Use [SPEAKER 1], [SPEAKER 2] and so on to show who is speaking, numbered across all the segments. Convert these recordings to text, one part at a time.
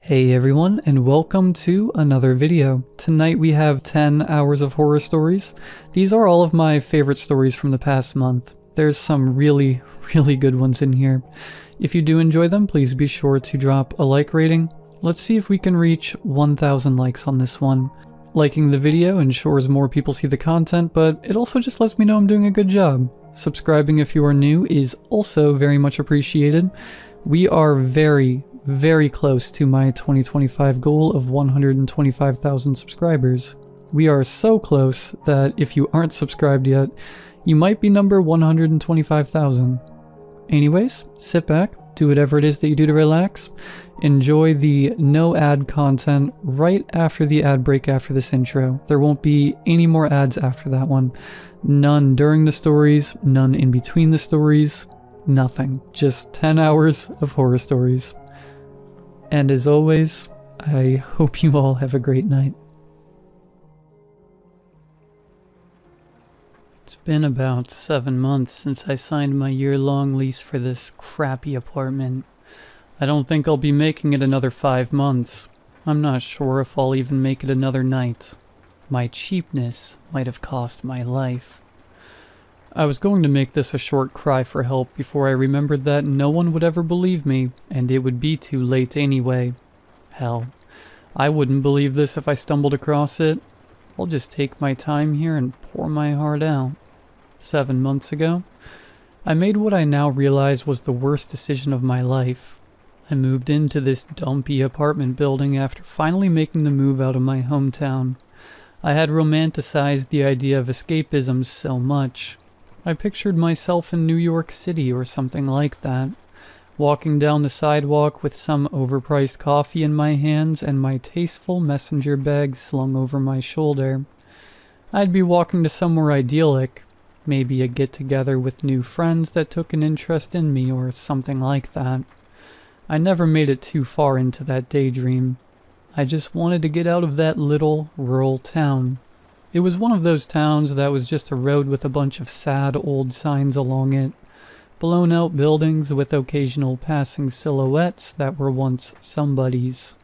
[SPEAKER 1] Hey everyone, and welcome to another video. Tonight we have 10 hours of horror stories. These are all of my favorite stories from the past month. There's some really good ones in here. If you do enjoy them, please be sure to drop a like rating. Let's see if we can reach 1,000 likes on this one. Liking the video ensures more people see the content, but it also just lets me know I'm doing a good job. Subscribing if you are new is also very much appreciated. We are very close to my 2025 goal of 125,000 subscribers. We are so close that if you aren't subscribed yet, you might be number 125,000. Anyways, sit back, do whatever it is that you do to relax, enjoy the no ad content right after the ad break after this intro. There won't be any more ads after that one. None during the stories, none in between the stories, nothing. Just 10 hours of horror stories. And as always, I hope you all have a great night. It's been about 7 months since I signed my year-long lease for this crappy apartment. I don't think I'll be making it another 5 months. I'm not sure if I'll even make it another night. My cheapness might have cost my life. I was going to make this a short cry for help before I remembered that no one would ever believe me, and it would be too late anyway. Hell, I wouldn't believe this if I stumbled across it. I'll just take my time here and pour my heart out. 7 months ago, I made what I now realize was the worst decision of my life. I moved into this dumpy apartment building after finally making the move out of my hometown. I had romanticized the idea of escapism so much. I pictured myself in New York City or something like that, walking down the sidewalk with some overpriced coffee in my hands and my tasteful messenger bag slung over my shoulder. I'd be walking to somewhere idyllic, maybe a get-together with new friends that took an interest in me or something like that. I never made it too far into that daydream. I just wanted to get out of that little rural town. It was one of those towns that was just a road with a bunch of sad old signs along it, blown out buildings with occasional passing silhouettes that were once somebody's.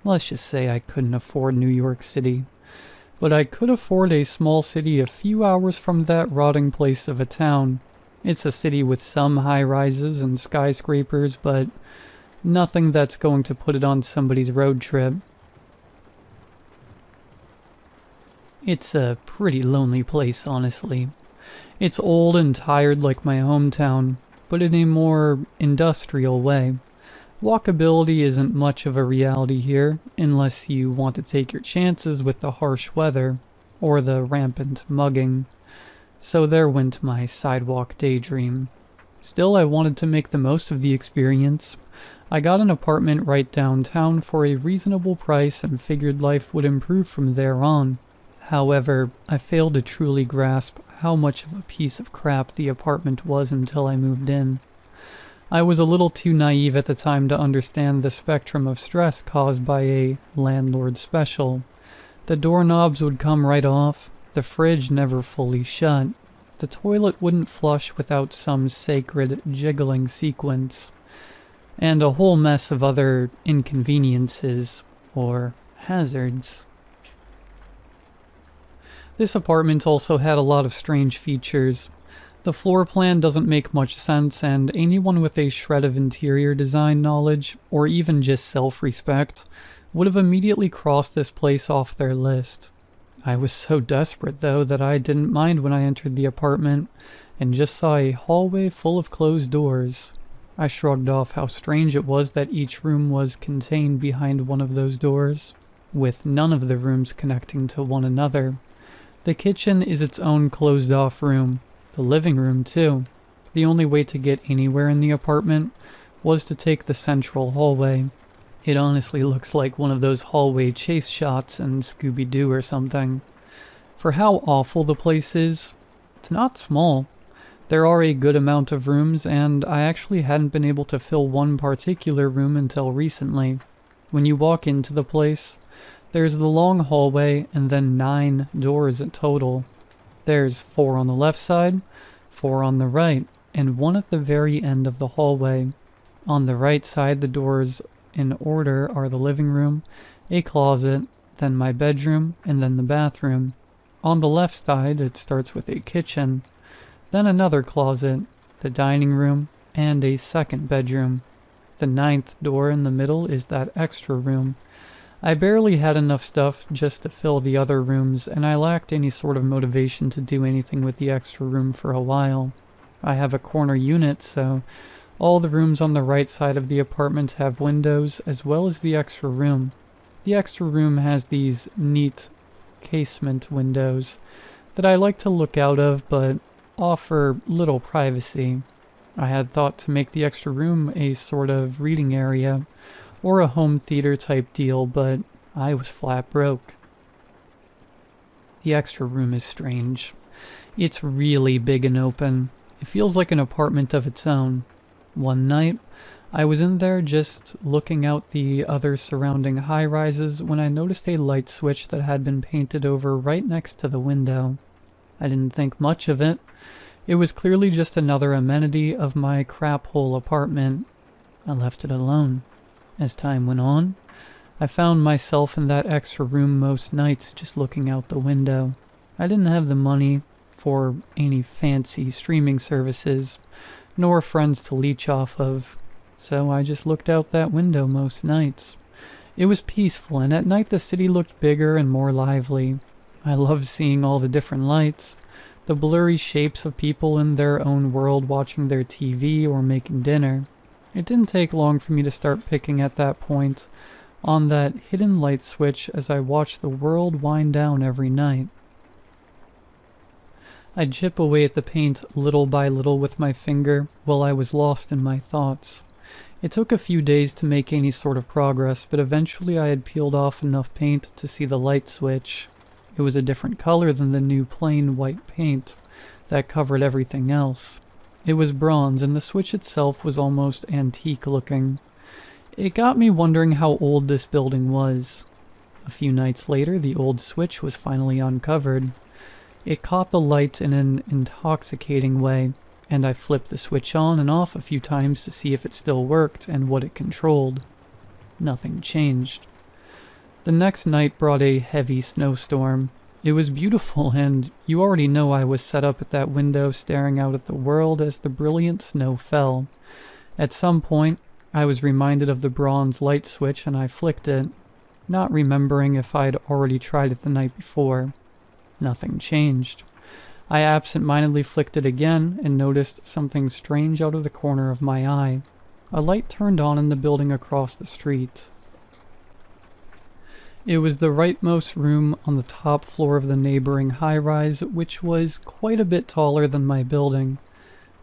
[SPEAKER 1] Let's just say I couldn't afford New York City, but I could afford a small city a few hours from that rotting place of a town. It's a city with some high-rises and skyscrapers, but nothing that's going to put it on somebody's road trip. It's a pretty lonely place, honestly. It's old and tired like my hometown, but in a more industrial way. Walkability isn't much of a reality here, unless you want to take your chances with the harsh weather, or the rampant mugging. So there went my sidewalk daydream. Still, I wanted to make the most of the experience. I got an apartment right downtown for a reasonable price and figured life would improve from there on. However, I failed to truly grasp how much of a piece of crap the apartment was until I moved in. I was a little too naive at the time to understand the spectrum of stress caused by a landlord special. The doorknobs would come right off, the fridge never fully shut, the toilet wouldn't flush without some sacred jiggling sequence, and a whole mess of other inconveniences, or hazards. This apartment also had a lot of strange features. The floor plan doesn't make much sense, and anyone with a shred of interior design knowledge, or even just self-respect, would have immediately crossed this place off their list. I was so desperate, though, that I didn't mind when I entered the apartment, and just saw a hallway full of closed doors. I shrugged off how strange it was that each room was contained behind one of those doors, with none of the rooms connecting to one another. The kitchen is its own closed-off room. The living room, too. The only way to get anywhere in the apartment was to take the central hallway. It honestly looks like one of those hallway chase shots in Scooby-Doo or something. For how awful the place is, it's not small. There are a good amount of rooms, and I actually hadn't been able to fill one particular room until recently. When you walk into the place, there's the long hallway and then 9 doors in total. There's 4 on the left side, 4 on the right, and 1 at the very end of the hallway. On the right side, the doors in order are the living room, a closet, then my bedroom, and then the bathroom. On the left side, it starts with a kitchen, then another closet, the dining room, and a second bedroom. The ninth door in the middle is that extra room. I barely had enough stuff just to fill the other rooms, and I lacked any sort of motivation to do anything with the extra room for a while. I have a corner unit, so all the rooms on the right side of the apartment have windows, as well as the extra room. The extra room has these neat casement windows that I like to look out of, but offer little privacy. I had thought to make the extra room a sort of reading area, or a home theater type deal, but I was flat broke. The extra room is strange. It's really big and open. It feels like an apartment of its own. One night, I was in there just looking out the other surrounding high-rises when I noticed a light switch that had been painted over right next to the window. I didn't think much of it. It was clearly just another amenity of my crap-hole apartment. I left it alone. As time went on, I found myself in that extra room most nights just looking out the window. I didn't have the money for any fancy streaming services, nor friends to leech off of, so I just looked out that window most nights. It was peaceful, and at night the city looked bigger and more lively. I loved seeing all the different lights, the blurry shapes of people in their own world watching their TV or making dinner. It didn't take long for me to start picking at that point on that hidden light switch as I watched the world wind down every night. I'd chip away at the paint little by little with my finger while I was lost in my thoughts. It took a few days to make any sort of progress, but eventually I had peeled off enough paint to see the light switch. It was a different color than the new plain white paint that covered everything else. It was bronze, and the switch itself was almost antique looking. It got me wondering how old this building was. A few nights later, the old switch was finally uncovered. It caught the light in an intoxicating way, and I flipped the switch on and off a few times to see if it still worked and what it controlled. Nothing changed. The next night brought a heavy snowstorm. It was beautiful, and you already know I was set up at that window staring out at the world as the brilliant snow fell. At some point, I was reminded of the bronze light switch and I flicked it, not remembering if I'd already tried it the night before. Nothing changed. I absent-mindedly flicked it again and noticed something strange out of the corner of my eye. A light turned on in the building across the street. It was the rightmost room on the top floor of the neighboring high-rise, which was quite a bit taller than my building.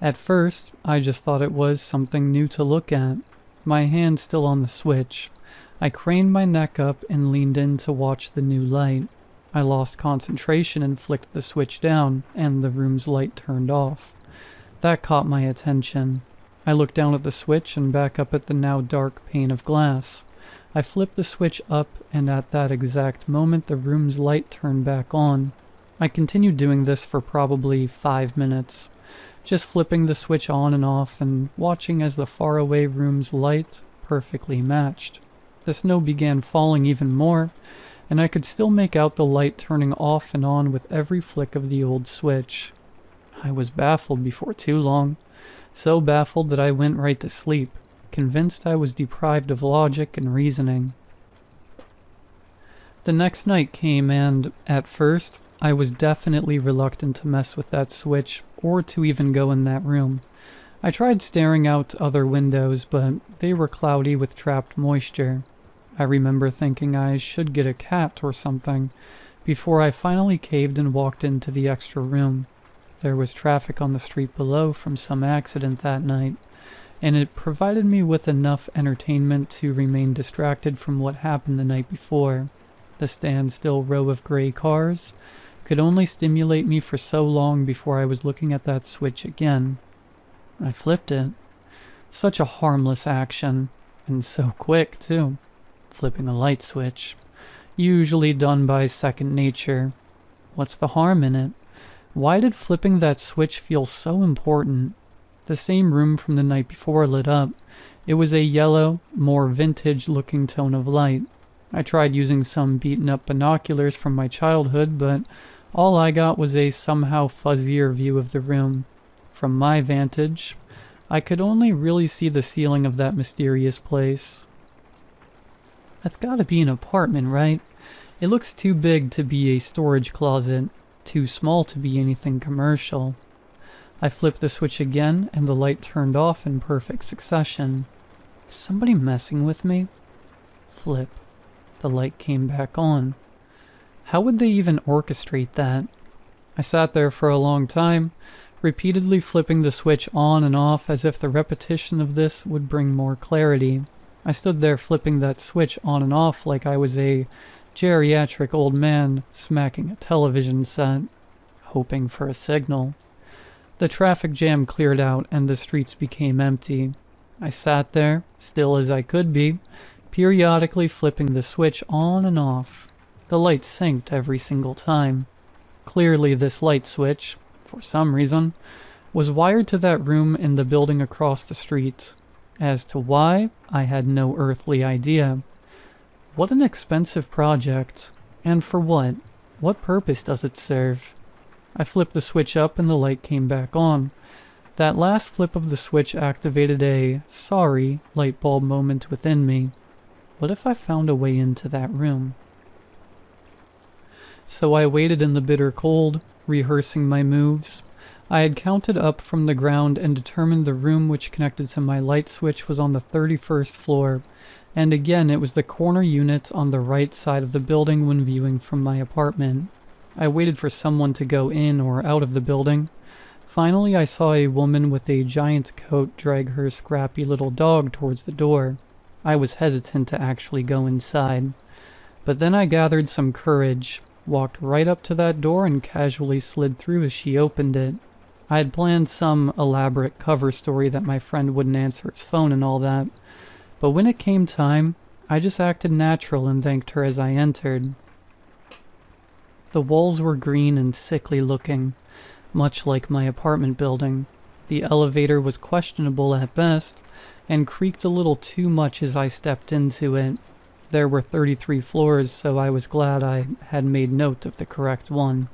[SPEAKER 1] At first, I just thought it was something new to look at. My hand still on the switch. I craned my neck up and leaned in to watch the new light. I lost concentration and flicked the switch down, and the room's light turned off. That caught my attention. I looked down at the switch and back up at the now dark pane of glass. I flipped the switch up, and at that exact moment the room's light turned back on. I continued doing this for probably 5 minutes, just flipping the switch on and off and watching as the faraway room's light perfectly matched. The snow began falling even more, and I could still make out the light turning off and on with every flick of the old switch. I was baffled before too long, so baffled that I went right to sleep, convinced I was deprived of logic and reasoning. The next night came and, at first, I was definitely reluctant to mess with that switch or to even go in that room. I tried staring out other windows, but they were cloudy with trapped moisture. I remember thinking I should get a cat or something before I finally caved and walked into the extra room. There was traffic on the street below from some accident that night, and it provided me with enough entertainment to remain distracted from what happened the night before. The standstill row of gray cars could only stimulate me for so long before I was looking at that switch again. I flipped it. Such a harmless action, and so quick, too. Flipping a light switch. Usually done by second nature. What's the harm in it? Why did flipping that switch feel so important? The same room from the night before lit up. It was a yellow, more vintage-looking tone of light. I tried using some beaten-up binoculars from my childhood, but all I got was a somehow fuzzier view of the room. From my vantage, I could only really see the ceiling of that mysterious place. That's gotta be an apartment, right? It looks too big to be a storage closet, too small to be anything commercial. I flipped the switch again, and the light turned off in perfect succession. Is somebody messing with me? Flip. The light came back on. How would they even orchestrate that? I sat there for a long time, repeatedly flipping the switch on and off as if the repetition of this would bring more clarity. I stood there flipping that switch on and off like I was a geriatric old man smacking a television set, hoping for a signal. The traffic jam cleared out and the streets became empty. I sat there, still as I could be, periodically flipping the switch on and off. The light synced every single time. Clearly this light switch, for some reason, was wired to that room in the building across the street. As to why, I had no earthly idea. What an expensive project. And for what? What purpose does it serve? I flipped the switch up and the light came back on. That last flip of the switch activated a sorry light bulb moment within me. What if I found a way into that room? So I waited in the bitter cold, rehearsing my moves. I had counted up from the ground and determined the room which connected to my light switch was on the 31st floor, and again it was the corner unit on the right side of the building when viewing from my apartment. I waited for someone to go in or out of the building. Finally I saw a woman with a giant coat drag her scrappy little dog towards the door. I was hesitant to actually go inside. But then I gathered some courage, walked right up to that door and casually slid through as she opened it. I had planned some elaborate cover story that my friend wouldn't answer his phone and all that, but when it came time, I just acted natural and thanked her as I entered. The walls were green and sickly looking, much like my apartment building. The elevator was questionable at best, and creaked a little too much as I stepped into it. There were 33 floors, so I was glad I had made note of the correct one.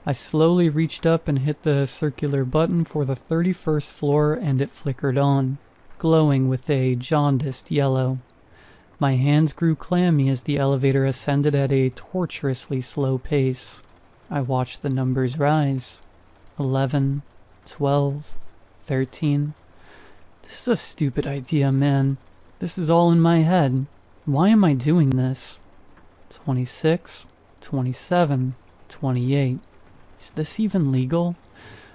[SPEAKER 1] I slowly reached up and hit the circular button for the 31st floor and it flickered on, glowing with a jaundiced yellow. My hands grew clammy as the elevator ascended at a torturously slow pace. I watched the numbers rise. 11, 12, 13. This is a stupid idea, man. This is all in my head. Why am I doing this? 26, 27, 28. Is this even legal?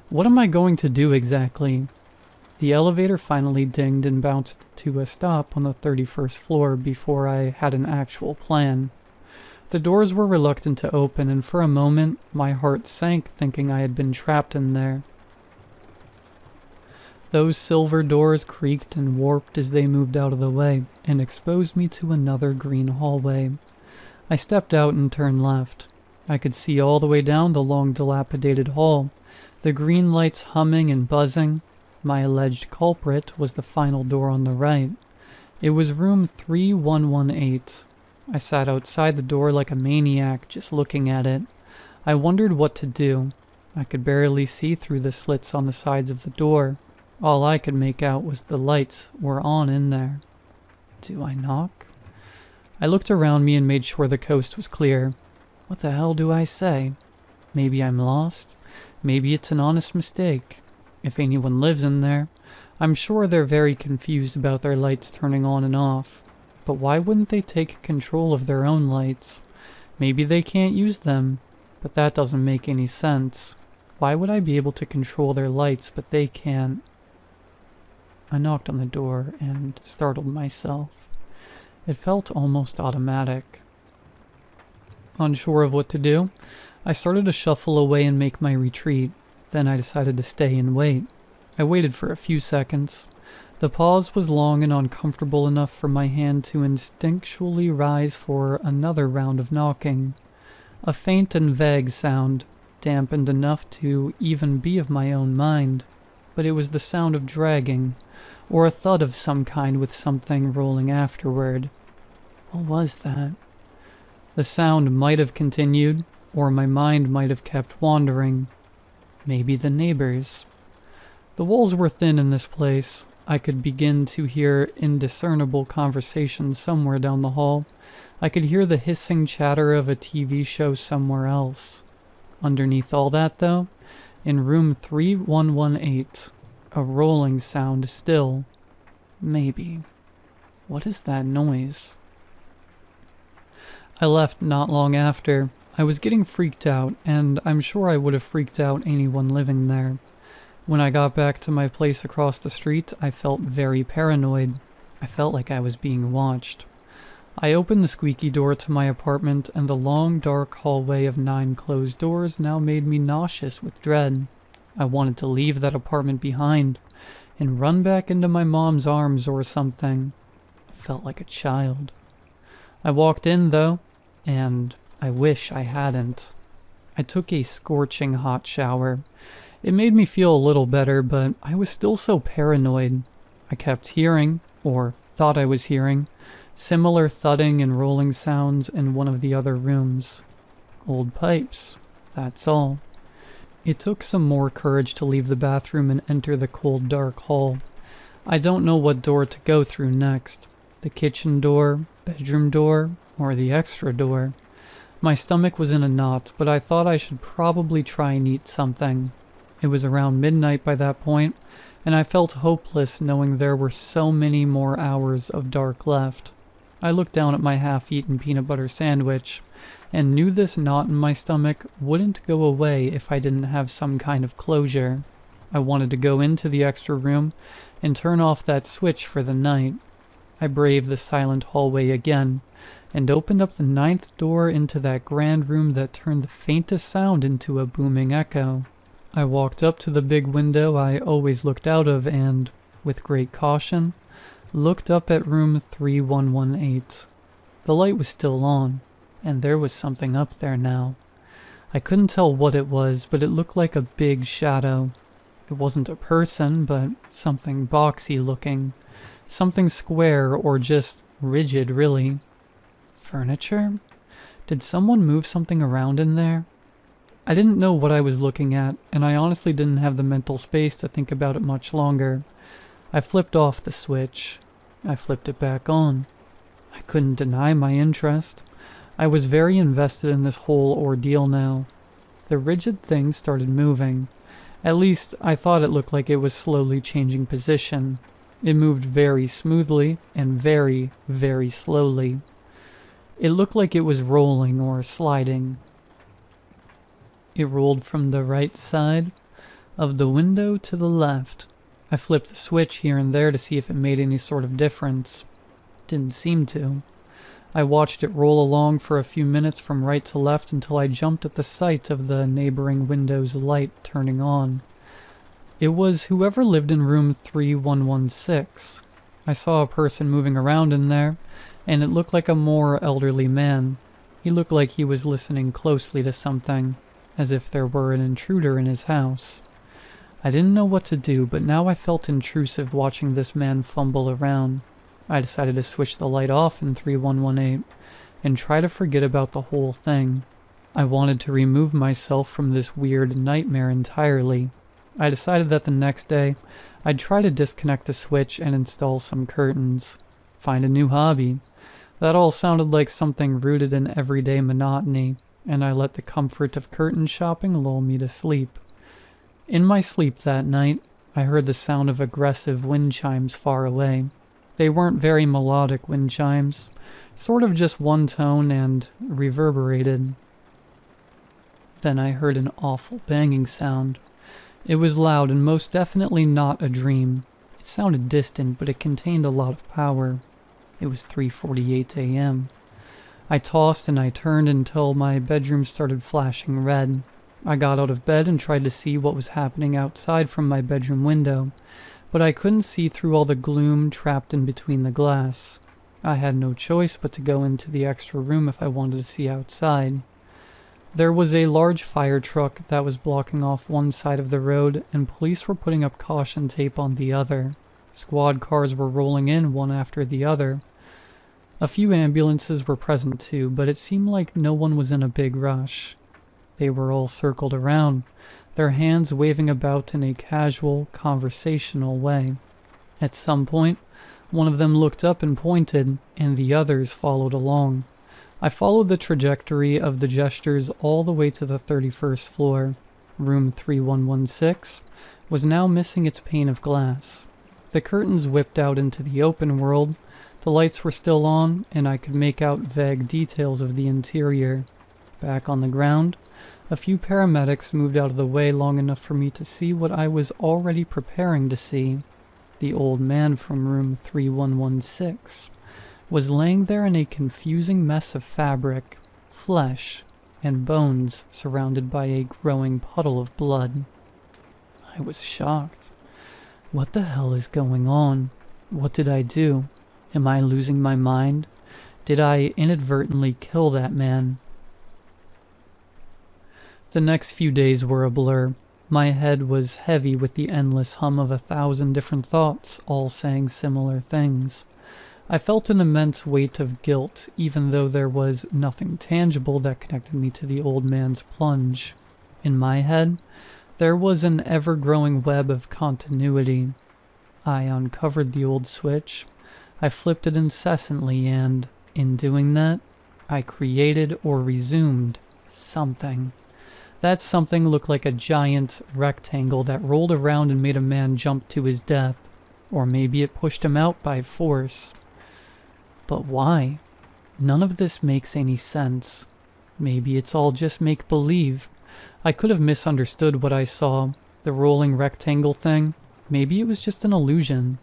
[SPEAKER 1] What am I going to do exactly? The elevator finally dinged and bounced to a stop on the 31st floor before I had an actual plan. The doors were reluctant to open, and for a moment my heart sank thinking I had been trapped in there. Those silver doors creaked and warped as they moved out of the way and exposed me to another green hallway. I stepped out and turned left. I could see all the way down the long dilapidated hall, the green lights humming and buzzing. My alleged culprit was the final door on the right. It was room 3118. I sat outside the door like a maniac, just looking at it. I wondered what to do. I could barely see through the slits on the sides of the door. All I could make out was the lights were on in there. Do I knock? I looked around me and made sure the coast was clear. What the hell do I say? Maybe I'm lost. Maybe it's an honest mistake. If anyone lives in there, I'm sure they're very confused about their lights turning on and off. But why wouldn't they take control of their own lights? Maybe they can't use them, but that doesn't make any sense. Why would I be able to control their lights, but they can't? I knocked on the door and startled myself. It felt almost automatic. Unsure of what to do, I started to shuffle away and make my retreat. Then I decided to stay and wait. I waited for a few seconds. The pause was long and uncomfortable enough for my hand to instinctually rise for another round of knocking. A faint and vague sound, dampened enough to even be of my own mind. but it was the sound of dragging, or a thud of some kind with something rolling afterward. What was that? The sound might have continued, or my mind might have kept wandering. Maybe the neighbors. The walls were thin in this place. I could begin to hear indiscernible conversation somewhere down the hall. I could hear the hissing chatter of a TV show somewhere else. Underneath all that, though, in room 3118, a rolling sound still. Maybe. What is that noise? I left not long after. I was getting freaked out, and I'm sure I would have freaked out anyone living there. When I got back to my place across the street, I felt very paranoid. I felt like I was being watched. I opened the squeaky door to my apartment, and the long, dark hallway of 9 closed doors now made me nauseous with dread. I wanted to leave that apartment behind and run back into my mom's arms or something. I felt like a child. I walked in, though, and I wish I hadn't. I took a scorching hot shower. It made me feel a little better, but I was still so paranoid. I kept hearing, or thought I was hearing, similar thudding and rolling sounds in one of the other rooms. Old pipes, that's all. It took some more courage to leave the bathroom and enter the cold, dark hall. I don't know what door to go through next. The kitchen door, bedroom door, or the extra door. My stomach was in a knot, but I thought I should probably try and eat something. It was around midnight by that point, and I felt hopeless knowing there were so many more hours of dark left. I looked down at my half-eaten peanut butter sandwich, and knew this knot in my stomach wouldn't go away if I didn't have some kind of closure. I wanted to go into the extra room and turn off that switch for the night. I braved the silent hallway again, and opened up the 9th door into that grand room that turned the faintest sound into a booming echo. I walked up to the big window I always looked out of and, with great caution, looked up at room 3118. The light was still on, and there was something up there now. I couldn't tell what it was, but it looked like a big shadow. It wasn't a person, but something boxy looking. Something square or just rigid, really. Furniture? Did someone move something around in there? I didn't know what I was looking at, and I honestly didn't have the mental space to think about it much longer. I flipped off the switch. I flipped it back on. I couldn't deny my interest. I was very invested in this whole ordeal now. The rigid thing started moving. At least, I thought it looked like it was slowly changing position. It moved very smoothly and very, very slowly. It looked like it was rolling or sliding. It rolled from the right side of the window to the left. I flipped the switch here and there to see if it made any sort of difference. Didn't seem to. I watched it roll along for a few minutes from right to left until I jumped at the sight of the neighboring window's light turning on. It was whoever lived in room 3116. I saw a person moving around in there, and it looked like a more elderly man. He looked like he was listening closely to something, as if there were an intruder in his house. I didn't know what to do, but now I felt intrusive watching this man fumble around. I decided to switch the light off in 3118 and try to forget about the whole thing. I wanted to remove myself from this weird nightmare entirely. I decided that the next day I'd try to disconnect the switch and install some curtains. Find a new hobby. That all sounded like something rooted in everyday monotony, and I let the comfort of curtain shopping lull me to sleep. In my sleep that night, I heard the sound of aggressive wind chimes far away. They weren't very melodic wind chimes, sort of just one tone and reverberated. Then I heard an awful banging sound. It was loud and most definitely not a dream. It sounded distant, but it contained a lot of power. It was 3:48 a.m. I tossed and I turned until my bedroom started flashing red. I got out of bed and tried to see what was happening outside from my bedroom window, but I couldn't see through all the gloom trapped in between the glass. I had no choice but to go into the extra room if I wanted to see outside. There was a large fire truck that was blocking off one side of the road, and police were putting up caution tape on the other. Squad cars were rolling in one after the other. A few ambulances were present too, but it seemed like no one was in a big rush. They were all circled around, their hands waving about in a casual, conversational way. At some point, one of them looked up and pointed, and the others followed along. I followed the trajectory of the gestures all the way to the 31st floor. Room 3116 was now missing its pane of glass. The curtains whipped out into the open world, the lights were still on, and I could make out vague details of the interior. Back on the ground, a few paramedics moved out of the way long enough for me to see what I was already preparing to see. The old man from room 3116 was laying there in a confusing mess of fabric, flesh, and bones surrounded by a growing puddle of blood. I was shocked. What the hell is going on? What did I do? Am I losing my mind? Did I inadvertently kill that man? The next few days were a blur. My head was heavy with the endless hum of 1,000 different thoughts, all saying similar things. I felt an immense weight of guilt, even though there was nothing tangible that connected me to the old man's plunge. In my head, there was an ever-growing web of continuity. I uncovered the old switch. I flipped it incessantly, and, in doing that, I created or resumed something. That something looked like a giant rectangle that rolled around and made a man jump to his death. Or maybe it pushed him out by force. But why? None of this makes any sense. Maybe it's all just make-believe. I could have misunderstood what I saw. The rolling rectangle thing. Maybe it was just an illusion.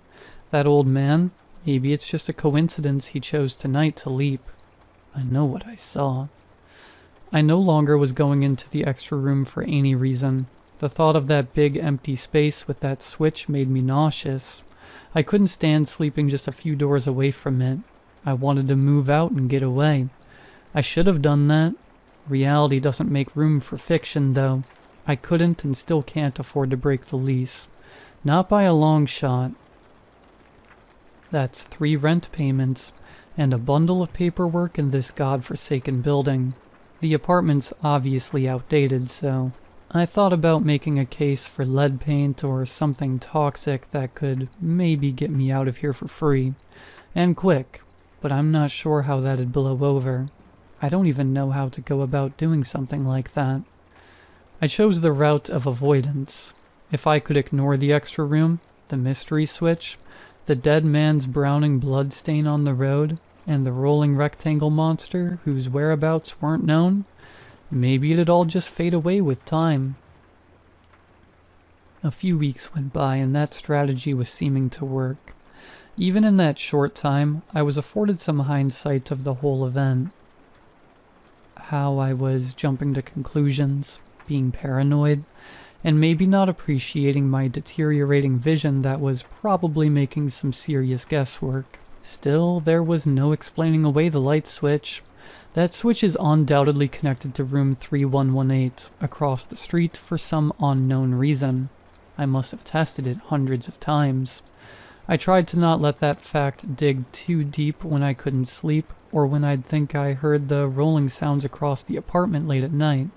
[SPEAKER 1] That old man, maybe it's just a coincidence he chose tonight to leap. I know what I saw. I no longer was going into the extra room for any reason. The thought of that big empty space with that switch made me nauseous. I couldn't stand sleeping just a few doors away from it. I wanted to move out and get away. I should have done that. Reality doesn't make room for fiction, though. I couldn't and still can't afford to break the lease. Not by a long shot. That's 3 rent payments, and a bundle of paperwork in this godforsaken building. The apartment's obviously outdated, so I thought about making a case for lead paint or something toxic that could maybe get me out of here for free. And quick, but I'm not sure how that'd blow over. I don't even know how to go about doing something like that. I chose the route of avoidance. If I could ignore the extra room, the mystery switch, the dead man's browning blood stain on the road, and the rolling rectangle monster whose whereabouts weren't known, maybe it'd all just fade away with time. A few weeks went by and that strategy was seeming to work. Even in that short time, I was afforded some hindsight of the whole event. How I was jumping to conclusions, being paranoid, and maybe not appreciating my deteriorating vision that was probably making some serious guesswork. Still, there was no explaining away the light switch. That switch is undoubtedly connected to room 3118 across the street for some unknown reason. I must have tested it hundreds of times. I tried to not let that fact dig too deep when I couldn't sleep, or when I'd think I heard the rolling sounds across the apartment late at night.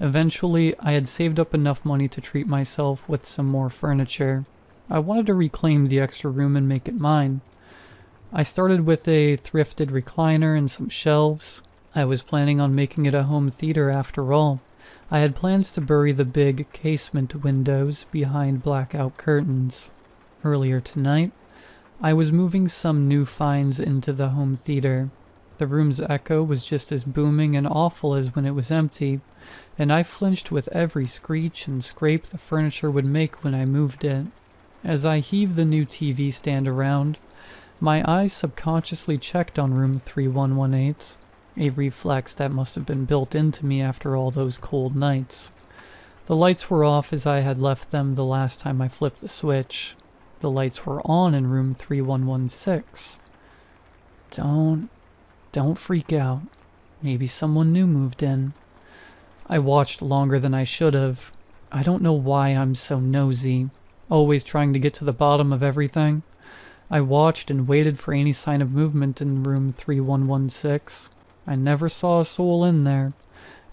[SPEAKER 1] Eventually, I had saved up enough money to treat myself with some more furniture. I wanted to reclaim the extra room and make it mine. I started with a thrifted recliner and some shelves. I was planning on making it a home theater after all. I had plans to bury the big casement windows behind blackout curtains. Earlier tonight, I was moving some new finds into the home theater. The room's echo was just as booming and awful as when it was empty, and I flinched with every screech and scrape the furniture would make when I moved it. As I heaved the new TV stand around, my eyes subconsciously checked on room 3118, a reflex that must have been built into me after all those cold nights. The lights were off as I had left them the last time I flipped the switch. The lights were on in room 3116. Don't freak out. Maybe someone new moved in. I watched longer than I should have. I don't know why I'm so nosy, always trying to get to the bottom of everything. I watched and waited for any sign of movement in room 3116. I never saw a soul in there.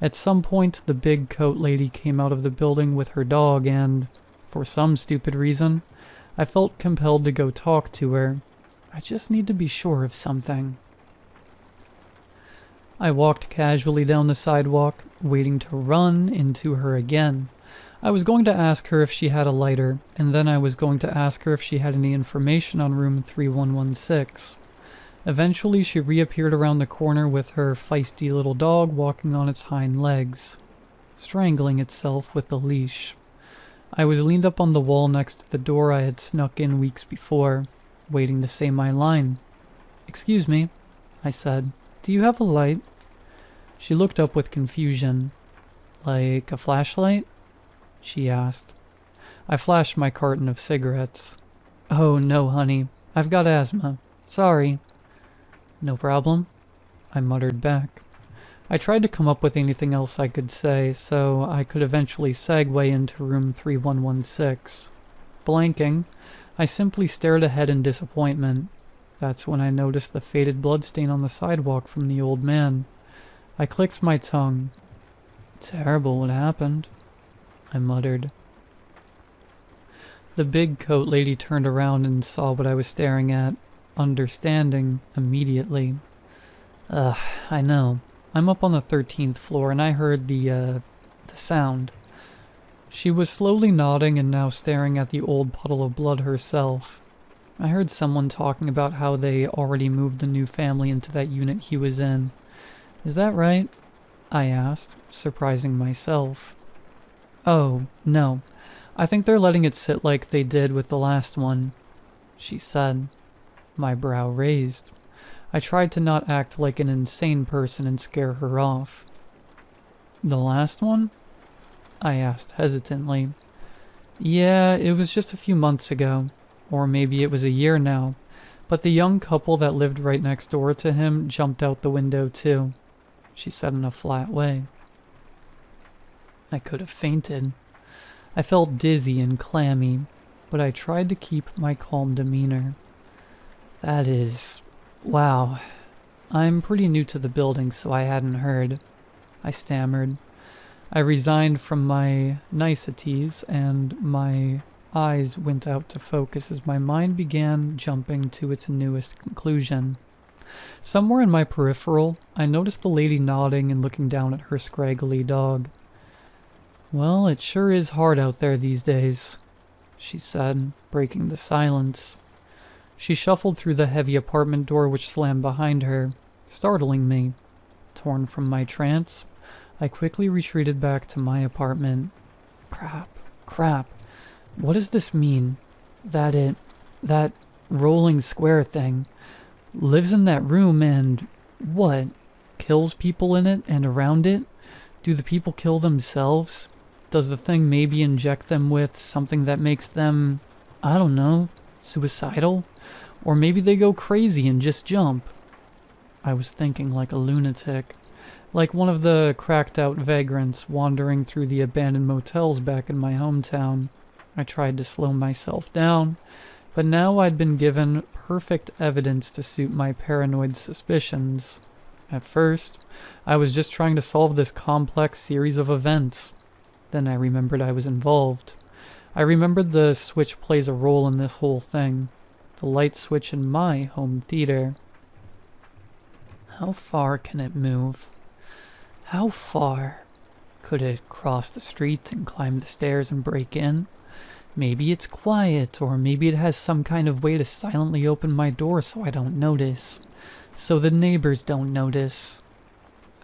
[SPEAKER 1] At some point, the big coat lady came out of the building with her dog and, for some stupid reason, I felt compelled to go talk to her. I just need to be sure of something. I walked casually down the sidewalk, waiting to run into her again. I was going to ask her if she had a lighter, and then I was going to ask her if she had any information on room 3116. Eventually, she reappeared around the corner with her feisty little dog walking on its hind legs, strangling itself with the leash. I was leaned up on the wall next to the door I had snuck in weeks before, waiting to say my line. "Excuse me," I said. "Do you have a light?" She looked up with confusion. "Like a flashlight?" she asked. I flashed my carton of cigarettes. "Oh, no, honey. I've got asthma. Sorry." "No problem," I muttered back. I tried to come up with anything else I could say, so I could eventually segue into room 3116. Blanking, I simply stared ahead in disappointment. That's when I noticed the faded bloodstain on the sidewalk from the old man. I clicked my tongue. "Terrible what happened," I muttered. The big coat lady turned around and saw what I was staring at, understanding immediately. I know. I'm up on the 13th floor and I heard the sound." She was slowly nodding and now staring at the old puddle of blood herself. "I heard someone talking about how they already moved the new family into that unit he was in. Is that right?" I asked, surprising myself. "Oh, no. I think they're letting it sit like they did with the last one," she said. My brow raised. I tried to not act like an insane person and scare her off. "The last one?" I asked hesitantly. "Yeah, it was just a few months ago. Or maybe it was a year now. But the young couple that lived right next door to him jumped out the window too," she said in a flat way. I could have fainted. I felt dizzy and clammy, but I tried to keep my calm demeanor. "That is... wow. I'm pretty new to the building, so I hadn't heard," I stammered. I resigned from my niceties, and my eyes went out to focus as my mind began jumping to its newest conclusion. Somewhere in my peripheral, I noticed the lady nodding and looking down at her scraggly dog. "Well, it sure is hard out there these days," she said, breaking the silence. She shuffled through the heavy apartment door which slammed behind her, startling me. Torn from my trance, I quickly retreated back to my apartment. Crap. What does this mean? That rolling square thing lives in that room and, what, kills people in it and around it? Do the people kill themselves? Does the thing maybe inject them with something that makes them, I don't know, suicidal? Or maybe they go crazy and just jump? I was thinking like a lunatic, like one of the cracked-out vagrants wandering through the abandoned motels back in my hometown. I tried to slow myself down, but now I'd been given perfect evidence to suit my paranoid suspicions. At first, I was just trying to solve this complex series of events. Then I remembered I was involved. I remembered the switch plays a role in this whole thing. The light switch in my home theater. How far can it move? How far? Could it cross the street and climb the stairs and break in? Maybe it's quiet, or maybe it has some kind of way to silently open my door so I don't notice. So the neighbors don't notice.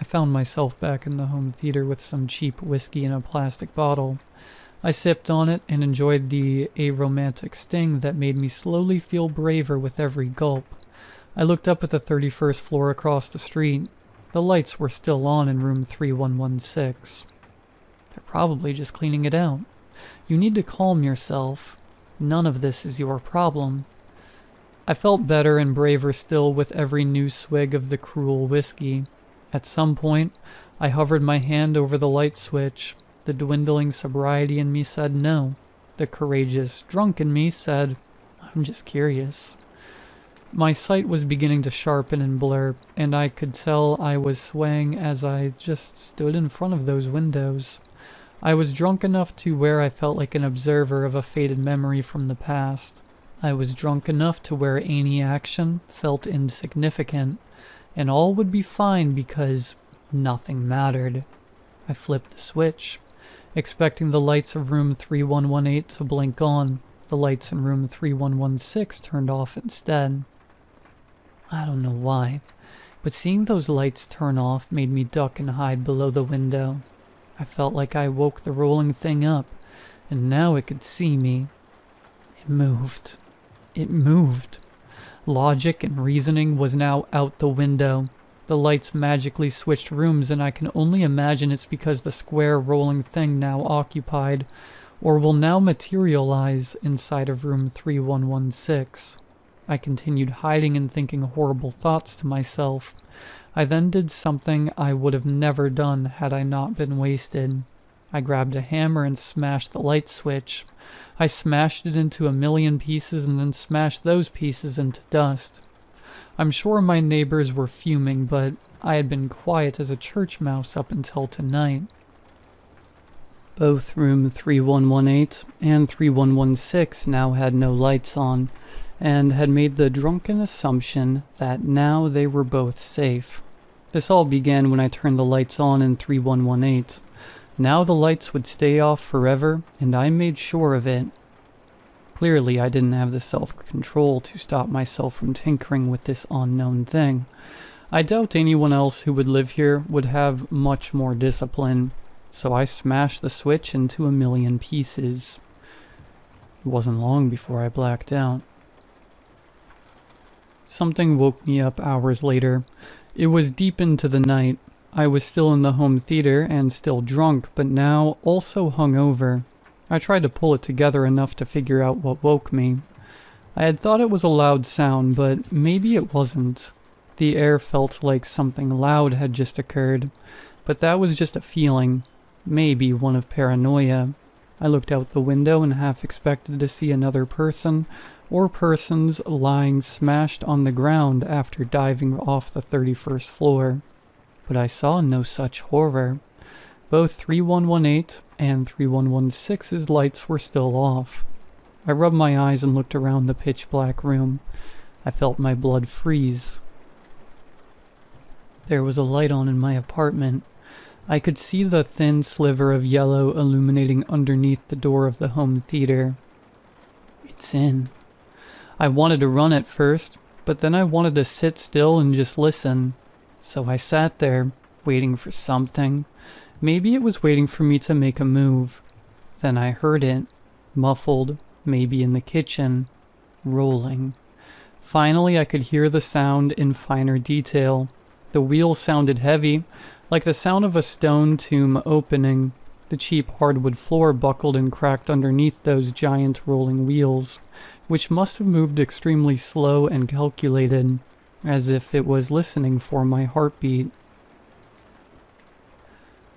[SPEAKER 1] I found myself back in the home theater with some cheap whiskey in a plastic bottle. I sipped on it and enjoyed the aromantic sting that made me slowly feel braver with every gulp. I looked up at the 31st floor across the street. The lights were still on in room 3116. They're probably just cleaning it out. You need to calm yourself. None of this is your problem. I felt better and braver still with every new swig of the cruel whiskey. At some point, I hovered my hand over the light switch. The dwindling sobriety in me said no. The courageous drunk in me said, I'm just curious. My sight was beginning to sharpen and blur, and I could tell I was swaying as I just stood in front of those windows. I was drunk enough to where I felt like an observer of a faded memory from the past. I was drunk enough to where any action felt insignificant, and all would be fine because nothing mattered. I flipped the switch, expecting the lights of room 3118 to blink on. The lights in room 3116 turned off instead. I don't know why, but seeing those lights turn off made me duck and hide below the window. I felt like I woke the rolling thing up, and now it could see me. It moved. It moved. Logic and reasoning was now out the window. The lights magically switched rooms, and I can only imagine it's because the square rolling thing now occupied, or will now materialize inside of room 3116. I continued hiding and thinking horrible thoughts to myself. I then did something I would have never done had I not been wasted. I grabbed a hammer and smashed the light switch. I smashed it into a million pieces and then smashed those pieces into dust. I'm sure my neighbors were fuming, but I had been quiet as a church mouse up until tonight. Both room 3118 and 3116 now had no lights on, and had made the drunken assumption that now they were both safe. This all began when I turned the lights on in 3118. Now the lights would stay off forever, and I made sure of it. Clearly, I didn't have the self-control to stop myself from tinkering with this unknown thing. I doubt anyone else who would live here would have much more discipline, so I smashed the switch into a million pieces. It wasn't long before I blacked out. Something woke me up hours later. It was deep into the night. I was still in the home theater and still drunk, but now also hungover. I tried to pull it together enough to figure out what woke me. I had thought it was a loud sound, but maybe it wasn't. The air felt like something loud had just occurred, but that was just a feeling. Maybe one of paranoia. I looked out the window and half expected to see another person, or persons lying smashed on the ground after diving off the 31st floor. But I saw no such horror. Both 3118 and 3116's lights were still off. I rubbed my eyes and looked around the pitch-black room. I felt my blood freeze. There was a light on in my apartment. I could see the thin sliver of yellow illuminating underneath the door of the home theater. It's in. I wanted to run at first, but then I wanted to sit still and just listen. So I sat there, waiting for something. Maybe it was waiting for me to make a move. Then I heard it, muffled, maybe in the kitchen, rolling. Finally, I could hear the sound in finer detail. The wheels sounded heavy, like the sound of a stone tomb opening. The cheap hardwood floor buckled and cracked underneath those giant rolling wheels, which must have moved extremely slow and calculated, as if it was listening for my heartbeat.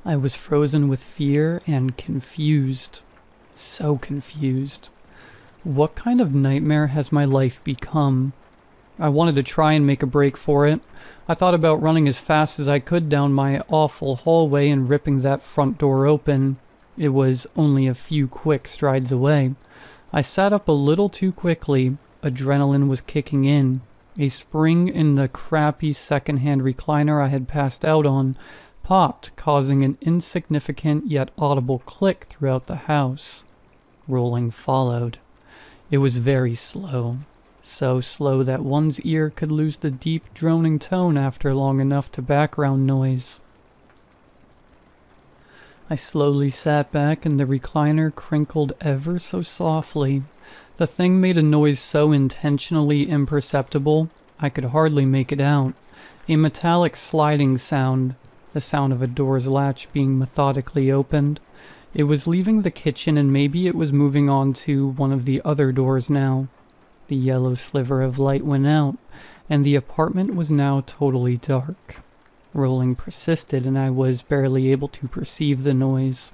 [SPEAKER 1] I was frozen with fear and confused. So confused. What kind of nightmare has my life become? I wanted to try and make a break for it. I thought about running as fast as I could down my awful hallway and ripping that front door open. It was only a few quick strides away. I sat up a little too quickly. Adrenaline was kicking in. A spring in the crappy second-hand recliner I had passed out on popped, causing an insignificant yet audible click throughout the house. Rolling followed. It was very slow. So slow that one's ear could lose the deep droning tone after long enough to background noise. I slowly sat back and the recliner crinkled ever so softly. The thing made a noise so intentionally imperceptible I could hardly make it out. A metallic sliding sound, the sound of a door's latch being methodically opened. It was leaving the kitchen and maybe it was moving on to one of the other doors now. The yellow sliver of light went out, and the apartment was now totally dark. Rolling persisted, and I was barely able to perceive the noise.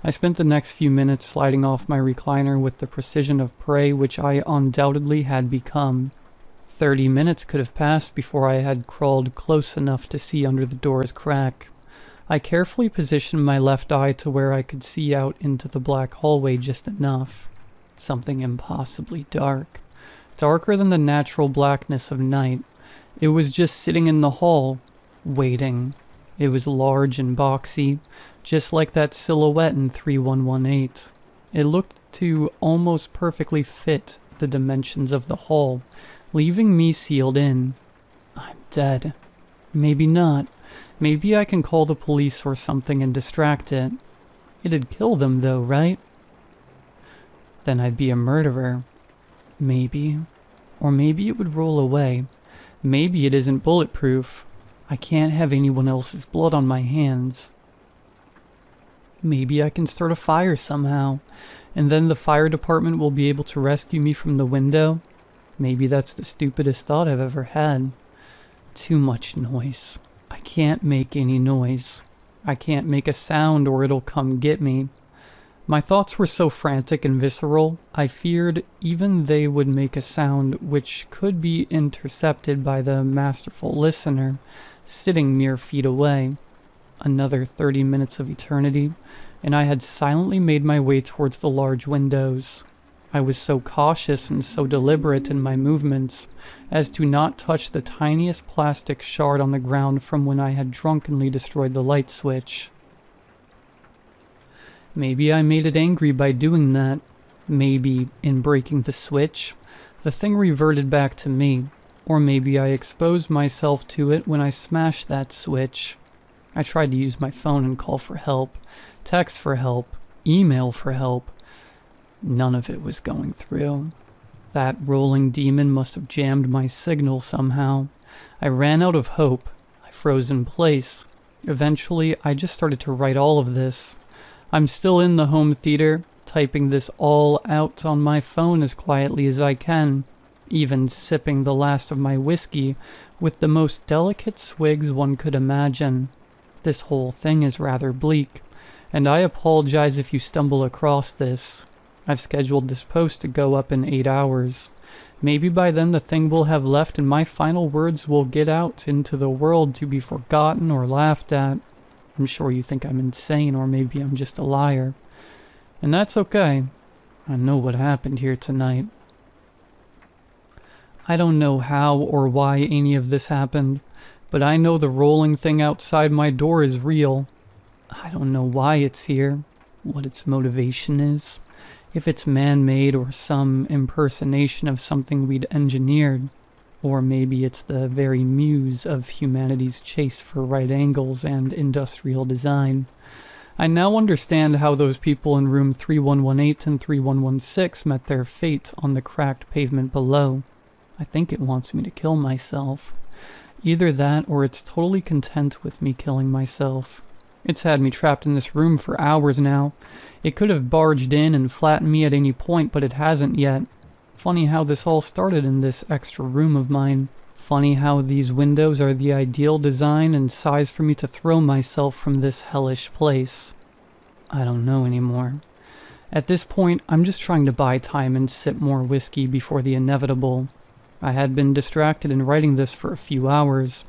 [SPEAKER 1] I spent the next few minutes sliding off my recliner with the precision of prey which I undoubtedly had become. 30 minutes could have passed before I had crawled close enough to see under the door's crack. I carefully positioned my left eye to where I could see out into the black hallway just enough. Something impossibly dark. Darker than the natural blackness of night. It was just sitting in the hall, waiting. It was large and boxy, just like that silhouette in 3118. It looked to almost perfectly fit the dimensions of the hall, leaving me sealed in. I'm dead. Maybe not. Maybe I can call the police or something and distract it. It'd kill them though, right? Then I'd be a murderer. Maybe. Or maybe it would roll away. Maybe it isn't bulletproof. I can't have anyone else's blood on my hands. Maybe I can start a fire somehow, and then the fire department will be able to rescue me from the window. Maybe that's the stupidest thought I've ever had. Too much noise. I can't make any noise. I can't make a sound or it'll come get me. My thoughts were so frantic and visceral, I feared even they would make a sound which could be intercepted by the masterful listener, sitting mere feet away. Another 30 minutes of eternity, and I had silently made my way towards the large windows. I was so cautious and so deliberate in my movements as to not touch the tiniest plastic shard on the ground from when I had drunkenly destroyed the light switch. Maybe I made it angry by doing that. Maybe, in breaking the switch, the thing reverted back to me. Or maybe I exposed myself to it when I smashed that switch. I tried to use my phone and call for help, text for help, email for help. None of it was going through. That rolling demon must have jammed my signal somehow. I ran out of hope. I froze in place. Eventually, I just started to write all of this. I'm still in the home theater, typing this all out on my phone as quietly as I can, even sipping the last of my whiskey with the most delicate swigs one could imagine. This whole thing is rather bleak, and I apologize if you stumble across this. I've scheduled this post to go up in 8 hours. Maybe by then the thing will have left and my final words will get out into the world to be forgotten or laughed at. I'm sure you think I'm insane, or maybe I'm just a liar. And that's okay. I know what happened here tonight. I don't know how or why any of this happened, but I know the rolling thing outside my door is real. I don't know why it's here, what its motivation is, if it's man-made or some impersonation of something we'd engineered. Or maybe it's the very muse of humanity's chase for right angles and industrial design. I now understand how those people in room 3118 and 3116 met their fate on the cracked pavement below. I think it wants me to kill myself. Either that or it's totally content with me killing myself. It's had me trapped in this room for hours now. It could have barged in and flattened me at any point, but it hasn't yet. Funny how this all started in this extra room of mine. Funny how these windows are the ideal design and size for me to throw myself from this hellish place. I don't know anymore. At this point, I'm just trying to buy time and sip more whiskey before the inevitable. I had been distracted in writing this for a few hours,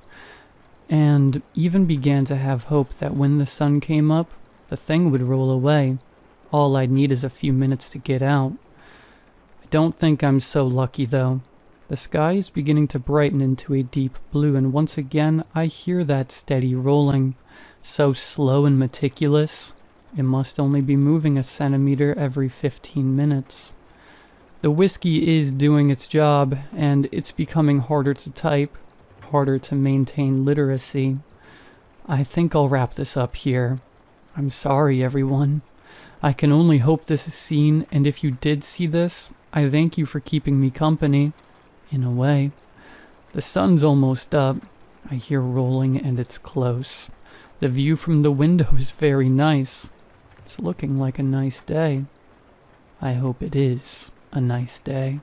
[SPEAKER 1] and even began to have hope that when the sun came up, the thing would roll away. All I'd need is a few minutes to get out. Don't think I'm so lucky though. The sky is beginning to brighten into a deep blue, and once again I hear that steady rolling, so slow and meticulous. It must only be moving a centimeter every 15 minutes. The whiskey is doing its job, and it's becoming harder to type, harder to maintain literacy. I think I'll wrap this up here. I'm sorry, everyone. I can only hope this is seen, and if you did see this, I thank you for keeping me company, in a way. The sun's almost up. I hear rolling and it's close. The view from the window is very nice. It's looking like a nice day. I hope it is a nice day.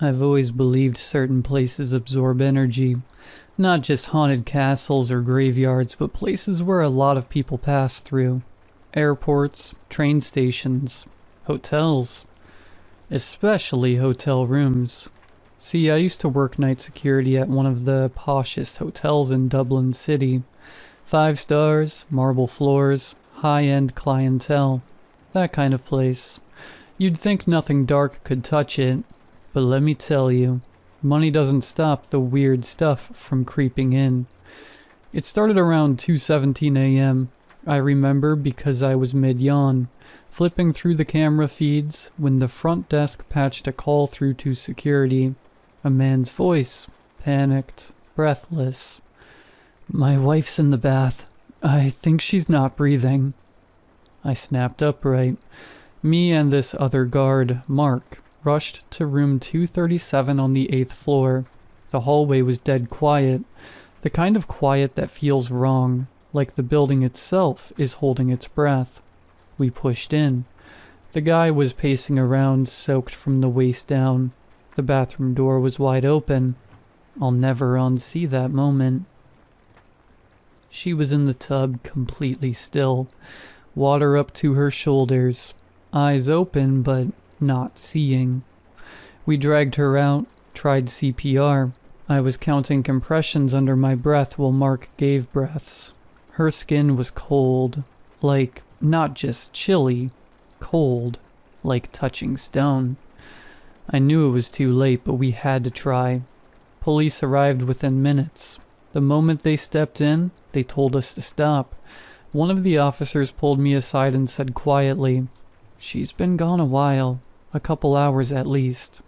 [SPEAKER 1] I've always believed certain places absorb energy. Not just haunted castles or graveyards, but places where a lot of people pass through. Airports, train stations, hotels. Especially hotel rooms. See, I used to work night security at one of the poshest hotels in Dublin City. 5 stars, marble floors, high-end clientele. That kind of place. You'd think nothing dark could touch it, but let me tell you, money doesn't stop the weird stuff from creeping in. It started around 2:17 a.m. I remember because I was mid-yawn, flipping through the camera feeds when the front desk patched a call through to security. A man's voice, panicked, breathless. "My wife's in the bath. I think she's not breathing." I snapped upright. Me and this other guard, Mark, rushed to room 237 on the 8th floor. The hallway was dead quiet, the kind of quiet that feels wrong, like the building itself is holding its breath. We pushed in. The guy was pacing around, soaked from the waist down. The bathroom door was wide open. I'll never unsee that moment. She was in the tub, completely still, water up to her shoulders, eyes open but not seeing. We dragged her out, tried CPR. I was counting compressions under my breath while Mark gave breaths. Her skin was cold, like not just chilly, cold, like touching stone. I knew it was too late, but we had to try. Police arrived within minutes. The moment they stepped in, they told us to stop. One of the officers pulled me aside and said quietly, "She's been gone a while, a couple hours at least."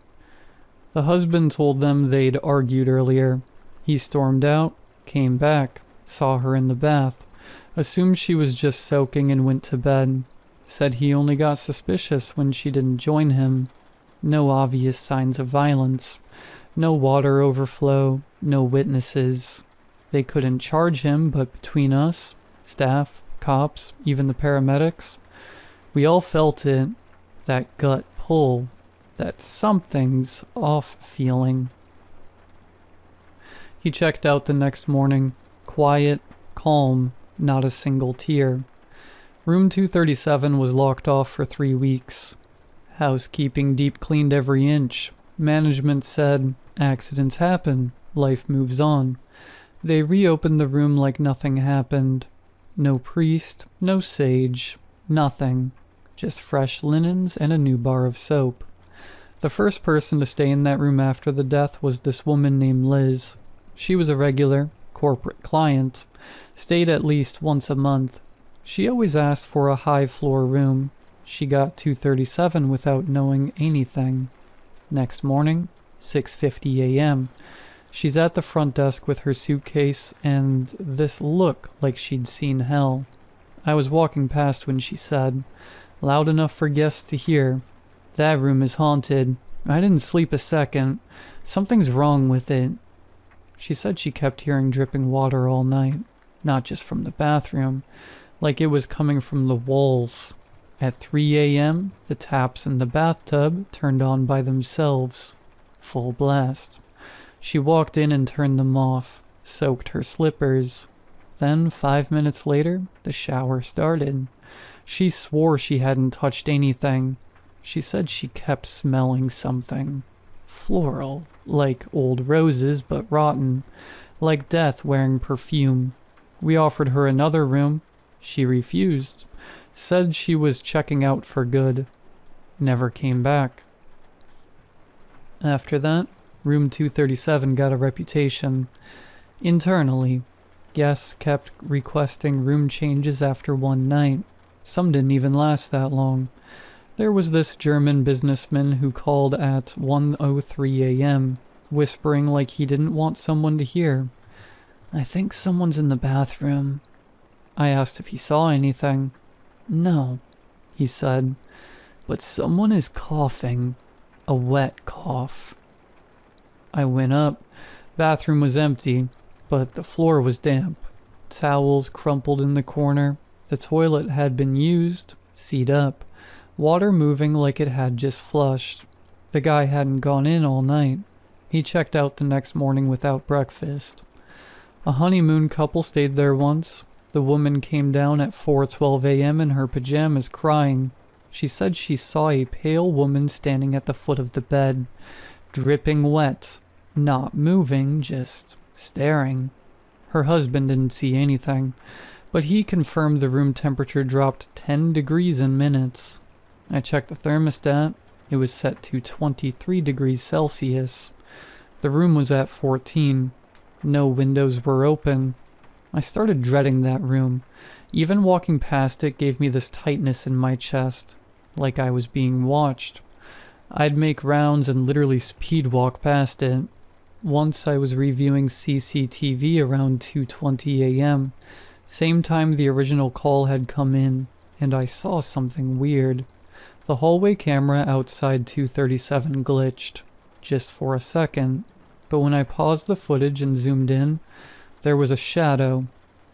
[SPEAKER 1] The husband told them they'd argued earlier. He stormed out, came back, saw her in the bath, assumed she was just soaking and went to bed. Said he only got suspicious when she didn't join him. No obvious signs of violence. No water overflow, no witnesses. They couldn't charge him, but between us, staff, cops, even the paramedics, we all felt it, that gut pull, that something's off feeling. He checked out the next morning, quiet, calm, not a single tear. Room 237 was locked off for 3 weeks. Housekeeping deep cleaned every inch. Management said, accidents happen, life moves on. They reopened the room like nothing happened. No priest, no sage, nothing. Just fresh linens and a new bar of soap. The first person to stay in that room after the death was this woman named Liz. She was a regular, corporate client. Stayed at least once a month. She always asked for a high-floor room. She got 237 without knowing anything. Next morning, 6:50 a.m. She's at the front desk with her suitcase and this look like she'd seen hell. I was walking past when she said, loud enough for guests to hear, "That room is haunted. I didn't sleep a second. Something's wrong with it." She said she kept hearing dripping water all night, not just from the bathroom, like it was coming from the walls. At 3 a.m., the taps in the bathtub turned on by themselves, full blast. She walked in and turned them off, soaked her slippers. Then, 5 minutes later, the shower started. She swore she hadn't touched anything. She said she kept smelling something. Floral, like old roses but rotten, like death wearing perfume. We offered her another room. She refused. Said she was checking out for good. Never came back. After that, room 237 got a reputation. Internally, guests kept requesting room changes after one night. Some didn't even last that long. There was this German businessman who called at 1:03 a.m., whispering like he didn't want someone to hear. "I think someone's in the bathroom." I asked if he saw anything. "No," he said, "but someone is coughing. A wet cough." I went up. Bathroom was empty, but the floor was damp. Towels crumpled in the corner. The toilet had been used, seat up. Water moving like it had just flushed. The guy hadn't gone in all night. He checked out the next morning without breakfast. A honeymoon couple stayed there once. The woman came down at 4:12 a.m. in her pajamas crying. She said she saw a pale woman standing at the foot of the bed, dripping wet, not moving, just staring. Her husband didn't see anything, but he confirmed the room temperature dropped 10 degrees in minutes. I checked the thermostat. It was set to 23 degrees Celsius. The room was at 14. No windows were open. I started dreading that room. Even walking past it gave me this tightness in my chest, like I was being watched. I'd make rounds and literally speed walk past it. Once I was reviewing CCTV around 2:20 a.m., same time the original call had come in, and I saw something weird. The hallway camera outside 237 glitched, just for a second, but when I paused the footage and zoomed in, there was a shadow,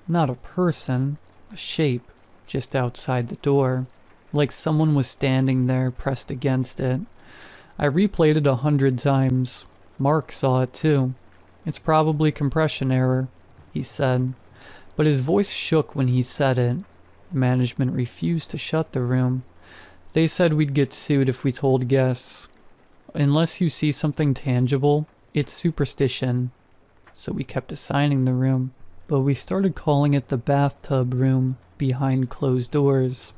[SPEAKER 1] not a person, a shape, just outside the door, like someone was standing there pressed against it. I replayed it 100 times. Mark saw it too. It's probably compression error, he said, but his voice shook when he said it. Management refused to shut the room. They said we'd get sued if we told guests. Unless you see something tangible, it's superstition. So we kept assigning the room, but we started calling it the bathtub room behind closed doors.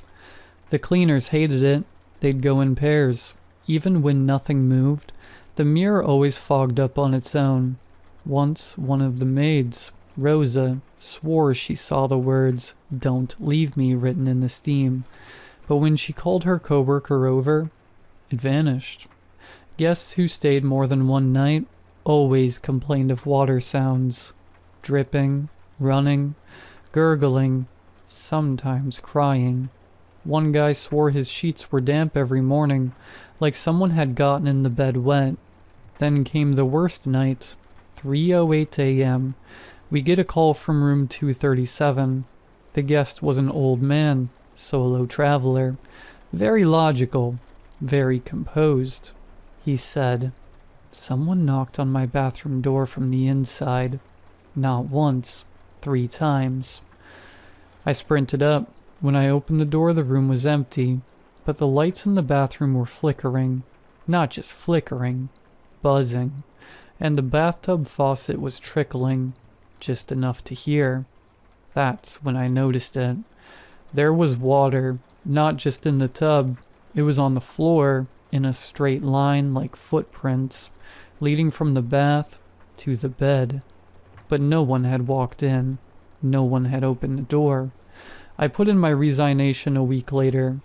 [SPEAKER 1] The cleaners hated it. They'd go in pairs. Even when nothing moved, the mirror always fogged up on its own. Once, one of the maids, Rosa, swore she saw the words, "Don't leave me," written in the steam. But when she called her coworker over, it vanished. Guests who stayed more than one night always complained of water sounds. Dripping, running, gurgling, sometimes crying. One guy swore his sheets were damp every morning, like someone had gotten in the bed wet. Then came the worst night, 3:08 a.m. We get a call from room 237. The guest was an old man, solo traveler, very logical, very composed. He said, "Someone knocked on my bathroom door from the inside. Not once, 3 times. I sprinted up. When I opened the door, the room was empty, but the lights in the bathroom were flickering. Not just flickering, buzzing. And the bathtub faucet was trickling, just enough to hear. That's when I noticed it. There was water, not just in the tub. It was on the floor, in a straight line like footprints, leading from the bath to the bed. But no one had walked in. No one had opened the door. I put in my resignation a week later.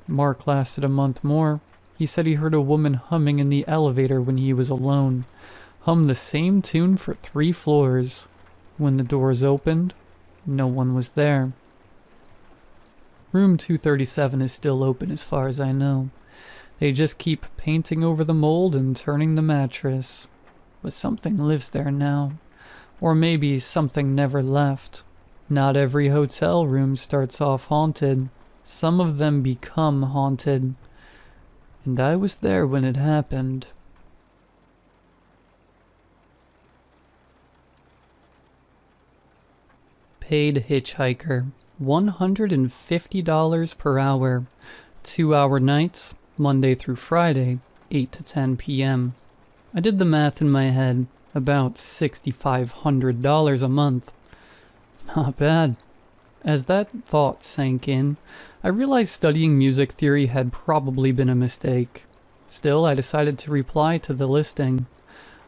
[SPEAKER 1] Mark lasted a month more. He said he heard a woman humming in the elevator when he was alone. Hummed the same tune for 3 floors. When the doors opened, no one was there. Room 237 is still open as far as I know. They just keep painting over the mold and turning the mattress. But something lives there now. Or maybe something never left. Not every hotel room starts off haunted. Some of them become haunted. And I was there when it happened. Paid hitchhiker. $150 per hour. 2-hour nights, Monday through Friday, 8 to 10 p.m. I did the math in my head. About $6,500 a month. Not bad. As that thought sank in, I realized studying music theory had probably been a mistake. Still, I decided to reply to the listing.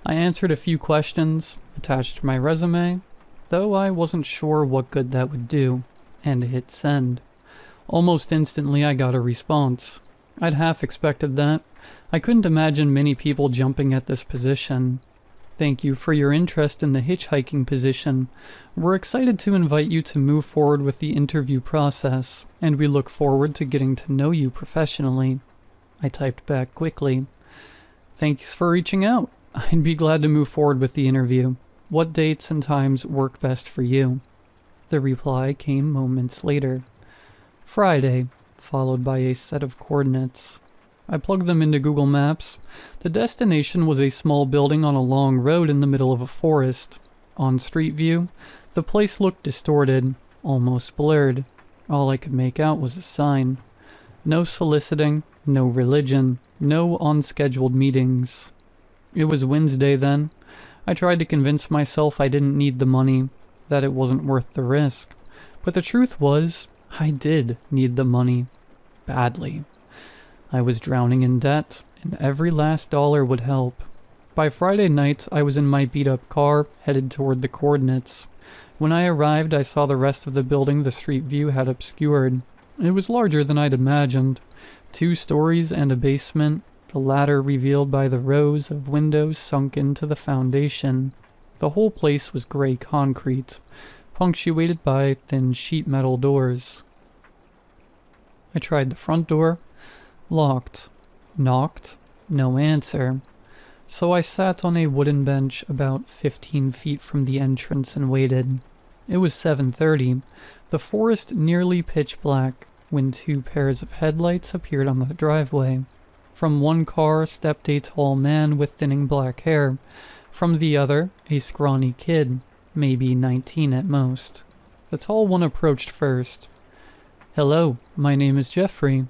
[SPEAKER 1] I answered a few questions, attached my resume, though I wasn't sure what good that would do, and hit send. Almost instantly I got a response. I'd half expected that. I couldn't imagine many people jumping at this position. Thank you for your interest in the hitchhiking position. We're excited to invite you to move forward with the interview process, and we look forward to getting to know you professionally. I typed back quickly. Thanks for reaching out. I'd be glad to move forward with the interview. What dates and times work best for you? The reply came moments later. Friday, followed by a set of coordinates. I plugged them into Google Maps. The destination was a small building on a long road in the middle of a forest. On Street View, the place looked distorted, almost blurred. All I could make out was a sign. No soliciting, no religion, no unscheduled meetings. It was Wednesday then. I tried to convince myself I didn't need the money, that it wasn't worth the risk. But the truth was, I did need the money. Badly. I was drowning in debt, and every last dollar would help. By Friday night, I was in my beat-up car, headed toward the coordinates. When I arrived, I saw the rest of the building the street view had obscured. It was larger than I'd imagined. 2 stories and a basement, the latter revealed by the rows of windows sunk into the foundation. The whole place was gray concrete, punctuated by thin sheet metal doors. I tried the front door. Locked. Knocked. No answer. So I sat on a wooden bench about 15 feet from the entrance and waited. It was 7:30, the forest nearly pitch black, when 2 pairs of headlights appeared on the driveway. From one car stepped a tall man with thinning black hair. From the other, a scrawny kid, maybe 19 at most. The tall one approached first. "Hello, my name is Jeffrey."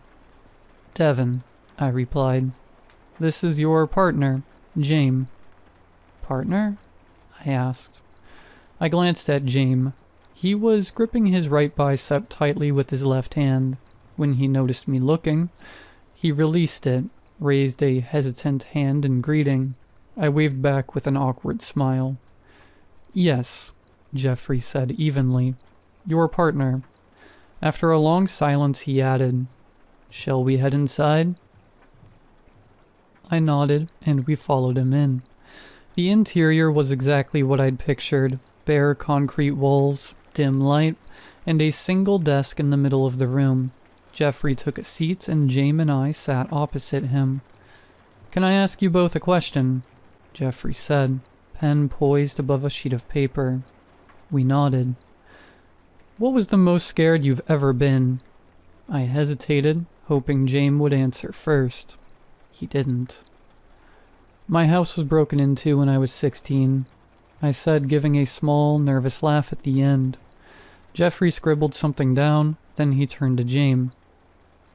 [SPEAKER 1] "Devin," I replied. "This is your partner, James." "Partner?" I asked. I glanced at James. He was gripping his right bicep tightly with his left hand. When he noticed me looking, he released it, raised a hesitant hand in greeting. I waved back with an awkward smile. "Yes," Jeffrey said evenly. "Your partner." After a long silence, he added, "Shall we head inside?" I nodded, and we followed him in. The interior was exactly what I'd pictured. Bare concrete walls, dim light, and a single desk in the middle of the room. Jeffrey took a seat, and James and I sat opposite him. "Can I ask you both a question?" Jeffrey said, pen poised above a sheet of paper. We nodded. "What was the most scared you've ever been?" I hesitated, hoping James would answer first. He didn't. "My house was broken into when I was 16, I said, giving a small, nervous laugh at the end. Jeffrey scribbled something down, then he turned to James.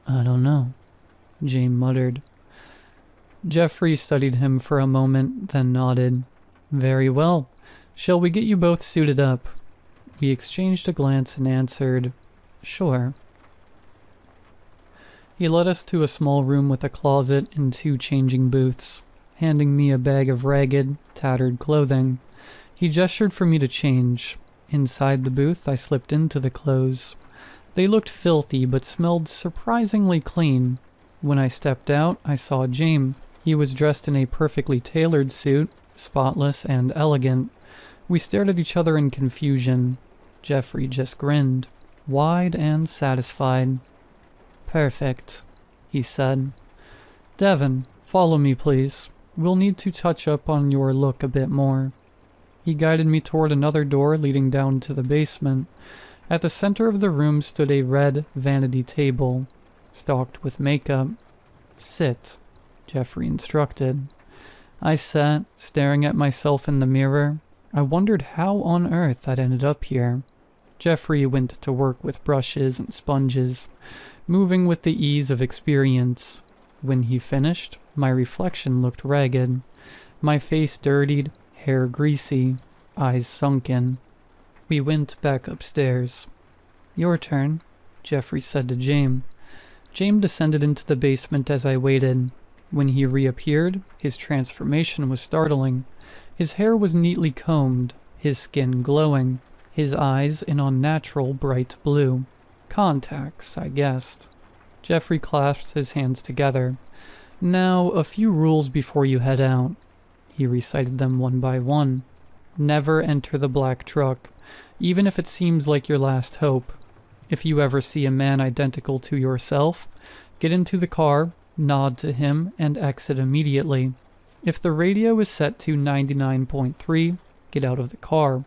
[SPEAKER 1] "I don't know," James muttered. Jeffrey studied him for a moment, then nodded. "Very well. Shall we get you both suited up?" We exchanged a glance and answered, "Sure." He led us to a small room with a closet and 2 changing booths, handing me a bag of ragged, tattered clothing. He gestured for me to change. Inside the booth, I slipped into the clothes. They looked filthy but smelled surprisingly clean. When I stepped out, I saw James. He was dressed in a perfectly tailored suit, spotless and elegant. We stared at each other in confusion. Jeffrey just grinned, wide and satisfied. "Perfect," he said. "Devin, follow me, please. We'll need to touch up on your look a bit more." He guided me toward another door leading down to the basement. At the center of the room stood a red vanity table, stocked with makeup. "Sit," Jeffrey instructed. I sat, staring at myself in the mirror. I wondered how on earth I'd ended up here. Jeffrey went to work with brushes and sponges, moving with the ease of experience. When he finished, my reflection looked ragged. My face dirtied, hair greasy, eyes sunken. We went back upstairs. "Your turn," Jeffrey said to James. James descended into the basement as I waited. When he reappeared, his transformation was startling. His hair was neatly combed, his skin glowing, his eyes an unnatural bright blue. Contacts, I guessed. Jeffrey clasped his hands together. "Now, a few rules before you head out." He recited them one by one. "Never enter the black truck, even if it seems like your last hope. If you ever see a man identical to yourself, get into the car, nod to him, and exit immediately. If the radio is set to 99.3, get out of the car,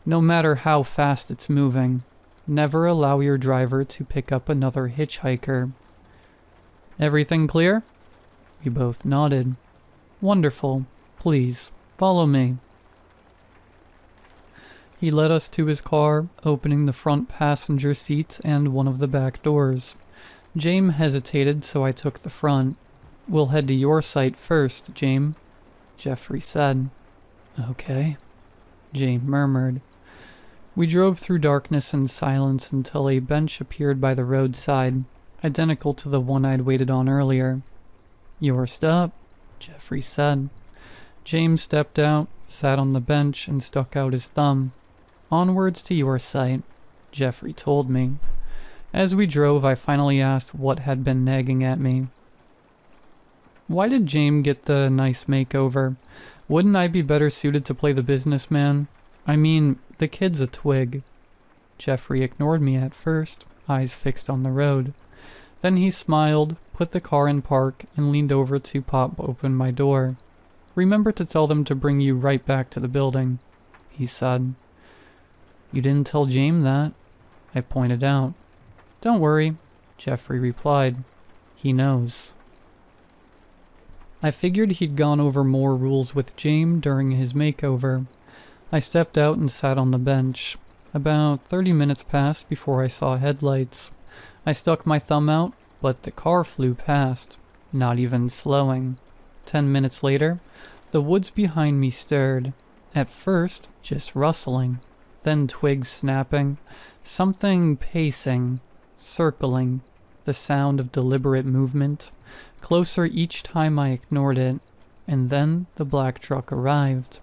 [SPEAKER 1] no matter how fast it's moving. Never allow your driver to pick up another hitchhiker." "Everything clear?" We both nodded. Wonderful. Please, follow me. He led us to his car, opening the front passenger seat and one of the back doors. James hesitated, so I took the front. We'll head to your site first, James, Jeffrey said. Okay, James murmured. We drove through darkness and silence until a bench appeared by the roadside, identical to the one I'd waited on earlier. Your stop, Jeffrey said. James stepped out, sat on the bench, and stuck out his thumb. Onwards to your site, Jeffrey told me. As we drove, I finally asked what had been nagging at me. Why did James get the nice makeover? Wouldn't I be better suited to play the businessman? I mean, the kid's a twig. Jeffrey ignored me at first, eyes fixed on the road. Then he smiled, put the car in park, and leaned over to pop open my door. Remember to tell them to bring you right back to the building, he said. You didn't tell James that, I pointed out. Don't worry, Jeffrey replied. He knows. I figured he'd gone over more rules with James during his makeover. I stepped out and sat on the bench. About 30 minutes passed before I saw headlights. I stuck my thumb out, but the car flew past, not even slowing. 10 minutes later, the woods behind me stirred. At first, just rustling. Then twigs snapping, something pacing, circling, the sound of deliberate movement, closer each time I ignored it, and then the black truck arrived.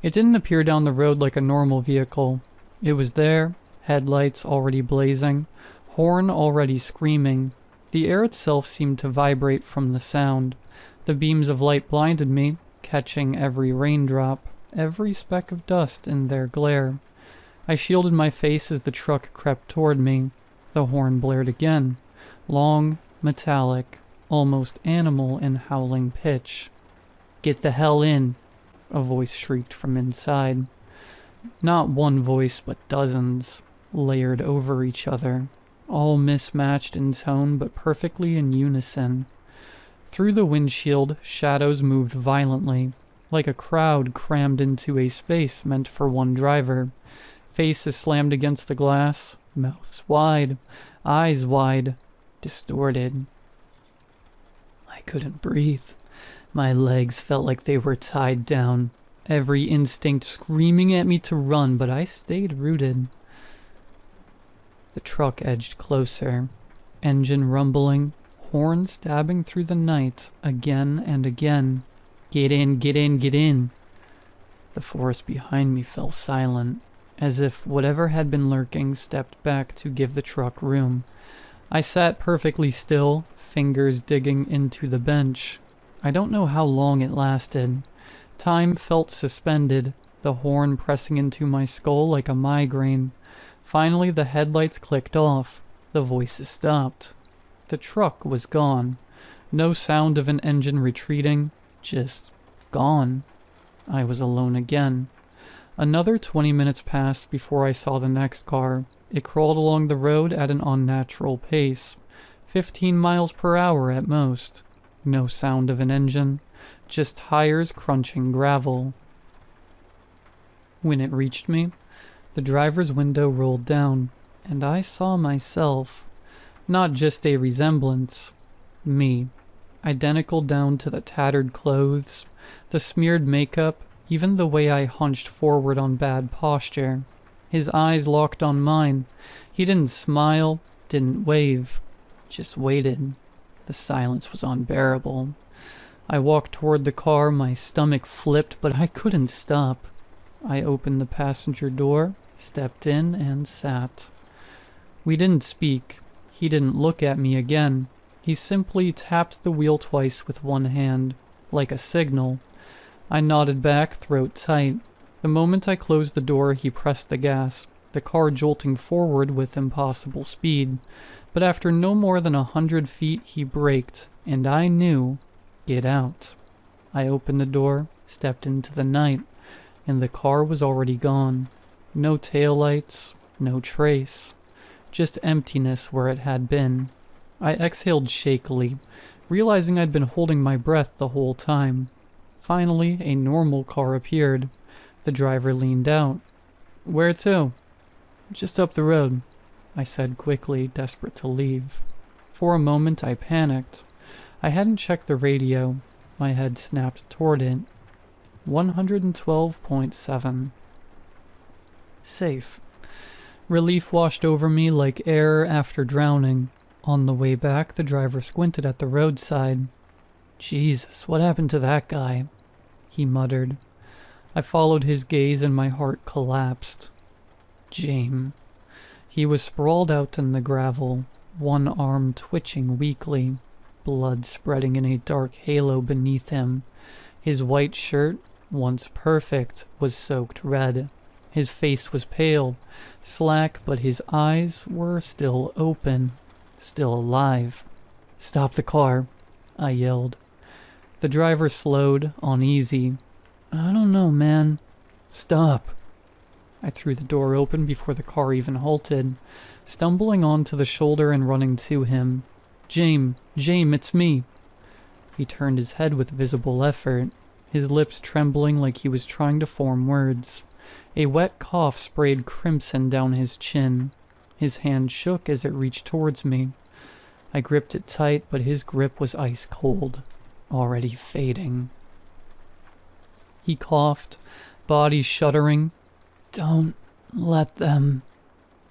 [SPEAKER 1] It didn't appear down the road like a normal vehicle. It was there, headlights already blazing, horn already screaming. The air itself seemed to vibrate from the sound. The beams of light blinded me, catching every raindrop, every speck of dust in their glare. I shielded my face as the truck crept toward me. The horn blared again, long, metallic, almost animal in howling pitch. Get the hell in, a voice shrieked from inside. Not one voice, but dozens, layered over each other, all mismatched in tone but perfectly in unison. Through the windshield, shadows moved violently, like a crowd crammed into a space meant for one driver. Faces slammed against the glass, mouths wide, eyes wide, distorted. I couldn't breathe. My legs felt like they were tied down, every instinct screaming at me to run, but I stayed rooted. The truck edged closer, engine rumbling, horn stabbing through the night again and again. Get in, get in, get in. The forest behind me fell silent, as if whatever had been lurking stepped back to give the truck room. I sat perfectly still, fingers digging into the bench. I don't know how long it lasted. Time felt suspended, the horn pressing into my skull like a migraine. Finally, the headlights clicked off. The voices stopped. The truck was gone. No sound of an engine retreating, just gone. I was alone again. Another 20 minutes passed before I saw the next car. It crawled along the road at an unnatural pace, 15 miles per hour at most. No sound of an engine, just tires crunching gravel. When it reached me, the driver's window rolled down, and I saw myself. Not just a resemblance. Me. Identical down to the tattered clothes, the smeared makeup, even the way I hunched forward on bad posture. His eyes locked on mine. He didn't smile, didn't wave, just waited. The silence was unbearable. I walked toward the car, my stomach flipped, but I couldn't stop. I opened the passenger door, stepped in, and sat. We didn't speak. He didn't look at me again. He simply tapped the wheel twice with one hand, like a signal. I nodded back, throat tight. The moment I closed the door, he pressed the gas, the car jolting forward with impossible speed. But after no more than 100 feet, he braked, and I knew, get out. I opened the door, stepped into the night, and the car was already gone. No taillights, no trace, just emptiness where it had been. I exhaled shakily, realizing I'd been holding my breath the whole time. Finally, a normal car appeared. The driver leaned out. "Where to?" "Just up the road," I said quickly, desperate to leave. For a moment I panicked. I hadn't checked the radio. My head snapped toward it. 112.7. Safe. Relief washed over me like air after drowning. On the way back, the driver squinted at the roadside. "Jesus, what happened to that guy?" he muttered. I followed his gaze and my heart collapsed. James. He was sprawled out in the gravel, one arm twitching weakly, blood spreading in a dark halo beneath him. His white shirt, once perfect, was soaked red. His face was pale, slack, but his eyes were still open, still alive. "Stop the car," I yelled. The driver slowed, uneasy. "I don't know, man." "Stop." I threw the door open before the car even halted, stumbling onto the shoulder and running to him. James, it's me." He turned his head with visible effort, his lips trembling like he was trying to form words. A wet cough sprayed crimson down his chin. His hand shook as it reached towards me. I gripped it tight, but his grip was ice cold, already fading. He coughed, body shuddering. "Don't let them."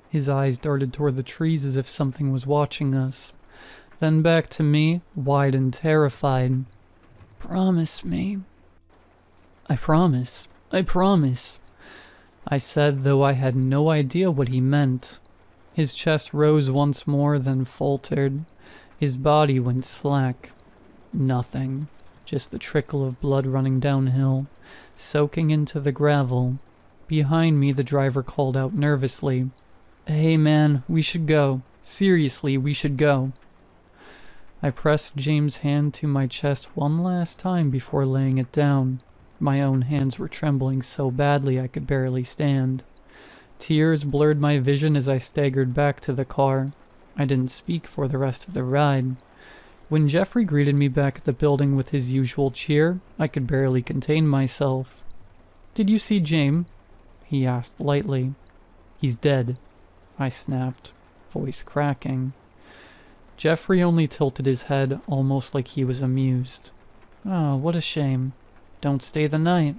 [SPEAKER 1] His eyes darted toward the trees as if something was watching us. Then back to me, wide and terrified. "Promise me." I promise. I said, though I had no idea what he meant. His chest rose once more, then faltered. His body went slack. Nothing. Just the trickle of blood running downhill, soaking into the gravel. Behind me, the driver called out nervously, "Hey man, we should go. Seriously, we should go." I pressed James' hand to my chest one last time before laying it down. My own hands were trembling so badly I could barely stand. Tears blurred my vision as I staggered back to the car. I didn't speak for the rest of the ride. When Jeffrey greeted me back at the building with his usual cheer, I could barely contain myself. "Did you see James?" he asked lightly. "He's dead," I snapped, voice cracking. Jeffrey only tilted his head, almost like he was amused. "Oh, what a shame. Don't stay the night."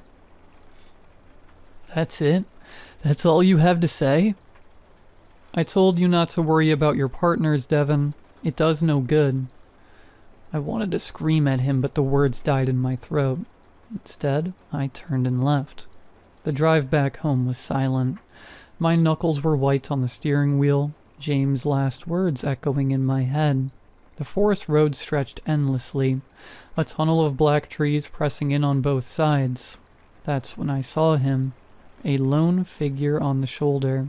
[SPEAKER 1] "That's it? That's all you have to say?" "I told you not to worry about your partners, Devon. It does no good." I wanted to scream at him, but the words died in my throat. Instead, I turned and left. The drive back home was silent. My knuckles were white on the steering wheel, James' last words echoing in my head. The forest road stretched endlessly, a tunnel of black trees pressing in on both sides. That's when I saw him, a lone figure on the shoulder,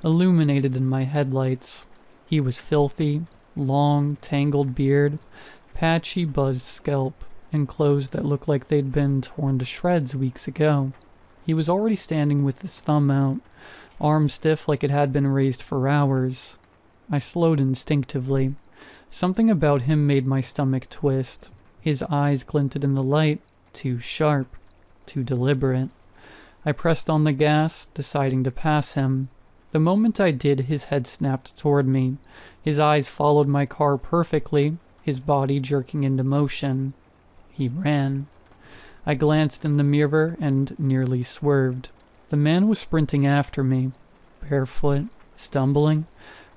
[SPEAKER 1] illuminated in my headlights. He was filthy, long, tangled beard, patchy, buzzed scalp, and clothes that looked like they'd been torn to shreds weeks ago. He was already standing with his thumb out, arm stiff like it had been raised for hours. I slowed instinctively. Something about him made my stomach twist. His eyes glinted in the light, too sharp, too deliberate. I pressed on the gas, deciding to pass him. The moment I did, his head snapped toward me. His eyes followed my car perfectly, his body jerking into motion. He ran. I glanced in the mirror and nearly swerved. The man was sprinting after me, barefoot, stumbling,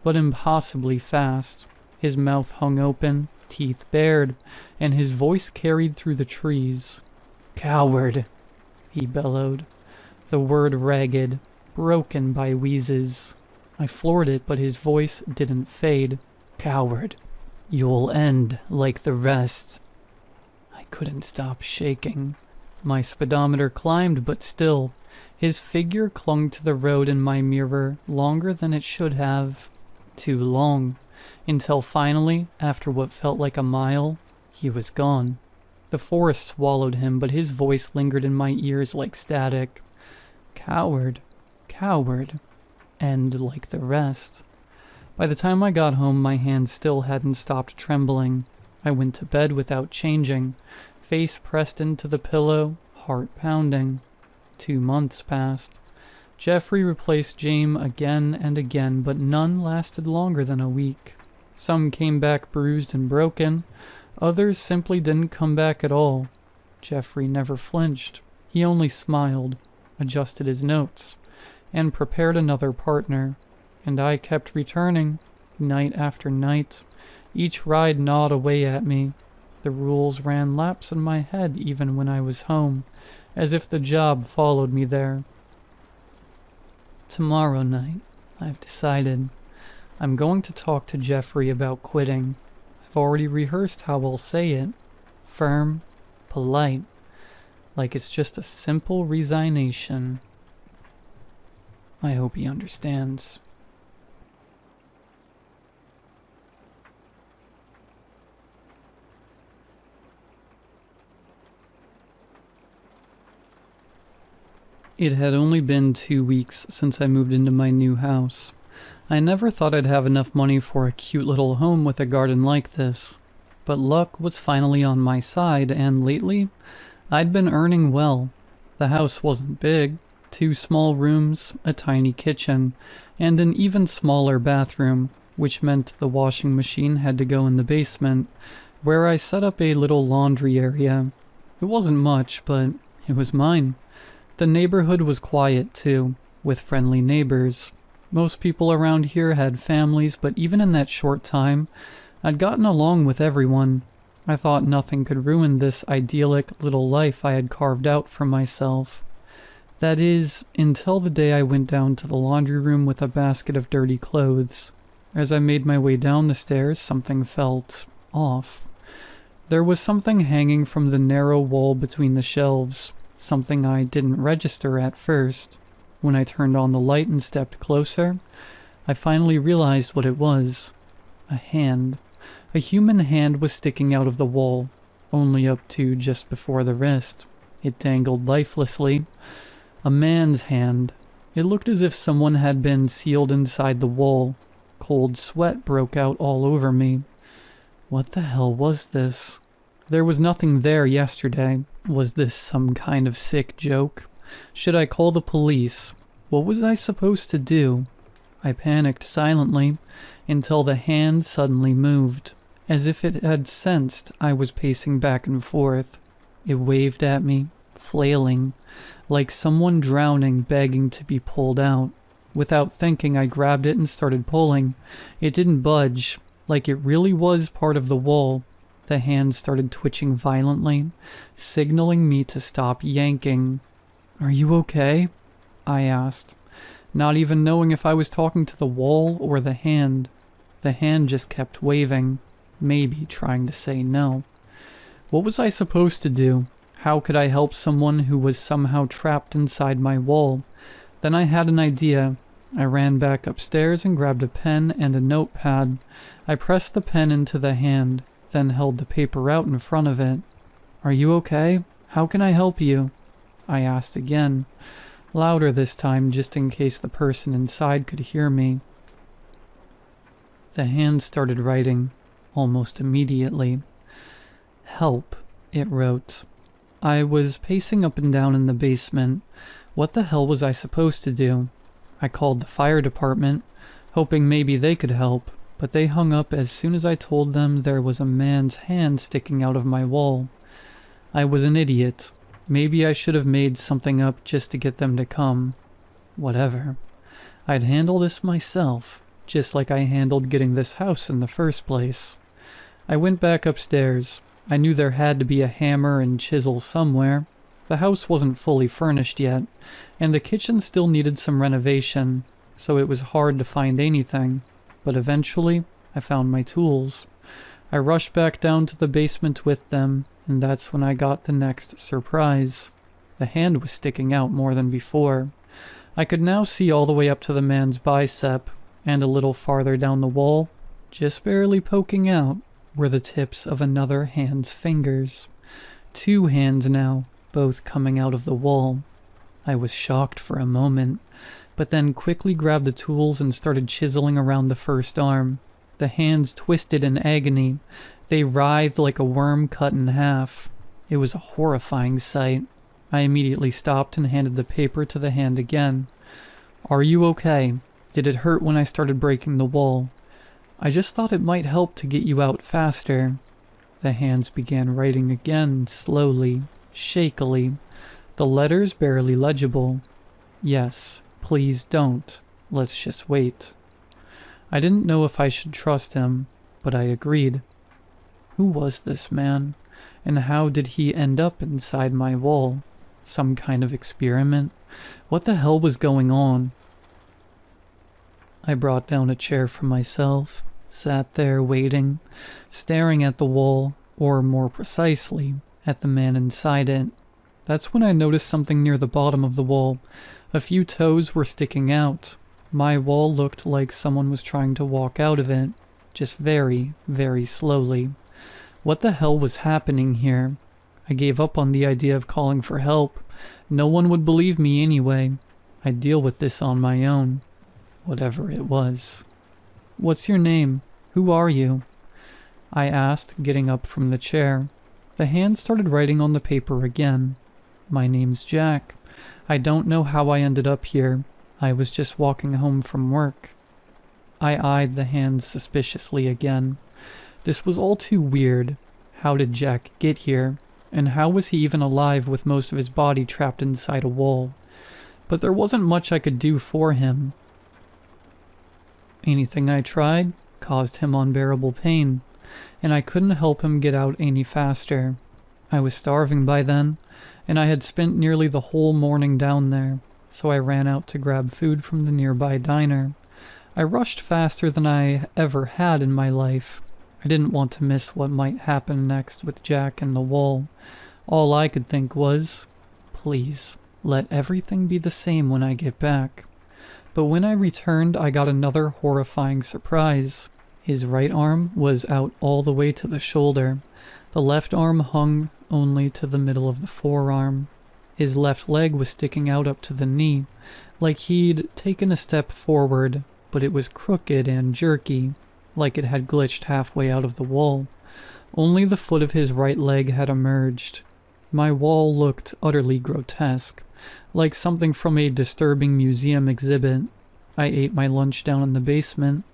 [SPEAKER 1] but impossibly fast. His mouth hung open, teeth bared, and his voice carried through the trees. "Coward!" he bellowed, the word ragged, broken by wheezes. I floored it, but his voice didn't fade. "Coward! You'll end like the rest." I couldn't stop shaking. My speedometer climbed, but still, his figure clung to the road in my mirror longer than it should have. Too long, until finally, after what felt like a mile, he was gone. The forest swallowed him, but his voice lingered in my ears like static. Coward, coward, and like the rest. By the time I got home, my hands still hadn't stopped trembling. I went to bed without changing, face pressed into the pillow, heart pounding. 2 months passed. Jeffrey replaced James again and again, but none lasted longer than a week. Some came back bruised and broken. Others simply didn't come back at all. Jeffrey never flinched. He only smiled, adjusted his notes, and prepared another partner. And I kept returning, night after night. Each ride gnawed away at me. The rules ran laps in my head even when I was home, as if the job followed me there. Tomorrow night, I've decided. I'm going to talk to Jeffrey about quitting. I've already rehearsed how I'll say it. Firm, polite, like it's just a simple resignation. I hope he understands. It had only been 2 weeks since I moved into my new house. I never thought I'd have enough money for a cute little home with a garden like this. But luck was finally on my side, and lately, I'd been earning well. The house wasn't big. 2 small rooms, a tiny kitchen, and an even smaller bathroom, which meant the washing machine had to go in the basement, where I set up a little laundry area. It wasn't much, but it was mine. The neighborhood was quiet, too, with friendly neighbors. Most people around here had families, but even in that short time, I'd gotten along with everyone. I thought nothing could ruin this idyllic little life I had carved out for myself. That is, until the day I went down to the laundry room with a basket of dirty clothes. As I made my way down the stairs, something felt off. There was something hanging from the narrow wall between the shelves. Something I didn't register at first. When I turned on the light and stepped closer, I finally realized what it was. A hand. A human hand was sticking out of the wall, only up to just before the wrist. It dangled lifelessly. A man's hand. It looked as if someone had been sealed inside the wall. Cold sweat broke out all over me. What the hell was this? There was nothing there yesterday. Was this some kind of sick joke? Should I call the police? What was I supposed to do? I panicked silently until the hand suddenly moved, as if it had sensed I was pacing back and forth. It waved at me, flailing, like someone drowning begging to be pulled out. Without thinking, I grabbed it and started pulling. It didn't budge, like it really was part of the wall. The hand started twitching violently, signaling me to stop yanking. "Are you okay?" I asked, not even knowing if I was talking to the wall or the hand. The hand just kept waving, maybe trying to say no. What was I supposed to do? How could I help someone who was somehow trapped inside my wall? Then I had an idea. I ran back upstairs and grabbed a pen and a notepad. I pressed the pen into the hand, then held the paper out in front of it. "Are you okay? How can I help you?" I asked again, louder this time just in case the person inside could hear me. The hand started writing, almost immediately. "Help," it wrote. I was pacing up and down in the basement. What the hell was I supposed to do? I called the fire department, hoping maybe they could help, but they hung up as soon as I told them there was a man's hand sticking out of my wall. I was an idiot. Maybe I should have made something up just to get them to come. Whatever. I'd handle this myself, just like I handled getting this house in the first place. I went back upstairs. I knew there had to be a hammer and chisel somewhere. The house wasn't fully furnished yet, and the kitchen still needed some renovation, so it was hard to find anything. But eventually, I found my tools. I rushed back down to the basement with them, and that's when I got the next surprise. The hand was sticking out more than before. I could now see all the way up to the man's bicep, and a little farther down the wall, just barely poking out, were the tips of another hand's fingers. 2 hands now, both coming out of the wall. I was shocked for a moment, but then quickly grabbed the tools and started chiseling around the first arm. The hands twisted in agony. They writhed like a worm cut in half. It was a horrifying sight. I immediately stopped and handed the paper to the hand again. "Are you okay? Did it hurt when I started breaking the wall? I just thought it might help to get you out faster." The hands began writing again, slowly, shakily, the letters barely legible. "Yes, please don't. Let's just wait." I didn't know if I should trust him, but I agreed. Who was this man, and how did he end up inside my wall? Some kind of experiment? What the hell was going on? I brought down a chair for myself, sat there waiting, staring at the wall, or more precisely, at the man inside it. That's when I noticed something near the bottom of the wall. A few toes were sticking out. My wall looked like someone was trying to walk out of it, just very, very slowly. What the hell was happening here? I gave up on the idea of calling for help. No one would believe me anyway. I'd deal with this on my own. Whatever it was. "What's your name? Who are you?" I asked, getting up from the chair. The hand started writing on the paper again. "My name's Jack. I don't know how I ended up here. I was just walking home from work." I eyed the hand suspiciously again. This was all too weird. How did Jack get here? And how was he even alive with most of his body trapped inside a wall? But there wasn't much I could do for him. Anything I tried caused him unbearable pain, and I couldn't help him get out any faster. I was starving by then, and I had spent nearly the whole morning down there, so I ran out to grab food from the nearby diner. I rushed faster than I ever had in my life. I didn't want to miss what might happen next with Jack and the wall. All I could think was, please, let everything be the same when I get back. But when I returned, I got another horrifying surprise. His right arm was out all the way to the shoulder. The left arm hung only to the middle of the forearm. His left leg was sticking out up to the knee, like he'd taken a step forward, but it was crooked and jerky, like it had glitched halfway out of the wall. Only the foot of his right leg had emerged. My wall looked utterly grotesque, like something from a disturbing museum exhibit. I ate my lunch down in the basement.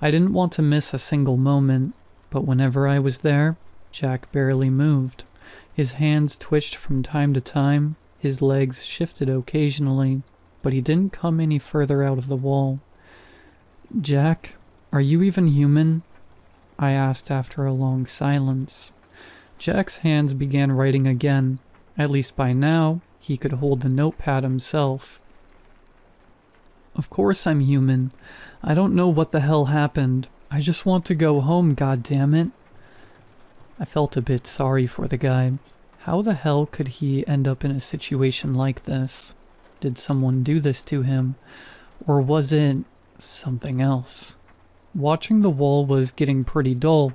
[SPEAKER 1] I didn't want to miss a single moment, but whenever I was there, Jack barely moved. His hands twitched from time to time, his legs shifted occasionally, but he didn't come any further out of the wall. "Jack, are you even human?" I asked after a long silence. Jack's hands began writing again. At least by now, he could hold the notepad himself. "Of course I'm human. I don't know what the hell happened. I just want to go home, goddammit." I felt a bit sorry for the guy. How the hell could he end up in a situation like this? Did someone do this to him? Or was it something else? Watching the wall was getting pretty dull.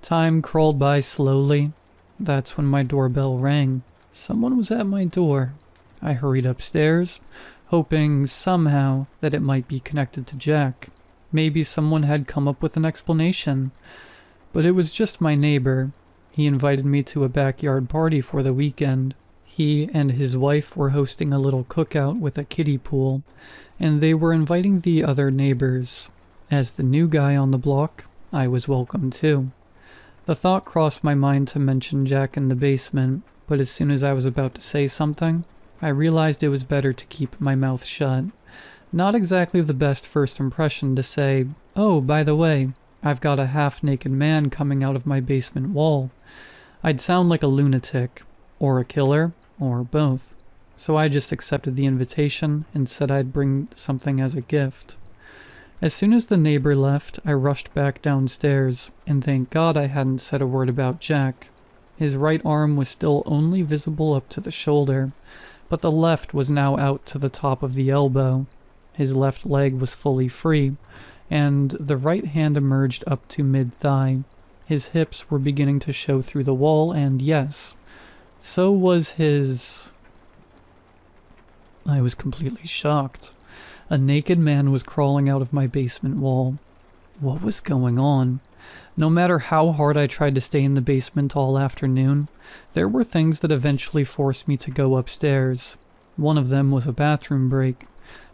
[SPEAKER 1] Time crawled by slowly. That's when my doorbell rang. Someone was at my door. I hurried upstairs, hoping somehow that it might be connected to Jack. Maybe someone had come up with an explanation. But it was just my neighbor. He invited me to a backyard party for the weekend. He and his wife were hosting a little cookout with a kiddie pool, and they were inviting the other neighbors. As the new guy on the block, I was welcome too. The thought crossed my mind to mention Jack in the basement, but as soon as I was about to say something, I realized it was better to keep my mouth shut. Not exactly the best first impression to say, "Oh, by the way, I've got a half-naked man coming out of my basement wall." I'd sound like a lunatic, or a killer, or both. So I just accepted the invitation and said I'd bring something as a gift. As soon as the neighbor left, I rushed back downstairs, and thank God I hadn't said a word about Jack. His right arm was still only visible up to the shoulder, but the left was now out to the top of the elbow. His left leg was fully free, and the right hand emerged up to mid-thigh. His hips were beginning to show through the wall, and yes, so was his... I was completely shocked. A naked man was crawling out of my basement wall. What was going on? No matter how hard I tried to stay in the basement all afternoon, there were things that eventually forced me to go upstairs. One of them was a bathroom break,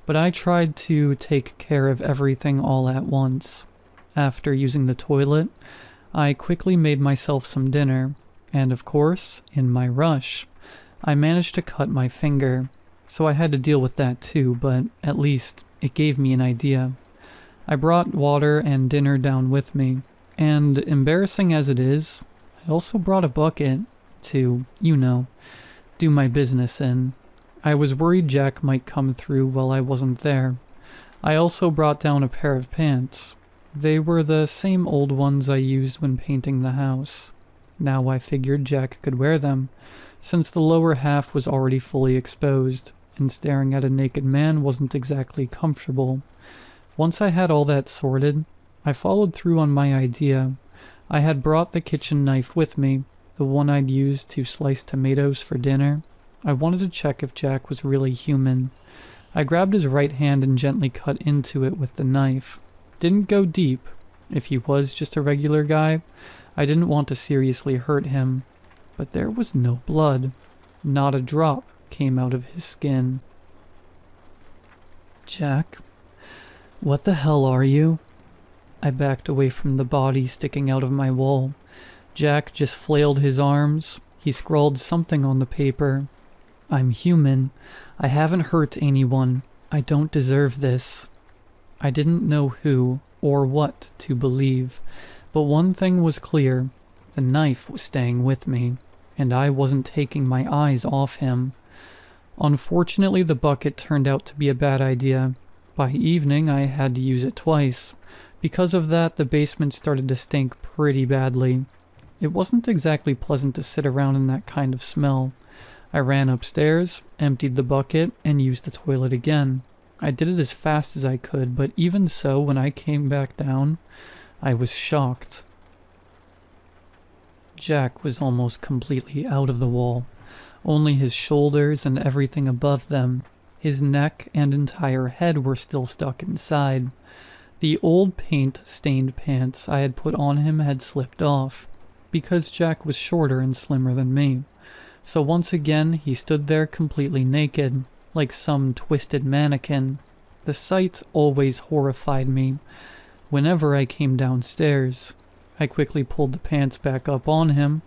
[SPEAKER 1] but I tried to take care of everything all at once. After using the toilet, I quickly made myself some dinner, and of course, in my rush, I managed to cut my finger, so I had to deal with that too, but at least it gave me an idea. I brought water and dinner down with me, and embarrassing as it is, I also brought a bucket to, do my business in. I was worried Jack might come through while I wasn't there. I also brought down a pair of pants. They were the same old ones I used when painting the house. Now I figured Jack could wear them, since the lower half was already fully exposed, and staring at a naked man wasn't exactly comfortable. Once I had all that sorted, I followed through on my idea. I had brought the kitchen knife with me, the one I'd used to slice tomatoes for dinner. I wanted to check if Jack was really human. I grabbed his right hand and gently cut into it with the knife. Didn't go deep. If he was just a regular guy, I didn't want to seriously hurt him. But there was no blood. Not a drop came out of his skin. Jack, what the hell are you? I backed away from the body sticking out of my wall. Jack just flailed his arms. He scrawled something on the paper. I'm human. I haven't hurt anyone. I don't deserve this. I didn't know who or what to believe, but one thing was clear. The knife was staying with me, and I wasn't taking my eyes off him. Unfortunately, the bucket turned out to be a bad idea. By evening, I had to use it twice. Because of that, the basement started to stink pretty badly. It wasn't exactly pleasant to sit around in that kind of smell. I ran upstairs, emptied the bucket, and used the toilet again. I did it as fast as I could, but even so, when I came back down, I was shocked. Jack was almost completely out of the wall. Only his shoulders and everything above them. His neck and entire head were still stuck inside. The old paint-stained pants I had put on him had slipped off, because Jack was shorter and slimmer than me. So once again, he stood there completely naked, like some twisted mannequin. The sight always horrified me. Whenever I came downstairs, I quickly pulled the pants back up on him,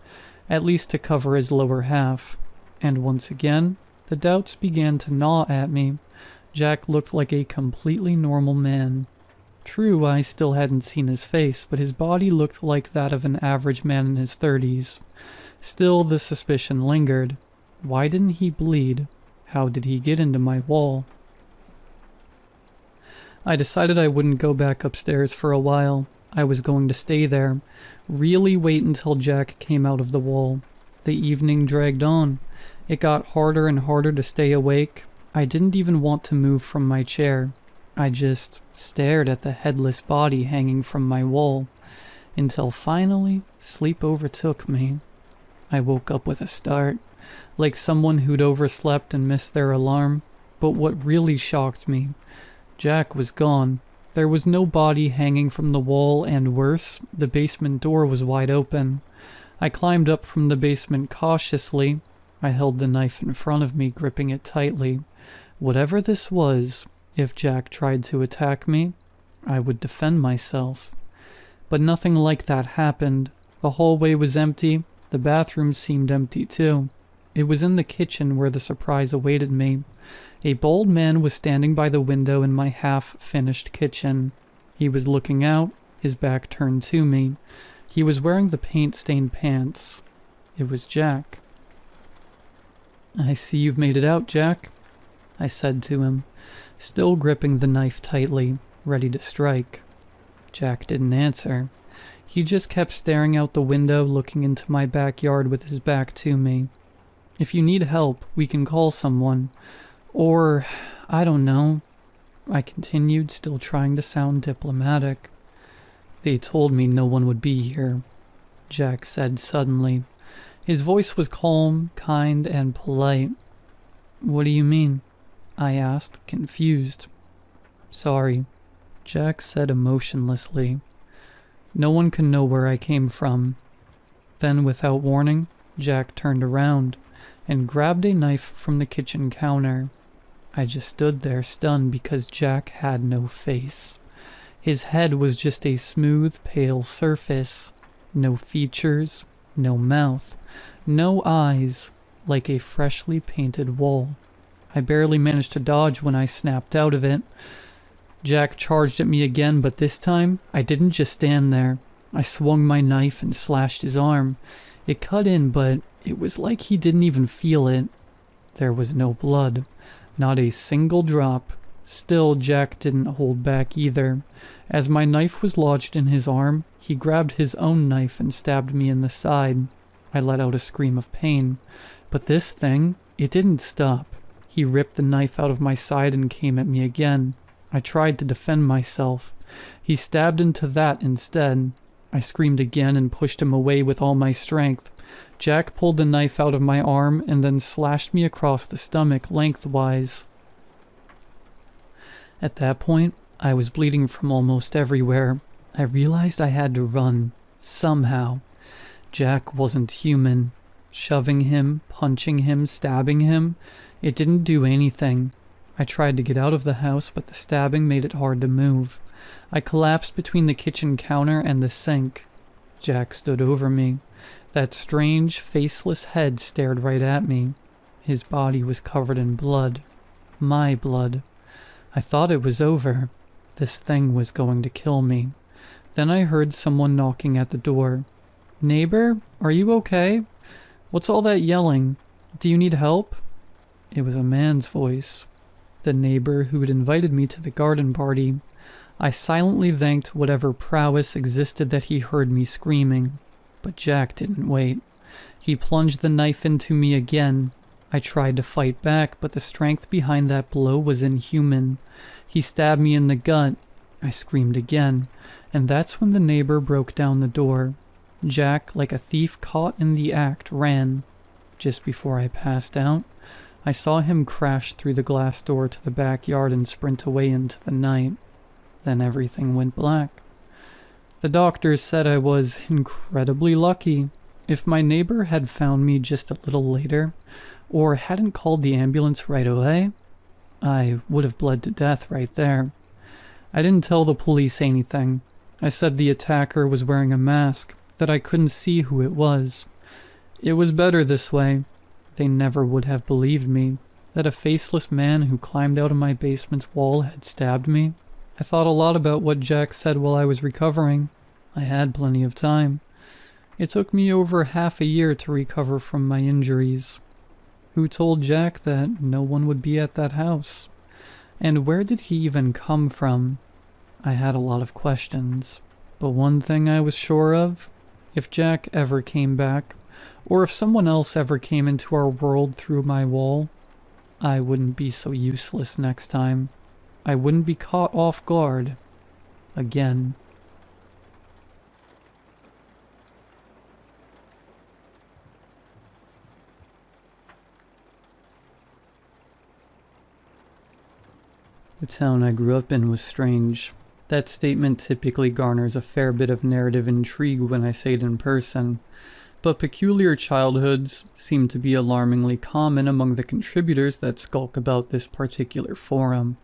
[SPEAKER 1] at least to cover his lower half. And once again, the doubts began to gnaw at me. Jack looked like a completely normal man. True, I still hadn't seen his face, but his body looked like that of an average man in his 30s. Still, the suspicion lingered. Why didn't he bleed? How did he get into my wall? I decided I wouldn't go back upstairs for a while. I was going to stay there, really wait until Jack came out of the wall. The evening dragged on. It got harder and harder to stay awake. I didn't even want to move from my chair. I just stared at the headless body hanging from my wall, until finally sleep overtook me. I woke up with a start, like someone who'd overslept and missed their alarm. But what really shocked me, Jack was gone. There was no body hanging from the wall, and worse, the basement door was wide open. I climbed up from the basement cautiously. I held the knife in front of me, gripping it tightly. Whatever this was, if Jack tried to attack me, I would defend myself. But nothing like that happened. The hallway was empty. The bathroom seemed empty too. It was in the kitchen where the surprise awaited me. A bald man was standing by the window in my half-finished kitchen. He was looking out, his back turned to me. He was wearing the paint-stained pants. It was Jack. "I see you've made it out, Jack," I said to him, still gripping the knife tightly, ready to strike. Jack didn't answer. He just kept staring out the window, looking into my backyard with his back to me. "If you need help, we can call someone. Or, I don't know," I continued, still trying to sound diplomatic. "They told me no one would be here," Jack said suddenly. His voice was calm, kind, and polite. "What do you mean?" I asked, confused. "Sorry. Jack said emotionlessly. No one can know where I came from. Then, without warning, Jack turned around and grabbed a knife from the kitchen counter. I just stood there stunned because Jack had no face. His head was just a smooth, pale surface. No features, no mouth, no eyes, like a freshly painted wall. I barely managed to dodge when I snapped out of it. Jack charged at me again, but this time, I didn't just stand there. I swung my knife and slashed his arm. It cut in, but it was like he didn't even feel it. There was no blood, not a single drop. Still, Jack didn't hold back either. As my knife was lodged in his arm, he grabbed his own knife and stabbed me in the side. I let out a scream of pain. But this thing, it didn't stop. He ripped the knife out of my side and came at me again. I tried to defend myself. He stabbed into that instead. I screamed again and pushed him away with all my strength. Jack pulled the knife out of my arm and then slashed me across the stomach lengthwise. At that point, I was bleeding from almost everywhere. I realized I had to run, somehow. Jack wasn't human. Shoving him, punching him, stabbing him, it didn't do anything. I tried to get out of the house, but the stabbing made it hard to move. I collapsed between the kitchen counter and the sink. Jack stood over me. That strange, faceless head stared right at me. His body was covered in blood. My blood. I thought it was over. This thing was going to kill me. Then I heard someone knocking at the door. "Neighbor, are you okay? What's all that yelling? Do you need help?" It was a man's voice. The neighbor who had invited me to the garden party. I silently thanked whatever prowess existed that he heard me screaming. But Jack didn't wait. He plunged the knife into me again. I tried to fight back, but the strength behind that blow was inhuman. He stabbed me in the gut. I screamed again, and that's when the neighbor broke down the door. Jack, like a thief caught in the act, ran. Just before I passed out, I saw him crash through the glass door to the backyard and sprint away into the night. Then everything went black. The doctors said I was incredibly lucky. If my neighbor had found me just a little later, or hadn't called the ambulance right away, I would have bled to death right there. I didn't tell the police anything. I said the attacker was wearing a mask, that I couldn't see who it was. It was better this way. They never would have believed me, that a faceless man who climbed out of my basement's wall had stabbed me. I thought a lot about what Jack said while I was recovering. I had plenty of time. It took me over half a year to recover from my injuries. Who told Jack that no one would be at that house? And where did he even come from? I had a lot of questions. But one thing I was sure of, if Jack ever came back, or if someone else ever came into our world through my wall, I wouldn't be so useless next time. I wouldn't be caught off guard. Again. The town I grew up in was strange. That statement typically garners a fair bit of narrative intrigue when I say it in person, but peculiar childhoods seem to be alarmingly common among the contributors that skulk about this particular forum.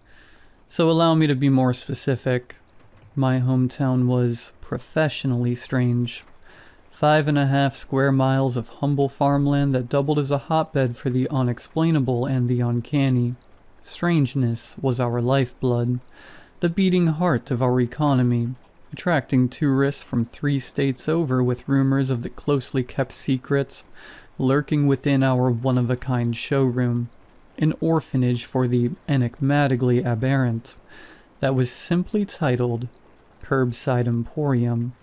[SPEAKER 1] So allow me to be more specific. My hometown was professionally strange. 5.5 square miles of humble farmland that doubled as a hotbed for the unexplainable and the uncanny. Strangeness was our lifeblood, the beating heart of our economy, attracting tourists from 3 states over with rumors of the closely kept secrets lurking within our one-of-a-kind showroom, an orphanage for the enigmatically aberrant that was simply titled Curbside Emporium.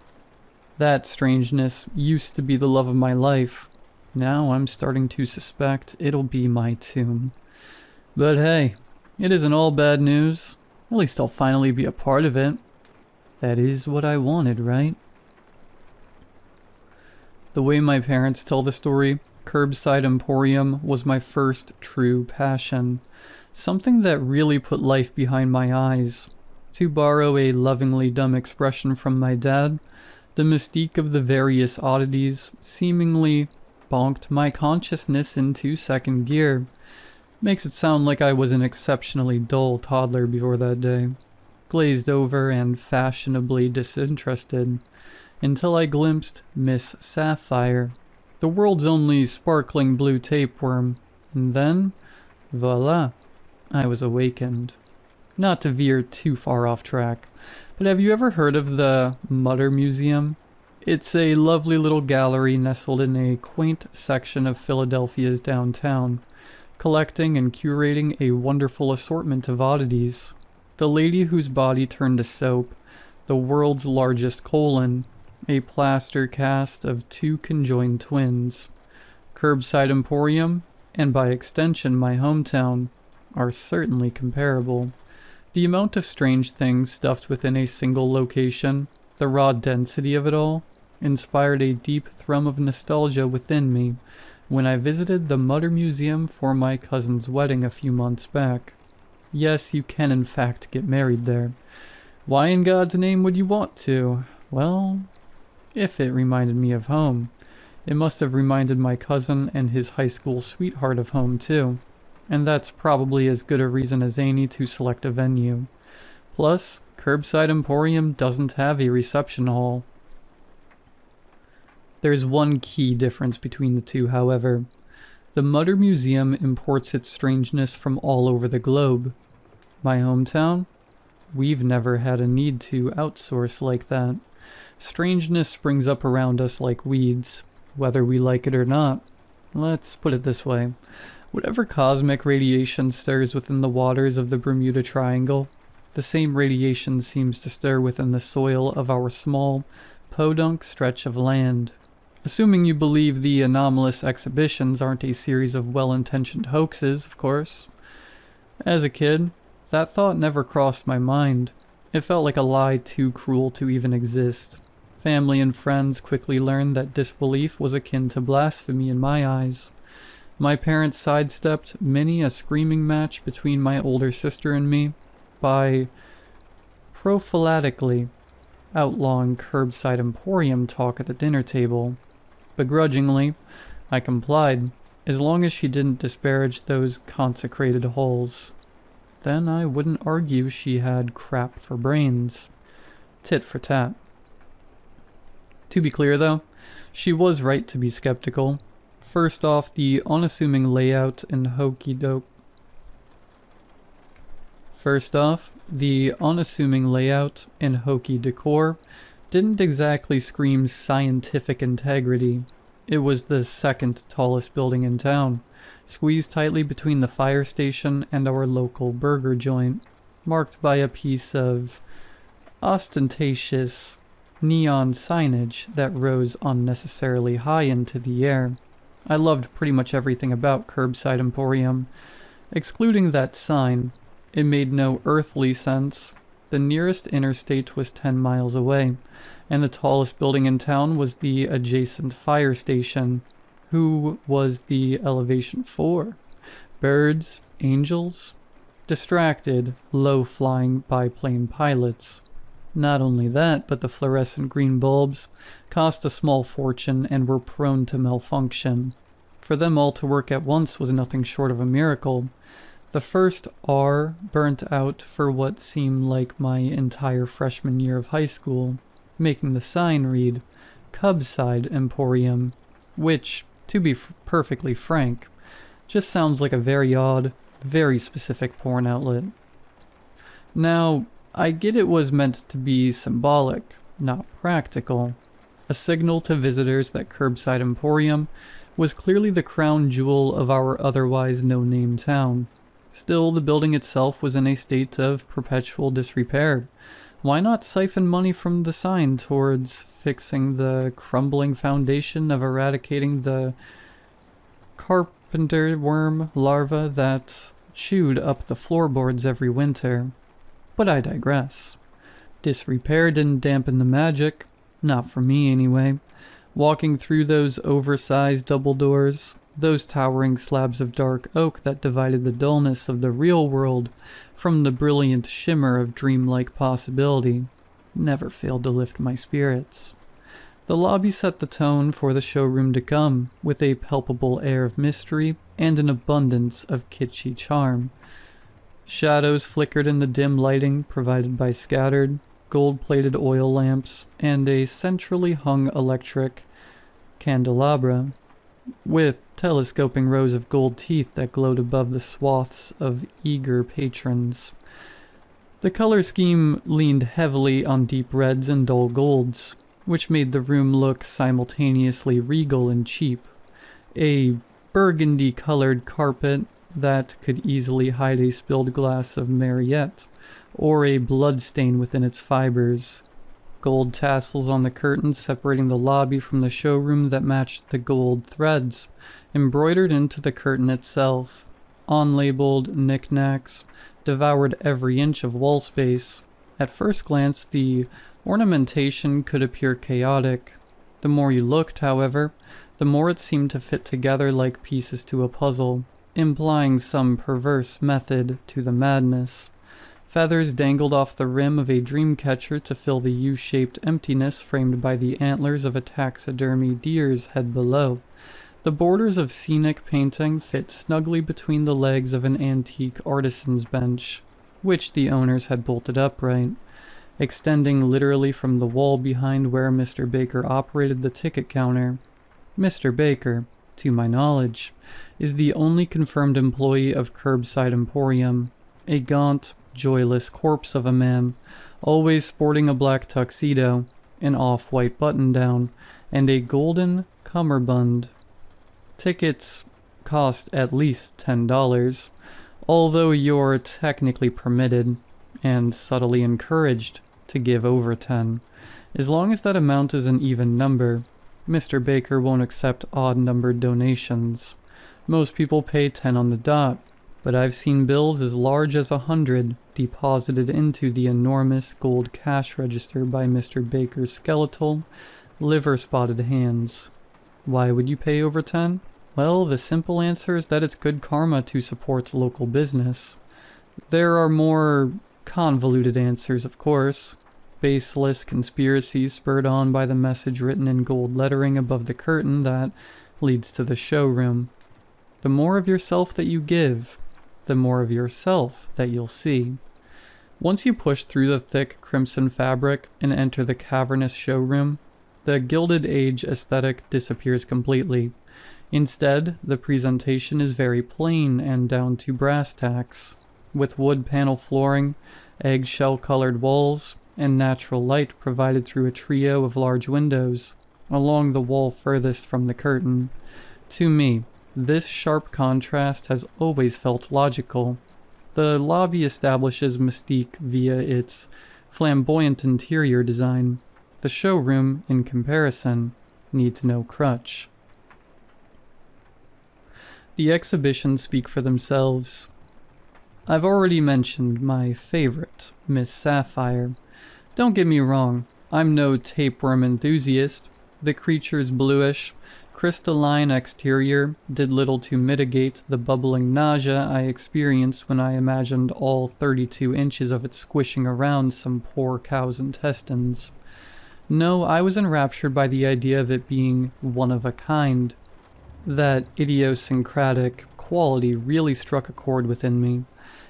[SPEAKER 1] That strangeness used to be the love of my life. Now I'm starting to suspect it'll be my tomb. But hey, it isn't all bad news. At least I'll finally be a part of it. That is what I wanted, right? The way my parents tell the story, Curbside Emporium was my first true passion. Something that really put life behind my eyes. To borrow a lovingly dumb expression from my dad, the mystique of the various oddities seemingly bonked my consciousness into second gear. Makes it sound like I was an exceptionally dull toddler before that day, glazed over and fashionably disinterested, until I glimpsed Miss Sapphire, the world's only sparkling blue tapeworm, and then, voila, I was awakened. Not to veer too far off track, but have you ever heard of the Mutter Museum? It's a lovely little gallery nestled in a quaint section of Philadelphia's downtown, collecting and curating a wonderful assortment of oddities. The lady whose body turned to soap, the world's largest colon, a plaster cast of two conjoined twins, Curbside Emporium, and by extension my hometown, are certainly comparable. The amount of strange things stuffed within a single location, the raw density of it all, inspired a deep thrum of nostalgia within me when I visited the Mutter Museum for my cousin's wedding a few months back. Yes, you can in fact get married there. Why in God's name would you want to? Well, if it reminded me of home, it must have reminded my cousin and his high school sweetheart of home too. And that's probably as good a reason as any to select a venue. Plus, Curbside Emporium doesn't have a reception hall. There's one key difference between the two, however. The Mutter Museum imports its strangeness from all over the globe. My hometown? We've never had a need to outsource like that. Strangeness springs up around us like weeds, whether we like it or not. Let's put it this way. Whatever cosmic radiation stirs within the waters of the Bermuda Triangle, the same radiation seems to stir within the soil of our small, podunk stretch of land. Assuming you believe the anomalous exhibitions aren't a series of well-intentioned hoaxes, of course. As a kid, that thought never crossed my mind. It felt like a lie too cruel to even exist. Family and friends quickly learned that disbelief was akin to blasphemy in my eyes. My parents sidestepped many a screaming match between my older sister and me by prophylactically outlawing Curbside Emporium talk at the dinner table. Begrudgingly, I complied, as long as she didn't disparage those consecrated halls. Then I wouldn't argue she had crap for brains. Tit for tat. To be clear though, she was right to be skeptical. First off, the unassuming layout and hokey decor didn't exactly scream scientific integrity. It was the second tallest building in town, squeezed tightly between the fire station and our local burger joint, marked by a piece of ostentatious neon signage that rose unnecessarily high into the air. I loved pretty much everything about Curbside Emporium. Excluding that sign, it made no earthly sense. The nearest interstate was 10 miles away, and the tallest building in town was the adjacent fire station. Who was the elevation for? Birds? Angels? Distracted, low-flying biplane pilots. Not only that, but the fluorescent green bulbs cost a small fortune and were prone to malfunction. For them all to work at once was nothing short of a miracle. The first R burnt out for what seemed like my entire freshman year of high school, making the sign read Cubside Emporium, which, to be perfectly frank, just sounds like a very odd, very specific porn outlet. Now, I get it was meant to be symbolic, not practical. A signal to visitors that Curbside Emporium was clearly the crown jewel of our otherwise no-name town. Still, the building itself was in a state of perpetual disrepair. Why not siphon money from the sign towards fixing the crumbling foundation of eradicating the carpenter worm larva that chewed up the floorboards every winter? But I digress. Disrepair didn't dampen the magic. Not for me, anyway. Walking through those oversized double doors, those towering slabs of dark oak that divided the dullness of the real world from the brilliant shimmer of dreamlike possibility, never failed to lift my spirits. The lobby set the tone for the showroom to come, with a palpable air of mystery and an abundance of kitschy charm. Shadows flickered in the dim lighting provided by scattered, gold-plated oil lamps and a centrally hung electric candelabra, with telescoping rows of gold teeth that glowed above the swaths of eager patrons. The color scheme leaned heavily on deep reds and dull golds, which made the room look simultaneously regal and cheap. A burgundy-colored carpet that could easily hide a spilled glass of Mariette, or a blood stain within its fibers. Gold tassels on the curtains separating the lobby from the showroom that matched the gold threads, embroidered into the curtain itself. Unlabeled knickknacks devoured every inch of wall space. At first glance, the ornamentation could appear chaotic. The more you looked, however, the more it seemed to fit together like pieces to a puzzle, implying some perverse method to the madness. Feathers dangled off the rim of a dream catcher to fill the U-shaped emptiness framed by the antlers of a taxidermy deer's head below. The borders of scenic painting fit snugly between the legs of an antique artisan's bench, which the owners had bolted upright, extending literally from the wall behind where Mr. Baker operated the ticket counter. Mr. Baker, to my knowledge, is the only confirmed employee of Curbside Emporium, a gaunt, joyless corpse of a man, always sporting a black tuxedo, an off-white button-down, and a golden cummerbund. Tickets cost at least $10, although you're technically permitted, and subtly encouraged, to give over 10. As long as that amount is an even number, Mr. Baker won't accept odd-numbered donations. Most people pay 10 on the dot, but I've seen bills as large as 100 deposited into the enormous gold cash register by Mr. Baker's skeletal, liver-spotted hands. Why would you pay over 10? Well, the simple answer is that it's good karma to support local business. There are more convoluted answers, of course. Baseless conspiracies spurred on by the message written in gold lettering above the curtain that leads to the showroom. The more of yourself that you give, the more of yourself that you'll see. Once you push through the thick crimson fabric and enter the cavernous showroom, the Gilded Age aesthetic disappears completely. Instead, the presentation is very plain and down to brass tacks, with wood panel flooring, eggshell-colored walls, and natural light provided through a trio of large windows along the wall furthest from the curtain. To me, this sharp contrast has always felt logical. The lobby establishes mystique via its flamboyant interior design. The showroom, in comparison, needs no crutch. The exhibitions speak for themselves. I've already mentioned my favorite, Miss Sapphire. Don't get me wrong, I'm no tapeworm enthusiast. The creature's bluish, crystalline exterior did little to mitigate the bubbling nausea I experienced when I imagined all 32 inches of it squishing around some poor cow's intestines. No, I was enraptured by the idea of it being one of a kind. That idiosyncratic quality really struck a chord within me.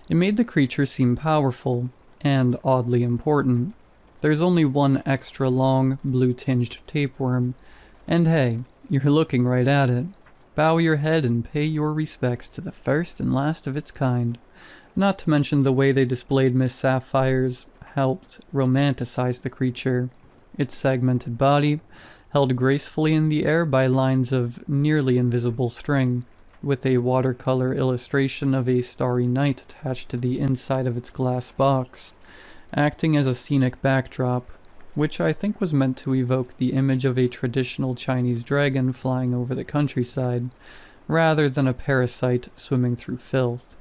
[SPEAKER 1] It made the creature seem powerful, and oddly important. There's only one extra long, blue-tinged tapeworm, and hey, you're looking right at it. Bow your head and pay your respects to the first and last of its kind. Not to mention the way they displayed Miss Sapphire's helped romanticize the creature. Its segmented body, held gracefully in the air by lines of nearly invisible string, with a watercolor illustration of a starry night attached to the inside of its glass box, acting as a scenic backdrop, which I think was meant to evoke the image of a traditional Chinese dragon flying over the countryside, rather than a parasite swimming through filth.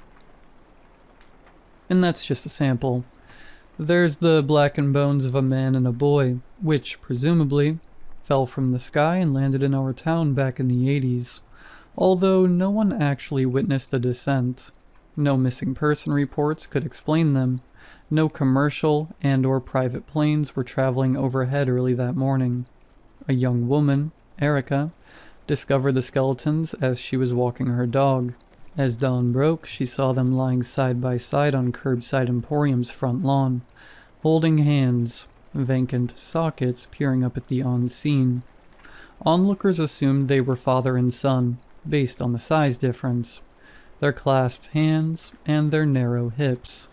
[SPEAKER 1] And that's just a sample. There's the blackened bones of a man and a boy, which, presumably, fell from the sky and landed in our town back in the 80s. although no one actually witnessed a descent. No missing person reports could explain them. No commercial and/or private planes were traveling overhead early that morning. A young woman, Erica, discovered the skeletons as she was walking her dog. As dawn broke, she saw them lying side by side on Curbside Emporium's front lawn, holding hands, vacant sockets peering up at the on-scene. Onlookers assumed they were father and son, based on the size difference, their clasped hands, and their narrow hips.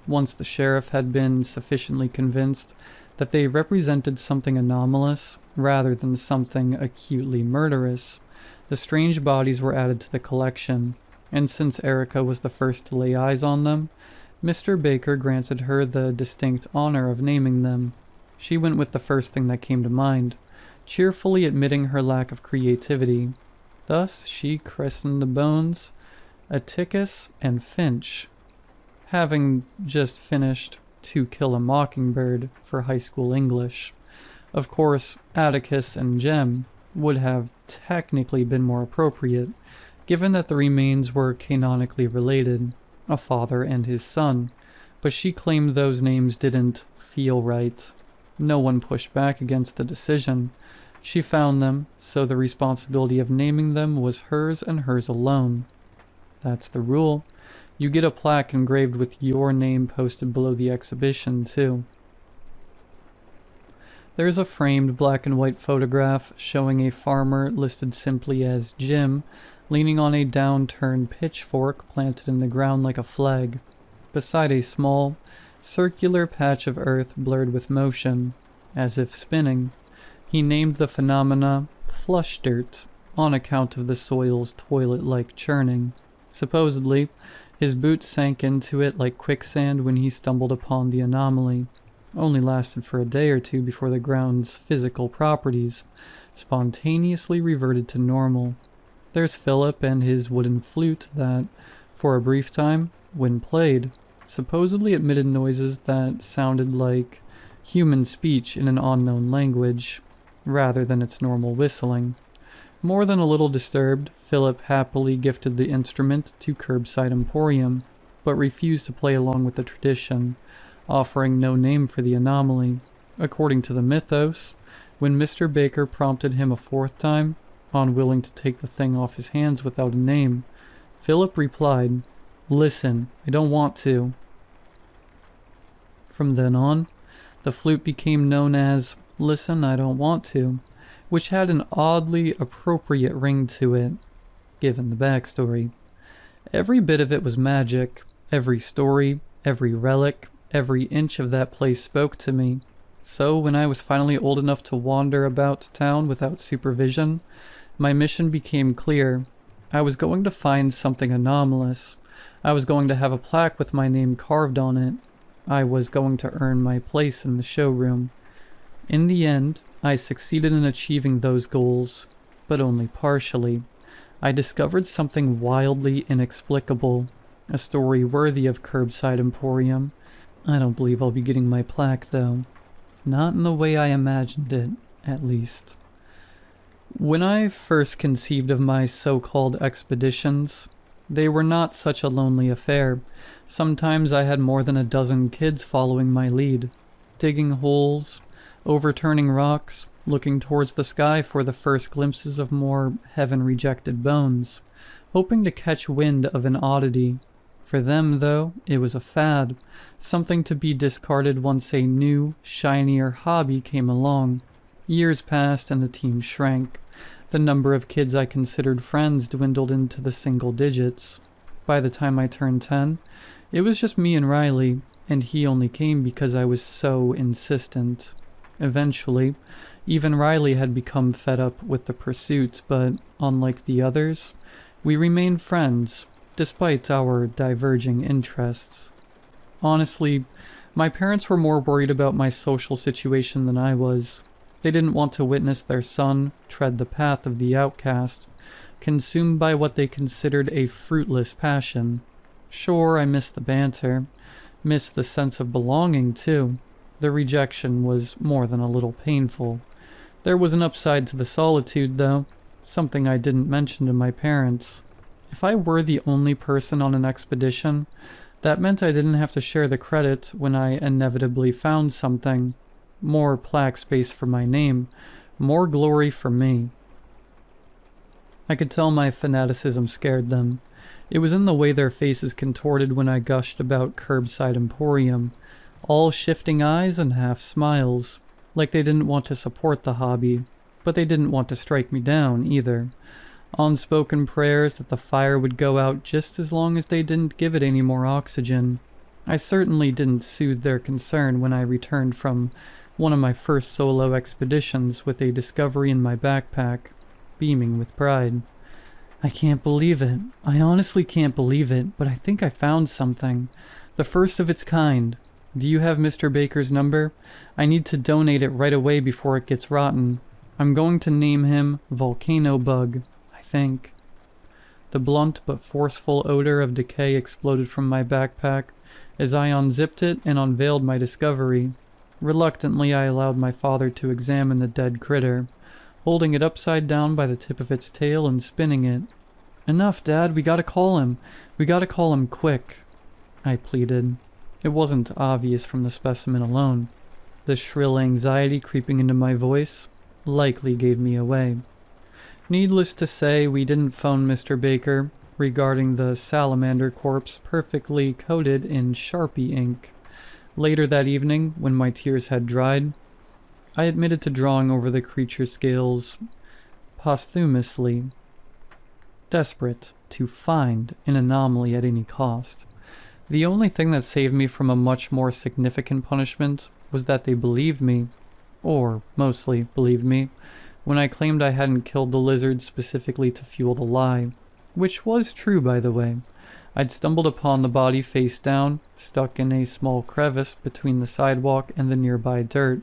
[SPEAKER 1] Once the sheriff had been sufficiently convinced that they represented something anomalous rather than something acutely murderous, the strange bodies were added to the collection, and since Erica was the first to lay eyes on them, Mr. Baker granted her the distinct honor of naming them. She went with the first thing that came to mind, cheerfully admitting her lack of creativity. Thus she christened the bones Atticus and Finch, having just finished To Kill a Mockingbird for high school English. Of course, Atticus and Jem would have technically been more appropriate, given that the remains were canonically related, a father and his son, but she claimed those names didn't feel right. No one pushed back against the decision. She found them, so the responsibility of naming them was hers and hers alone. That's the rule. You get a plaque engraved with your name posted below the exhibition, too. There's a framed black and white photograph showing a farmer listed simply as Jim, leaning on a downturned pitchfork planted in the ground like a flag, beside a small, circular patch of earth blurred with motion, as if spinning. He named the phenomena flush dirt, on account of the soil's toilet-like churning. Supposedly, his boots sank into it like quicksand when he stumbled upon the anomaly. Only lasted for a day or two before the ground's physical properties spontaneously reverted to normal. There's Philip and his wooden flute that, for a brief time, when played, supposedly emitted noises that sounded like human speech in an unknown language, rather than its normal whistling. More than a little disturbed, Philip happily gifted the instrument to Curbside Emporium, but refused to play along with the tradition, offering no name for the anomaly. According to the mythos, when Mr. Baker prompted him a fourth time, unwilling to take the thing off his hands without a name, Philip replied, "Listen, I don't want to." From then on, the flute became known as "Listen, I Don't Want To," which had an oddly appropriate ring to it, given the backstory. Every bit of it was magic. Every story, every relic, every inch of that place spoke to me. So when I was finally old enough to wander about town without supervision, my mission became clear. I was going to find something anomalous. I was going to have a plaque with my name carved on it. I was going to earn my place in the showroom. In the end, I succeeded in achieving those goals, but only partially. I discovered something wildly inexplicable, a story worthy of Curbside Emporium. I don't believe I'll be getting my plaque, though. Not in the way I imagined it, at least. When I first conceived of my so-called expeditions, they were not such a lonely affair. Sometimes I had more than a dozen kids following my lead, digging holes, overturning rocks, looking towards the sky for the first glimpses of more heaven-rejected bones, hoping to catch wind of an oddity. For them, though, it was a fad, something to be discarded once a new, shinier hobby came along. Years passed and the team shrank. The number of kids I considered friends dwindled into the single digits. By the time I turned 10, it was just me and Riley, and he only came because I was so insistent. Eventually, even Riley had become fed up with the pursuit, but unlike the others, we remained friends, despite our diverging interests. Honestly, my parents were more worried about my social situation than I was. They didn't want to witness their son tread the path of the outcast, consumed by what they considered a fruitless passion. Sure, I missed the banter, missed the sense of belonging, too. The rejection was more than a little painful. There was an upside to the solitude, though. something I didn't mention to my parents. If I were the only person on an expedition, that meant I didn't have to share the credit when I inevitably found something. More plaque space for my name, more glory for me. I could tell my fanaticism scared them. It was in the way their faces contorted when I gushed about Curbside Emporium, all shifting eyes and half smiles, like they didn't want to support the hobby, but they didn't want to strike me down either. Unspoken prayers that the fire would go out just as long as they didn't give it any more oxygen. I certainly didn't soothe their concern when I returned from one of my first solo expeditions with a discovery in my backpack, beaming with pride. I can't believe it. I honestly can't believe it, but I think I found something. The first of its kind. Do you have Mr. Baker's number? I need to donate it right away before it gets rotten. I'm going to name him Volcano Bug, I think. The blunt but forceful odor of decay exploded from my backpack as I unzipped it and unveiled my discovery. Reluctantly, I allowed my father to examine the dead critter, holding it upside down by the tip of its tail and spinning it. Enough, Dad, we gotta call him. We gotta call him quick, I pleaded. It wasn't obvious from the specimen alone. The shrill anxiety creeping into my voice likely gave me away. Needless to say, we didn't phone Mr. Baker regarding the salamander corpse perfectly coated in Sharpie ink. Later that evening, when my tears had dried, I admitted to drawing over the creature's scales posthumously, desperate to find an anomaly at any cost. The only thing that saved me from a much more significant punishment was that they believed me, or mostly believed me, when I claimed I hadn't killed the lizard specifically to fuel the lie, which was true, by the way. I'd stumbled upon the body face down, stuck in a small crevice between the sidewalk and the nearby dirt.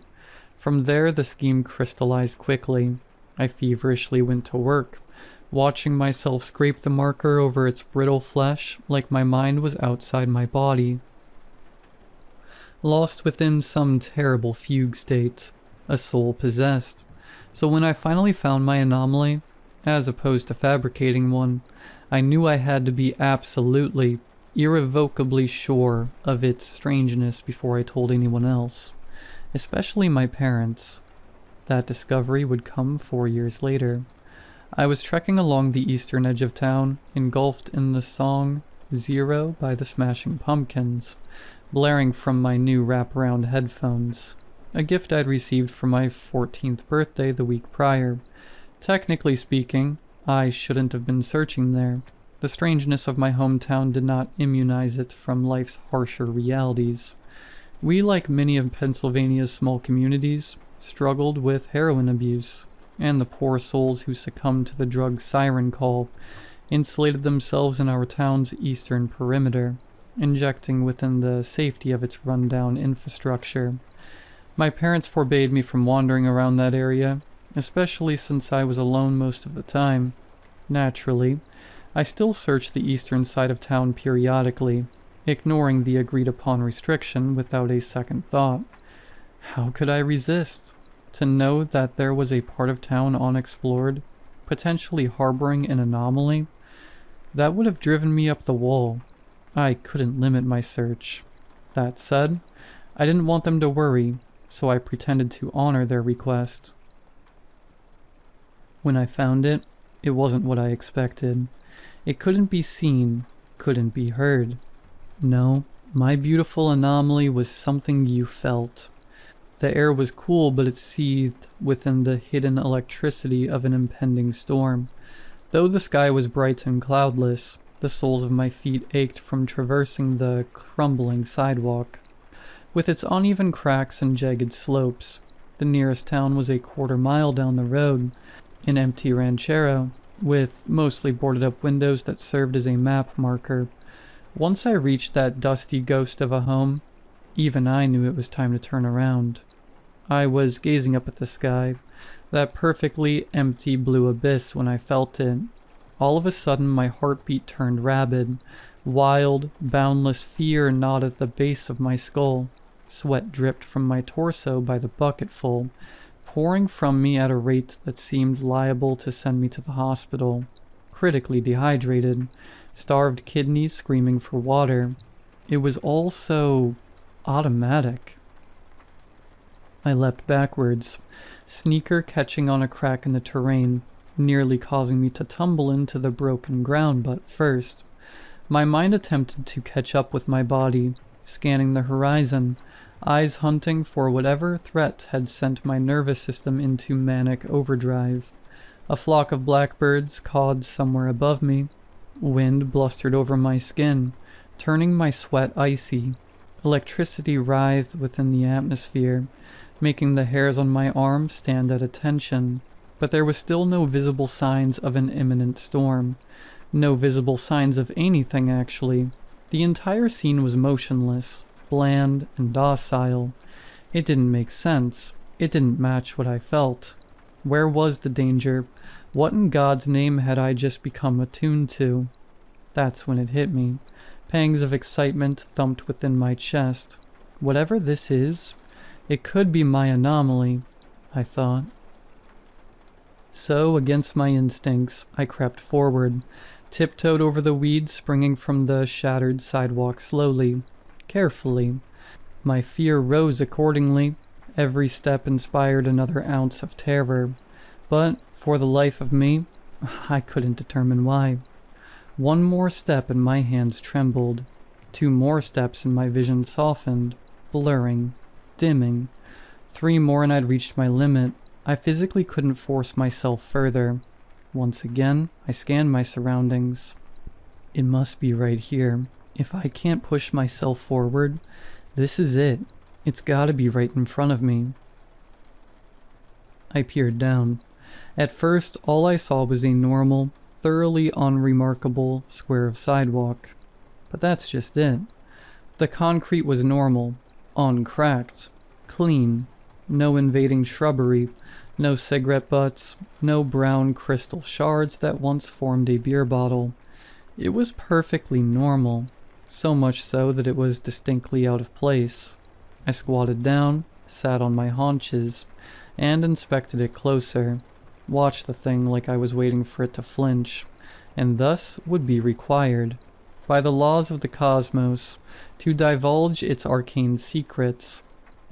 [SPEAKER 1] From there, the scheme crystallized quickly. I feverishly went to work, watching myself scrape the marker over its brittle flesh like my mind was outside my body. Lost within some terrible fugue state, a soul possessed. So when I finally found my anomaly, as opposed to fabricating one, I knew I had to be absolutely, irrevocably sure of its strangeness before I told anyone else, especially my parents. That discovery would come 4 years later. I was trekking along the eastern edge of town, engulfed in the song Zero by the Smashing Pumpkins, blaring from my new wraparound headphones, a gift I'd received for my 14th birthday the week prior. Technically speaking, I shouldn't have been searching there. The strangeness of my hometown did not immunize it from life's harsher realities. We, like many of Pennsylvania's small communities, struggled with heroin abuse, and the poor souls who succumbed to the drug siren call insulated themselves in our town's eastern perimeter, injecting within the safety of its rundown infrastructure. My parents forbade me from wandering around that area, especially since I was alone most of the time. Naturally, I still searched the eastern side of town periodically, ignoring the agreed-upon restriction without a second thought. How could I resist? To know that there was a part of town unexplored, potentially harboring an anomaly? That would have driven me up the wall. I couldn't limit my search. That said, I didn't want them to worry, so I pretended to honor their request. When I found it, it wasn't what I expected. It couldn't be seen, couldn't be heard. No, my beautiful anomaly was something you felt. The air was cool, but it seethed within the hidden electricity of an impending storm. Though the sky was bright and cloudless, the soles of my feet ached from traversing the crumbling sidewalk. With its uneven cracks and jagged slopes, the nearest town was a quarter-mile down the road, an empty ranchero, with mostly boarded-up windows that served as a map marker. Once I reached that dusty ghost of a home, even I knew it was time to turn around. I was gazing up at the sky, that perfectly empty blue abyss, when I felt it. All of a sudden, my heartbeat turned rabid. Wild, boundless fear gnawed at the base of my skull. Sweat dripped from my torso by the bucketful, pouring from me at a rate that seemed liable to send me to the hospital. Critically dehydrated, starved kidneys screaming for water. It was all so automatic. I leapt backwards, sneaker catching on a crack in the terrain, nearly causing me to tumble into the broken ground butt first. My mind attempted to catch up with my body, scanning the horizon, eyes hunting for whatever threat had sent my nervous system into manic overdrive. A flock of blackbirds cawed somewhere above me. Wind blustered over my skin, turning my sweat icy. Electricity writhed within the atmosphere, making the hairs on my arm stand at attention. But there was still no visible signs of an imminent storm. No visible signs of anything, actually. The entire scene was motionless, bland and docile. It didn't make sense. It didn't match what I felt. Where was the danger? What in God's name had I just become attuned to? That's when it hit me. Pangs of excitement thumped within my chest. Whatever this is, it could be my anomaly, I thought. So, against my instincts, I crept forward, tiptoed over the weeds springing from the shattered sidewalk slowly, carefully. My fear rose accordingly. Every step inspired another ounce of terror. But, for the life of me, I couldn't determine why. One more step and my hands trembled. 2 more steps and my vision softened, blurring, dimming. 3 more and I'd reached my limit. I physically couldn't force myself further. Once again, I scanned my surroundings. It must be right here. If I can't push myself forward, this is it. It's gotta be right in front of me. I peered down. At first, all I saw was a normal, thoroughly unremarkable square of sidewalk. But that's just it. The concrete was normal, uncracked, clean. No invading shrubbery, no cigarette butts, no brown crystal shards that once formed a beer bottle. It was perfectly normal, so much so that it was distinctly out of place. I squatted down, sat on my haunches, and inspected it closer, watched the thing like I was waiting for it to flinch, and thus would be required, by the laws of the cosmos, to divulge its arcane secrets.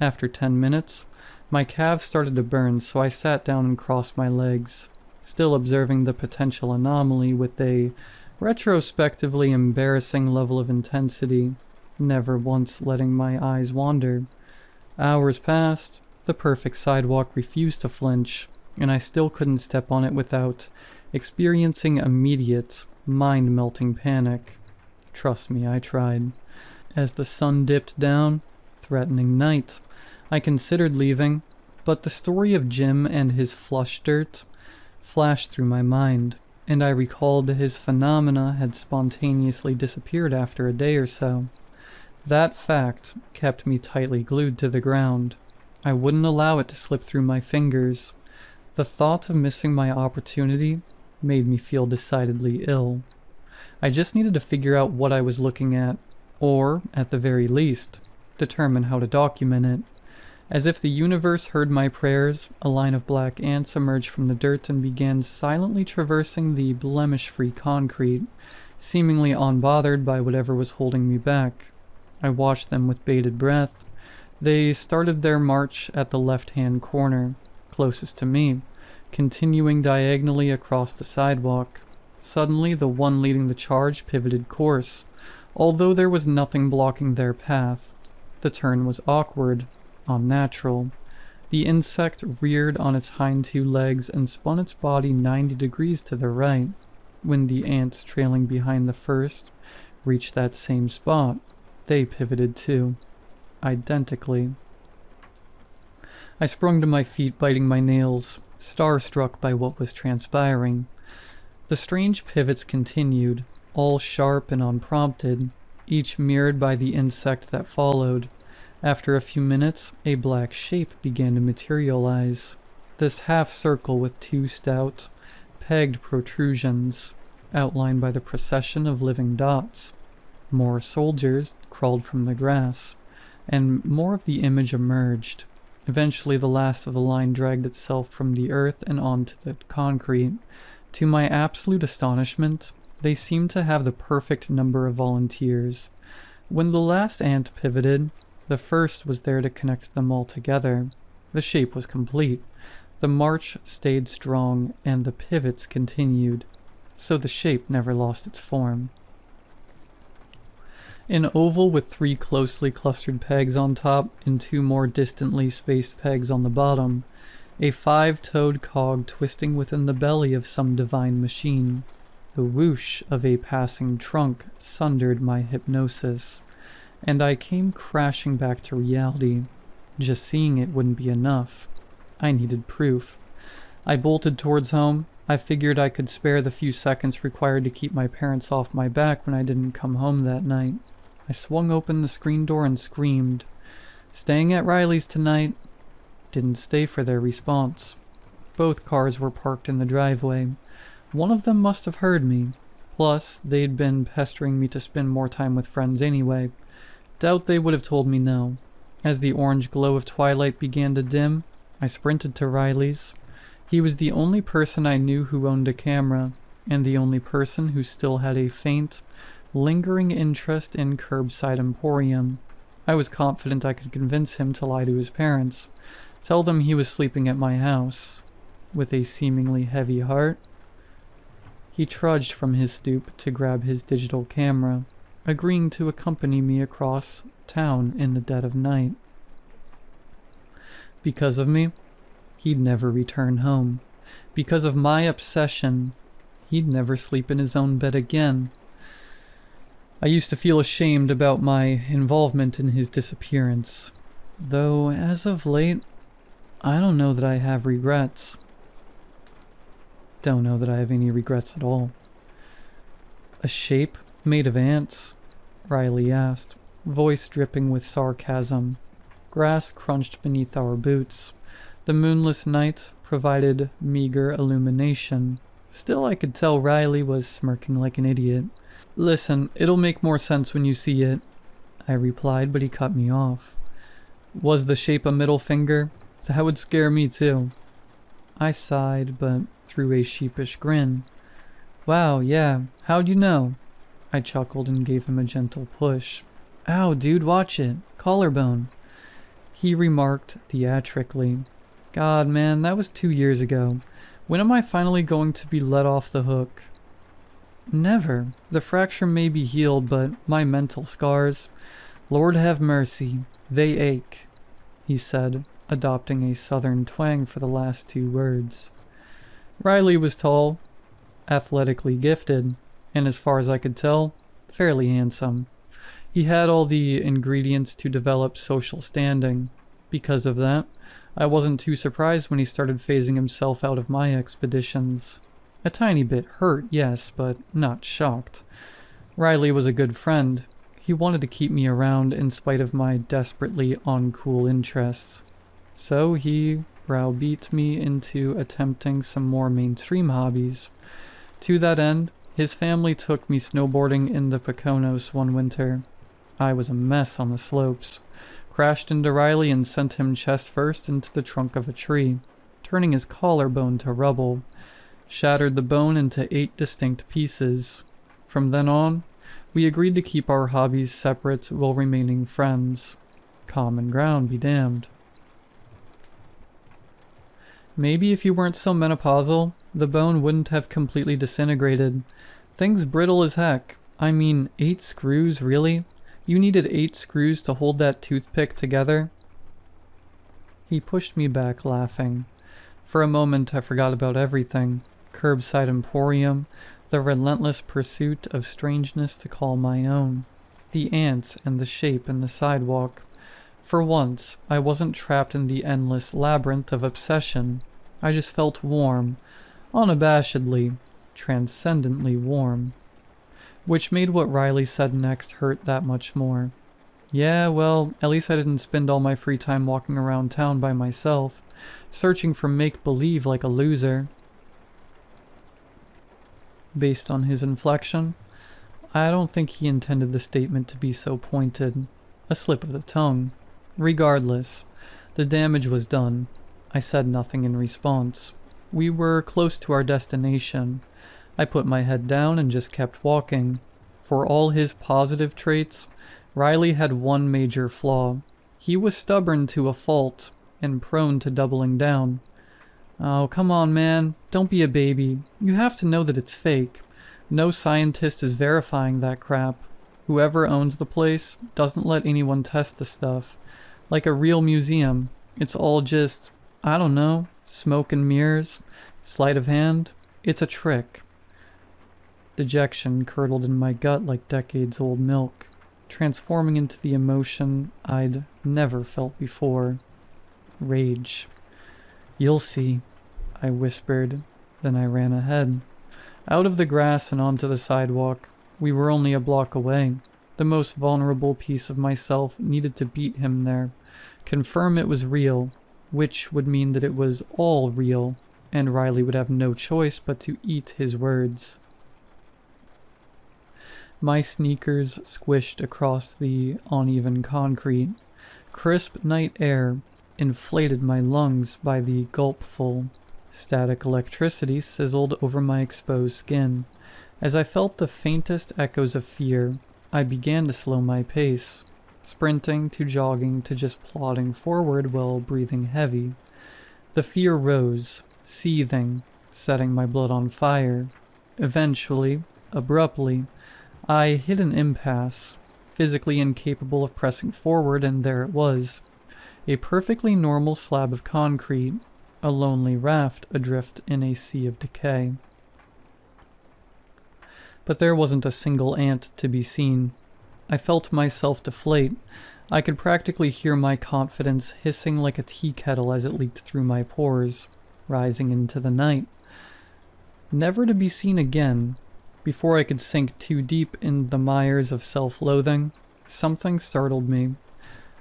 [SPEAKER 1] After 10 minutes, my calves started to burn, so I sat down and crossed my legs, still observing the potential anomaly with a retrospectively embarrassing level of intensity, never once letting my eyes wander. Hours passed, the perfect sidewalk refused to flinch, and I still couldn't step on it without experiencing immediate, mind-melting panic. Trust me, I tried. As the sun dipped down, threatening night, I considered leaving, but the story of Jim and his flush dirt flashed through my mind, and I recalled that his phenomena had spontaneously disappeared after a day or so. That fact kept me tightly glued to the ground. I wouldn't allow it to slip through my fingers. The thought of missing my opportunity made me feel decidedly ill. I just needed to figure out what I was looking at, or, at the very least, determine how to document it. As if the universe heard my prayers, a line of black ants emerged from the dirt and began silently traversing the blemish-free concrete, seemingly unbothered by whatever was holding me back. I watched them with bated breath. They started their march at the left-hand corner, closest to me, continuing diagonally across the sidewalk. Suddenly, the one leading the charge pivoted course, although there was nothing blocking their path. The turn was awkward, unnatural. The insect reared on its hind 2 legs and spun its body 90 degrees to the right. When the ants trailing behind the first reached that same spot, they pivoted too, identically. I sprung to my feet, biting my nails, starstruck by what was transpiring. The strange pivots continued, all sharp and unprompted, each mirrored by the insect that followed. After a few minutes, a black shape began to materialize. This half circle with 2 stout, pegged protrusions, outlined by the procession of living dots. More soldiers crawled from the grass, and more of the image emerged. Eventually, the last of the line dragged itself from the earth and onto the concrete. To my absolute astonishment, they seemed to have the perfect number of volunteers. When the last ant pivoted, the first was there to connect them all together. The shape was complete. The march stayed strong, and the pivots continued, so the shape never lost its form. An oval with 3 closely clustered pegs on top and 2 more distantly spaced pegs on the bottom. A 5-toed cog twisting within the belly of some divine machine. The whoosh of a passing trunk sundered my hypnosis, and I came crashing back to reality. Just seeing it wouldn't be enough. I needed proof. I bolted towards home. I figured I could spare the few seconds required to keep my parents off my back when I didn't come home that night. I swung open the screen door and screamed. "Staying at Riley's tonight." Didn't stay for their response. Both cars were parked in the driveway. One of them must have heard me. Plus, they'd been pestering me to spend more time with friends anyway. Doubt they would have told me no. As the orange glow of twilight began to dim, I sprinted to Riley's. He was the only person I knew who owned a camera, and the only person who still had a faint, lingering interest in Curbside Emporium. I was confident I could convince him to lie to his parents, tell them he was sleeping at my house. With a seemingly heavy heart, he trudged from his stoop to grab his digital camera, agreeing to accompany me across town in the dead of night. Because of me, he'd never return home. Because of my obsession, he'd never sleep in his own bed again. I used to feel ashamed about my involvement in his disappearance, though as of late, I don't know that I have regrets. Don't know that I have any regrets at all. "A shape made of ants?" Riley asked, voice dripping with sarcasm. Grass crunched beneath our boots. The moonless night provided meager illumination. Still, I could tell Riley was smirking like an idiot. "Listen, it'll make more sense when you see it," I replied, but he cut me off. "Was the shape a middle finger? That would scare me too." I sighed, but threw a sheepish grin. "Wow, yeah, how'd you know?" I chuckled and gave him a gentle push. "Ow, dude, watch it. Collarbone," he remarked theatrically. "God, man, that was 2 years ago. When am I finally going to be let off the hook?" "Never. The fracture may be healed, but my mental scars, Lord have mercy, they ache," he said, adopting a southern twang for the last 2 words. Riley was tall, athletically gifted, and as far as I could tell, fairly handsome. He had all the ingredients to develop social standing. Because of that, I wasn't too surprised when he started phasing himself out of my expeditions. A tiny bit hurt, yes, but not shocked. Riley was a good friend. He wanted to keep me around in spite of my desperately uncool interests. So he browbeat me into attempting some more mainstream hobbies. To that end, his family took me snowboarding in the Poconos one winter. I was a mess on the slopes. Crashed into Riley and sent him chest first into the trunk of a tree, turning his collarbone to rubble. Shattered the bone into 8 distinct pieces. From then on, we agreed to keep our hobbies separate while remaining friends. Common ground be damned. Maybe if you weren't so menopausal, the bone wouldn't have completely disintegrated. Thing's brittle as heck. I mean, 8 screws, really? You needed 8 screws to hold that toothpick together? He pushed me back, laughing. For a moment, I forgot about everything. Curbside Emporium, the relentless pursuit of strangeness to call my own. The ants and the shape in the sidewalk. For once, I wasn't trapped in the endless labyrinth of obsession. I just felt warm, unabashedly, transcendently warm. Which made what Riley said next hurt that much more. Yeah, well, at least I didn't spend all my free time walking around town by myself, searching for make-believe like a loser. Based on his inflection, I don't think he intended the statement to be so pointed. A slip of the tongue. Regardless, The damage was done. I said nothing in response. We were close to our destination. I put my head down and just kept walking. For all his positive traits, Riley had one major flaw. He was stubborn to a fault and prone to doubling down. Oh, come on, man. Don't be a baby. You have to know that it's fake. No scientist is verifying that crap. Whoever owns the place doesn't let anyone test the stuff. Like a real museum. It's all just, I don't know, smoke and mirrors, sleight of hand. It's a trick. Dejection curdled in my gut like decades-old milk, transforming into the emotion I'd never felt before. Rage. You'll see, I whispered. Then I ran ahead. Out of the grass and onto the sidewalk. We were only a block away. The most vulnerable piece of myself needed to beat him there. Confirm it was real, which would mean that it was all real, and Riley would have no choice but to eat his words. My sneakers squished across the uneven concrete. Crisp night air inflated my lungs by the gulpful. Static electricity sizzled over my exposed skin. As I felt the faintest echoes of fear, I began to slow my pace, sprinting to jogging to just plodding forward while breathing heavy. The fear rose, seething, setting my blood on fire. Eventually, abruptly, I hit an impasse, physically incapable of pressing forward, and there it was. A perfectly normal slab of concrete, a lonely raft adrift in a sea of decay. But there wasn't a single ant to be seen. I felt myself deflate. I could practically hear my confidence hissing like a tea kettle as it leaked through my pores, rising into the night. Never to be seen again. Before I could sink too deep in the mires of self-loathing, something startled me.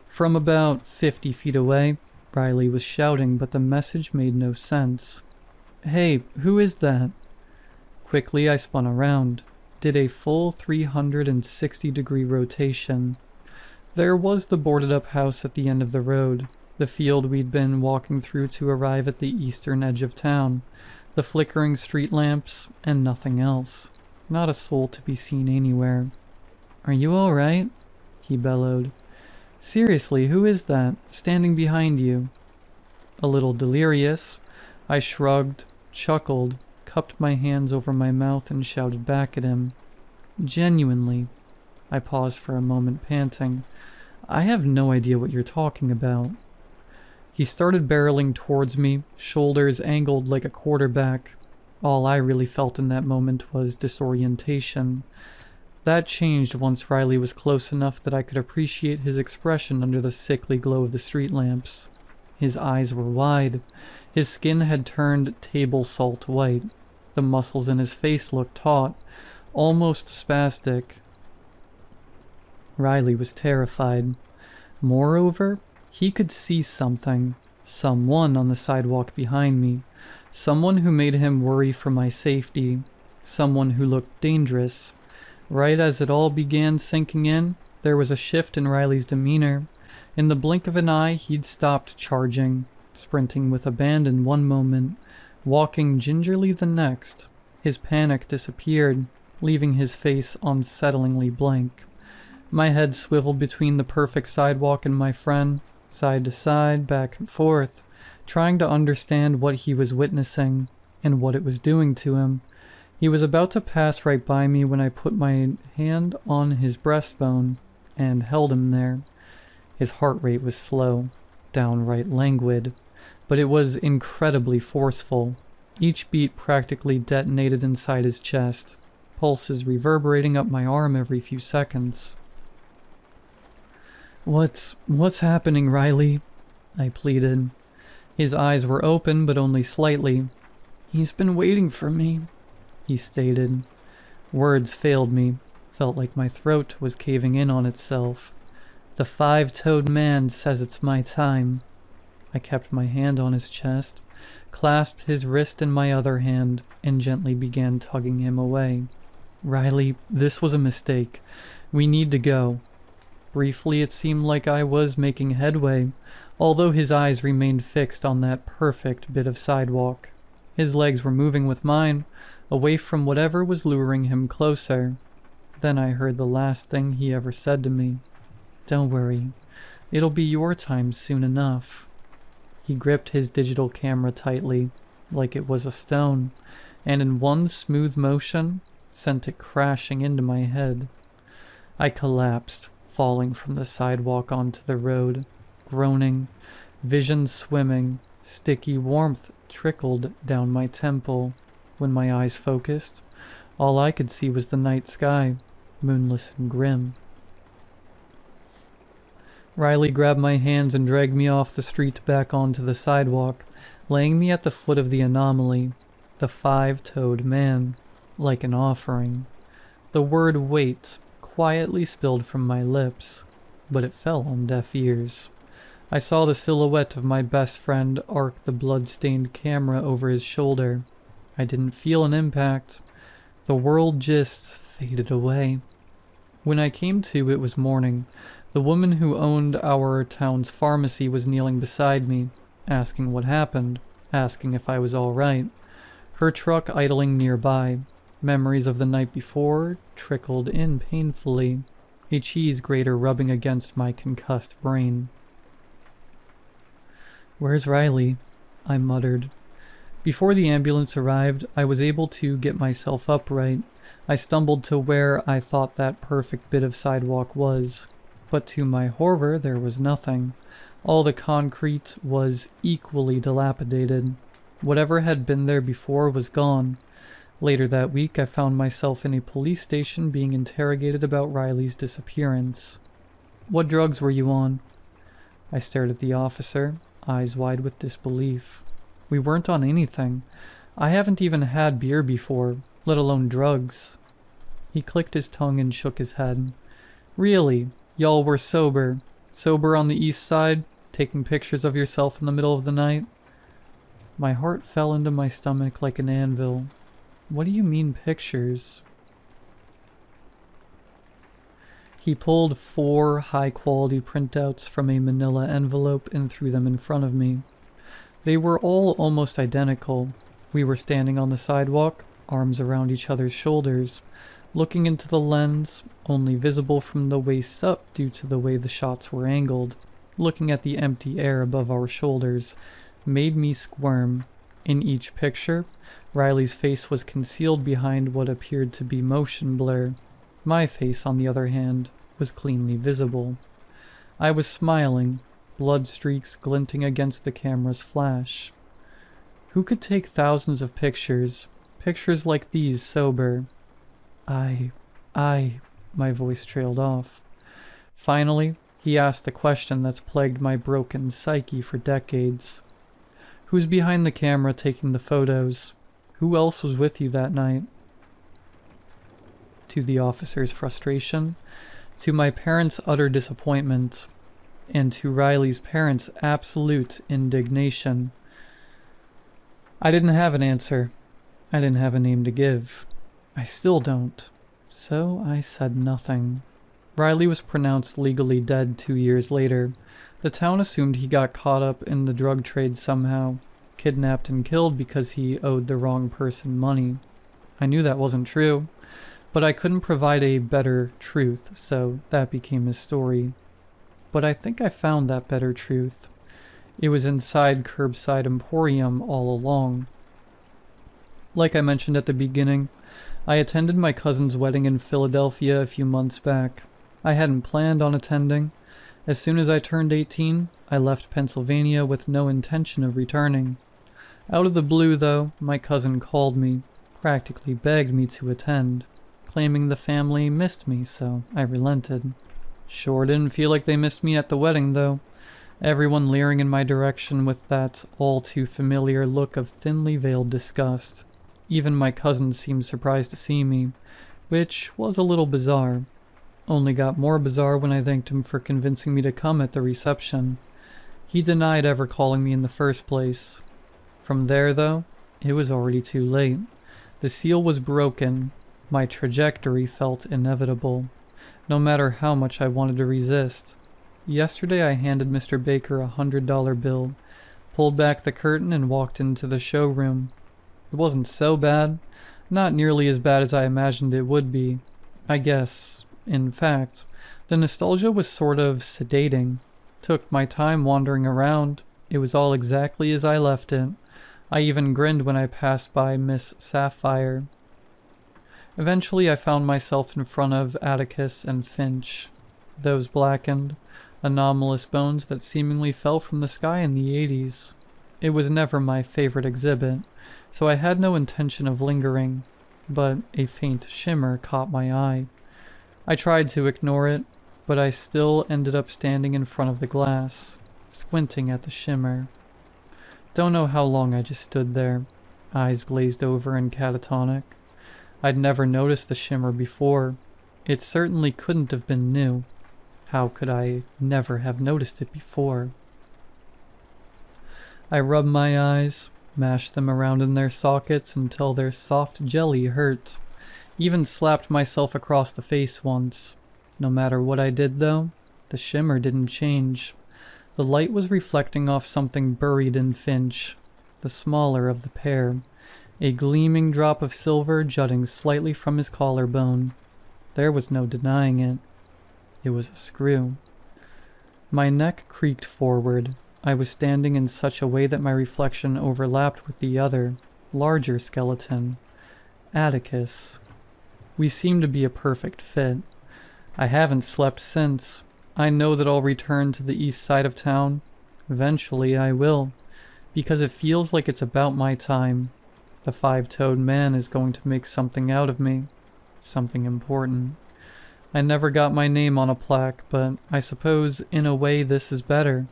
[SPEAKER 1] From about 50 feet away, Riley was shouting, but the message made no sense. Hey, who is that? Quickly I spun around, did a full 360-degree rotation. There was the boarded-up house at the end of the road, the field we'd been walking through to arrive at the eastern edge of town, the flickering street lamps, and nothing else. Not a soul to be seen anywhere. Are you all right? He bellowed. Seriously, who is that, standing behind you? A little delirious, I shrugged, chuckled, cupped my hands over my mouth and shouted back at him. Genuinely. I paused for a moment, panting. I have no idea what you're talking about. He started barreling towards me, shoulders angled like a quarterback. All I really felt in that moment was disorientation. That changed once Riley was close enough that I could appreciate his expression under the sickly glow of the street lamps. His eyes were wide. His skin had turned table salt white. The muscles in his face looked taut, almost spastic. Riley was terrified. Moreover, he could see something, someone on the sidewalk behind me, someone who made him worry for my safety, someone who looked dangerous. Right as it all began sinking in, there was a shift in Riley's demeanor. In the blink of an eye, he'd stopped charging, sprinting with abandon one moment, walking gingerly the next. His panic disappeared, leaving his face unsettlingly blank. My head swiveled between the perfect sidewalk and my friend, side to side, back and forth, trying to understand what he was witnessing and what it was doing to him. He was about to pass right by me when I put my hand on his breastbone and held him there. His heart rate was slow, downright languid, but it was incredibly forceful. Each beat practically detonated inside his chest, pulses reverberating up my arm every few seconds. What's happening, Riley? I pleaded. His eyes were open, but only slightly. He's been waiting for me, he stated. Words failed me, felt like my throat was caving in on itself. The five-toed man says it's my time. I kept my hand on his chest, clasped his wrist in my other hand, and gently began tugging him away. Riley, this was a mistake. We need to go. Briefly, it seemed like I was making headway. although his eyes remained fixed on that perfect bit of sidewalk. His legs were moving with mine, away from whatever was luring him closer. Then I heard the last thing he ever said to me. "Don't worry, it'll be your time soon enough." He gripped his digital camera tightly, like it was a stone, and in one smooth motion, sent it crashing into my head. I collapsed, falling from the sidewalk onto the road, groaning, vision swimming, sticky warmth trickled down my temple. When my eyes focused, all I could see was the night sky, moonless and grim. Riley grabbed my hands and dragged me off the street back onto the sidewalk, laying me at the foot of the anomaly, the five-toed man, like an offering. The word wait quietly spilled from my lips, but it fell on deaf ears. I saw the silhouette of my best friend arc the blood-stained camera over his shoulder. I didn't feel an impact. The world just faded away. When I came to, it was morning. The woman who owned our town's pharmacy was kneeling beside me, asking what happened, asking if I was all right. Her truck idling nearby. Memories of the night before trickled in painfully, a cheese grater rubbing against my concussed brain. "Where's Riley?" I muttered. Before the ambulance arrived, I was able to get myself upright. I stumbled to where I thought that perfect bit of sidewalk was. But to my horror, there was nothing. All the concrete was equally dilapidated. Whatever had been there before was gone. Later that week, I found myself in a police station being interrogated about Riley's disappearance. "What drugs were you on?" I stared at the officer, eyes wide with disbelief. "We weren't on anything. I haven't even had beer before, let alone drugs." He clicked his tongue and shook his head. "Really? Y'all were sober? Sober on the east side? Taking pictures of yourself in the middle of the night?" My heart fell into my stomach like an anvil. "What do you mean pictures?" He pulled 4 high-quality printouts from a manila envelope and threw them in front of me. They were all almost identical. We were standing on the sidewalk, arms around each other's shoulders, looking into the lens, only visible from the waist up due to the way the shots were angled. Looking at the empty air above our shoulders made me squirm. In each picture, Riley's face was concealed behind what appeared to be motion blur. My face, on the other hand, was cleanly visible. I was smiling, blood streaks glinting against the camera's flash. Who could take thousands of pictures like these sober? My voice trailed off. Finally, he asked the question that's plagued my broken psyche for decades. "Who's behind the camera taking the photos? Who else was with you that night?" To the officer's frustration, to my parents' utter disappointment, and to Riley's parents' absolute indignation, I didn't have an answer. I didn't have a name to give. I still don't. So I said nothing. Riley was pronounced legally dead 2 years later. The town assumed he got caught up in the drug trade somehow, kidnapped and killed because he owed the wrong person money. I knew that wasn't true, but I couldn't provide a better truth, so that became his story. But I think I found that better truth. It was inside Curbside Emporium all along. Like I mentioned at the beginning, I attended my cousin's wedding in Philadelphia a few months back. I hadn't planned on attending. As soon as I turned 18, I left Pennsylvania with no intention of returning. Out of the blue, though, my cousin called me, practically begged me to attend, claiming the family missed me, so I relented. Sure didn't feel like they missed me at the wedding, though. Everyone leering in my direction with that all-too-familiar look of thinly veiled disgust. Even my cousin seemed surprised to see me, which was a little bizarre. Only got more bizarre when I thanked him for convincing me to come at the reception. He denied ever calling me in the first place. From there, though, it was already too late. The seal was broken. My trajectory felt inevitable, no matter how much I wanted to resist. Yesterday I handed Mr. Baker a $100 bill, pulled back the curtain and walked into the showroom. It wasn't so bad, not nearly as bad as I imagined it would be, I guess. In fact, the nostalgia was sort of sedating. Took my time wandering around. It was all exactly as I left it. I even grinned when I passed by Miss Sapphire. Eventually I found myself in front of Atticus and Finch. Those blackened, anomalous bones that seemingly fell from the sky in the 80s. It was never my favorite exhibit, so I had no intention of lingering, but a faint shimmer caught my eye. I tried to ignore it, but I still ended up standing in front of the glass, squinting at the shimmer. Don't know how long I just stood there, eyes glazed over and catatonic. I'd never noticed the shimmer before. It certainly couldn't have been new. How could I never have noticed it before? I rubbed my eyes, mashed them around in their sockets until their soft jelly hurt. Even slapped myself across the face once. No matter what I did though, the shimmer didn't change. The light was reflecting off something buried in Finch, the smaller of the pair, a gleaming drop of silver jutting slightly from his collarbone. There was no denying it. It was a screw. My neck creaked forward. I was standing in such a way that my reflection overlapped with the other, larger skeleton, Atticus. We seemed to be a perfect fit. I haven't slept since. I know that I'll return to the east side of town. Eventually I will, because it feels like it's about my time. The five-toed man is going to make something out of me. Something important. I never got my name on a plaque, but I suppose in a way this is better.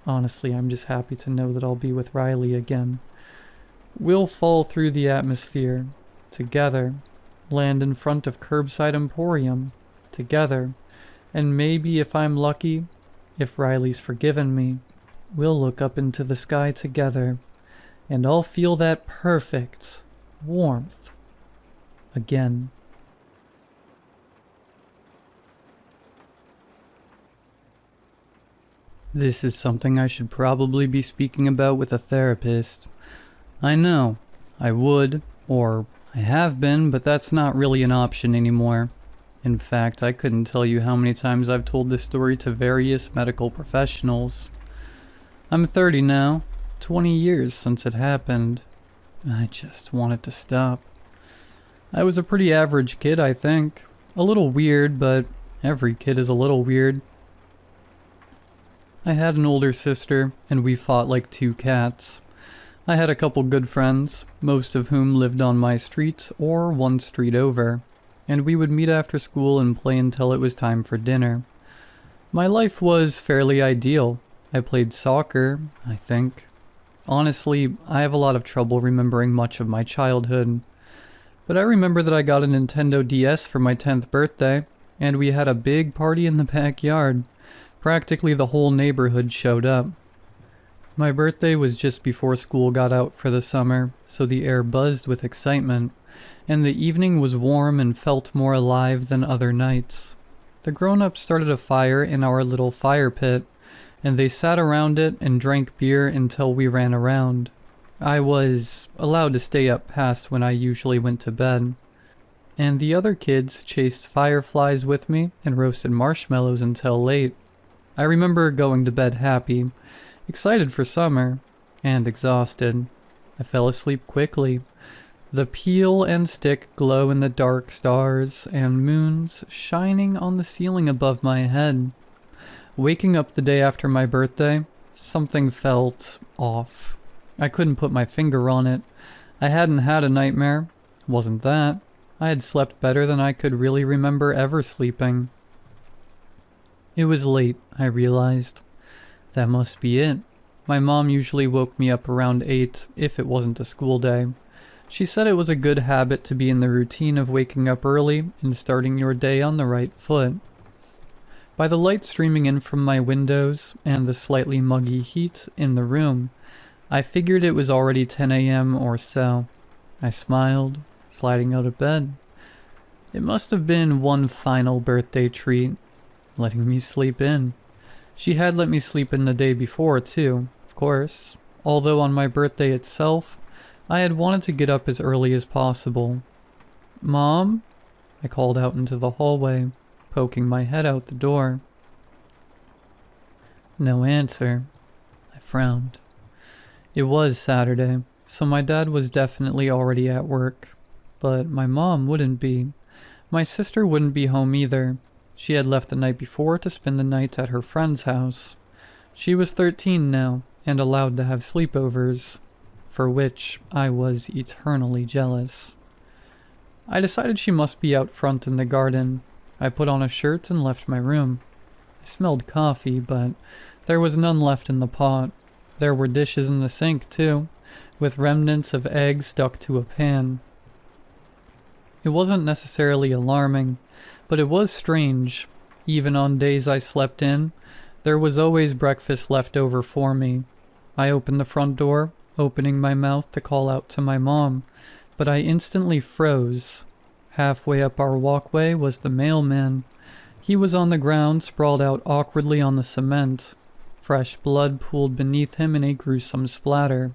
[SPEAKER 1] Honestly, I'm just happy to know that I'll be with Riley again. We'll fall through the atmosphere. Together. Land in front of Curbside Emporium. Together. And maybe if I'm lucky, if Riley's forgiven me, we'll look up into the sky together. And I'll feel that perfect warmth again. This is something I should probably be speaking about with a therapist. I know, I would, or I have been, but that's not really an option anymore. In fact, I couldn't tell you how many times I've told this story to various medical professionals. I'm 30 now, 20 years since it happened. I just want it to stop. I was a pretty average kid, I think. A little weird, but every kid is a little weird. I had an older sister, and we fought like two cats. I had a couple good friends, most of whom lived on my street or one street over, and we would meet after school and play until it was time for dinner. My life was fairly ideal. I played soccer, I think. Honestly, I have a lot of trouble remembering much of my childhood. But I remember that I got a Nintendo DS for my 10th birthday, and we had a big party in the backyard. Practically the whole neighborhood showed up. My birthday was just before school got out for the summer, so the air buzzed with excitement, and the evening was warm and felt more alive than other nights. The grown-ups started a fire in our little fire pit, and they sat around it and drank beer until we ran around. I was allowed to stay up past when I usually went to bed. And the other kids chased fireflies with me and roasted marshmallows until late. I remember going to bed happy, excited for summer, and exhausted. I fell asleep quickly. The peel and stick glow in the dark, stars and moons shining on the ceiling above my head. Waking up the day after my birthday, something felt off. I couldn't put my finger on it. I hadn't had a nightmare. Wasn't that. I had slept better than I could really remember ever sleeping. It was late, I realized. That must be it. My mom usually woke me up around 8 if it wasn't a school day. She said it was a good habit to be in the routine of waking up early and starting your day on the right foot. By the light streaming in from my windows and the slightly muggy heat in the room, I figured it was already 10 a.m. or so. I smiled, sliding out of bed. It must have been one final birthday treat, letting me sleep in. She had let me sleep in the day before, too, of course, although on my birthday itself, I had wanted to get up as early as possible. "Mom?" I called out into the hallway, poking my head out the door. No answer. I frowned. It was Saturday, so my dad was definitely already at work. But my mom wouldn't be. My sister wouldn't be home either. She had left the night before to spend the night at her friend's house. She was 13 now, and allowed to have sleepovers, for which I was eternally jealous. I decided she must be out front in the garden. I put on a shirt and left my room. I smelled coffee, but there was none left in the pot. There were dishes in the sink, too, with remnants of eggs stuck to a pan. It wasn't necessarily alarming, but it was strange. Even on days I slept in, there was always breakfast left over for me. I opened the front door, opening my mouth to call out to my mom, but I instantly froze. Halfway up our walkway was the mailman. He was on the ground, sprawled out awkwardly on the cement. Fresh blood pooled beneath him in a gruesome splatter.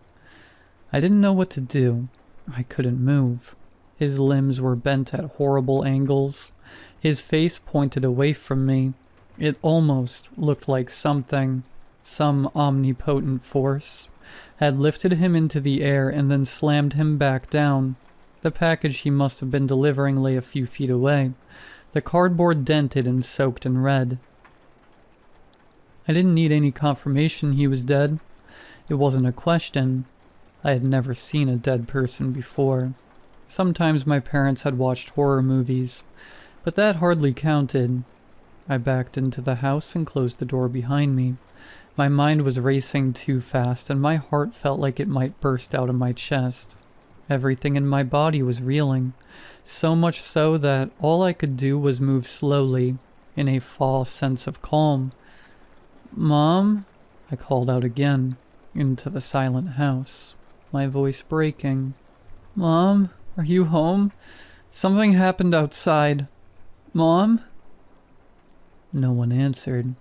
[SPEAKER 1] I didn't know what to do. I couldn't move. His limbs were bent at horrible angles. His face pointed away from me. It almost looked like something, some omnipotent force, had lifted him into the air and then slammed him back down. The package he must have been delivering lay a few feet away, the cardboard dented and soaked in red. I didn't need any confirmation he was dead. It wasn't a question. I had never seen a dead person before. Sometimes my parents had watched horror movies, but that hardly counted. I backed into the house and closed the door behind me. My mind was racing too fast, and my heart felt like it might burst out of my chest. Everything in my body was reeling, so much so that all I could do was move slowly, in a false sense of calm. "Mom?" I called out again, into the silent house, my voice breaking. "Mom? Are you home? Something happened outside. Mom?" No one answered.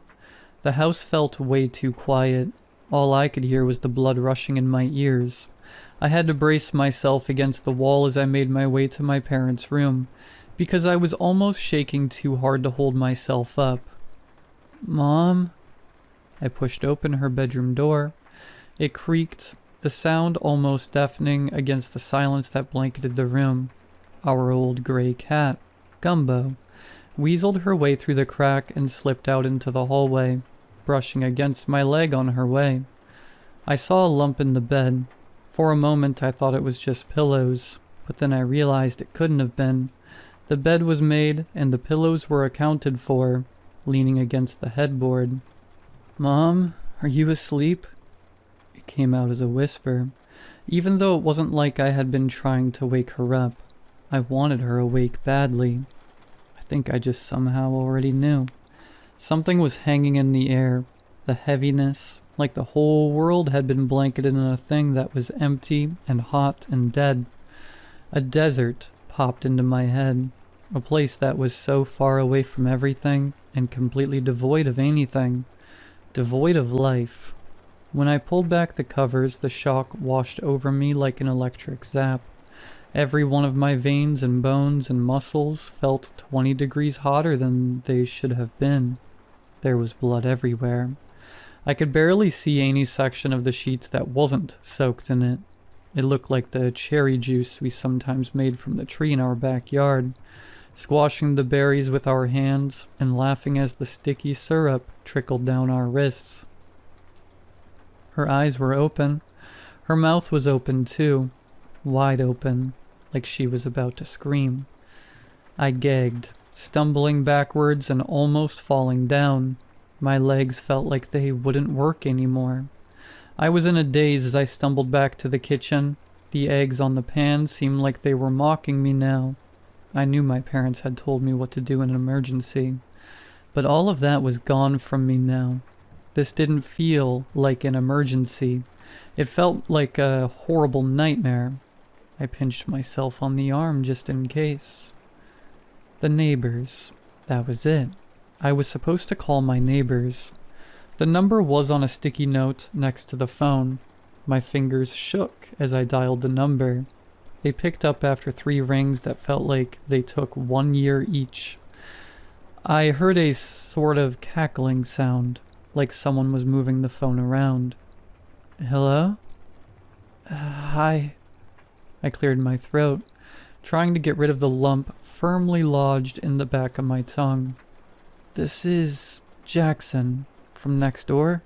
[SPEAKER 1] The house felt way too quiet. All I could hear was the blood rushing in my ears. I had to brace myself against the wall as I made my way to my parents' room, because I was almost shaking too hard to hold myself up. "Mom?" I pushed open her bedroom door. It creaked, the sound almost deafening against the silence that blanketed the room. Our old gray cat, Gumbo, weaseled her way through the crack and slipped out into the hallway, brushing against my leg on her way. I saw a lump in the bed. For a moment I thought it was just pillows, but then I realized it couldn't have been. The bed was made and the pillows were accounted for, leaning against the headboard. "Mom, are you asleep?" It came out as a whisper, even though it wasn't like I had been trying to wake her up. I wanted her awake badly. I think I just somehow already knew. Something was hanging in the air, the heaviness, like the whole world had been blanketed in a thing that was empty and hot and dead. A desert popped into my head, a place that was so far away from everything and completely devoid of anything, devoid of life. When I pulled back the covers, the shock washed over me like an electric zap. Every one of my veins and bones and muscles felt 20 degrees hotter than they should have been. There was blood everywhere. I could barely see any section of the sheets that wasn't soaked in it. It looked like the cherry juice we sometimes made from the tree in our backyard, squashing the berries with our hands and laughing as the sticky syrup trickled down our wrists. Her eyes were open. Her mouth was open too, wide open, like she was about to scream. I gagged, stumbling backwards and almost falling down. My legs felt like they wouldn't work anymore. I was in a daze as I stumbled back to the kitchen. The eggs on the pan seemed like they were mocking me now. I knew my parents had told me what to do in an emergency, but all of that was gone from me now. This didn't feel like an emergency. It felt like a horrible nightmare. I pinched myself on the arm just in case. The neighbors. That was it. I was supposed to call my neighbors. The number was on a sticky note next to the phone. My fingers shook as I dialed the number. They picked up after 3 rings that felt like they took 1 year each. I heard a sort of cackling sound, like someone was moving the phone around. Hello? Hi. I cleared my throat, trying to get rid of the lump firmly lodged in the back of my tongue. This is Jackson from next door.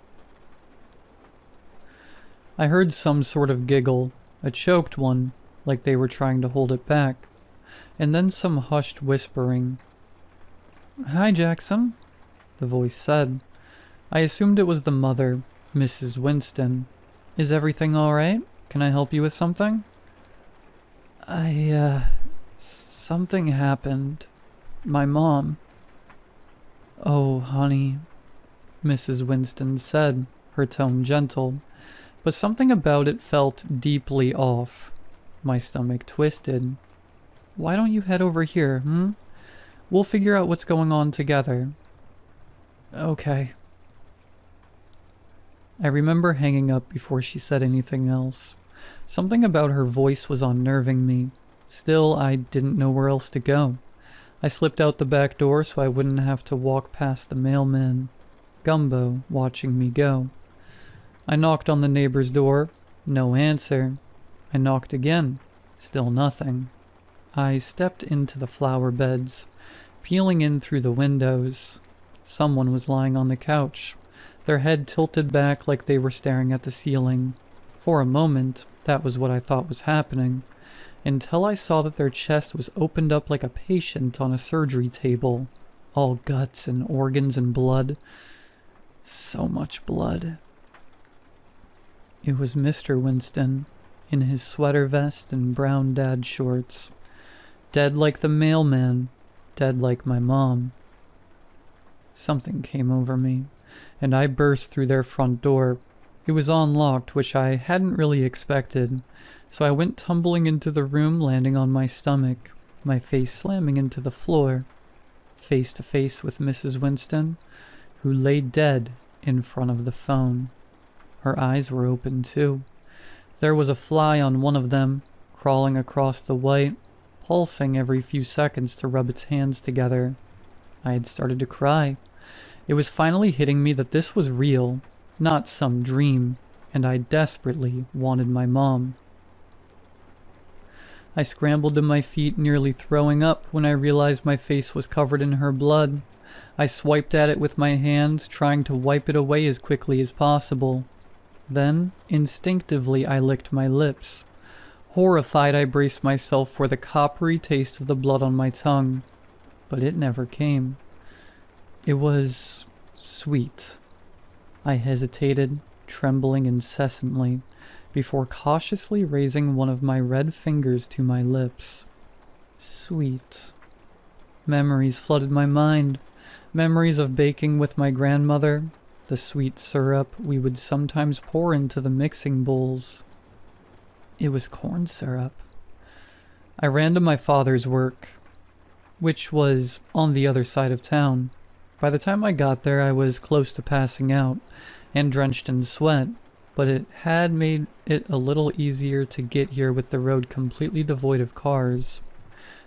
[SPEAKER 1] I heard some sort of giggle, a choked one, like they were trying to hold it back, and then some hushed whispering. Hi, Jackson, the voice said. I assumed it was the mother, Mrs. Winston. Is everything all right? Can I help you with something? Something happened. My mom. Oh, honey, Mrs. Winston said, her tone gentle, but something about it felt deeply off. My stomach twisted. Why don't you head over here, We'll figure out what's going on together. Okay. I remember hanging up before she said anything else. Something about her voice was unnerving me. Still, I didn't know where else to go. I slipped out the back door so I wouldn't have to walk past the mailman, Gumbo, watching me go. I knocked on the neighbor's door. No answer. I knocked again. Still nothing. I stepped into the flower beds, peeling in through the windows. Someone was lying on the couch, their head tilted back like they were staring at the ceiling. For a moment, that was what I thought was happening, until I saw that their chest was opened up like a patient on a surgery table, all guts and organs and blood. So much blood. It was Mr. Winston, in his sweater vest and brown dad shorts. Dead like the mailman, dead like my mom. Something came over me, and I burst through their front door. It was unlocked, which I hadn't really expected, so I went tumbling into the room, landing on my stomach, my face slamming into the floor, face to face with Mrs. Winston, who lay dead in front of the phone. Her eyes were open too. There was a fly on one of them, crawling across the white, pulsing every few seconds to rub its hands together. I had started to cry. It was finally hitting me that this was real, not some dream, and I desperately wanted my mom. I scrambled to my feet, nearly throwing up when I realized my face was covered in her blood. I swiped at it with my hands, trying to wipe it away as quickly as possible. Then, instinctively, I licked my lips. Horrified, I braced myself for the coppery taste of the blood on my tongue, but it never came. It was sweet. I hesitated, trembling incessantly, before cautiously raising one of my red fingers to my lips. Sweet. Memories flooded my mind. Memories of baking with my grandmother, the sweet syrup we would sometimes pour into the mixing bowls. It was corn syrup. I ran to my father's work, which was on the other side of town. By the time I got there, I was close to passing out and drenched in sweat, but it had made it a little easier to get here with the road completely devoid of cars.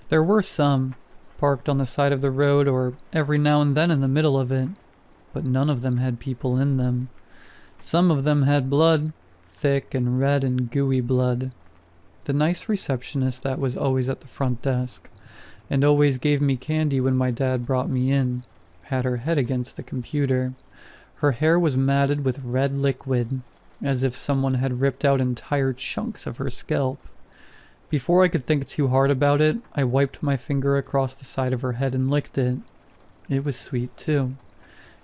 [SPEAKER 1] There were some, parked on the side of the road or every now and then in the middle of it, but none of them had people in them. Some of them had blood, thick and red and gooey blood. The nice receptionist that was always at the front desk, and always gave me candy when my dad brought me in, had her head against the computer. Her hair was matted with red liquid, as if someone had ripped out entire chunks of her scalp. Before I could think too hard about it, I wiped my finger across the side of her head and licked it. It was sweet, too.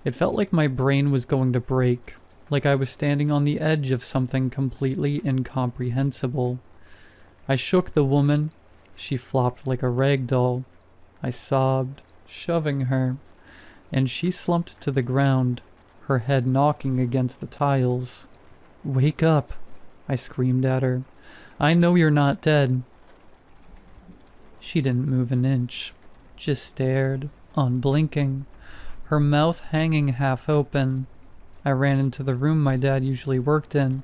[SPEAKER 1] It felt like my brain was going to break, like I was standing on the edge of something completely incomprehensible. I shook the woman. She flopped like a rag doll. I sobbed, shoving her, and she slumped to the ground, her head knocking against the tiles. "Wake up," I screamed at her. "I know you're not dead." She didn't move an inch, just stared, unblinking, her mouth hanging half open. I ran into the room my dad usually worked in,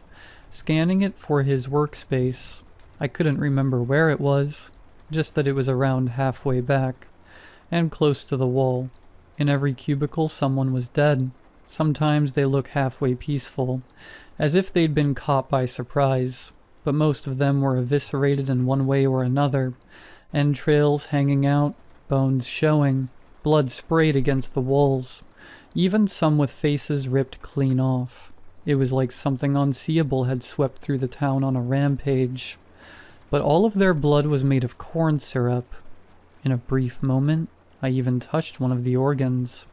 [SPEAKER 1] scanning it for his workspace. I couldn't remember where it was, just that it was around halfway back, and close to the wall. In every cubicle someone was dead. Sometimes they look halfway peaceful, as if they'd been caught by surprise, but most of them were eviscerated in one way or another, entrails hanging out, bones showing, blood sprayed against the walls, even some with faces ripped clean off. It was like something unseeable had swept through the town on a rampage. But all of their blood was made of corn syrup. In a brief moment, I even touched one of the organs,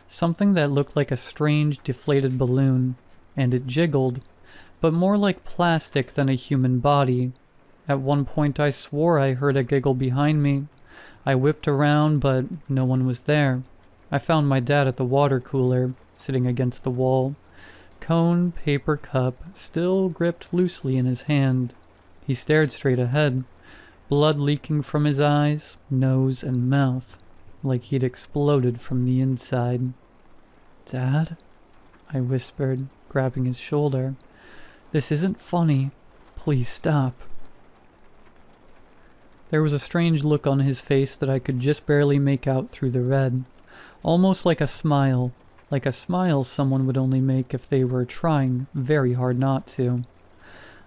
[SPEAKER 1] something that looked like a strange deflated balloon, and it jiggled, but more like plastic than a human body. At one point I swore I heard a giggle behind me. I whipped around, but no one was there. I found my dad at the water cooler, sitting against the wall, cone paper cup still gripped loosely in his hand. He stared straight ahead, blood leaking from his eyes, nose, and mouth, like he'd exploded from the inside. "Dad?" I whispered, grabbing his shoulder. "This isn't funny. Please stop." There was a strange look on his face that I could just barely make out through the red, almost like a smile someone would only make if they were trying very hard not to.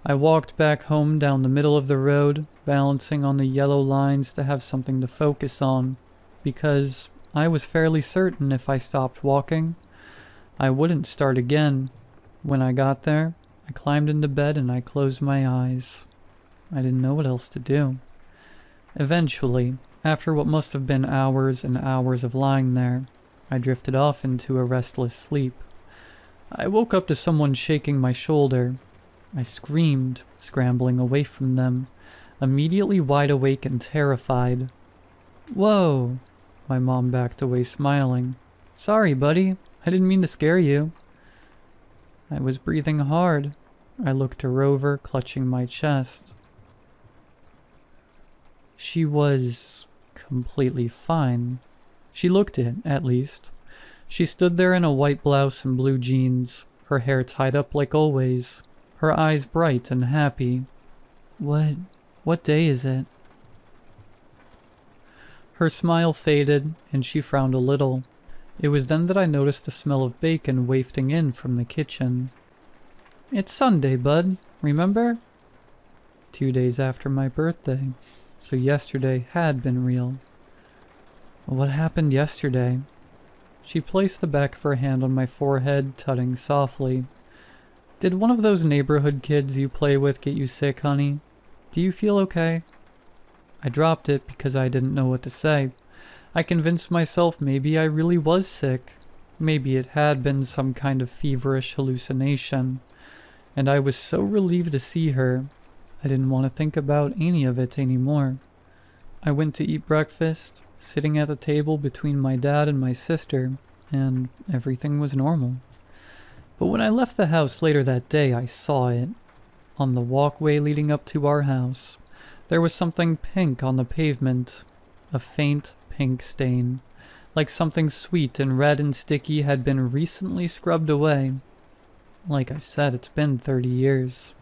[SPEAKER 1] I walked back home down the middle of the road, balancing on the yellow lines to have something to focus on, because I was fairly certain if I stopped walking, I wouldn't start again. When I got there, I climbed into bed and I closed my eyes. I didn't know what else to do. Eventually, after what must have been hours and hours of lying there, I drifted off into a restless sleep. I woke up to someone shaking my shoulder. I screamed, scrambling away from them, immediately wide awake and terrified. "Whoa!" My mom backed away smiling. "Sorry, buddy. I didn't mean to scare you." I was breathing hard. I looked her over, clutching my chest. She was completely fine. She looked it, at least. She stood there in a white blouse and blue jeans, her hair tied up like always, her eyes bright and happy. What day is it?" Her smile faded, and she frowned a little. It was then that I noticed the smell of bacon wafting in from the kitchen. "It's Sunday, bud, remember?" 2 days after my birthday, so yesterday had been real. What happened yesterday? She placed the back of her hand on my forehead, tutting softly. "Did one of those neighborhood kids you play with get you sick, honey? Do you feel okay?" I dropped it because I didn't know what to say. I convinced myself maybe I really was sick. Maybe it had been some kind of feverish hallucination. And I was so relieved to see her. I didn't want to think about any of it anymore. I went to eat breakfast, sitting at the table between my dad and my sister, and everything was normal. But when I left the house later that day, I saw it. On the walkway leading up to our house, there was something pink on the pavement, a faint pink stain, like something sweet and red and sticky had been recently scrubbed away. Like I said, it's been 30 years.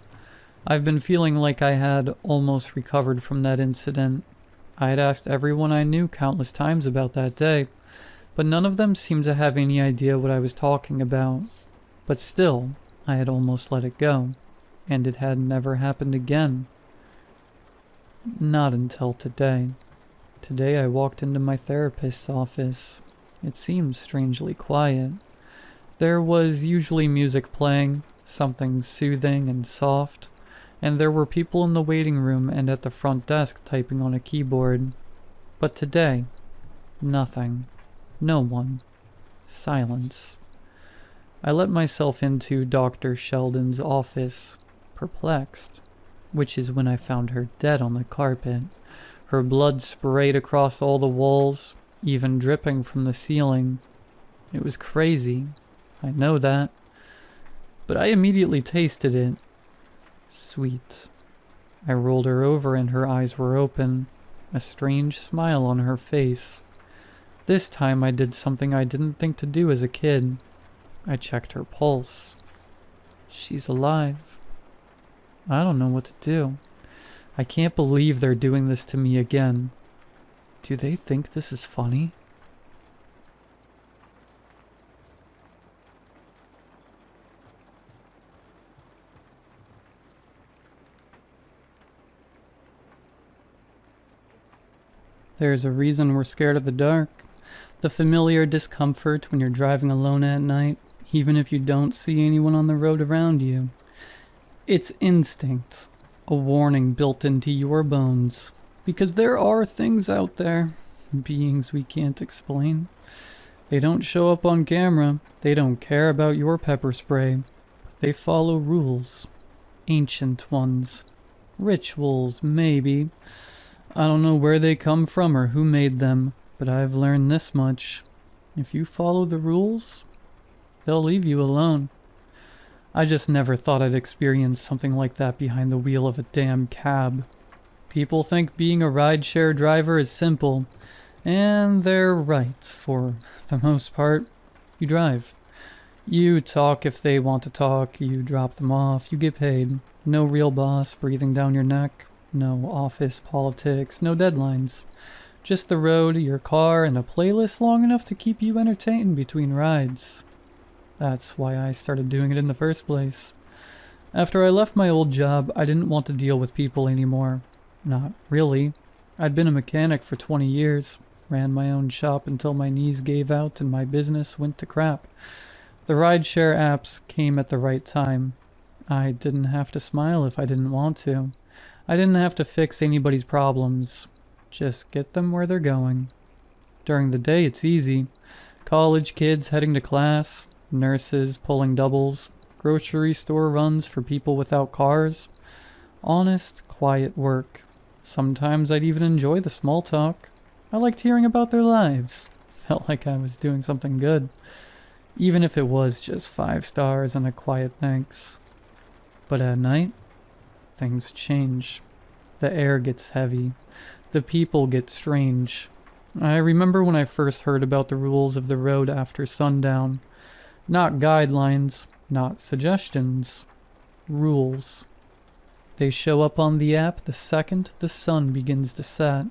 [SPEAKER 1] I've been feeling like I had almost recovered from that incident. I had asked everyone I knew countless times about that day, but none of them seemed to have any idea what I was talking about. But still, I had almost let it go, and it had never happened again. Not until today. Today I walked into my therapist's office. It seemed strangely quiet. There was usually music playing, something soothing and soft, and there were people in the waiting room and at the front desk typing on a keyboard. But today, nothing. No one. Silence. I let myself into Dr. Sheldon's office, perplexed, which is when I found her dead on the carpet, her blood sprayed across all the walls, even dripping from the ceiling. It was crazy, I know that, but I immediately tasted it. Sweet. I rolled her over and her eyes were open, a strange smile on her face. This time I did something I didn't think to do as a kid. I checked her pulse. She's alive. I don't know what to do. I can't believe they're doing this to me again. Do they think this is funny? There's a reason we're scared of the dark. The familiar discomfort when you're driving alone at night, even if you don't see anyone on the road around you. It's instinct, a warning built into your bones. Because there are things out there, beings we can't explain. They don't show up on camera, they don't care about your pepper spray. They follow rules. Ancient ones. Rituals, maybe. I don't know where they come from or who made them, but I've learned this much. If you follow the rules, they'll leave you alone. I just never thought I'd experience something like that behind the wheel of a damn cab. People think being a rideshare driver is simple, and they're right for the most part. You drive. You talk if they want to talk, you drop them off, you get paid. No real boss breathing down your neck. No office politics, no deadlines. Just the road, your car, and a playlist long enough to keep you entertained between rides. That's why I started doing it in the first place. After I left my old job, I didn't want to deal with people anymore. Not really. I'd been a mechanic for 20 years, ran my own shop until my knees gave out and my business went to crap. The rideshare apps came at the right time. I didn't have to smile if I didn't want to. I didn't have to fix anybody's problems. Just get them where they're going. During the day, it's easy. College kids heading to class, nurses pulling doubles, grocery store runs for people without cars. Honest, quiet work. Sometimes I'd even enjoy the small talk. I liked hearing about their lives. Felt like I was doing something good. Even if it was just 5 stars and a quiet thanks. But at night, things change. The air gets heavy. The people get strange. I remember when I first heard about the rules of the road after sundown. Not guidelines, not suggestions. Rules. They show up on the app the second the sun begins to set.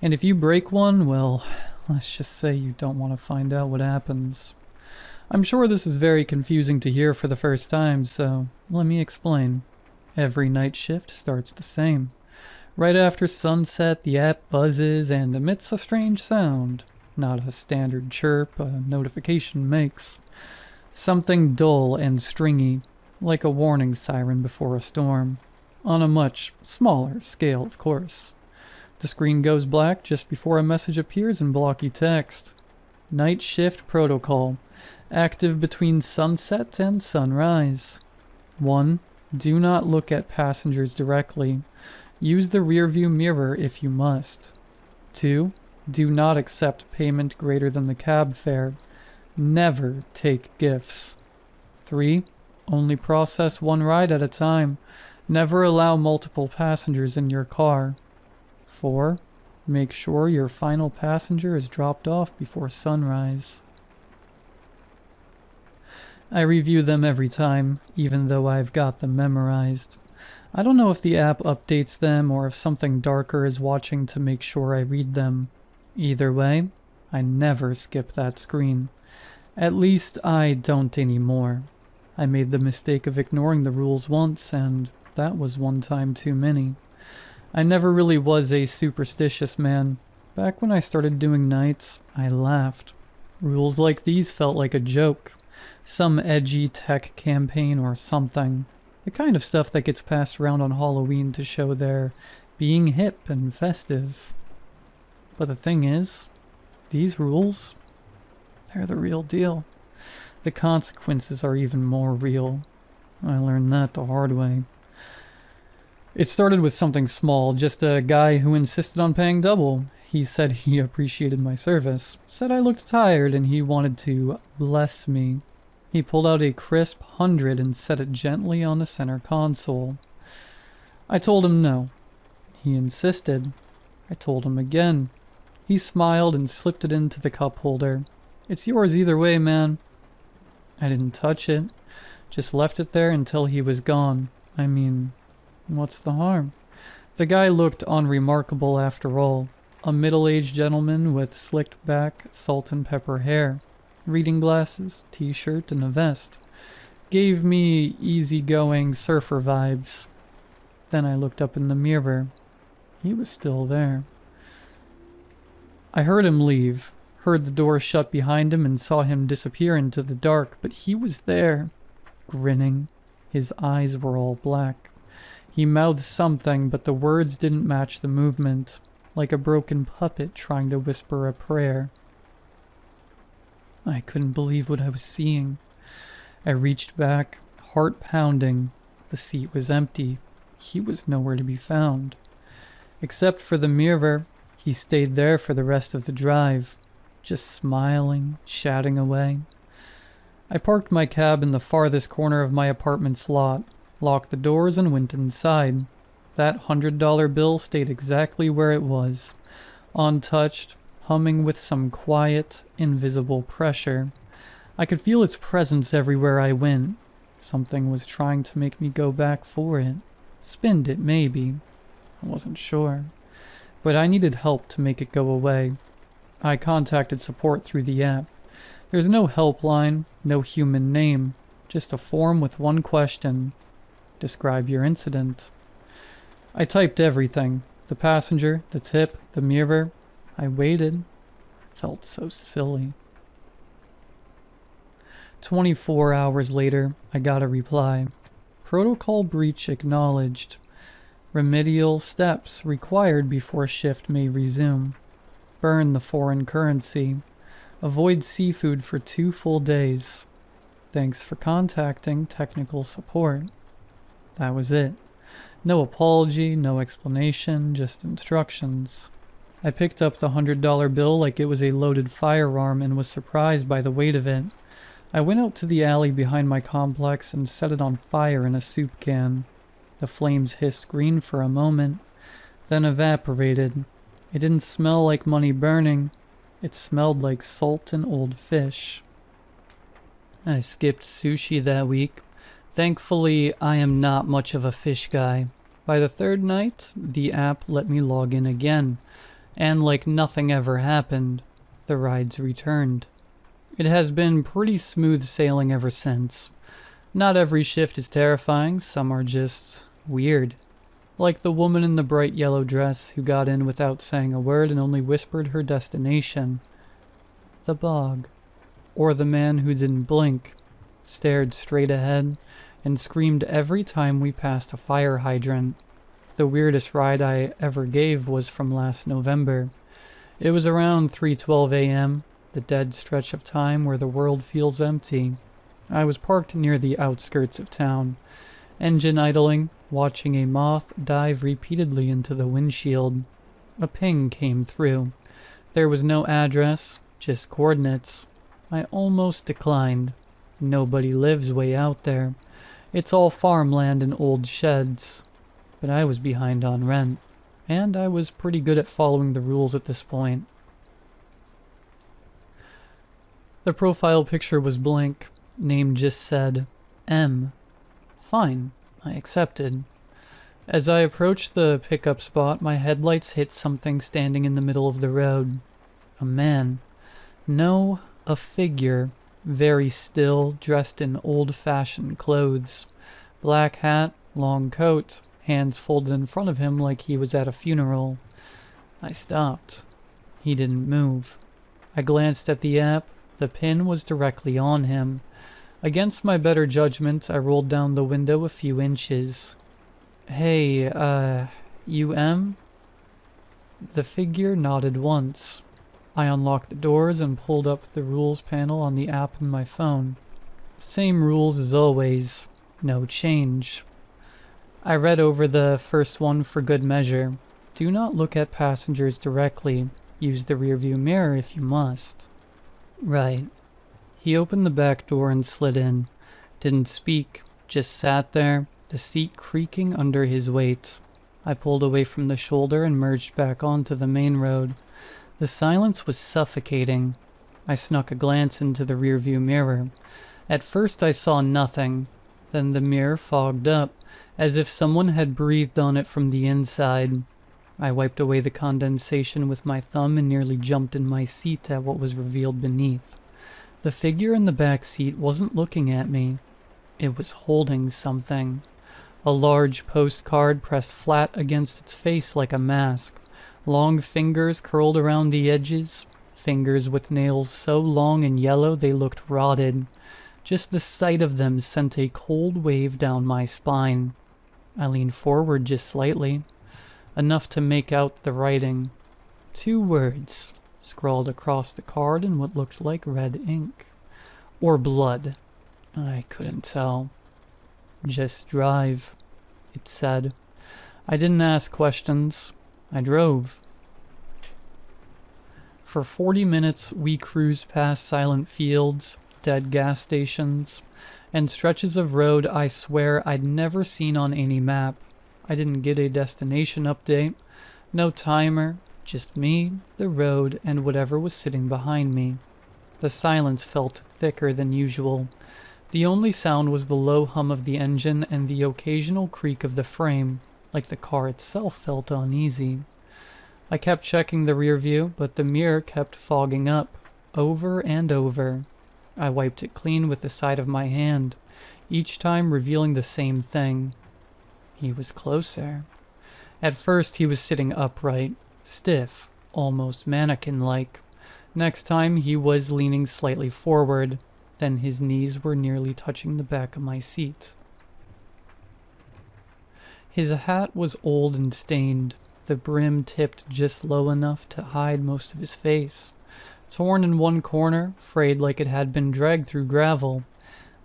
[SPEAKER 1] And if you break one, well, let's just say you don't want to find out what happens. I'm sure this is very confusing to hear for the first time, so let me explain. Every night shift starts the same. Right after sunset, the app buzzes and emits a strange sound. Not a standard chirp a notification makes. Something dull and stringy, like a warning siren before a storm. On a much smaller scale, of course. The screen goes black just before a message appears in blocky text. Night shift protocol. Active between sunset and sunrise. 1. Do not look at passengers directly. Use the rearview mirror if you must. 2. Do not accept payment greater than the cab fare. Never take gifts. 3. Only process one ride at a time. Never allow multiple passengers in your car. 4. Make sure your final passenger is dropped off before sunrise. I review them every time, even though I've got them memorized. I don't know if the app updates them or if something darker is watching to make sure I read them. Either way, I never skip that screen. At least I don't anymore. I made the mistake of ignoring the rules once, and that was one time too many. I never really was a superstitious man. Back when I started doing nights, I laughed. Rules like these felt like a joke. Some edgy tech campaign or something. The kind of stuff that gets passed around on Halloween to show they're being hip and festive. But the thing is, these rules, they're the real deal. The consequences are even more real. I learned that the hard way. It started with something small, just a guy who insisted on paying double. He said he appreciated my service, said I looked tired and he wanted to bless me. He pulled out a crisp 100 and set it gently on the center console. I told him no. He insisted. I told him again. He smiled and slipped it into the cup holder. It's yours either way, man. I didn't touch it, just left it there until he was gone. I mean, what's the harm? The guy looked unremarkable after all. A middle-aged gentleman with slicked back, salt and pepper hair, reading glasses, t-shirt, and a vest. Gave me easygoing surfer vibes. Then I looked up in the mirror. He was still there. I heard him leave, heard the door shut behind him, and saw him disappear into the dark, but he was there, grinning. His eyes were all black. He mouthed something, but the words didn't match the movement, like a broken puppet trying to whisper a prayer. I couldn't believe what I was seeing. I reached back, heart pounding. The seat was empty. He was nowhere to be found. Except for the mirror, he stayed there for the rest of the drive, just smiling, chatting away. I parked my cab in the farthest corner of my apartment's lot, locked the doors, and went inside. That $100 bill stayed exactly where it was, untouched, humming with some quiet, invisible pressure. I could feel its presence everywhere I went. Something was trying to make me go back for it. Spend it, maybe. I wasn't sure. But I needed help to make it go away. I contacted support through the app. There's no helpline, no human name, just a form with one question. Describe your incident. I typed everything. The passenger, the tip, the mirror. I waited. Felt so silly. 24 hours later, I got a reply. Protocol breach acknowledged. Remedial steps required before shift may resume. Burn the foreign currency. Avoid seafood for 2 full days. Thanks for contacting technical support. That was it. No apology, no explanation, just instructions. I picked up the $100 bill like it was a loaded firearm and was surprised by the weight of it. I went out to the alley behind my complex and set it on fire in a soup can. The flames hissed green for a moment, then evaporated. It didn't smell like money burning. It smelled like salt and old fish. I skipped sushi that week. Thankfully, I am not much of a fish guy. By the 3rd night, the app let me log in again, and like nothing ever happened, the rides returned. It has been pretty smooth sailing ever since. Not every shift is terrifying, some are just weird. Like the woman in the bright yellow dress who got in without saying a word and only whispered her destination. The bog. Or the man who didn't blink, stared straight ahead, and screamed every time we passed a fire hydrant. The weirdest ride I ever gave was from last November. It was around 3:12 a.m., the dead stretch of time where the world feels empty. I was parked near the outskirts of town, engine idling, watching a moth dive repeatedly into the windshield. A ping came through. There was no address, just coordinates. I almost declined. Nobody lives way out there. It's all farmland and old sheds. But I was behind on rent, and I was pretty good at following the rules at this point. The profile picture was blank. Name just said M. Fine, I accepted. As I approached the pickup spot, my headlights hit something standing in the middle of the road. A man. No, a figure. Very still, dressed in old-fashioned clothes. Black hat, long coat, hands folded in front of him like he was at a funeral. I stopped. He didn't move. I glanced at the app. The pin was directly on him. Against my better judgment, I rolled down the window a few inches. Hey, you M? The figure nodded once. I unlocked the doors and pulled up the rules panel on the app on my phone. Same rules as always. No change. I read over the first one for good measure. Do not look at passengers directly. Use the rearview mirror if you must. Right. He opened the back door and slid in. Didn't speak, just sat there, the seat creaking under his weight. I pulled away from the shoulder and merged back onto the main road. The silence was suffocating. I snuck a glance into the rearview mirror. At first I saw nothing, then the mirror fogged up, as if someone had breathed on it from the inside. I wiped away the condensation with my thumb and nearly jumped in my seat at what was revealed beneath. The figure in the back seat wasn't looking at me. It was holding something. A large postcard pressed flat against its face like a mask. Long fingers curled around the edges. Fingers with nails so long and yellow they looked rotted. Just the sight of them sent a cold wave down my spine. I leaned forward just slightly, enough to make out the writing. 2 words scrawled across the card in what looked like red ink. Or blood. I couldn't tell. "Just drive," it said. I didn't ask questions. I drove. For 40 minutes we cruised past silent fields, dead gas stations, and stretches of road I swear I'd never seen on any map. I didn't get a destination update. No timer, just me, the road, and whatever was sitting behind me. The silence felt thicker than usual. The only sound was the low hum of the engine and the occasional creak of the frame, like the car itself felt uneasy. I kept checking the rear view, but the mirror kept fogging up, over and over. I wiped it clean with the side of my hand, each time revealing the same thing. He was closer. At first he was sitting upright, stiff, almost mannequin-like. Next time he was leaning slightly forward, then his knees were nearly touching the back of my seat. His hat was old and stained, the brim tipped just low enough to hide most of his face. Torn in one corner, frayed like it had been dragged through gravel.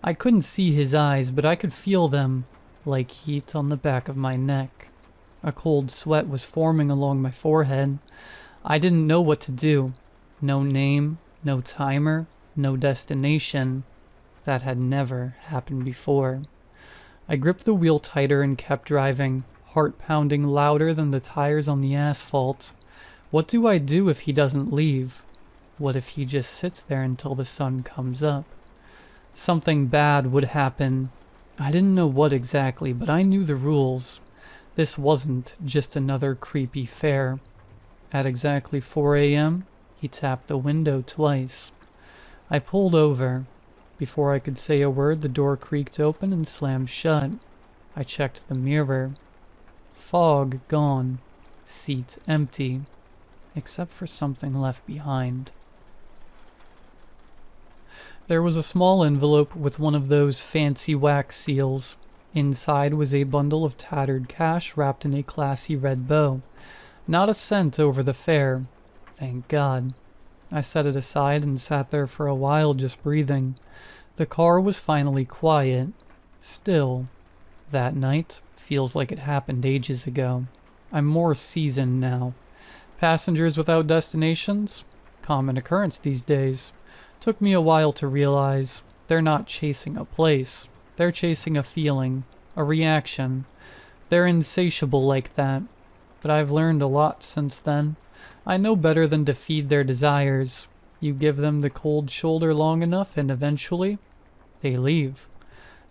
[SPEAKER 1] I couldn't see his eyes, but I could feel them, like heat on the back of my neck. A cold sweat was forming along my forehead. I didn't know what to do. No name, no timer, no destination. That had never happened before. I gripped the wheel tighter and kept driving, heart pounding louder than the tires on the asphalt. What do I do if he doesn't leave? What if he just sits there until the sun comes up? Something bad would happen. I didn't know what exactly, but I knew the rules. This wasn't just another creepy fare. At exactly 4 a.m., he tapped the window twice. I pulled over. Before I could say a word, the door creaked open and slammed shut. I checked the mirror. Fog gone. Seat empty. Except for something left behind. There was a small envelope with one of those fancy wax seals. Inside was a bundle of tattered cash wrapped in a classy red bow. Not a cent over the fare. Thank God. I set it aside and sat there for a while just breathing. The car was finally quiet. Still. That night feels like it happened ages ago. I'm more seasoned now. Passengers without destinations? Common occurrence these days. Took me a while to realize they're not chasing a place. They're chasing a feeling, a reaction. They're insatiable like that. But I've learned a lot since then. I know better than to feed their desires. You give them the cold shoulder long enough and eventually, they leave.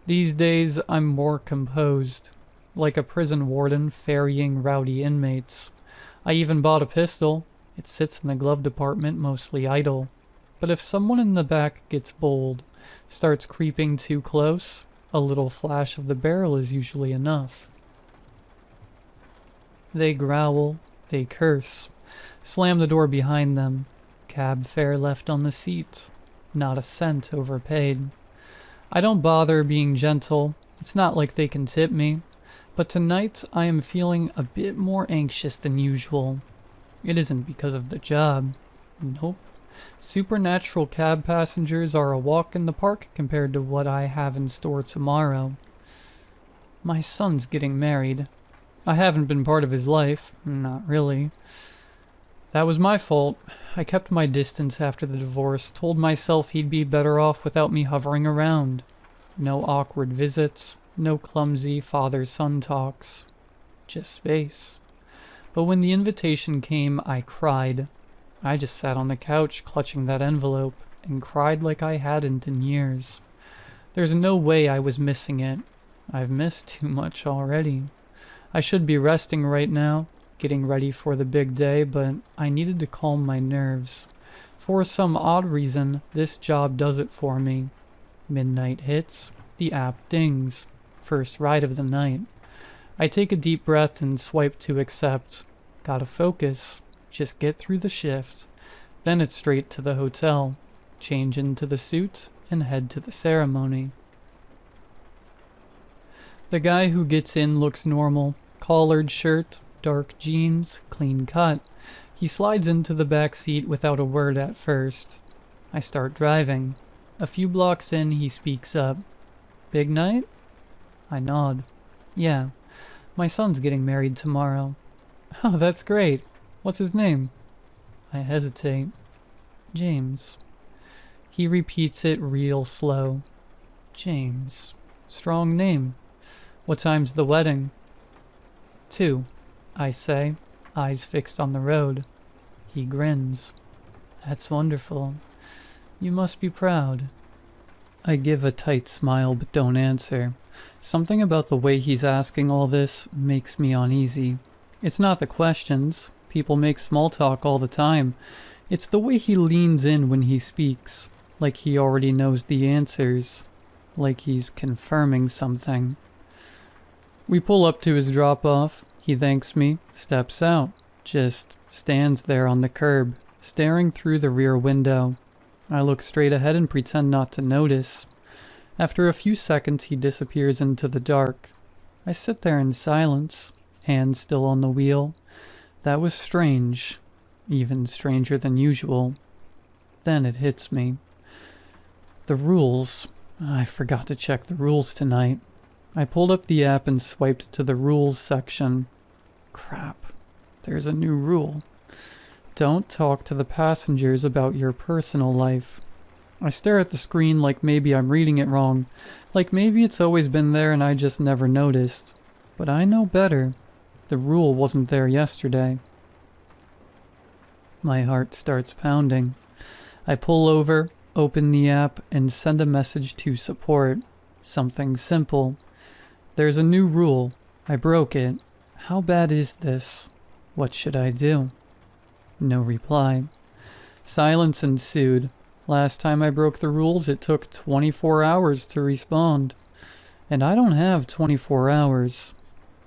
[SPEAKER 1] These days I'm more composed, like a prison warden ferrying rowdy inmates. I even bought a pistol. It sits in the glove department, mostly idle. But if someone in the back gets bold, starts creeping too close, a little flash of the barrel is usually enough. They growl, they curse, slam the door behind them. Cab fare left on the seat. Not a cent overpaid. I don't bother being gentle. It's not like they can tip me. But tonight I am feeling a bit more anxious than usual. It isn't because of the job. Nope. Supernatural cab passengers are a walk in the park compared to what I have in store tomorrow. My son's getting married. I haven't been part of his life. Not really. That was my fault. I kept my distance after the divorce, told myself he'd be better off without me hovering around. No awkward visits, no clumsy father-son talks. Just space. But when the invitation came, I cried. I just sat on the couch clutching that envelope and cried like I hadn't in years. There's no way I was missing it. I've missed too much already. I should be resting right now, getting ready for the big day, but I needed to calm my nerves. For some odd reason, this job does it for me. Midnight hits, the app dings. First ride of the night. I take a deep breath and swipe to accept. Gotta focus. Just get through the shift. Then it's straight to the hotel. Change into the suit and head to the ceremony. The guy who gets in looks normal. Collared shirt, dark jeans, clean cut. He slides into the back seat without a word at first. I start driving. A few blocks in, he speaks up. Big night? I nod. Yeah. My son's getting married tomorrow. Oh, that's great. What's his name? I hesitate. James. He repeats it real slow. James. Strong name. What time's the wedding? 2, I say, eyes fixed on the road. He grins. That's wonderful. You must be proud. I give a tight smile but don't answer. Something about the way he's asking all this makes me uneasy. It's not the questions. People make small talk all the time. It's the way he leans in when he speaks, like he already knows the answers, like he's confirming something. We pull up to his drop-off. He thanks me, steps out, just stands there on the curb, staring through the rear window. I look straight ahead and pretend not to notice. After a few seconds, he disappears into the dark. I sit there in silence, hands still on the wheel. That was strange, even stranger than usual. Then it hits me. The rules. I forgot to check the rules tonight. I pulled up the app and swiped to the rules section. Crap. There's a new rule. Don't talk to the passengers about your personal life. I stare at the screen like maybe I'm reading it wrong, like maybe it's always been there and I just never noticed. But I know better. The rule wasn't there yesterday. My heart starts pounding. I pull over, open the app, and send a message to support. Something simple. There's a new rule. I broke it. How bad is this? What should I do? No reply. Silence ensued. Last time I broke the rules, it took 24 hours to respond. And I don't have 24 hours.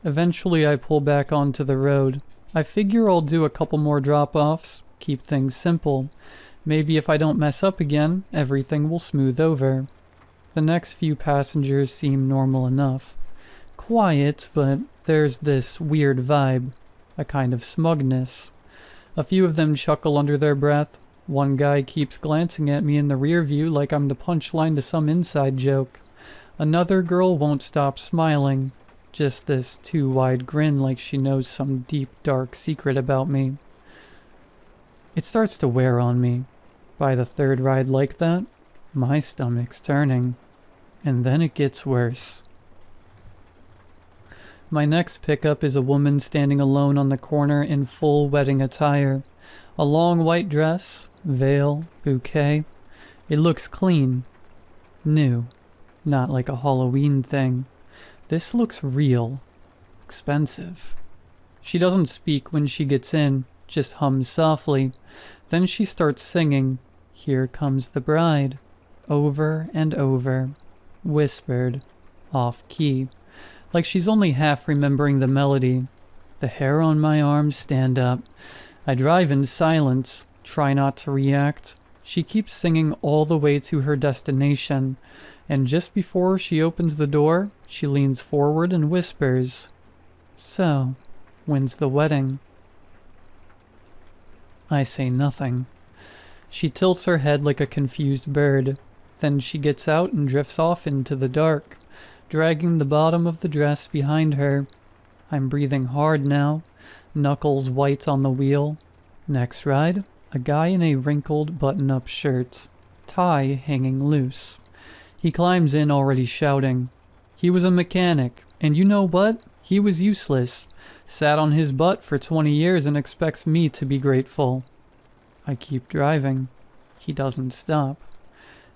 [SPEAKER 1] Eventually I pull back onto the road. I figure I'll do a couple more drop-offs, keep things simple. Maybe if I don't mess up again, everything will smooth over. The next few passengers seem normal enough. Quiet, but there's this weird vibe, a kind of smugness. A few of them chuckle under their breath. One guy keeps glancing at me in the rear view like I'm the punchline to some inside joke. Another girl won't stop smiling, just this too wide grin like she knows some deep dark secret about me. It starts to wear on me. By the third ride like that, my stomach's turning. And then it gets worse. My next pickup is a woman standing alone on the corner in full wedding attire. A long white dress, veil, bouquet. It looks clean. New. Not like a Halloween thing. This looks real. Expensive. She doesn't speak when she gets in, just hums softly. Then she starts singing, "Here Comes the Bride," over and over. Whispered. Off key. Like she's only half remembering the melody. The hair on my arms stand up. I drive in silence, try not to react. She keeps singing all the way to her destination, and just before she opens the door, she leans forward and whispers, "So, when's the wedding?" I say nothing. She tilts her head like a confused bird. Then she gets out and drifts off into the dark, dragging the bottom of the dress behind her. I'm breathing hard now, knuckles white on the wheel. Next ride, a guy in a wrinkled button-up shirt, tie hanging loose. He climbs in already shouting. He was a mechanic, and you know what? He was useless. Sat on his butt for 20 years and expects me to be grateful. I keep driving. He doesn't stop.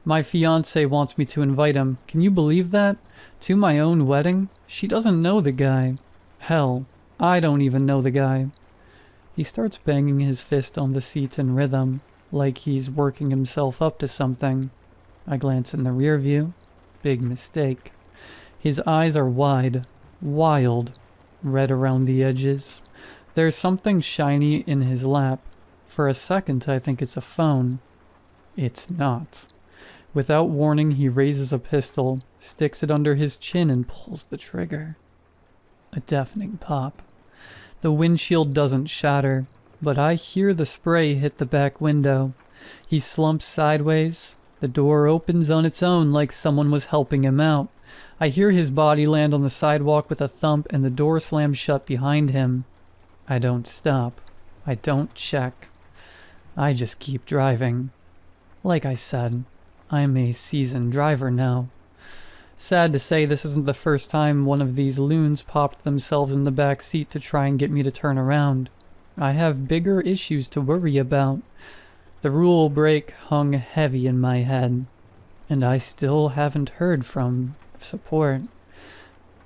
[SPEAKER 1] My fiancée wants me to invite him. Can you believe that? To my own wedding? She doesn't know the guy. Hell, I don't even know the guy. He starts banging his fist on the seat in rhythm, like he's working himself up to something. I glance in the rear view. Big mistake. His eyes are wide, wild, red around the edges. There's something shiny in his lap. For a second, I think it's a phone. It's not. Without warning, he raises a pistol, sticks it under his chin, and pulls the trigger. A deafening pop. The windshield doesn't shatter, but I hear the spray hit the back window. He slumps sideways. The door opens on its own like someone was helping him out. I hear his body land on the sidewalk with a thump, and the door slams shut behind him. I don't stop. I don't check. I just keep driving. Like I said, I'm a seasoned driver now. Sad to say, this isn't the first time one of these loons popped themselves in the back seat to try and get me to turn around. I have bigger issues to worry about. The rule break hung heavy in my head, and I still haven't heard from support.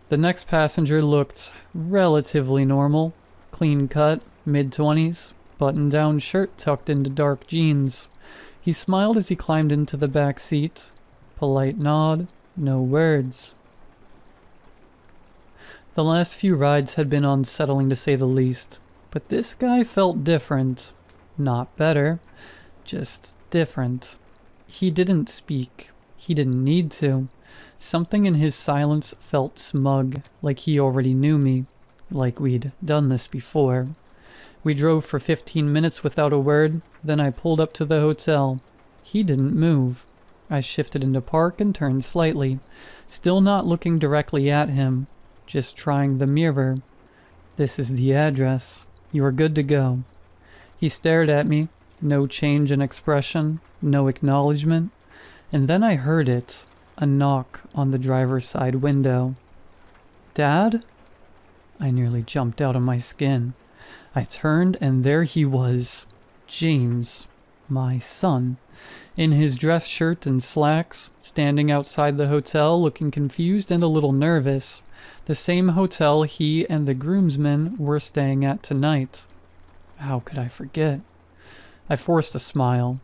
[SPEAKER 1] The next passenger looked relatively normal. Clean cut, mid-20s, button-down shirt tucked into dark jeans. He smiled as he climbed into the back seat. Polite nod, no words. The last few rides had been unsettling to say the least, but this guy felt different. Not better, just different. He didn't speak. He didn't need to. Something in his silence felt smug, like he already knew me, like we'd done this before. We drove for 15 minutes without a word, then I pulled up to the hotel. He didn't move. I shifted into park and turned slightly, still not looking directly at him, just trying the mirror. This is the address. You are good to go. He stared at me, no change in expression, no acknowledgement, and then I heard it, a knock on the driver's side window. Dad? I nearly jumped out of my skin. I turned and there he was, James, my son, in his dress shirt and slacks, standing outside the hotel looking confused and a little nervous, the same hotel he and the groomsmen were staying at tonight. How could I forget? I forced a smile.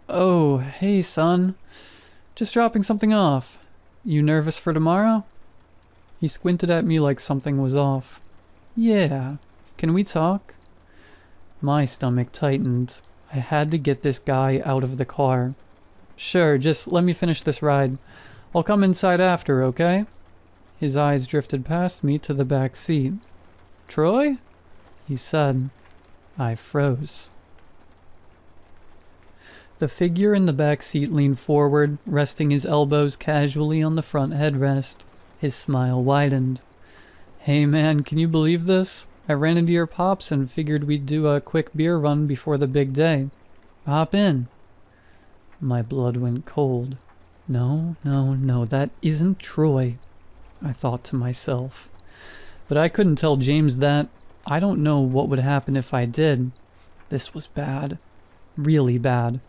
[SPEAKER 1] Oh, hey son, just dropping something off. You nervous for tomorrow? He squinted at me like something was off. Yeah, can we talk? My stomach tightened. I had to get this guy out of the car. Sure, just let me finish this ride. I'll come inside after, okay? His eyes drifted past me to the back seat. Troy? He said. I froze. The figure in the back seat leaned forward, resting his elbows casually on the front headrest. His smile widened. Hey man, can you believe this? I ran into your pops and figured we'd do a quick beer run before the big day. Hop in. My blood went cold. No, that isn't Troy, I thought to myself. But I couldn't tell James that. I don't know what would happen if I did. This was bad. Really bad.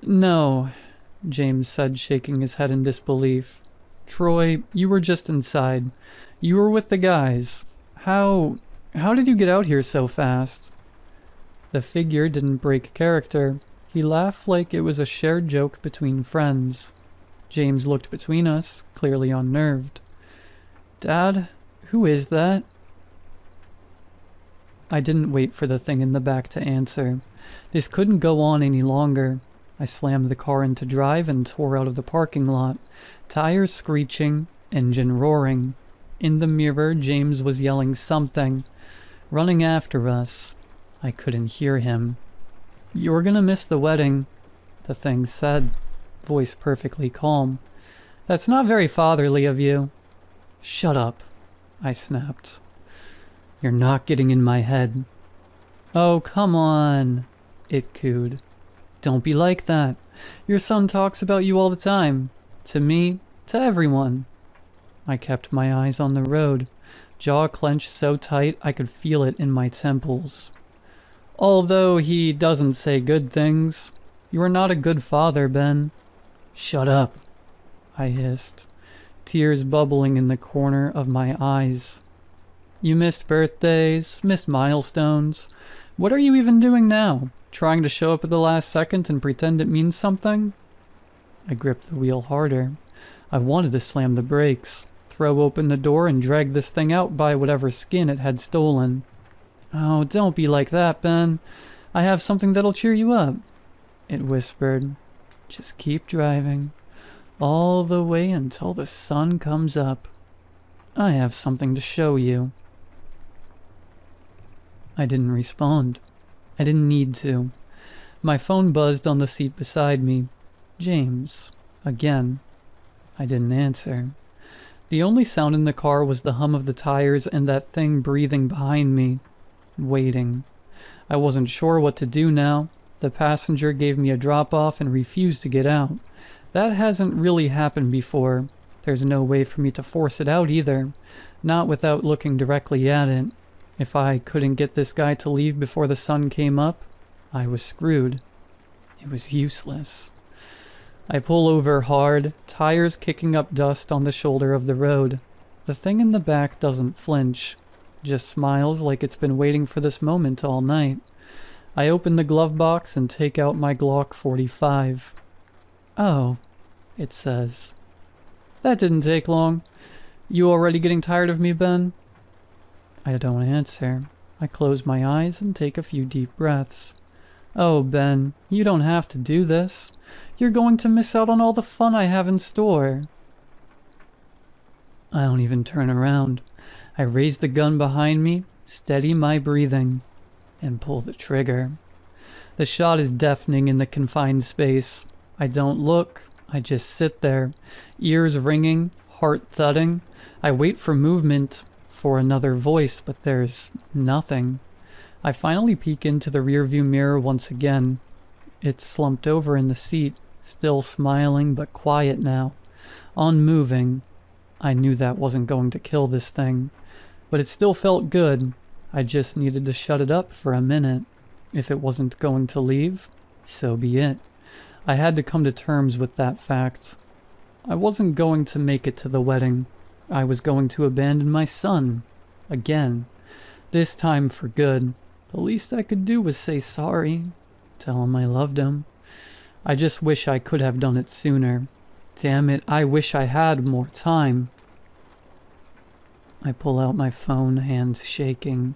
[SPEAKER 1] No, James said, shaking his head in disbelief. Troy, you were just inside. You were with the guys. How did you get out here so fast? The figure didn't break character. He laughed like it was a shared joke between friends. James looked between us, clearly unnerved. Dad, who is that? I didn't wait for the thing in the back to answer. This couldn't go on any longer. I slammed the car into drive and tore out of the parking lot, tires screeching, engine roaring. In the mirror, James was yelling something, running after us. I couldn't hear him. You're gonna miss the wedding, the thing said, voice perfectly calm. That's not very fatherly of you. Shut up, I snapped. You're not getting in my head. Oh, come on, it cooed. Don't be like that. Your son talks about you all the time. To me, to everyone. I kept my eyes on the road, jaw clenched so tight I could feel it in my temples. Although he doesn't say good things. You are not a good father, Ben. Shut up, I hissed, tears bubbling in the corner of my eyes. You missed birthdays, missed milestones. What are you even doing now? Trying to show up at the last second and pretend it means something? I gripped the wheel harder. I wanted to slam the brakes, throw open the door and drag this thing out by whatever skin it had stolen. Oh, don't be like that, Ben. I have something that'll cheer you up, it whispered. Just keep driving, all the way until the sun comes up. I have something to show you. I didn't respond. I didn't need to. My phone buzzed on the seat beside me. James. Again. I didn't answer. The only sound in the car was the hum of the tires and that thing breathing behind me. Waiting. I wasn't sure what to do now. The passenger gave me a drop-off and refused to get out. That hasn't really happened before. There's no way for me to force it out either. Not without looking directly at it. If I couldn't get this guy to leave before the sun came up, I was screwed. It was useless. I pull over hard, tires kicking up dust on the shoulder of the road. The thing in the back doesn't flinch, just smiles like it's been waiting for this moment all night. I open the glove box and take out my Glock 45. Oh, it says. That didn't take long. You already getting tired of me, Ben? I don't answer. I close my eyes and take a few deep breaths. Oh, Ben, you don't have to do this. You're going to miss out on all the fun I have in store. I don't even turn around. I raise the gun behind me, steady my breathing, and pull the trigger. The shot is deafening in the confined space. I don't look. I just sit there, ears ringing, heart thudding. I wait for movement, for another voice, but there's nothing. I finally peek into the rearview mirror once again. It's slumped over in the seat, still smiling but quiet now, unmoving. I knew that wasn't going to kill this thing, but it still felt good. I just needed to shut it up for a minute. If it wasn't going to leave, so be it. I had to come to terms with that fact. I wasn't going to make it to the wedding. I was going to abandon my son. Again. This time for good. The least I could do was say sorry. Tell him I loved him. I just wish I could have done it sooner. Damn it, I wish I had more time. I pull out my phone, hands shaking.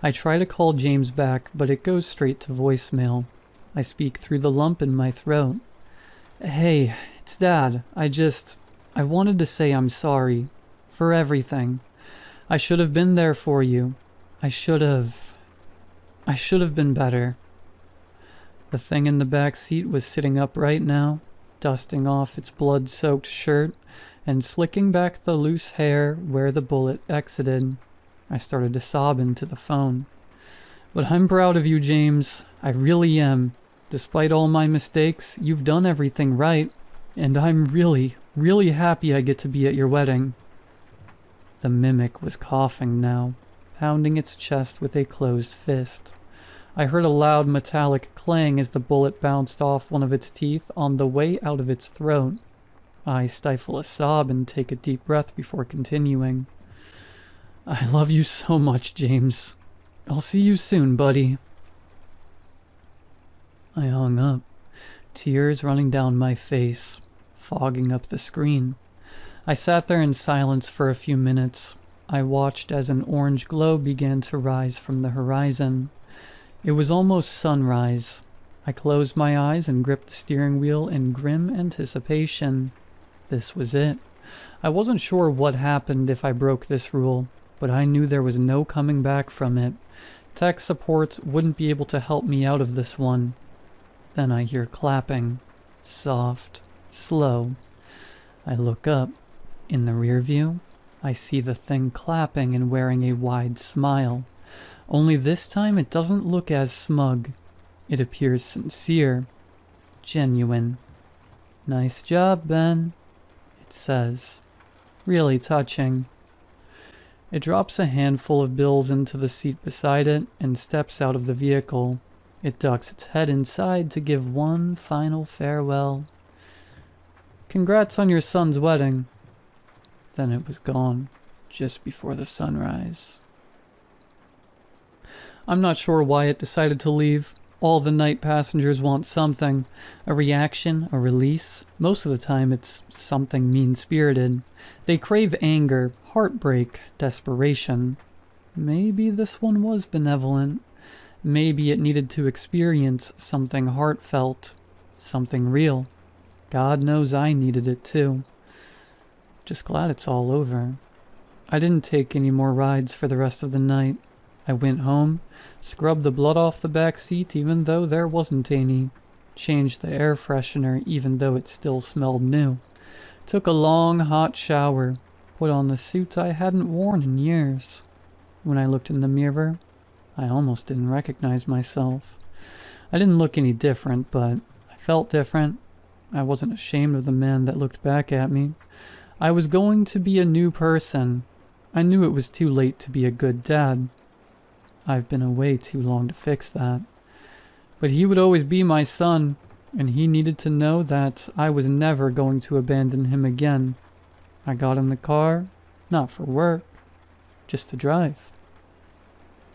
[SPEAKER 1] I try to call James back, but it goes straight to voicemail. I speak through the lump in my throat. Hey, it's Dad. I wanted to say I'm sorry. For everything. I should have been there for you. I should have been better. The thing in the back seat was sitting upright now, dusting off its blood-soaked shirt and slicking back the loose hair where the bullet exited. I started to sob into the phone. But I'm proud of you, James. I really am. Despite all my mistakes, you've done everything right, and I'm really, really happy I get to be at your wedding. The mimic was coughing now, pounding its chest with a closed fist. I heard a loud metallic clang as the bullet bounced off one of its teeth on the way out of its throat. I stifle a sob and take a deep breath before continuing. I love you so much, James. I'll see you soon, buddy. I hung up, tears running down my face, fogging up the screen. I sat there in silence for a few minutes. I watched as an orange glow began to rise from the horizon. It was almost sunrise. I closed my eyes and gripped the steering wheel in grim anticipation. This was it. I wasn't sure what happened if I broke this rule, but I knew there was no coming back from it. Tech support wouldn't be able to help me out of this one. Then I hear clapping. Soft, slow. I look up. In the rear view, I see the thing clapping and wearing a wide smile. Only this time it doesn't look as smug. It appears sincere. Genuine. Nice job, Ben, it says. Really touching. It drops a handful of bills into the seat beside it and steps out of the vehicle. It ducks its head inside to give one final farewell. Congrats on your son's wedding. Then it was gone, just before the sunrise. I'm not sure why it decided to leave. All the night passengers want something. A reaction, a release. Most of the time it's something mean-spirited. They crave anger, heartbreak, desperation. Maybe this one was benevolent. Maybe it needed to experience something heartfelt, something real. God knows I needed it too. Just glad it's all over. I didn't take any more rides for the rest of the night. I went home, scrubbed the blood off the back seat even though there wasn't any, changed the air freshener even though it still smelled new, took a long hot shower, put on the suit I hadn't worn in years. When I looked in the mirror, I almost didn't recognize myself. I didn't look any different, but I felt different. I wasn't ashamed of the man that looked back at me. I was going to be a new person. I knew it was too late to be a good dad. I've been away too long to fix that. But he would always be my son, and he needed to know that I was never going to abandon him again. I got in the car, not for work, just to drive.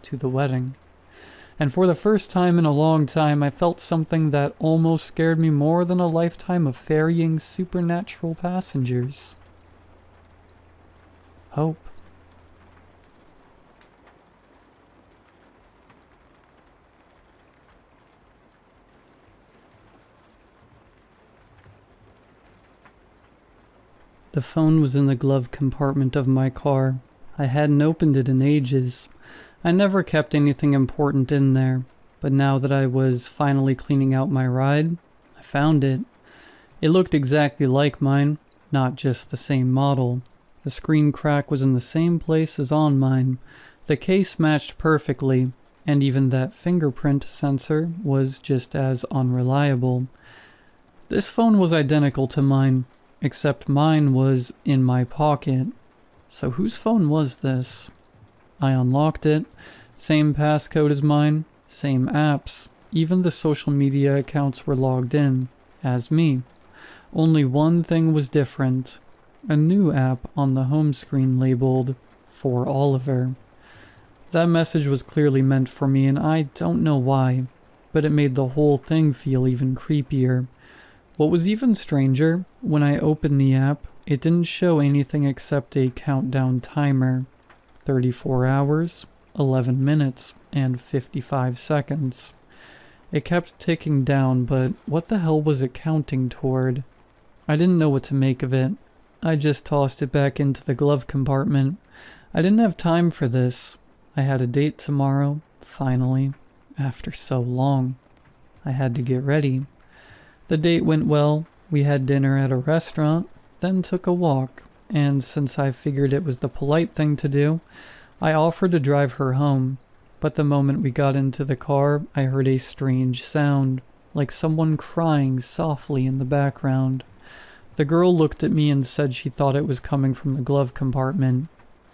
[SPEAKER 1] To the wedding. And for the first time in a long time, I felt something that almost scared me more than a lifetime of ferrying supernatural passengers. Hope. The phone was in the glove compartment of my car. I hadn't opened it in ages. I never kept anything important in there, but now that I was finally cleaning out my ride, I found it. It looked exactly like mine, not just the same model. The screen crack was in the same place as on mine. The case matched perfectly, and even that fingerprint sensor was just as unreliable. This phone was identical to mine, except mine was in my pocket. So whose phone was this? I unlocked it. Same passcode as mine, same apps. Even the social media accounts were logged in, as me. Only one thing was different. A new app on the home screen labeled, "For Oliver." That message was clearly meant for me, and I don't know why, but it made the whole thing feel even creepier. What was even stranger, when I opened the app, it didn't show anything except a countdown timer. 34 hours, 11 minutes, and 55 seconds. It kept ticking down, but what the hell was it counting toward? I didn't know what to make of it. I just tossed it back into the glove compartment. I didn't have time for this. I had a date tomorrow, finally, after so long. I had to get ready. The date went well. We had dinner at a restaurant, then took a walk, and since I figured it was the polite thing to do, I offered to drive her home. But the moment we got into the car, I heard a strange sound, like someone crying softly in the background. The girl looked at me and said she thought it was coming from the glove compartment.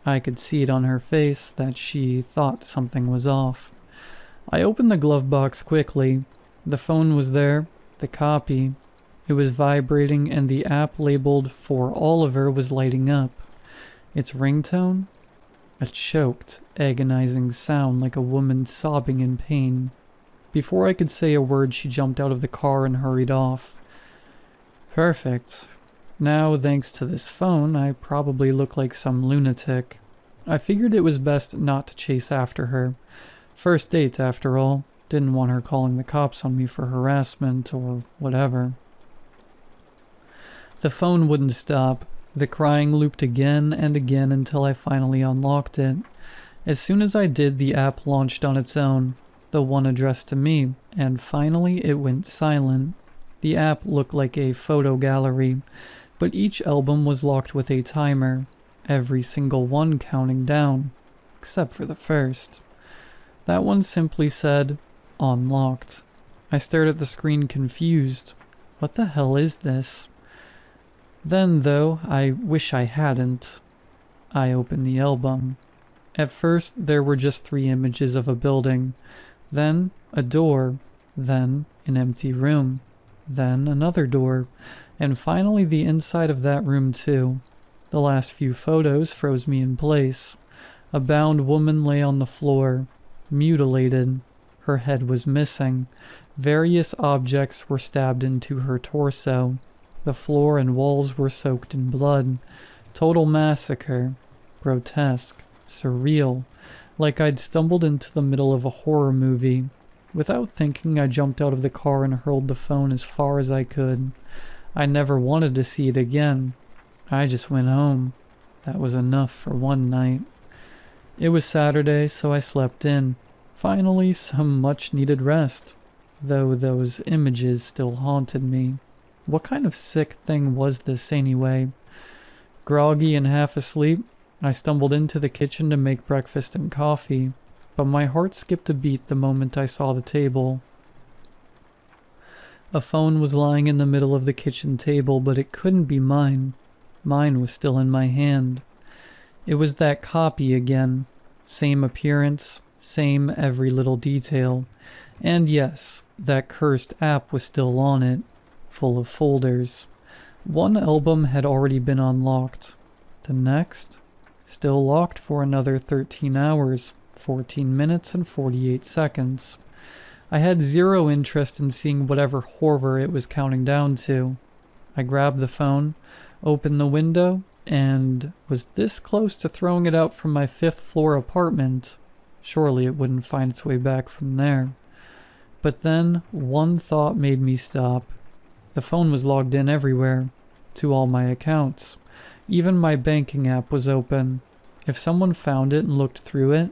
[SPEAKER 1] I could see it on her face that she thought something was off. I opened the glove box quickly. The phone was there, the copy. It was vibrating and the app labeled "For Oliver" was lighting up. Its ringtone? A choked, agonizing sound like a woman sobbing in pain. Before I could say a word, she jumped out of the car and hurried off. Perfect. Now, thanks to this phone, I probably look like some lunatic. I figured it was best not to chase after her. First date, after all. Didn't want her calling the cops on me for harassment or whatever. The phone wouldn't stop. The crying looped again and again until I finally unlocked it. As soon as I did, the app launched on its own, the one addressed to me, and finally it went silent. The app looked like a photo gallery, but each album was locked with a timer, every single one counting down, except for the first. That one simply said, "Unlocked." I stared at the screen confused. What the hell is this? Then, though, I wish I hadn't. I opened the album. At first, there were just 3 images of a building, then a door, then an empty room, then another door, And finally the inside of that room too. The last few photos froze me in place. A bound woman lay on the floor, mutilated. Her head was missing. Various objects were stabbed into her torso. The floor and walls were soaked in blood. Total massacre. Grotesque. Surreal. Like I'd stumbled into the middle of a horror movie. Without thinking, I jumped out of the car and hurled the phone as far as I could. I never wanted to see it again. I just went home. That was enough for one night. It was Saturday, so I slept in. Finally, some much-needed rest. Though those images still haunted me. What kind of sick thing was this anyway? Groggy and half asleep, I stumbled into the kitchen to make breakfast and coffee, but my heart skipped a beat the moment I saw the table. A phone was lying in the middle of the kitchen table, but it couldn't be mine. Mine was still in my hand. It was that copy again. Same appearance, same every little detail. And yes, that cursed app was still on it, full of folders. One album had already been unlocked. The next? Still locked for another 13 hours, 14 minutes and 48 seconds. I had zero interest in seeing whatever horror it was counting down to. I grabbed the phone, opened the window, and was this close to throwing it out from my 5th floor apartment. Surely it wouldn't find its way back from there. But then one thought made me stop. The phone was logged in everywhere, to all my accounts. Even my banking app was open. If someone found it and looked through it,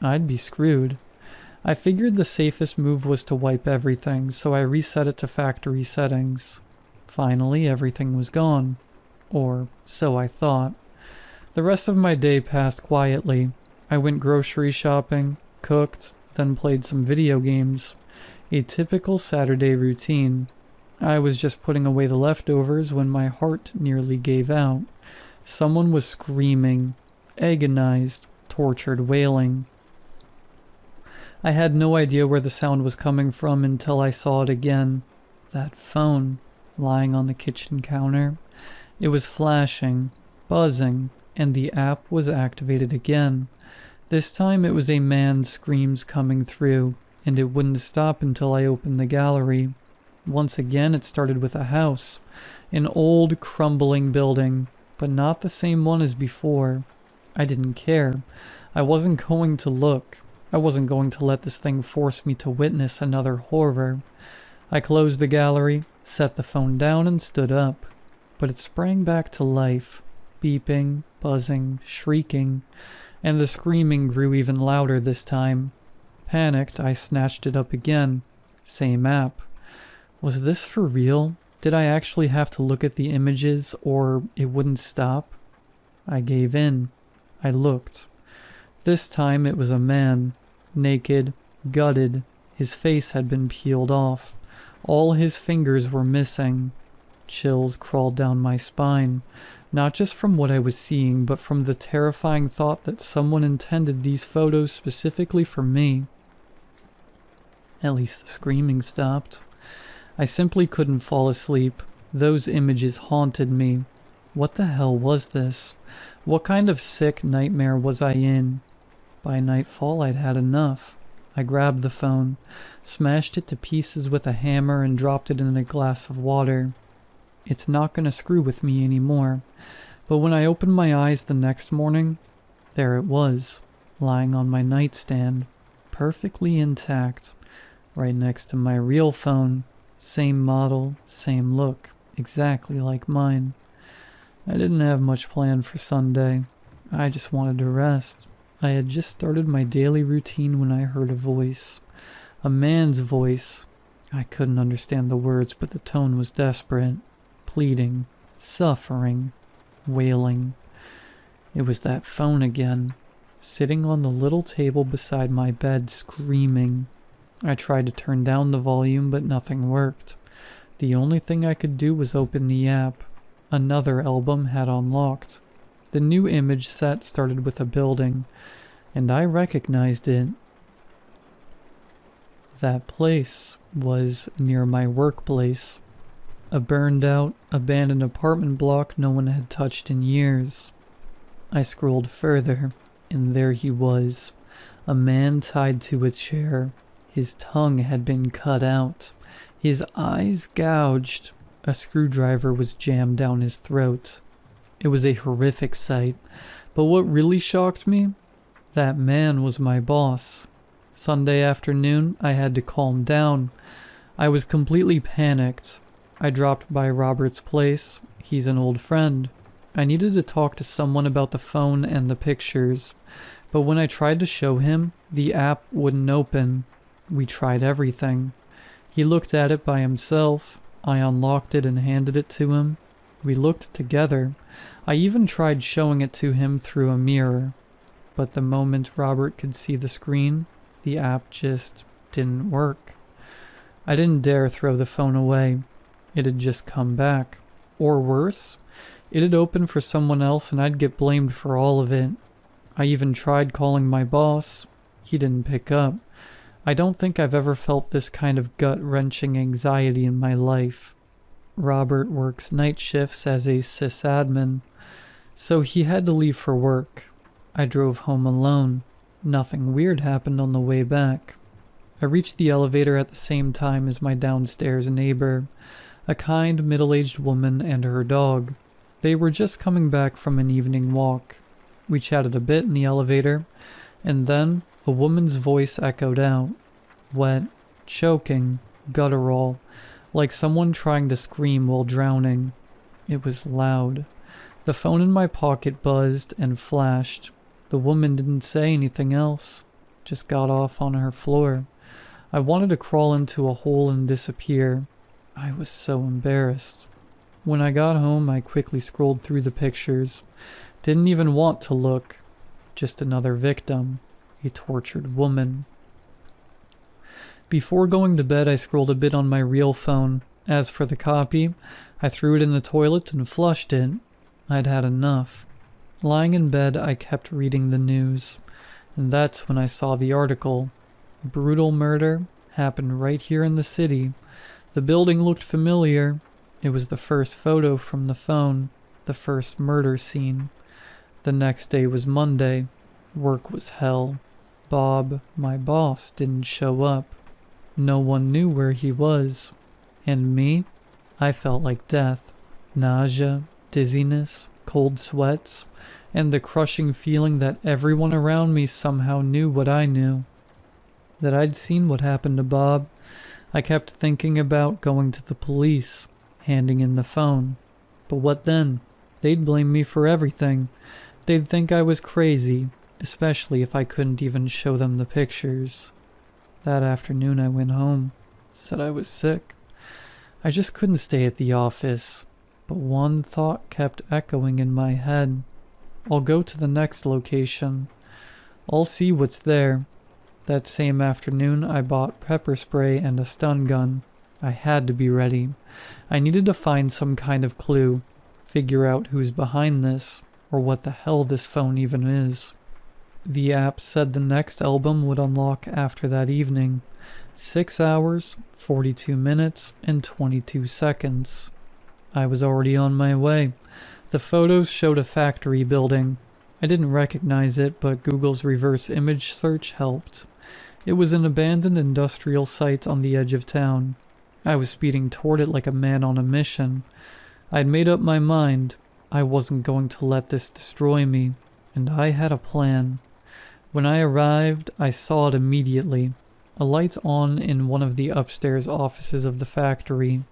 [SPEAKER 1] I'd be screwed. I figured the safest move was to wipe everything, so I reset it to factory settings. Finally, everything was gone. Or so I thought. The rest of my day passed quietly. I went grocery shopping, cooked, then played some video games. A typical Saturday routine. I was just putting away the leftovers when my heart nearly gave out. Someone was screaming, agonized, tortured wailing. I had no idea where the sound was coming from until I saw it again. That phone, lying on the kitchen counter. It was flashing, buzzing, and the app was activated again. This time it was a man's screams coming through, and it wouldn't stop until I opened the gallery. Once again it started with a house, an old, crumbling building, but not the same one as before. I didn't care. I wasn't going to look. I wasn't going to let this thing force me to witness another horror. I closed the gallery, set the phone down, and stood up. But it sprang back to life, beeping, buzzing, shrieking, and the screaming grew even louder this time. Panicked, I snatched it up again. Same app. Was this for real? Did I actually have to look at the images, or it wouldn't stop? I gave in. I looked. This time it was a man, naked, gutted. His face had been peeled off. All his fingers were missing. Chills crawled down my spine, not just from what I was seeing, but from the terrifying thought that someone intended these photos specifically for me. At least the screaming stopped. I simply couldn't fall asleep. Those images haunted me. What the hell was this? What kind of sick nightmare was I in? By nightfall, I'd had enough. I grabbed the phone, smashed it to pieces with a hammer, and dropped it in a glass of water. It's not gonna screw with me anymore. But when I opened my eyes the next morning, there it was, lying on my nightstand, perfectly intact, right next to my real phone. Same model, same look, exactly like mine. I didn't have much planned for Sunday. I just wanted to rest. I had just started my daily routine when I heard a voice. A man's voice. I couldn't understand the words, but the tone was desperate. Pleading. Suffering. Wailing. It was that phone again. Sitting on the little table beside my bed, screaming. I tried to turn down the volume, but nothing worked. The only thing I could do was open the app. Another album had unlocked. The new image set started with a building, and I recognized it. That place was near my workplace. A burned out, abandoned apartment block no one had touched in years. I scrolled further, and there he was, a man tied to a chair. His tongue had been cut out, his eyes gouged. A screwdriver was jammed down his throat. It was a horrific sight, but what really shocked me? That man was my boss. Sunday afternoon, I had to calm down. I was completely panicked. I dropped by Robert's place. He's an old friend. I needed to talk to someone about the phone and the pictures, but when I tried to show him, the app wouldn't open. We tried everything. He looked at it by himself. I unlocked it and handed it to him. We looked together. I even tried showing it to him through a mirror. But the moment Robert could see the screen, the app just didn't work. I didn't dare throw the phone away. It had just come back. Or worse, it had opened for someone else and I'd get blamed for all of it. I even tried calling my boss. He didn't pick up. I don't think I've ever felt this kind of gut-wrenching anxiety in my life. Robert works night shifts as a sysadmin, so he had to leave for work. I drove home alone. Nothing weird happened on the way back. I reached the elevator at the same time as my downstairs neighbor, a kind middle-aged woman and her dog. They were just coming back from an evening walk. We chatted a bit in the elevator, and then a woman's voice echoed out. Wet, choking, guttural, like someone trying to scream while drowning. It was loud. The phone in my pocket buzzed and flashed. The woman didn't say anything else, just got off on her floor. I wanted to crawl into a hole and disappear. I was so embarrassed. When I got home, I quickly scrolled through the pictures. Didn't even want to look. Just another victim. A tortured woman. Before going to bed, I scrolled a bit on my real phone. As for the copy, I threw it in the toilet and flushed it. I'd had enough. Lying in bed, I kept reading the news. And that's when I saw the article. A brutal murder happened right here in the city. The building looked familiar. It was the first photo from the phone. The first murder scene. The next day was Monday. Work was hell. Bob, my boss, didn't show up. No one knew where he was. And me? I felt like death. Nausea, dizziness, cold sweats, and the crushing feeling that everyone around me somehow knew what I knew. That I'd seen what happened to Bob. I kept thinking about going to the police, handing in the phone. But what then? They'd blame me for everything. They'd think I was crazy, especially if I couldn't even show them the pictures. That afternoon I went home, said I was sick. I just couldn't stay at the office, but one thought kept echoing in my head. I'll go to the next location. I'll see what's there. That same afternoon I bought pepper spray and a stun gun. I had to be ready. I needed to find some kind of clue, figure out who's behind this, or what the hell this phone even is. The app said the next album would unlock after that evening. 6 hours, 42 minutes, and 22 seconds. I was already on my way. The photos showed a factory building. I didn't recognize it, but Google's reverse image search helped. It was an abandoned industrial site on the edge of town. I was speeding toward it like a man on a mission. I'd made up my mind. I wasn't going to let this destroy me, and I had a plan. When I arrived, I saw it immediately. A light on in one of the upstairs offices of the factory.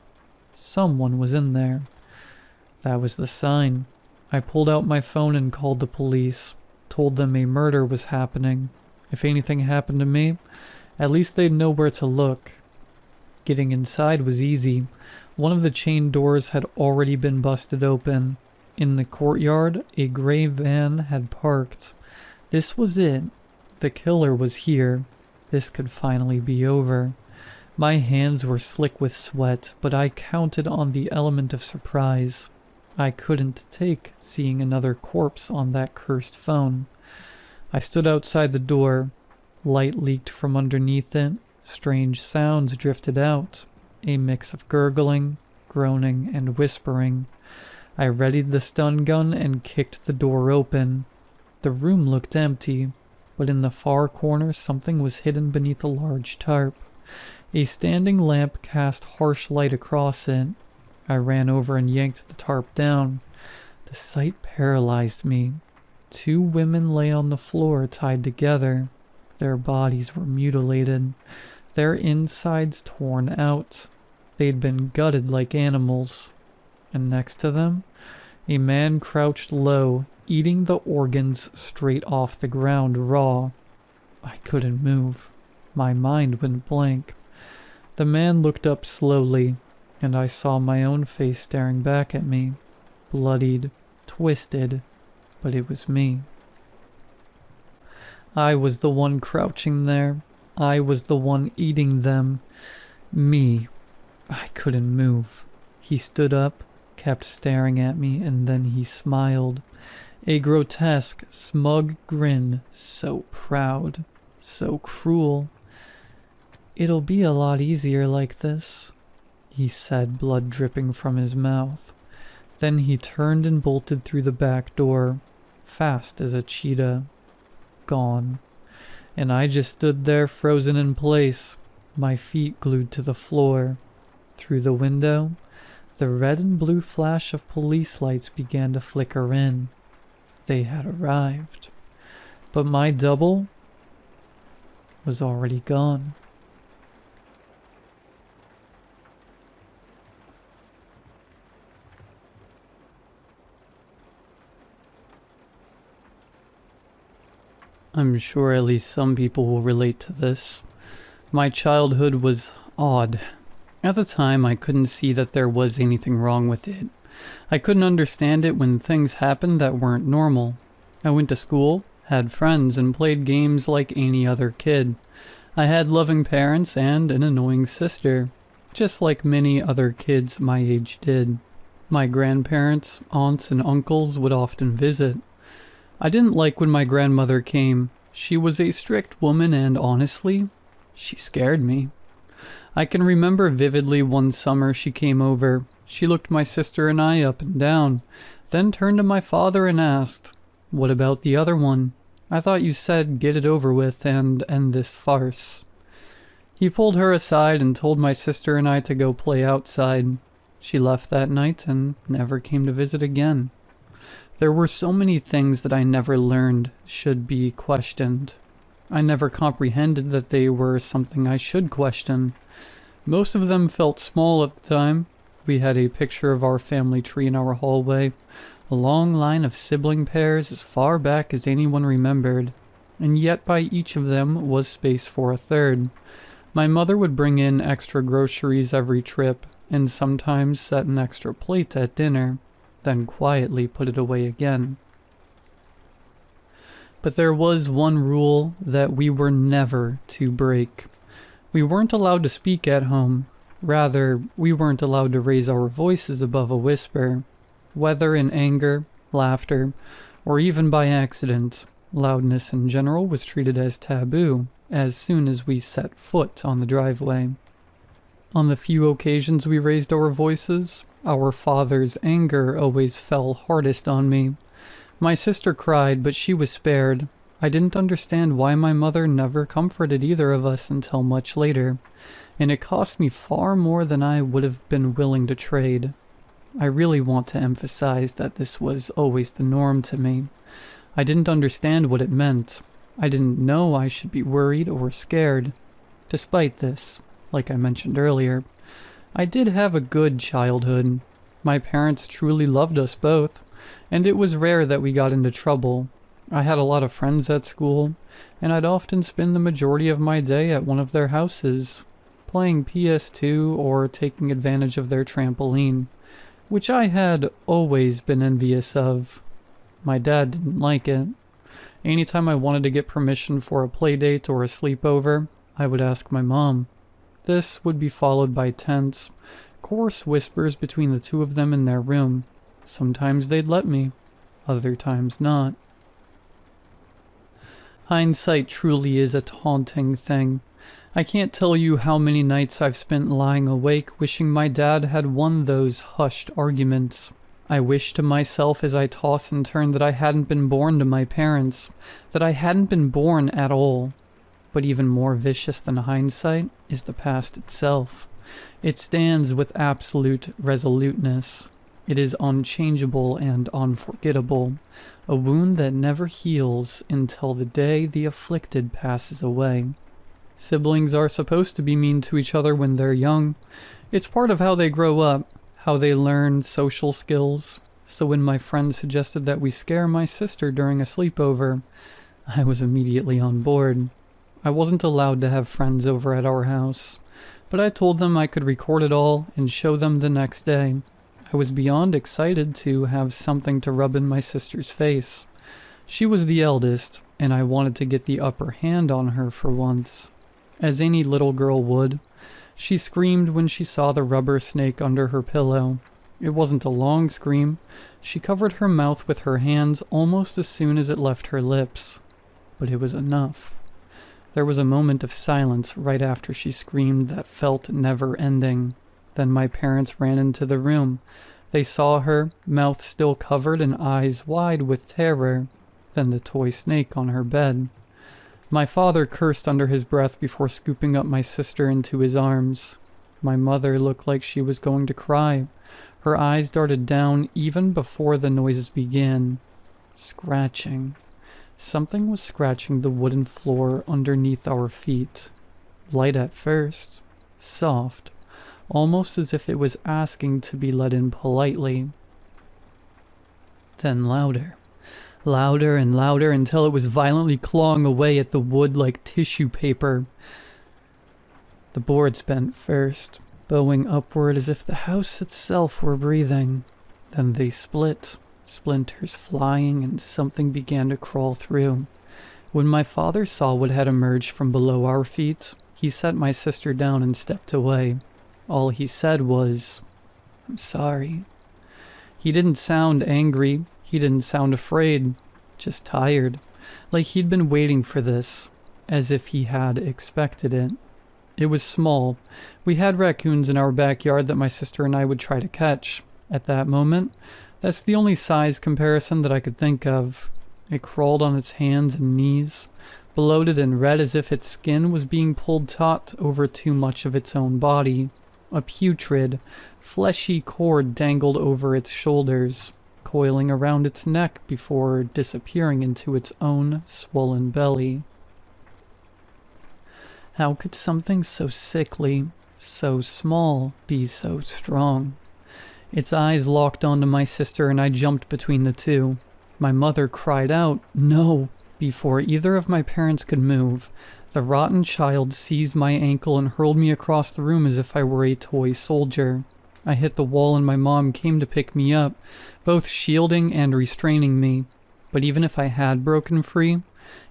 [SPEAKER 1] Someone was in there. That was the sign. I pulled out my phone and called the police. Told them a murder was happening. If anything happened to me, at least they'd know where to look. Getting inside was easy. One of the chain doors had already been busted open. In the courtyard, a gray van had parked. This was it. The killer was here. This could finally be over. My hands were slick with sweat, but I counted on the element of surprise. I couldn't take seeing another corpse on that cursed phone. I stood outside the door. Light leaked from underneath it. Strange sounds drifted out. A mix of gurgling, groaning and whispering. I readied the stun gun and kicked the door open. The room looked empty, but in the far corner something was hidden beneath a large tarp. A standing lamp cast harsh light across it. I ran over and yanked the tarp down. The sight paralyzed me. 2 women lay on the floor tied together. Their bodies were mutilated, their insides torn out. They'd been gutted like animals. And next to them, a man crouched low, eating the organs straight off the ground raw. I couldn't move. My mind went blank. The man looked up slowly, and I saw my own face staring back at me, bloodied, twisted, but it was me. I was the one crouching there. I was the one eating them. Me. I couldn't move. He stood up, kept staring at me, and then he smiled. A grotesque, smug grin, so proud, so cruel. "It'll be a lot easier like this," he said, blood dripping from his mouth. Then he turned and bolted through the back door, fast as a cheetah. Gone. And I just stood there frozen in place, my feet glued to the floor. Through the window, the red and blue flash of police lights began to flicker in. They had arrived. But my double was already gone. I'm sure at least some people will relate to this. My childhood was odd. At the time, I couldn't see that there was anything wrong with it. I couldn't understand it when things happened that weren't normal. I went to school, had friends, and played games like any other kid. I had loving parents and an annoying sister, just like many other kids my age did. My grandparents, aunts, and uncles would often visit. I didn't like when my grandmother came. She was a strict woman and honestly, she scared me. I can remember vividly one summer she came over. She looked my sister and I up and down, then turned to my father and asked, "What about the other one? I thought you said get it over with and end this farce." He pulled her aside and told my sister and I to go play outside. She left that night and never came to visit again. There were so many things that I never learned should be questioned. I never comprehended that they were something I should question. Most of them felt small at the time. We had a picture of our family tree in our hallway, a long line of sibling pairs as far back as anyone remembered, and yet by each of them was space for a third. My mother would bring in extra groceries every trip, and sometimes set an extra plate at dinner, then quietly put it away again. But there was one rule that we were never to break. We weren't allowed to speak at home. Rather, we weren't allowed to raise our voices above a whisper. Whether in anger, laughter, or even by accident, loudness in general was treated as taboo as soon as we set foot on the driveway. On the few occasions we raised our voices, our father's anger always fell hardest on me. My sister cried, but she was spared. I didn't understand why my mother never comforted either of us until much later, and it cost me far more than I would have been willing to trade. I really want to emphasize that this was always the norm to me. I didn't understand what it meant. I didn't know I should be worried or scared. Despite this, like I mentioned earlier, I did have a good childhood. My parents truly loved us both, and it was rare that we got into trouble. I had a lot of friends at school, and I'd often spend the majority of my day at one of their houses, playing PS2 or taking advantage of their trampoline, which I had always been envious of. My dad didn't like it. Anytime I wanted to get permission for a play date or a sleepover, I would ask my mom. This would be followed by tense, coarse whispers between the two of them in their room. Sometimes they'd let me, other times not. Hindsight truly is a taunting thing. I can't tell you how many nights I've spent lying awake wishing my dad had won those hushed arguments. I wish to myself as I toss and turn that I hadn't been born to my parents, that I hadn't been born at all. But even more vicious than hindsight is the past itself. It stands with absolute resoluteness. It is unchangeable and unforgettable, a wound that never heals until the day the afflicted passes away. Siblings are supposed to be mean to each other when they're young. It's part of how they grow up, how they learn social skills. So when my friend suggested that we scare my sister during a sleepover, I was immediately on board. I wasn't allowed to have friends over at our house, but I told them I could record it all and show them the next day. I was beyond excited to have something to rub in my sister's face. She was the eldest, and I wanted to get the upper hand on her for once. As any little girl would, she screamed when she saw the rubber snake under her pillow. It wasn't a long scream. She covered her mouth with her hands almost as soon as it left her lips. But it was enough. There was a moment of silence right after she screamed that felt never-ending. Then my parents ran into the room. They saw her, mouth still covered and eyes wide with terror. Then the toy snake on her bed. My father cursed under his breath before scooping up my sister into his arms. My mother looked like she was going to cry. Her eyes darted down even before the noises began. Scratching. Something was scratching the wooden floor underneath our feet. Light at first. Soft. Almost as if it was asking to be let in politely. Then louder. Louder and louder until it was violently clawing away at the wood like tissue paper. The boards bent first, bowing upward as if the house itself were breathing. Then they split, splinters flying, and something began to crawl through. When my father saw what had emerged from below our feet, he set my sister down and stepped away. All he said was, "I'm sorry." He didn't sound angry. He didn't sound afraid, just tired, like he'd been waiting for this, as if he had expected it. It was small. We had raccoons in our backyard that my sister and I would try to catch. At that moment, that's the only size comparison that I could think of. It crawled on its hands and knees, bloated and red as if its skin was being pulled taut over too much of its own body. A putrid, fleshy cord dangled over its shoulders, coiling around its neck before disappearing into its own swollen belly. How could something so sickly, so small, be so strong? Its eyes locked onto my sister and I jumped between the two. My mother cried out, "No!" Before either of my parents could move, the rotten child seized my ankle and hurled me across the room as if I were a toy soldier. I hit the wall and my mom came to pick me up, both shielding and restraining me. But even if I had broken free,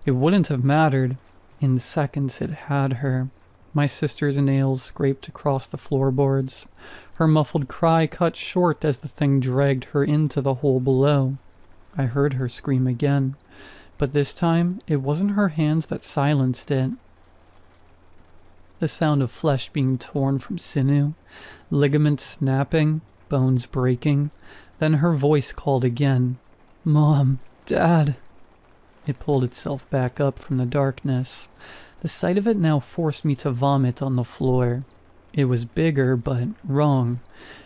[SPEAKER 1] it wouldn't have mattered. In seconds it had her. My sister's nails scraped across the floorboards. Her muffled cry cut short as the thing dragged her into the hole below. I heard her scream again, but this time it wasn't her hands that silenced it. The sound of flesh being torn from sinew, ligaments snapping, bones breaking. Then her voice called again. "Mom, Dad." It pulled itself back up from the darkness. The sight of it now forced me to vomit on the floor. It was bigger, but wrong.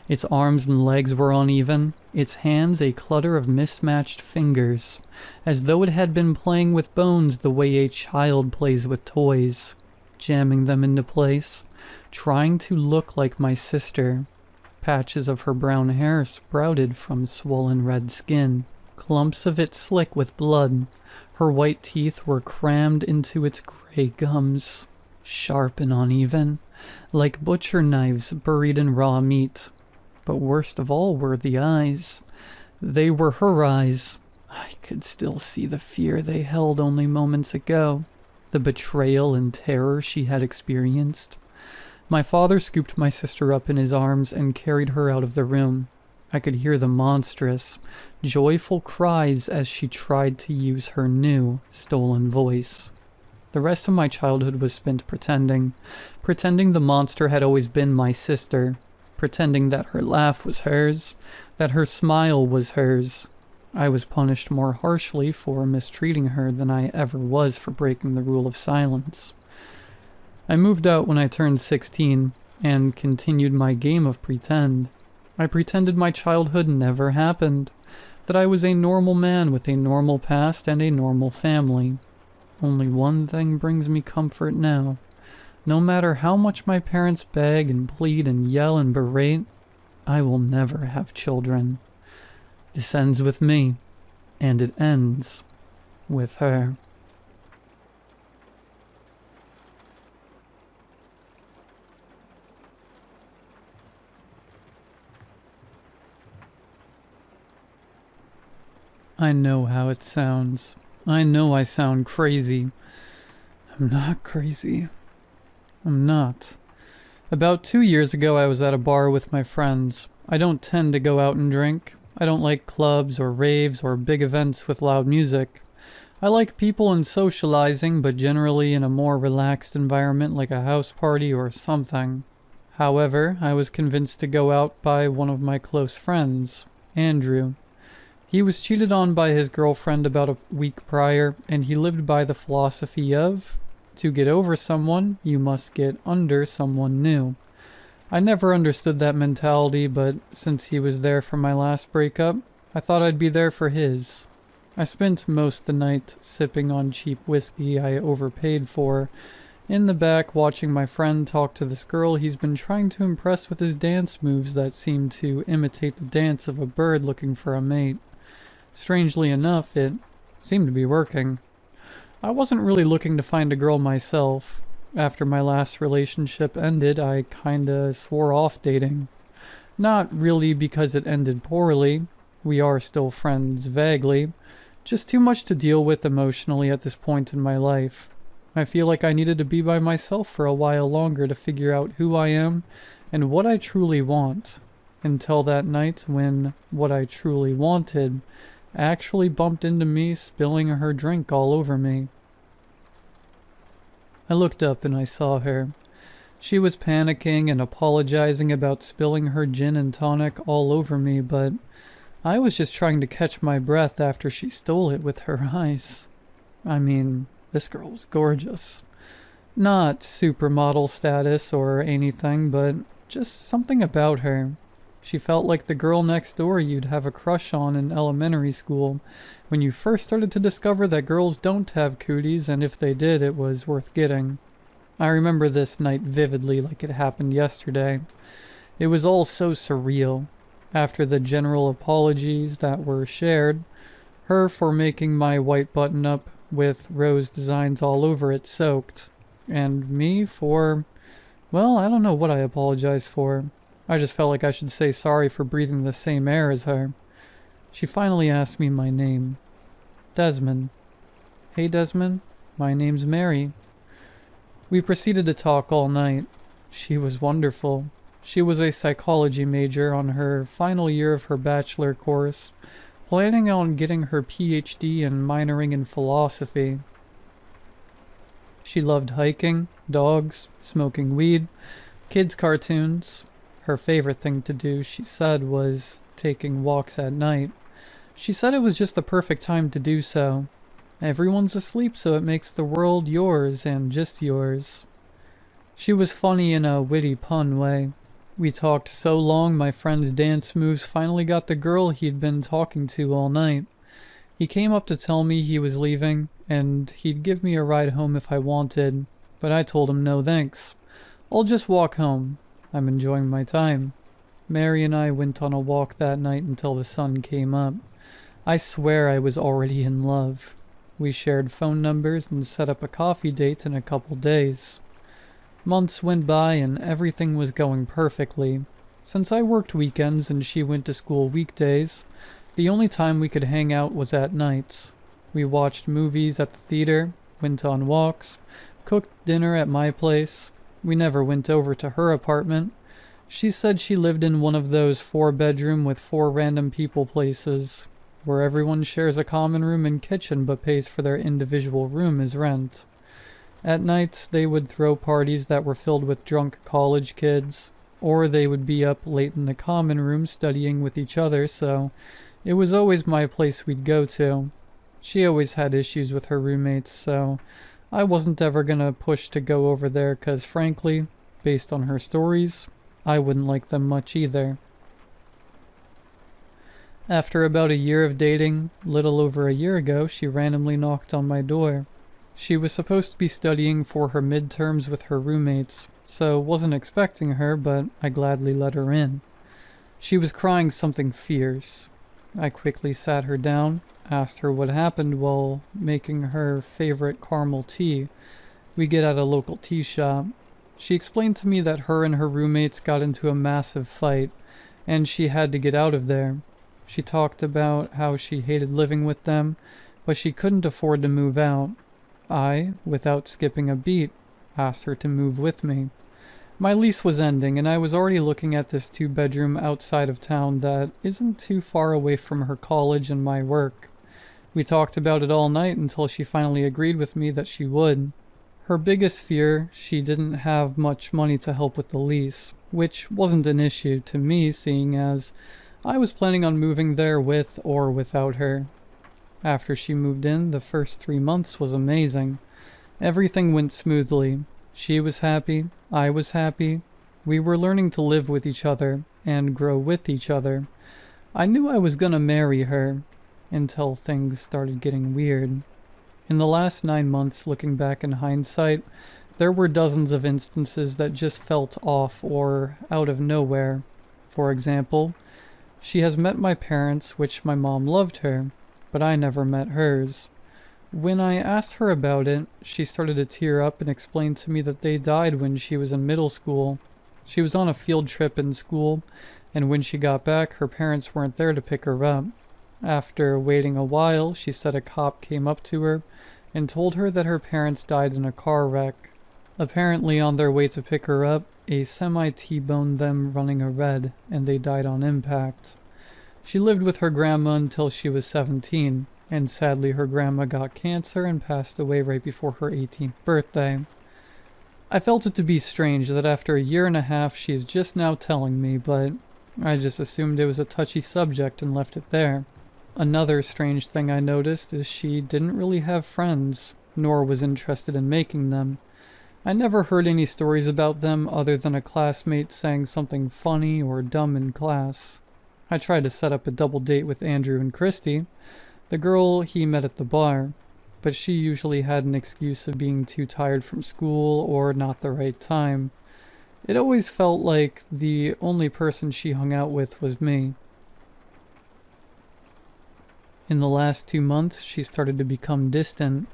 [SPEAKER 1] Its arms and legs were uneven, its hands a clutter of mismatched fingers, as though it had been playing with bones the way a child plays with toys, jamming them into place, trying to look like my sister. Patches of her brown hair sprouted from swollen red skin, clumps of it slick with blood. Her white teeth were crammed into its gray gums, sharp and uneven, like butcher knives buried in raw meat. But worst of all were the eyes. They were her eyes. I could still see the fear they held only moments ago, the betrayal and terror she had experienced. My father scooped my sister up in his arms and carried her out of the room. I could hear the monstrous, joyful cries as she tried to use her new, stolen voice. The rest of my childhood was spent pretending the monster had always been my sister, pretending that her laugh was hers, that her smile was hers. I was punished more harshly for mistreating her than I ever was for breaking the rule of silence. I moved out when I turned 16 and continued my game of pretend. I pretended my childhood never happened, that I was a normal man with a normal past and a normal family. Only one thing brings me comfort now. No matter how much my parents beg and plead and yell and berate, I will never have children. This ends with me, and it ends with her. I know how it sounds. I know I sound crazy. I'm not crazy. I'm not. About 2 years ago, I was at a bar with my friends. I don't tend to go out and drink. I don't like clubs or raves or big events with loud music. I like people and socializing, but generally in a more relaxed environment like a house party or something. However, I was convinced to go out by one of my close friends, Andrew. He was cheated on by his girlfriend about a week prior, and he lived by the philosophy of, to get over someone, you must get under someone new. I never understood that mentality, but since he was there for my last breakup, I thought I'd be there for his. I spent most of the night sipping on cheap whiskey I overpaid for, in the back watching my friend talk to this girl he's been trying to impress with his dance moves that seem to imitate the dance of a bird looking for a mate. Strangely enough, it seemed to be working. I wasn't really looking to find a girl myself. After my last relationship ended, I kinda swore off dating. Not really because it ended poorly. We are still friends vaguely. Just too much to deal with emotionally at this point in my life. I feel like I needed to be by myself for a while longer to figure out who I am and what I truly want. Until that night when what I truly wanted actually bumped into me, spilling her drink all over me. I looked up and I saw her. She was panicking and apologizing about spilling her gin and tonic all over me, but I was just trying to catch my breath after she stole it with her eyes. I mean, this girl was gorgeous. Not supermodel status or anything, but just something about her. She felt like the girl next door you'd have a crush on in elementary school, when you first started to discover that girls don't have cooties, and if they did, it was worth getting. I remember this night vividly like it happened yesterday. It was all so surreal. After the general apologies that were shared, her for making my white button-up with rose designs all over it soaked, and me for, well, I don't know what I apologized for. I just felt like I should say sorry for breathing the same air as her. She finally asked me my name. Desmond. Hey Desmond, my name's Mary. We proceeded to talk all night. She was wonderful. She was a psychology major on her final year of her bachelor course, planning on getting her PhD and minoring in philosophy. She loved hiking, dogs, smoking weed, kids' cartoons. Her favorite thing to do, she said, was taking walks at night. She said it was just the perfect time to do so. Everyone's asleep, so it makes the world yours and just yours. She was funny in a witty pun way. We talked so long my friend's dance moves finally got the girl he'd been talking to all night. He came up to tell me he was leaving, and he'd give me a ride home if I wanted, but I told him no thanks. I'll just walk home. I'm enjoying my time. Mary and I went on a walk that night until the sun came up. I swear I was already in love. We shared phone numbers and set up a coffee date in a couple days. Months went by and everything was going perfectly. Since I worked weekends and she went to school weekdays, the only time we could hang out was at nights. We watched movies at the theater, went on walks, cooked dinner at my place. We never went over to her apartment. She said she lived in one of those 4-bedroom with 4 random people places, where everyone shares a common room and kitchen but pays for their individual room as rent. At nights, they would throw parties that were filled with drunk college kids, or they would be up late in the common room studying with each other, so it was always my place we'd go to. She always had issues with her roommates, so I wasn't ever gonna push to go over there 'cause frankly, based on her stories, I wouldn't like them much either. After about a year of dating, little over a year ago, she randomly knocked on my door. She was supposed to be studying for her midterms with her roommates, so wasn't expecting her, but I gladly let her in. She was crying something fierce. I quickly sat her down, asked her what happened while making her favorite caramel tea we get at a local tea shop. She explained to me that her and her roommates got into a massive fight, and she had to get out of there. She talked about how she hated living with them, but she couldn't afford to move out. I, without skipping a beat, asked her to move with me. My lease was ending, and I was already looking at this 2-bedroom outside of town that isn't too far away from her college and my work. We talked about it all night until she finally agreed with me that she would. Her biggest fear, she didn't have much money to help with the lease, which wasn't an issue to me seeing as I was planning on moving there with or without her. After she moved in, the first 3 months was amazing. Everything went smoothly. She was happy, I was happy. We were learning to live with each other and grow with each other. I knew I was gonna marry her until things started getting weird. In the last 9 months, looking back in hindsight, there were dozens of instances that just felt off or out of nowhere. For example, she has met my parents, which my mom loved her, but I never met hers. When I asked her about it, she started to tear up and explained to me that they died when she was in middle school. She was on a field trip in school, and when she got back, her parents weren't there to pick her up. After waiting a while, she said a cop came up to her and told her that her parents died in a car wreck. Apparently, on their way to pick her up, a semi T-boned them running a red, and they died on impact. She lived with her grandma until she was 17, and sadly her grandma got cancer and passed away right before her 18th birthday. I felt it to be strange that after a year and a half she's just now telling me, but I just assumed it was a touchy subject and left it there. Another strange thing I noticed is she didn't really have friends, nor was interested in making them. I never heard any stories about them other than a classmate saying something funny or dumb in class. I tried to set up a double date with Andrew and Christy, the girl he met at the bar, but she usually had an excuse of being too tired from school or not the right time. It always felt like the only person she hung out with was me. In the last 2 months, she started to become distant.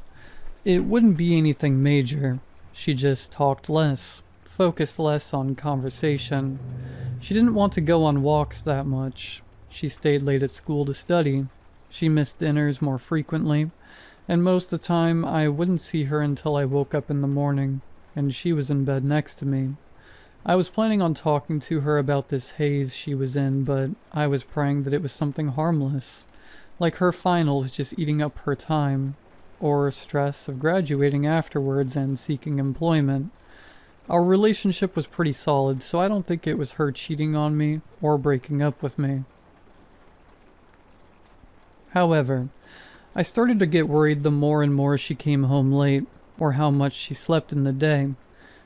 [SPEAKER 1] It wouldn't be anything major. She just talked less, focused less on conversation. She didn't want to go on walks that much. She stayed late at school to study. She missed dinners more frequently, and most of the time I wouldn't see her until I woke up in the morning, and she was in bed next to me. I was planning on talking to her about this haze she was in, but I was praying that it was something harmless, like her finals just eating up her time, or stress of graduating afterwards and seeking employment. Our relationship was pretty solid, so I don't think it was her cheating on me or breaking up with me. However, I started to get worried the more and more she came home late, or how much she slept in the day.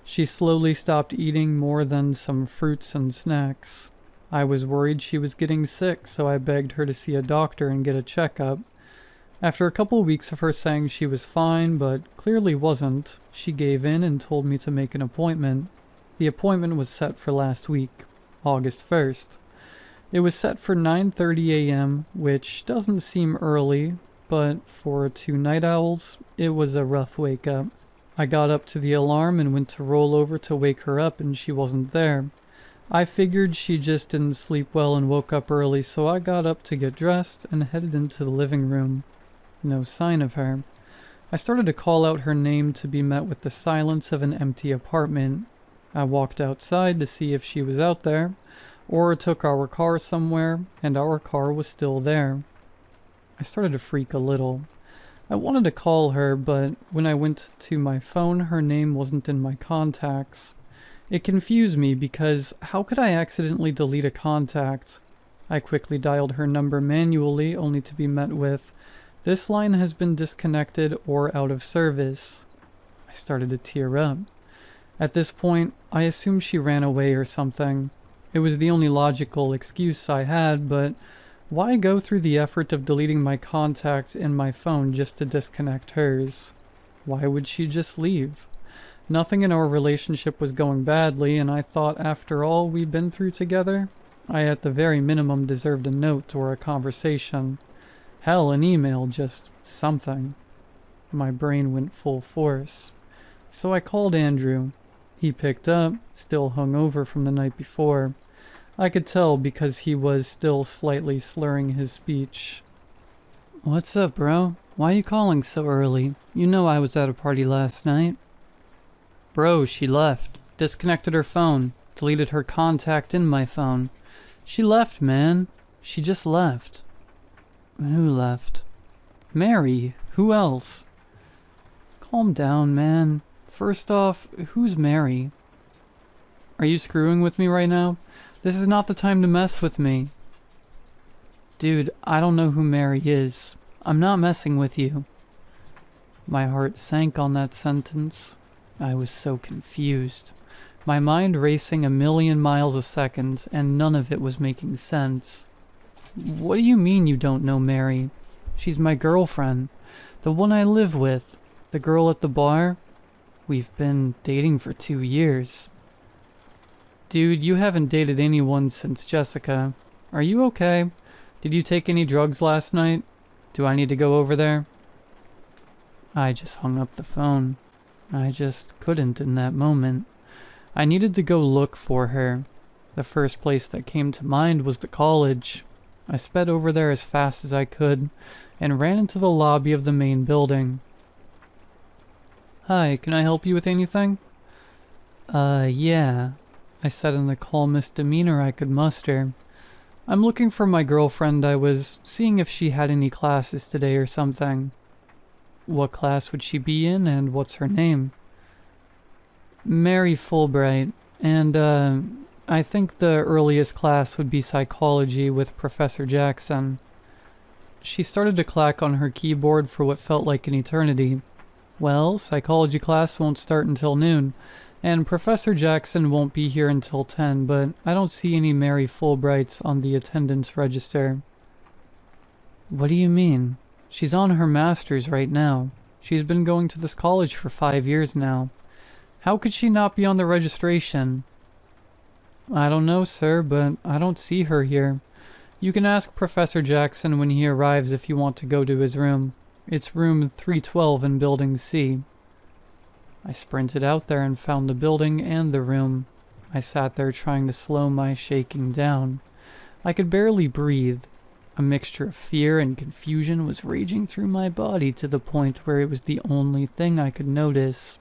[SPEAKER 1] She slowly stopped eating more than some fruits and snacks. I was worried she was getting sick, so I begged her to see a doctor and get a checkup. After a couple weeks of her saying she was fine, but clearly wasn't, she gave in and told me to make an appointment. The appointment was set for last week, August 1st. It was set for 9:30 a.m., which doesn't seem early, but for 2 night owls, it was a rough wake up. I got up to the alarm and went to roll over to wake her up, and she wasn't there. I figured she just didn't sleep well and woke up early, so I got up to get dressed and headed into the living room. No sign of her. I started to call out her name to be met with the silence of an empty apartment. I walked outside to see if she was out there, or took our car somewhere, and our car was still there. I started to freak a little. I wanted to call her, but when I went to my phone, her name wasn't in my contacts. It confused me because how could I accidentally delete a contact? I quickly dialed her number manually, only to be met with, "This line has been disconnected or out of service." I started to tear up. At this point, I assumed she ran away or something. It was the only logical excuse I had, but why go through the effort of deleting my contact in my phone just to disconnect hers? Why would she just leave? Nothing in our relationship was going badly, and I thought after all we'd been through together, I at the very minimum deserved a note or a conversation. Hell, an email, just something. My brain went full force. So I called Andrew. He picked up, still hungover from the night before. I could tell because he was still slightly slurring his speech. "What's up, bro? Why are you calling so early? You know I was at a party last night." "Bro, she left. Disconnected her phone. Deleted her contact in my phone. She left, man. She just left." "Who left?" "Mary. Who else?" "Calm down, man. First off, who's Mary?" "Are you screwing with me right now? This is not the time to mess with me." "Dude, I don't know who Mary is. I'm not messing with you." My heart sank on that sentence. I was so confused. My mind racing 1,000,000 miles a second, and none of it was making sense. "What do you mean you don't know Mary? She's my girlfriend. The one I live with. The girl at the bar. We've been dating for 2 years." "Dude, you haven't dated anyone since Jessica. Are you okay? Did you take any drugs last night? Do I need to go over there?" I just hung up the phone. I just couldn't in that moment. I needed to go look for her. The first place that came to mind was the college. I sped over there as fast as I could and ran into the lobby of the main building. "Hi, can I help you with anything?" Yeah," I said in the calmest demeanor I could muster. "I'm looking for my girlfriend. I was seeing if she had any classes today or something." "What class would she be in, and what's her name?" "Mary Fulbright, and I think the earliest class would be psychology with Professor Jackson." She started to clack on her keyboard for what felt like an eternity. "Well, psychology class won't start until noon, and Professor Jackson won't be here until 10, but I don't see any Mary Fulbrights on the attendance register." "What do you mean? She's on her master's right now. She's been going to this college for 5 years now. How could she not be on the registration?" "I don't know, sir, but I don't see her here. You can ask Professor Jackson when he arrives if you want to go to his room. It's room 312 in Building C." I sprinted out there and found the building and the room. I sat there trying to slow my shaking down. I could barely breathe. A mixture of fear and confusion was raging through my body to the point where it was the only thing I could notice.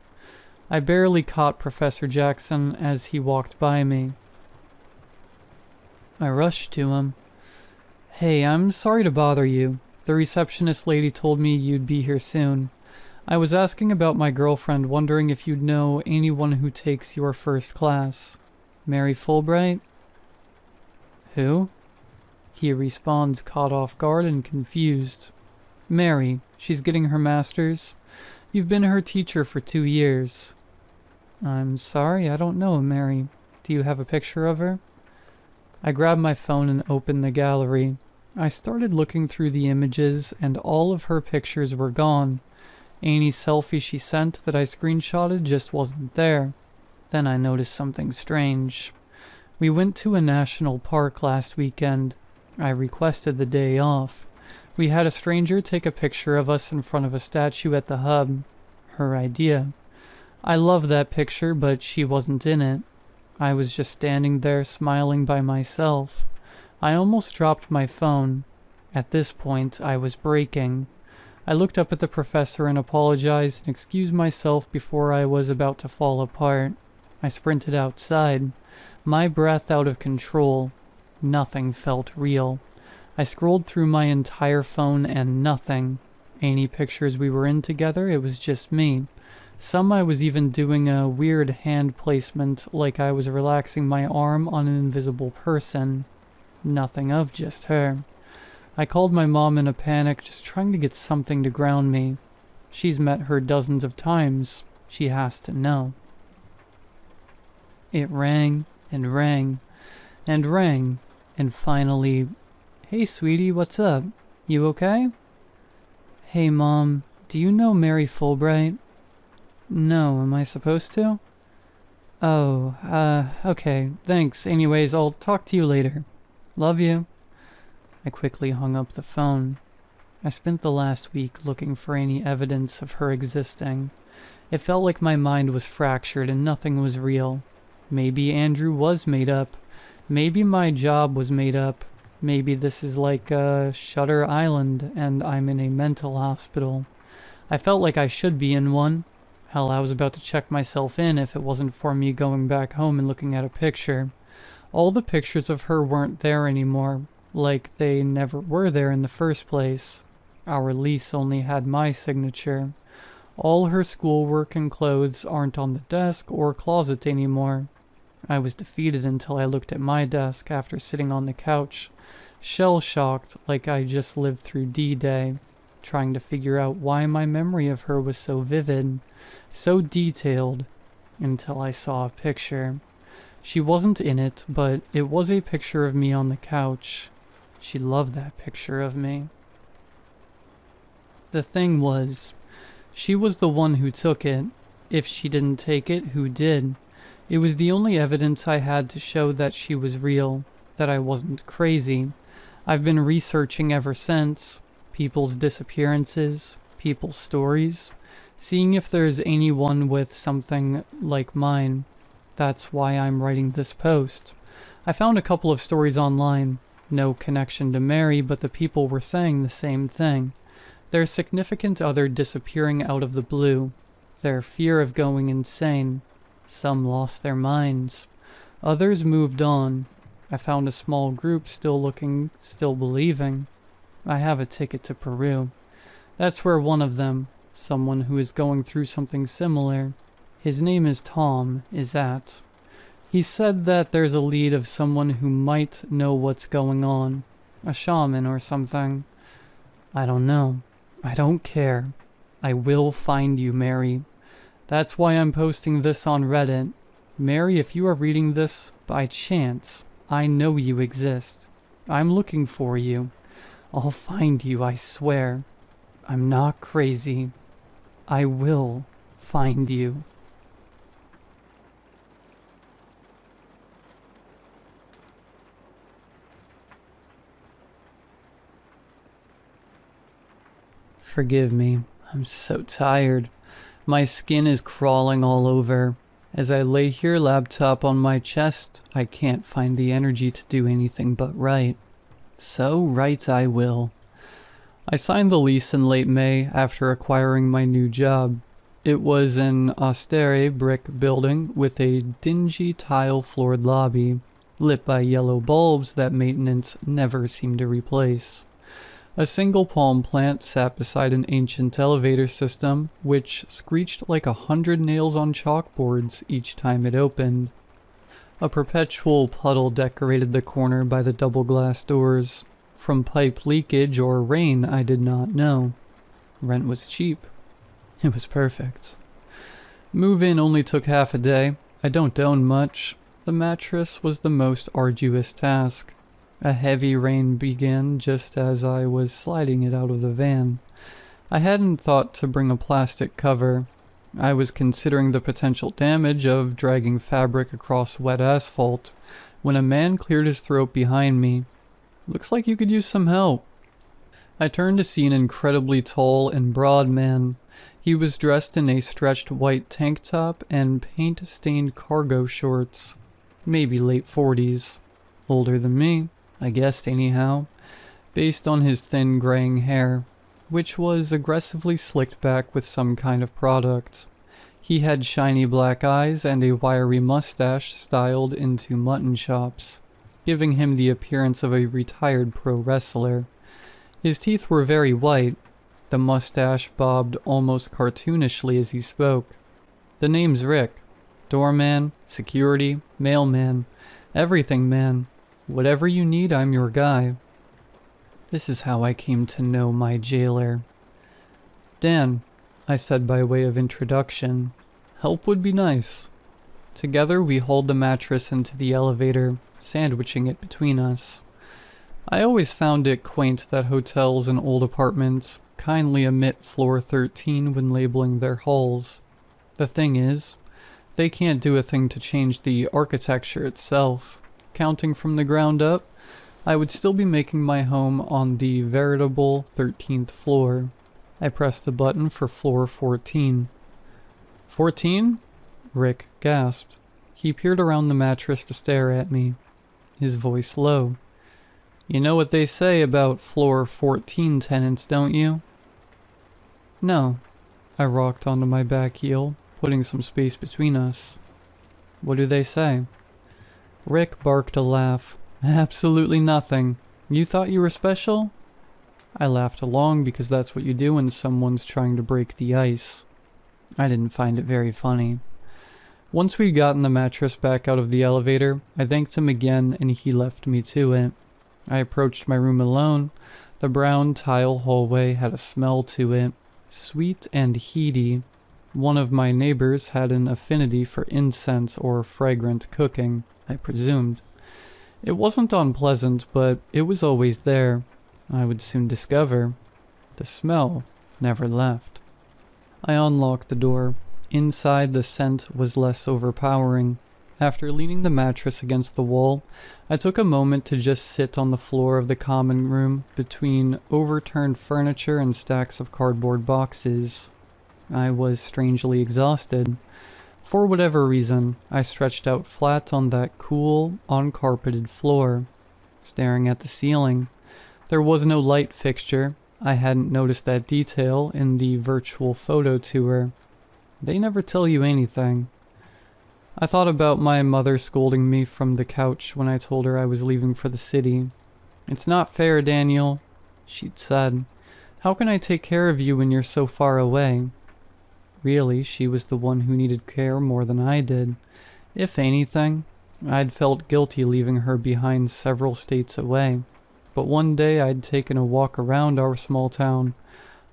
[SPEAKER 1] I barely caught Professor Jackson as he walked by me. I rushed to him. "Hey, I'm sorry to bother you. The receptionist lady told me you'd be here soon. I was asking about my girlfriend, wondering if you'd know anyone who takes your first class. Mary Fulbright?" "Who?" He responds, caught off guard and confused. "Mary. She's getting her master's. You've been her teacher for 2 years." "I'm sorry, I don't know Mary. Do you have a picture of her?" I grabbed my phone and opened the gallery. I started looking through the images, and all of her pictures were gone. Any selfie she sent that I screenshotted just wasn't there. Then I noticed something strange. We went to a national park last weekend. I requested the day off. We had a stranger take a picture of us in front of a statue at the hub. Her idea. I loved that picture, but she wasn't in it. I was just standing there smiling by myself. I almost dropped my phone. At this point, I was breaking. I looked up at the professor and apologized and excused myself before I was about to fall apart. I sprinted outside, my breath out of control. Nothing felt real. I scrolled through my entire phone and nothing. Any pictures we were in together, it was just me. Some I was even doing a weird hand placement like I was relaxing my arm on an invisible person. Nothing of just her. I called my mom in a panic, just trying to get something to ground me. She's met her dozens of times. She has to know. It rang and rang and rang, and finally, "Hey sweetie, what's up? You okay?" "Hey Mom, do you know Mary Fulbright?" "No, am I supposed to?" "Oh, okay, thanks. Anyways, I'll talk to you later. Love you." I quickly hung up the phone. I spent the last week looking for any evidence of her existing. It felt like my mind was fractured and nothing was real. Maybe Andrew was made up. Maybe my job was made up. Maybe this is like Shutter Island and I'm in a mental hospital. I felt like I should be in one. Hell, I was about to check myself in if it wasn't for me going back home and looking at a picture. All the pictures of her weren't there anymore, like they never were there in the first place. Our lease only had my signature. All her schoolwork and clothes aren't on the desk or closet anymore. I was defeated until I looked at my desk after sitting on the couch, shell-shocked like I just lived through D-Day, trying to figure out why my memory of her was so vivid, so detailed, until I saw a picture. She wasn't in it, but it was a picture of me on the couch. She loved that picture of me. The thing was, she was the one who took it. If she didn't take it, who did? It was the only evidence I had to show that she was real, that I wasn't crazy. I've been researching ever since. People's disappearances, people's stories, seeing if there's anyone with something like mine. That's why I'm writing this post. I found a couple of stories online. No connection to Mary, but the people were saying the same thing. Their significant other disappearing out of the blue. Their fear of going insane. Some lost their minds. Others moved on. I found a small group still looking, still believing. I have a ticket to Peru. That's where one of them, someone who is going through something similar, his name is Tom, is at. He said that there's a lead of someone who might know what's going on. A shaman or something. I don't know. I don't care. I will find you, Mary. That's why I'm posting this on Reddit. Mary, if you are reading this by chance, I know you exist. I'm looking for you. I'll find you, I swear. I'm not crazy. I will find you. Forgive me, I'm so tired. My skin is crawling all over. As I lay here, laptop on my chest, I can't find the energy to do anything but write. So write I will. I signed the lease in late May after acquiring my new job. It was an austere brick building with a dingy tile-floored lobby, lit by yellow bulbs that maintenance never seemed to replace. A single palm plant sat beside an ancient elevator system, which screeched like 100 nails on chalkboards each time it opened. A perpetual puddle decorated the corner by the double glass doors. From pipe leakage or rain, I did not know. Rent was cheap. It was perfect. Move-in only took half a day. I don't own much. The mattress was the most arduous task. A heavy rain began just as I was sliding it out of the van. I hadn't thought to bring a plastic cover. I was considering the potential damage of dragging fabric across wet asphalt when a man cleared his throat behind me. Looks like you could use some help. I turned to see an incredibly tall and broad man. He was dressed in a stretched white tank top and paint-stained cargo shorts. Maybe late 40s. Older than me. I guessed anyhow, based on his thin graying hair, which was aggressively slicked back with some kind of product. He had shiny black eyes and a wiry mustache styled into mutton chops, giving him the appearance of a retired pro wrestler. His teeth were very white. The mustache bobbed almost cartoonishly as he spoke. "The name's Rick. Doorman, security, mailman, everything, man. Whatever you need, I'm your guy." This is how I came to know my jailer. "Dan," I said by way of introduction. "Help would be nice." Together we hauled the mattress into the elevator, sandwiching it between us. I always found it quaint that hotels and old apartments kindly omit floor 13 when labeling their halls. The thing is, they can't do a thing to change the architecture itself. Counting from the ground up, I would still be making my home on the veritable 13th floor. I pressed the button for floor 14. "14?" Rick gasped. He peered around the mattress to stare at me, his voice low. "You know what they say about floor 14 tenants, don't you?" "No." I rocked onto my back heel, putting some space between us. "What do they say?" Rick barked a laugh. "Absolutely nothing. You thought you were special?" I laughed along because that's what you do when someone's trying to break the ice. I didn't find it very funny. Once we'd gotten the mattress back out of the elevator, I thanked him again and he left me to it. I approached my room alone. The brown tile hallway had a smell to it, sweet and heady. One of my neighbors had an affinity for incense or fragrant cooking, I presumed. It wasn't unpleasant, but it was always there. I would soon discover. The smell never left. I unlocked the door. Inside, the scent was less overpowering. After leaning the mattress against the wall, I took a moment to just sit on the floor of the common room between overturned furniture and stacks of cardboard boxes. I was strangely exhausted. For whatever reason, I stretched out flat on that cool, uncarpeted floor, staring at the ceiling. There was no light fixture. I hadn't noticed that detail in the virtual photo tour. They never tell you anything. I thought about my mother scolding me from the couch when I told her I was leaving for the city. "It's not fair, Daniel," she'd said. "How can I take care of you when you're so far away?" Really, she was the one who needed care more than I did. If anything, I'd felt guilty leaving her behind several states away. But one day I'd taken a walk around our small town,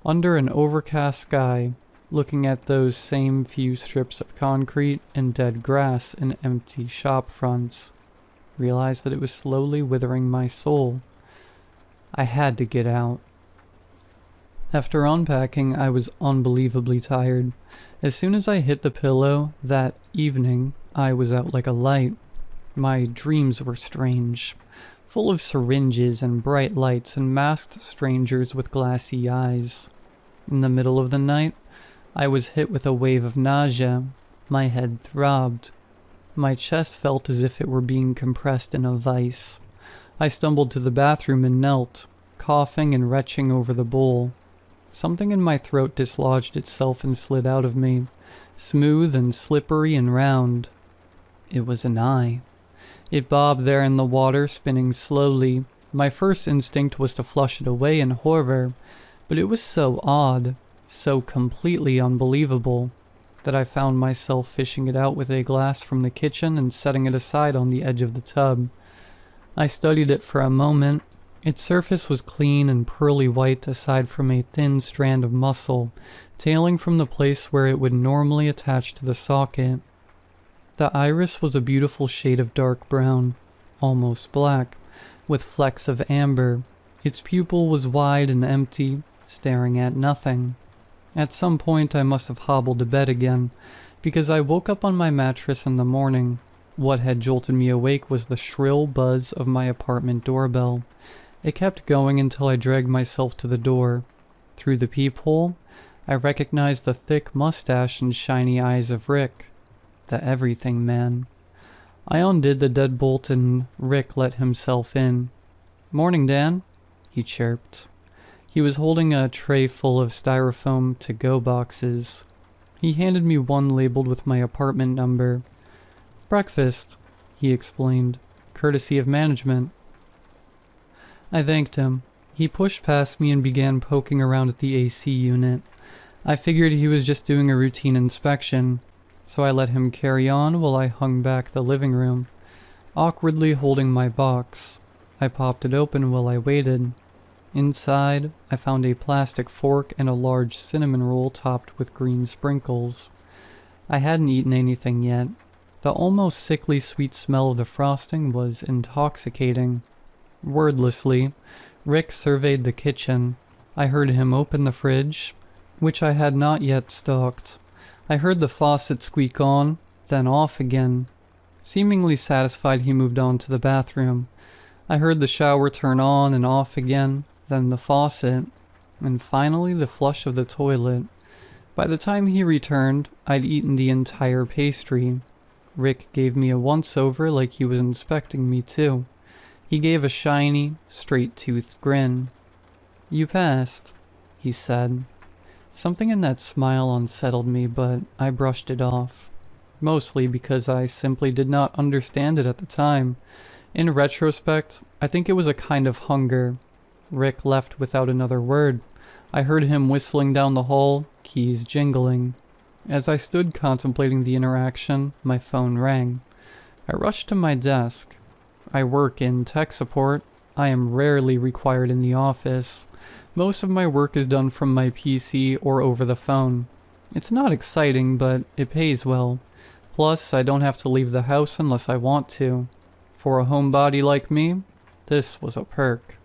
[SPEAKER 1] under an overcast sky, looking at those same few strips of concrete and dead grass and empty shop fronts. Realized that it was slowly withering my soul. I had to get out. After unpacking, I was unbelievably tired. As soon as I hit the pillow that evening, I was out like a light. My dreams were strange, full of syringes and bright lights and masked strangers with glassy eyes. In the middle of the night, I was hit with a wave of nausea. My head throbbed. My chest felt as if it were being compressed in a vice. I stumbled to the bathroom and knelt, coughing and retching over the bowl. Something in my throat dislodged itself and slid out of me, smooth and slippery and round. It was an eye. It bobbed there in the water, spinning slowly. My first instinct was to flush it away in horror, but it was so odd, so completely unbelievable, that I found myself fishing it out with a glass from the kitchen and setting it aside on the edge of the tub. I studied it for a moment. Its surface was clean and pearly white aside from a thin strand of muscle, tailing from the place where it would normally attach to the socket. The iris was a beautiful shade of dark brown, almost black, with flecks of amber. Its pupil was wide and empty, staring at nothing. At some point I must have hobbled to bed again, because I woke up on my mattress in the morning. What had jolted me awake was the shrill buzz of my apartment doorbell. It kept going until I dragged myself to the door. Through the peephole, I recognized the thick mustache and shiny eyes of Rick, the everything man. I undid the deadbolt and Rick let himself in. "Morning, Dan," he chirped. He was holding a tray full of styrofoam to-go boxes. He handed me one labeled with my apartment number. "Breakfast," he explained, "courtesy of management." I thanked him. He pushed past me and began poking around at the AC unit. I figured he was just doing a routine inspection, so I let him carry on while I hung back the living room, awkwardly holding my box. I popped it open while I waited. Inside, I found a plastic fork and a large cinnamon roll topped with green sprinkles. I hadn't eaten anything yet. The almost sickly sweet smell of the frosting was intoxicating. Wordlessly, Rick surveyed the kitchen. I heard him open the fridge, which I had not yet stocked. I heard the faucet squeak on, then off again. Seemingly satisfied, he moved on to the bathroom. I heard the shower turn on and off again, then the faucet, and finally the flush of the toilet. By the time he returned, I'd eaten the entire pastry. Rick gave me a once-over like he was inspecting me too. He gave a shiny, straight-toothed grin. "You passed," he said. Something in that smile unsettled me, but I brushed it off. Mostly because I simply did not understand it at the time. In retrospect, I think it was a kind of hunger. Rick left without another word. I heard him whistling down the hall, keys jingling. As I stood contemplating the interaction, my phone rang. I rushed to my desk. I work in tech support. I am rarely required in the office. Most of my work is done from my PC or over the phone. It's not exciting, but it pays well. Plus, I don't have to leave the house unless I want to. For a homebody like me, this was a perk.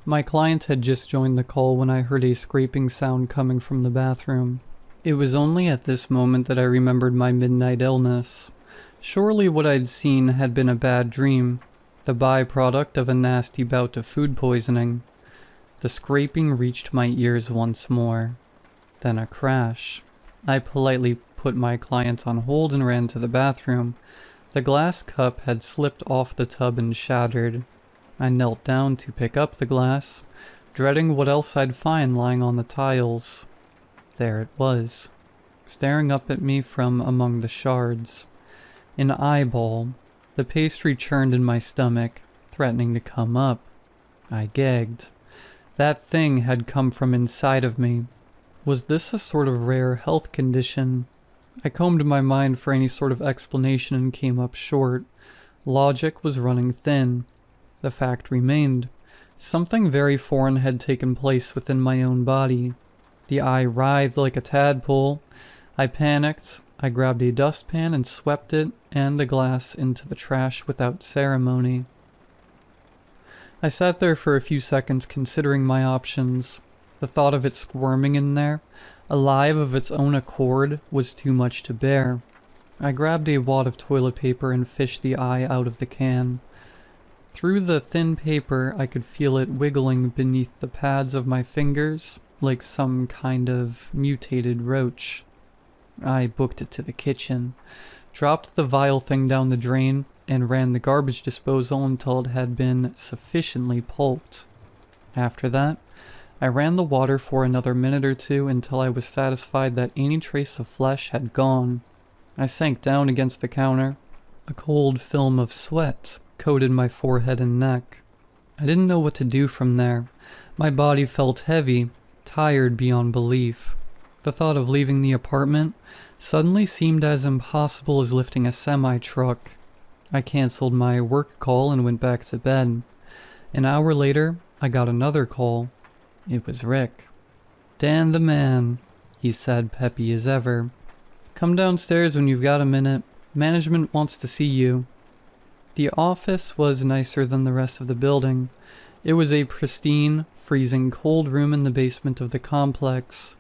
[SPEAKER 1] My client had just joined the call when I heard a scraping sound coming from the bathroom. It was only at this moment that I remembered my midnight illness. Surely what I'd seen had been a bad dream, the byproduct of a nasty bout of food poisoning. The scraping reached my ears once more. Then a crash. I politely put my client on hold and ran to the bathroom. The glass cup had slipped off the tub and shattered. I knelt down to pick up the glass, dreading what else I'd find lying on the tiles. There it was, staring up at me from among the shards. An eyeball. The pastry churned in my stomach, threatening to come up. I gagged. That thing had come from inside of me. Was this a sort of rare health condition? I combed my mind for any sort of explanation and came up short. Logic was running thin. The fact remained. Something very foreign had taken place within my own body. The eye writhed like a tadpole. I panicked. I grabbed a dustpan and swept it and the glass into the trash without ceremony. I sat there for a few seconds considering my options. The thought of it squirming in there, alive of its own accord, was too much to bear. I grabbed a wad of toilet paper and fished the eye out of the can. Through the thin paper, I could feel it wiggling beneath the pads of my fingers, like some kind of mutated roach. I booked it to the kitchen, dropped the vile thing down the drain, and ran the garbage disposal until it had been sufficiently pulped. After that, I ran the water for another minute or two until I was satisfied that any trace of flesh had gone. I sank down against the counter. A cold film of sweat coated my forehead and neck. I didn't know what to do from there. My body felt heavy, tired beyond belief. The thought of leaving the apartment suddenly seemed as impossible as lifting a semi-truck. I canceled my work call and went back to bed. An hour later, I got another call. It was Rick. "Dan the man," he said, peppy as ever. "Come downstairs when you've got a minute. Management wants to see you." The office was nicer than the rest of the building. It was a pristine, freezing cold room in the basement of the complex.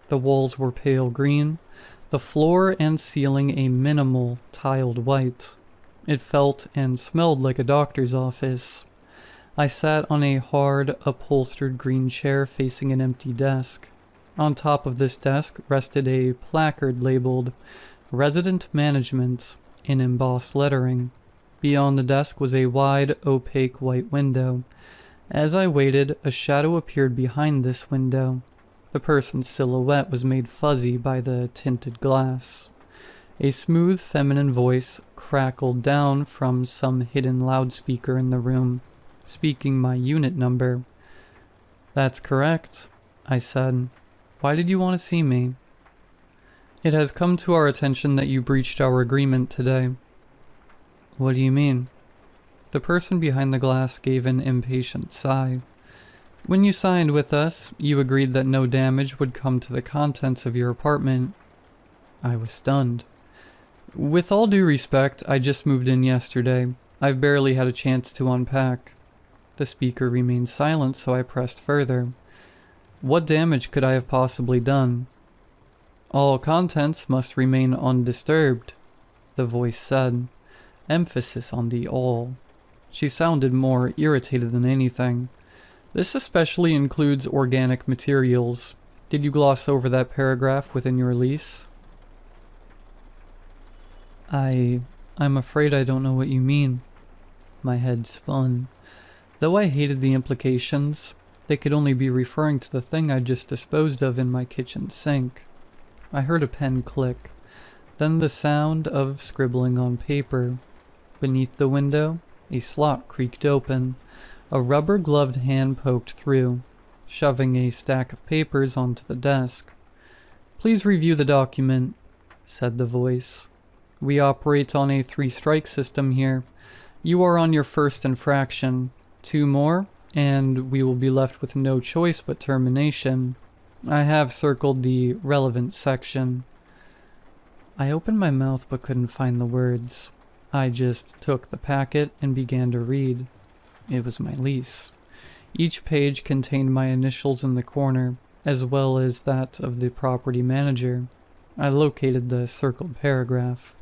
[SPEAKER 1] The walls were pale green, the floor and ceiling a minimal, tiled white. It felt and smelled like a doctor's office. I sat on a hard, upholstered green chair facing an empty desk. On top of this desk rested a placard labeled "Resident Management" in embossed lettering. Beyond the desk was a wide, opaque white window. As I waited, a shadow appeared behind this window. The person's silhouette was made fuzzy by the tinted glass. A smooth feminine voice crackled down from some hidden loudspeaker in the room, speaking my unit number. "That's correct," I said. "Why did you want to see me?" "It has come to our attention that you breached our agreement today." "What do you mean?" The person behind the glass gave an impatient sigh. "When you signed with us, you agreed that no damage would come to the contents of your apartment." I was stunned. "With all due respect, I just moved in yesterday. I've barely had a chance to unpack." The speaker remained silent, so I pressed further. "What damage could I have possibly done?" "All contents must remain undisturbed," the voice said. Emphasis on the all. She sounded more irritated than anything. "This especially includes organic materials. Did you gloss over that paragraph within your lease?" I'm afraid I don't know what you mean." My head spun. Though I hated the implications, they could only be referring to the thing I'd just disposed of in my kitchen sink. I heard a pen click, then the sound of scribbling on paper. Beneath the window, a slot creaked open. A rubber-gloved hand poked through, shoving a stack of papers onto the desk. "Please review the document," said the voice. "We operate on a 3-strike system here. You are on your first infraction. 2 more, and we will be left with no choice but termination. I have circled the relevant section." I opened my mouth but couldn't find the words. I just took the packet and began to read. It was my lease. Each page contained my initials in the corner, as well as that of the property manager. I located the circled paragraph.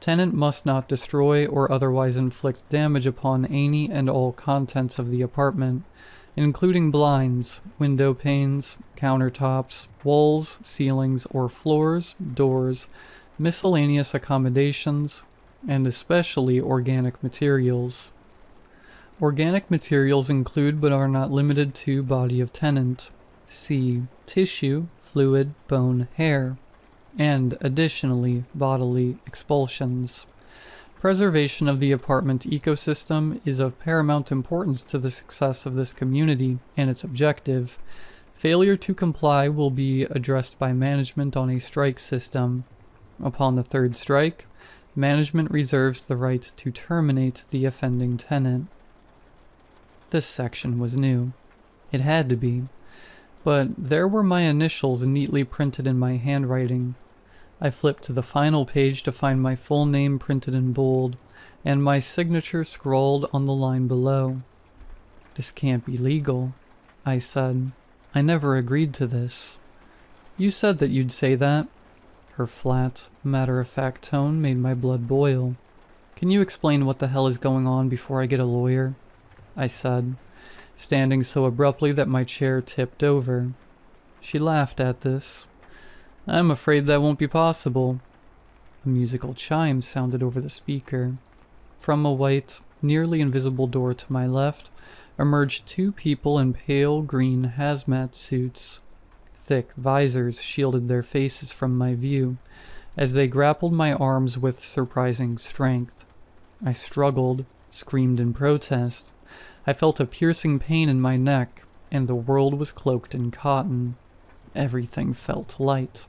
[SPEAKER 1] "Tenant must not destroy or otherwise inflict damage upon any and all contents of the apartment, including blinds, window panes, countertops, walls, ceilings or floors, doors, miscellaneous accommodations, and especially organic materials. Organic materials include but are not limited to body of tenant. See tissue, fluid, bone, hair, and additionally bodily expulsions. Preservation of the apartment ecosystem is of paramount importance to the success of this community and its objective. Failure to comply will be addressed by management on a strike system. Upon the 3rd strike, management reserves the right to terminate the offending tenant." This section was new. It had to be. But there were my initials neatly printed in my handwriting. I flipped to the final page to find my full name printed in bold, and my signature scrawled on the line below. "This can't be legal," I said. "I never agreed to this." "You said that you'd say that." Her flat, matter-of-fact tone made my blood boil. "Can you explain what the hell is going on before I get a lawyer?" I said, standing so abruptly that my chair tipped over. She laughed at this. "I'm afraid that won't be possible." A musical chime sounded over the speaker. From a white, nearly invisible door to my left emerged 2 people in pale green hazmat suits. Thick visors shielded their faces from my view as they grappled my arms with surprising strength. I struggled, screamed in protest. I felt a piercing pain in my neck, and the world was cloaked in cotton. Everything felt light.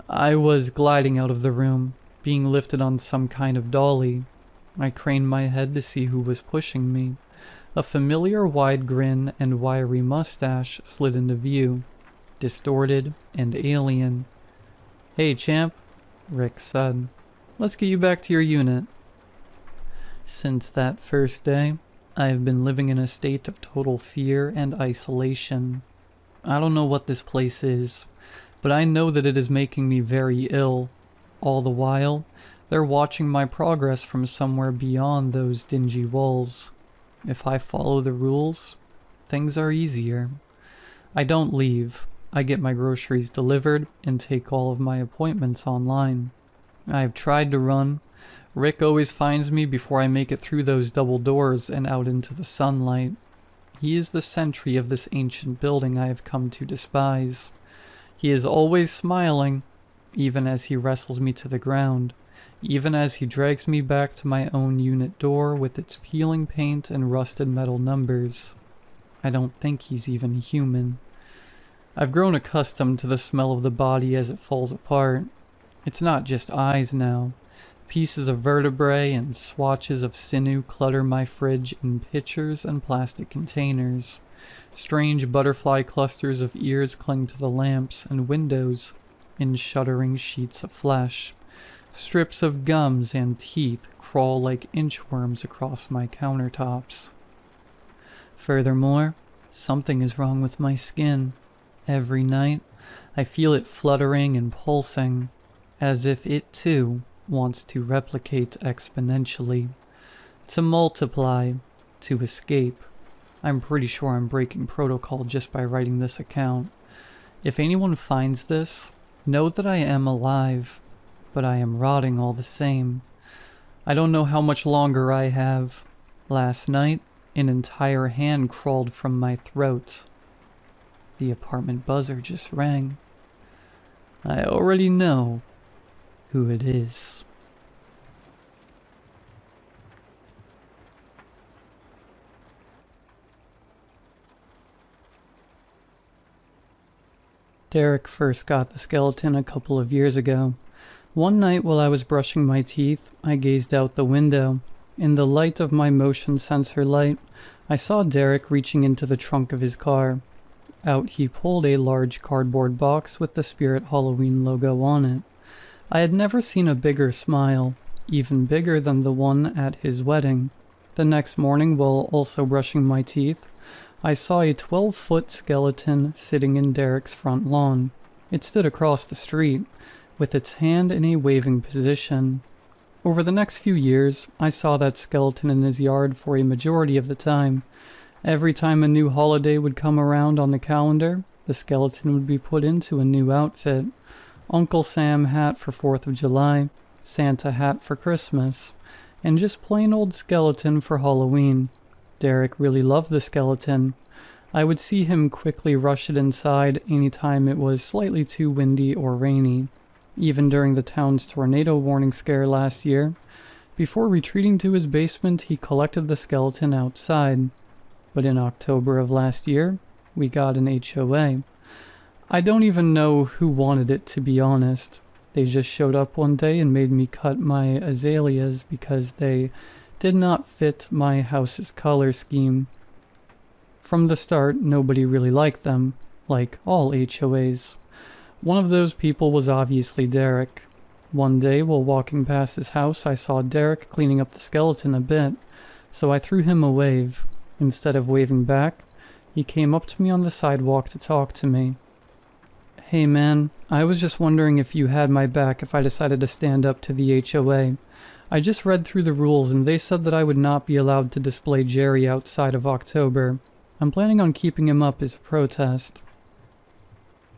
[SPEAKER 1] I was gliding out of the room, being lifted on some kind of dolly. I craned my head to see who was pushing me. A familiar wide grin and wiry mustache slid into view, distorted and alien. "Hey, champ," Rick said. "Let's get you back to your unit." Since that first day, I have been living in a state of total fear and isolation. I don't know what this place is, but I know that it is making me very ill. All the while, they're watching my progress from somewhere beyond those dingy walls. If I follow the rules, things are easier. I don't leave. I get my groceries delivered and take all of my appointments online. I've tried to run. Rick always finds me before I make it through those double doors and out into the sunlight. He is the sentry of this ancient building I have come to despise. He is always smiling, even as he wrestles me to the ground, even as he drags me back to my own unit door with its peeling paint and rusted metal numbers. I don't think he's even human. I've grown accustomed to the smell of the body as it falls apart. It's not just eyes now. Pieces of vertebrae and swatches of sinew clutter my fridge in pitchers and plastic containers. Strange butterfly clusters of ears cling to the lamps and windows in shuddering sheets of flesh. Strips of gums and teeth crawl like inchworms across my countertops. Furthermore, something is wrong with my skin. Every night, I feel it fluttering and pulsing, as if it too wants to replicate exponentially, to multiply, to escape. I'm pretty sure I'm breaking protocol just by writing this account. If anyone finds this, know that I am alive, but I am rotting all the same. I don't know how much longer I have. Last night, an entire hand crawled from my throat. The apartment buzzer just rang. I already know who it is. Derek first got the skeleton a couple of years ago. One night while I was brushing my teeth, I gazed out the window. In the light of my motion sensor light, I saw Derek reaching into the trunk of his car. Out he pulled a large cardboard box with the Spirit Halloween logo on it. I had never seen a bigger smile, even bigger than the one at his wedding. The next morning, while also brushing my teeth, I saw a 12-foot skeleton sitting in Derek's front lawn. It stood across the street, with its hand in a waving position. Over the next few years, I saw that skeleton in his yard for a majority of the time. Every time a new holiday would come around on the calendar, the skeleton would be put into a new outfit. Uncle Sam hat for 4th of July, Santa hat for Christmas, and just plain old skeleton for Halloween. Derek really loved the skeleton. I would see him quickly rush it inside anytime it was slightly too windy or rainy. Even during the town's tornado warning scare last year, before retreating to his basement, he collected the skeleton outside. But in October of last year, we got an HOA. I don't even know who wanted it, to be honest. They just showed up one day and made me cut my azaleas because they did not fit my house's color scheme. From the start, nobody really liked them, like all HOAs. One of those people was obviously Derek. One day, while walking past his house, I saw Derek cleaning up the skeleton a bit, so I threw him a wave. Instead of waving back, he came up to me on the sidewalk to talk to me. Hey man, I was just wondering if you had my back if I decided to stand up to the HOA. I just read through the rules and they said that I would not be allowed to display Jerry outside of October. I'm planning on keeping him up as a protest.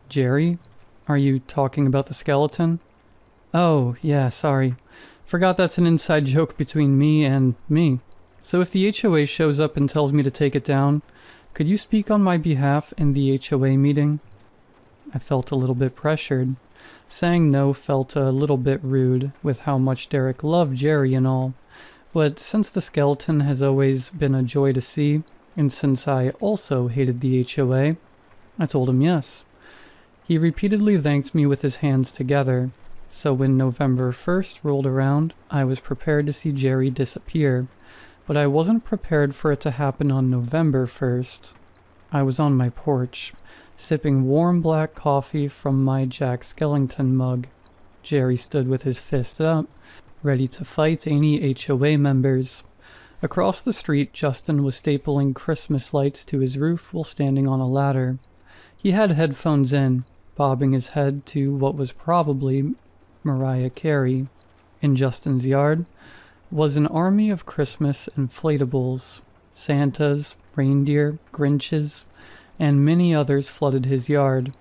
[SPEAKER 1] Jerry? Are you talking about the skeleton? Oh, yeah, sorry. Forgot that's an inside joke between me and me. So if the HOA shows up and tells me to take it down, could you speak on my behalf in the HOA meeting? I felt a little bit pressured. Saying no felt a little bit rude with how much Derek loved Jerry and all. But since the skeleton has always been a joy to see, and since I also hated the HOA, I told him yes. He repeatedly thanked me with his hands together, so when November 1st rolled around, I was prepared to see Jerry disappear, but I wasn't prepared for it to happen on November 1st. I was on my porch, sipping warm black coffee from my Jack Skellington mug. Jerry stood with his fist up, ready to fight any HOA members. Across the street, Justin was stapling Christmas lights to his roof while standing on a ladder. He had headphones in, bobbing his head to what was probably Mariah Carey. In Justin's yard was an army of Christmas inflatables. Santas, reindeer, Grinches, and many others flooded his yard.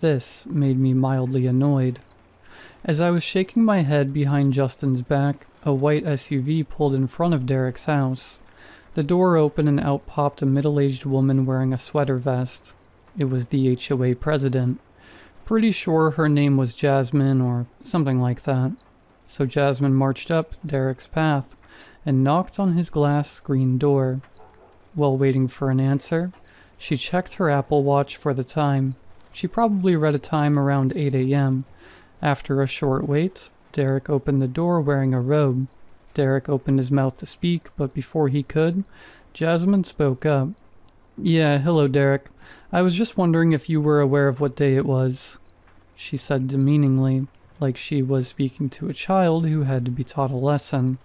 [SPEAKER 1] This made me mildly annoyed. As I was shaking my head behind Justin's back, a white SUV pulled in front of Derek's house. The door opened and out popped a middle-aged woman wearing a sweater vest. It was the HOA president. Pretty sure her name was Jasmine or something like that. So Jasmine marched up Derek's path and knocked on his glass screen door. While waiting for an answer, she checked her Apple Watch for the time. She probably read a time around 8 a.m. After a short wait, Derek opened the door wearing a robe. Derek opened his mouth to speak, but before he could, Jasmine spoke up. "Yeah, hello, Derek. I was just wondering if you were aware of what day it was," she said demeaningly, like she was speaking to a child who had to be taught a lesson.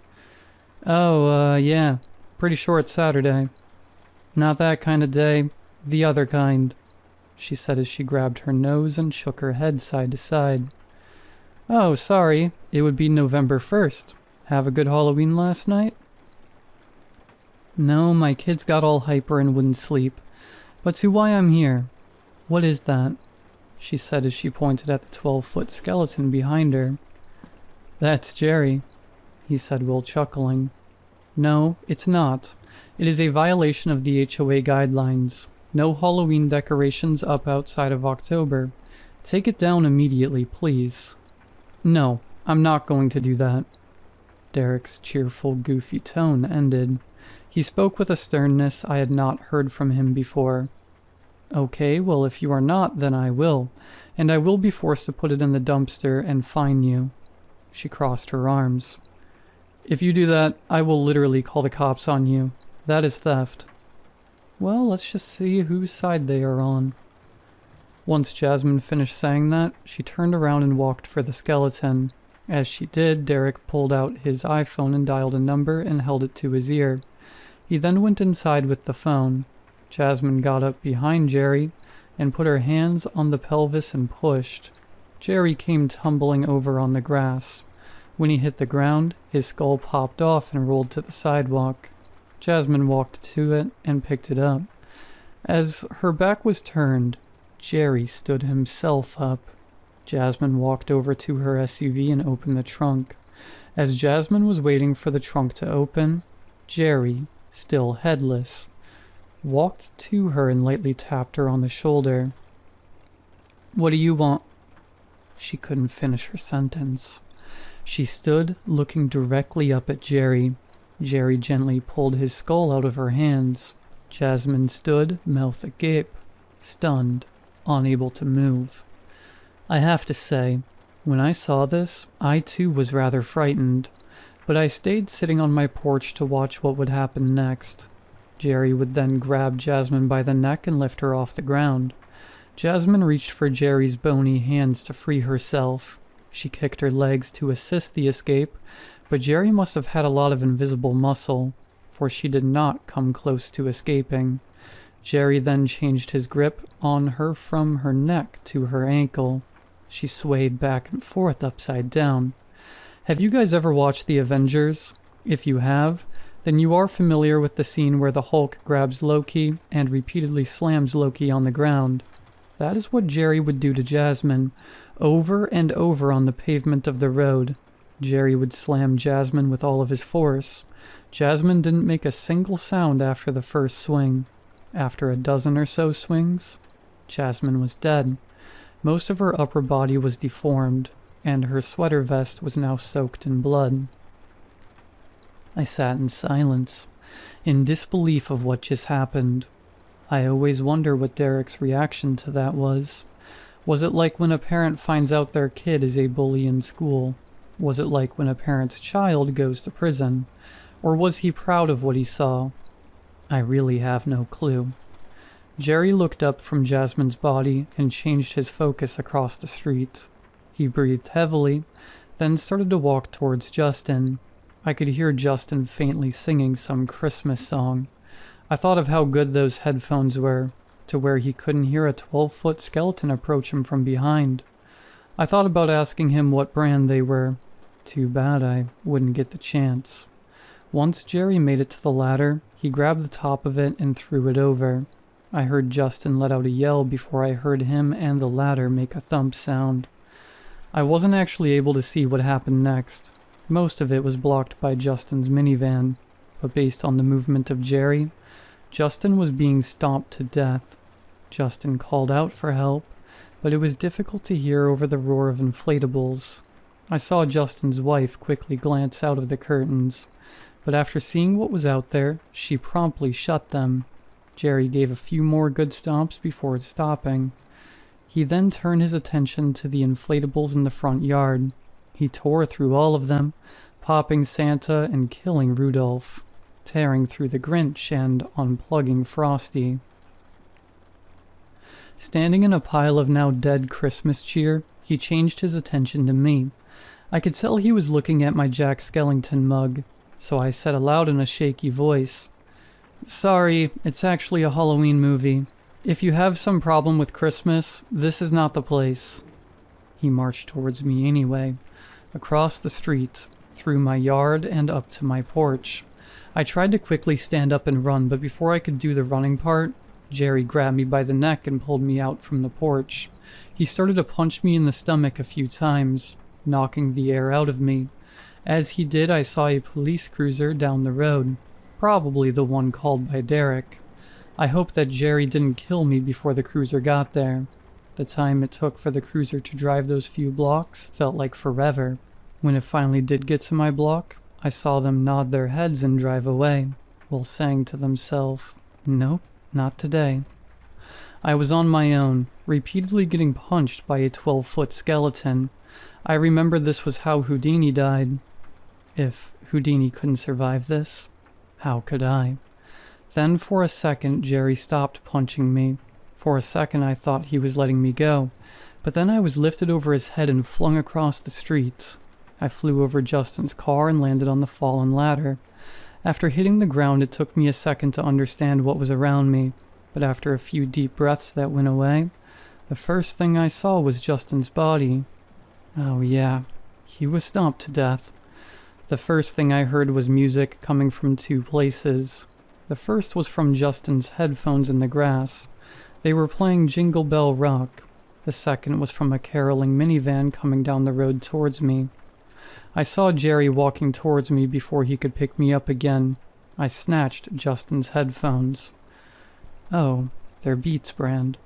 [SPEAKER 1] "Oh, yeah. Pretty sure it's Saturday." "Not that kind of day. The other kind," she said as she grabbed her nose and shook her head side to side. "Oh, sorry. It would be November 1st. Have a good Halloween last night?" "No, my kids got all hyper and wouldn't sleep. But to why I'm here. What is that?" she said as she pointed at the 12-foot skeleton behind her. "That's Jerry," he said while chuckling. "No, it's not. It is a violation of the HOA guidelines. No Halloween decorations up outside of October. Take it down immediately, please." "No, I'm not going to do that." Derek's cheerful, goofy tone ended. He spoke with a sternness I had not heard from him before. "Okay, well if you are not, then I will. And I will be forced to put it in the dumpster and fine you." She crossed her arms. "If you do that, I will literally call the cops on you. That is theft." "Well, let's just see whose side they are on." Once Jasmine finished saying that, she turned around and walked for the skeleton. As she did, Derek pulled out his iPhone and dialed a number and held it to his ear. He then went inside with the phone. Jasmine got up behind Jerry and put her hands on the pelvis and pushed. Jerry came tumbling over on the grass. When he hit the ground, his skull popped off and rolled to the sidewalk. Jasmine walked to it and picked it up. As her back was turned, Jerry stood himself up. Jasmine walked over to her SUV and opened the trunk. As Jasmine was waiting for the trunk to open, Jerry, still headless, walked to her and lightly tapped her on the shoulder. "What do you want?" She couldn't finish her sentence. She stood looking directly up at Jerry. Jerry gently pulled his skull out of her hands. Jasmine stood, mouth agape, stunned, unable to move. I have to say, when I saw this, I too was rather frightened, but I stayed sitting on my porch to watch what would happen next. Jerry would then grab Jasmine by the neck and lift her off the ground. Jasmine reached for Jerry's bony hands to free herself. She kicked her legs to assist the escape, but Jerry must have had a lot of invisible muscle, for she did not come close to escaping. Jerry then changed his grip on her from her neck to her ankle. She swayed back and forth upside down. Have you guys ever watched The Avengers? If you have, then you are familiar with the scene where the Hulk grabs Loki and repeatedly slams Loki on the ground. That is what Jerry would do to Jasmine, over and over on the pavement of the road. Jerry would slam Jasmine with all of his force. Jasmine didn't make a single sound after the first swing. After a dozen or so swings, Jasmine was dead. Most of her upper body was deformed, and her sweater vest was now soaked in blood. I sat in silence, in disbelief of what just happened. I always wonder what Derek's reaction to that was. Was it like when a parent finds out their kid is a bully in school? Was it like when a parent's child goes to prison? Or was he proud of what he saw? I really have no clue. Jerry looked up from Jasmine's body and changed his focus across the street. He breathed heavily, then started to walk towards Justin. I could hear Justin faintly singing some Christmas song. I thought of how good those headphones were, to where he couldn't hear a 12-foot skeleton approach him from behind. I thought about asking him what brand they were. Too bad I wouldn't get the chance. Once Jerry made it to the ladder, he grabbed the top of it and threw it over. I heard Justin let out a yell before I heard him and the ladder make a thump sound. I wasn't actually able to see what happened next. Most of it was blocked by Justin's minivan, but based on the movement of Jerry, Justin was being stomped to death. Justin called out for help, but it was difficult to hear over the roar of inflatables. I saw Justin's wife quickly glance out of the curtains, but after seeing what was out there, she promptly shut them. Jerry gave a few more good stomps before stopping. He then turned his attention to the inflatables in the front yard. He tore through all of them, popping Santa and killing Rudolph, tearing through the Grinch and unplugging Frosty. Standing in a pile of now dead Christmas cheer, he changed his attention to me. I could tell he was looking at my Jack Skellington mug, so I said aloud in a shaky voice, "Sorry, it's actually a Halloween movie. If you have some problem with Christmas, this is not the place." He marched towards me anyway, across the street, through my yard and up to my porch. I tried to quickly stand up and run, but before I could do the running part, Jerry grabbed me by the neck and pulled me out from the porch. He started to punch me in the stomach a few times, knocking the air out of me. As he did, I saw a police cruiser down the road, probably the one called by Derek. I hoped that Jerry didn't kill me before the cruiser got there. The time it took for the cruiser to drive those few blocks felt like forever. When it finally did get to my block, I saw them nod their heads and drive away, while saying to themselves, "Nope, not today." I was on my own, repeatedly getting punched by a 12-foot skeleton. I remembered this was how Houdini died. If Houdini couldn't survive this, how could I? Then for a second, Jerry stopped punching me. For a second, I thought he was letting me go, but then I was lifted over his head and flung across the street. I flew over Justin's car and landed on the fallen ladder. After hitting the ground, it took me a second to understand what was around me, but after a few deep breaths that went away, the first thing I saw was Justin's body. Oh yeah, he was stomped to death. The first thing I heard was music coming from two places. The first was from Justin's headphones in the grass. They were playing Jingle Bell Rock. The second was from a caroling minivan coming down the road towards me. I saw Jerry walking towards me before he could pick me up again. I snatched Justin's headphones. Oh, they're Beats brand.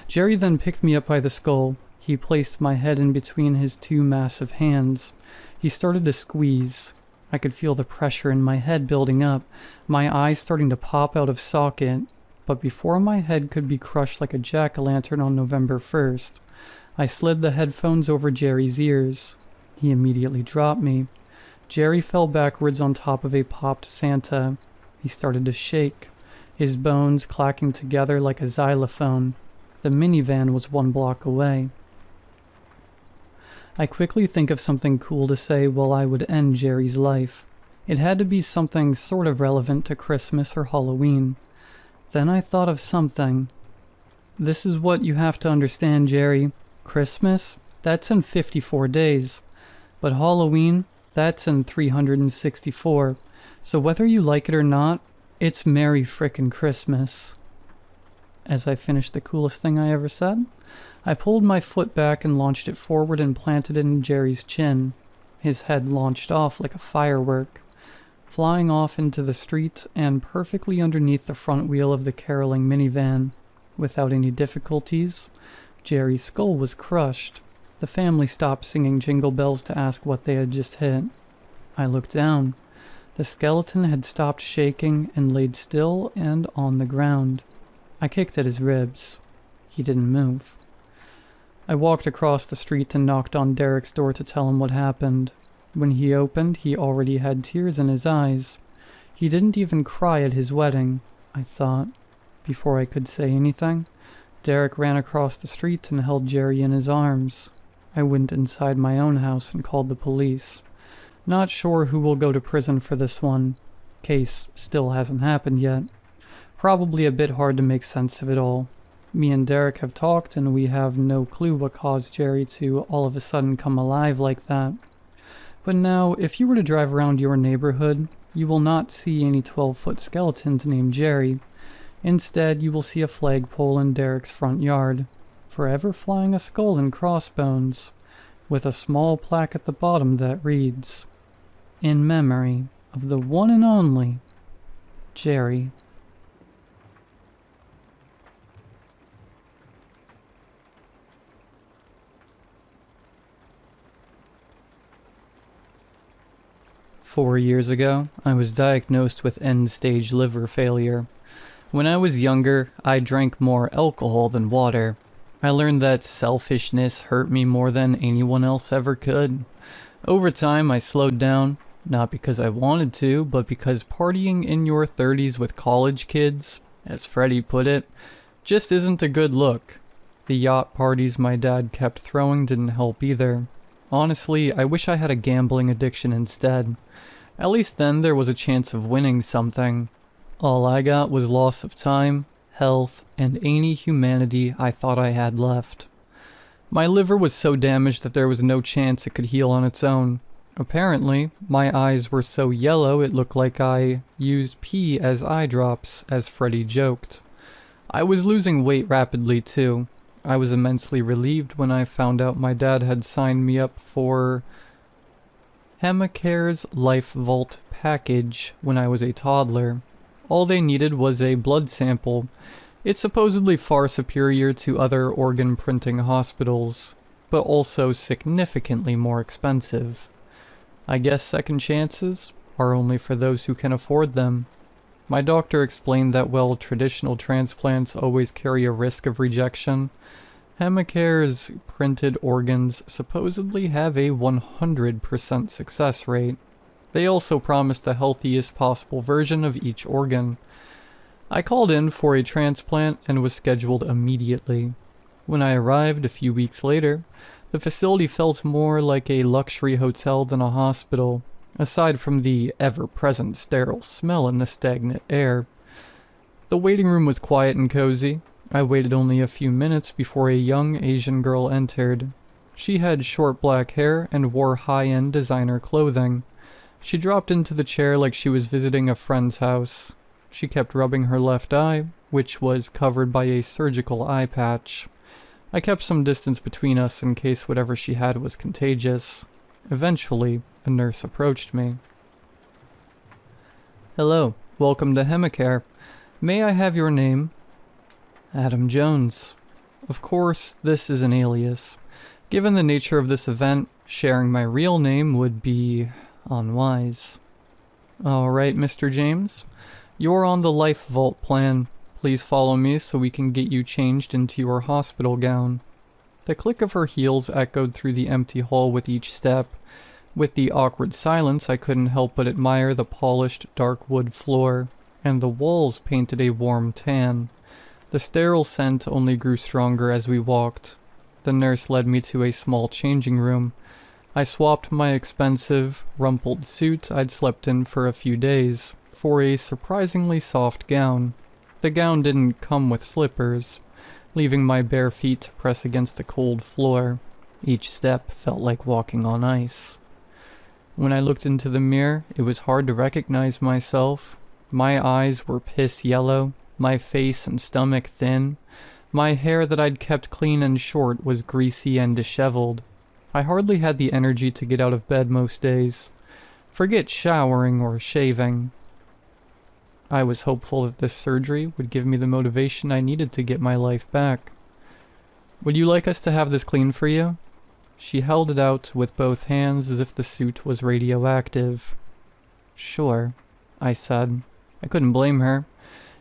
[SPEAKER 1] Jerry then picked me up by the skull. He placed my head in between his two massive hands. He started to squeeze. I could feel the pressure in my head building up, my eyes starting to pop out of socket. But before my head could be crushed like a jack-o'-lantern on November 1st, I slid the headphones over Jerry's ears. He immediately dropped me. Jerry fell backwards on top of a popped Santa. He started to shake, his bones clacking together like a xylophone. The minivan was 1 block away. I quickly think of something cool to say while I would end Jerry's life. It had to be something sort of relevant to Christmas or Halloween. Then I thought of something. "This is what you have to understand, Jerry. Christmas, that's in 54 days. But Halloween, that's in 364. So whether you like it or not, it's Merry Frickin' Christmas." As I finished the coolest thing I ever said, I pulled my foot back and launched it forward and planted it in Jerry's chin. His head launched off like a firework, flying off into the street and perfectly underneath the front wheel of the caroling minivan. Without any difficulties, Jerry's skull was crushed. The family stopped singing Jingle Bells to ask what they had just hit. I looked down. The skeleton had stopped shaking and laid still and on the ground. I kicked at his ribs. He didn't move. I walked across the street and knocked on Derek's door to tell him what happened. When he opened, he already had tears in his eyes. He didn't even cry at his wedding, I thought. Before I could say anything, Derek ran across the street and held Jerry in his arms. I went inside my own house and called the police. Not sure who will go to prison for this one. Case still hasn't happened yet. Probably a bit hard to make sense of it all. Me and Derek have talked and we have no clue what caused Jerry to all of a sudden come alive like that. But now, if you were to drive around your neighborhood, you will not see any 12-foot skeletons named Jerry. Instead, you will see a flagpole in Derek's front yard, forever flying a skull and crossbones, with a small plaque at the bottom that reads, "In memory of the one and only Jerry. Four years ago, I was diagnosed with end-stage liver failure. When I was younger, I drank more alcohol than water. I learned that selfishness hurt me more than anyone else ever could. Over time, I slowed down, not because I wanted to, but because partying in your 30s with college kids, as Freddie put it, just isn't a good look. The yacht parties my dad kept throwing didn't help either. Honestly, I wish I had a gambling addiction instead. At least then there was a chance of winning something. All I got was loss of time, health, and any humanity I thought I had left. My liver was so damaged that there was no chance it could heal on its own. Apparently, my eyes were so yellow it looked like I used pee as eye drops, as Freddie joked. I was losing weight rapidly too. I was immensely relieved when I found out my dad had signed me up for Hemacare's Life Vault package when I was a toddler. All they needed was a blood sample. It's supposedly far superior to other organ printing hospitals, but also significantly more expensive. I guess second chances are only for those who can afford them. My doctor explained that while traditional transplants always carry a risk of rejection, Hemacare's printed organs supposedly have a 100% success rate. They also promise the healthiest possible version of each organ. I called in for a transplant and was scheduled immediately. When I arrived a few weeks later, the facility felt more like a luxury hotel than a hospital, aside from the ever-present sterile smell in the stagnant air. The waiting room was quiet and cozy. I waited only a few minutes before a young Asian girl entered. She had short black hair and wore high-end designer clothing. She dropped into the chair like she was visiting a friend's house. She kept rubbing her left eye, which was covered by a surgical eye patch. I kept some distance between us in case whatever she had was contagious. Eventually, a nurse approached me. "Hello, welcome to Hemacare. May I have your name?" "Adam Jones." Of course, this is an alias. Given the nature of this event, sharing my real name would be unwise. "Alright, Mr. James. You're on the Life Vault plan. Please follow me so we can get you changed into your hospital gown." The click of her heels echoed through the empty hall with each step. With the awkward silence, I couldn't help but admire the polished, dark wood floor, and the walls painted a warm tan. The sterile scent only grew stronger as we walked. The nurse led me to a small changing room. I swapped my expensive, rumpled suit I'd slept in for a few days for a surprisingly soft gown. The gown didn't come with slippers, leaving my bare feet to press against the cold floor. Each step felt like walking on ice. When I looked into the mirror, it was hard to recognize myself. My eyes were piss yellow, my face and stomach thin. My hair that I'd kept clean and short was greasy and disheveled. I hardly had the energy to get out of bed most days. Forget showering or shaving. I was hopeful that this surgery would give me the motivation I needed to get my life back. "Would you like us to have this cleaned for you?" She held it out with both hands as if the suit was radioactive. "Sure," I said. I couldn't blame her.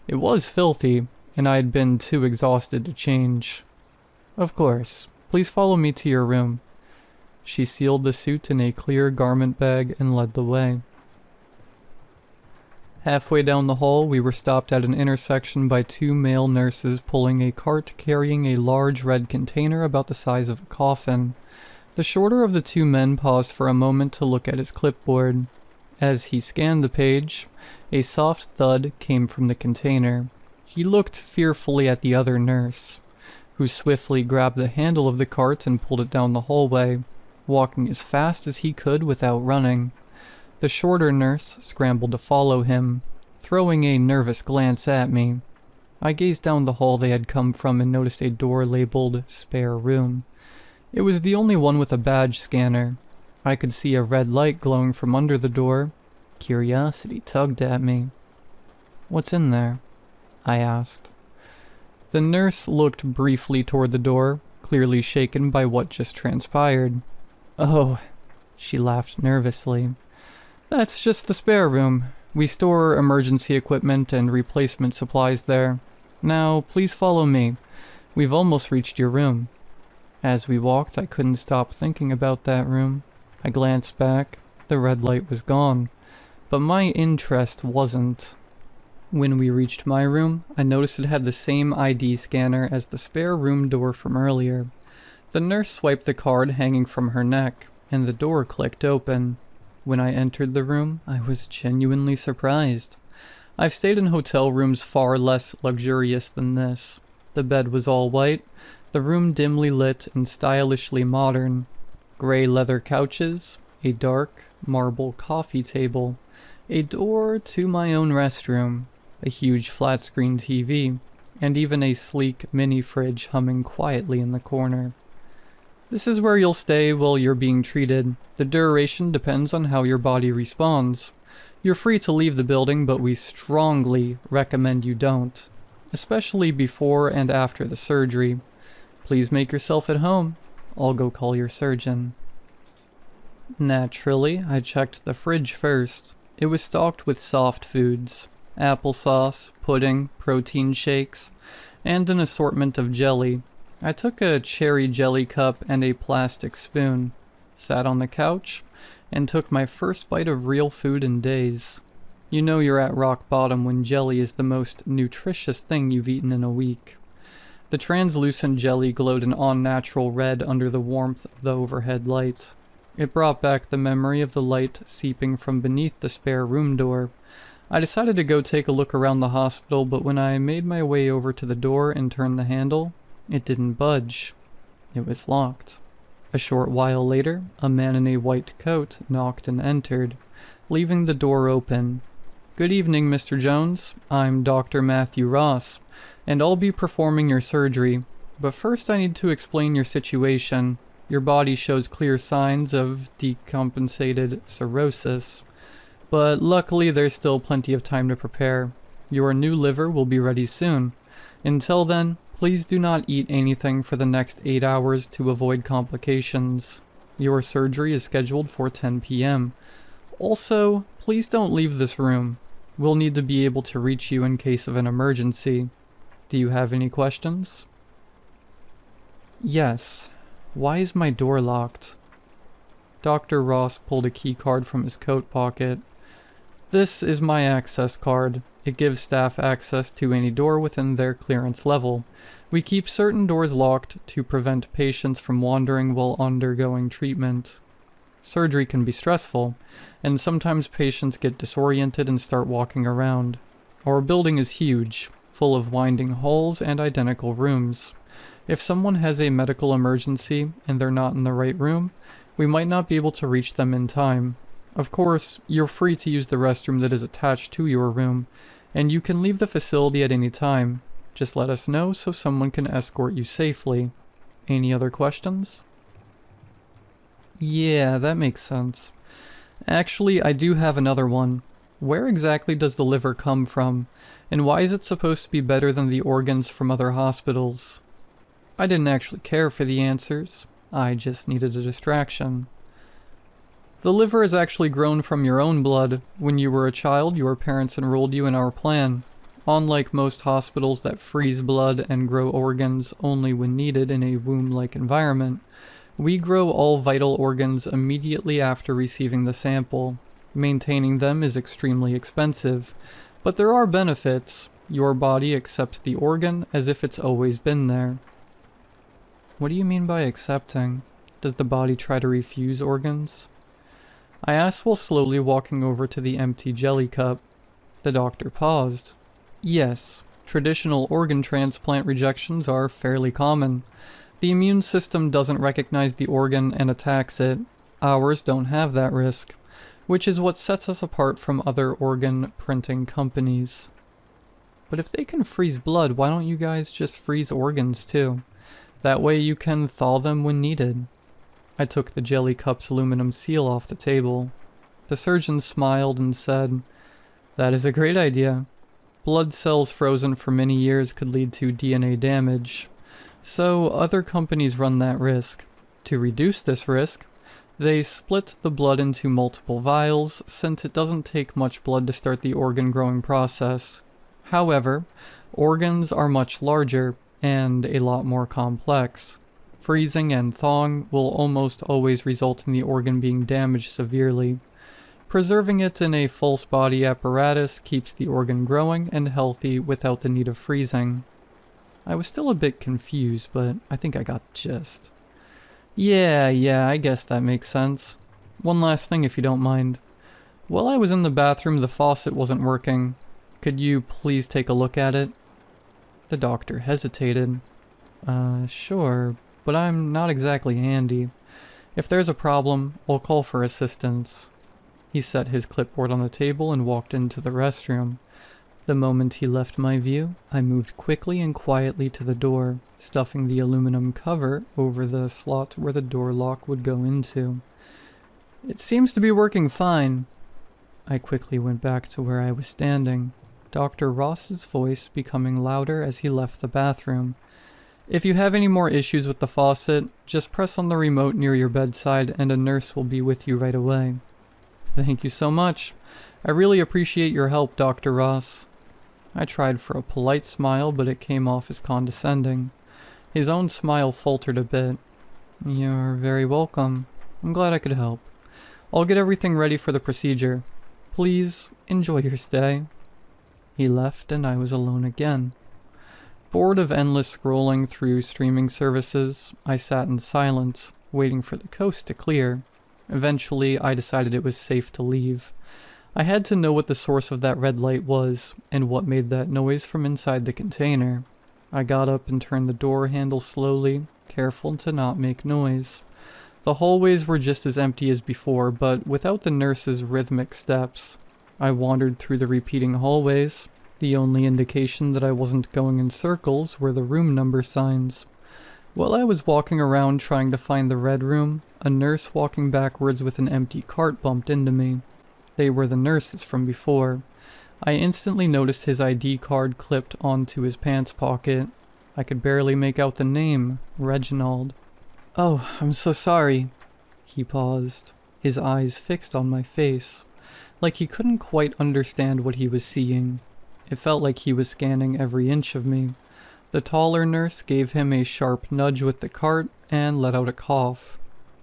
[SPEAKER 1] It was filthy, and I had been too exhausted to change. "Of course. Please follow me to your room." She sealed the suit in a clear garment bag and led the way. Halfway down the hall, we were stopped at an intersection by two male nurses pulling a cart carrying a large red container about the size of a coffin. The shorter of the two men paused for a moment to look at his clipboard. As he scanned the page, a soft thud came from the container. He looked fearfully at the other nurse, who swiftly grabbed the handle of the cart and pulled it down the hallway, walking as fast as he could without running. The shorter nurse scrambled to follow him, throwing a nervous glance at me. I gazed down the hall they had come from and noticed a door labeled "Spare Room." It was the only one with a badge scanner. I could see a red light glowing from under the door. Curiosity tugged at me. "What's in there?" I asked. The nurse looked briefly toward the door, clearly shaken by what just transpired. "Oh," she laughed nervously. "That's just the spare room. We store emergency equipment and replacement supplies there. Now, please follow me. We've almost reached your room." As we walked, I couldn't stop thinking about that room. I glanced back. The red light was gone. But my interest wasn't. When we reached my room, I noticed it had the same ID scanner as the spare room door from earlier. The nurse swiped the card hanging from her neck, and the door clicked open. When I entered the room, I was genuinely surprised. I've stayed in hotel rooms far less luxurious than this. The bed was all white, the room dimly lit and stylishly modern. Gray leather couches, a dark marble coffee table, a door to my own restroom, a huge flat-screen TV, and even a sleek mini-fridge humming quietly in the corner. "This is where you'll stay while you're being treated. The duration depends on how your body responds. You're free to leave the building, but we strongly recommend you don't, especially before and after the surgery. Please make yourself at home. I'll go call your surgeon." Naturally, I checked the fridge first. It was stocked with soft foods, applesauce, pudding, protein shakes, and an assortment of jelly. I took a cherry jelly cup and a plastic spoon, sat on the couch, and took my first bite of real food in days. You know you're at rock bottom when jelly is the most nutritious thing you've eaten in a week. The translucent jelly glowed an unnatural red under the warmth of the overhead light. It brought back the memory of the light seeping from beneath the spare room door. I decided to go take a look around the hospital, but when I made my way over to the door and turned the handle, it didn't budge. It was locked. A short while later, a man in a white coat knocked and entered, leaving the door open. "Good evening, Mr. Jones. I'm Dr. Matthew Ross, and I'll be performing your surgery. But first I need to explain your situation. Your body shows clear signs of decompensated cirrhosis. But luckily there's still plenty of time to prepare. Your new liver will be ready soon. Until then, please do not eat anything for the next 8 hours to avoid complications. Your surgery is scheduled for 10 p.m. Also, please don't leave this room. We'll need to be able to reach you in case of an emergency. Do you have any questions?" "Yes. Why is my door locked?" Dr. Ross pulled a key card from his coat pocket. "This is my access card. It gives staff access to any door within their clearance level. We keep certain doors locked to prevent patients from wandering while undergoing treatment. Surgery can be stressful, and sometimes patients get disoriented and start walking around. Our building is huge, full of winding halls and identical rooms. If someone has a medical emergency and they're not in the right room, we might not be able to reach them in time. Of course, you're free to use the restroom that is attached to your room, and you can leave the facility at any time. Just let us know so someone can escort you safely. Any other questions?" "Yeah, that makes sense. Actually, I do have another one. Where exactly does the liver come from, and why is it supposed to be better than the organs from other hospitals?" I didn't actually care for the answers. I just needed a distraction. "The liver is actually grown from your own blood. When you were a child, your parents enrolled you in our plan. Unlike most hospitals that freeze blood and grow organs only when needed in a womb-like environment, we grow all vital organs immediately after receiving the sample. Maintaining them is extremely expensive, but there are benefits. Your body accepts the organ as if it's always been there." "What do you mean by accepting? Does the body try to refuse organs?" I asked while slowly walking over to the empty jelly cup. The doctor paused. "Yes, traditional organ transplant rejections are fairly common. The immune system doesn't recognize the organ and attacks it. Ours don't have that risk, which is what sets us apart from other organ printing companies." "But if they can freeze blood, why don't you guys just freeze organs too? That way you can thaw them when needed." I took the jelly cup's aluminum seal off the table. The surgeon smiled and said, "That is a great idea. Blood cells frozen for many years could lead to DNA damage, so other companies run that risk. To reduce this risk, they split the blood into multiple vials, since it doesn't take much blood to start the organ growing process. However, organs are much larger and a lot more complex. Freezing and thawing will almost always result in the organ being damaged severely. Preserving it in a false body apparatus keeps the organ growing and healthy without the need of freezing. I was still a bit confused, but I think I got the gist. Yeah, I guess that makes sense. One last thing if you don't mind. While I was in the bathroom, the faucet wasn't working. Could you please take a look at it? The doctor hesitated. Sure, but I'm not exactly handy. If there's a problem, I'll call for assistance. He set his clipboard on the table and walked into the restroom. The moment he left my view, I moved quickly and quietly to the door, stuffing the aluminum cover over the slot where the door lock would go into. It seems to be working fine. I quickly went back to where I was standing, Dr. Ross's voice becoming louder as he left the bathroom. If you have any more issues with the faucet, just press on the remote near your bedside and a nurse will be with you right away. Thank you so much. I really appreciate your help, Dr. Ross. I tried for a polite smile, but it came off as condescending. His own smile faltered a bit. You're very welcome. I'm glad I could help. I'll get everything ready for the procedure. Please enjoy your stay. He left and I was alone again. Bored of endless scrolling through streaming services, I sat in silence, waiting for the coast to clear. Eventually, I decided it was safe to leave. I had to know what the source of that red light was, and what made that noise from inside the container. I got up and turned the door handle slowly, careful to not make noise. The hallways were just as empty as before, but without the nurse's rhythmic steps. I wandered through the repeating hallways. The only indication that I wasn't going in circles were the room number signs. While I was walking around trying to find the red room, a nurse walking backwards with an empty cart bumped into me. They were the nurses from before. I instantly noticed his ID card clipped onto his pants pocket. I could barely make out the name, Reginald. Oh, I'm so sorry. He paused, his eyes fixed on my face, like he couldn't quite understand what he was seeing. It felt like he was scanning every inch of me. The taller nurse gave him a sharp nudge with the cart and let out a cough.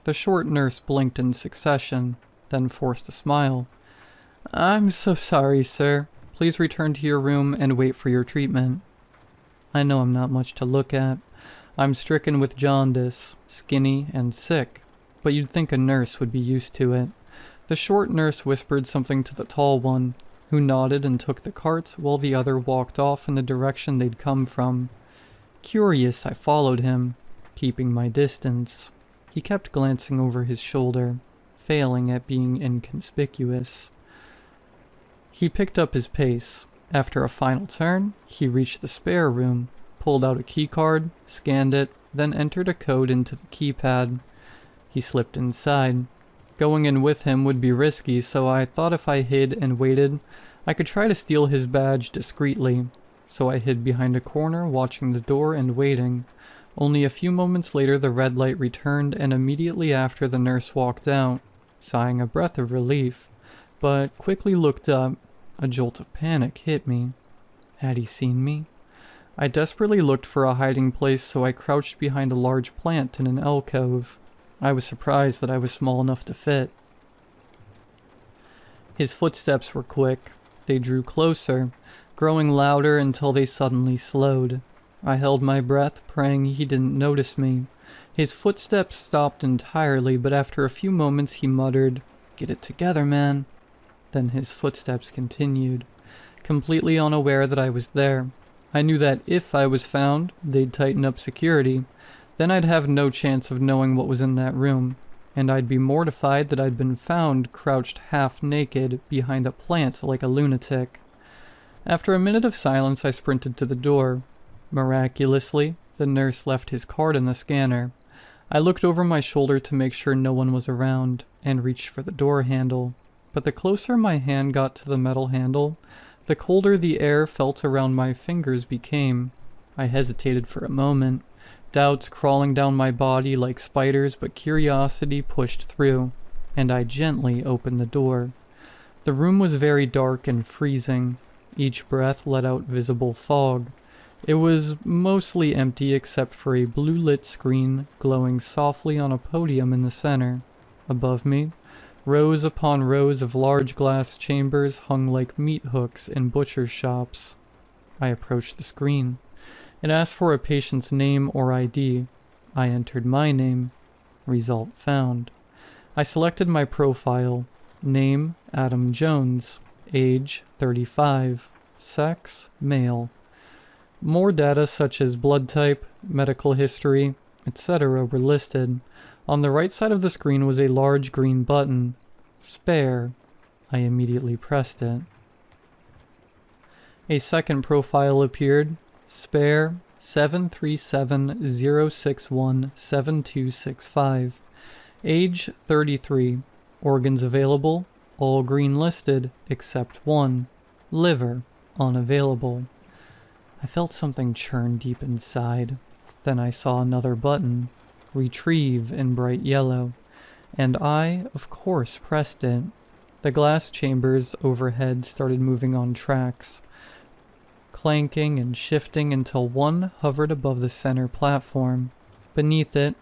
[SPEAKER 1] The short nurse blinked in succession, then forced a smile. I'm so sorry, sir. Please return to your room and wait for your treatment. I know I'm not much to look at. I'm stricken with jaundice, skinny and sick, but you'd think a nurse would be used to it. The short nurse whispered something to the tall one, who nodded and took the cart while the other walked off in the direction they'd come from. Curious, I followed him, keeping my distance. He kept glancing over his shoulder, failing at being inconspicuous. He picked up his pace. After a final turn, he reached the spare room, pulled out a keycard, scanned it, then entered a code into the keypad. He slipped inside. Going in with him would be risky, so I thought if I hid and waited, I could try to steal his badge discreetly. So I hid behind a corner, watching the door and waiting. Only a few moments later the red light returned, and immediately after the nurse walked out, sighing a breath of relief, but quickly looked up. A jolt of panic hit me. Had he seen me? I desperately looked for a hiding place, so I crouched behind a large plant in an alcove. I was surprised that I was small enough to fit. His footsteps were quick. They drew closer, growing louder until they suddenly slowed. I held my breath, praying he didn't notice me. His footsteps stopped entirely, but after a few moments he muttered, "Get it together, man." Then his footsteps continued, completely unaware that I was there. I knew that if I was found, they'd tighten up security. Then I'd have no chance of knowing what was in that room, and I'd be mortified that I'd been found crouched half naked behind a plant like a lunatic. After a minute of silence, I sprinted to the door. Miraculously, the nurse left his card in the scanner. I looked over my shoulder to make sure no one was around, and reached for the door handle. But the closer my hand got to the metal handle, The colder the air felt around my fingers became. I hesitated for a moment, doubts crawling down my body like spiders, but curiosity pushed through, and I gently opened the door. The room was very dark and freezing. Each breath let out visible fog. It was mostly empty except for a blue-lit screen glowing softly on a podium in the center. Above me, rows upon rows of large glass chambers hung like meat hooks in butcher shops. I approached the screen. It asked for a patient's name or ID. I entered my name. Result found. I selected my profile. Name, Adam Jones. Age, 35. Sex, male. More data such as blood type, medical history, etc. were listed. On the right side of the screen was a large green button. Spare. I immediately pressed it. A second profile appeared. Spare 737-061-7265. Age 33. Organs available. All green listed except one. Liver unavailable. I felt something churn deep inside. Then I saw another button. Retrieve in bright yellow. And I, of course, pressed it. The glass chambers overhead started moving on tracks, clanking and shifting until one hovered above the center platform. Beneath it,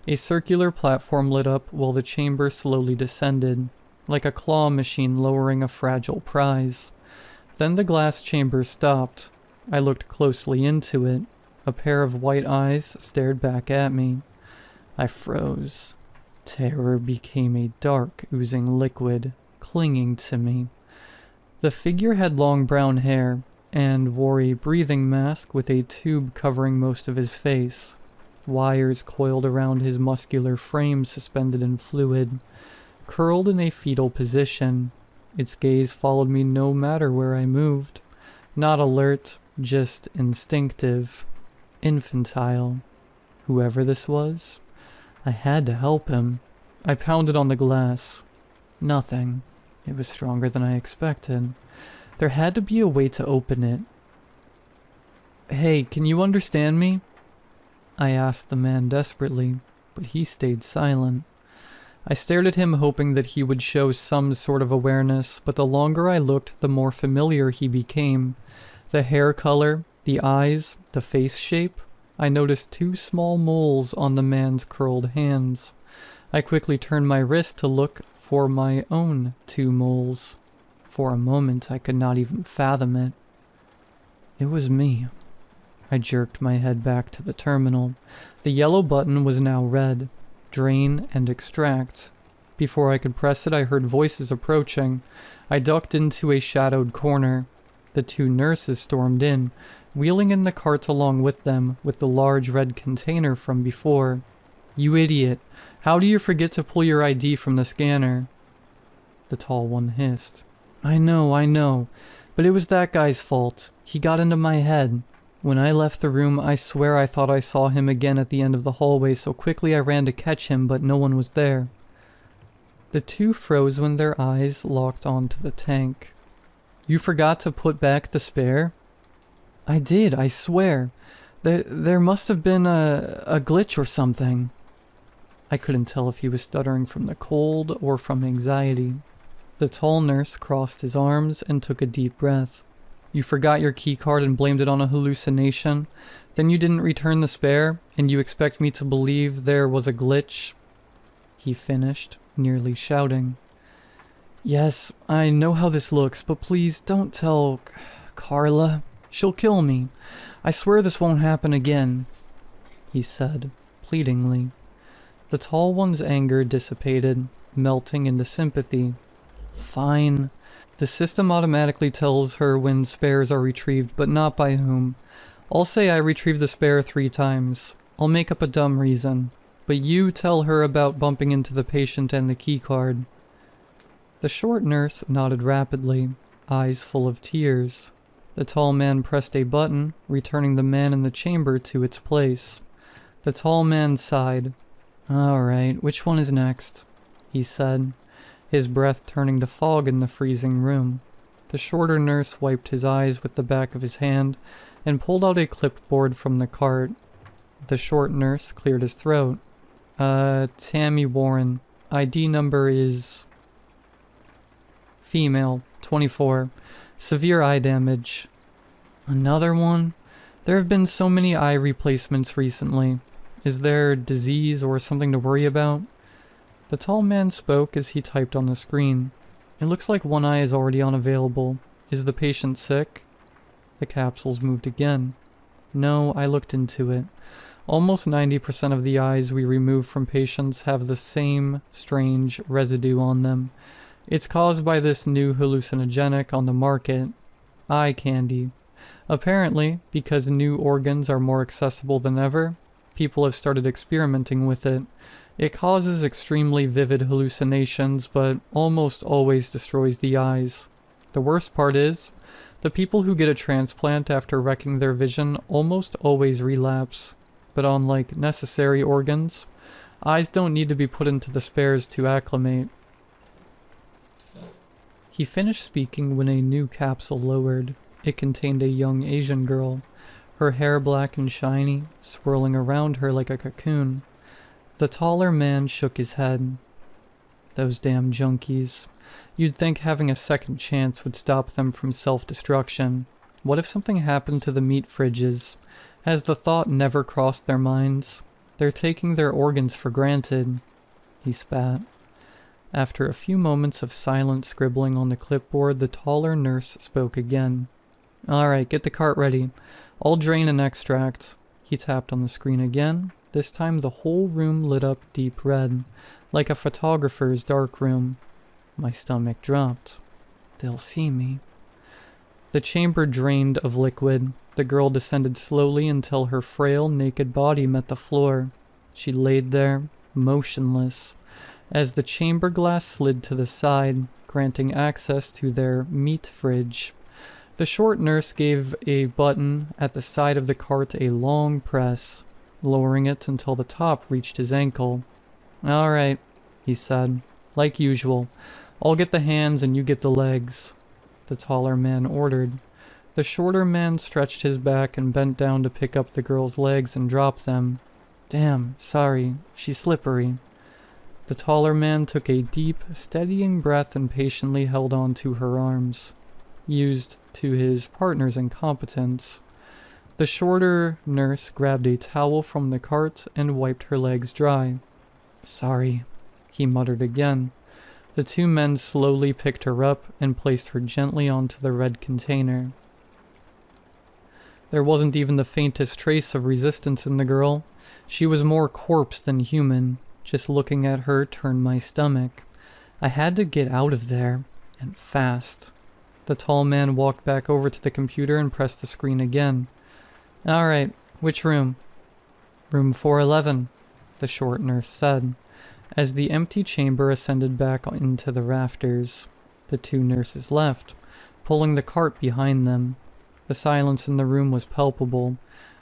[SPEAKER 1] a circular platform lit up while the chamber slowly descended, like a claw machine lowering a fragile prize. Then the glass chamber stopped. I looked closely into it. A pair of white eyes stared back at me. I froze. Terror became a dark, oozing liquid, clinging to me. The figure had long brown hair, and wore a breathing mask with a tube covering most of his face. Wires coiled around his muscular frame suspended in fluid. Curled in a fetal position, its gaze followed me no matter where I moved. Not alert, just instinctive. Infantile. Whoever this was, I had to help him. I pounded on the glass. Nothing. It was stronger than I expected. There had to be a way to open it. "Hey, can you understand me?" I asked the man desperately, but he stayed silent. I stared at him hoping that he would show some sort of awareness, but the longer I looked, the more familiar he became. The hair color, the eyes, the face shape. I noticed 2 small moles on the man's curled hands. I quickly turned my wrist to look for my own 2 moles. For a moment, I could not even fathom it. It was me. I jerked my head back to the terminal. The yellow button was now red. Drain and extract. Before I could press it, I heard voices approaching. I ducked into a shadowed corner. The 2 nurses stormed in, wheeling in the cart along with them, with the large red container from before. "You idiot! How do you forget to pull your ID from the scanner?" The tall one hissed. I know, but it was that guy's fault. He got into my head. When I left the room, I swear I thought I saw him again at the end of the hallway, so quickly I ran to catch him, but no one was there." The 2 froze when their eyes locked onto the tank. "You forgot to put back the spare?" "I did, I swear. There must have been a glitch or something." I couldn't tell if he was stuttering from the cold or from anxiety. The tall nurse crossed his arms and took a deep breath. "You forgot your keycard and blamed it on a hallucination? Then you didn't return the spare, and you expect me to believe there was a glitch?" He finished, nearly shouting. "Yes, I know how this looks, but please don't tell Carla. She'll kill me. I swear this won't happen again," he said, pleadingly. The tall one's anger dissipated, melting into sympathy. "Fine. The system automatically tells her when spares are retrieved, but not by whom. I'll say I retrieved the spare 3 times. I'll make up a dumb reason. But you tell her about bumping into the patient and the keycard." The short nurse nodded rapidly, eyes full of tears. The tall man pressed a button, returning the man in the chamber to its place. The tall man sighed. "All right, which one is next?" he said, his breath turning to fog in the freezing room. The shorter nurse wiped his eyes with the back of his hand and pulled out a clipboard from the cart. The short nurse cleared his throat. Tammy Warren. ID number is... female, 24. Severe eye damage. Another one? There have been so many eye replacements recently. Is there disease or something to worry about? The tall man spoke as he typed on the screen. It looks like one eye is already unavailable. Is the patient sick? The capsules moved again. No, I looked into it. Almost 90% of the eyes we remove from patients have the same strange residue on them. It's caused by this new hallucinogenic on the market, eye candy. Apparently, because new organs are more accessible than ever, people have started experimenting with it. It causes extremely vivid hallucinations, but almost always destroys the eyes. The worst part is, the people who get a transplant after wrecking their vision almost always relapse. But unlike necessary organs, eyes don't need to be put into the spares to acclimate. He finished speaking when a new capsule lowered. It contained a young Asian girl, her hair black and shiny, swirling around her like a cocoon. The taller man shook his head. Those damn junkies. You'd think having a second chance would stop them from self-destruction. What if something happened to the meat fridges? Has the thought never crossed their minds? They're taking their organs for granted. He spat. After a few moments of silent scribbling on the clipboard, the taller nurse spoke again. Alright, get the cart ready. I'll drain and extract. He tapped on the screen again. This time the whole room lit up deep red, like a photographer's darkroom. My stomach dropped. They'll see me. The chamber drained of liquid. The girl descended slowly until her frail, naked body met the floor. She laid there, motionless, as the chamber glass slid to the side, granting access to their meat fridge. The short nurse gave a button at the side of the cart a long press, lowering it until the top reached his ankle. Alright, he said. Like usual. I'll get the hands and you get the legs. The taller man ordered. The shorter man stretched his back and bent down to pick up the girl's legs and drop them. Damn, sorry, she's slippery. The taller man took a deep, steadying breath and patiently held on to her arms, used to his partner's incompetence. The shorter nurse grabbed a towel from the cart and wiped her legs dry. Sorry, he muttered again. The two men slowly picked her up and placed her gently onto the red container. There wasn't even the faintest trace of resistance in the girl. She was more corpse than human. Just looking at her turned my stomach. I had to get out of there, and fast. The tall man walked back over to the computer and pressed the screen again. Alright, which room? Room 411, the short nurse said, as the empty chamber ascended back into the rafters. The two nurses left, pulling the cart behind them. The silence in the room was palpable.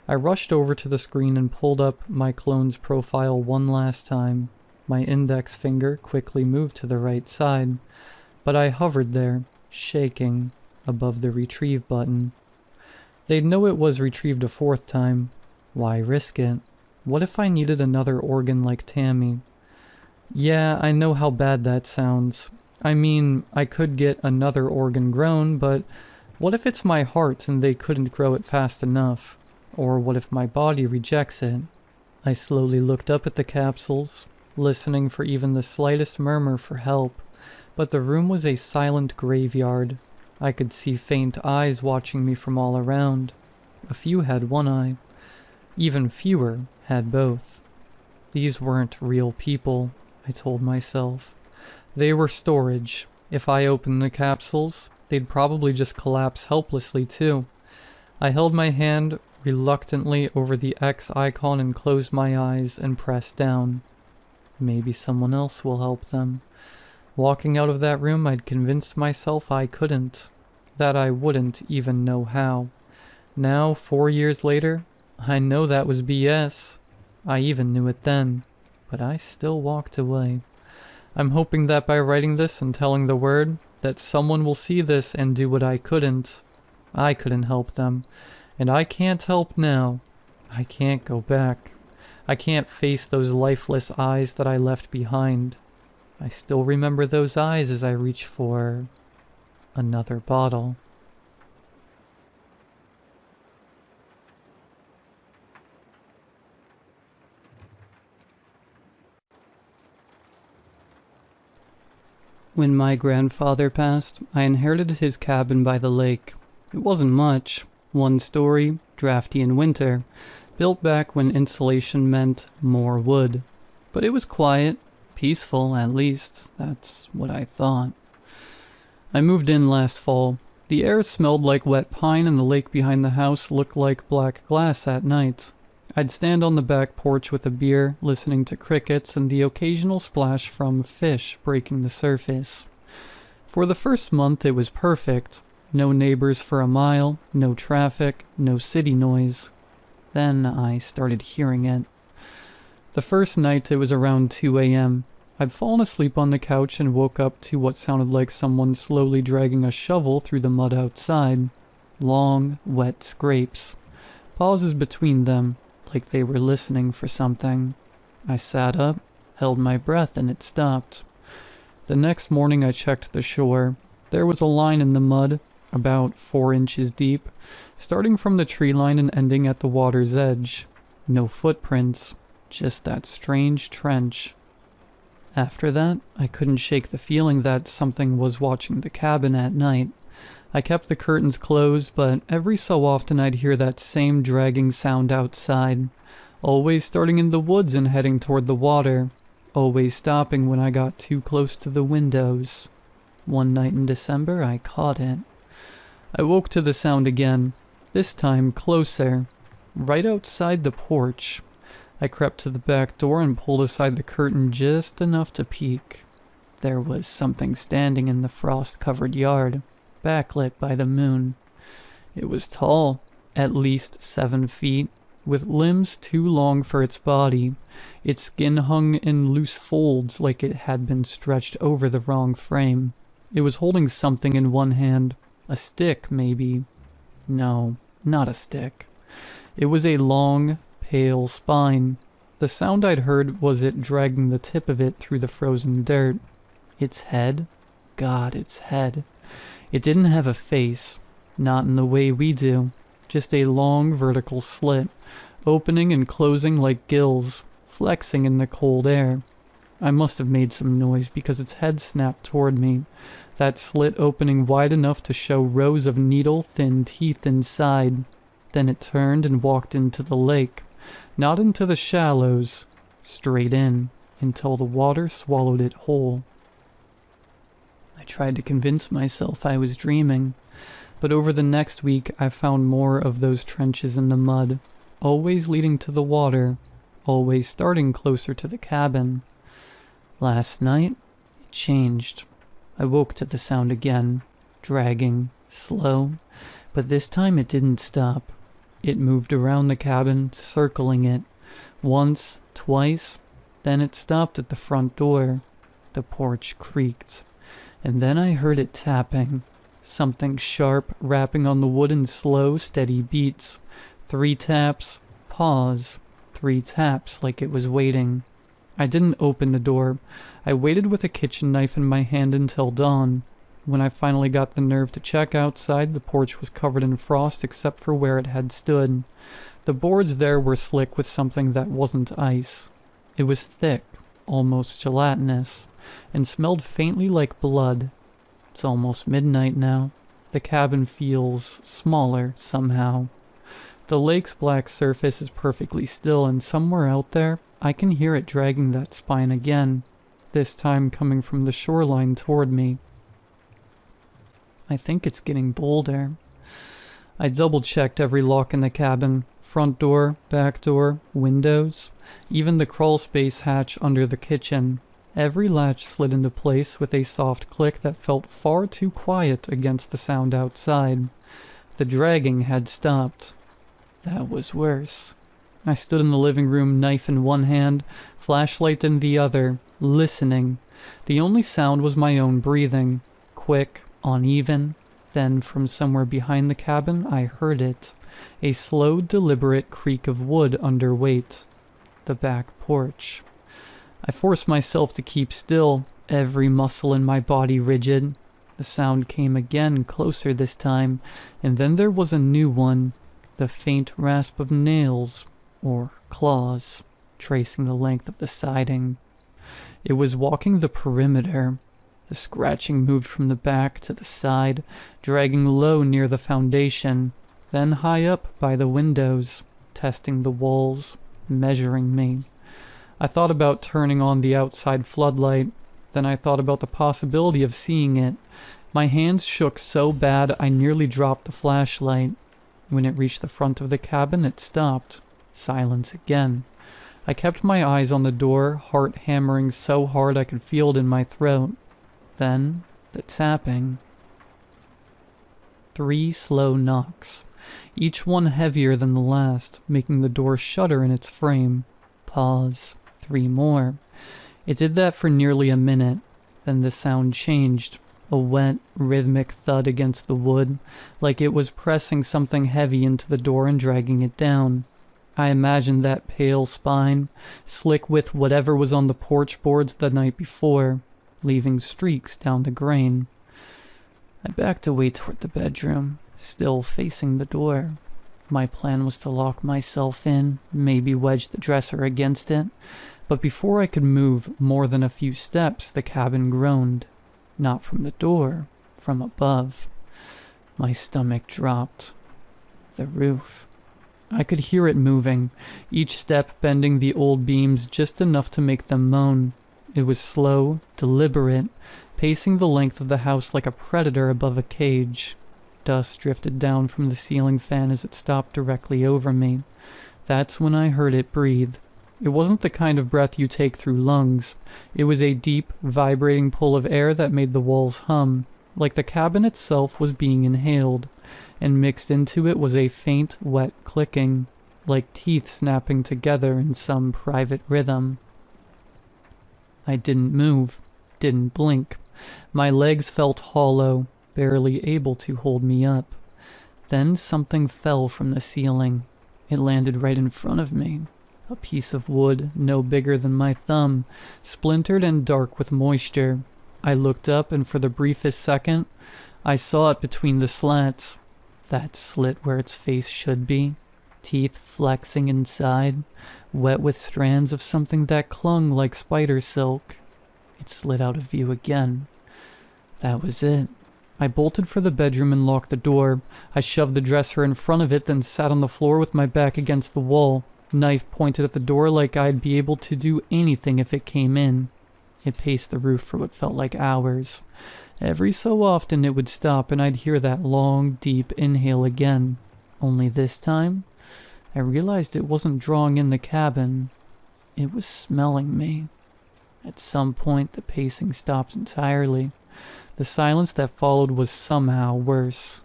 [SPEAKER 1] I rushed over to the screen and pulled up my clone's profile one last time. My index finger quickly moved to the right side, but I hovered there, shaking, above the retrieve button. They'd know it was retrieved a fourth time. Why risk it? What if I needed another organ like Tammy? Yeah, I know how bad that sounds. I mean, I could get another organ grown, but what if it's my heart and they couldn't grow it fast enough? Or what if my body rejects it? I slowly looked up at the capsules, listening for even the slightest murmur for help, but the room was a silent graveyard. I could see faint eyes watching me from all around. A few had one eye. Even fewer had both. These weren't real people, I told myself. They were storage. If I opened the capsules, they'd probably just collapse helplessly too. I held my hand reluctantly over the X icon and closed my eyes and pressed down. Maybe someone else will help them. Walking out of that room, I'd convinced myself I couldn't, that I wouldn't even know how. Now, 4 years later, I know that was BS. I even knew it then, but I still walked away. I'm hoping that by writing this and telling the word, that someone will see this and do what I couldn't. I couldn't help them, and I can't help now. I can't go back. I can't face those lifeless eyes that I left behind. I still remember those eyes as I reach for another bottle. When my grandfather passed, I inherited his cabin by the lake. It wasn't much, one story, drafty in winter, built back when insulation meant more wood. But it was quiet, peaceful at least, that's what I thought. I moved in last fall. The air smelled like wet pine and the lake behind the house looked like black glass at night. I'd stand on the back porch with a beer, listening to crickets and the occasional splash from fish breaking the surface. For the first month it was perfect. No neighbors for a mile, no traffic, no city noise. Then I started hearing it. The first night it was around 2 a.m. I'd fallen asleep on the couch and woke up to what sounded like someone slowly dragging a shovel through the mud outside. Long, wet scrapes. Pauses between them, like they were listening for something. I sat up, held my breath, and it stopped. The next morning I checked the shore. There was a line in the mud, about 4 inches deep, starting from the tree line and ending at the water's edge. No footprints, just that strange trench. After that, I couldn't shake the feeling that something was watching the cabin at night. I kept the curtains closed, but every so often I'd hear that same dragging sound outside, always starting in the woods and heading toward the water, always stopping when I got too close to the windows. One night in December, I caught it. I woke to the sound again, this time closer, right outside the porch. I crept to the back door and pulled aside the curtain just enough to peek. There was something standing in the frost-covered yard, backlit by the moon. It was tall, at least 7 feet, with limbs too long for its body. Its skin hung in loose folds like it had been stretched over the wrong frame. It was holding something in one hand. A stick, maybe. No, not a stick. It was a long, pale spine. The sound I'd heard was it dragging the tip of it through the frozen dirt. Its head? God, its head. It didn't have a face, not in the way we do, just a long vertical slit, opening and closing like gills, flexing in the cold air. I must have made some noise because its head snapped toward me, that slit opening wide enough to show rows of needle-thin teeth inside. Then it turned and walked into the lake, not into the shallows, straight in, until the water swallowed it whole. I tried to convince myself I was dreaming, but over the next week I found more of those trenches in the mud, always leading to the water, always starting closer to the cabin. Last night, it changed. I woke to the sound again, dragging, slow, but this time it didn't stop. It moved around the cabin, circling it. Once, twice, then it stopped at the front door. The porch creaked. And then I heard it tapping. Something sharp rapping on the wood in slow, steady beats. 3 taps, pause. 3 taps like it was waiting. I didn't open the door. I waited with a kitchen knife in my hand until dawn. When I finally got the nerve to check outside, the porch was covered in frost except for where it had stood. The boards there were slick with something that wasn't ice. It was thick, almost gelatinous, and smelled faintly like blood. It's almost midnight now. The cabin feels smaller somehow. The lake's black surface is perfectly still, and somewhere out there, I can hear it dragging that spine again, this time coming from the shoreline toward me. I think it's getting bolder. I double-checked every lock in the cabin, front door, back door, windows, even the crawl space hatch under the kitchen. Every latch slid into place with a soft click that felt far too quiet against the sound outside. The dragging had stopped. That was worse. I stood in the living room, knife in one hand, flashlight in the other, listening. The only sound was my own breathing. quick, uneven. Then, from somewhere behind the cabin, I heard it. A slow, deliberate creak of wood under weight. The back porch. I forced myself to keep still, every muscle in my body rigid. The sound came again, closer this time, and then there was a new one. The faint rasp of nails, or claws, tracing the length of the siding. It was walking the perimeter. The scratching moved from the back to the side, dragging low near the foundation, then high up by the windows, testing the walls, measuring me. I thought about turning on the outside floodlight. Then I thought about the possibility of seeing it. My hands shook so bad I nearly dropped the flashlight. When it reached the front of the cabin, it stopped. Silence again. I kept my eyes on the door, heart hammering so hard I could feel it in my throat. Then, the tapping. 3 slow knocks, each one heavier than the last, making the door shudder in its frame. Pause. 3 more. It did that for nearly a minute. Then the sound changed. A wet, rhythmic thud against the wood, like it was pressing something heavy into the door and dragging it down. I imagined that pale spine, slick with whatever was on the porch boards the night before, leaving streaks down the grain. I backed away toward the bedroom, still facing the door. My plan was to lock myself in, maybe wedge the dresser against it, but before I could move more than a few steps, the cabin groaned. Not from the door, from above. My stomach dropped. The roof. I could hear it moving, each step bending the old beams just enough to make them moan. It was slow, deliberate, pacing the length of the house like a predator above a cage. Dust drifted down from the ceiling fan as it stopped directly over me. That's when I heard it breathe. It wasn't the kind of breath you take through lungs. It was a deep, vibrating pull of air that made the walls hum, like the cabin itself was being inhaled, and mixed into it was a faint, wet clicking, like teeth snapping together in some private rhythm. I didn't move, didn't blink. My legs felt hollow, barely able to hold me up. Then something fell from the ceiling. It landed right in front of me. A piece of wood, no bigger than my thumb, splintered and dark with moisture. I looked up, and for the briefest second, I saw it between the slats. That slit where its face should be, teeth flexing inside, wet with strands of something that clung like spider silk. It slid out of view again. That was it. I bolted for the bedroom and locked the door. I shoved the dresser in front of it, then sat on the floor with my back against the wall. Knife pointed at the door like I'd be able to do anything if it came in. It paced the roof for what felt like hours. Every so often it would stop and I'd hear that long, deep inhale again. Only this time, I realized it wasn't drawing in the cabin. It was smelling me. At some point, the pacing stopped entirely. The silence that followed was somehow worse.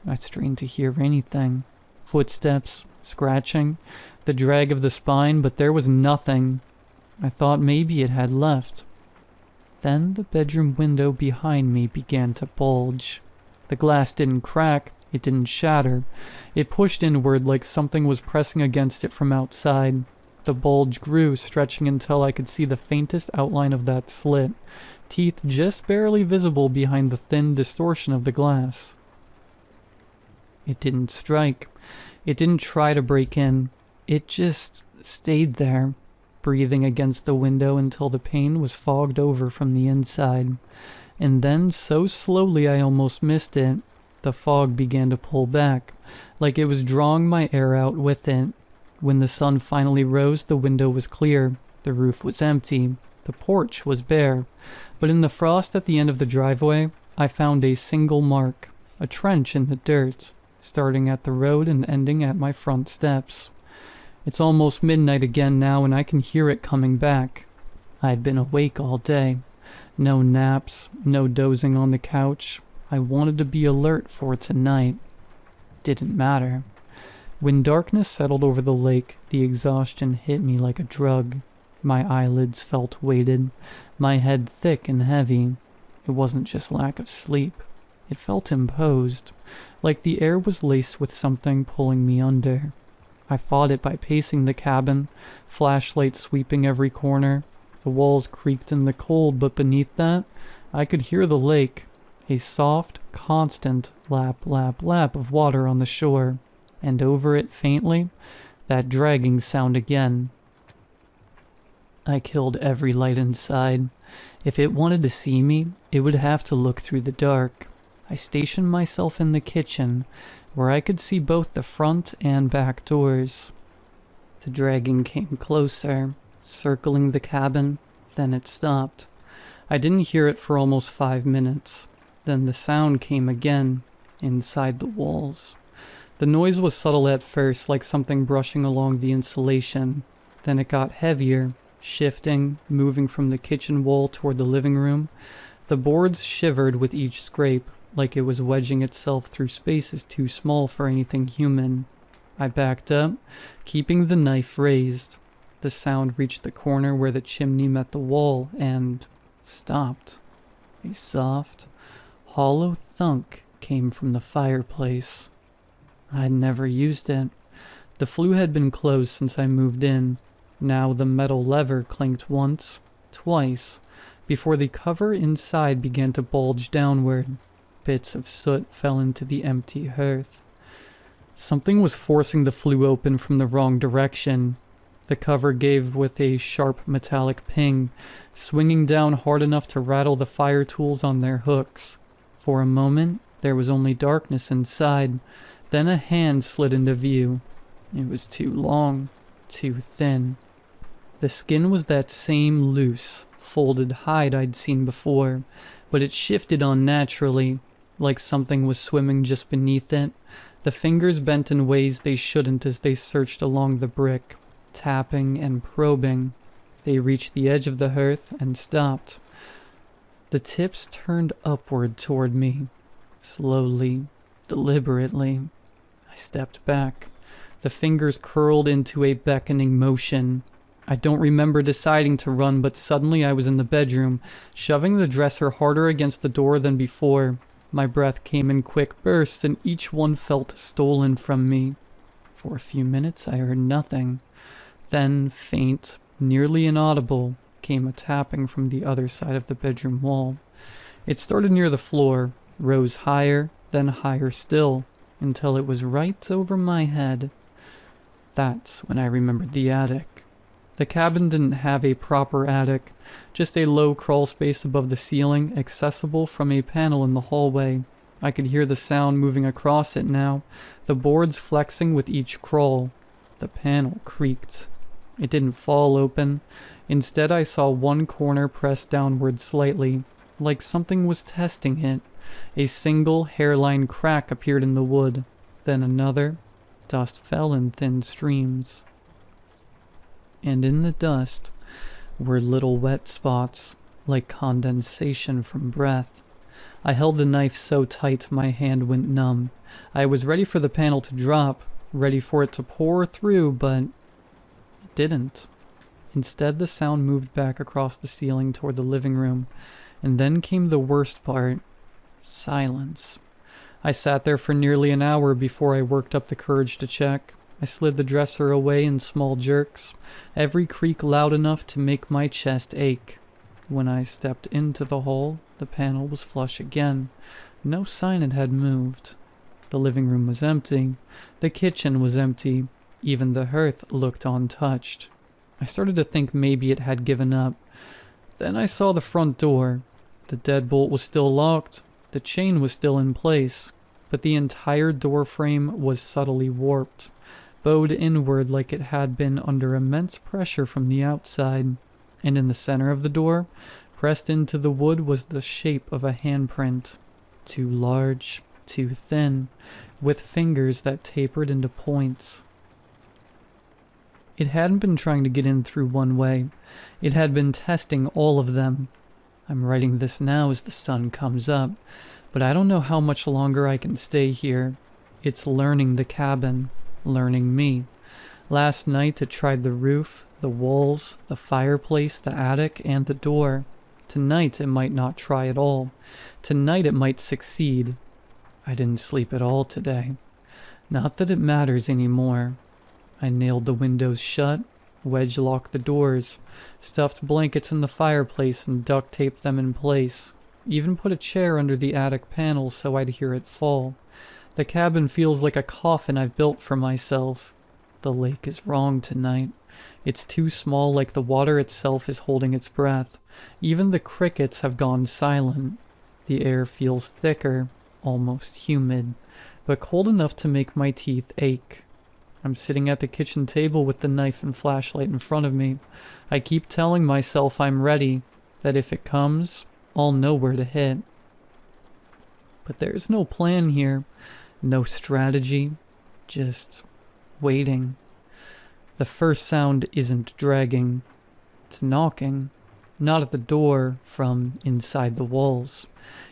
[SPEAKER 1] I strained to hear anything. Footsteps, scratching, the drag of the spine, but there was nothing. I thought maybe it had left. Then the bedroom window behind me began to bulge. The glass didn't crack, it didn't shatter. It pushed inward like something was pressing against it from outside. The bulge grew, stretching until I could see the faintest outline of that slit, teeth just barely visible behind the thin distortion of the glass. It didn't strike. It didn't try to break in. It just stayed there, breathing against the window until the pane was fogged over from the inside. And then, so slowly I almost missed it, the fog began to pull back, like it was drawing my air out with it. When the sun finally rose, the window was clear, the roof was empty, the porch was bare, but in the frost at the end of the driveway, I found a single mark, a trench in the dirt, starting at the road and ending at my front steps. It's almost midnight again now, and I can hear it coming back. I'd been awake all day. No naps, no dozing on the couch. I wanted to be alert for tonight. Didn't matter. When darkness settled over the lake, the exhaustion hit me like a drug. My eyelids felt weighted, my head thick and heavy. It wasn't just lack of sleep. It felt imposed, like the air was laced with something pulling me under. I fought it by pacing the cabin, flashlight sweeping every corner. The walls creaked in the cold, but beneath that, I could hear the lake, a soft, constant lap, lap, lap of water on the shore, and over it, faintly, that dragging sound again. I killed every light inside. If it wanted to see me, it would have to look through the dark. I stationed myself in the kitchen, where I could see both the front and back doors. The dragging came closer, circling the cabin, then it stopped. I didn't hear it for almost 5 minutes. Then the sound came again, inside the walls. The noise was subtle at first, like something brushing along the insulation. Then it got heavier, shifting, moving from the kitchen wall toward the living room. The boards shivered with each scrape, like it was wedging itself through spaces too small for anything human. I backed up, keeping the knife raised. The sound reached the corner where the chimney met the wall and stopped. A soft, hollow thunk came from the fireplace. I'd never used it. The flue had been closed since I moved in. Now the metal lever clinked once, twice, before the cover inside began to bulge downward. Bits of soot fell into the empty hearth. Something was forcing the flue open from the wrong direction. The cover gave with a sharp metallic ping, swinging down hard enough to rattle the fire tools on their hooks. For a moment, there was only darkness inside. Then a hand slid into view. It was too long, too thin. The skin was that same loose, folded hide I'd seen before, but it shifted unnaturally, like something was swimming just beneath it. The fingers bent in ways they shouldn't as they searched along the brick, tapping and probing. They reached the edge of the hearth and stopped. The tips turned upward toward me, slowly, deliberately. I stepped back. The fingers curled into a beckoning motion. I don't remember deciding to run, but suddenly I was in the bedroom, shoving the dresser harder against the door than before. My breath came in quick bursts, and each one felt stolen from me. For a few minutes I heard nothing. Then, faint, nearly inaudible, came a tapping from the other side of the bedroom wall. It started near the floor, rose higher, then higher still, until it was right over my head. That's when I remembered the attic. The cabin didn't have a proper attic, just a low crawl space above the ceiling, accessible from a panel in the hallway. I could hear the sound moving across it now, the boards flexing with each crawl. The panel creaked. It didn't fall open. Instead, I saw one corner pressed downward slightly, like something was testing it. A single hairline crack appeared in the wood, then another. Dust fell in thin streams. And in the dust were little wet spots, like condensation from breath. I held the knife so tight my hand went numb. I was ready for the panel to drop, ready for it to pour through, but it didn't. Instead, the sound moved back across the ceiling toward the living room, and then came the worst part. Silence. I sat there for nearly an hour before I worked up the courage to check. I slid the dresser away in small jerks, every creak loud enough to make my chest ache. When I stepped into the hall, the panel was flush again. No sign it had moved. The living room was empty. The kitchen was empty. Even the hearth looked untouched. I started to think maybe it had given up. Then I saw the front door. The deadbolt was still locked. The chain was still in place, but the entire door frame was subtly warped, bowed inward like it had been under immense pressure from the outside. And in the center of the door, pressed into the wood, was the shape of a handprint. Too large, too thin, with fingers that tapered into points. It hadn't been trying to get in through one way. It had been testing all of them. I'm writing this now as the sun comes up, but I don't know how much longer I can stay here. It's learning the cabin, learning me. Last night it tried the roof, the walls, the fireplace, the attic, and the door. Tonight it might not try at all. Tonight it might succeed. I didn't sleep at all today. Not that it matters anymore. I nailed the windows shut, wedge-locked the doors, stuffed blankets in the fireplace and duct-taped them in place. Even put a chair under the attic panel so I'd hear it fall. The cabin feels like a coffin I've built for myself. The lake is wrong tonight. It's too small, like the water itself is holding its breath. Even the crickets have gone silent. The air feels thicker, almost humid, but cold enough to make my teeth ache. I'm sitting at the kitchen table with the knife and flashlight in front of me. I keep telling myself I'm ready, that if it comes, I'll know where to hit. But there's no plan here, no strategy, just waiting. The first sound isn't dragging, it's knocking. Not at the door, from inside the walls.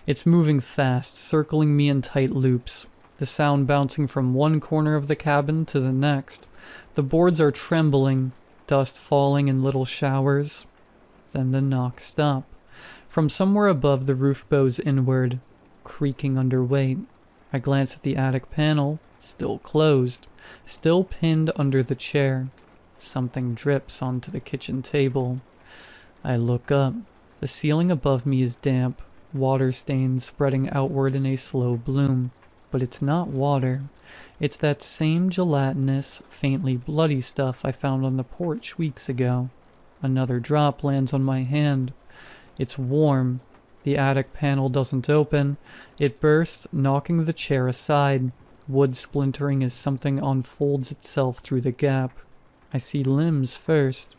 [SPEAKER 1] It's moving fast, circling me in tight loops, the sound bouncing from one corner of the cabin to the next. The boards are trembling, dust falling in little showers. Then the knocks stop. From somewhere above, the roof bows inward, creaking under weight. I glance at the attic panel, still closed, still pinned under the chair. Something drips onto the kitchen table. I look up. The ceiling above me is damp, water stains spreading outward in a slow bloom. But it's not water. It's that same gelatinous, faintly bloody stuff I found on the porch weeks ago. Another drop lands on my hand. It's warm. The attic panel doesn't open. It bursts, knocking the chair aside. Wood splintering as something unfolds itself through the gap. I see limbs first.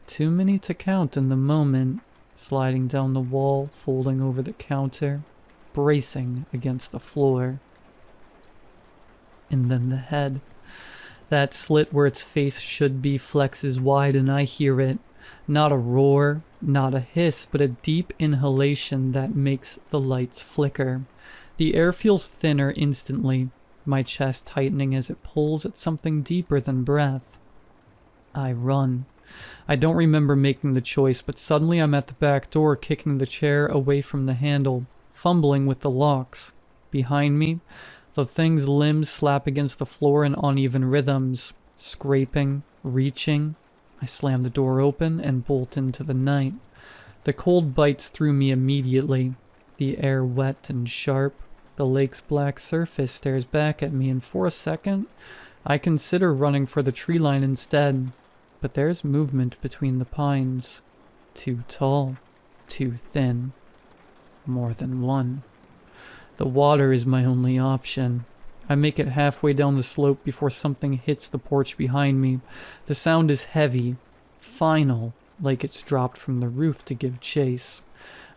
[SPEAKER 1] Too many to count in the moment. Sliding down the wall, folding over the counter, bracing against the floor. And then the head. That slit where its face should be flexes wide and I hear it. Not a roar, not a hiss, but a deep inhalation that makes the lights flicker. The air feels thinner instantly, my chest tightening as it pulls at something deeper than breath. I run. I don't remember making the choice, but suddenly I'm at the back door, kicking the chair away from the handle, fumbling with the locks. Behind me, the thing's limbs slap against the floor in uneven rhythms, scraping, reaching. I slam the door open and bolt into the night. The cold bites through me immediately, the air wet and sharp. The lake's black surface stares back at me, and for a second, I consider running for the tree line instead. But there's movement between the pines. Too tall, too thin. More than one. The water is my only option. I make it halfway down the slope before something hits the porch behind me. The sound is heavy, final, like it's dropped from the roof to give chase.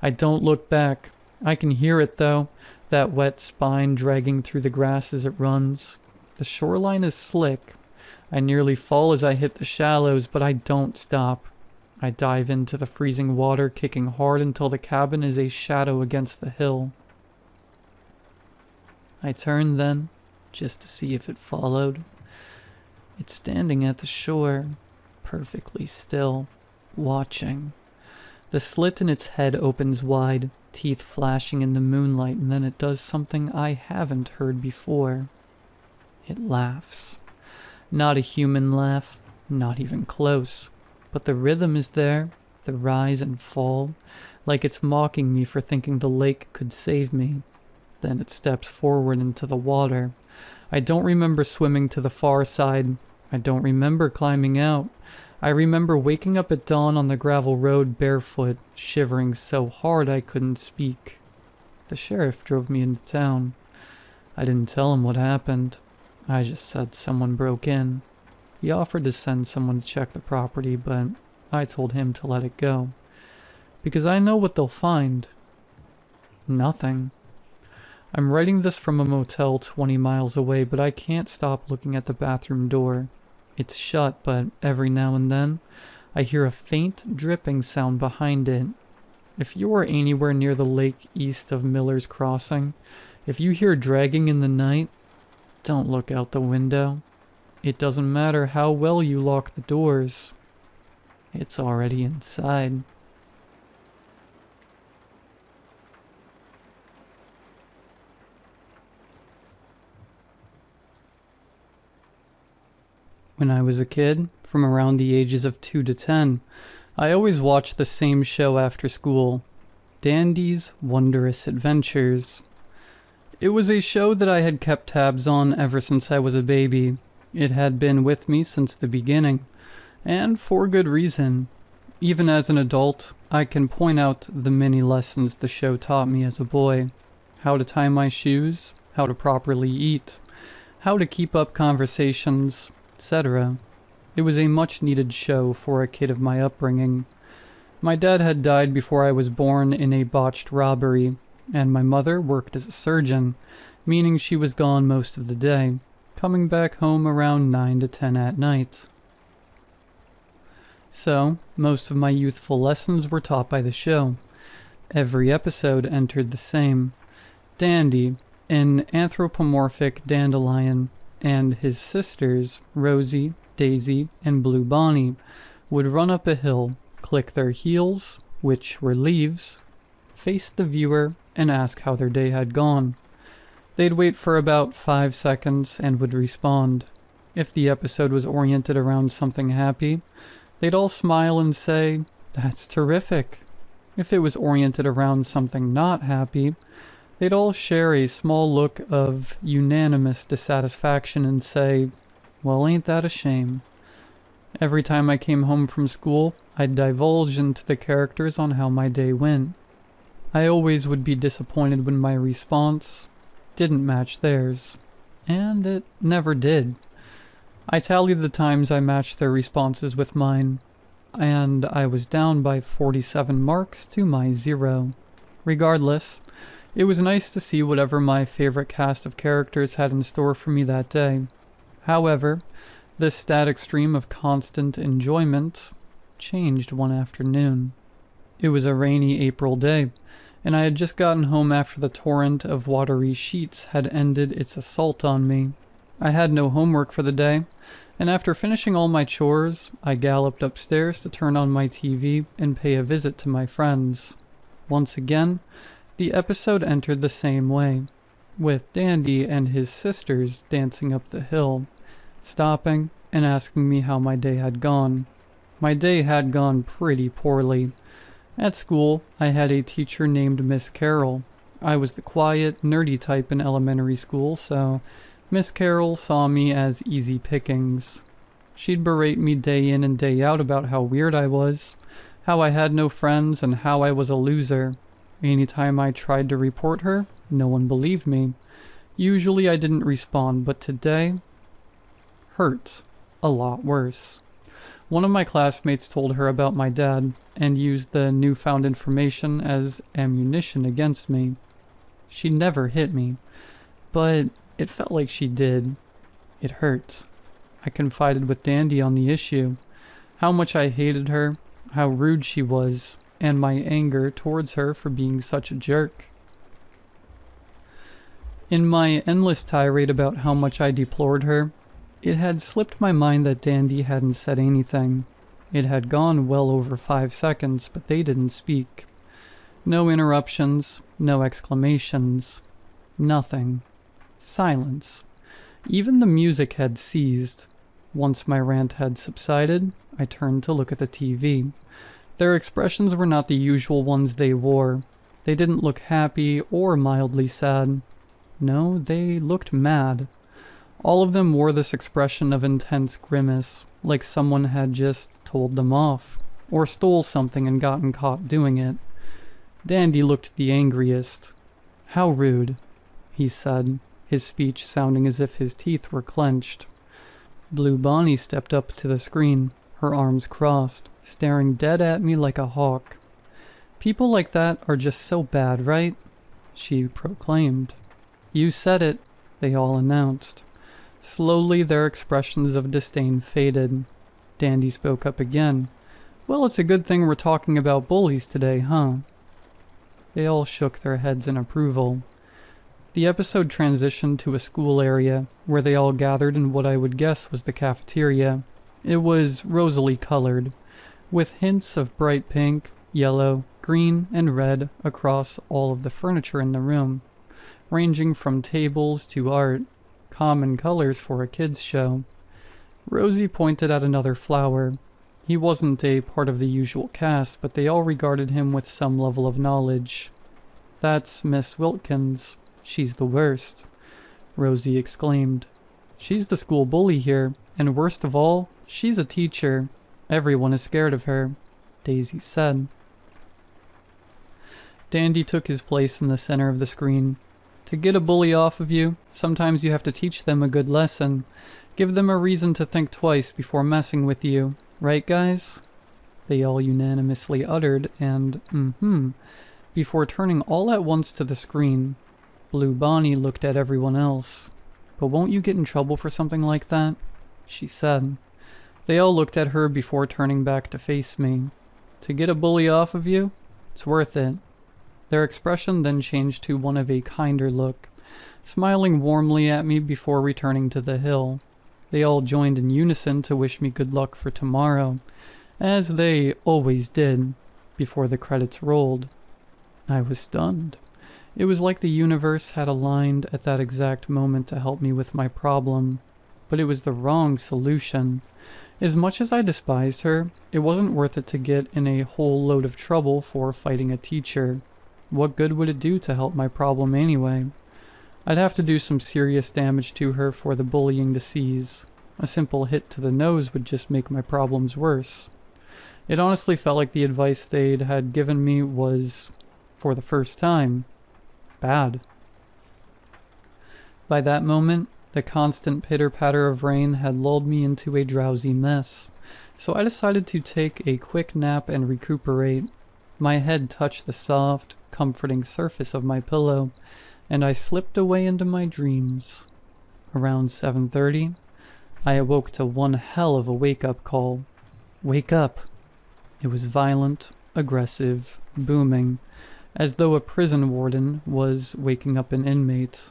[SPEAKER 1] I don't look back. I can hear it though, that wet spine dragging through the grass as it runs. The shoreline is slick. I nearly fall as I hit the shallows, but I don't stop. I dive into the freezing water, kicking hard until the cabin is a shadow against the hill. I turn then, just to see if it followed. It's standing at the shore, perfectly still, watching. The slit in its head opens wide, teeth flashing in the moonlight, and then it does something I haven't heard before. It laughs. Not a human laugh, not even close. But the rhythm is there, the rise and fall, like it's mocking me for thinking the lake could save me. Then it steps forward into the water. I don't remember swimming to the far side. I don't remember climbing out. I remember waking up at dawn on the gravel road barefoot, shivering so hard I couldn't speak. The sheriff drove me into town. I didn't tell him what happened. I just said someone broke in. He offered to send someone to check the property, but I told him to let it go. Because I know what they'll find. Nothing. I'm writing this from a motel 20 miles away, but I can't stop looking at the bathroom door. It's shut, but every now and then, I hear a faint dripping sound behind it. If you are anywhere near the lake east of Miller's Crossing, if you hear dragging in the night, don't look out the window. It doesn't matter how well you lock the doors. It's already inside. When I was a kid, from around the ages of 2 to 10, I always watched the same show after school, Dandy's Wondrous Adventures. It was a show that I had kept tabs on ever since I was a baby. It had been with me since the beginning, and for good reason. Even as an adult, I can point out the many lessons the show taught me as a boy. How to tie my shoes, how to properly eat, how to keep up conversations, etc. It was a much-needed show for a kid of my upbringing. My dad had died before I was born in a botched robbery, and my mother worked as a surgeon, meaning she was gone most of the day, coming back home around 9 to 10 at night. So, most of my youthful lessons were taught by the show. Every episode entered the same. Dandy, an anthropomorphic dandelion, and his sisters, Rosie, Daisy, and Blue Bonnie, would run up a hill, click their heels, which were leaves, face the viewer, and ask how their day had gone. They'd wait for about 5 seconds and would respond. If the episode was oriented around something happy, they'd all smile and say, "That's terrific." If it was oriented around something not happy, they'd all share a small look of unanimous dissatisfaction and say, "Well, ain't that a shame?" Every time I came home from school, I'd divulge into the characters on how my day went. I always would be disappointed when my response didn't match theirs, and it never did. I tallied the times I matched their responses with mine, and I was down by 47 marks to my 0. Regardless, it was nice to see whatever my favorite cast of characters had in store for me that day. However, this static stream of constant enjoyment changed one afternoon. It was a rainy April day, and I had just gotten home after the torrent of watery sheets had ended its assault on me. I had no homework for the day, and after finishing all my chores, I galloped upstairs to turn on my TV and pay a visit to my friends. Once again, the episode entered the same way, with Dandy and his sisters dancing up the hill, stopping and asking me how my day had gone. My day had gone pretty poorly. At school, I had a teacher named Miss Carroll. I was the quiet, nerdy type in elementary school, so Miss Carroll saw me as easy pickings. She'd berate me day in and day out about how weird I was, how I had no friends, and how I was a loser. Anytime I tried to report her, no one believed me. Usually I didn't respond, but today hurt a lot worse. One of my classmates told her about my dad and used the newfound information as ammunition against me. She never hit me, but it felt like she did. It hurt. I confided with Dandy on the issue, how much I hated her, how rude she was, and my anger towards her for being such a jerk. In my endless tirade about how much I deplored her, it had slipped my mind that Dandy hadn't said anything. It had gone well over 5 seconds, but they didn't speak. No interruptions, no exclamations, nothing. Silence. Even the music had ceased. Once my rant had subsided, I turned to look at the TV. Their expressions were not the usual ones they wore. They didn't look happy or mildly sad. No, they looked mad. All of them wore this expression of intense grimace, like someone had just told them off, or stole something and gotten caught doing it. Dandy looked the angriest. "How rude," he said, his speech sounding as if his teeth were clenched. Blue Bonnie stepped up to the screen, her arms crossed, staring dead at me like a hawk. "People like that are just so bad, right?" she proclaimed. "You said it," they all announced. Slowly their expressions of disdain faded. Dandy spoke up again. "Well, it's a good thing we're talking about bullies today, huh?" They all shook their heads in approval. The episode transitioned to a school area, where they all gathered in what I would guess was the cafeteria. It was rosily colored, with hints of bright pink, yellow, green, and red across all of the furniture in the room, ranging from tables to art, common colors for a kids' show. Rosie pointed at another flower. He wasn't a part of the usual cast, but they all regarded him with some level of knowledge. "That's Miss Wilkins. She's the worst," Rosie exclaimed. "She's the school bully here, and worst of all, she's a teacher. Everyone is scared of her," Daisy said. Dandy took his place in the center of the screen. "To get a bully off of you, sometimes you have to teach them a good lesson. Give them a reason to think twice before messing with you. Right, guys?" They all unanimously uttered and before turning all at once to the screen. Blue Bonnie looked at everyone else. "But won't you get in trouble for something like that?" she said. They all looked at her before turning back to face me. "To get a bully off of you? It's worth it." Their expression then changed to one of a kinder look, smiling warmly at me before returning to the hill. They all joined in unison to wish me good luck for tomorrow, as they always did, before the credits rolled. I was stunned. It was like the universe had aligned at that exact moment to help me with my problem. But it was the wrong solution. As much as I despised her, it wasn't worth it to get in a whole load of trouble for fighting a teacher. What good would it do to help my problem anyway? I'd have to do some serious damage to her for the bullying to cease. A simple hit to the nose would just make my problems worse. It honestly felt like the advice they'd had given me was, for the first time, bad. By that moment, the constant pitter-patter of rain had lulled me into a drowsy mess, so I decided to take a quick nap and recuperate. My head touched the soft, comforting surface of my pillow, and I slipped away into my dreams. Around 7:30, I awoke to one hell of a wake-up call. "Wake up!" It was violent, aggressive, booming, as though a prison warden was waking up an inmate.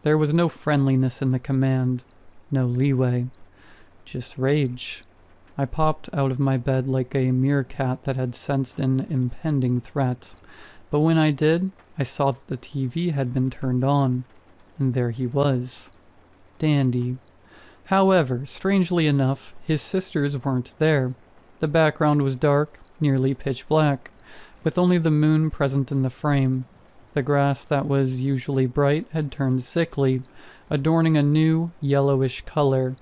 [SPEAKER 1] There was no friendliness in the command, no leeway, just rage. I popped out of my bed like a meerkat that had sensed an impending threat, but when I did, I saw that the TV had been turned on, and there he was, Dandy. However, strangely enough, his sisters weren't there. The background was dark, nearly pitch black, with only the moon present in the frame. The grass that was usually bright had turned sickly, adorning a new, yellowish color.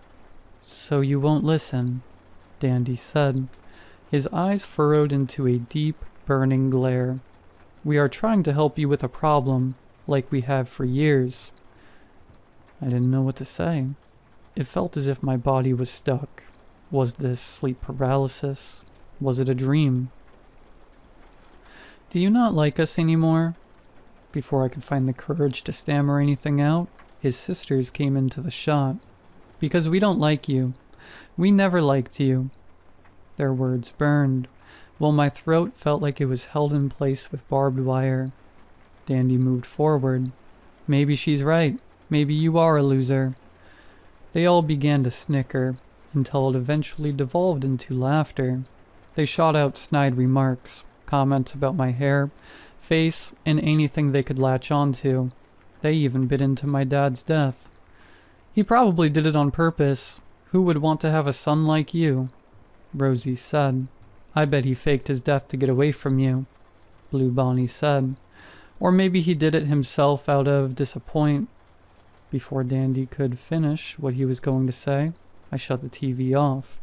[SPEAKER 1] "So you won't listen," Dandy said. His eyes furrowed into a deep, burning glare. "We are trying to help you with a problem, like we have for years." I didn't know what to say. It felt as if my body was stuck. Was this sleep paralysis? Was it a dream? "Do you not like us anymore?" Before I could find the courage to stammer anything out, his sisters came into the shot. "Because we don't like you. We never liked you." Their words burned, while my throat felt like it was held in place with barbed wire. Dandy moved forward. "Maybe she's right. Maybe you are a loser." They all began to snicker, until it eventually devolved into laughter. They shot out snide remarks, comments about my hair, face, and anything they could latch onto. They even bit into my dad's death. "He probably did it on purpose. Who would want to have a son like you?" Rosie said. "I bet he faked his death to get away from you," Blue Bonnie said. "Or maybe he did it himself out of disappointment." Before Dandy could finish what he was going to say, I shut the TV off.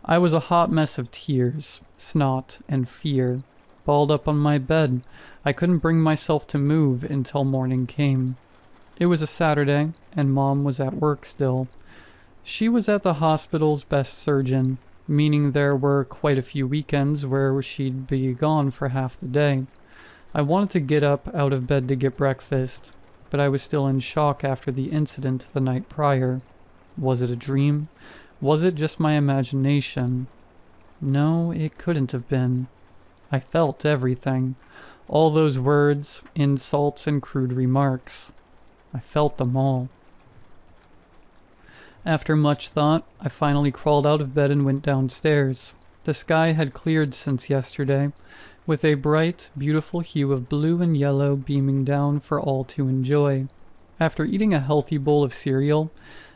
[SPEAKER 1] I was a hot mess of tears, snot, and fear. Balled up on my bed, I couldn't bring myself to move until morning came. It was a Saturday, and Mom was at work still. She was at the hospital's best surgeon, meaning there were quite a few weekends where she'd be gone for half the day. I wanted to get up out of bed to get breakfast, but I was still in shock after the incident the night prior. Was it a dream? Was it just my imagination? No, it couldn't have been. I felt everything. All those words, insults, and crude remarks. I felt them all. After much thought, I finally crawled out of bed and went downstairs. The sky had cleared since yesterday, with a bright, beautiful hue of blue and yellow beaming down for all to enjoy. After eating a healthy bowl of cereal,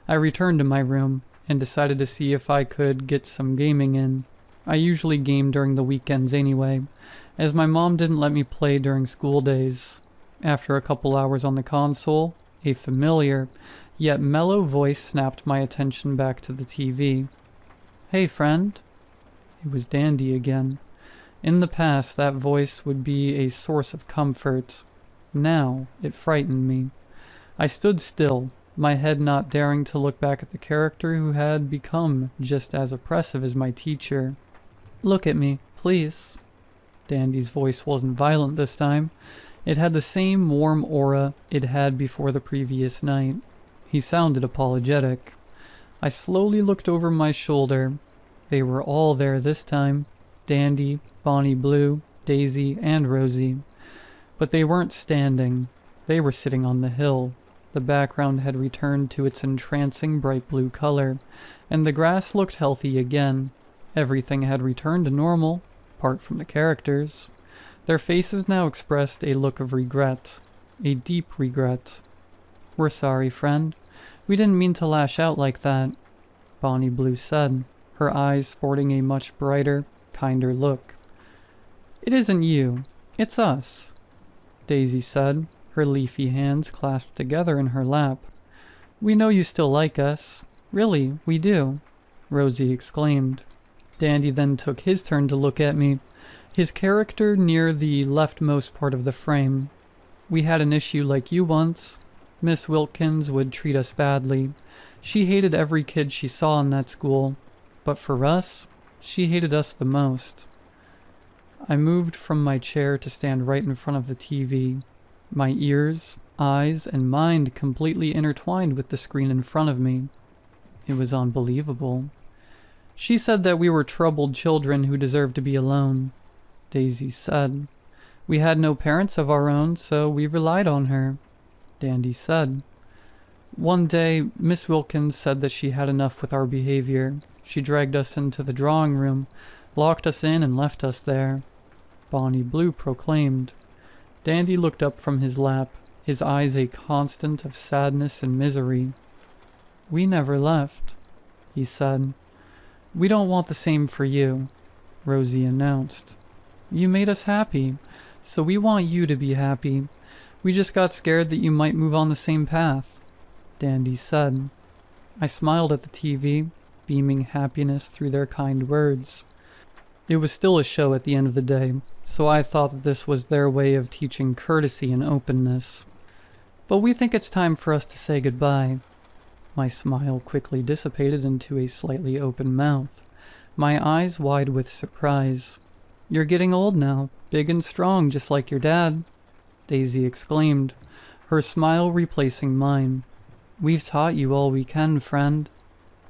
[SPEAKER 1] I returned to my room, and decided to see if I could get some gaming in. I usually game during the weekends anyway, as my mom didn't let me play during school days. After a couple hours on the console, a familiar, yet mellow voice snapped my attention back to the TV. "Hey, friend." It was Dandy again. In the past, that voice would be a source of comfort. Now, it frightened me. I stood still, my head not daring to look back at the character who had become just as oppressive as my teacher. "Look at me, please." Dandy's voice wasn't violent this time. It had the same warm aura it had before the previous night. He sounded apologetic. I slowly looked over my shoulder. They were all there this time. Dandy, Bonnie Blue, Daisy, and Rosie. But they weren't standing. They were sitting on the hill. The background had returned to its entrancing bright blue color, and the grass looked healthy again. Everything had returned to normal, apart from the characters. Their faces now expressed a look of regret, a deep regret. "We're sorry, friend. We didn't mean to lash out like that," Bonnie Blue said, her eyes sporting a much brighter, kinder look. "It isn't you, it's us," Daisy said, her leafy hands clasped together in her lap. "We know you still like us. Really, we do," Rosie exclaimed. Dandy then took his turn to look at me, his character near the leftmost part of the frame. "We had an issue like you once. Miss Wilkins would treat us badly. She hated every kid she saw in that school. But for us, she hated us the most." I moved from my chair to stand right in front of the TV, my ears, eyes, and mind completely intertwined with the screen in front of me. It was unbelievable. "She said that we were troubled children who deserved to be alone," Daisy said. "We had no parents of our own, so we relied on her," Dandy said. "One day, Miss Wilkins said that she had enough with our behavior. She dragged us into the drawing room, locked us in, and left us there," Bonnie Blue proclaimed. Dandy looked up from his lap, his eyes a constant of sadness and misery. "We never left," he said. "We don't want the same for you," Rosie announced. "You made us happy, so we want you to be happy. We just got scared that you might move on the same path," Dandy said. I smiled at the TV, beaming happiness through their kind words. It was still a show at the end of the day, so I thought that this was their way of teaching courtesy and openness. "But we think it's time for us to say goodbye." My smile quickly dissipated into a slightly open mouth, my eyes wide with surprise. "You're getting old now, big and strong, just like your dad," Daisy exclaimed, her smile replacing mine. "We've taught you all we can, friend,"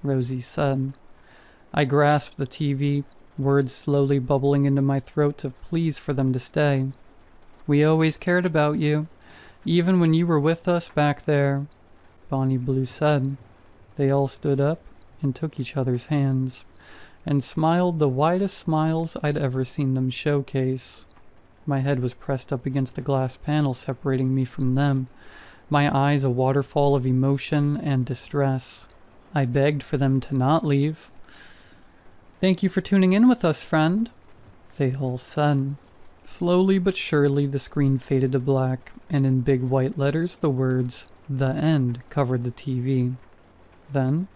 [SPEAKER 1] Rosie said. I grasped the TV, words slowly bubbling into my throat of pleas for them to stay. "We always cared about you, even when you were with us back there," Bonnie Blue said. They all stood up and took each other's hands, and smiled the widest smiles I'd ever seen them showcase. My head was pressed up against the glass panel separating me from them, my eyes a waterfall of emotion and distress. I begged for them to not leave. "Thank you for tuning in with us, friend," they all said. Slowly but surely the screen faded to black, and in big white letters the words, "The End," covered the TV. Then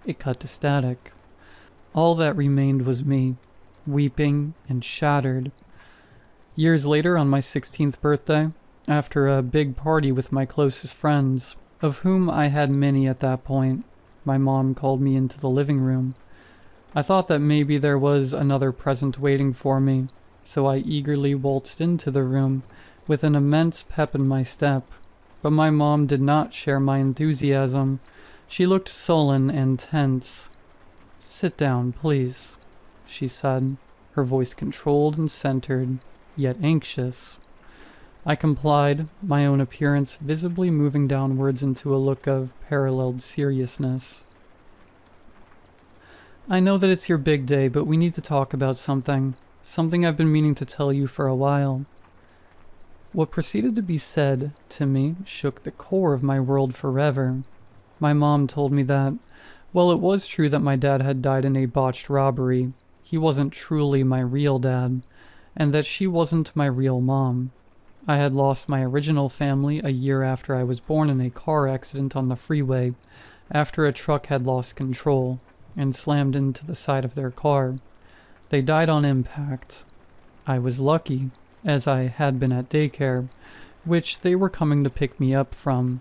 [SPEAKER 1] it cut to static. All that remained was me, weeping and shattered. Years later, on my 16th birthday, after a big party with my closest friends, of whom I had many at that point, my mom called me into the living room. I thought that maybe there was another present waiting for me, so I eagerly waltzed into the room with an immense pep in my step. But my mom did not share my enthusiasm. She looked sullen and tense. "Sit down, please," she said, her voice controlled and centered, yet anxious. I complied, my own appearance visibly moving downwards into a look of paralleled seriousness. "I know that it's your big day, but we need to talk about something I've been meaning to tell you for a while." What proceeded to be said to me shook the core of my world forever. My mom told me that Well, it was true that my dad had died in a botched robbery. He wasn't truly my real dad, and that she wasn't my real mom. I had lost my original family a year after I was born in a car accident on the freeway, after a truck had lost control and slammed into the side of their car. They died on impact. I was lucky, as I had been at daycare, which they were coming to pick me up from.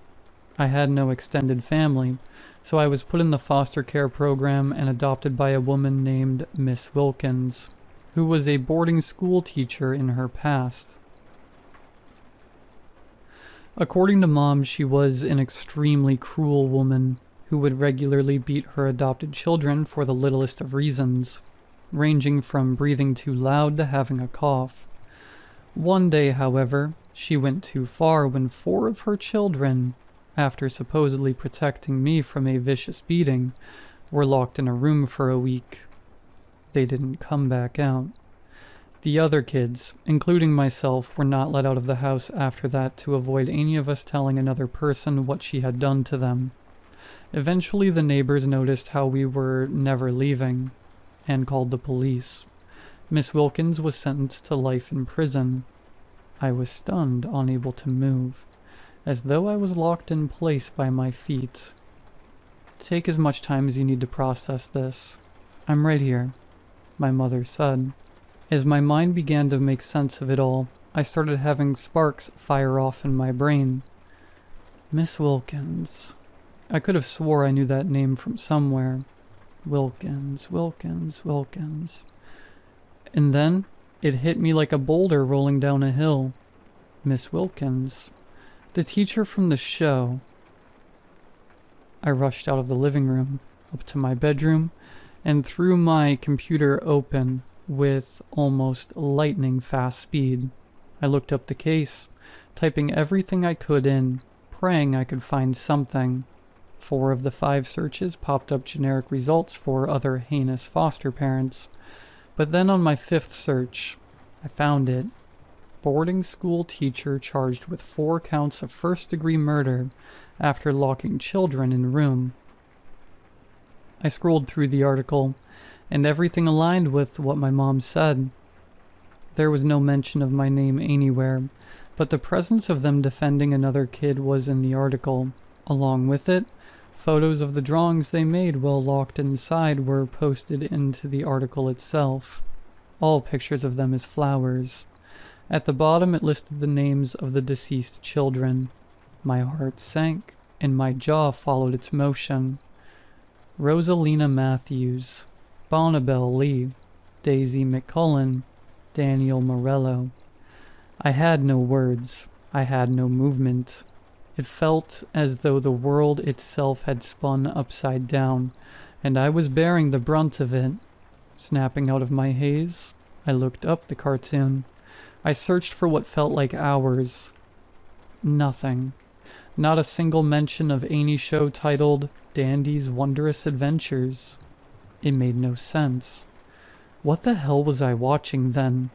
[SPEAKER 1] I had no extended family, so I was put in the foster care program and adopted by a woman named Miss Wilkins, who was a boarding school teacher in her past. According to Mom, she was an extremely cruel woman who would regularly beat her adopted children for the littlest of reasons, ranging from breathing too loud to having a cough. One day, however, she went too far when 4 of her children, after supposedly protecting me from a vicious beating, were locked in a room for a week. They didn't come back out. The other kids, including myself, were not let out of the house after that to avoid any of us telling another person what she had done to them. Eventually, the neighbors noticed how we were never leaving and called the police. Miss Wilkins was sentenced to life in prison. I was stunned, unable to move, as though I was locked in place by my feet. Take as much time as you need to process this. I'm right here, my mother said. As my mind began to make sense of it all, I started having sparks fire off in my brain. Miss Wilkins. I could have swore I knew that name from somewhere. Wilkins, Wilkins, Wilkins. And then it hit me like a boulder rolling down a hill. Miss Wilkins. The teacher from the show. I rushed out of the living room, up to my bedroom, and threw my computer open with almost lightning fast speed. I looked up the case, typing everything I could in, praying I could find something. 4 of the 5 searches popped up generic results for other heinous foster parents. But then on my 5th search, I found it. Boarding school teacher charged with 4 counts of first-degree murder after locking children in room. I scrolled through the article, and everything aligned with what my mom said. There was no mention of my name anywhere, but the presence of them defending another kid was in the article. Along with it, photos of the drawings they made while locked inside were posted into the article itself. All pictures of them as flowers. At the bottom it listed the names of the deceased children. My heart sank, and my jaw followed its motion. Rosalina Matthews, Bonnabelle Lee, Daisy McCullen, Daniel Morello. I had no words. I had no movement. It felt as though the world itself had spun upside down, and I was bearing the brunt of it. Snapping out of my haze, I looked up the cartoon. I searched for what felt like hours. Nothing. Not a single mention of any show titled Dandy's Wondrous Adventures. It made no sense. What the hell was I watching then?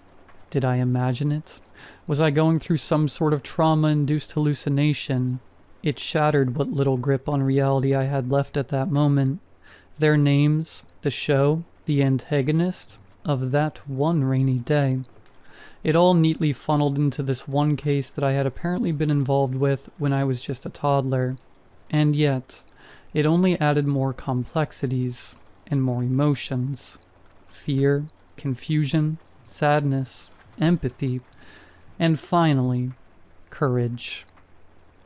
[SPEAKER 1] Did I imagine it? Was I going through some sort of trauma-induced hallucination? It shattered what little grip on reality I had left at that moment. Their names, the show, the antagonist of that one rainy day. It all neatly funneled into this one case that I had apparently been involved with when I was just a toddler. And yet, it only added more complexities and more emotions. Fear, confusion, sadness, empathy, and finally, courage.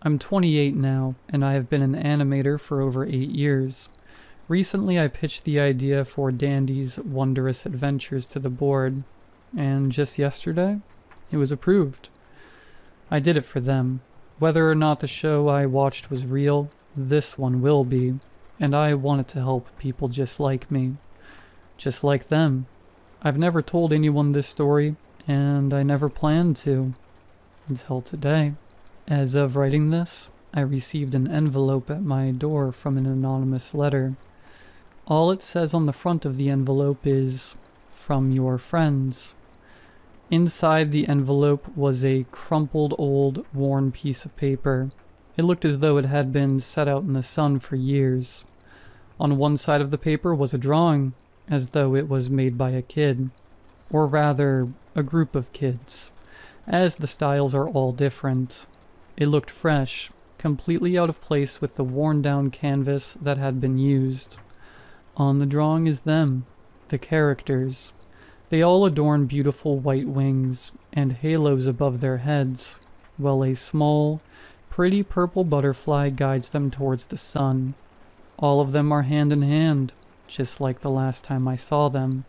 [SPEAKER 1] I'm 28 now, and I have been an animator for over 8 years. Recently I pitched the idea for Dandy's Wondrous Adventures to the board, and just yesterday, it was approved. I did it for them. Whether or not the show I watched was real, this one will be, and I wanted to help people just like me. Just like them. I've never told anyone this story, and I never planned to. Until today. As of writing this, I received an envelope at my door from an anonymous letter. All it says on the front of the envelope is, "From your friends." Inside the envelope was a crumpled old, worn piece of paper. It looked as though it had been set out in the sun for years. On one side of the paper was a drawing, as though it was made by a kid, or rather, a group of kids, as the styles are all different. It looked fresh, completely out of place with the worn-down canvas that had been used. On the drawing is them, the characters. They all adorn beautiful white wings and halos above their heads, while a small, pretty purple butterfly guides them towards the sun. All of them are hand in hand, just like the last time I saw them.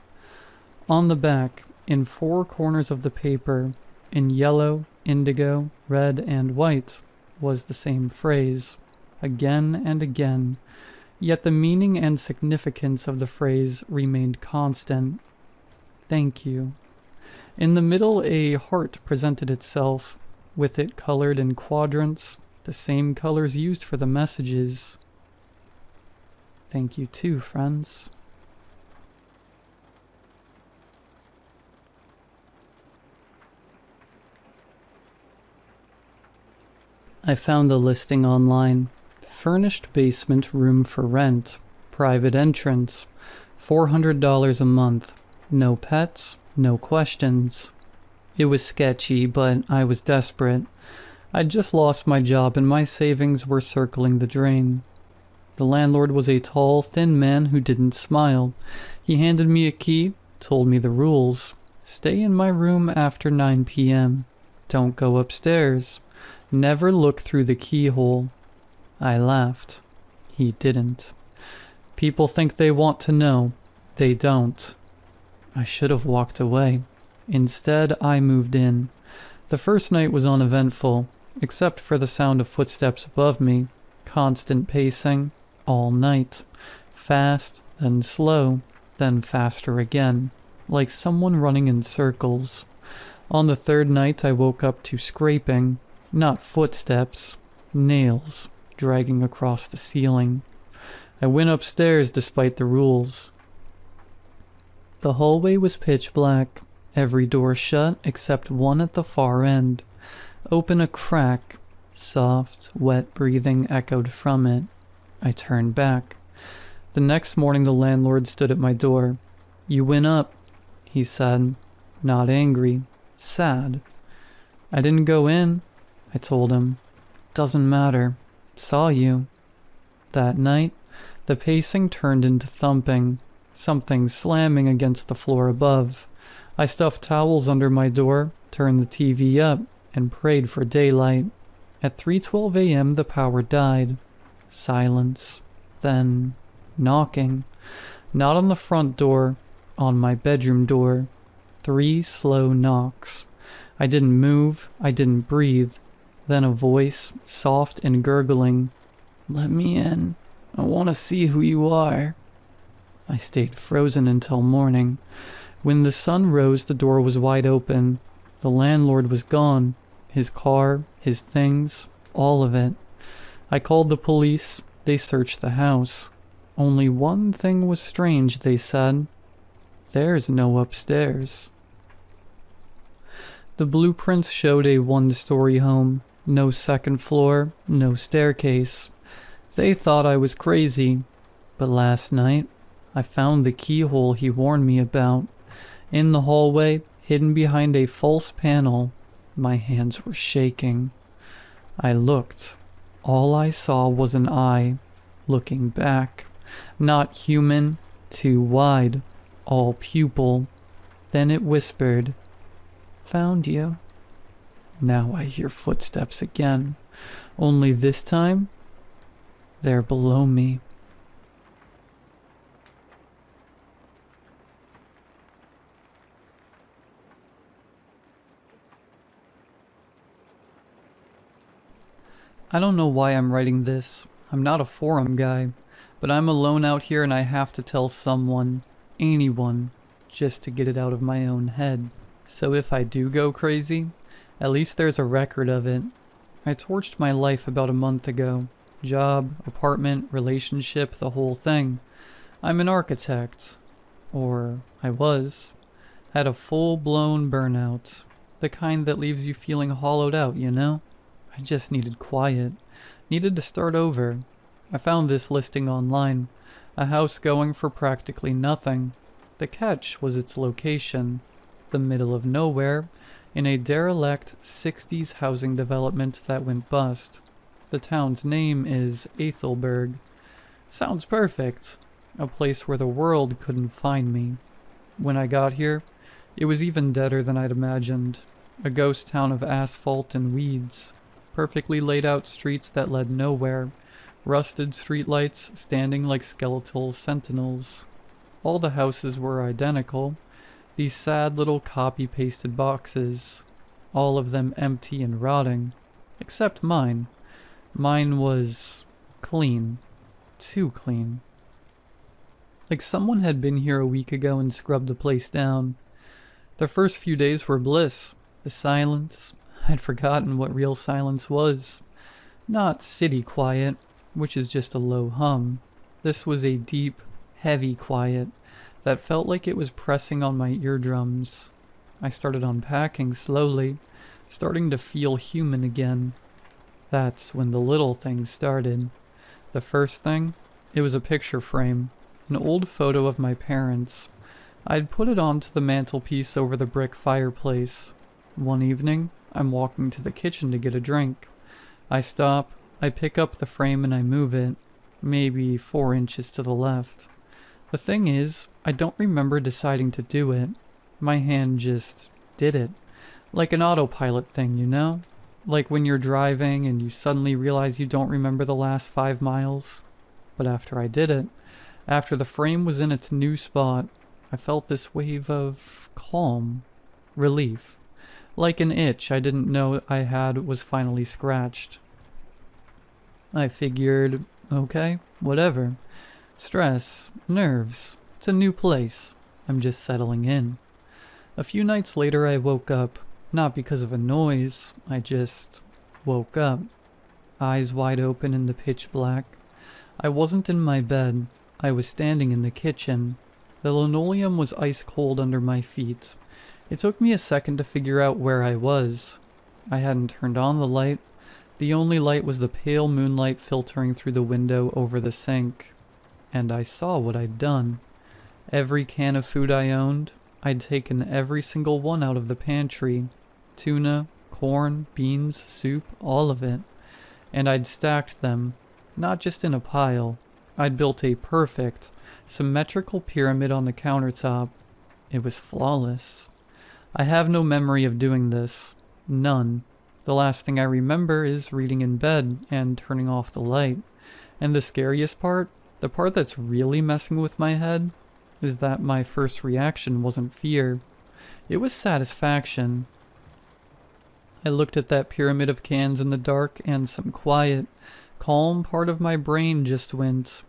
[SPEAKER 1] On the back, in 4 corners of the paper, in yellow, indigo, red, and white, was the same phrase, again and again, yet the meaning and significance of the phrase remained constant. Thank you. In the middle, a heart presented itself, with it colored in quadrants, the same colors used for the messages. Thank you too, friends. I found a listing online. Furnished basement room for rent. Private entrance. $400 a month. No pets, no questions. It was sketchy, but I was desperate. I'd just lost my job and my savings were circling the drain. The landlord was a tall, thin man who didn't smile. He handed me a key, told me the rules. Stay in my room after 9 p.m. Don't go upstairs. Never look through the keyhole. I laughed. He didn't. People think they want to know. They don't. I should have walked away. Instead, I moved in. The first night was uneventful, except for the sound of footsteps above me. Constant pacing, all night. Fast, then slow, then faster again, like someone running in circles. On the third night, I woke up to scraping, not footsteps, nails dragging across the ceiling. I went upstairs despite the rules. The hallway was pitch black, every door shut except one at the far end. Open a crack, soft, wet breathing echoed from it. I turned back. The next morning the landlord stood at my door. "You went up," he said, not angry, sad. "I didn't go in," I told him. "Doesn't matter. It saw you." That night, the pacing turned into thumping, something slamming against the floor above. I stuffed towels under my door, turned the TV up, and prayed for daylight. At 3:12 a.m. the power died. Silence. Then knocking. Not on the front door, on my bedroom door. 3 slow knocks. I didn't move, I didn't breathe. Then a voice, soft and gurgling. "Let me in. I want to see who you are." I stayed frozen until morning. When the sun rose, the door was wide open. The landlord was gone. His car, his things, all of it. I called the police. They searched the house. Only one thing was strange, they said. There's no upstairs. The blueprints showed a 1-story home. No second floor, no staircase. They thought I was crazy. But last night, I found the keyhole he warned me about. In the hallway, hidden behind a false panel. My hands were shaking. I looked. All I saw was an eye, looking back. Not human, too wide, all pupil. Then it whispered, "Found you." Now I hear footsteps again. Only this time, they're below me. I don't know why I'm writing this. I'm not a forum guy, but I'm alone out here and I have to tell someone, anyone, just to get it out of my own head. So if I do go crazy, at least there's a record of it. I torched my life about a month ago. Job, apartment, relationship, the whole thing. I'm an architect. Or I was. Had a full-blown burnout. The kind that leaves you feeling hollowed out, you know? I just needed quiet. Needed to start over. I found this listing online, a house going for practically nothing. The catch was its location, the middle of nowhere, in a derelict 60s housing development that went bust. The town's name is Ethelberg. Sounds perfect. A place where the world couldn't find me. When I got here, it was even deader than I'd imagined. A ghost town of asphalt and weeds. Perfectly laid out streets that led nowhere. Rusted streetlights standing like skeletal sentinels. All the houses were identical. These sad little copy-pasted boxes. All of them empty and rotting. Except mine. Mine was clean. Too clean. Like someone had been here a week ago and scrubbed the place down. The first few days were bliss. The silence. I'd forgotten what real silence was. Not city quiet, which is just a low hum. This was a deep, heavy quiet that felt like it was pressing on my eardrums. I started unpacking slowly, starting to feel human again. That's when the little things started. The first thing, it was a picture frame, an old photo of my parents. I'd put it onto the mantelpiece over the brick fireplace. One evening, I'm walking to the kitchen to get a drink. I stop, I pick up the frame and I move it, maybe 4 inches to the left. The thing is, I don't remember deciding to do it. My hand just did it. Like an autopilot thing, you know? Like when you're driving and you suddenly realize you don't remember the last 5 miles. But after I did it, after the frame was in its new spot, I felt this wave of calm, relief. Like an itch I didn't know I had was finally scratched. I figured, okay, whatever. Stress, nerves, it's a new place. I'm just settling in. A few nights later I woke up, not because of a noise, I just woke up. Eyes wide open in the pitch black. I wasn't in my bed, I was standing in the kitchen. The linoleum was ice cold under my feet. It took me a second to figure out where I was. I hadn't turned on the light. The only light was the pale moonlight filtering through the window over the sink. And I saw what I'd done. Every can of food I owned, I'd taken every single one out of the pantry. Tuna, corn, beans, soup, all of it. And I'd stacked them, not just in a pile. I'd built a perfect, symmetrical pyramid on the countertop. It was flawless. I have no memory of doing this. None. The last thing I remember is reading in bed and turning off the light. And the scariest part, the part that's really messing with my head, is that my first reaction wasn't fear. It was satisfaction. I looked at that pyramid of cans in the dark and some quiet, calm part of my brain just went,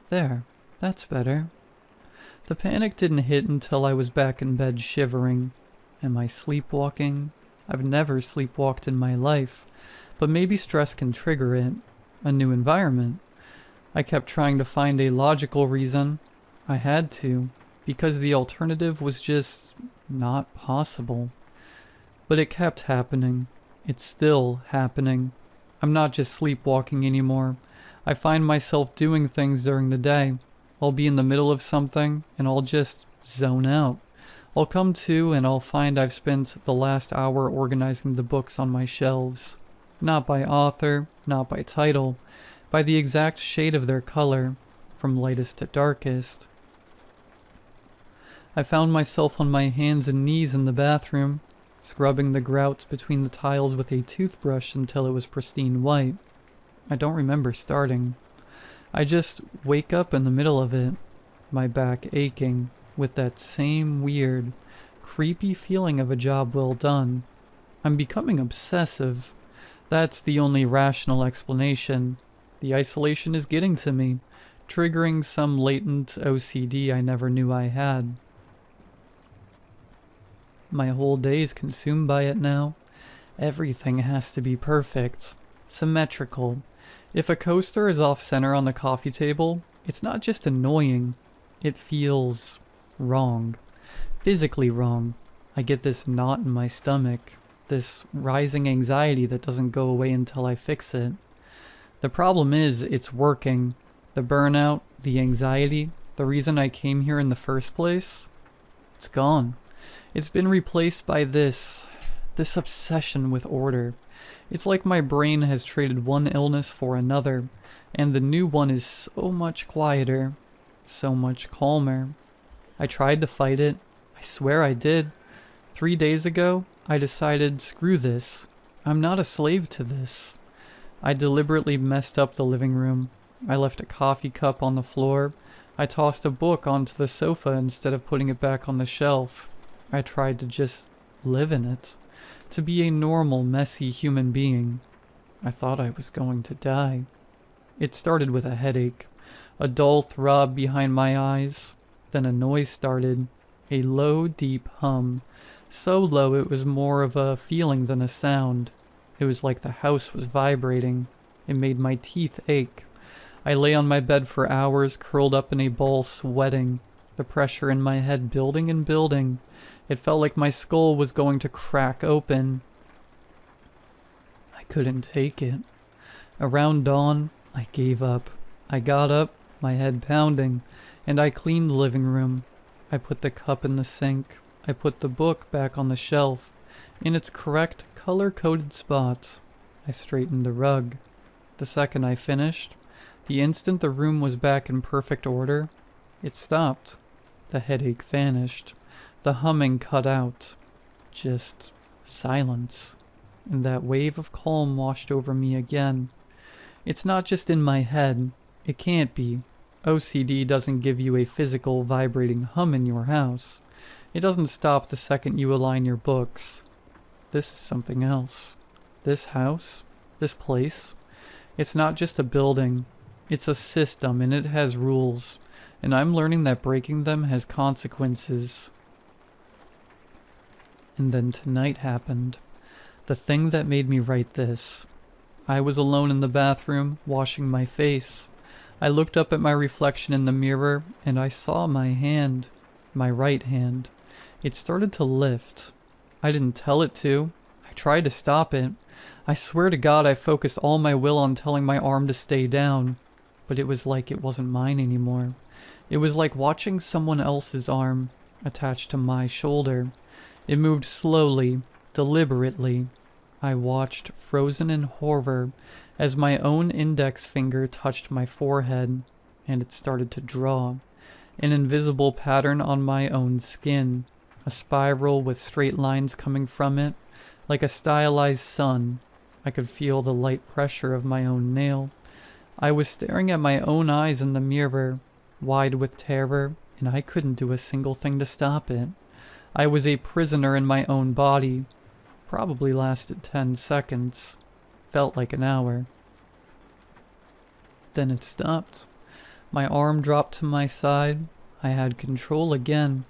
[SPEAKER 1] there, that's better. The panic didn't hit until I was back in bed shivering. Am I sleepwalking? I've never sleepwalked in my life, but maybe stress can trigger it. A new environment. I kept trying to find a logical reason. I had to, because the alternative was just not possible. But it kept happening. It's still happening. I'm not just sleepwalking anymore. I find myself doing things during the day. I'll be in the middle of something, and I'll just zone out. I'll come to, and I'll find I've spent the last hour organizing the books on my shelves. Not by author, not by title, by the exact shade of their color, from lightest to darkest. I found myself on my hands and knees in the bathroom, scrubbing the grout between the tiles with a toothbrush until it was pristine white. I don't remember starting. I just wake up in the middle of it, my back aching, with that same weird, creepy feeling of a job well done. I'm becoming obsessive. That's the only rational explanation. The isolation is getting to me, triggering some latent OCD I never knew I had. My whole day is consumed by it now. Everything has to be perfect, symmetrical. If a coaster is off-center on the coffee table, it's not just annoying, it feels wrong. Physically wrong. I get this knot in my stomach, this rising anxiety that doesn't go away until I fix it. The problem is, it's working. The burnout, the anxiety, the reason I came here in the first place, it's gone. It's been replaced by this obsession with order. It's like my brain has traded one illness for another, and the new one is so much quieter, so much calmer. I tried to fight it. I swear I did. 3 days ago, I decided, screw this. I'm not a slave to this. I deliberately messed up the living room. I left a coffee cup on the floor. I tossed a book onto the sofa instead of putting it back on the shelf. I tried to just live in it. To be a normal, messy human being. I thought I was going to die. It started with a headache. A dull throb behind my eyes. Then a noise started. A low, deep hum. So low it was more of a feeling than a sound. It was like the house was vibrating. It made my teeth ache. I lay on my bed for hours, curled up in a ball, sweating. The pressure in my head building and building. It felt like my skull was going to crack open. I couldn't take it. Around dawn, I gave up. I got up, my head pounding, and I cleaned the living room. I put the cup in the sink. I put the book back on the shelf, in its correct color-coded spots. I straightened the rug. The second I finished, the instant the room was back in perfect order, it stopped. The headache vanished. The humming cut out. Just silence. And that wave of calm washed over me again. It's not just in my head. It can't be. OCD doesn't give you a physical vibrating hum in your house. It doesn't stop the second you align your books. This is something else. This house, this place, it's not just a building. It's a system, and it has rules. And I'm learning that breaking them has consequences. And then tonight happened. The thing that made me write this. I was alone in the bathroom, washing my face. I looked up at my reflection in the mirror, and I saw my hand. My right hand. It started to lift. I didn't tell it to. I tried to stop it. I swear to God I focused all my will on telling my arm to stay down. But it was like it wasn't mine anymore. It was like watching someone else's arm attached to my shoulder. It moved slowly, deliberately. I watched, frozen in horror, as my own index finger touched my forehead, and it started to draw. An invisible pattern on my own skin. A spiral with straight lines coming from it, like a stylized sun. I could feel the light pressure of my own nail. I was staring at my own eyes in the mirror, wide with terror, and I couldn't do a single thing to stop it. I was a prisoner in my own body. Probably lasted 10 seconds. Felt like an hour. Then it stopped. My arm dropped to my side. I had control again.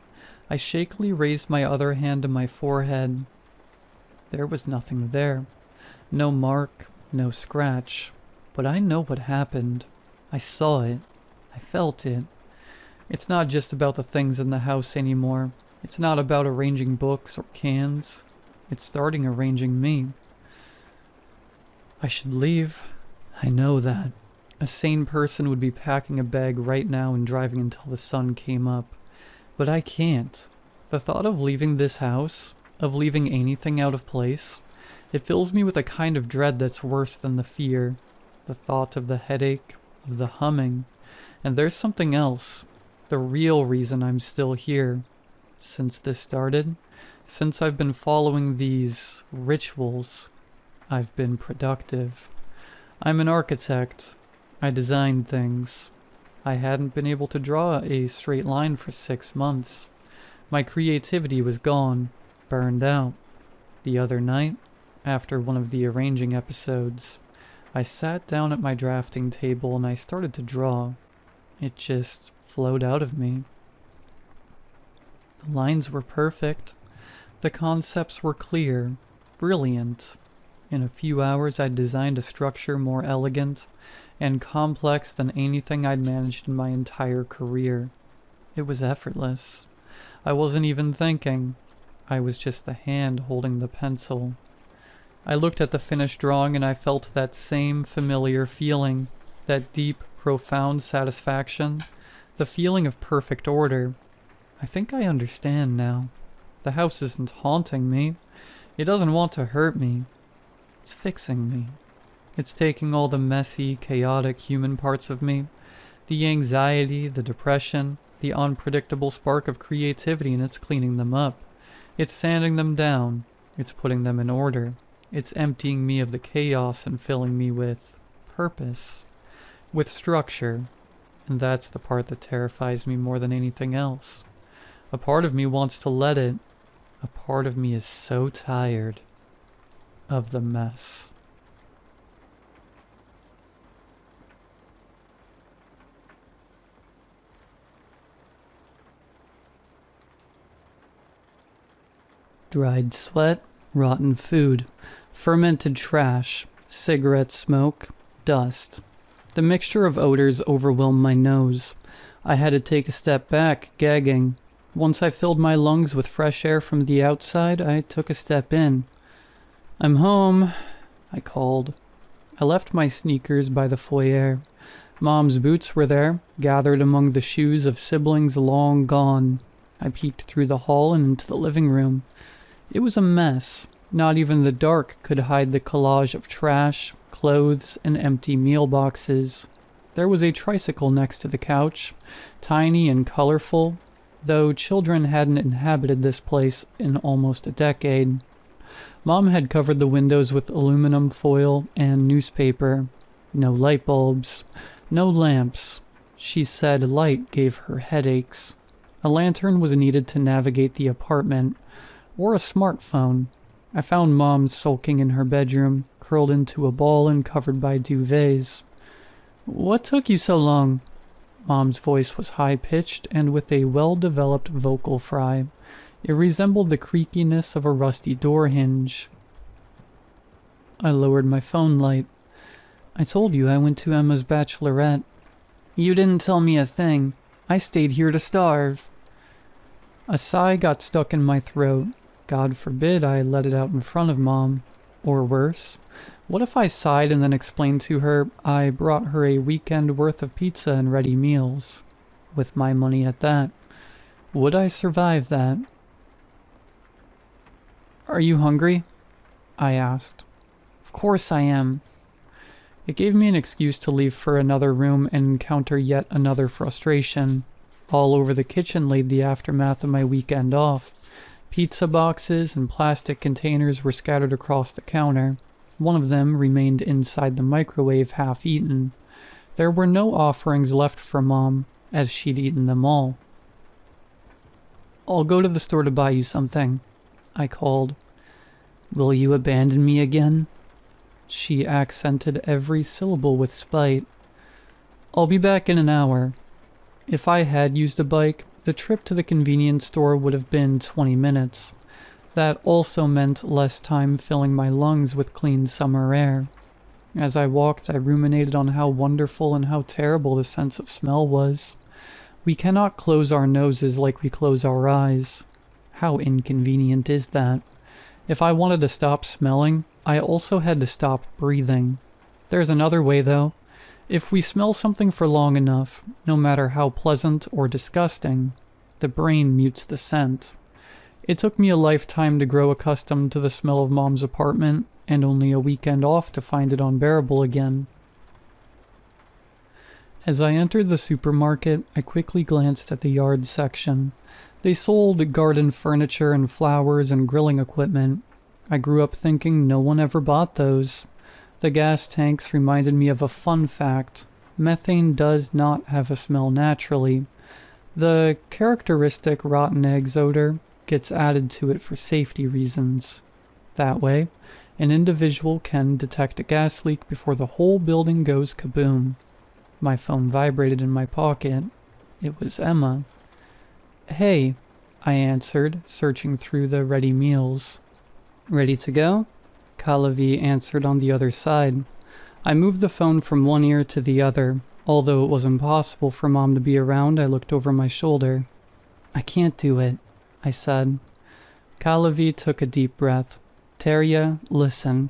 [SPEAKER 1] I shakily raised my other hand to my forehead. There was nothing there. No mark, no scratch. But I know what happened. I saw it. I felt it. It's not just about the things in the house anymore. It's not about arranging books or cans. It's starting arranging me. I should leave. I know that. A sane person would be packing a bag right now and driving until the sun came up. But I can't. The thought of leaving this house, of leaving anything out of place, it fills me with a kind of dread that's worse than the fear. The thought of the headache, of the humming. And there's something else. The real reason I'm still here. Since this started, since I've been following these rituals, I've been productive. I'm an architect. I design things. I hadn't been able to draw a straight line for 6 months. My creativity was gone, burned out. The other night, after one of the arranging episodes, I sat down at my drafting table and I started to draw. It just flowed out of me. The lines were perfect. The concepts were clear, brilliant. In a few hours I'd designed a structure more elegant and complex than anything I'd managed in my entire career. It was effortless. I wasn't even thinking. I was just the hand holding the pencil. I looked at the finished drawing and I felt that same familiar feeling, that deep, profound satisfaction, the feeling of perfect order. I think I understand now. The house isn't haunting me. It doesn't want to hurt me. It's fixing me. It's taking all the messy, chaotic human parts of me, the anxiety, the depression, the unpredictable spark of creativity, and it's cleaning them up. It's sanding them down. It's putting them in order. It's emptying me of the chaos and filling me with purpose, with structure. And that's the part that terrifies me more than anything else. A part of me wants to let it. A part of me is so tired of the mess. Dried sweat, rotten food, fermented trash, cigarette smoke, dust. The mixture of odors overwhelmed my nose. I had to take a step back, gagging. Once I filled my lungs with fresh air from the outside, I took a step in. "I'm home," I called. I left my sneakers by the foyer. Mom's boots were there, gathered among the shoes of siblings long gone. I peeked through the hall and into the living room. It was a mess. Not even the dark could hide the collage of trash, clothes, and empty meal boxes. There was a tricycle next to the couch, tiny and colorful, though children hadn't inhabited this place in almost a decade. Mom had covered the windows with aluminum foil and newspaper. No light bulbs, no lamps. She said light gave her headaches. A lantern was needed to navigate the apartment, or a smartphone. I found Mom sulking in her bedroom, curled into a ball and covered by duvets. "What took you so long?" Mom's voice was high-pitched and with a well-developed vocal fry. It resembled the creakiness of a rusty door hinge. I lowered my phone light. "I told you I went to Emma's bachelorette." "You didn't tell me a thing. I stayed here to starve." A sigh got stuck in my throat. God forbid I let it out in front of Mom. Or worse, what if I sighed and then explained to her I brought her a weekend worth of pizza and ready meals? With my money at that. Would I survive that? "Are you hungry?" I asked. "Of course I am." It gave me an excuse to leave for another room and encounter yet another frustration. All over the kitchen laid the aftermath of my weekend off. Pizza boxes and plastic containers were scattered across the counter. One of them remained inside the microwave half-eaten. There were no offerings left for Mom, as she'd eaten them all. "I'll go to the store to buy you something," I called. "Will you abandon me again?" She accented every syllable with spite. "I'll be back in an hour." If I had used a bike, the trip to the convenience store would have been 20 minutes. That also meant less time filling my lungs with clean summer air. As I walked, I ruminated on how wonderful and how terrible the sense of smell was. We cannot close our noses like we close our eyes. How inconvenient is that? If I wanted to stop smelling, I also had to stop breathing. There's another way, though. If we smell something for long enough, no matter how pleasant or disgusting, the brain mutes the scent. It took me a lifetime to grow accustomed to the smell of Mom's apartment, and only a weekend off to find it unbearable again. As I entered the supermarket, I quickly glanced at the yard section. They sold garden furniture and flowers and grilling equipment. I grew up thinking no one ever bought those. The gas tanks reminded me of a fun fact. Methane does not have a smell naturally. The characteristic rotten eggs odor gets added to it for safety reasons. That way, an individual can detect a gas leak before the whole building goes kaboom. My phone vibrated in my pocket. It was Emma. "Hey," I answered, searching through the ready meals. "Ready to go?" Kalavi answered on the other side. I moved the phone from one ear to the other. Although it was impossible for Mom to be around, I looked over my shoulder. "I can't do it," I said. Kalavi took a deep breath. Terya, listen.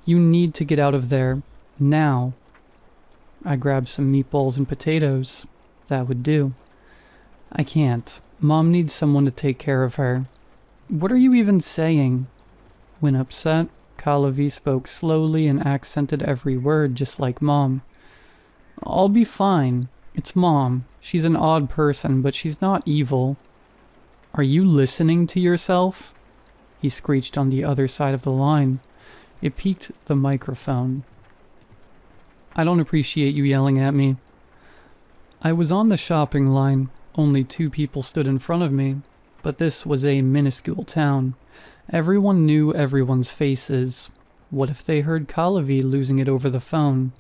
[SPEAKER 1] You need to get out of there. Now. I grabbed some meatballs and potatoes. That would do. I can't. Mom needs someone to take care of her. What are you even saying? When upset, Kalavi spoke slowly and accented every word just like Mom. I'll be fine. It's Mom. She's an odd person, but she's not evil. Are you listening to yourself? He screeched on the other side of the line. It piqued the microphone. I don't appreciate you yelling at me. I was on the shopping line. Only 2 people stood in front of me, but this was a minuscule town. Everyone knew everyone's faces. What if they heard Kalavi losing it over the phone?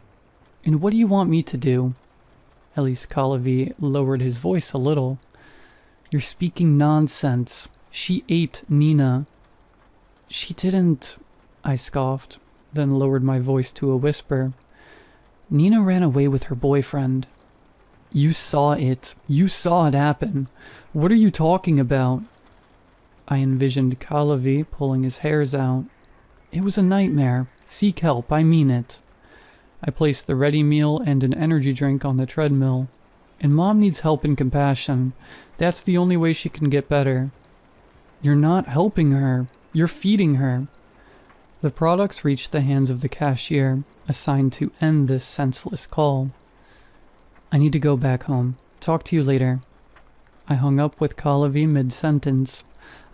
[SPEAKER 1] And what do you want me to do? At least Kalavi lowered his voice a little. You're speaking nonsense. She ate Nina. She didn't, I scoffed, then lowered my voice to a whisper. Nina ran away with her boyfriend. You saw it. You saw it happen. What are you talking about? I envisioned Kalavi pulling his hairs out. It was a nightmare. Seek help, I mean it. I placed the ready meal and an energy drink on the treadmill. And Mom needs help and compassion. That's the only way she can get better. You're not helping her. You're feeding her. The products reached the hands of the cashier, assigned to end this senseless call. I need to go back home. Talk to you later. I hung up with Kalavi mid-sentence.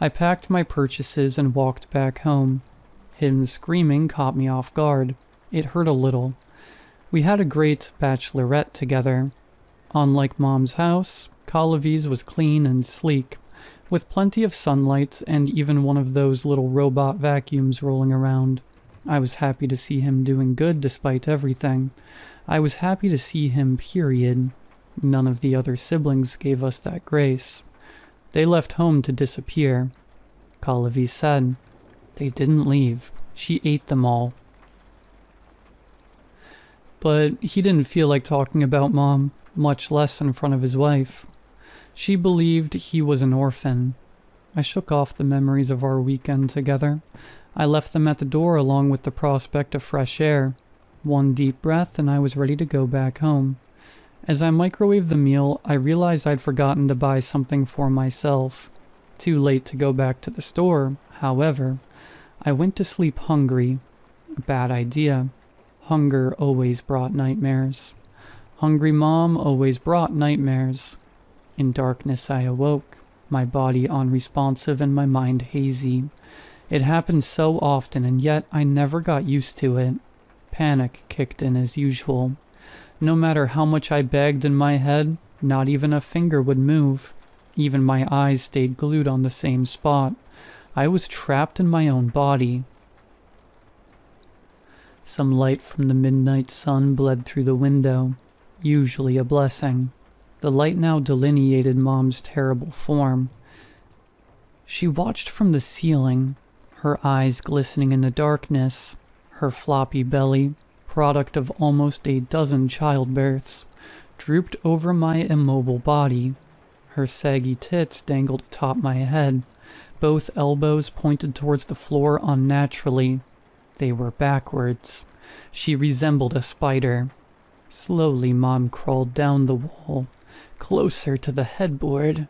[SPEAKER 1] I packed my purchases and walked back home. Him screaming caught me off guard. It hurt a little. We had a great bachelorette together. Unlike Mom's house, Kalavi's was clean and sleek, with plenty of sunlight and even one of those little robot vacuums rolling around. I was happy to see him doing good despite everything. I was happy to see him, period. None of the other siblings gave us that grace. They left home to disappear. Kalavi said. They didn't leave. She ate them all. But he didn't feel like talking about Mom, much less in front of his wife. She believed he was an orphan. I shook off the memories of our weekend together. I left them at the door along with the prospect of fresh air. One deep breath and I was ready to go back home. As I microwaved the meal, I realized I'd forgotten to buy something for myself. Too late to go back to the store, however. I went to sleep hungry. A bad idea. Hunger always brought nightmares. Hungry Mom always brought nightmares. In darkness I awoke, my body unresponsive and my mind hazy. It happened so often and yet I never got used to it. Panic kicked in as usual. No matter how much I begged in my head, not even a finger would move. Even my eyes stayed glued on the same spot. I was trapped in my own body. Some light from the midnight sun bled through the window, usually a blessing. The light now delineated Mom's terrible form. She watched from the ceiling, her eyes glistening in the darkness, her floppy belly, product of almost a dozen childbirths, drooped over my immobile body. Her saggy tits dangled atop my head. Both elbows pointed towards the floor unnaturally. They were backwards. She resembled a spider. Slowly, Mom crawled down the wall, closer to the headboard.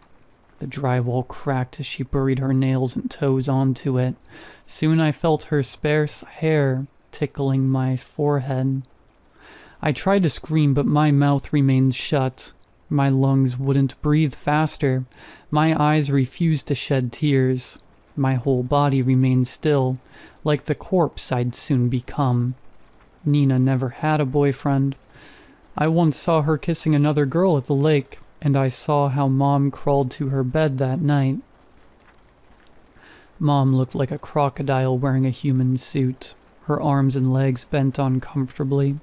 [SPEAKER 1] The drywall cracked as she buried her nails and toes onto it. Soon I felt her sparse hair tickling my forehead. I tried to scream, but my mouth remained shut. My lungs wouldn't breathe faster. My eyes refused to shed tears. My whole body remained still, like the corpse I'd soon become. Nina never had a boyfriend. I once saw her kissing another girl at the lake, and I saw how Mom crawled to her bed that night. Mom looked like a crocodile wearing a human suit, her arms and legs bent uncomfortably,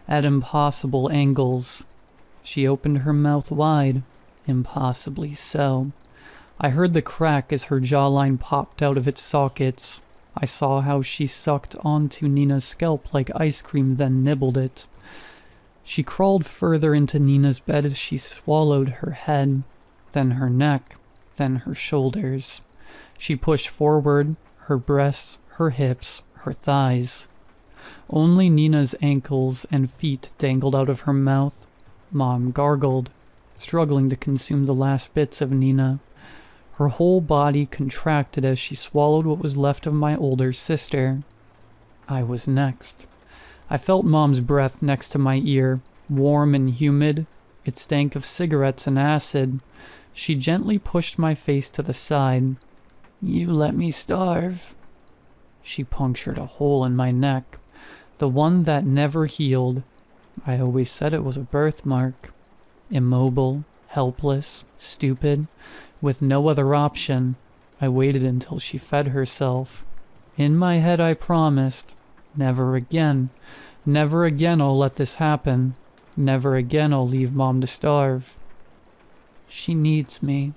[SPEAKER 1] at impossible angles. She opened her mouth wide, impossibly so. I heard the crack as her jawline popped out of its sockets. I saw how she sucked onto Nina's scalp like ice cream, then nibbled it. She crawled further into Nina's bed as she swallowed her head, then her neck, then her shoulders. She pushed forward, her breasts, her hips, her thighs. Only Nina's ankles and feet dangled out of her mouth. Mom gargled, struggling to consume the last bits of Nina. Her whole body contracted as she swallowed what was left of my older sister. I was next. I felt Mom's breath next to my ear, warm and humid. It stank of cigarettes and acid. She gently pushed my face to the side. "You let me starve." She punctured a hole in my neck, the one that never healed. I always said it was a birthmark. Immobile, helpless, stupid, with no other option, I waited until she fed herself. In my head I promised, never again I'll let this happen. Never again I'll leave Mom to starve. She needs me.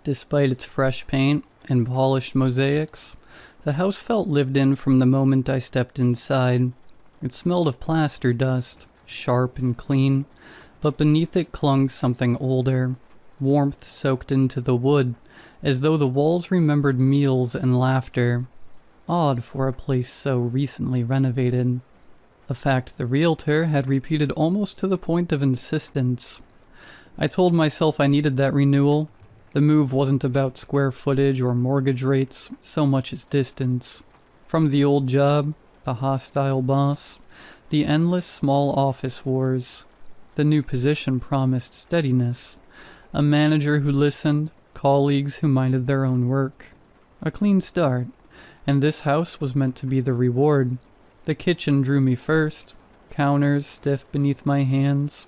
[SPEAKER 1] Despite its fresh paint and polished mosaics, the house felt lived in from the moment I stepped inside. It smelled of plaster dust, sharp and clean, but beneath it clung something older, warmth soaked into the wood, as though the walls remembered meals and laughter. Odd for a place so recently renovated. A fact the realtor had repeated almost to the point of insistence. I told myself I needed that renewal. The move wasn't about square footage or mortgage rates so much as distance. From the old job, the hostile boss, the endless small office wars. The new position promised steadiness. A manager who listened, colleagues who minded their own work. A clean start, and this house was meant to be the reward. The kitchen drew me first, counters stiff beneath my hands,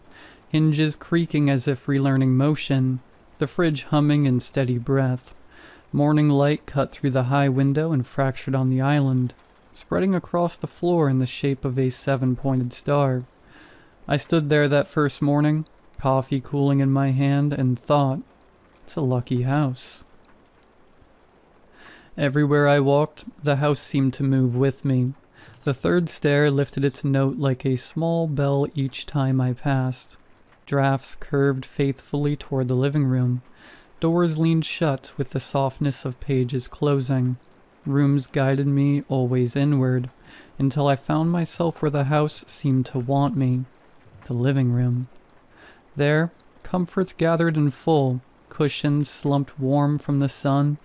[SPEAKER 1] hinges creaking as if relearning motion, the fridge humming in steady breath. Morning light cut through the high window and fractured on the island, spreading across the floor in the shape of a 7-pointed star. I stood there that first morning, coffee cooling in my hand, and thought, it's a lucky house. Everywhere I walked, the house seemed to move with me. The third stair lifted its note like a small bell each time I passed. Drafts curved faithfully toward the living room. Doors leaned shut with the softness of pages closing. Rooms guided me always inward, until I found myself where the house seemed to want me. The living room. There, comforts gathered in full, cushions slumped warm from the sun,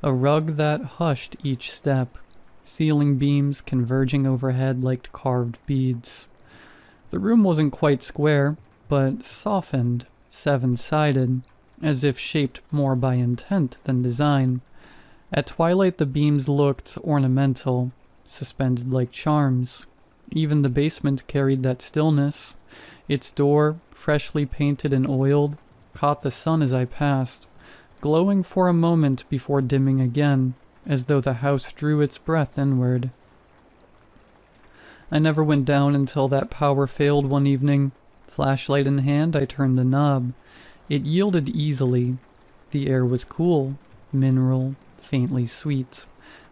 [SPEAKER 1] a rug that hushed each step, ceiling beams converging overhead like carved beads. The room wasn't quite square, but softened, 7-sided, as if shaped more by intent than design. At twilight the beams looked ornamental, suspended like charms. Even the basement carried that stillness. Its door, freshly painted and oiled, caught the sun as I passed, glowing for a moment before dimming again, as though the house drew its breath inward. I never went down until that power failed one evening. Flashlight in hand, I turned the knob. It yielded easily. The air was cool, mineral, faintly sweet,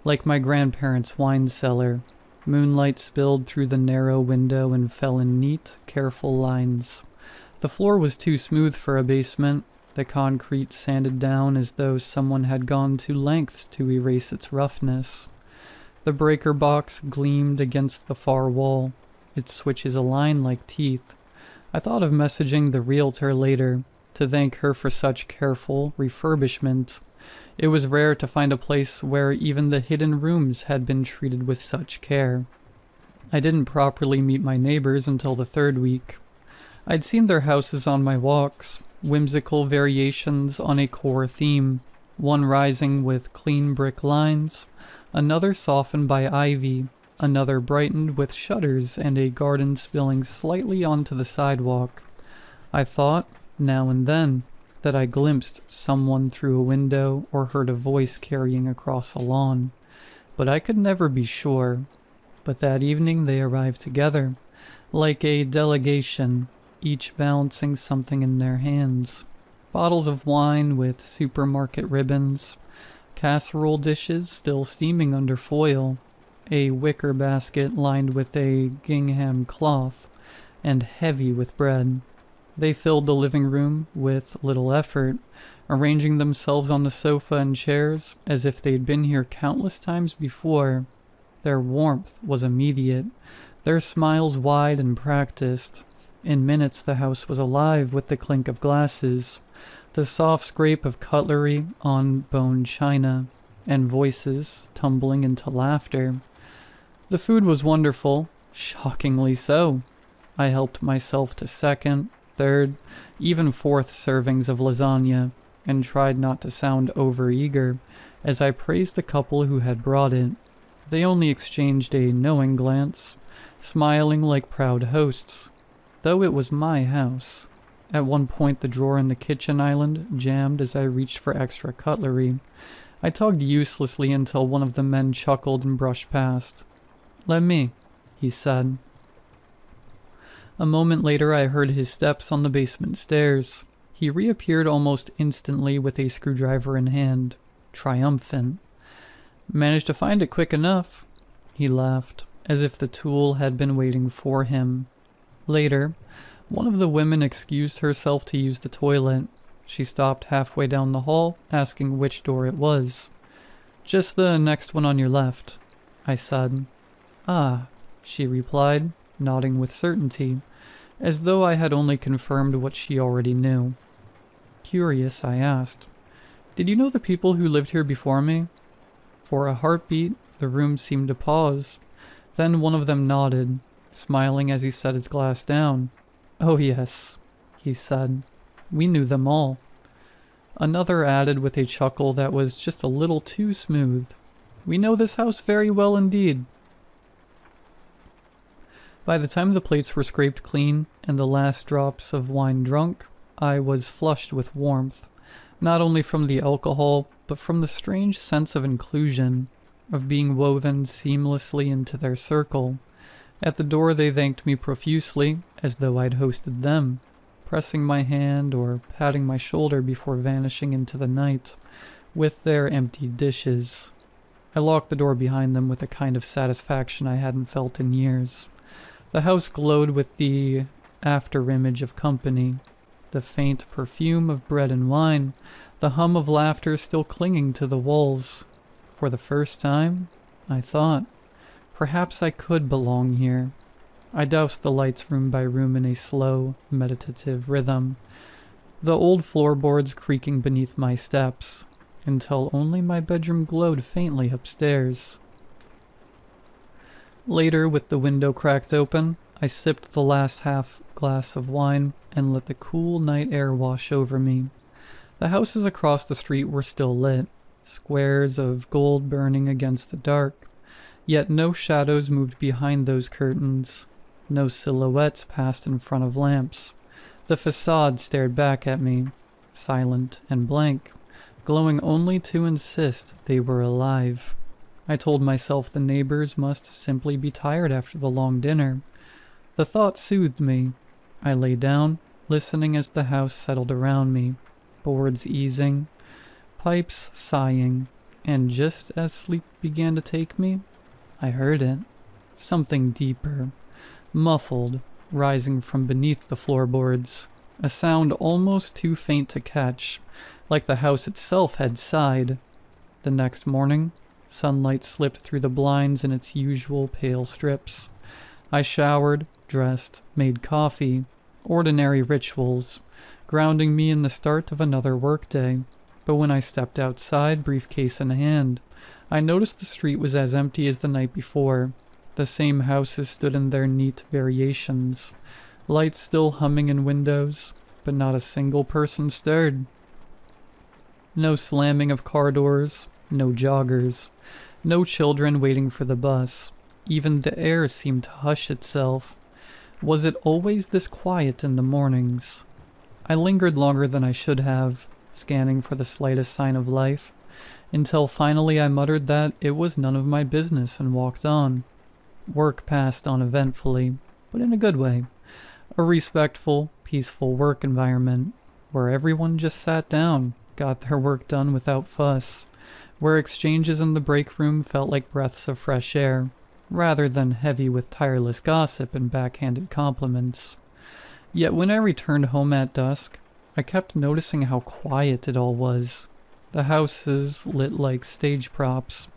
[SPEAKER 1] like my grandparents' wine cellar. Moonlight spilled through the narrow window and fell in neat, careful lines. The floor was too smooth for a basement, the concrete sanded down as though someone had gone to lengths to erase its roughness. The breaker box gleamed against the far wall, its switches aligned like teeth. I thought of messaging the realtor later, to thank her for such careful refurbishment. It was rare to find a place where even the hidden rooms had been treated with such care. I didn't properly meet my neighbors until the third week. I'd seen their houses on my walks, whimsical variations on a core theme, one rising with clean brick lines, another softened by ivy, another brightened with shutters and a garden spilling slightly onto the sidewalk. I thought, now and then, that I glimpsed someone through a window or heard a voice carrying across a lawn, but I could never be sure. But that evening they arrived together, like a delegation, each balancing something in their hands. Bottles of wine with supermarket ribbons, casserole dishes still steaming under foil, a wicker basket lined with a gingham cloth, and heavy with bread. They filled the living room with little effort, arranging themselves on the sofa and chairs as if they'd been here countless times before. Their warmth was immediate, their smiles wide and practiced. In minutes the house was alive with the clink of glasses, the soft scrape of cutlery on bone china, and voices tumbling into laughter. The food was wonderful, shockingly so. I helped myself to second, third, even fourth servings of lasagna, and tried not to sound overeager as I praised the couple who had brought it. They only exchanged a knowing glance, smiling like proud hosts, though it was my house. At one point the drawer in the kitchen island jammed as I reached for extra cutlery. I tugged uselessly until one of the men chuckled and brushed past. "Let me," he said. A moment later I heard his steps on the basement stairs. He reappeared almost instantly with a screwdriver in hand, triumphant. "Managed to find it quick enough," he laughed, as if the tool had been waiting for him. Later, one of the women excused herself to use the toilet. She stopped halfway down the hall, asking which door it was. "Just the next one on your left," I said. "Ah," she replied, nodding with certainty, as though I had only confirmed what she already knew. Curious, I asked, "Did you know the people who lived here before me?" For a heartbeat, the room seemed to pause. Then one of them nodded, smiling as he set his glass down. "Oh yes," he said. "We knew them all." Another added with a chuckle that was just a little too smooth. "We know this house very well indeed." By the time the plates were scraped clean and the last drops of wine drunk, I was flushed with warmth, not only from the alcohol, but from the strange sense of inclusion, of being woven seamlessly into their circle. At the door they thanked me profusely, as though I'd hosted them, pressing my hand or patting my shoulder before vanishing into the night, with their empty dishes. I locked the door behind them with a kind of satisfaction I hadn't felt in years. The house glowed with the after-image of company, the faint perfume of bread and wine, the hum of laughter still clinging to the walls. For the first time, I thought, perhaps I could belong here. I doused the lights room by room in a slow, meditative rhythm, the old floorboards creaking beneath my steps, until only my bedroom glowed faintly upstairs. Later, with the window cracked open, I sipped the last half glass of wine and let the cool night air wash over me. The houses across the street were still lit, squares of gold burning against the dark, yet no shadows moved behind those curtains. No silhouettes passed in front of lamps. The facade stared back at me, silent and blank, glowing only to insist they were alive. I told myself the neighbors must simply be tired after the long dinner. The thought soothed me. I lay down, listening as the house settled around me, boards easing, pipes sighing, and just as sleep began to take me, I heard it. Something deeper, muffled, rising from beneath the floorboards, a sound almost too faint to catch, like the house itself had sighed. The next morning, sunlight slipped through the blinds in its usual pale strips. I showered, dressed, made coffee, ordinary rituals, grounding me in the start of another workday. But when I stepped outside, briefcase in hand, I noticed the street was as empty as the night before. The same houses stood in their neat variations, lights still humming in windows, but not a single person stirred. No slamming of car doors, no joggers, no children waiting for the bus. Even the air seemed to hush itself. Was it always this quiet in the mornings? I lingered longer than I should have, scanning for the slightest sign of life, until finally I muttered that it was none of my business and walked on. Work passed uneventfully, but in a good way. A respectful, peaceful work environment, where everyone just sat down, got their work done without fuss, where exchanges in the break room felt like breaths of fresh air, rather than heavy with tireless gossip and backhanded compliments. Yet when I returned home at dusk, I kept noticing how quiet it all was. The houses lit like stage props,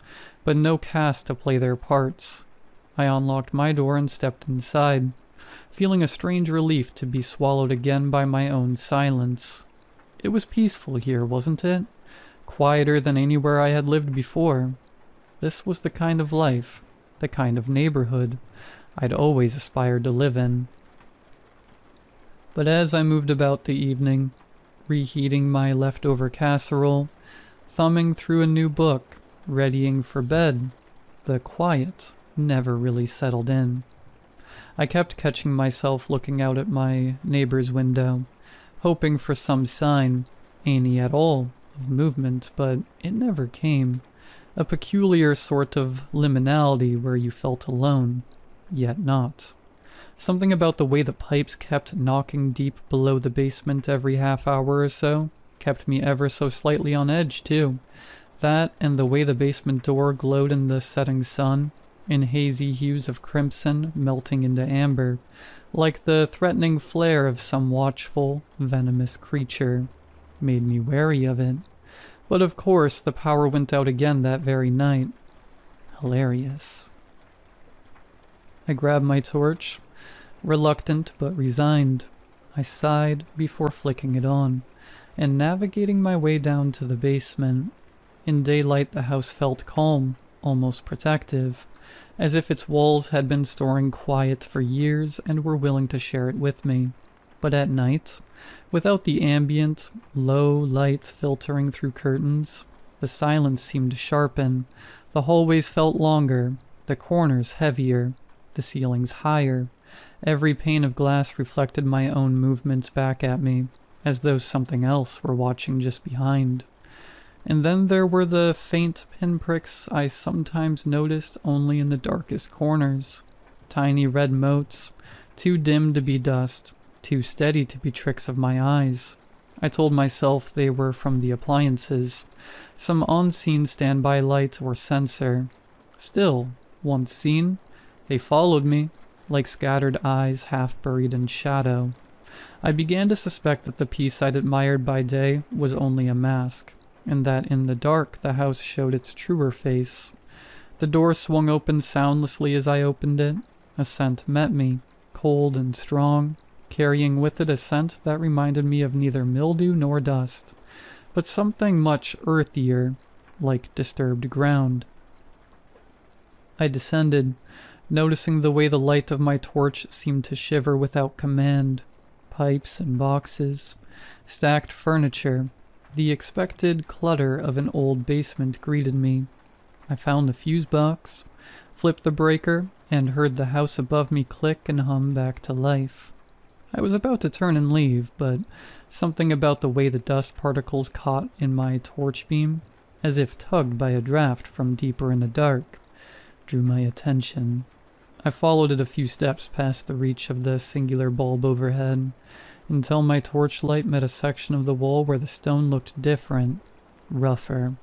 [SPEAKER 1] but no cast to play their parts. I unlocked my door and stepped inside, feeling a strange relief to be swallowed again by my own silence. It was peaceful here, wasn't it? Quieter than anywhere I had lived before. This was the kind of life, the kind of neighborhood I'd always aspired to live in. But as I moved about the evening, reheating my leftover casserole, thumbing through a new book, readying for bed, the quiet never really settled in. I kept catching myself looking out at my neighbor's window, hoping for some sign, any at all, of movement, but it never came. A peculiar sort of liminality where you felt alone, yet not. Something about the way the pipes kept knocking deep below the basement every half hour or so kept me ever so slightly on edge, too. That and the way the basement door glowed in the setting sun, in hazy hues of crimson melting into amber, like the threatening flare of some watchful, venomous creature, made me wary of it. But of course, the power went out again that very night. Hilarious. I grabbed my torch, reluctant but resigned. I sighed before flicking it on, and navigating my way down to the basement. In daylight, the house felt calm, almost protective, as if its walls had been storing quiet for years and were willing to share it with me. But at night, without the ambient, low light filtering through curtains, the silence seemed to sharpen. The hallways felt longer, the corners heavier, the ceilings higher. Every pane of glass reflected my own movements back at me, as though something else were watching just behind. And then there were the faint pinpricks I sometimes noticed only in the darkest corners. Tiny red motes, too dim to be dust, too steady to be tricks of my eyes. I told myself they were from the appliances, some unseen standby light or sensor. Still, once seen, they followed me, like scattered eyes half buried in shadow. I began to suspect that the piece I'd admired by day was only a mask, and that in the dark the house showed its truer face. The door swung open soundlessly as I opened it. A scent met me, cold and strong, carrying with it a scent that reminded me of neither mildew nor dust, but something much earthier, like disturbed ground. I descended, noticing the way the light of my torch seemed to shiver without command. Pipes and boxes, stacked furniture, the expected clutter of an old basement greeted me. I found the fuse box, flipped the breaker, and heard the house above me click and hum back to life. I was about to turn and leave, but something about the way the dust particles caught in my torch beam, as if tugged by a draft from deeper in the dark, drew my attention. I followed it a few steps past the reach of the singular bulb overhead, until my torchlight met a section of the wall where the stone looked different, rougher,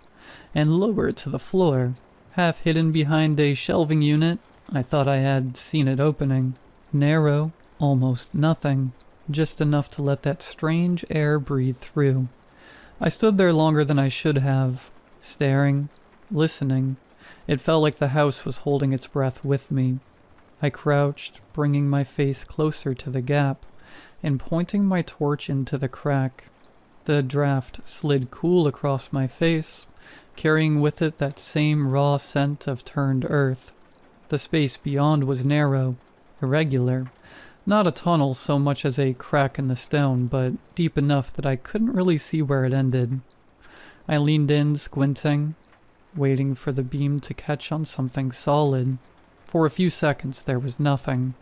[SPEAKER 1] and lower to the floor. Half hidden behind a shelving unit, I thought I had seen it opening. Narrow, almost nothing, just enough to let that strange air breathe through. I stood there longer than I should have, staring, listening. It felt like the house was holding its breath with me. I crouched, bringing my face closer to the gap, and pointing my torch into the crack. The draft slid cool across my face, carrying with it that same raw scent of turned earth. The space beyond was narrow, irregular, not a tunnel so much as a crack in the stone, but deep enough that I couldn't really see where it ended. I leaned in, squinting, waiting for the beam to catch on something solid. For a few seconds there was nothing.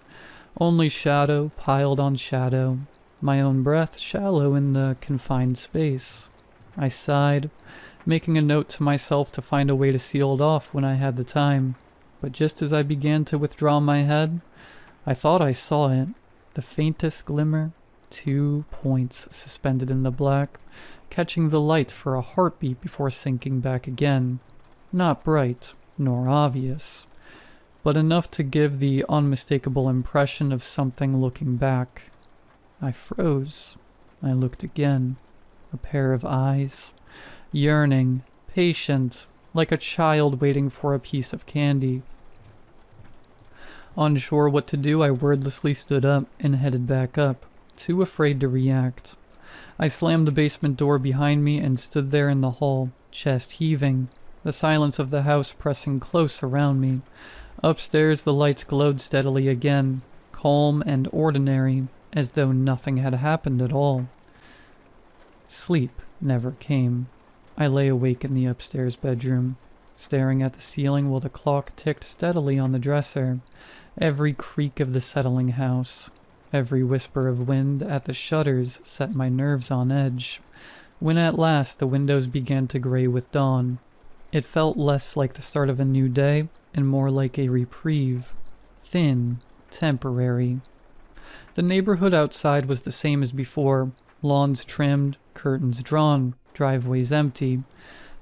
[SPEAKER 1] Only shadow piled on shadow, my own breath shallow in the confined space. I sighed, making a note to myself to find a way to seal it off when I had the time. But just as I began to withdraw my head, I thought I saw it, the faintest glimmer, 2 points suspended in the black, catching the light for a heartbeat before sinking back again. Not bright, nor obvious, but enough to give the unmistakable impression of something looking back. I froze. I looked again. A pair of eyes. Yearning, patient, like a child waiting for a piece of candy. Unsure what to do, I wordlessly stood up and headed back up, too afraid to react. I slammed the basement door behind me and stood there in the hall, chest heaving, the silence of the house pressing close around me. Upstairs, the lights glowed steadily again, calm and ordinary, as though nothing had happened at all. Sleep never came. I lay awake in the upstairs bedroom, staring at the ceiling while the clock ticked steadily on the dresser. Every creak of the settling house, every whisper of wind at the shutters set my nerves on edge. When at last the windows began to gray with dawn, it felt less like the start of a new day and more like a reprieve. Thin, temporary. The neighborhood outside was the same as before, lawns trimmed, curtains drawn, driveways empty.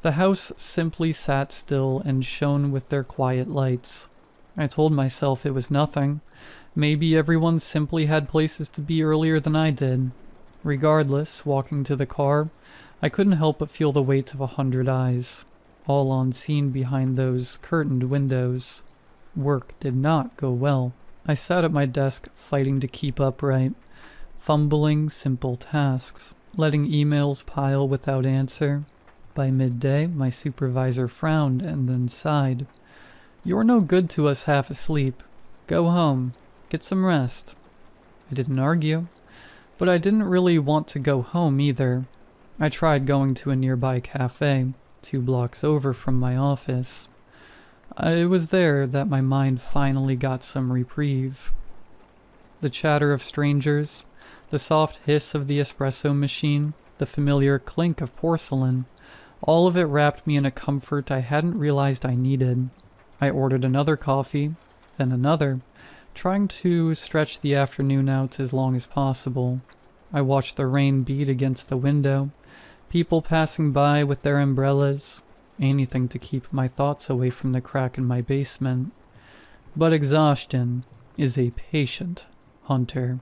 [SPEAKER 1] The house simply sat still and shone with their quiet lights. I told myself it was nothing. Maybe everyone simply had places to be earlier than I did. Regardless, walking to the car, I couldn't help but feel the weight of 100 eyes, all on scene behind those curtained windows. Work did not go well. I sat at my desk fighting to keep upright, fumbling simple tasks, letting emails pile without answer. By midday, my supervisor frowned and then sighed. "You're no good to us half asleep. Go home. Get some rest." I didn't argue, but I didn't really want to go home either. I tried going to a nearby cafe, 2 blocks over from my office. It was there that my mind finally got some reprieve. The chatter of strangers, the soft hiss of the espresso machine, the familiar clink of porcelain, all of it wrapped me in a comfort I hadn't realized I needed. I ordered another coffee, then another, trying to stretch the afternoon out as long as possible. I watched the rain beat against the window, people passing by with their umbrellas, anything to keep my thoughts away from the crack in my basement. But exhaustion is a patient hunter.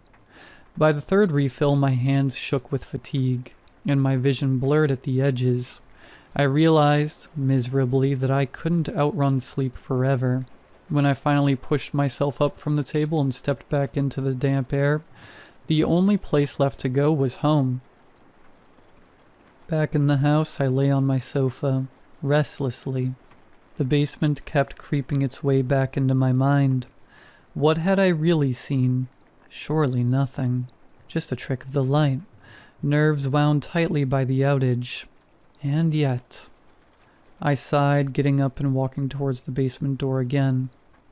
[SPEAKER 1] By the 3rd refill, my hands shook with fatigue, and my vision blurred at the edges. I realized, miserably, that I couldn't outrun sleep forever. When I finally pushed myself up from the table and stepped back into the damp air, the only place left to go was home. Back in the house, I lay on my sofa, restlessly. The basement kept creeping its way back into my mind. What had I really seen? Surely nothing. Just a trick of the light. Nerves wound tightly by the outage. And yet... I sighed, getting up and walking towards the basement door again.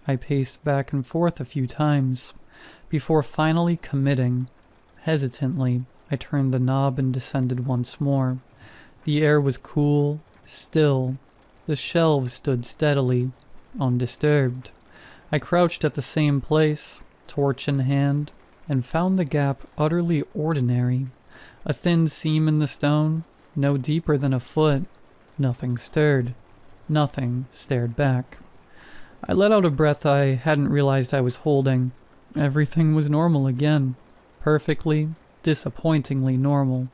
[SPEAKER 1] I paced back and forth a few times, before finally committing. Hesitantly, I turned the knob and descended once more. The air was cool, still. The shelves stood steadily, undisturbed. I crouched at the same place, torch in hand, and found the gap utterly ordinary. A thin seam in the stone, no deeper than a foot. Nothing stirred. Nothing stared back. I let out a breath I hadn't realized I was holding. Everything was normal again. Perfectly, disappointingly normal.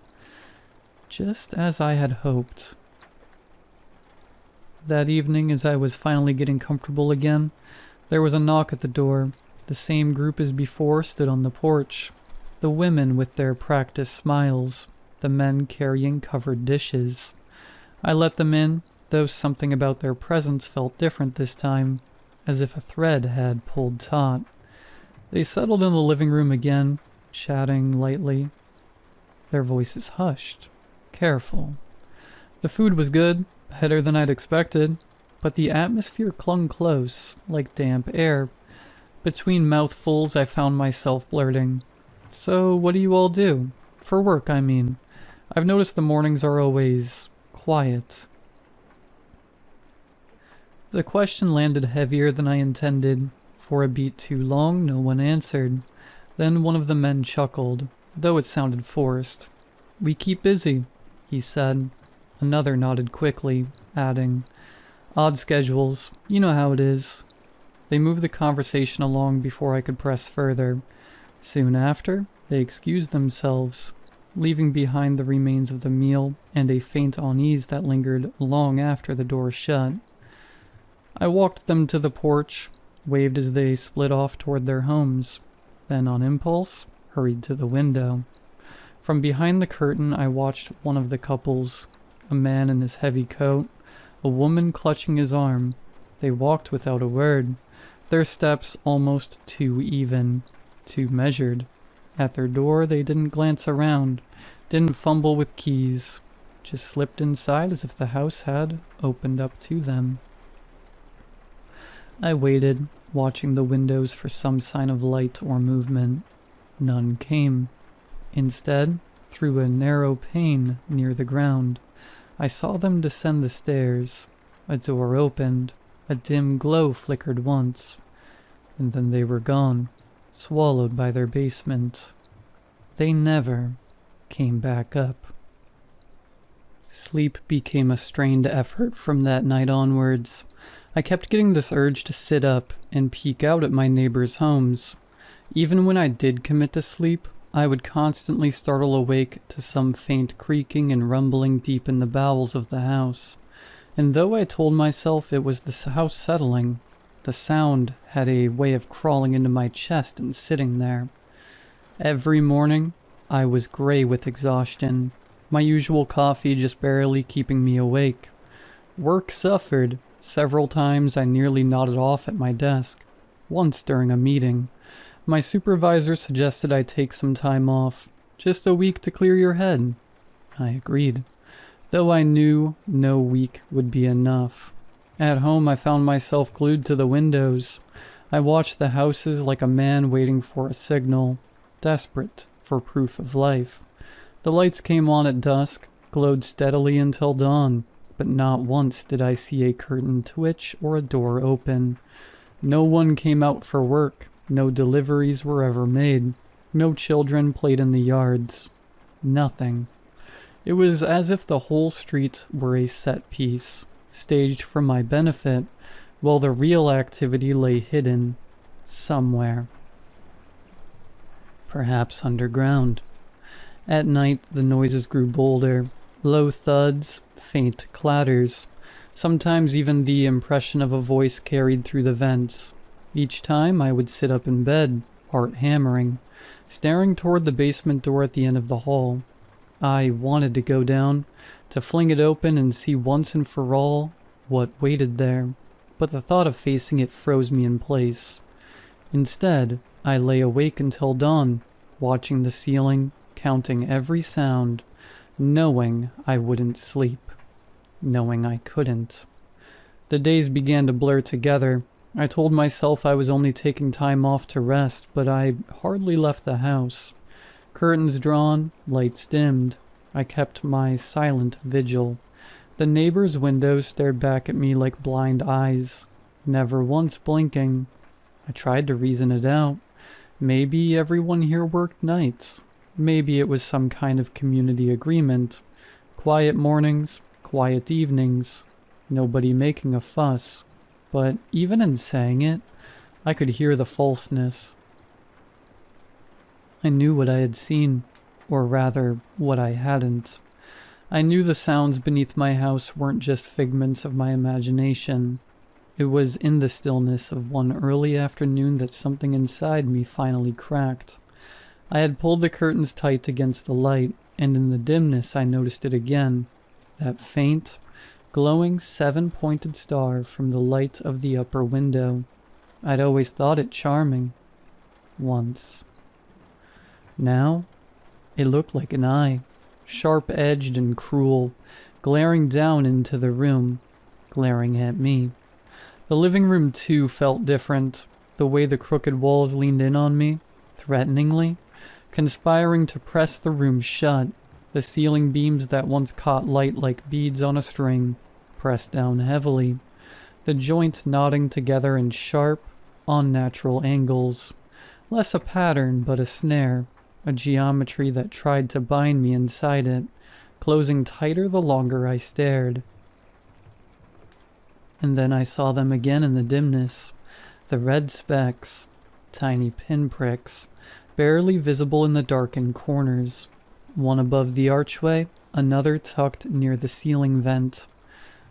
[SPEAKER 1] Just as I had hoped. That evening, as I was finally getting comfortable again, there was a knock at the door. The same group as before stood on the porch. The women with their practiced smiles, the men carrying covered dishes. I let them in, though something about their presence felt different this time, as if a thread had pulled taut. They settled in the living room again, chatting lightly. Their voices hushed, careful. The food was good, better than I'd expected, but the atmosphere clung close, like damp air. Between mouthfuls, I found myself blurting, "So, what do you all do? For work, I mean. I've noticed the mornings are always quiet." The question landed heavier than I intended. For a beat too long, no one answered. Then one of the men chuckled, though it sounded forced. "We keep busy. he said. Another nodded quickly, adding, "Odd schedules, you know how it is." They moved the conversation along before I could press further. Soon after, they excused themselves, leaving behind the remains of the meal and a faint unease that lingered long after the door shut. I walked them to the porch, waved as they split off toward their homes, then on impulse, hurried to the window. From behind the curtain I watched one of the couples, a man in his heavy coat, a woman clutching his arm. They walked without a word, their steps almost too even, too measured. At their door they didn't glance around, didn't fumble with keys, just slipped inside as if the house had opened up to them. I waited, watching the windows for some sign of light or movement. None came. Instead, through a narrow pane near the ground, I saw them descend the stairs. A door opened, a dim glow flickered once, and then they were gone, swallowed by their basement. They never came back up. Sleep became a strained effort from that night onwards. I kept getting this urge to sit up and peek out at my neighbors' homes. Even when I did commit to sleep, I would constantly startle awake to some faint creaking and rumbling deep in the bowels of the house. And though I told myself it was the house settling, the sound had a way of crawling into my chest and sitting there. Every morning, I was gray with exhaustion, my usual coffee just barely keeping me awake. Work suffered. Several times I nearly nodded off at my desk. Once during a meeting, my supervisor suggested I take some time off, just a week to clear your head. I agreed, though I knew no week would be enough. At home I found myself glued to the windows. I watched the houses like a man waiting for a signal, desperate for proof of life. The lights came on at dusk, glowed steadily until dawn, but not once did I see a curtain twitch or a door open. No one came out for work, no deliveries were ever made, no children played in the yards. Nothing. It was as if the whole street were a set piece, staged for my benefit, while the real activity lay hidden somewhere. Perhaps underground. At night the noises grew bolder, low thuds, faint clatters, sometimes even the impression of a voice carried through the vents. Each time I would sit up in bed, heart hammering, staring toward the basement door at the end of the hall. I wanted to go down, to fling it open and see once and for all what waited there, but the thought of facing it froze me in place. Instead, I lay awake until dawn, watching the ceiling, counting every sound, knowing I wouldn't sleep, knowing I couldn't. The days began to blur together. I told myself I was only taking time off to rest, but I hardly left the house. Curtains drawn, lights dimmed. I kept my silent vigil. The neighbor's windows stared back at me like blind eyes, never once blinking. I tried to reason it out. Maybe everyone here worked nights. Maybe it was some kind of community agreement. Quiet mornings, quiet evenings, nobody making a fuss. But even in saying it, I could hear the falseness. I knew what I had seen, or rather, what I hadn't. I knew the sounds beneath my house weren't just figments of my imagination. It was in the stillness of one early afternoon that something inside me finally cracked. I had pulled the curtains tight against the light, and in the dimness I noticed it again, that faint, glowing 7-pointed star from the light of the upper window. I'd always thought it charming. Once. Now, it looked like an eye, sharp-edged and cruel, glaring down into the room, glaring at me. The living room, too, felt different, the way the crooked walls leaned in on me, threateningly, conspiring to press the room shut. The ceiling beams that once caught light like beads on a string pressed down heavily, the joints knotting together in sharp, unnatural angles. Less a pattern, but a snare, a geometry that tried to bind me inside it, closing tighter the longer I stared. And then I saw them again in the dimness, the red specks, tiny pinpricks, barely visible in the darkened corners, one above the archway, another tucked near the ceiling vent,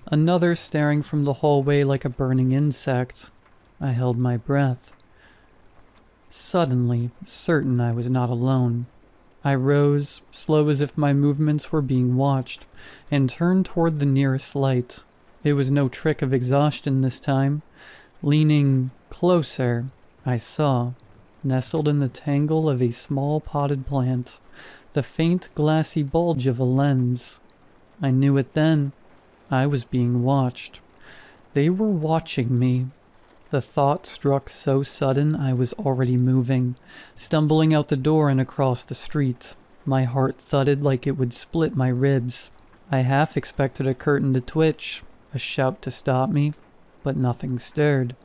[SPEAKER 1] another staring from the hallway like a burning insect. I held my breath. Suddenly, certain I was not alone, I rose, slow as if my movements were being watched, and turned toward the nearest light. It was no trick of exhaustion this time. Leaning closer, I saw, nestled in the tangle of a small potted plant, the faint glassy bulge of a lens. I knew it then. I was being watched. They were watching me. The thought struck so sudden I was already moving, stumbling out the door and across the street. My heart thudded like it would split my ribs. I half expected a curtain to twitch, a shout to stop me, but nothing stirred.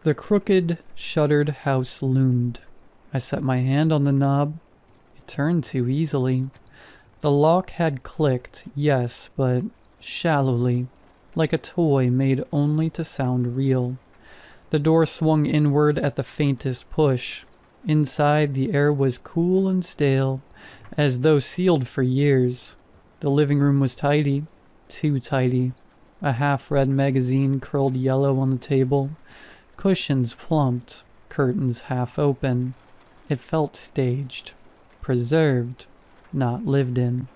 [SPEAKER 1] The crooked, shuttered house loomed. I set my hand on the knob. It turned too easily. The lock had clicked, yes, but shallowly, like a toy made only to sound real. The door swung inward at the faintest push. Inside, the air was cool and stale, as though sealed for years. The living room was tidy, too tidy. A half-read magazine curled yellow on the table, cushions plumped, curtains half open. It felt staged, preserved, not lived in.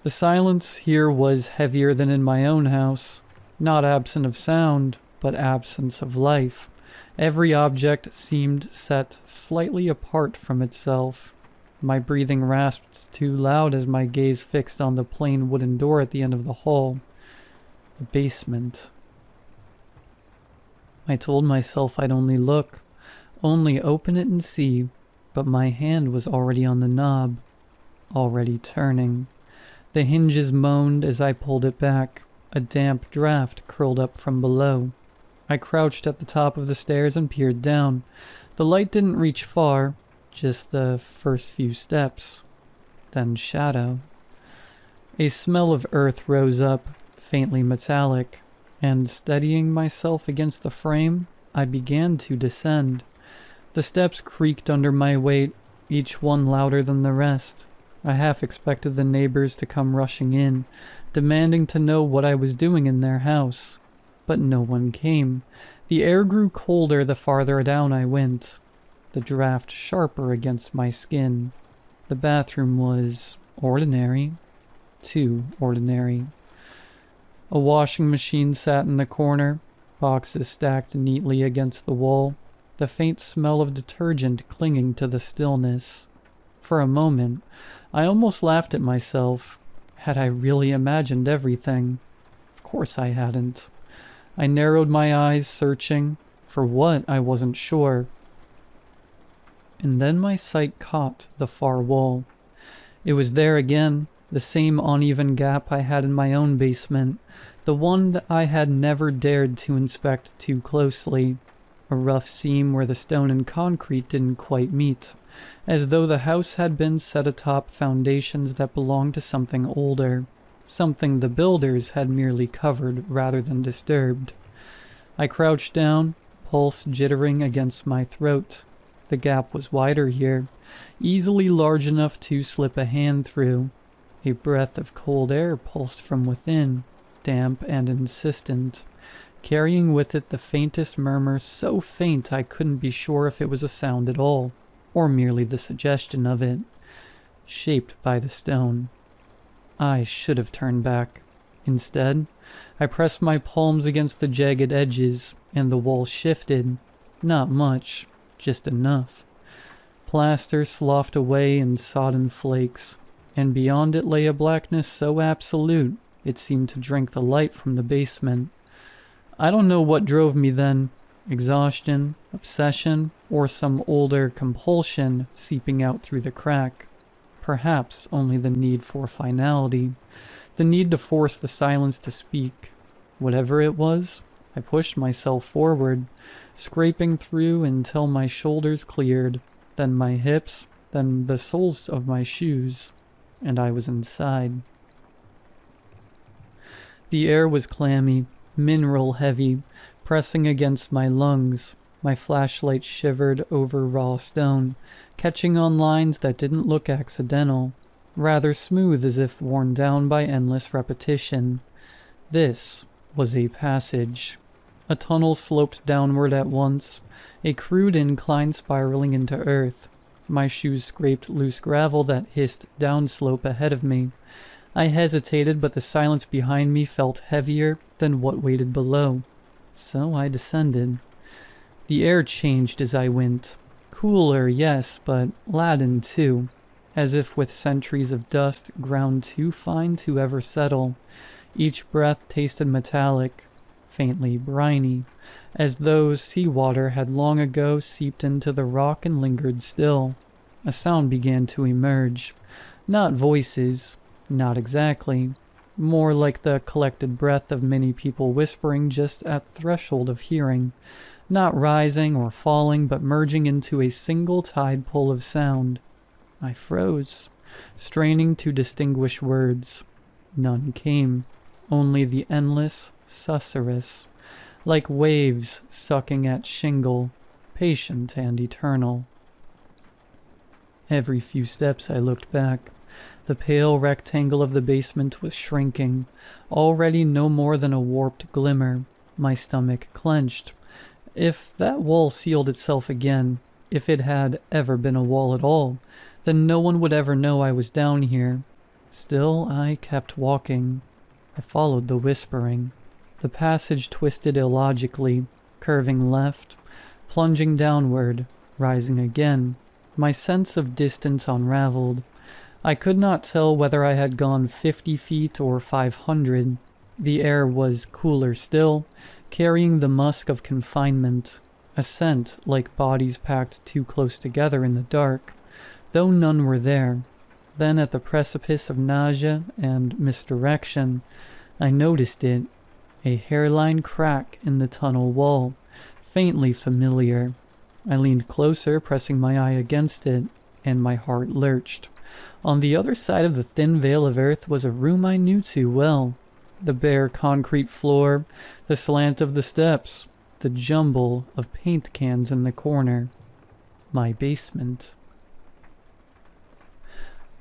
[SPEAKER 1] The silence here was heavier than in my own house, not absent of sound, but absence of life. Every object seemed set slightly apart from itself. My breathing rasped too loud as my gaze fixed on the plain wooden door at the end of the hall. The basement. I told myself I'd only look, only open it and see, but my hand was already on the knob, already turning. The hinges moaned as I pulled it back. A damp draft curled up from below. I crouched at the top of the stairs and peered down. The light didn't reach far, just the first few steps. Then shadow. A smell of earth rose up, faintly metallic, and steadying myself against the frame, I began to descend. The steps creaked under my weight, each one louder than the rest. I half expected the neighbors to come rushing in, demanding to know what I was doing in their house. But no one came. The air grew colder the farther down I went, the draft sharper against my skin. The bathroom was ordinary, too ordinary. A washing machine sat in the corner, boxes stacked neatly against the wall, the faint smell of detergent clinging to the stillness. For a moment, I almost laughed at myself. Had I really imagined everything? Of course I hadn't. I narrowed my eyes, searching. For what, I wasn't sure. And then my sight caught the far wall. It was there again, the same uneven gap I had in my own basement, the one that I had never dared to inspect too closely. A rough seam where the stone and concrete didn't quite meet, as though the house had been set atop foundations that belonged to something older. Something the builders had merely covered rather than disturbed. I crouched down, pulse jittering against my throat. The gap was wider here, easily large enough to slip a hand through. A breath of cold air pulsed from within, damp and insistent, carrying with it the faintest murmur so faint I couldn't be sure if it was a sound at all, or merely the suggestion of it, shaped by the stone. I should have turned back. Instead, I pressed my palms against the jagged edges, and the wall shifted. Not much, just enough. Plaster sloughed away in sodden flakes, and beyond it lay a blackness so absolute it seemed to drink the light from the basement. I don't know what drove me then, exhaustion, obsession, or some older compulsion seeping out through the crack. Perhaps only the need for finality, the need to force the silence to speak. Whatever it was, I pushed myself forward, scraping through until my shoulders cleared, then my hips, then the soles of my shoes. and I was inside. The air was clammy, mineral heavy, pressing against my lungs. My flashlight shivered over raw stone, catching on lines that didn't look accidental, rather smooth as if worn down by endless repetition. This was a passage. A tunnel sloped downward at once, a crude incline spiraling into earth. My shoes scraped loose gravel that hissed downslope ahead of me. I hesitated, but the silence behind me felt heavier than what waited below. So I descended. The air changed as I went. Cooler, yes, but laden too, as if with centuries of dust ground too fine to ever settle. Each breath tasted metallic, faintly briny, as though seawater had long ago seeped into the rock and lingered still. A sound began to emerge. Not voices, not exactly. More like the collected breath of many people whispering just at threshold of hearing. Not rising or falling, but merging into a single tide pull of sound. I froze, straining to distinguish words. None came, only the endless susurrus, like waves sucking at shingle, patient and eternal. Every few steps I looked back. The pale rectangle of the basement was shrinking, already no more than a warped glimmer. My stomach clenched. If that wall sealed itself again, if it had ever been a wall at all, then no one would ever know I was down here. Still, I kept walking. I followed the whispering. The passage twisted illogically, curving left, plunging downward, rising again. My sense of distance unraveled. I could not tell whether I had gone 50 feet or 500. The air was cooler still, carrying the musk of confinement, a scent like bodies packed too close together in the dark, though none were there. Then at the precipice of nausea and misdirection, I noticed it, a hairline crack in the tunnel wall, faintly familiar. I leaned closer, pressing my eye against it, and my heart lurched. On the other side of the thin veil of earth was a room I knew too well. The bare concrete floor, the slant of the steps, the jumble of paint cans in the corner. My basement.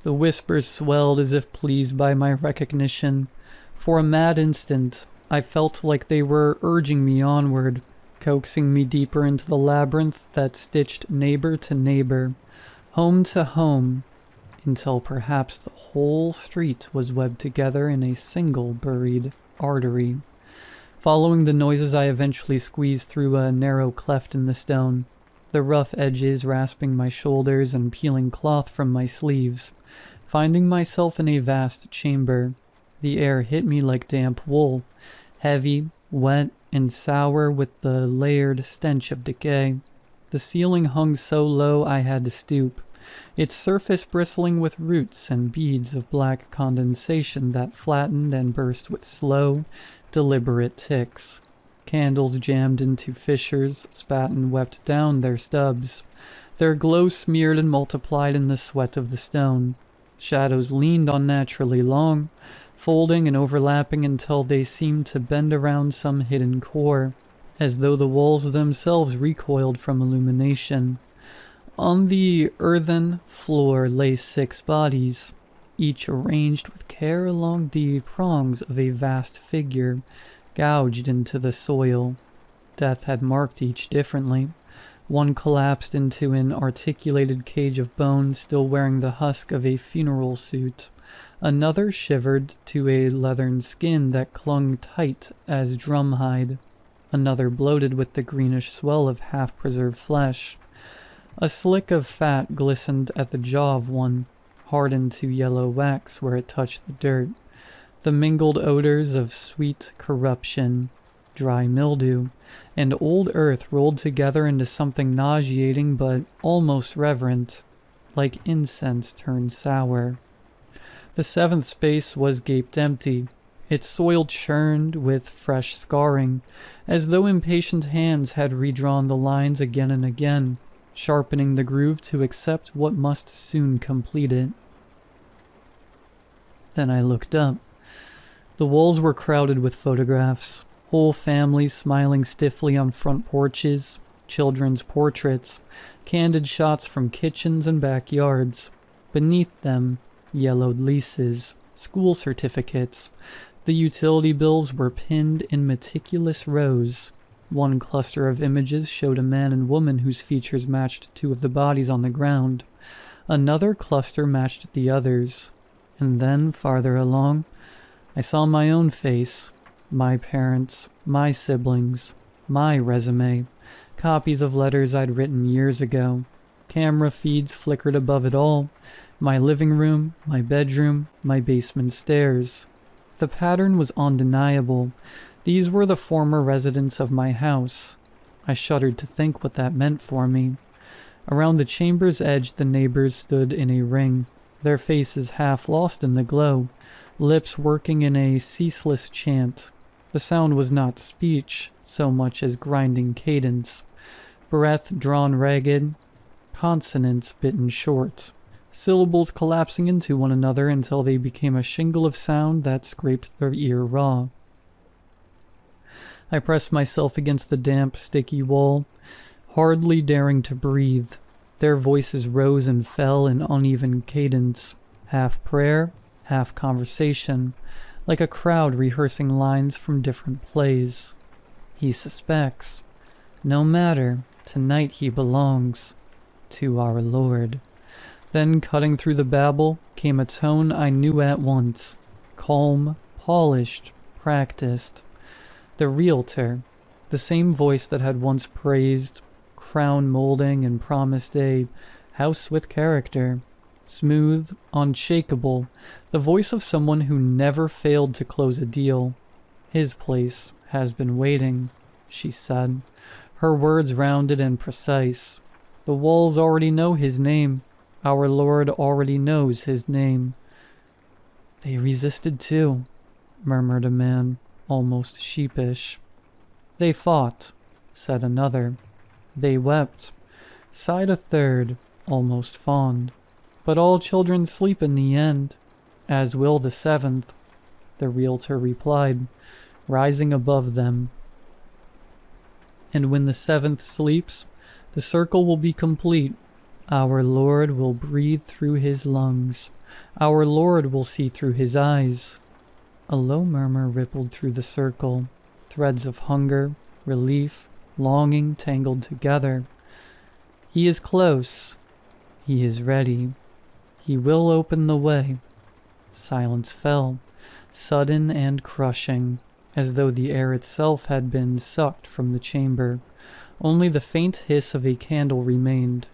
[SPEAKER 1] The whispers swelled as if pleased by my recognition. For a mad instant, I felt like they were urging me onward, coaxing me deeper into the labyrinth that stitched neighbor to neighbor, home to home, until perhaps the whole street was webbed together in a single buried artery. Following the noises, I eventually squeezed through a narrow cleft in the stone, the rough edges rasping my shoulders and peeling cloth from my sleeves, finding myself in a vast chamber. The air hit me like damp wool, heavy, wet, and sour with the layered stench of decay. The ceiling hung so low I had to stoop, its surface bristling with roots and beads of black condensation that flattened and burst with slow, deliberate ticks. Candles jammed into fissures spat and wept down their stubs, their glow smeared and multiplied in the sweat of the stone. Shadows leaned unnaturally long, folding and overlapping until they seemed to bend around some hidden core, as though the walls themselves recoiled from illumination. On the earthen floor lay 6 bodies, each arranged with care along the prongs of a vast figure, gouged into the soil. Death had marked each differently. One collapsed into an articulated cage of bone, still wearing the husk of a funeral suit. Another shivered to a leathern skin that clung tight as drumhide. Another bloated with the greenish swell of half-preserved flesh. A slick of fat glistened at the jaw of one, hardened to yellow wax where it touched the dirt. The mingled odors of sweet corruption, dry mildew, and old earth rolled together into something nauseating but almost reverent, like incense turned sour. The 7th space was gaped empty, its soil churned with fresh scarring, as though impatient hands had redrawn the lines again and again, sharpening the groove to accept what must soon complete it. Then I looked up. The walls were crowded with photographs, whole families smiling stiffly on front porches, children's portraits, candid shots from kitchens and backyards. Beneath them, yellowed leases, school certificates. The utility bills were pinned in meticulous rows. One cluster of images showed a man and woman whose features matched two of the bodies on the ground. Another cluster matched the others. And then, farther along, I saw my own face, my parents, my siblings, my resume, copies of letters I'd written years ago. Camera feeds flickered above it all. My living room, my bedroom, my basement stairs. The pattern was undeniable. These were the former residents of my house. I shuddered to think what that meant for me. Around the chamber's edge the neighbors stood in a ring, their faces half lost in the glow, lips working in a ceaseless chant. The sound was not speech, so much as grinding cadence. Breath drawn ragged, consonants bitten short. Syllables collapsing into one another until they became a shingle of sound that scraped their ear raw. I pressed myself against the damp, sticky wall, hardly daring to breathe. Their voices rose and fell in uneven cadence, half prayer, half conversation, like a crowd rehearsing lines from different plays. He suspects. No matter, tonight he belongs to our Lord. Then, cutting through the babble, came a tone I knew at once. Calm, polished, practiced. The realtor, the same voice that had once praised crown molding and promised a house with character. Smooth, unshakable, the voice of someone who never failed to close a deal. His place has been waiting, she said, her words rounded and precise. The walls already know his name. Our Lord already knows his name. They resisted too, murmured a man, almost sheepish. They fought, said another. They wept, sighed a third, almost fond. But all children sleep in the end, as will the seventh, the realtor replied, rising above them. And when the seventh sleeps, the circle will be complete. Our Lord will breathe through his lungs. Our Lord will see through his eyes. A low murmur rippled through the circle, threads of hunger, relief, longing tangled together. He is close. He is ready. He will open the way. Silence fell, sudden and crushing, as though the air itself had been sucked from the chamber. Only the faint hiss of a candle remained.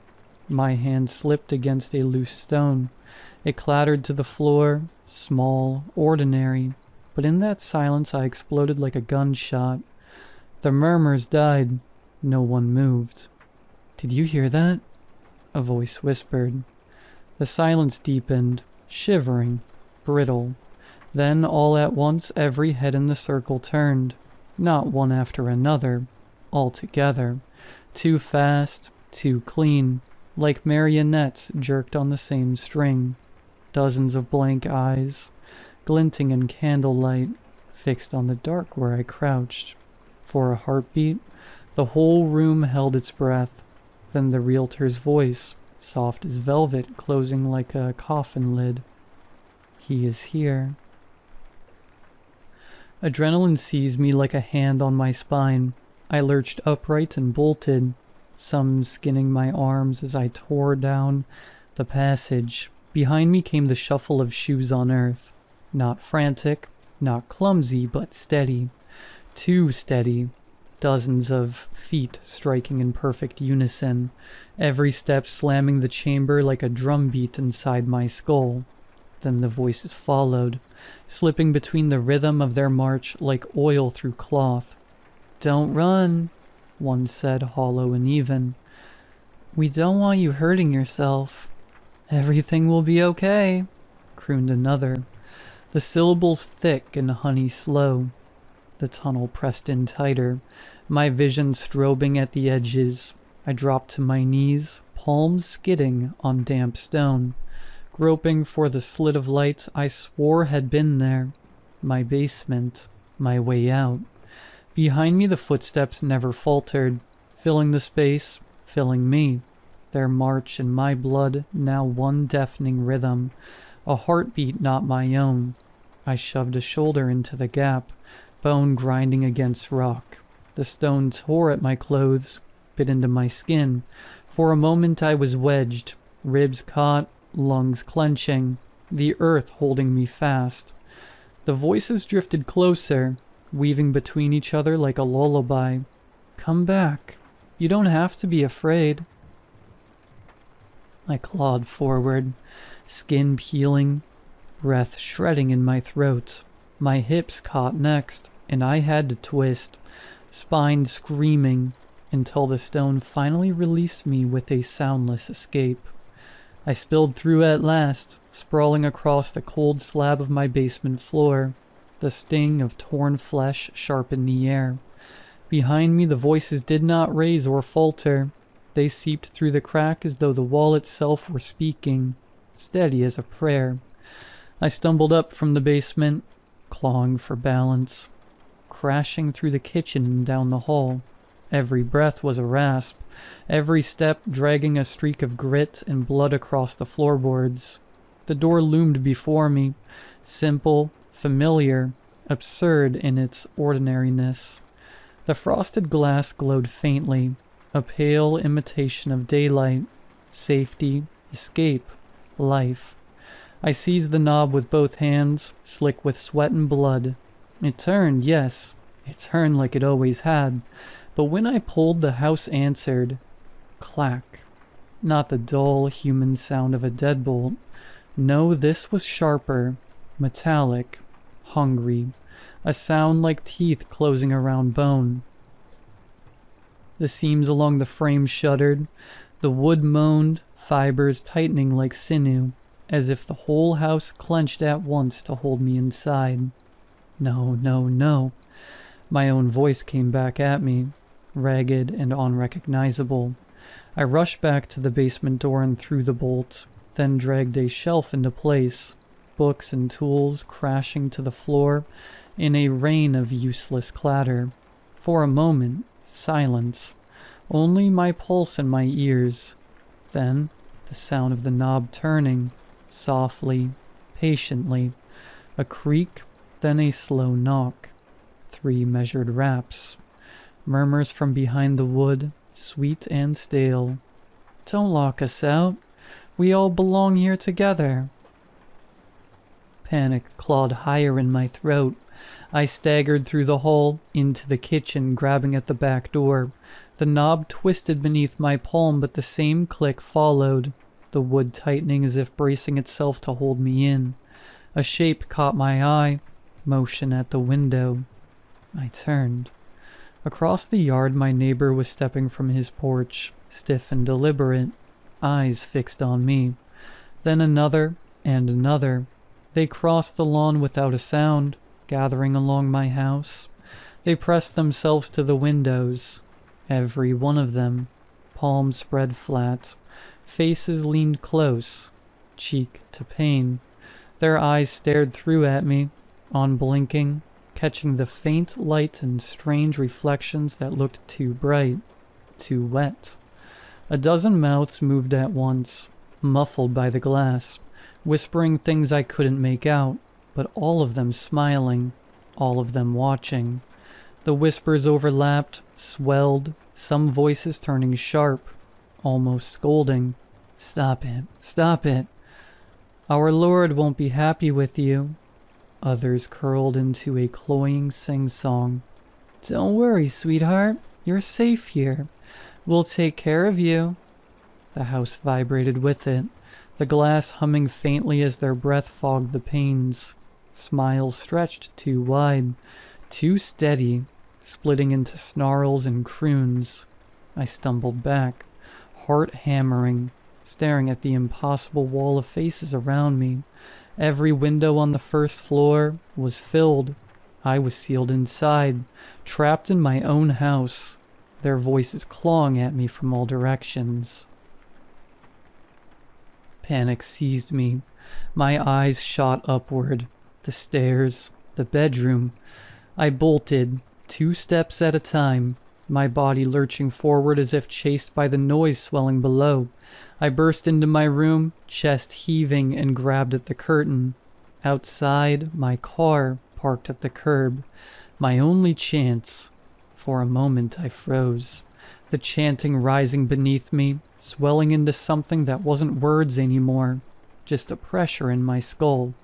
[SPEAKER 1] My hand slipped against a loose stone. It clattered to the floor, small, ordinary, but in that silence I exploded like a gunshot. The murmurs died. No one moved. "Did you hear that?" a voice whispered. The silence deepened, shivering, brittle. Then, all at once, every head in the circle turned, not one after another, all together, too fast, too clean, like marionettes jerked on the same string. Dozens of blank eyes, glinting in candlelight, fixed on the dark where I crouched. For a heartbeat, the whole room held its breath. Then the realtor's voice, soft as velvet, closing like a coffin lid. He is here. Adrenaline seized me like a hand on my spine. I lurched upright and bolted, some skinning my arms as I tore down the passage. Behind me came the shuffle of shoes on earth. Not frantic, not clumsy, but steady. Too steady. Dozens of feet striking in perfect unison, every step slamming the chamber like a drum beat inside my skull. Then the voices followed, slipping between the rhythm of their march like oil through cloth. "Don't run," one said, hollow and even. "We don't want you hurting yourself." "Everything will be okay," crooned another, the syllables thick and honey slow. The tunnel pressed in tighter, my vision strobing at the edges. I dropped to my knees, palms skidding on damp stone. groping for the slit of light I swore had been there. My basement, my way out. Behind me the footsteps never faltered, filling the space, filling me. Their march in my blood, now one deafening rhythm, a heartbeat not my own. I shoved a shoulder into the gap, bone grinding against rock. The stone tore at my clothes, bit into my skin. For a moment I was wedged, ribs caught, lungs clenching, the earth holding me fast. The voices drifted closer, weaving between each other like a lullaby. Come back. You don't have to be afraid. I clawed forward, skin peeling, breath shredding in my throat. My hips caught next, and I had to twist, spine screaming, until the stone finally released me with a soundless escape. I spilled through at last, sprawling across the cold slab of my basement floor. The sting of torn flesh sharpened the air. Behind me the voices did not raise or falter. They seeped through the crack as though the wall itself were speaking, steady as a prayer. I stumbled up from the basement, clawing for balance, crashing through the kitchen and down the hall. Every breath was a rasp, every step dragging a streak of grit and blood across the floorboards. The door loomed before me, simple, familiar, absurd in its ordinariness. The frosted glass glowed faintly, a pale imitation of daylight, safety, escape, life. I seized the knob with both hands, slick with sweat and blood. It turned, yes, it turned like it always had, but when I pulled, the house answered. Clack. Not the dull, human sound of a deadbolt. No, this was sharper, metallic, hungry, a sound like teeth closing around bone. The seams along the frame shuddered, the wood moaned, fibers tightening like sinew, as if the whole house clenched at once to hold me inside. No, no, no. My own voice came back at me, ragged and unrecognizable. I rushed back to the basement door and threw the bolt, then dragged a shelf into place, books and tools crashing to the floor in a rain of useless clatter. For a moment, silence, only my pulse in my ears. Then, the sound of the knob turning, softly, patiently, a creak, then a slow knock, 3 measured raps, murmurs from behind the wood, sweet and stale. Don't lock us out. We all belong here together. Panic clawed higher in my throat. I staggered through the hall, into the kitchen, grabbing at the back door. The knob twisted beneath my palm, but the same click followed, the wood tightening as if bracing itself to hold me in. A shape caught my eye, motion at the window. I turned. Across the yard, my neighbor was stepping from his porch, stiff and deliberate, eyes fixed on me. Then another and another. They crossed the lawn without a sound, gathering along my house. They pressed themselves to the windows, every one of them, palms spread flat, faces leaned close, cheek to pane. Their eyes stared through at me, unblinking, catching the faint light and strange reflections that looked too bright, too wet. A dozen mouths moved at once, muffled by the glass, whispering things I couldn't make out, but all of them smiling, all of them watching. The whispers overlapped, swelled, some voices turning sharp, almost scolding. Stop it, stop it. Our Lord won't be happy with you. Others curled into a cloying sing-song. Don't worry, sweetheart. You're safe here. We'll take care of you. The house vibrated with it, the glass humming faintly as their breath fogged the panes. Smiles stretched too wide, too steady, splitting into snarls and croons. I stumbled back, heart hammering, staring at the impossible wall of faces around me. Every window on the first floor was filled. I was sealed inside, trapped in my own house, their voices clawing at me from all directions. Panic seized me. My eyes shot upward. The stairs, the bedroom. I bolted, 2 steps at a time, my body lurching forward as if chased by the noise swelling below. I burst into my room, chest heaving, and grabbed at the curtain. Outside, my car parked at the curb. My only chance. For a moment I froze, the chanting rising beneath me, swelling into something that wasn't words anymore, just a pressure in my skull.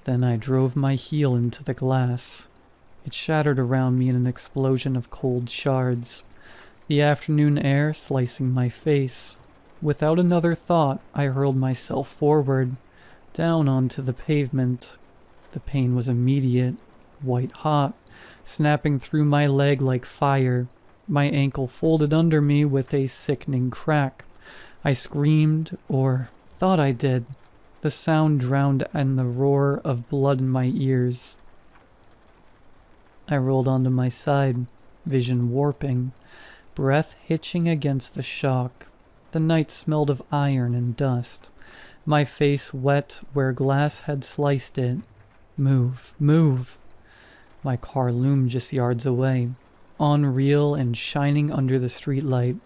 [SPEAKER 1] Then I drove my heel into the glass. It shattered around me in an explosion of cold shards, the afternoon air slicing my face. Without another thought, I hurled myself forward, down onto the pavement. The pain was immediate, white hot, snapping through my leg like fire. My ankle folded under me with a sickening crack. I screamed, or thought I did. The sound drowned in the roar of blood in my ears. I rolled onto my side, vision warping, breath hitching against the shock. The night smelled of iron and dust. My face wet where glass had sliced it. Move, move. My car loomed just yards away, unreal and shining under the streetlight.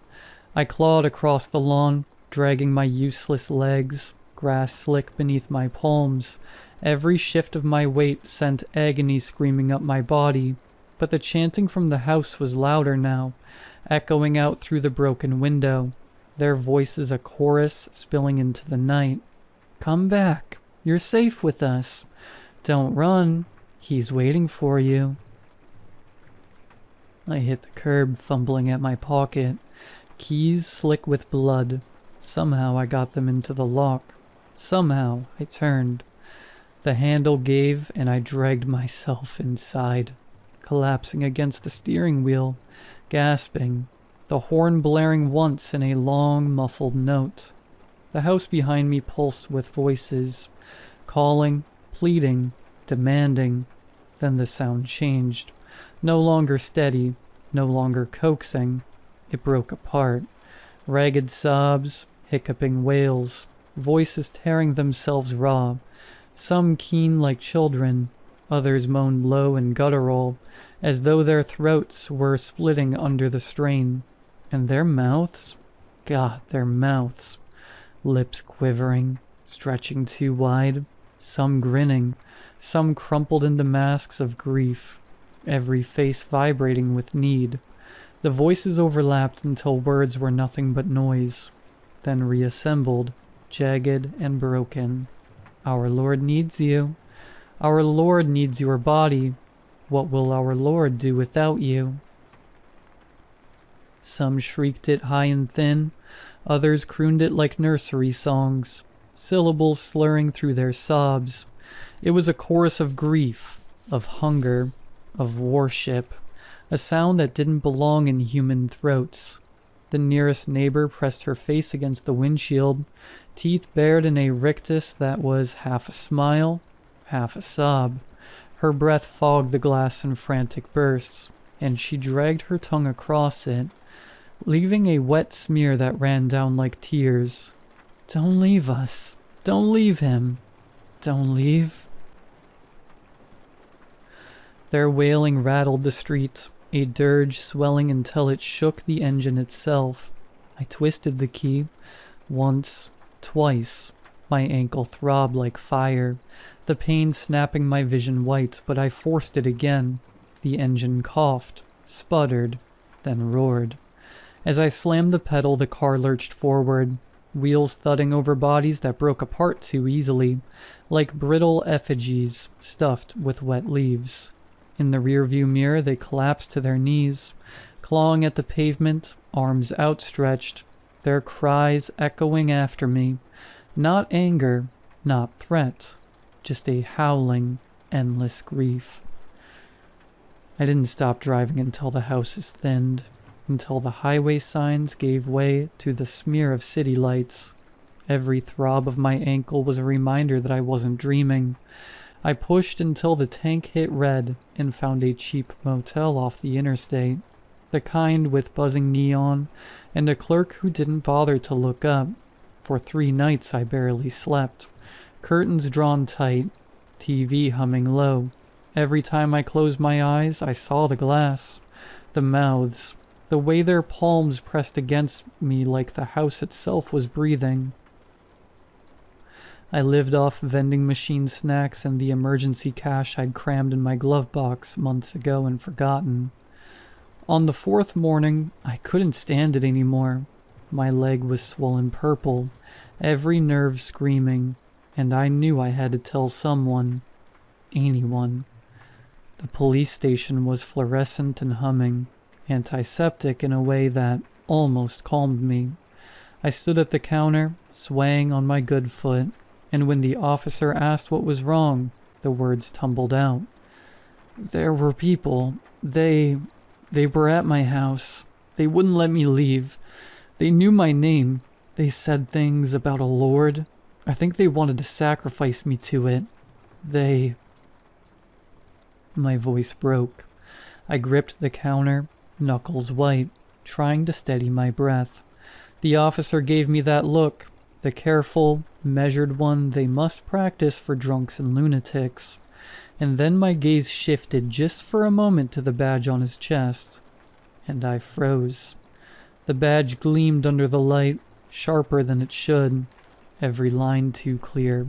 [SPEAKER 1] I clawed across the lawn, dragging my useless legs, grass slick beneath my palms. Every shift of my weight sent agony screaming up my body, but the chanting from the house was louder now, echoing out through the broken window, their voices a chorus spilling into the night. Come back. You're safe with us. Don't run. He's waiting for you. I hit the curb, fumbling at my pocket. Keys slick with blood. Somehow I got them into the lock. Somehow I turned. The handle gave and I dragged myself inside, collapsing against the steering wheel, gasping, the horn blaring once in a long, muffled note. The house behind me pulsed with voices, calling, pleading, demanding. Then the sound changed, no longer steady, no longer coaxing. It broke apart. Ragged sobs, hiccuping wails, voices tearing themselves raw, some keen like children, others moaned low and guttural, as though their throats were splitting under the strain. And their mouths? God, their mouths. Lips quivering, stretching too wide, some grinning, some crumpled into masks of grief, every face vibrating with need. The voices overlapped until words were nothing but noise, then reassembled, jagged and broken. Our Lord needs you. Our Lord needs your body. What will our Lord do without you? Some shrieked it high and thin, others crooned it like nursery songs, syllables slurring through their sobs. It was a chorus of grief, of hunger, of worship, a sound that didn't belong in human throats. The nearest neighbor pressed her face against the windshield, teeth bared in a rictus that was half a smile, half a sob. Her breath fogged the glass in frantic bursts, and she dragged her tongue across it, leaving a wet smear that ran down like tears. Don't leave us. Don't leave him. Don't leave. Their wailing rattled the street, a dirge swelling until it shook the engine itself. I twisted the key. Once, twice. My ankle throbbed like fire, the pain snapping my vision white, but I forced it again. The engine coughed, sputtered, then roared. As I slammed the pedal, the car lurched forward, wheels thudding over bodies that broke apart too easily, like brittle effigies stuffed with wet leaves. In the rearview mirror, they collapsed to their knees, clawing at the pavement, arms outstretched, their cries echoing after me. Not anger, not threat, just a howling, endless grief. I didn't stop driving until the houses thinned, until the highway signs gave way to the smear of city lights. Every throb of my ankle was a reminder that I wasn't dreaming. I pushed until the tank hit red and found a cheap motel off the interstate, the kind with buzzing neon and a clerk who didn't bother to look up. For 3 nights I barely slept. Curtains drawn tight, TV humming low. Every time I closed my eyes, I saw the glass, the mouths, the way their palms pressed against me like the house itself was breathing. I lived off vending machine snacks and the emergency cash I'd crammed in my glove box months ago and forgotten. On the 4th morning, I couldn't stand it anymore. My leg was swollen purple, every nerve screaming, and I knew I had to tell someone. Anyone. The police station was fluorescent and humming, antiseptic in a way that almost calmed me. I stood at the counter, swaying on my good foot, and when the officer asked what was wrong, the words tumbled out. There were people. They were at my house. They wouldn't let me leave. They knew my name. They said things about a lord. I think they wanted to sacrifice me to it. My voice broke. I gripped the counter, knuckles white, trying to steady my breath. The officer gave me that look, the careful, measured one they must practice for drunks and lunatics. And then my gaze shifted just for a moment to the badge on his chest, and I froze. The badge gleamed under the light, sharper than it should, every line too clear.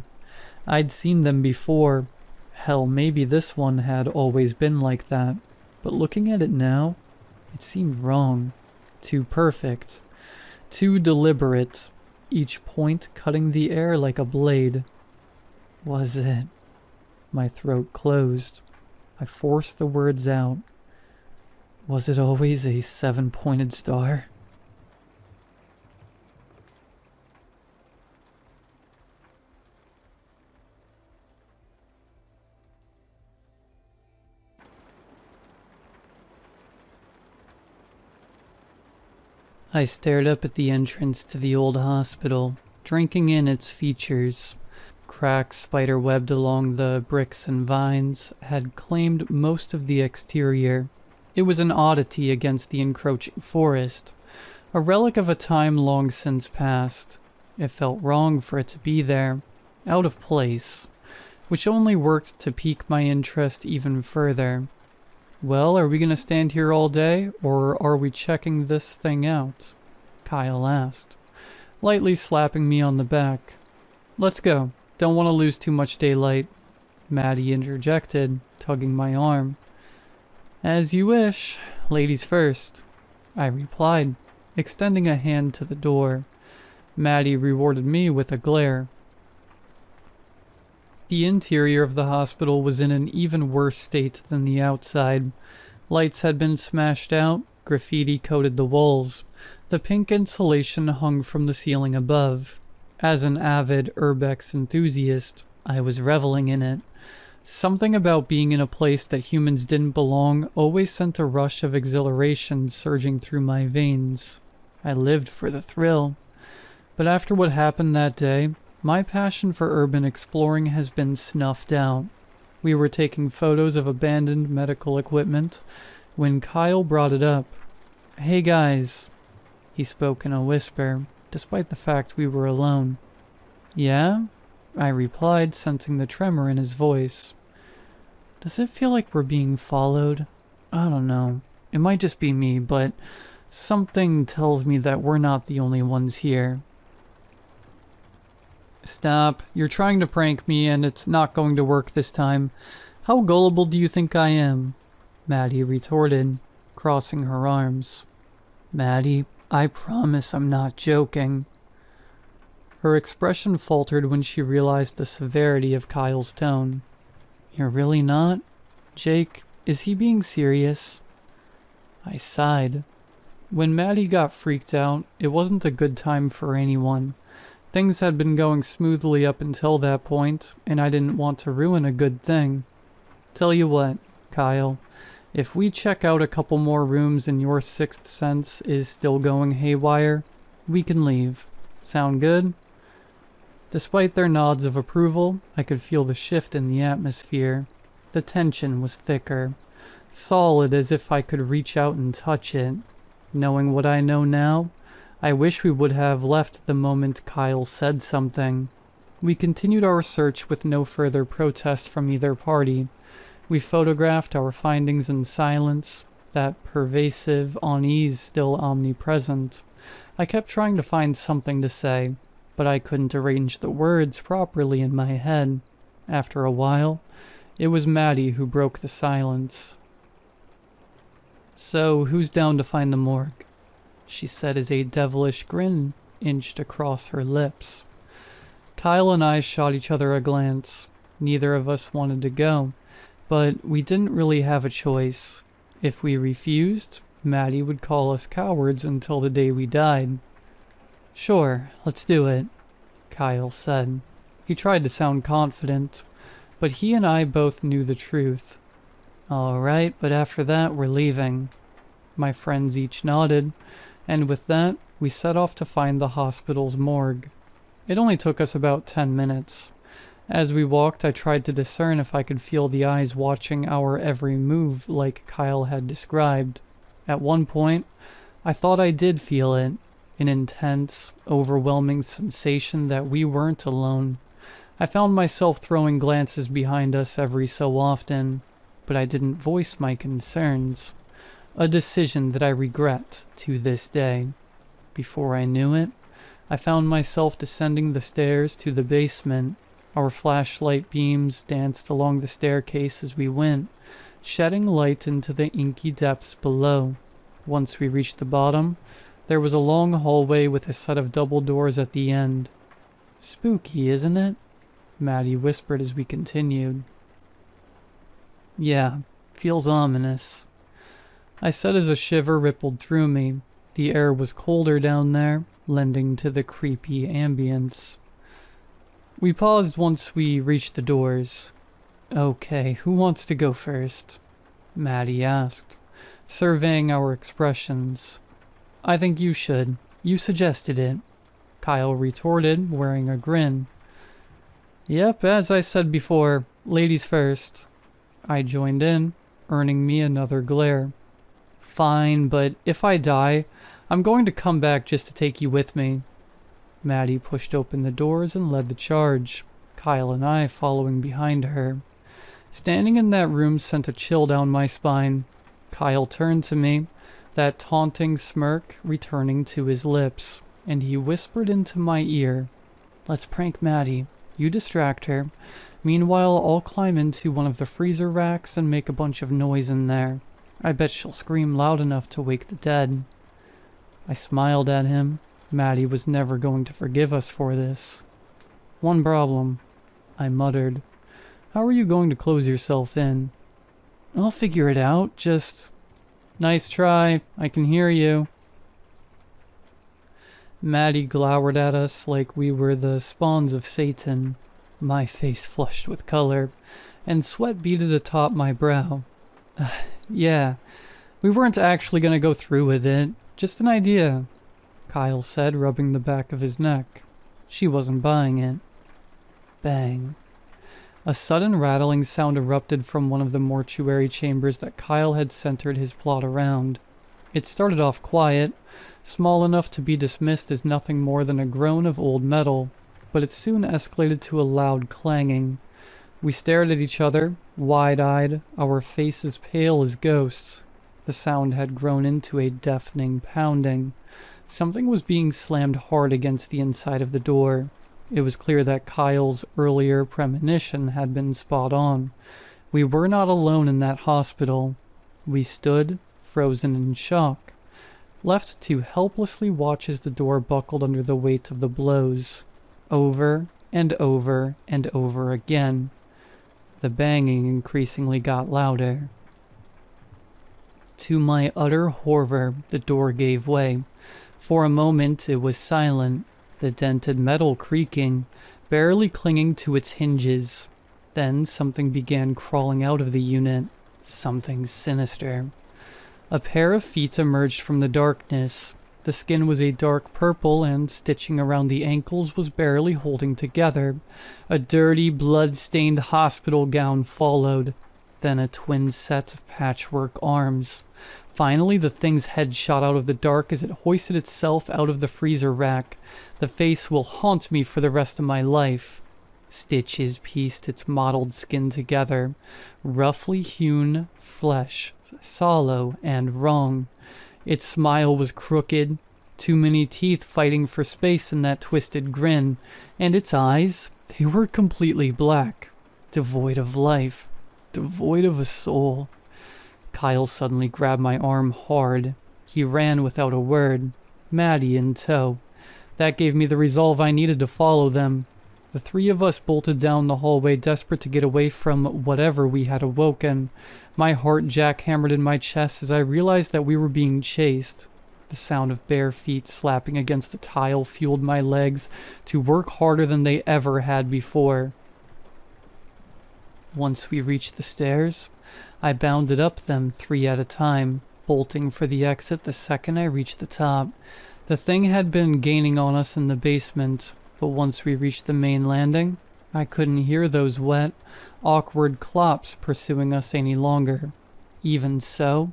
[SPEAKER 1] I'd seen them before. Hell, maybe this one had always been like that, but looking at it now, it seemed wrong. Too perfect. Too deliberate, each point cutting the air like a blade. Was it? My throat closed. I forced the words out. Was it always a 7-pointed star? I stared up at the entrance to the old hospital, drinking in its features. Cracks spider-webbed along the bricks and vines had claimed most of the exterior. It was an oddity against the encroaching forest, a relic of a time long since past. It felt wrong for it to be there, out of place, which only worked to pique my interest even further. Well, are we going to stand here all day, or are we checking this thing out? Kyle asked, lightly slapping me on the back. Let's go. Don't want to lose too much daylight. Maddie interjected, tugging my arm. As you wish. Ladies first, I replied, extending a hand to the door. Maddie rewarded me with a glare. The interior of the hospital was in an even worse state than the outside. Lights had been smashed out, graffiti coated the walls. The pink insulation hung from the ceiling above. As an avid urbex enthusiast, I was reveling in it. Something about being in a place that humans didn't belong always sent a rush of exhilaration surging through my veins. I lived for the thrill. But after what happened that day, my passion for urban exploring has been snuffed out. We were taking photos of abandoned medical equipment when Kyle brought it up. Hey guys, he spoke in a whisper, despite the fact we were alone. Yeah? I replied, sensing the tremor in his voice. Does it feel like we're being followed? I don't know. It might just be me, but something tells me that we're not the only ones here. Stop. You're trying to prank me and it's not going to work this time. How gullible do you think I am? Maddie retorted, crossing her arms. Maddie, I promise I'm not joking. Her expression faltered when she realized the severity of Kyle's tone. You're really not? Jake, is he being serious? I sighed. When Maddie got freaked out, it wasn't a good time for anyone. Things had been going smoothly up until that point, and I didn't want to ruin a good thing. Tell you what, Kyle, if we check out a couple more rooms and your sixth sense is still going haywire, we can leave. Sound good? Despite their nods of approval, I could feel the shift in the atmosphere. The tension was thicker, solid as if I could reach out and touch it. Knowing what I know now, I wish we would have left the moment Kyle said something. We continued our search with no further protest from either party. We photographed our findings in silence, that pervasive unease still omnipresent. I kept trying to find something to say, but I couldn't arrange the words properly in my head. After a while, it was Maddie who broke the silence. "So, who's down to find the morgue?" she said as a devilish grin inched across her lips. Kyle and I shot each other a glance. Neither of us wanted to go, but we didn't really have a choice. If we refused, Maddie would call us cowards until the day we died. "Sure, let's do it," Kyle said. He tried to sound confident, but he and I both knew the truth. "All right, but after that, we're leaving." My friends each nodded, and with that, we set off to find the hospital's morgue. It only took us about 10 minutes. As we walked, I tried to discern if I could feel the eyes watching our every move like Kyle had described. At one point, I thought I did feel it, an intense, overwhelming sensation that we weren't alone. I found myself throwing glances behind us every so often, but I didn't voice my concerns. A decision that I regret to this day. Before I knew it, I found myself descending the stairs to the basement. Our flashlight beams danced along the staircase as we went, shedding light into the inky depths below. Once we reached the bottom, there was a long hallway with a set of double doors at the end. "Spooky, isn't it?" Maddie whispered as we continued. "Yeah, feels ominous," I said as a shiver rippled through me. The air was colder down there, lending to the creepy ambience. We paused once we reached the doors. "Okay, who wants to go first?" Maddie asked, surveying our expressions. "I think you should. You suggested it," Kyle retorted, wearing a grin. "Yep, as I said before, ladies first." I joined in, earning me another glare. "Fine, but if I die, I'm going to come back just to take you with me." Maddie pushed open the doors and led the charge, Kyle and I following behind her. Standing in that room sent a chill down my spine. Kyle turned to me, that taunting smirk returning to his lips, and he whispered into my ear, "Let's prank Maddie. You distract her. Meanwhile, I'll climb into one of the freezer racks and make a bunch of noise in there. I bet she'll scream loud enough to wake the dead." I smiled at him. Maddie was never going to forgive us for this. "One problem," I muttered. "How are you going to close yourself in?" "I'll figure it out, just—" "Nice try. I can hear you." Maddie glowered at us like we were the spawns of Satan. My face flushed with color, and sweat beaded atop my brow. "Yeah, we weren't actually going to go through with it. Just an idea," Kyle said, rubbing the back of his neck. She wasn't buying it. Bang. A sudden rattling sound erupted from one of the mortuary chambers that Kyle had centered his plot around. It started off quiet, small enough to be dismissed as nothing more than a groan of old metal, but it soon escalated to a loud clanging. We stared at each other, wide-eyed, our faces pale as ghosts. The sound had grown into a deafening pounding. Something was being slammed hard against the inside of the door. It was clear that Kyle's earlier premonition had been spot on. We were not alone in that hospital. We stood, frozen in shock, left to helplessly watch as the door buckled under the weight of the blows. Over and over and over again. The banging increasingly got louder. To my utter horror, the door gave way. For a moment it was silent, the dented metal creaking, barely clinging to its hinges. Then something began crawling out of the unit, something sinister. A pair of feet emerged from the darkness. The skin was a dark purple, and stitching around the ankles was barely holding together. A dirty, blood-stained hospital gown followed. then a twin set of patchwork arms. Finally, the thing's head shot out of the dark as it hoisted itself out of the freezer rack. The face will haunt me for the rest of my life. Stitches pieced its mottled skin together, roughly hewn flesh, sallow and wrong. Its smile was crooked, too many teeth fighting for space in that twisted grin, and its eyes, they were completely black, devoid of life, devoid of a soul. Kyle suddenly grabbed my arm hard. He ran without a word, Maddie in tow. That gave me the resolve I needed to follow them. The three of us bolted down the hallway, desperate to get away from whatever we had awoken. My heart jackhammered in my chest as I realized that we were being chased. The sound of bare feet slapping against the tile fueled my legs to work harder than they ever had before. Once we reached the stairs, I bounded up them 3 at a time, bolting for the exit the second I reached the top. The thing had been gaining on us in the basement, but once we reached the main landing, I couldn't hear those wet, awkward clops pursuing us any longer. Even so,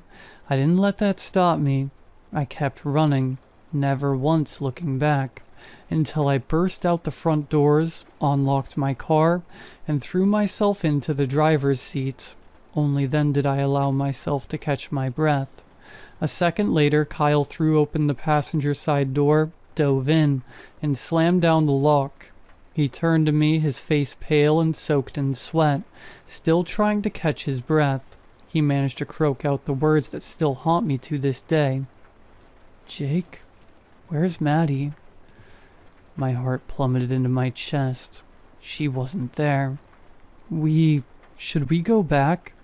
[SPEAKER 1] I didn't let that stop me. I kept running, never once looking back, until I burst out the front doors, unlocked my car, and threw myself into the driver's seat. Only then did I allow myself to catch my breath. A second later, Kyle threw open the passenger side door, dove in, and slammed down the lock. He turned to me, his face pale and soaked in sweat, still trying to catch his breath. He managed to croak out the words that still haunt me to this day. "Jake, where's Maddie?" My heart plummeted into my chest. She wasn't there. Should we go back?"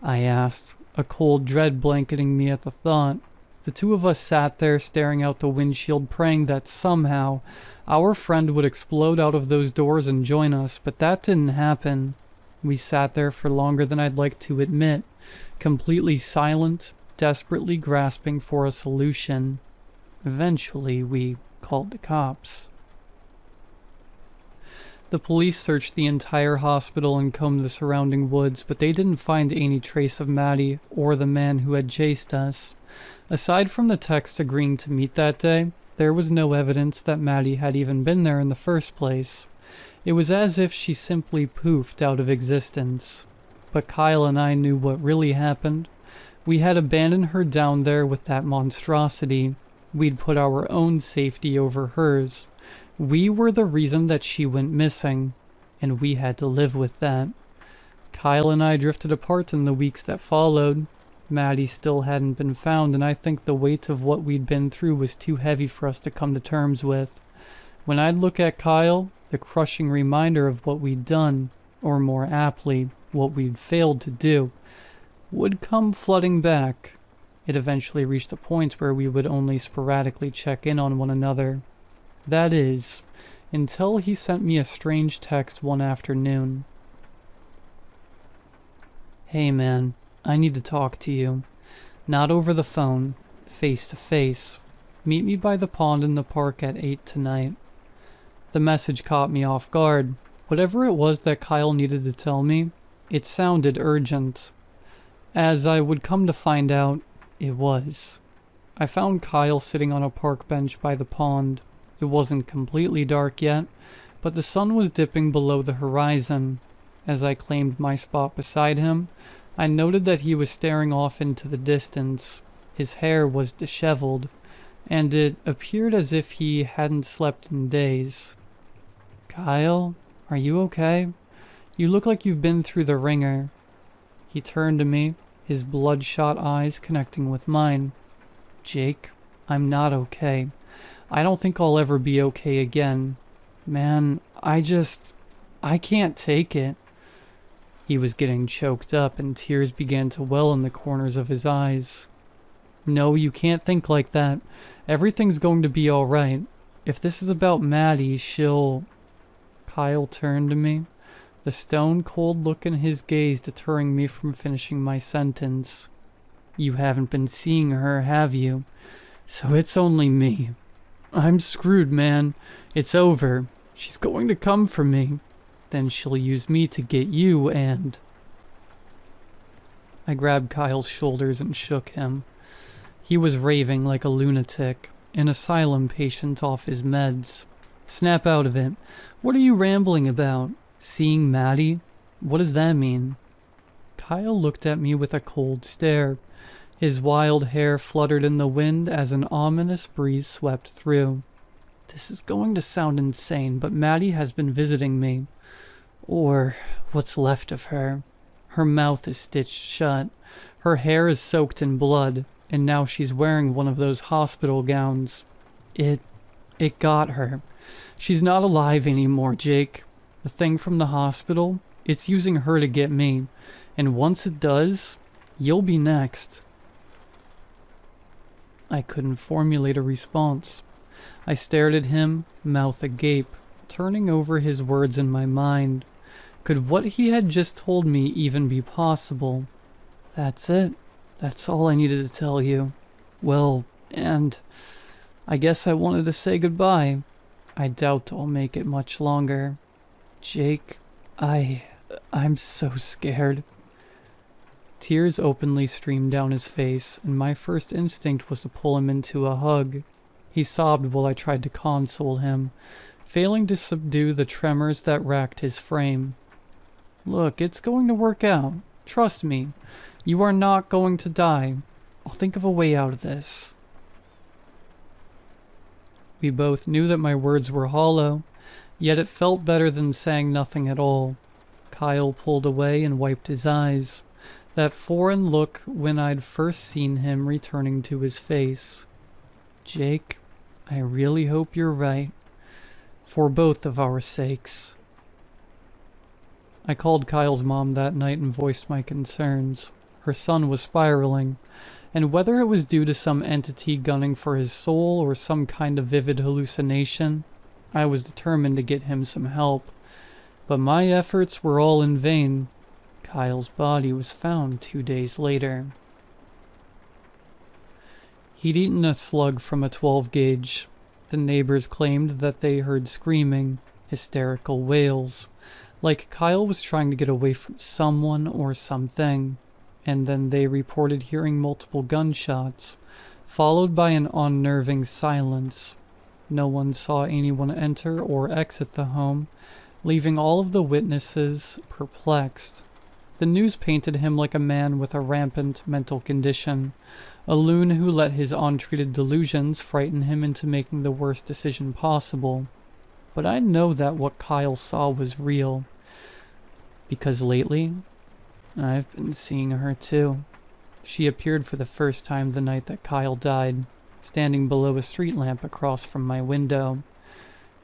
[SPEAKER 1] I asked, a cold dread blanketing me at the thought. The two of us sat there staring out the windshield, praying that somehow our friend would explode out of those doors and join us, but that didn't happen. We sat there for longer than I'd like to admit, completely silent, desperately grasping for a solution. Eventually, we called the cops. The police searched the entire hospital and combed the surrounding woods, but they didn't find any trace of Maddie or the man who had chased us. Aside from the text agreeing to meet that day, there was no evidence that Maddie had even been there in the first place. It was as if she simply poofed out of existence. But Kyle and I knew what really happened. We had abandoned her down there with that monstrosity. We'd put our own safety over hers. We were the reason that she went missing, and we had to live with that. Kyle and I drifted apart in the weeks that followed. Maddie still hadn't been found, and I think the weight of what we'd been through was too heavy for us to come to terms with. When I'd look at Kyle, the crushing reminder of what we'd done, or more aptly, what we'd failed to do, would come flooding back. It eventually reached a point where we would only sporadically check in on one another. That is, until he sent me a strange text one afternoon. "Hey man, I need to talk to you. Not over the phone, face to face. Meet me by the pond in the park at 8 tonight." The message caught me off guard. Whatever it was that Kyle needed to tell me, it sounded urgent. As I would come to find out, it was. I found Kyle sitting on a park bench by the pond. It wasn't completely dark yet, but the sun was dipping below the horizon. As I claimed my spot beside him, I noted that he was staring off into the distance. His hair was disheveled, and it appeared as if he hadn't slept in days. "Kyle, are you okay? You look like you've been through the ringer." He turned to me, his bloodshot eyes connecting with mine. "Jake, I'm not okay. I don't think I'll ever be okay again. Man, I can't take it." He was getting choked up and tears began to well in the corners of his eyes. "No, you can't think like that. Everything's going to be all right. If this is about Maddie, she'll..." Kyle turned to me, the stone-cold look in his gaze deterring me from finishing my sentence. "You haven't been seeing her, have you? So it's only me. I'm screwed, man. It's over. She's going to come for me. Then she'll use me to get you, and..." I grabbed Kyle's shoulders and shook him. He was raving like a lunatic, an asylum patient off his meds. Snap out of it. What are you rambling about? Seeing Maddie? What does that mean? Kyle looked at me with a cold stare. His wild hair fluttered in the wind as an ominous breeze swept through. This is going to sound insane, but Maddie has been visiting me. Or what's left of her. Her mouth is stitched shut. Her hair is soaked in blood, and now she's wearing one of those hospital gowns. It got her. She's not alive anymore, Jake. The thing from the hospital, it's using her to get me. And once it does, you'll be next. I couldn't formulate a response. I stared at him, mouth agape, turning over his words in my mind. Could what he had just told me even be possible? That's it. That's all I needed to tell you. Well, and I guess I wanted to say goodbye. I doubt I'll make it much longer. Jake, I'm so scared. Tears openly streamed down his face, and my first instinct was to pull him into a hug. He sobbed while I tried to console him, failing to subdue the tremors that racked his frame. Look, it's going to work out. Trust me. You are not going to die. I'll think of a way out of this. We both knew that my words were hollow, yet it felt better than saying nothing at all. Kyle pulled away and wiped his eyes, that foreign look when I'd first seen him returning to his face. Jake, I really hope you're right, for both of our sakes. I called Kyle's mom that night and voiced my concerns. Her son was spiraling, and whether it was due to some entity gunning for his soul or some kind of vivid hallucination, I was determined to get him some help. But my efforts were all in vain. Kyle's body was found 2 days later. He'd eaten a slug from a 12-gauge. The neighbors claimed that they heard screaming, hysterical wails, like Kyle was trying to get away from someone or something. And then they reported hearing multiple gunshots, followed by an unnerving silence. No one saw anyone enter or exit the home, leaving all of the witnesses perplexed. The news painted him like a man with a rampant mental condition, a loon who let his untreated delusions frighten him into making the worst decision possible. But I know that what Kyle saw was real, because lately, I've been seeing her too. She appeared for the first time the night that Kyle died, standing below a street lamp across from my window.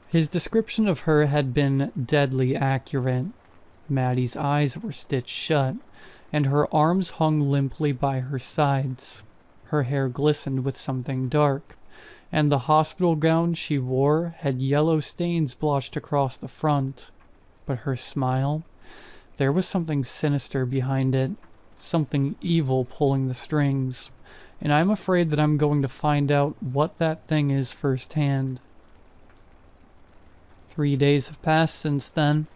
[SPEAKER 1] His description of her had been deadly accurate. Maddie's eyes were stitched shut, and her arms hung limply by her sides. Her hair glistened with something dark, and the hospital gown she wore had yellow stains blotched across the front. But her smile, there was something sinister behind it, something evil pulling the strings, and I'm afraid that I'm going to find out what that thing is firsthand. 3 days have passed since then.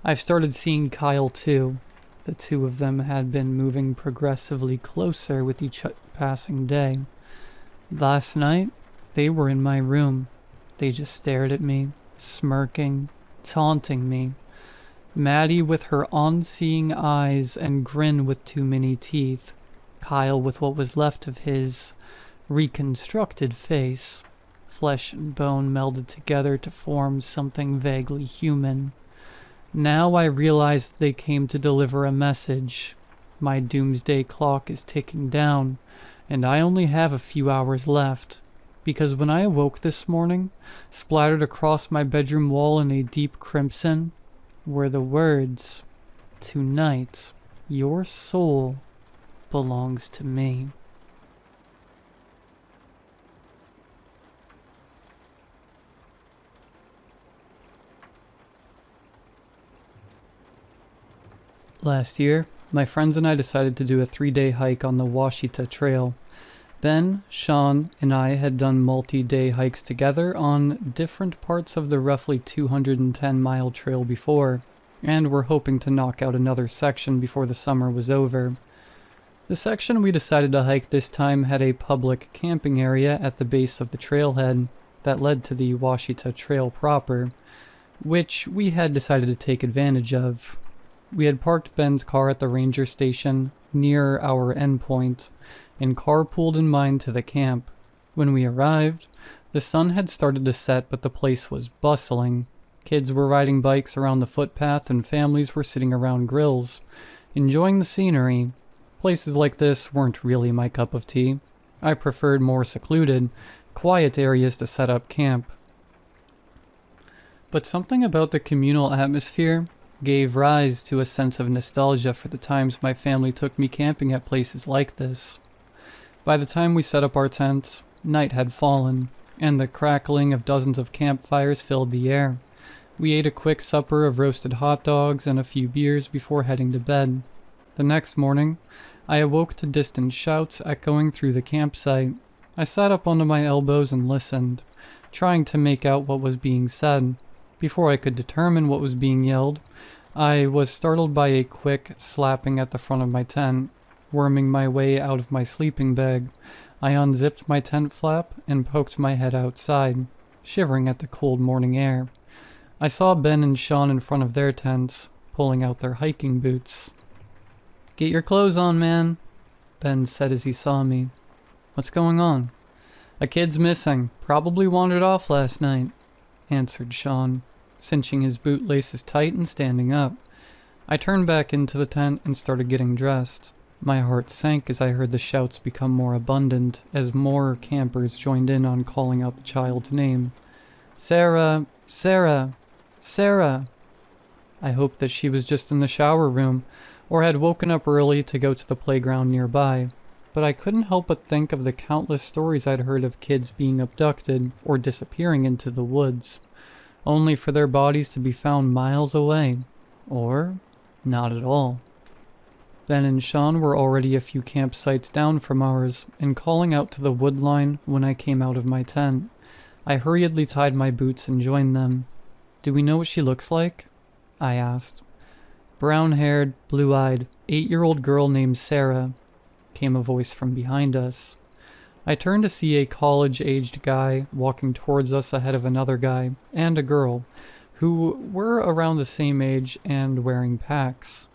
[SPEAKER 1] I've started seeing Kyle too. The two of them had been moving progressively closer with each passing day. Last night, they were in my room. They just stared at me, smirking, taunting me. Maddie with her unseeing eyes and grin with too many teeth. Kyle with what was left of his reconstructed face. Flesh and bone melded together to form something vaguely human. Now I realized they came to deliver a message. My doomsday clock is ticking down, and I only have a few hours left. Because when I awoke this morning, splattered across my bedroom wall in a deep crimson, were the words, "Tonight, your soul belongs to me." Last year, my friends and I decided to do a 3-day hike on the Washita Trail. Ben, Sean, and I had done multi-day hikes together on different parts of the roughly 210-mile trail before, and were hoping to knock out another section before the summer was over. The section we decided to hike this time had a public camping area at the base of the trailhead that led to the Washita Trail proper, which we had decided to take advantage of. We had parked Ben's car at the ranger station near our endpoint and carpooled in mind to the camp. When we arrived, the sun had started to set, but the place was bustling. Kids were riding bikes around the footpath and families were sitting around grills, enjoying the scenery. Places like this weren't really my cup of tea. I preferred more secluded, quiet areas to set up camp. But something about the communal atmosphere gave rise to a sense of nostalgia for the times my family took me camping at places like this. By the time we set up our tents, night had fallen, and the crackling of dozens of campfires filled the air. We ate a quick supper of roasted hot dogs and a few beers before heading to bed. The next morning, I awoke to distant shouts echoing through the campsite. I sat up onto my elbows and listened, trying to make out what was being said. Before I could determine what was being yelled, I was startled by a quick slapping at the front of my tent. Worming my way out of my sleeping bag, I unzipped my tent flap and poked my head outside, shivering at the cold morning air. I saw Ben and Sean in front of their tents, pulling out their hiking boots. "Get your clothes on, man," Ben said as he saw me. "What's going on?" "A kid's missing. Probably wandered off last night," answered Sean, cinching his bootlaces tight and standing up. I turned back into the tent and started getting dressed. My heart sank as I heard the shouts become more abundant as more campers joined in on calling out the child's name. "Sarah! Sarah! Sarah!" I hoped that she was just in the shower room or had woken up early to go to the playground nearby, but I couldn't help but think of the countless stories I'd heard of kids being abducted or disappearing into the woods, only for their bodies to be found miles away, or not at all. Ben and Sean were already a few campsites down from ours and calling out to the wood line when I came out of my tent. I hurriedly tied my boots and joined them. "Do we know what she looks like?" I asked. "Brown-haired, blue-eyed, 8-year-old girl named Sarah," came a voice from behind us. I turned to see a college-aged guy walking towards us ahead of another guy and a girl, who were around the same age and wearing packs.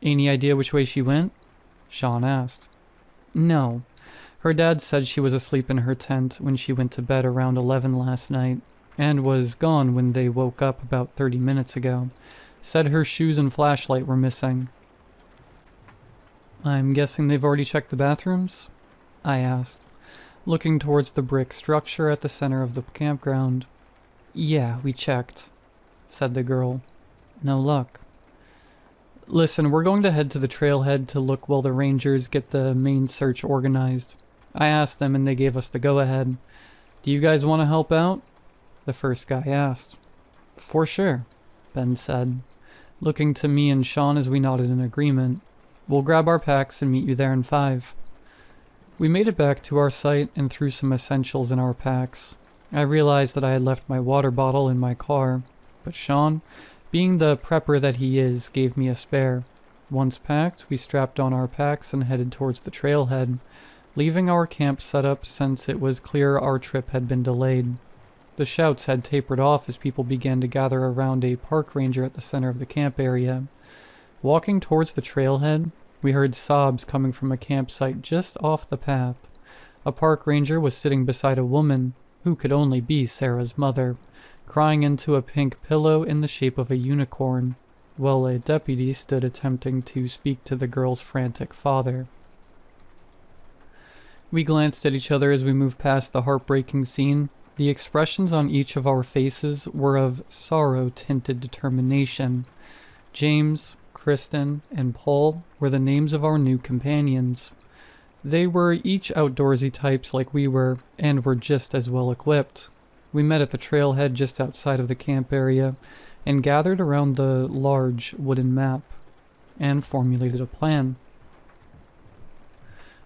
[SPEAKER 1] "Any idea which way she went?" Sean asked. "No. Her dad said she was asleep in her tent when she went to bed around 11 last night, and was gone when they woke up about 30 minutes ago. Said her shoes and flashlight were missing." "I'm guessing they've already checked the bathrooms?" I asked, looking towards the brick structure at the center of the campground. "Yeah, we checked," said the girl. "No luck." "Listen, we're going to head to the trailhead to look while the rangers get the main search organized. I asked them and they gave us the go-ahead. Do you guys want to help out?" the first guy asked. "For sure," Ben said, looking to me and Sean as we nodded in agreement. "We'll grab our packs and meet you there in 5. We made it back to our site and threw some essentials in our packs. I realized that I had left my water bottle in my car, but Sean, being the prepper that he is, gave me a spare. Once packed, we strapped on our packs and headed towards the trailhead, leaving our camp set up since it was clear our trip had been delayed. The shouts had tapered off as people began to gather around a park ranger at the center of the camp area. Walking towards the trailhead, we heard sobs coming from a campsite just off the path. A park ranger was sitting beside a woman, who could only be Sarah's mother, crying into a pink pillow in the shape of a unicorn, while a deputy stood attempting to speak to the girl's frantic father. We glanced at each other as we moved past the heartbreaking scene. The expressions on each of our faces were of sorrow-tinted determination. James, Kristen, and Paul were the names of our new companions. They were each outdoorsy types like we were, and were just as well equipped. We met at the trailhead just outside of the camp area, and gathered around the large wooden map, and formulated a plan.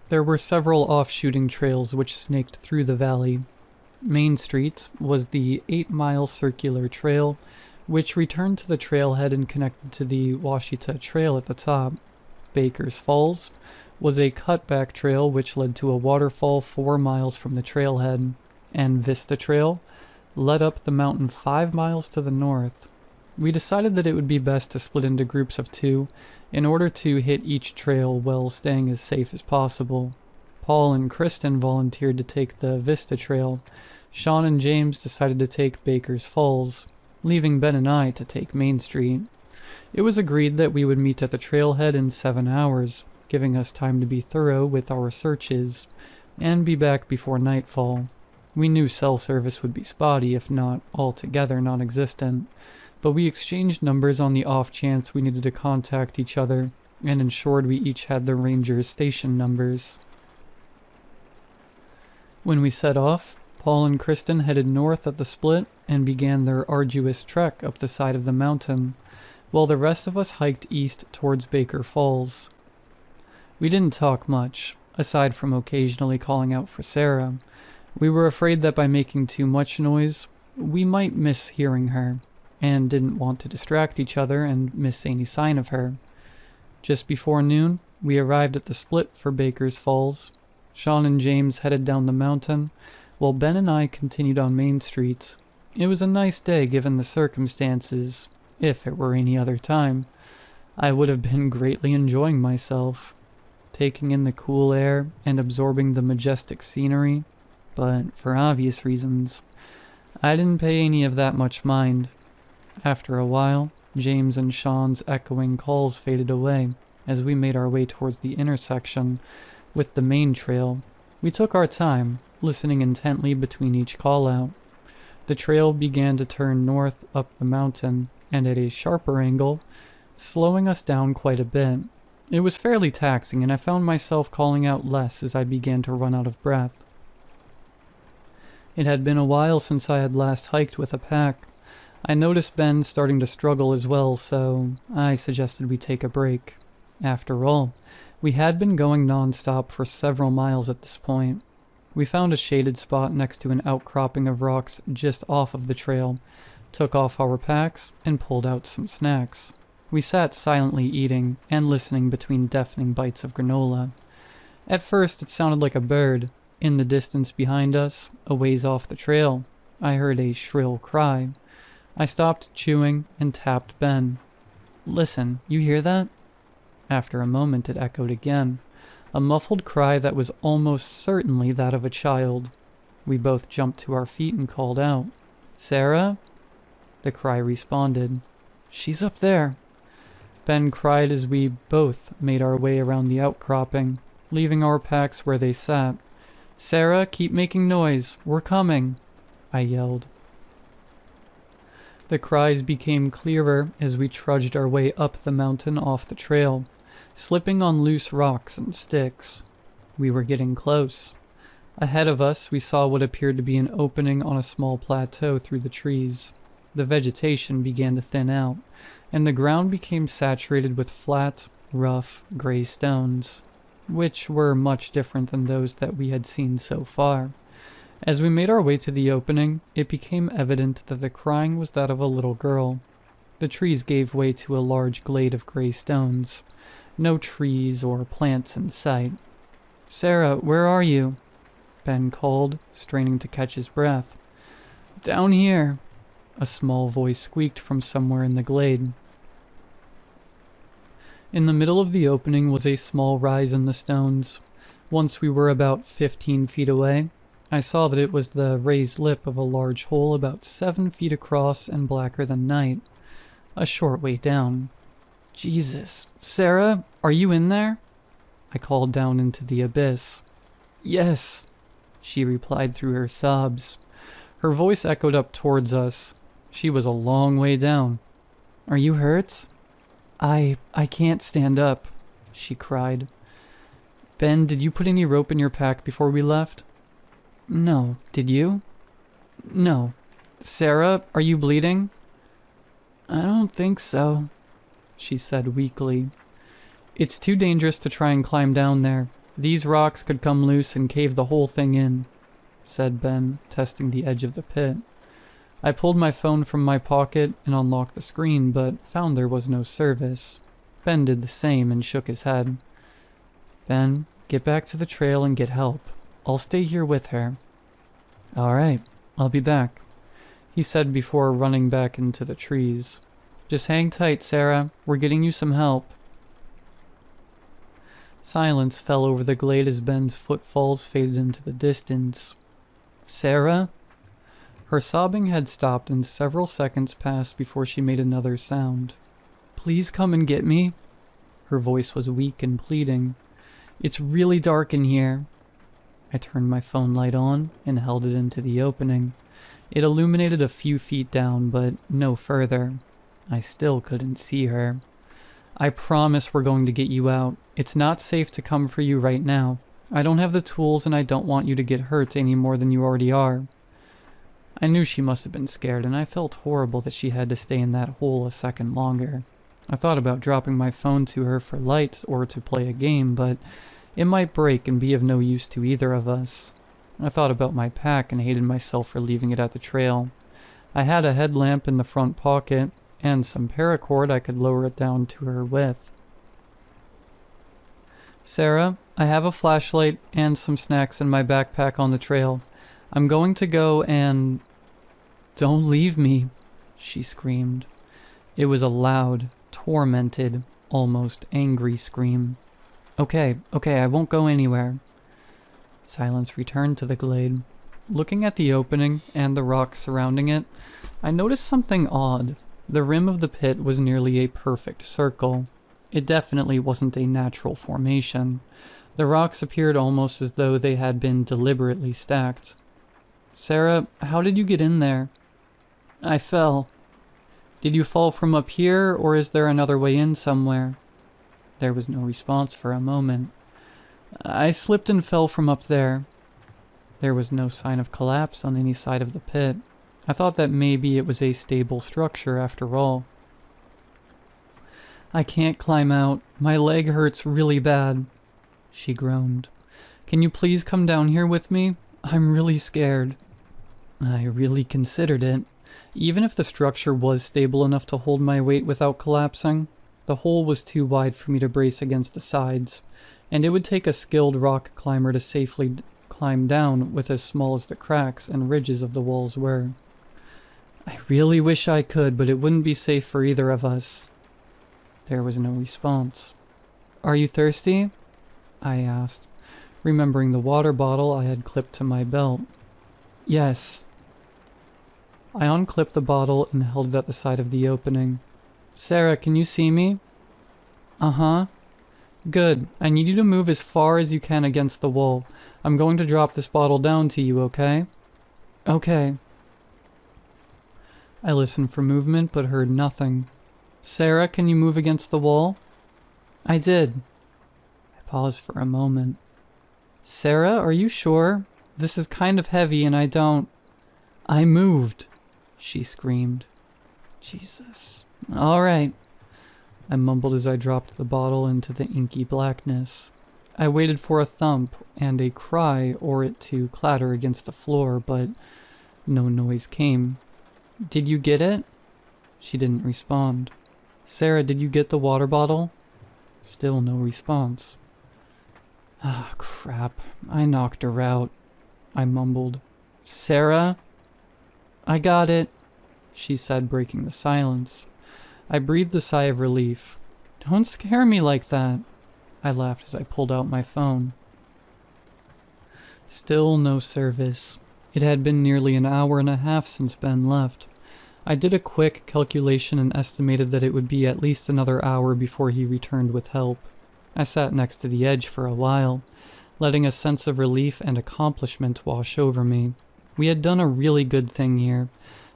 [SPEAKER 1] There were several off-shooting trails which snaked through the valley. Main Street was the 8-mile circular trail, which returned to the trailhead and connected to the Washita Trail at the top. Baker's Falls was a cutback trail which led to a waterfall 4 miles from the trailhead, and Vista Trail led up the mountain 5 miles to the north. We decided that it would be best to split into groups of 2 in order to hit each trail while staying as safe as possible. Paul and Kristen volunteered to take the Vista Trail. Sean and James decided to take Baker's Falls, leaving Ben and I to take Main Street. It was agreed that we would meet at the trailhead in 7 hours, giving us time to be thorough with our searches, and be back before nightfall. We knew cell service would be spotty, if not altogether non-existent, but we exchanged numbers on the off chance we needed to contact each other, and ensured we each had the ranger's station numbers. When we set off, Paul and Kristen headed north at the split and began their arduous trek up the side of the mountain, while the rest of us hiked east towards Baker Falls. We didn't talk much, aside from occasionally calling out for Sarah. We were afraid that by making too much noise, we might miss hearing her, and didn't want to distract each other and miss any sign of her. Just before noon, we arrived at the split for Baker's Falls. Sean and James headed down the mountain, while Ben and I continued on Main Street. It was a nice day given the circumstances. If it were any other time, I would have been greatly enjoying myself, taking in the cool air and absorbing the majestic scenery, but for obvious reasons, I didn't pay any of that much mind. After a while, James and Sean's echoing calls faded away as we made our way towards the intersection with the main trail. We took our time, listening intently between each call-out. The trail began to turn north up the mountain, and at a sharper angle, slowing us down quite a bit. It was fairly taxing, and I found myself calling out less as I began to run out of breath. It had been a while since I had last hiked with a pack. I noticed Ben starting to struggle as well, so I suggested we take a break. After all, we had been going non-stop for several miles at this point. We found a shaded spot next to an outcropping of rocks just off of the trail, took off our packs, and pulled out some snacks. We sat silently eating and listening between deafening bites of granola. At first, it sounded like a bird. In the distance behind us, a ways off the trail, I heard a shrill cry. I stopped chewing and tapped Ben. "Listen, you hear that?" After a moment, it echoed again, a muffled cry that was almost certainly that of a child. We both jumped to our feet and called out, "Sarah?" The cry responded, "She's up there." Ben cried as we both made our way around the outcropping, leaving our packs where they sat. "Sarah, keep making noise. We're coming," I yelled. The cries became clearer as we trudged our way up the mountain off the trail, slipping on loose rocks and sticks. We were getting close. Ahead of us, we saw what appeared to be an opening on a small plateau through the trees. The vegetation began to thin out, and the ground became saturated with flat, rough, gray stones, which were much different than those that we had seen so far. As we made our way to the opening, it became evident that the crying was that of a little girl. The trees gave way to a large glade of gray stones. No trees or plants in sight. "Sarah, where are you?" Ben called, straining to catch his breath. "Down here," a small voice squeaked from somewhere in the glade. In the middle of the opening was a small rise in the stones. Once we were about 15 feet away, I saw that it was the raised lip of a large hole about 7 feet across and blacker than night. A short way down. "Jesus, Sarah, are you in there?" I called down into the abyss. "Yes," she replied through her sobs. Her voice echoed up towards us. She was a long way down. "Are you hurt?" I can't stand up," she cried. "Ben, did you put any rope in your pack before we left?" "No. Did you?" "No." "Sarah, are you bleeding?" "I don't think so," she said weakly. "It's too dangerous to try and climb down there. These rocks could come loose and cave the whole thing in," said Ben, testing the edge of the pit. I pulled my phone from my pocket and unlocked the screen, but found there was no service. Ben did the same and shook his head. Ben, get back to the trail and get help. I'll stay here with her. All right, I'll be back, he said before running back into the trees. Just hang tight, Sarah. We're getting you some help. Silence fell over the glade as Ben's footfalls faded into the distance. Sarah? Her sobbing had stopped and several seconds passed before she made another sound. Please come and get me. Her voice was weak and pleading. It's really dark in here. I turned my phone light on and held it into the opening. It illuminated a few feet down, but no further. I still couldn't see her. I promise we're going to get you out. It's not safe to come for you right now. I don't have the tools and I don't want you to get hurt any more than you already are. I knew she must have been scared, and I felt horrible that she had to stay in that hole a second longer. I thought about dropping my phone to her for light or to play a game, but it might break and be of no use to either of us. I thought about my pack and hated myself for leaving it at the trail. I had a headlamp in the front pocket, and some paracord I could lower it down to her with. Sarah, I have a flashlight and some snacks in my backpack on the trail. I'm going to go and... Don't leave me, she screamed. It was a loud, tormented, almost angry scream. Okay, I won't go anywhere. Silence returned to the glade. Looking at the opening and the rocks surrounding it, I noticed something odd. The rim of the pit was nearly a perfect circle. It definitely wasn't a natural formation. The rocks appeared almost as though they had been deliberately stacked. Sarah, how did you get in there? I fell. Did you fall from up here, or is there another way in somewhere? There was no response for a moment. I slipped and fell from up there. There was no sign of collapse on any side of the pit. I thought that maybe it was a stable structure after all. I can't climb out. My leg hurts really bad, she groaned. Can you please come down here with me? I'm really scared. I really considered it. Even if the structure was stable enough to hold my weight without collapsing, the hole was too wide for me to brace against the sides, and it would take a skilled rock climber to safely climb down with as small as the cracks and ridges of the walls were. I really wish I could, but it wouldn't be safe for either of us. There was no response. Are you thirsty? I asked, remembering the water bottle I had clipped to my belt. Yes. I unclipped the bottle and held it at the side of the opening. Sarah, can you see me? Uh-huh. Good. I need you to move as far as you can against the wall. I'm going to drop this bottle down to you, okay? Okay. I listened for movement but heard nothing. Sarah, can you move against the wall? I did. I paused for a moment. Sarah, are you sure? This is kind of heavy and I don't... I moved, she screamed. Jesus. All right, I mumbled as I dropped the bottle into the inky blackness. I waited for a thump and a cry or it to clatter against the floor, but no noise came. Did you get it? She didn't respond. Sarah, did you get the water bottle? Still no response. Ah, crap. I knocked her out, I mumbled. Sarah? I got it, she said, breaking the silence. I breathed a sigh of relief. Don't scare me like that, I laughed as I pulled out my phone. Still no service. It had been nearly an hour and a half since Ben left. I did a quick calculation and estimated that it would be at least another hour before he returned with help. I sat next to the edge for a while, letting a sense of relief and accomplishment wash over me. We had done a really good thing here,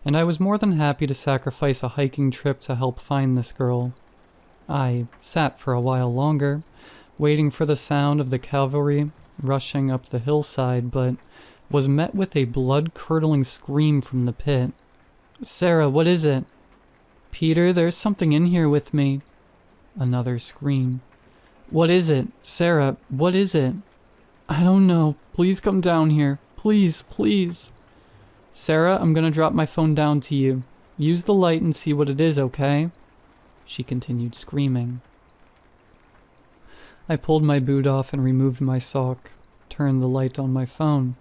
[SPEAKER 1] and I was more than happy to sacrifice a hiking trip to help find this girl. I sat for a while longer, waiting for the sound of the cavalry rushing up the hillside, but was met with a blood-curdling scream from the pit. Sarah, what is it? Peter, there's something in here with me. Another scream. What is it? Sarah, what is it? I don't know. Please come down here. Please, please. Sarah, I'm gonna drop my phone down to you. Use the light and see what it is, okay? She continued screaming. I pulled my boot off and removed my sock, turned the light on my phone,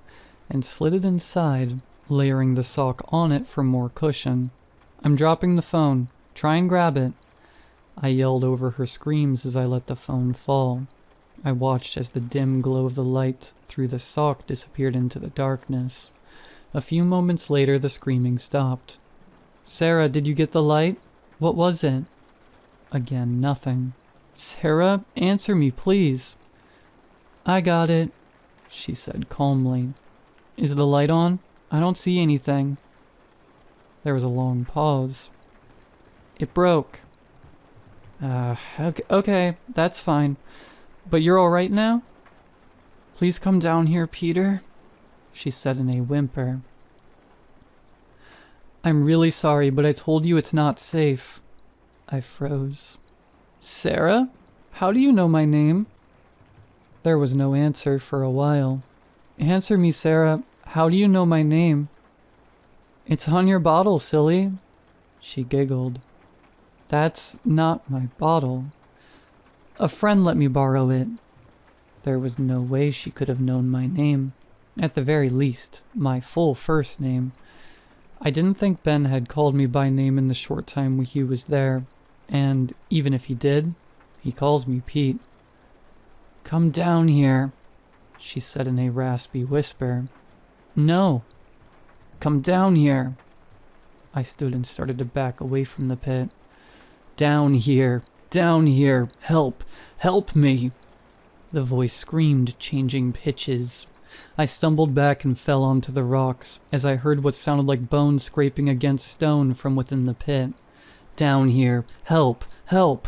[SPEAKER 1] and slid it inside, layering the sock on it for more cushion. "I'm dropping the phone. Try and grab it." I yelled over her screams as I let the phone fall. I watched as the dim glow of the light through the sock disappeared into the darkness. A few moments later, the screaming stopped. "Sarah, did you get the light? What was it?" Again, nothing. "Sarah, answer me, please." "I got it," she said calmly. "Is the light on? I don't see anything." There was a long pause. "It broke." Okay, that's fine. But you're all right now?" "Please come down here, Peter," she said in a whimper. "I'm really sorry, but I told you it's not safe." I froze. "Sarah? How do you know my name?" There was no answer for a while. "Answer me, Sarah. How do you know my name?" "It's on your bottle, silly." She giggled. "That's not my bottle. A friend let me borrow it." There was no way she could have known my name. At the very least, my full first name. I didn't think Ben had called me by name in the short time he was there, and even if he did, he calls me Pete. "Come down here," she said in a raspy whisper. "No." "Come down here." I stood and started to back away from the pit. Down here, help, help me." The voice screamed, changing pitches. I stumbled back and fell onto the rocks as I heard what sounded like bones scraping against stone from within the pit. "Down here, help, help."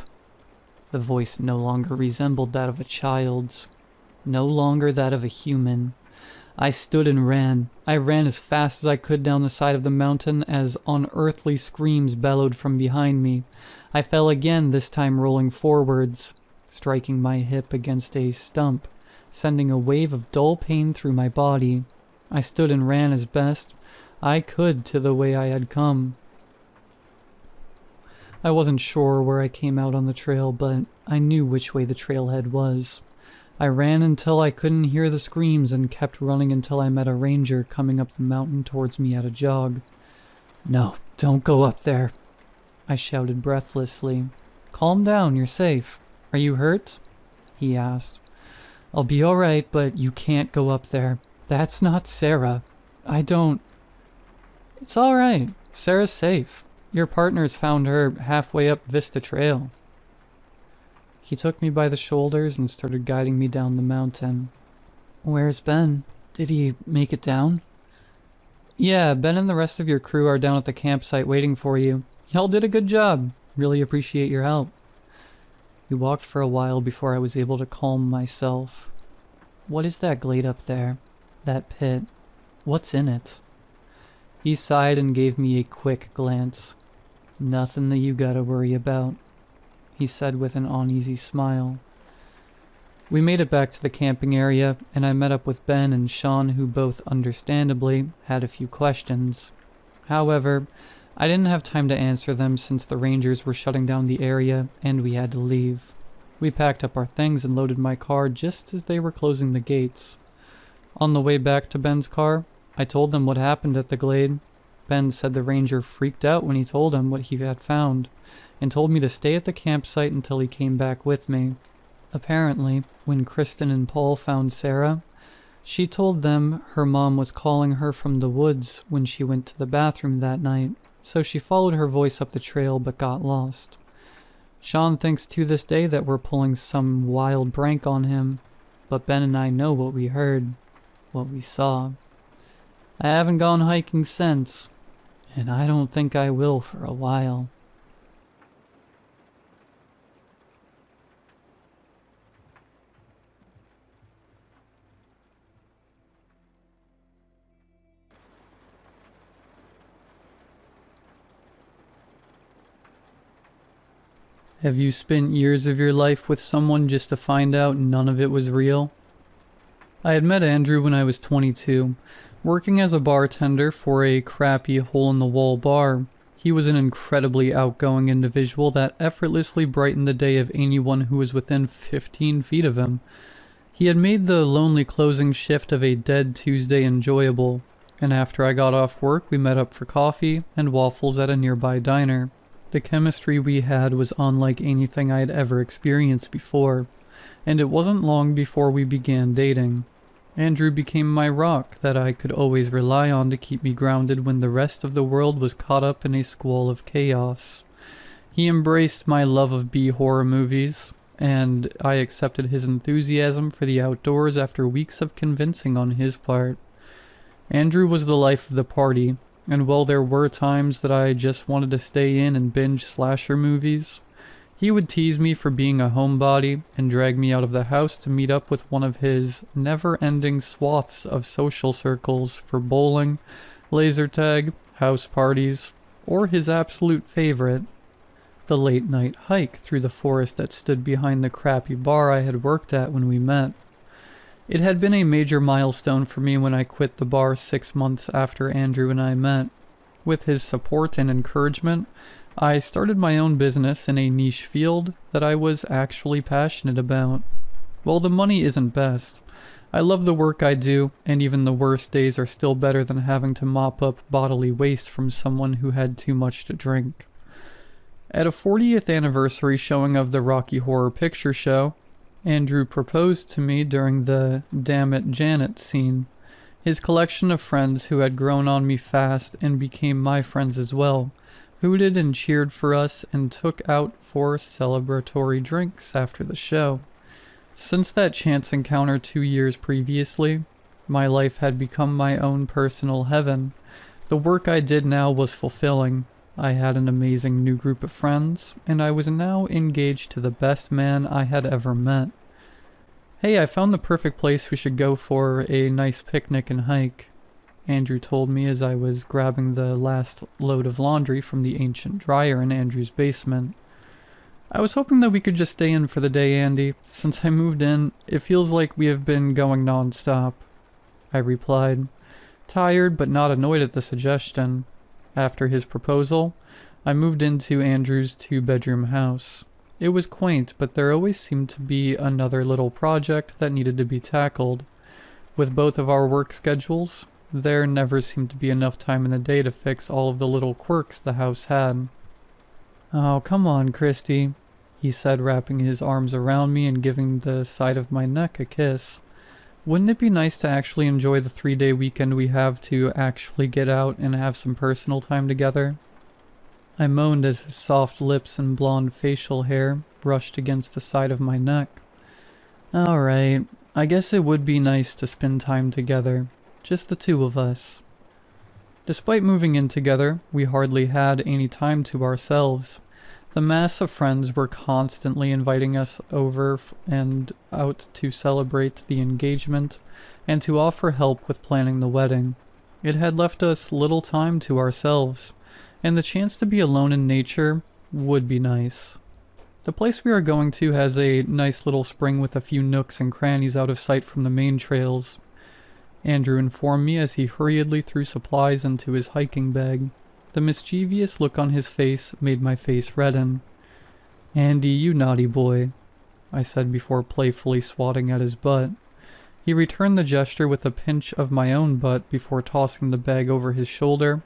[SPEAKER 1] The voice no longer resembled that of a child's, no longer that of a human. I stood and ran. I ran as fast as I could down the side of the mountain as unearthly screams bellowed from behind me. I fell again, this time rolling forwards, striking my hip against a stump, sending a wave of dull pain through my body. I stood and ran as best I could to the way I had come. I wasn't sure where I came out on the trail, but I knew which way the trailhead was. I ran until I couldn't hear the screams and kept running until I met a ranger coming up the mountain towards me at a jog. "No, don't go up there," I shouted breathlessly. "Calm down, you're safe. Are you hurt?" he asked. "I'll be all right, but you can't go up there. That's not Sarah. I don't..." "It's all right. Sarah's safe. Your partner's found her halfway up Vista Trail." He took me by the shoulders and started guiding me down the mountain. "Where's Ben? Did he make it down?" "Yeah, Ben and the rest of your crew are down at the campsite waiting for you. Y'all did a good job. Really appreciate your help." We walked for a while before I was able to calm myself. "What is that glade up there? That pit? What's in it?" He sighed and gave me a quick glance. "Nothing that you gotta worry about," he said with an uneasy smile. We made it back to the camping area, and I met up with Ben and Sean, who both understandably had a few questions. However, I didn't have time to answer them since the rangers were shutting down the area and we had to leave. We packed up our things and loaded my car just as they were closing the gates. On the way back to Ben's car, I told them what happened at the glade. Ben said the ranger freaked out when he told him what he had found, and told me to stay at the campsite until he came back with me. Apparently, when Kristen and Paul found Sarah, she told them her mom was calling her from the woods when she went to the bathroom that night, so she followed her voice up the trail but got lost. Sean thinks to this day that we're pulling some wild prank on him, but Ben and I know what we heard, what we saw. I haven't gone hiking since, and I don't think I will for a while. Have you spent years of your life with someone just to find out none of it was real? I had met Andrew when I was 22, working as a bartender for a crappy hole-in-the-wall bar. He was an incredibly outgoing individual that effortlessly brightened the day of anyone who was within 15 feet of him. He had made the lonely closing shift of a dead Tuesday enjoyable, and after I got off work we met up for coffee and waffles at a nearby diner. The chemistry we had was unlike anything I had ever experienced before, and it wasn't long before we began dating. Andrew became my rock that I could always rely on to keep me grounded when the rest of the world was caught up in a squall of chaos. He embraced my love of B-horror movies, and I accepted his enthusiasm for the outdoors after weeks of convincing on his part. Andrew was the life of the party, and while there were times that I just wanted to stay in and binge slasher movies, he would tease me for being a homebody and drag me out of the house to meet up with one of his never-ending swaths of social circles for bowling, laser tag, house parties, or his absolute favorite, the late-night hike through the forest that stood behind the crappy bar I had worked at when we met. It had been a major milestone for me when I quit the bar 6 months after Andrew and I met. With his support and encouragement, I started my own business in a niche field that I was actually passionate about. While the money isn't best, I love the work I do, and even the worst days are still better than having to mop up bodily waste from someone who had too much to drink. At a 40th anniversary showing of the Rocky Horror Picture Show, Andrew proposed to me during the Damn It Janet scene. His collection of friends who had grown on me fast and became my friends as well hooted and cheered for us and took out for celebratory drinks after the show. Since that chance encounter 2 years previously, my life had become my own personal heaven. The work I did now was fulfilling. I had an amazing new group of friends, and I was now engaged to the best man I had ever met. Hey, I found the perfect place we should go for a nice picnic and hike, Andrew told me as I was grabbing the last load of laundry from the ancient dryer in Andrew's basement. I was hoping that we could just stay in for the day, Andy. Since I moved in, it feels like we have been going non-stop, I replied, tired but not annoyed at the suggestion. After his proposal, I moved into Andrew's 2-bedroom house. It was quaint, but there always seemed to be another little project that needed to be tackled. With both of our work schedules, there never seemed to be enough time in the day to fix all of the little quirks the house had. "Oh, come on, Christy," he said, wrapping his arms around me and giving the side of my neck a kiss. "Wouldn't it be nice to actually enjoy the 3-day weekend we have to actually get out and have some personal time together?" I moaned as his soft lips and blonde facial hair brushed against the side of my neck. "Alright, I guess it would be nice to spend time together. Just the two of us." Despite moving in together, we hardly had any time to ourselves. The mass of friends were constantly inviting us over and out to celebrate the engagement and to offer help with planning the wedding. It had left us little time to ourselves, and the chance to be alone in nature would be nice. The place we are going to has a nice little spring with a few nooks and crannies out of sight from the main trails, Andrew informed me as he hurriedly threw supplies into his hiking bag. The mischievous look on his face made my face redden. "Andy, you naughty boy," I said before playfully swatting at his butt. He returned the gesture with a pinch of my own butt before tossing the bag over his shoulder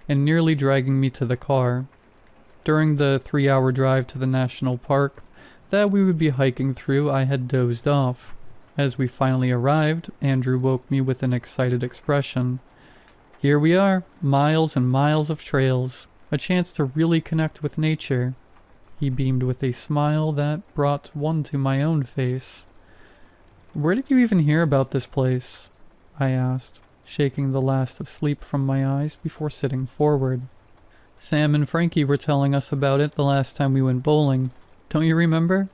[SPEAKER 1] and nearly dragging me to the car. During the 3-hour drive to the national park that we would be hiking through, I had dozed off. As we finally arrived, Andrew woke me with an excited expression. "Here we are, miles and miles of trails, a chance to really connect with nature." He beamed with a smile that brought one to my own face. "Where did you even hear about this place?" I asked, shaking the last of sleep from my eyes before sitting forward. "Sam and Frankie were telling us about it the last time we went bowling. Don't you remember?"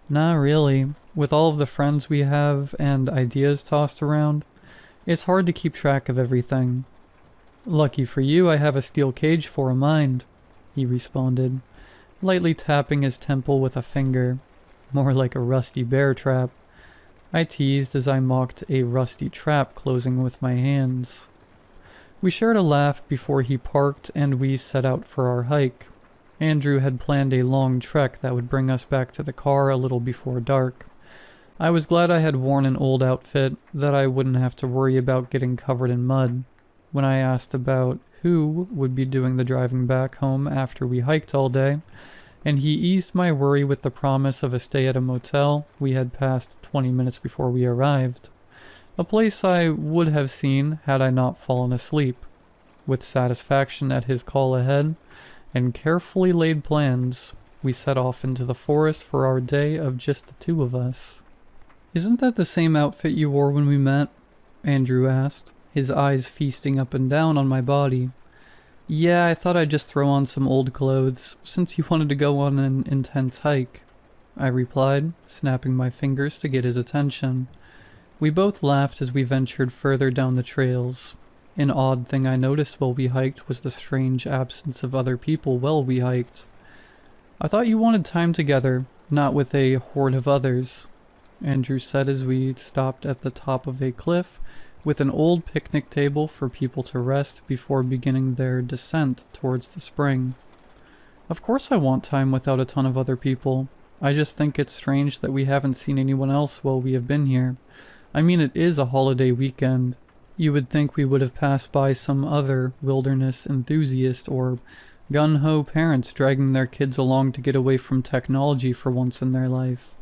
[SPEAKER 1] "Not really. With all of the friends we have and ideas tossed around, it's hard to keep track of everything." "Lucky for you, I have a steel cage for a mind," he responded, lightly tapping his temple with a finger. "More like a rusty bear trap," I teased as I mocked a rusty trap closing with my hands. We shared a laugh before he parked and we set out for our hike. Andrew had planned a long trek that would bring us back to the car a little before dark. I was glad I had worn an old outfit, that I wouldn't have to worry about getting covered in mud. When I asked about who would be doing the driving back home after we hiked all day, and he eased my worry with the promise of a stay at a motel we had passed 20 minutes before we arrived. A place I would have seen had I not fallen asleep. With satisfaction at his call ahead, and carefully laid plans, we set off into the forest for our day of just the two of us. "Isn't that the same outfit you wore when we met?" Andrew asked, his eyes feasting up and down on my body. "Yeah, I thought I'd just throw on some old clothes, since you wanted to go on an intense hike," I replied, snapping my fingers to get his attention. We both laughed as we ventured further down the trails. An odd thing I noticed while we hiked was the strange absence of other people while we hiked. "I thought you wanted time together, not with a horde of others," Andrew said as we stopped at the top of a cliff with an old picnic table for people to rest before beginning their descent towards the spring. "Of course I want time without a ton of other people. I just think it's strange that we haven't seen anyone else while we have been here. I mean, it is a holiday weekend. You would think we would have passed by some other wilderness enthusiast or gun-ho parents dragging their kids along to get away from technology for once in their life."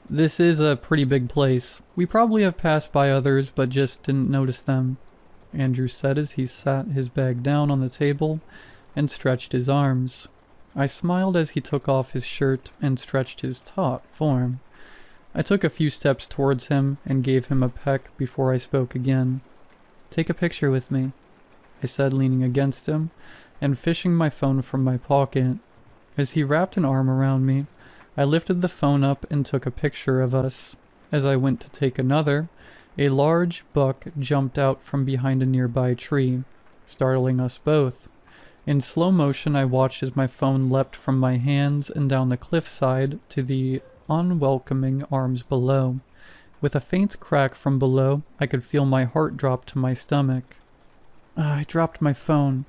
[SPEAKER 1] "This is a pretty big place. We probably have passed by others, but just didn't notice them," Andrew said as he sat his bag down on the table and stretched his arms. I smiled as he took off his shirt and stretched his taut form. I took a few steps towards him and gave him a peck before I spoke again. "Take a picture with me," I said, leaning against him and fishing my phone from my pocket. As he wrapped an arm around me, I lifted the phone up and took a picture of us. As I went to take another, a large buck jumped out from behind a nearby tree, startling us both. In slow motion, I watched as my phone leapt from my hands and down the cliffside to the unwelcoming arms below. With a faint crack from below, I could feel my heart drop to my stomach. I dropped my phone.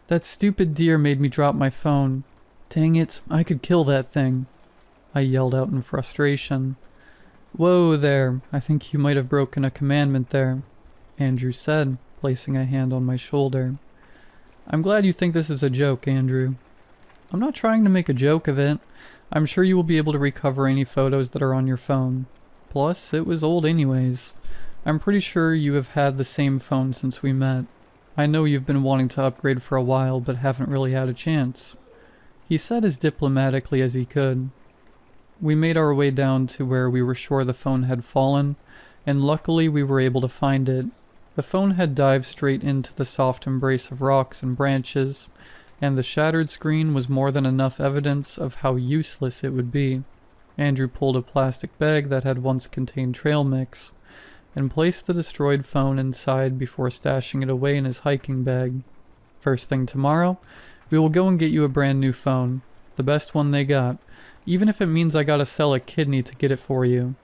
[SPEAKER 1] That stupid deer made me drop my phone. Dang it, I could kill that thing, I yelled out in frustration. "Whoa there, I think you might have broken a commandment there," Andrew said, placing a hand on my shoulder. "I'm glad you think this is a joke, Andrew." "I'm not trying to make a joke of it. I'm sure you will be able to recover any photos that are on your phone. Plus, it was old anyways. I'm pretty sure you have had the same phone since we met. I know you've been wanting to upgrade for a while, but haven't really had a chance," he said as diplomatically as he could. We made our way down to where we were sure the phone had fallen, and luckily we were able to find it. The phone had dived straight into the soft embrace of rocks and branches, and the shattered screen was more than enough evidence of how useless it would be. Andrew pulled a plastic bag that had once contained trail mix, and placed the destroyed phone inside before stashing it away in his hiking bag. "First thing tomorrow, we will go and get you a brand new phone, the best one they got, even if it means I gotta sell a kidney to get it for you,"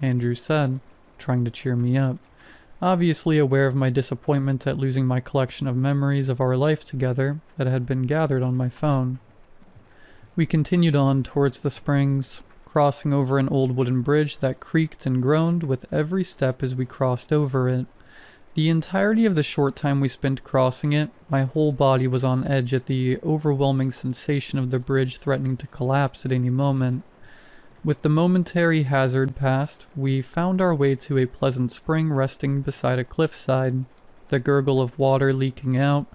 [SPEAKER 1] Andrew said, trying to cheer me up, obviously aware of my disappointment at losing my collection of memories of our life together that had been gathered on my phone. We continued on towards the springs, crossing over an old wooden bridge that creaked and groaned with every step as we crossed over it. The entirety of the short time we spent crossing it, my whole body was on edge at the overwhelming sensation of the bridge threatening to collapse at any moment. With the momentary hazard past, we found our way to a pleasant spring resting beside a cliffside. The gurgle of water leaking out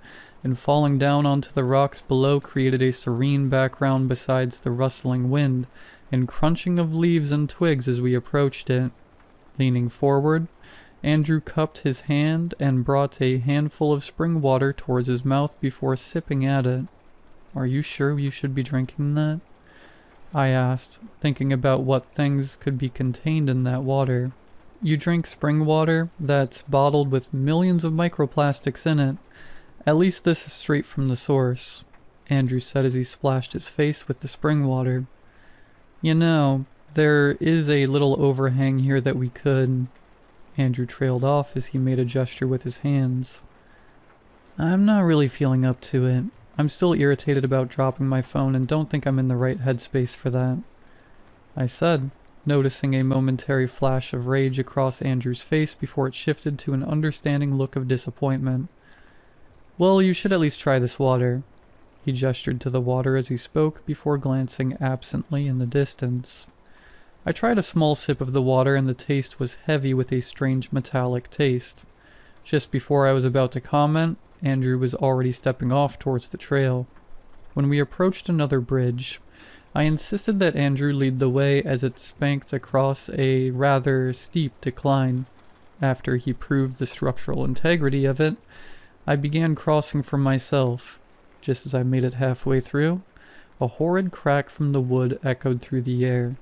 [SPEAKER 1] and falling down onto the rocks below created a serene background besides the rustling wind and crunching of leaves and twigs as we approached it. Leaning forward, Andrew cupped his hand and brought a handful of spring water towards his mouth before sipping at it. "Are you sure you should be drinking that?" I asked, thinking about what things could be contained in that water. "You drink spring water that's bottled with millions of microplastics in it. At least this is straight from the source," Andrew said as he splashed his face with the spring water. "You know, there is a little overhang here that we could..." Andrew trailed off as he made a gesture with his hands. I'm not really feeling up to it. I'm still irritated about dropping my phone and don't think I'm in the right headspace for that, I said, noticing a momentary flash of rage across Andrew's face before it shifted to an understanding look of disappointment. Well, you should at least try this water. He gestured to the water as he spoke before glancing absently in the distance. I tried a small sip of the water and the taste was heavy with a strange metallic taste. Just before I was about to comment, Andrew was already stepping off towards the trail. When we approached another bridge, I insisted that Andrew lead the way as it spanked across a rather steep decline. After he proved the structural integrity of it, I began crossing for myself. Just as I made it halfway through, a horrid crack from the wood echoed through the air.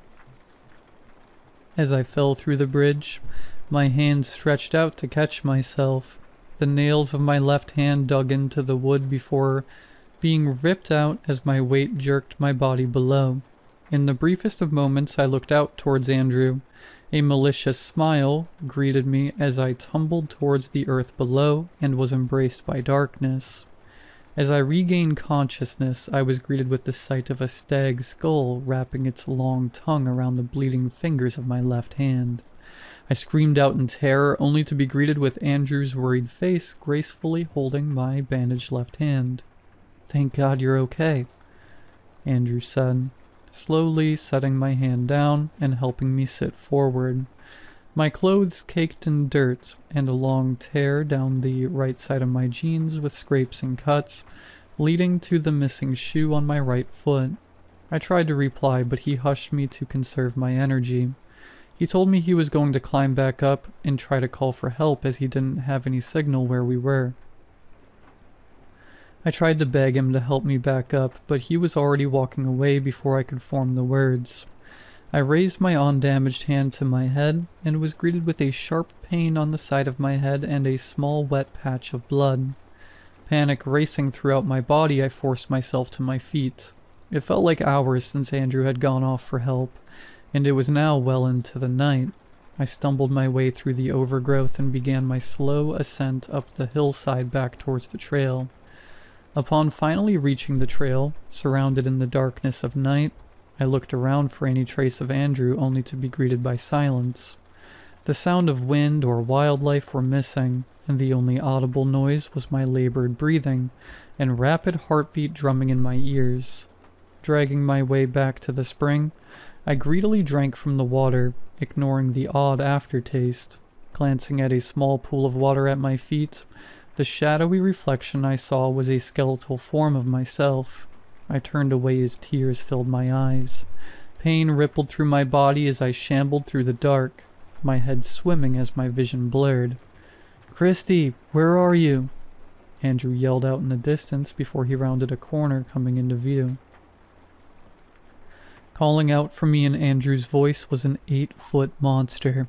[SPEAKER 1] As I fell through the bridge, my hands stretched out to catch myself. The nails of my left hand dug into the wood before being ripped out as my weight jerked my body below. In the briefest of moments, I looked out towards Andrew. A malicious smile greeted me as I tumbled towards the earth below and was embraced by darkness. As I regained consciousness, I was greeted with the sight of a stag's skull wrapping its long tongue around the bleeding fingers of my left hand. I screamed out in terror, only to be greeted with Andrew's worried face gracefully holding my bandaged left hand. "Thank God you're okay," Andrew said, slowly setting my hand down and helping me sit forward. My clothes caked in dirt and a long tear down the right side of my jeans with scrapes and cuts, leading to the missing shoe on my right foot. I tried to reply, but he hushed me to conserve my energy. He told me he was going to climb back up and try to call for help as he didn't have any signal where we were. I tried to beg him to help me back up, but he was already walking away before I could form the words. I raised my undamaged hand to my head and was greeted with a sharp pain on the side of my head and a small wet patch of blood. Panic racing throughout my body, I forced myself to my feet. It felt like hours since Andrew had gone off for help, and it was now well into the night. I stumbled my way through the overgrowth and began my slow ascent up the hillside back towards the trail. Upon finally reaching the trail, surrounded in the darkness of night, I looked around for any trace of Andrew only to be greeted by silence. The sound of wind or wildlife were missing, and the only audible noise was my labored breathing and rapid heartbeat drumming in my ears. Dragging my way back to the spring, I greedily drank from the water, ignoring the odd aftertaste. Glancing at a small pool of water at my feet, the shadowy reflection I saw was a skeletal form of myself. I turned away as tears filled my eyes. Pain rippled through my body as I shambled through the dark, my head swimming as my vision blurred. "Christy, where are you?" Andrew yelled out in the distance before he rounded a corner coming into view. Calling out for me in Andrew's voice was an 8-foot monster,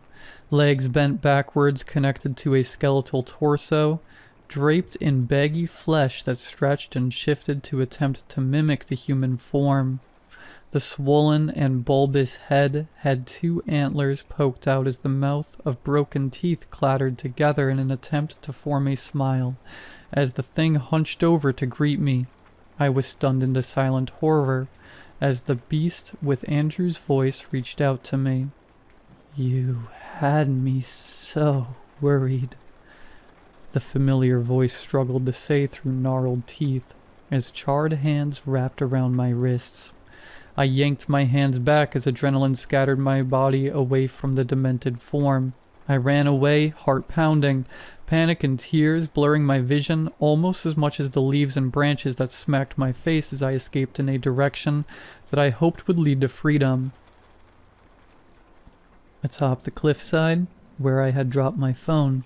[SPEAKER 1] legs bent backwards connected to a skeletal torso, draped in baggy flesh that stretched and shifted to attempt to mimic the human form. The swollen and bulbous head had 2 antlers poked out as the mouth of broken teeth clattered together in an attempt to form a smile. As the thing hunched over to greet me, I was stunned into silent horror as the beast with Andrew's voice reached out to me. "You had me so worried," the familiar voice struggled to say through gnarled teeth, as charred hands wrapped around my wrists. I yanked my hands back as adrenaline scattered my body away from the demented form. I ran away, heart pounding, panic and tears blurring my vision almost as much as the leaves and branches that smacked my face as I escaped in a direction that I hoped would lead to freedom. Atop the cliffside, where I had dropped my phone,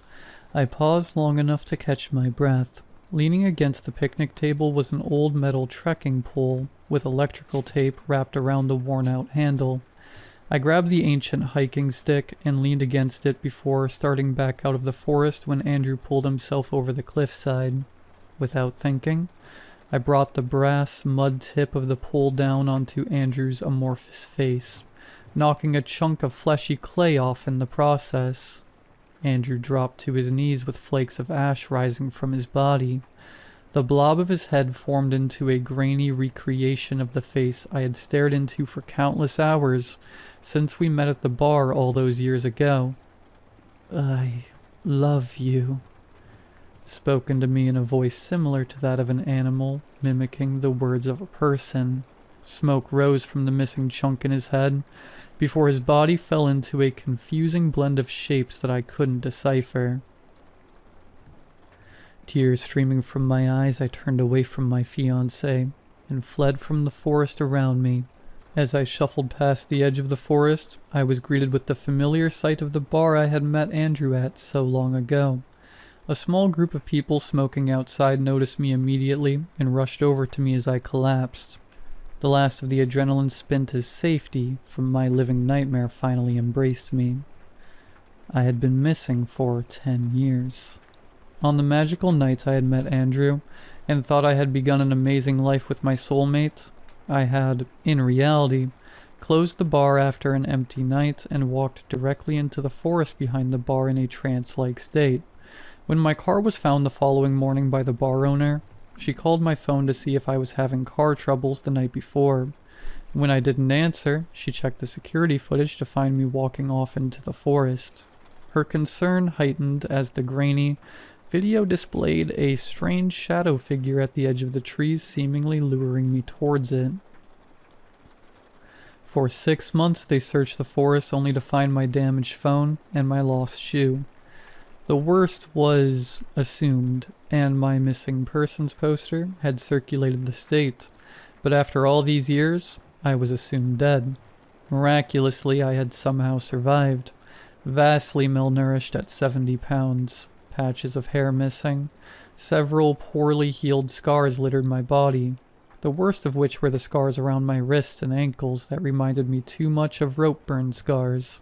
[SPEAKER 1] I paused long enough to catch my breath. Leaning against the picnic table was an old metal trekking pole with electrical tape wrapped around the worn-out handle. I grabbed the ancient hiking stick and leaned against it before starting back out of the forest when Andrew pulled himself over the cliffside. Without thinking, I brought the brass mud tip of the pole down onto Andrew's amorphous face, knocking a chunk of fleshy clay off in the process. Andrew dropped to his knees with flakes of ash rising from his body. The blob of his head formed into a grainy recreation of the face I had stared into for countless hours since we met at the bar all those years ago. "I love you," spoken to me in a voice similar to that of an animal, mimicking the words of a person. Smoke rose from the missing chunk in his head before his body fell into a confusing blend of shapes that I couldn't decipher. Tears streaming from my eyes, I turned away from my fiancé and fled from the forest around me. As I shuffled past the edge of the forest, I was greeted with the familiar sight of the bar I had met Andrew at so long ago. A small group of people smoking outside noticed me immediately and rushed over to me as I collapsed. The last of the adrenaline spin to safety from my living nightmare finally embraced me. I had been missing for 10 years. On the magical nights I had met Andrew and thought I had begun an amazing life with my soulmate, I had, in reality, closed the bar after an empty night and walked directly into the forest behind the bar in a trance-like state. When my car was found the following morning by the bar owner, she called my phone to see if I was having car troubles the night before. When I didn't answer, she checked the security footage to find me walking off into the forest. Her concern heightened as the grainy video displayed a strange shadow figure at the edge of the trees, seemingly luring me towards it. For 6 months they searched the forest only to find my damaged phone and my lost shoe. The worst was assumed, and my missing persons poster had circulated the state, but after all these years, I was assumed dead. Miraculously, I had somehow survived, vastly malnourished at 70 pounds. Patches of hair missing. Several poorly healed scars littered my body, the worst of which were the scars around my wrists and ankles that reminded me too much of rope burn scars.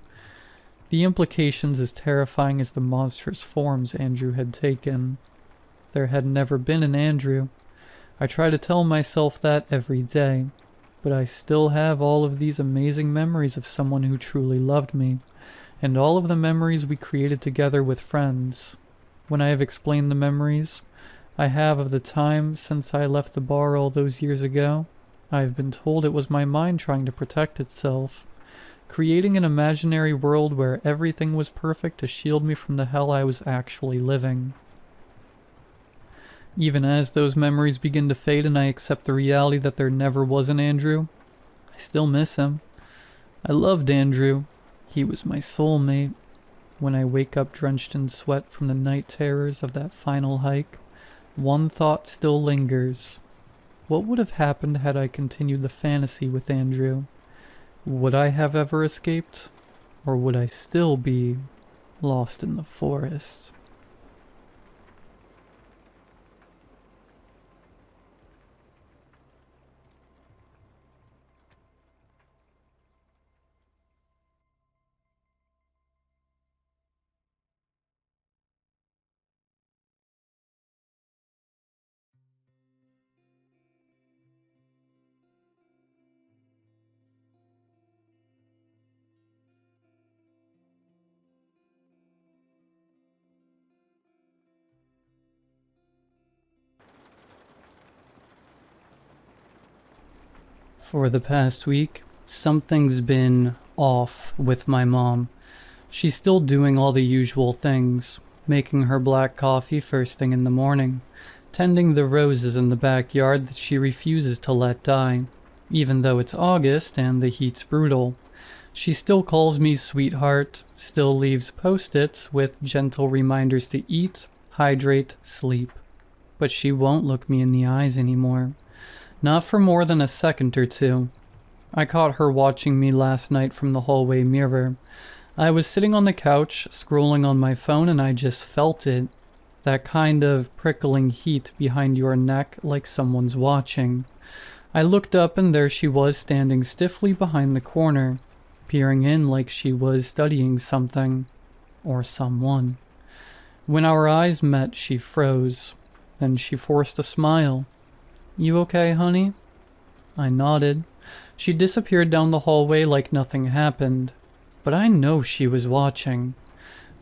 [SPEAKER 1] The implications as terrifying as the monstrous forms Andrew had taken. There had never been an Andrew. I try to tell myself that every day, but I still have all of these amazing memories of someone who truly loved me, and all of the memories we created together with friends. When I have explained the memories I have of the time since I left the bar all those years ago, I have been told it was my mind trying to protect itself, creating an imaginary world where everything was perfect to shield me from the hell I was actually living. Even as those memories begin to fade and I accept the reality that there never was an Andrew, I still miss him. I loved Andrew. He was my soulmate. When I wake up drenched in sweat from the night terrors of that final hike, one thought still lingers. What would have happened had I continued the fantasy with Andrew? Would I have ever escaped? Or would I still be lost in the forest? For the past week, something's been off with my mom. She's still doing all the usual things, making her black coffee first thing in the morning, tending the roses in the backyard that she refuses to let die, even though it's August and the heat's brutal. She still calls me sweetheart, still leaves post-its with gentle reminders to eat, hydrate, sleep. But she won't look me in the eyes anymore. Not for more than a second or two. I caught her watching me last night from the hallway mirror. I was sitting on the couch, scrolling on my phone, and I just felt it. That kind of prickling heat behind your neck like someone's watching. I looked up and there she was standing stiffly behind the corner, peering in like she was studying something. Or someone. When our eyes met, she froze. Then she forced a smile. "You okay, honey?" I nodded. She disappeared down the hallway like nothing happened. But I know she was watching.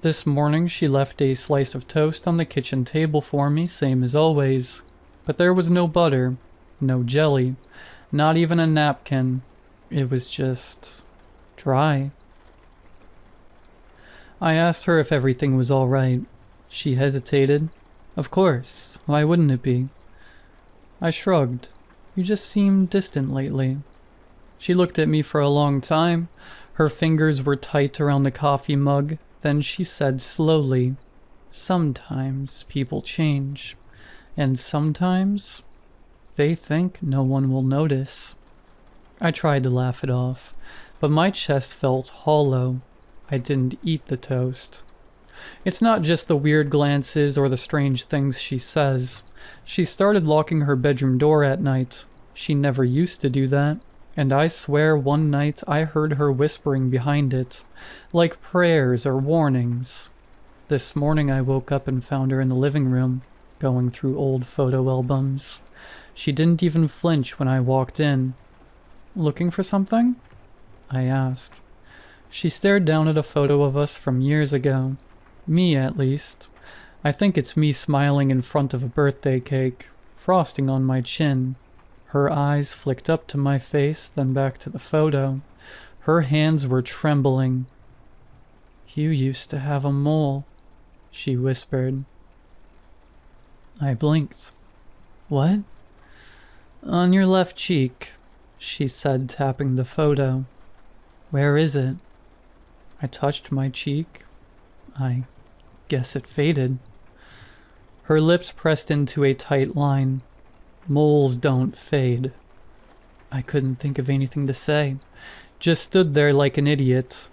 [SPEAKER 1] This morning she left a slice of toast on the kitchen table for me, same as always. But there was no butter, no jelly, not even a napkin. It was just dry. I asked her if everything was all right. She hesitated. Of course, why wouldn't it be? I shrugged. You just seem distant lately. She looked at me for a long time. Her fingers were tight around the coffee mug. Then she said slowly, sometimes people change, and sometimes they think no one will notice. I tried to laugh it off, but my chest felt hollow. I didn't eat the toast. It's not just the weird glances or the strange things she says. She started locking her bedroom door at night. She never used to do that. And I swear one night I heard her whispering behind it, like prayers or warnings. This morning I woke up and found her in the living room, going through old photo albums. She didn't even flinch when I walked in. Looking for something? I asked. She stared down at a photo of us from years ago. Me, at least. I think it's me smiling in front of a birthday cake, frosting on my chin. Her eyes flicked up to my face, then back to the photo. Her hands were trembling. You used to have a mole, she whispered. I blinked. What? On your left cheek, she said, tapping the photo. Where is it? I touched my cheek. I guess it faded. Her lips pressed into a tight line. Moles don't fade. I couldn't think of anything to say. Just stood there like an idiot.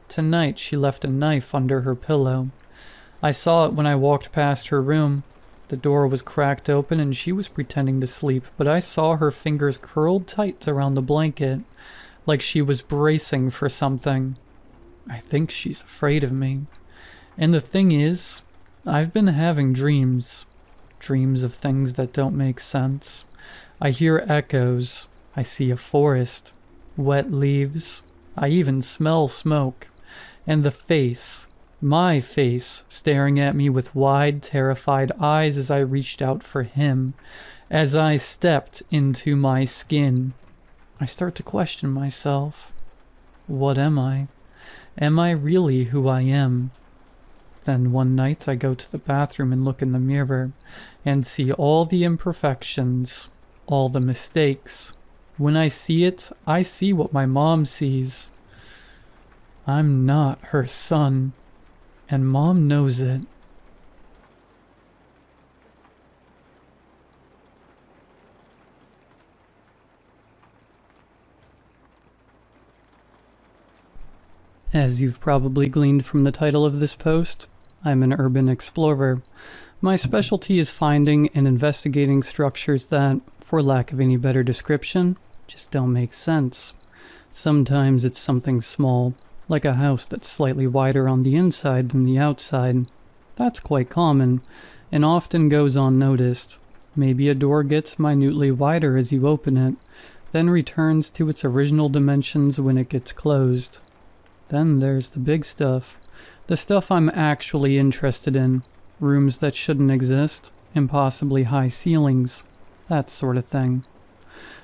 [SPEAKER 1] Tonight she left a knife under her pillow. I saw it when I walked past her room. The door was cracked open and she was pretending to sleep, but I saw her fingers curled tight around the blanket, like she was bracing for something. I think she's afraid of me. And the thing is, I've been having dreams. Dreams of things that don't make sense. I hear echoes. I see a forest. Wet leaves. I even smell smoke. And the face, my face, staring at me with wide, terrified eyes as I reached out for him, as I stepped into my skin. I start to question myself. What am I? Am I really who I am? Then one night I go to the bathroom and look in the mirror and see all the imperfections, all the mistakes. When I see it, I see what my mom sees. I'm not her son, and Mom knows it. As you've probably gleaned from the title of this post, I'm an urban explorer. My specialty is finding and investigating structures that, for lack of any better description, just don't make sense. Sometimes it's something small, like a house that's slightly wider on the inside than the outside. That's quite common, and often goes unnoticed. Maybe a door gets minutely wider as you open it, then returns to its original dimensions when it gets closed. Then there's the big stuff. The stuff I'm actually interested in. Rooms that shouldn't exist, impossibly high ceilings, that sort of thing.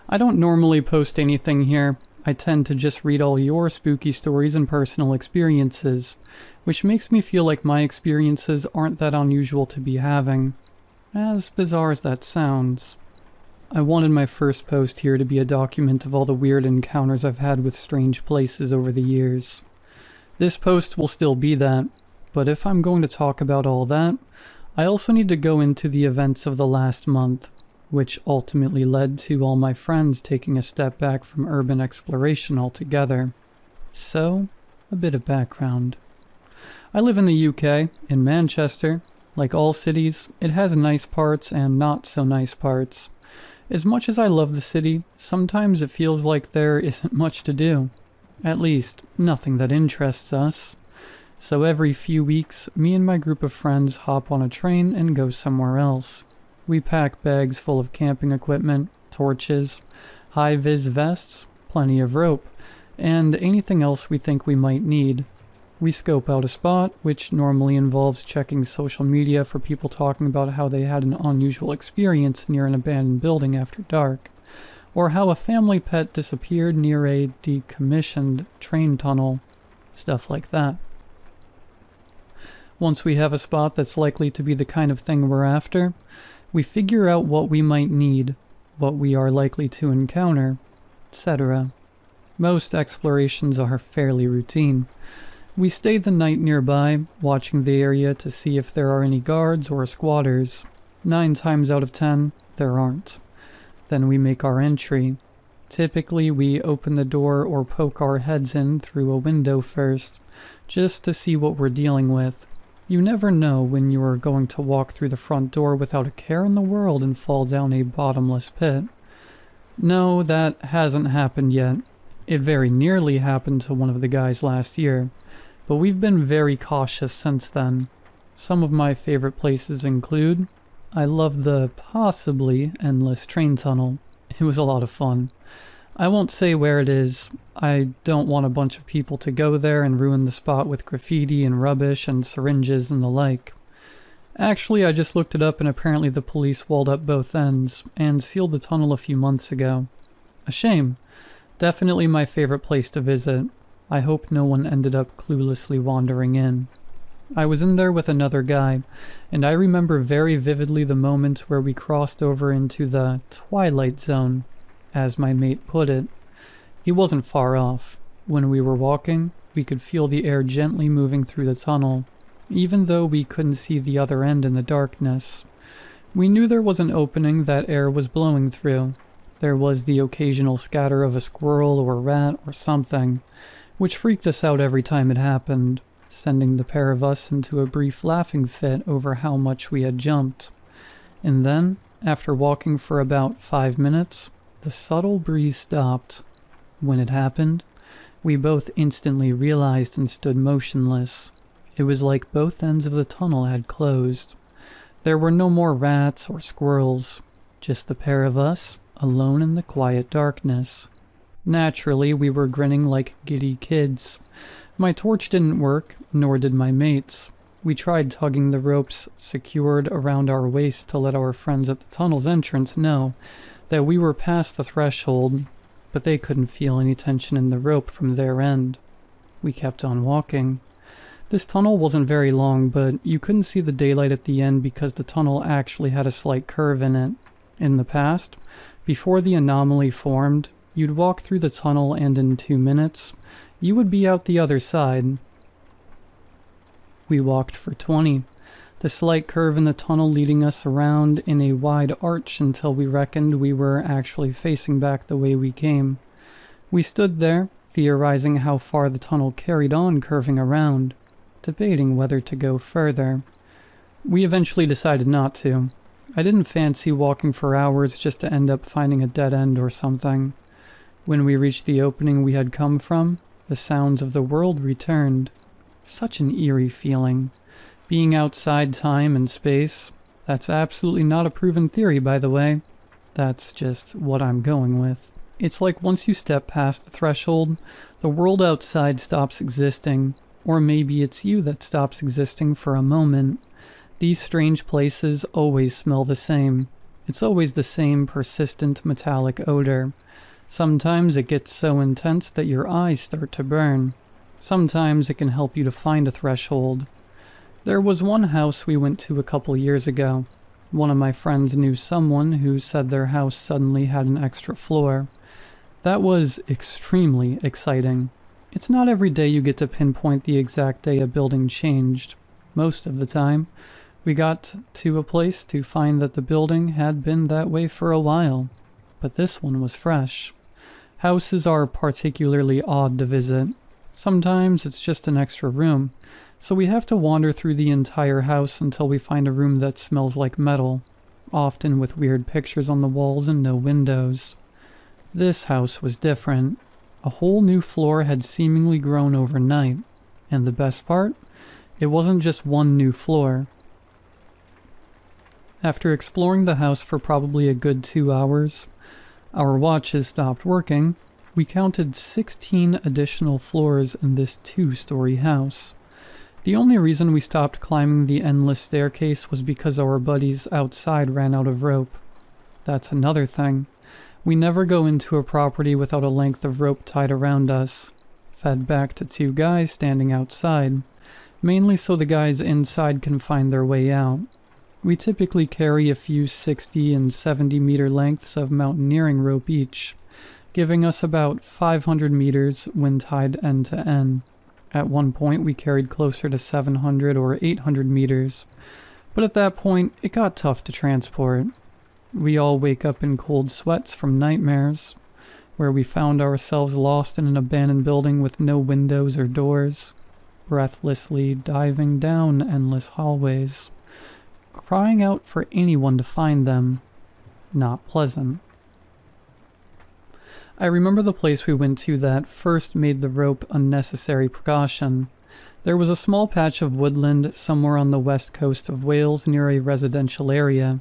[SPEAKER 1] I don't normally post anything here. I tend to just read all your spooky stories and personal experiences, which makes me feel like my experiences aren't that unusual to be having. As bizarre as that sounds. I wanted my first post here to be a document of all the weird encounters I've had with strange places over the years. This post will still be that, but if I'm going to talk about all that, I also need to go into the events of the last month, which ultimately led to all my friends taking a step back from urban exploration altogether. So, a bit of background. I live in the UK, in Manchester. Like all cities, it has nice parts and not so nice parts. As much as I love the city, sometimes it feels like there isn't much to do. At least, nothing that interests us. So every few weeks, me and my group of friends hop on a train and go somewhere else. We pack bags full of camping equipment, torches, high-vis vests, plenty of rope, and anything else we think we might need. We scope out a spot, which normally involves checking social media for people talking about how they had an unusual experience near an abandoned building after dark, or how a family pet disappeared near a decommissioned train tunnel, stuff like that. Once we have a spot that's likely to be the kind of thing we're after, we figure out what we might need, what we are likely to encounter, etc. Most explorations are fairly routine. We stay the night nearby, watching the area to see if there are any guards or squatters. 9 times out of 10, there aren't. Then we make our entry. Typically, we open the door or poke our heads in through a window first, just to see what we're dealing with. You never know when you are going to walk through the front door without a care in the world and fall down a bottomless pit. No, that hasn't happened yet. It very nearly happened to one of the guys last year, but we've been very cautious since then. Some of my favorite places include, I love the possibly endless train tunnel. It was a lot of fun. I won't say where it is. I don't want a bunch of people to go there and ruin the spot with graffiti and rubbish and syringes and the like. Actually, I just looked it up and apparently the police walled up both ends and sealed the tunnel a few months ago. A shame. Definitely my favorite place to visit. I hope no one ended up cluelessly wandering in. I was in there with another guy, and I remember very vividly the moment where we crossed over into the Twilight Zone, as my mate put it. He wasn't far off. When we were walking, we could feel the air gently moving through the tunnel, even though we couldn't see the other end in the darkness. We knew there was an opening that air was blowing through. There was the occasional scatter of a squirrel or rat or something, which freaked us out every time it happened, sending the pair of us into a brief laughing fit over how much we had jumped. And then, after walking for about 5 minutes, the subtle breeze stopped. When it happened, we both instantly realized and stood motionless. It was like both ends of the tunnel had closed. There were no more rats or squirrels, just the pair of us, alone in the quiet darkness. Naturally, we were grinning like giddy kids. My torch didn't work, nor did my mate's. We tried tugging the ropes secured around our waist to let our friends at the tunnel's entrance know that we were past the threshold, but they couldn't feel any tension in the rope from their end. We kept on walking. This tunnel wasn't very long, but you couldn't see the daylight at the end because the tunnel actually had a slight curve in it. In the past, before the anomaly formed, you'd walk through the tunnel and in 2 minutes, you would be out the other side. We walked for 20, the slight curve in the tunnel leading us around in a wide arch until we reckoned we were actually facing back the way we came. We stood there, theorizing how far the tunnel carried on curving around, debating whether to go further. We eventually decided not to. I didn't fancy walking for hours just to end up finding a dead end or something. When we reached the opening we had come from, the sounds of the world returned. Such an eerie feeling. Being outside time and space. That's absolutely not a proven theory, by the way. That's just what I'm going with. It's like once you step past the threshold, the world outside stops existing. Or maybe it's you that stops existing for a moment. These strange places always smell the same. It's always the same persistent metallic odor. Sometimes it gets so intense that your eyes start to burn. Sometimes it can help you to find a threshold. There was one house we went to a couple years ago. One of my friends knew someone who said their house suddenly had an extra floor. That was extremely exciting. It's not every day you get to pinpoint the exact day a building changed. Most of the time, we got to a place to find that the building had been that way for a while. But this one was fresh. Houses are particularly odd to visit. Sometimes it's just an extra room, so we have to wander through the entire house until we find a room that smells like metal, often with weird pictures on the walls and no windows. This house was different. A whole new floor had seemingly grown overnight, and the best part? It wasn't just one new floor. After exploring the house for probably a good 2 hours, our watches stopped working, We counted 16 additional floors in this 2-story house. The only reason we stopped climbing the endless staircase was because our buddies outside ran out of rope. That's another thing. We never go into a property without a length of rope tied around us, fed back to 2 guys standing outside, mainly so the guys inside can find their way out. We typically carry a few 60 and 70 meter lengths of mountaineering rope each, giving us about 500 meters when tied end to end. At one point we carried closer to 700 or 800 meters, but at that point it got tough to transport. We all wake up in cold sweats from nightmares, where we found ourselves lost in an abandoned building with no windows or doors, breathlessly diving down endless hallways, crying out for anyone to find them. Not pleasant. I remember the place we went to that first made the rope a necessary precaution. There was a small patch of woodland somewhere on the west coast of Wales near a residential area.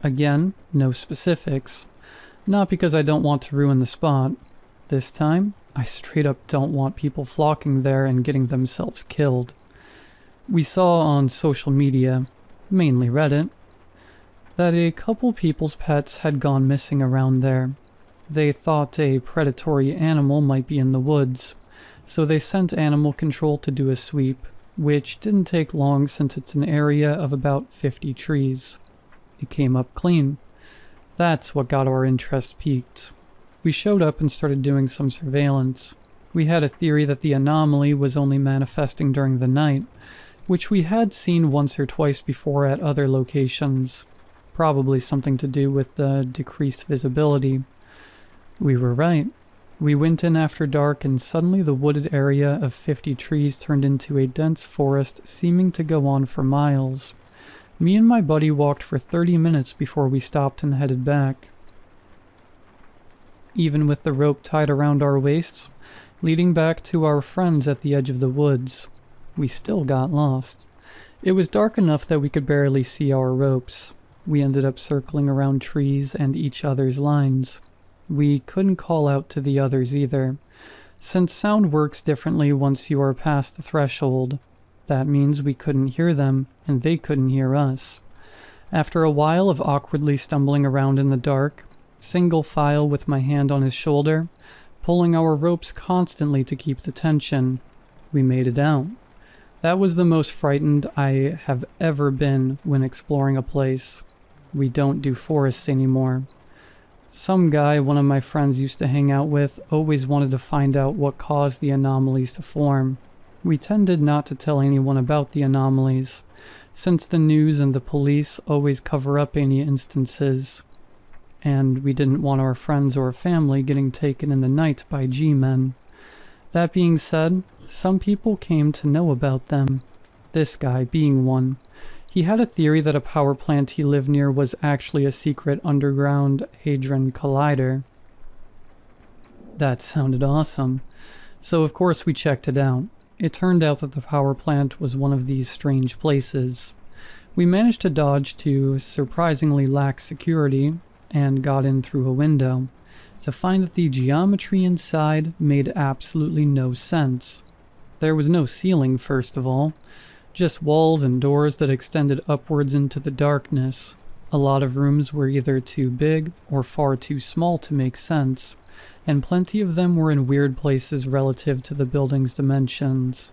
[SPEAKER 1] Again, no specifics. Not because I don't want to ruin the spot. This time, I straight up don't want people flocking there and getting themselves killed. We saw on social media, mainly Reddit, that a couple people's pets had gone missing around there. They thought a predatory animal might be in the woods, so they sent animal control to do a sweep, which didn't take long since it's an area of about 50 trees. It came up clean. That's what got our interest piqued. We showed up and started doing some surveillance. We had a theory that the anomaly was only manifesting during the night, which we had seen once or twice before at other locations. Probably something to do with the decreased visibility. We were right. We went in after dark and suddenly the wooded area of 50 trees turned into a dense forest seeming to go on for miles. Me and my buddy walked for 30 minutes before we stopped and headed back. Even with the rope tied around our waists, leading back to our friends at the edge of the woods, we still got lost. It was dark enough that we could barely see our ropes. We ended up circling around trees and each other's lines. We couldn't call out to the others either, since sound works differently once you are past the threshold. That means we couldn't hear them, and they couldn't hear us. After a while of awkwardly stumbling around in the dark, single file with my hand on his shoulder, pulling our ropes constantly to keep the tension, we made it out. That was the most frightened I have ever been when exploring a place. We don't do forests anymore. Some guy one of my friends used to hang out with always wanted to find out what caused the anomalies to form. We tended not to tell anyone about the anomalies, since the news and the police always cover up any instances, and we didn't want our friends or family getting taken in the night by G-men. That being said, some people came to know about them, this guy being one. He had a theory that a power plant he lived near was actually a secret underground hadron collider. That sounded awesome, so of course we checked it out. It turned out that the power plant was one of these strange places. We managed to dodge to surprisingly lax security and got in through a window, to find that the geometry inside made absolutely no sense. There was no ceiling, first of all, just walls and doors that extended upwards into the darkness. A lot of rooms were either too big or far too small to make sense, and plenty of them were in weird places relative to the building's dimensions.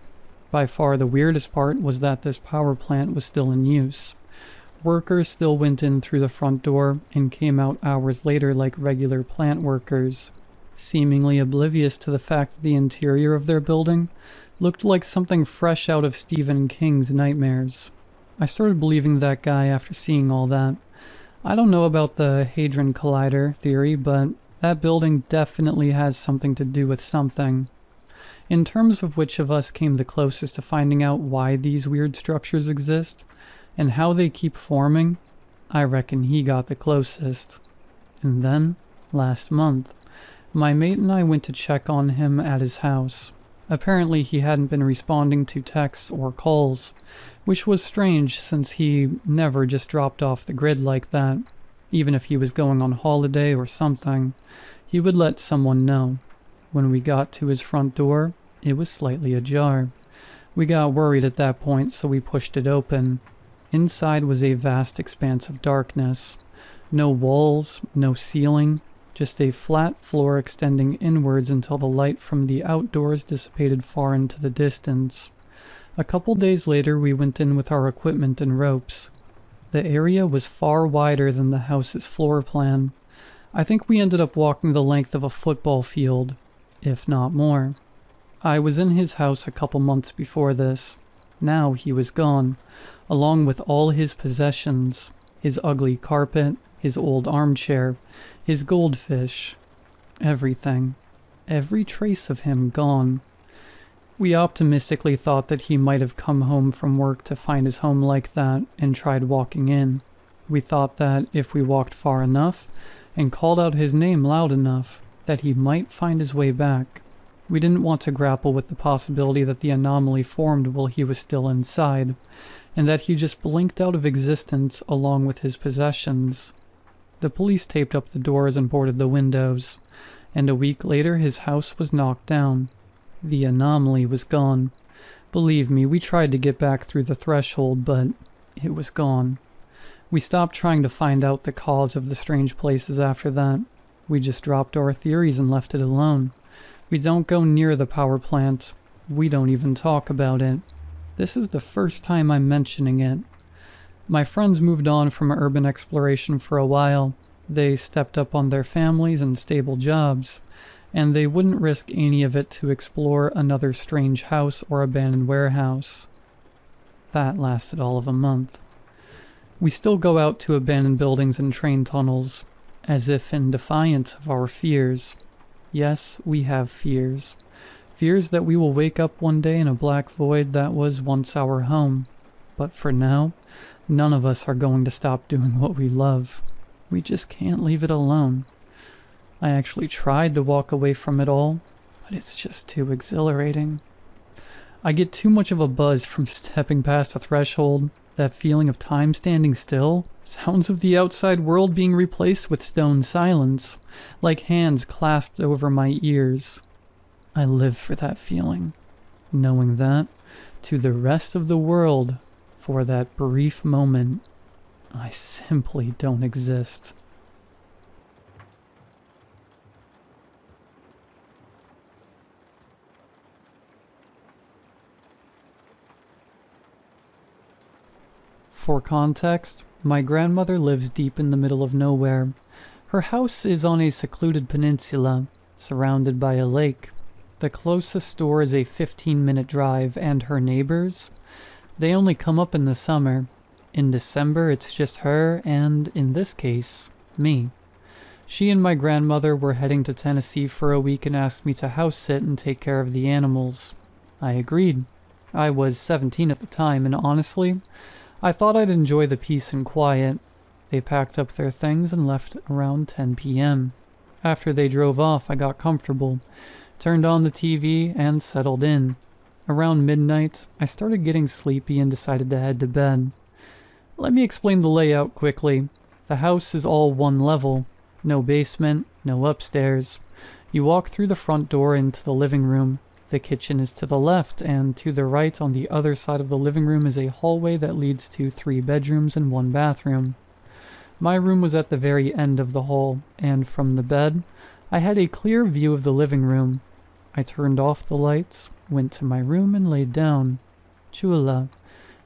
[SPEAKER 1] By far the weirdest part was that this power plant was still in use. Workers still went in through the front door and came out hours later like regular plant workers, seemingly oblivious to the fact that the interior of their building looked like something fresh out of Stephen King's nightmares. I started believing that guy after seeing all that. I don't know about the Hadron Collider theory, but that building definitely has something to do with something. In terms of which of us came the closest to finding out why these weird structures exist, and how they keep forming, I reckon he got the closest. And then, last month, my mate and I went to check on him at his house. Apparently he hadn't been responding to texts or calls, which was strange since he never just dropped off the grid like that. Even if he was going on holiday or something, he would let someone know. When we got to his front door, it was slightly ajar. We got worried at that point, so we pushed it open. Inside was a vast expanse of darkness. No walls, no ceiling, just a flat floor extending inwards until the light from the outdoors dissipated far into the distance. A couple days later, we went in with our equipment and ropes. The area was far wider than the house's floor plan. I think we ended up walking the length of a football field, if not more. I was in his house a couple months before this. Now he was gone, along with all his possessions, his ugly carpet, his old armchair, his goldfish, everything. Every trace of him gone. We optimistically thought that he might have come home from work to find his home like that and tried walking in. We thought that if we walked far enough and called out his name loud enough, that he might find his way back. We didn't want to grapple with the possibility that the anomaly formed while he was still inside, and that he just blinked out of existence along with his possessions. The police taped up the doors and boarded the windows, and a week later his house was knocked down. The anomaly was gone. Believe me, we tried to get back through the threshold, but it was gone. We stopped trying to find out the cause of the strange places after that. We just dropped our theories and left it alone. We don't go near the power plant. We don't even talk about it. This is the first time I'm mentioning it. My friends moved on from urban exploration for a while. They stepped up on their families and stable jobs, and they wouldn't risk any of it to explore another strange house or abandoned warehouse. That lasted all of a month. We still go out to abandoned buildings and train tunnels, as if in defiance of our fears. Yes, we have fears. Fears that we will wake up one day in a black void that was once our home. But for now, none of us are going to stop doing what we love. We just can't leave it alone. I actually tried to walk away from it all, but it's just too exhilarating. I get too much of a buzz from stepping past a threshold, that feeling of time standing still, sounds of the outside world being replaced with stone silence, like hands clasped over my ears. I live for that feeling, knowing that, to the rest of the world, for that brief moment, I simply don't exist. For context, my grandmother lives deep in the middle of nowhere. Her house is on a secluded peninsula, surrounded by a lake. The closest store is a 15-minute drive, and her neighbors, they only come up in the summer. In December, it's just her and, in this case, me. She and my grandmother were heading to Tennessee for a week and asked me to house sit and take care of the animals. I agreed. I was 17 at the time, and honestly, I thought I'd enjoy the peace and quiet. They packed up their things and left around 10 p.m. After they drove off, I got comfortable, turned on the TV, and settled in. Around midnight, I started getting sleepy and decided to head to bed. Let me explain the layout quickly. The house is all one level. No basement, no upstairs. You walk through the front door into the living room. The kitchen is to the left, and to the right on the other side of the living room is a hallway that leads to 3 bedrooms and 1 bathroom. My room was at the very end of the hall, and from the bed, I had a clear view of the living room. I turned off the lights, went to my room, and laid down. Chula,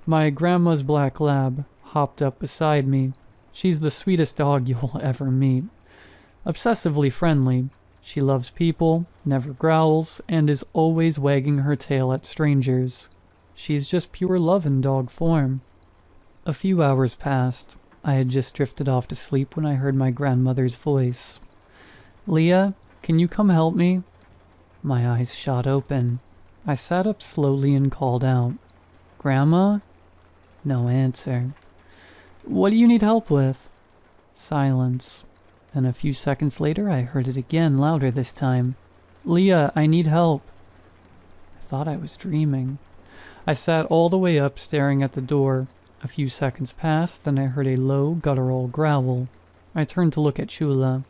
[SPEAKER 1] my grandma's black lab, hopped up beside me. She's the sweetest dog you will ever meet. Obsessively friendly. She loves people, never growls, and is always wagging her tail at strangers. She's just pure love in dog form. A few hours passed. I had just drifted off to sleep when I heard my grandmother's voice. "Leah, can you come help me?" My eyes shot open. I sat up slowly and called out, "Grandma?" No answer. "What do you need help with?" Silence. Then a few seconds later, I heard it again, louder this time. "Leah, I need help." I thought I was dreaming. I sat all the way up, staring at the door. A few seconds passed, then I heard a low, guttural growl. I turned to look at Chula.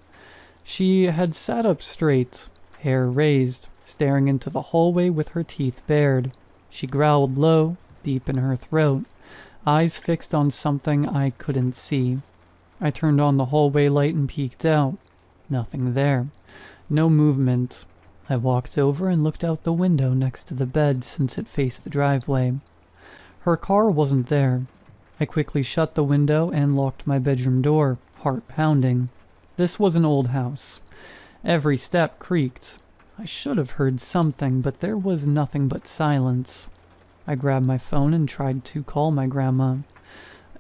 [SPEAKER 1] She had sat up straight, hair raised, staring into the hallway with her teeth bared. She growled low, deep in her throat, eyes fixed on something I couldn't see. I turned on the hallway light and peeked out. Nothing there. No movement. I walked over and looked out the window next to the bed since it faced the driveway. Her car wasn't there. I quickly shut the window and locked my bedroom door, heart pounding. This was an old house. Every step creaked. I should have heard something, but there was nothing but silence. I grabbed my phone and tried to call my grandma.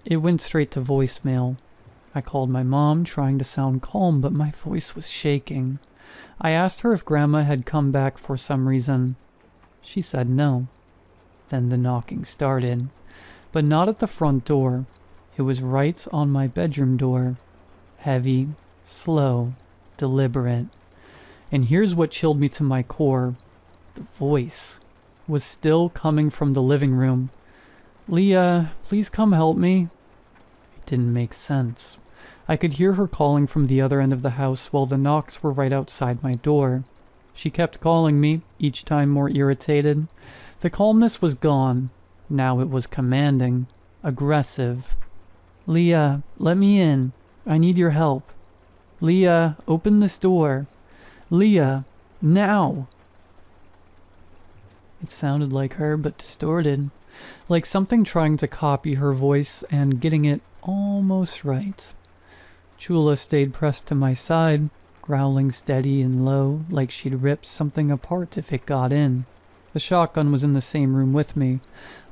[SPEAKER 1] It went straight to voicemail. I called my mom, trying to sound calm, but my voice was shaking. I asked her if Grandma had come back for some reason. She said no. Then the knocking started, but not at the front door. It was right on my bedroom door. Heavy, slow, deliberate. And here's what chilled me to my core. The voice was still coming from the living room. "Leah, please come help me." It didn't make sense. I could hear her calling from the other end of the house while the knocks were right outside my door. She kept calling me, each time more irritated. The calmness was gone. Now it was commanding, aggressive. "Leah, let me in. I need your help. Leah, open this door. Leah, now." It sounded like her, but distorted, like something trying to copy her voice and getting it almost right. Chula stayed pressed to my side, growling steady and low, like she'd rip something apart if it got in. The shotgun was in the same room with me,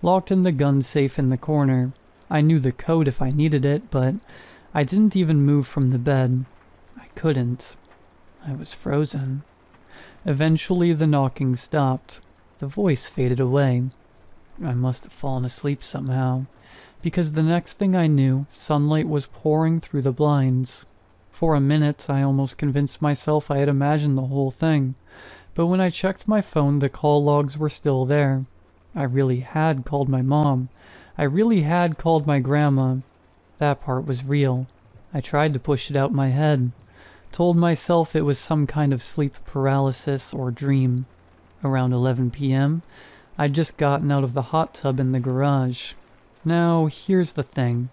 [SPEAKER 1] locked in the gun safe in the corner. I knew the code if I needed it, but I didn't even move from the bed. I couldn't. I was frozen. Eventually the knocking stopped. The voice faded away. I must have fallen asleep somehow, because the next thing I knew, sunlight was pouring through the blinds. For a minute, I almost convinced myself I had imagined the whole thing, but when I checked my phone, the call logs were still there. I really had called my mom. I really had called my grandma. That part was real. I tried to push it out my head, told myself it was some kind of sleep paralysis or dream. Around 11 p.m., I'd just gotten out of the hot tub in the garage. Now, here's the thing.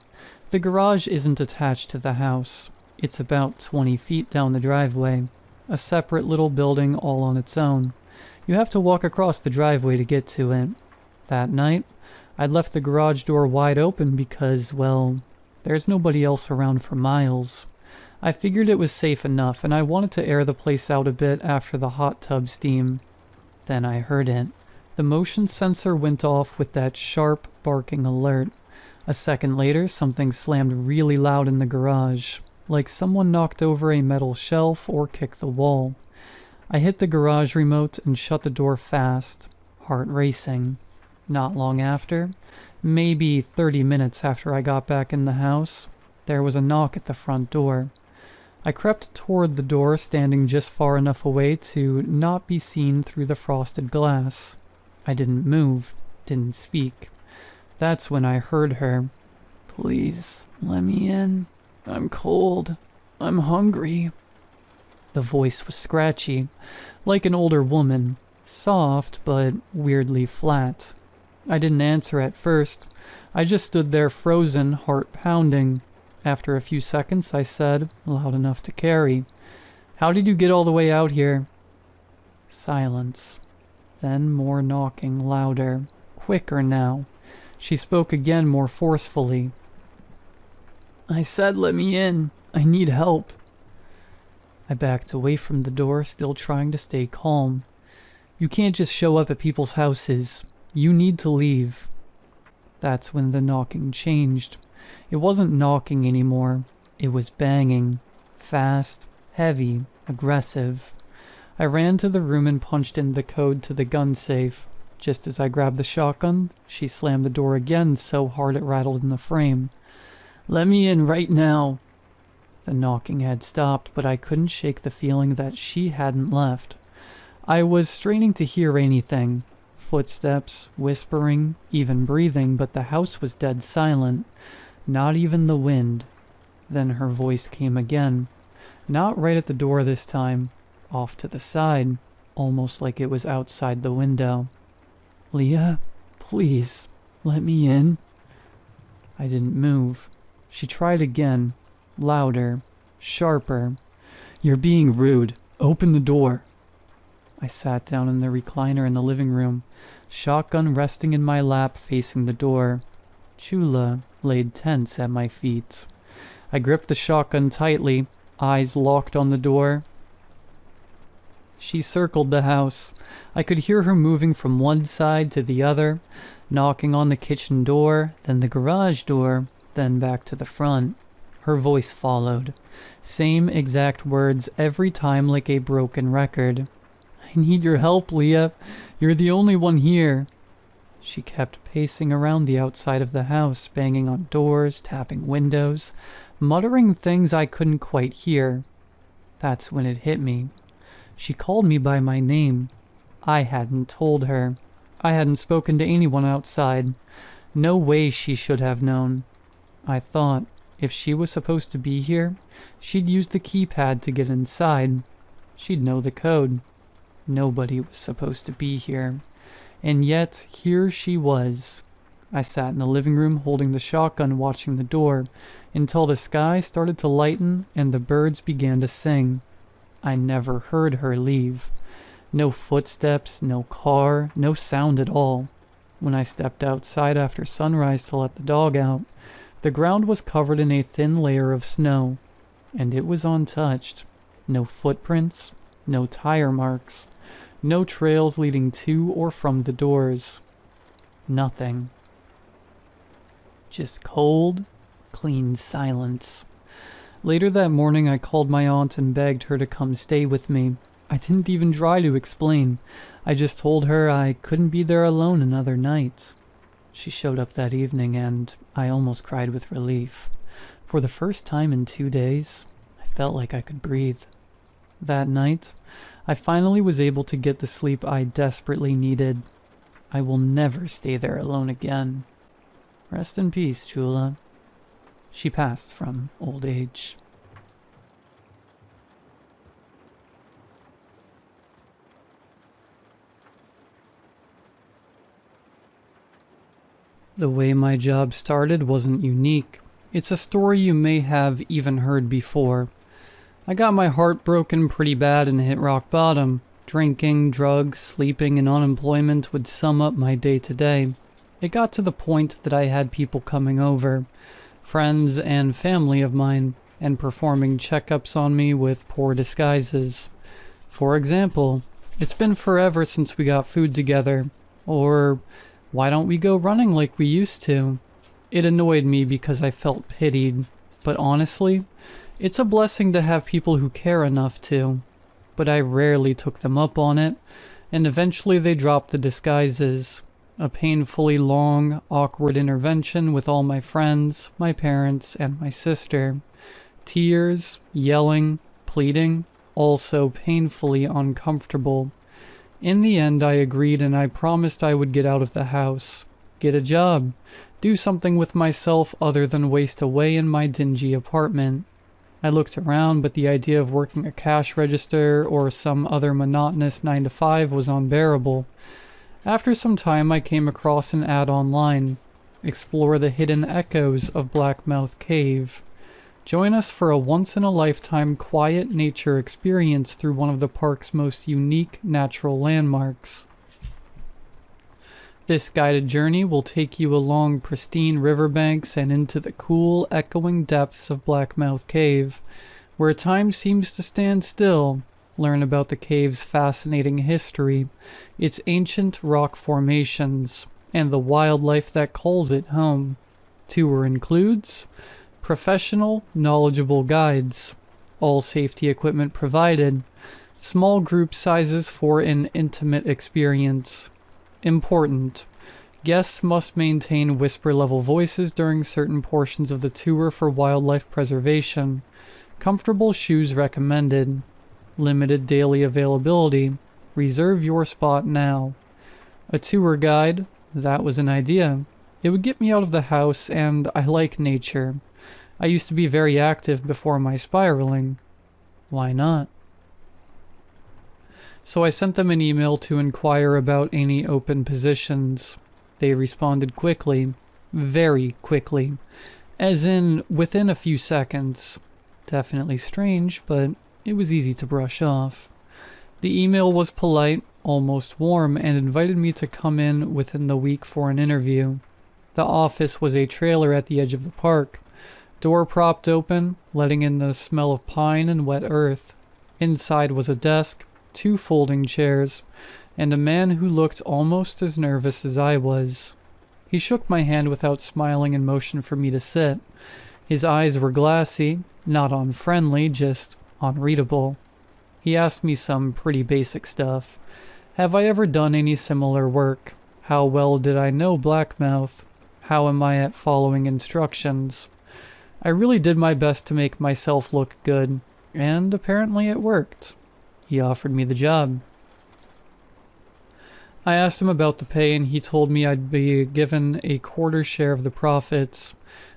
[SPEAKER 1] The garage isn't attached to the house. It's about 20 feet down the driveway, a separate little building all on its own. You have to walk across the driveway to get to it. That night, I'd left the garage door wide open because, well, there's nobody else around for miles. I figured it was safe enough, and I wanted to air the place out a bit after the hot tub steam. Then I heard it. The motion sensor went off with that sharp, barking alert. A second later, something slammed really loud in the garage, like someone knocked over a metal shelf or kicked the wall. I hit the garage remote and shut the door fast, heart racing. Not long after, maybe 30 minutes after I got back in the house, there was a knock at the front door. I crept toward the door, standing just far enough away to not be seen through the frosted glass. I didn't move, didn't speak. That's when I heard her. "Please, let me in. I'm cold. I'm hungry." The voice was scratchy, like an older woman, soft but weirdly flat. I didn't answer at first. I just stood there frozen, heart pounding. After a few seconds, I said, loud enough to carry, "How did you get all the way out here?" Silence. Then more knocking, louder, quicker now. She spoke again more forcefully. "I said let me in. I need help." I backed away from the door, still trying to stay calm. "You can't just show up at people's houses. You need to leave." That's when the knocking changed. It wasn't knocking anymore. It was banging. Fast, heavy, aggressive. I ran to the room and punched in the code to the gun safe. Just as I grabbed the shotgun, she slammed the door again so hard it rattled in the frame. "Let me in right now." The knocking had stopped, but I couldn't shake the feeling that she hadn't left. I was straining to hear anything. Footsteps, whispering, even breathing, but the house was dead silent. Not even the wind. Then her voice came again. Not right at the door this time. off to the side, almost like it was outside the window. "Leah, please, let me in." I didn't move. She tried again, louder, sharper. "You're being rude. Open the door." I sat down in the recliner in the living room, shotgun resting in my lap facing the door. Chula laid tense at my feet. I gripped the shotgun tightly, eyes locked on the door. She circled the house. I could hear her moving from one side to the other, knocking on the kitchen door, then the garage door, then back to the front. Her voice followed. Same exact words every time, like a broken record. "I need your help, Leah. You're the only one here." She kept pacing around the outside of the house, banging on doors, tapping windows, muttering things I couldn't quite hear. That's when it hit me. She called me by my name. I hadn't told her. I hadn't spoken to anyone outside. No way she should have known. I thought, if she was supposed to be here, she'd use the keypad to get inside. She'd know the code. Nobody was supposed to be here. And yet, here she was. I sat in the living room holding the shotgun, watching the door, until the sky started to lighten and the birds began to sing. I never heard her leave. No footsteps, no car, no sound at all. When I stepped outside after sunrise to let the dog out, the ground was covered in a thin layer of snow, and it was untouched. No footprints, no tire marks, no trails leading to or from the doors. Nothing. Just cold, clean silence. Later that morning, I called my aunt and begged her to come stay with me. I didn't even try to explain. I just told her I couldn't be there alone another night. She showed up that evening, and I almost cried with relief. For the first time in 2 days, I felt like I could breathe. That night, I finally was able to get the sleep I desperately needed. I will never stay there alone again. Rest in peace, Chula. She passed from old age. The way my job started wasn't unique. It's a story you may have even heard before. I got my heart broken pretty bad and hit rock bottom. Drinking, drugs, sleeping, and unemployment would sum up my day-to-day. It got to the point that I had people coming over, friends and family of mine, and performing checkups on me with poor disguises. For example, "It's been forever since we got food together," or "Why don't we go running like we used to?" It annoyed me because I felt pitied, but honestly, it's a blessing to have people who care enough to. But I rarely took them up on it, and eventually they dropped the disguises. A painfully long, awkward intervention with all my friends, my parents, and my sister. Tears, yelling, pleading, all so painfully uncomfortable. In the end, I agreed, and I promised I would get out of the house, get a job, do something with myself other than waste away in my dingy apartment. I looked around, but the idea of working a cash register or some other monotonous 9-to-5 was unbearable. After some time, I came across an ad online. Explore the hidden echoes of Blackmouth Cave. Join us for a once-in-a-lifetime quiet nature experience through one of the park's most unique natural landmarks. This guided journey will take you along pristine riverbanks and into the cool, echoing depths of Blackmouth Cave, where time seems to stand still. Learn about the cave's fascinating history, its ancient rock formations, and the wildlife that calls it home. Tour includes professional, knowledgeable guides, all safety equipment provided, small group sizes for an intimate experience. Important: guests must maintain whisper-level voices during certain portions of the tour for wildlife preservation. Comfortable shoes recommended. Limited daily availability. Reserve your spot now. A tour guide? That was an idea. It would get me out of the house, and I like nature. I used to be very active before my spiraling. Why not? So I sent them an email to inquire about any open positions. They responded quickly, very quickly, as in within a few seconds. Definitely strange, but it was easy to brush off. The email was polite, almost warm, and invited me to come in within the week for an interview. The office was a trailer at the edge of the park. Door propped open, letting in the smell of pine and wet earth. Inside was a desk, 2 folding chairs, and a man who looked almost as nervous as I was. He shook my hand without smiling and motioned for me to sit. His eyes were glassy, not unfriendly, just unreadable. He asked me some pretty basic stuff. Have I ever done any similar work? How well did I know Blackmouth? How am I at following instructions? I really did my best to make myself look good, and apparently it worked. He offered me the job. I asked him about the pay, and he told me I'd be given a quarter share of the profits.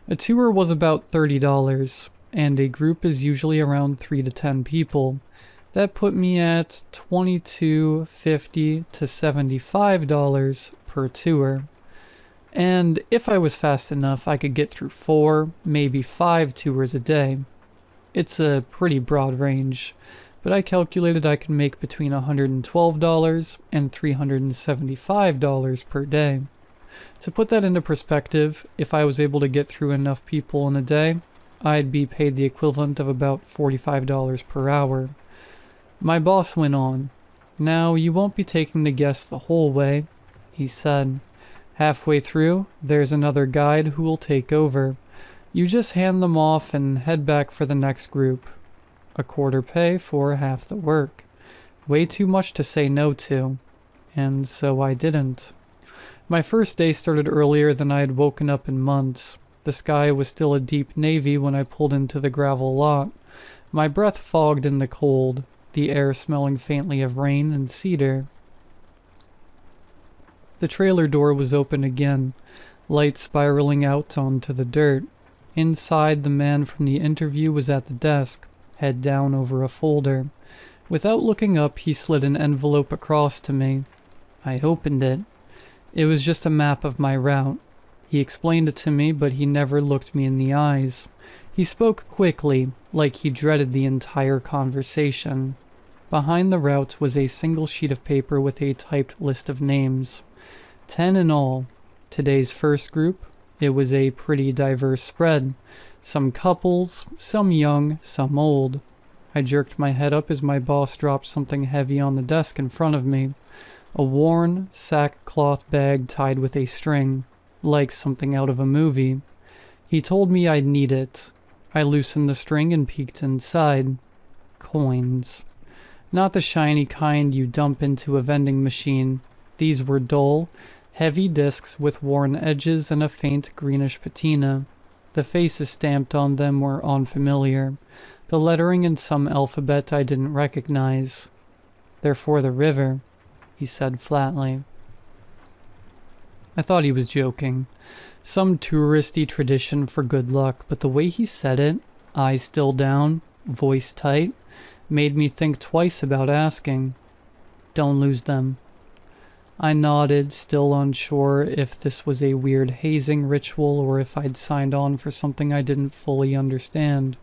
[SPEAKER 1] A tour was about $30, and a group is usually around 3 to 10 people. That put me at $22.50 to $75 per tour. And if I was fast enough, I could get through 4, maybe 5 tours a day. It's a pretty broad range, but I calculated I could make between $112 and $375 per day. To put that into perspective, if I was able to get through enough people in a day, I'd be paid the equivalent of about $45 per hour. My boss went on. Now, you won't be taking the guests the whole way, he said. Halfway through, there's another guide who will take over. You just hand them off and head back for the next group. A quarter pay for half the work. Way too much to say no to. And so I didn't. My first day started earlier than I had woken up in months. The sky was still a deep navy when I pulled into the gravel lot. My breath fogged in the cold, the air smelling faintly of rain and cedar. The trailer door was open again, light spiraling out onto the dirt. Inside, the man from the interview was at the desk, head down over a folder. Without looking up, he slid an envelope across to me. I opened it. It was just a map of my route. He explained it to me, but he never looked me in the eyes. He spoke quickly, like he dreaded the entire conversation. Behind the route was a single sheet of paper with a typed list of names. 10 in all. Today's first group, it was a pretty diverse spread. Some couples, some young, some old. I jerked my head up as my boss dropped something heavy on the desk in front of me. A worn sackcloth bag tied with a string, like something out of a movie. He told me I'd need it. I loosened the string and peeked inside. Coins. Not the shiny kind you dump into a vending machine. These were dull, heavy discs with worn edges and a faint greenish patina. The faces stamped on them were unfamiliar. The lettering in some alphabet I didn't recognize. "They're for the river," he said flatly. I thought he was joking. Some touristy tradition for good luck, but the way he said it, eyes still down, voice tight, made me think twice about asking. "Don't lose them." I nodded, still unsure if this was a weird hazing ritual or if I'd signed on for something I didn't fully understand.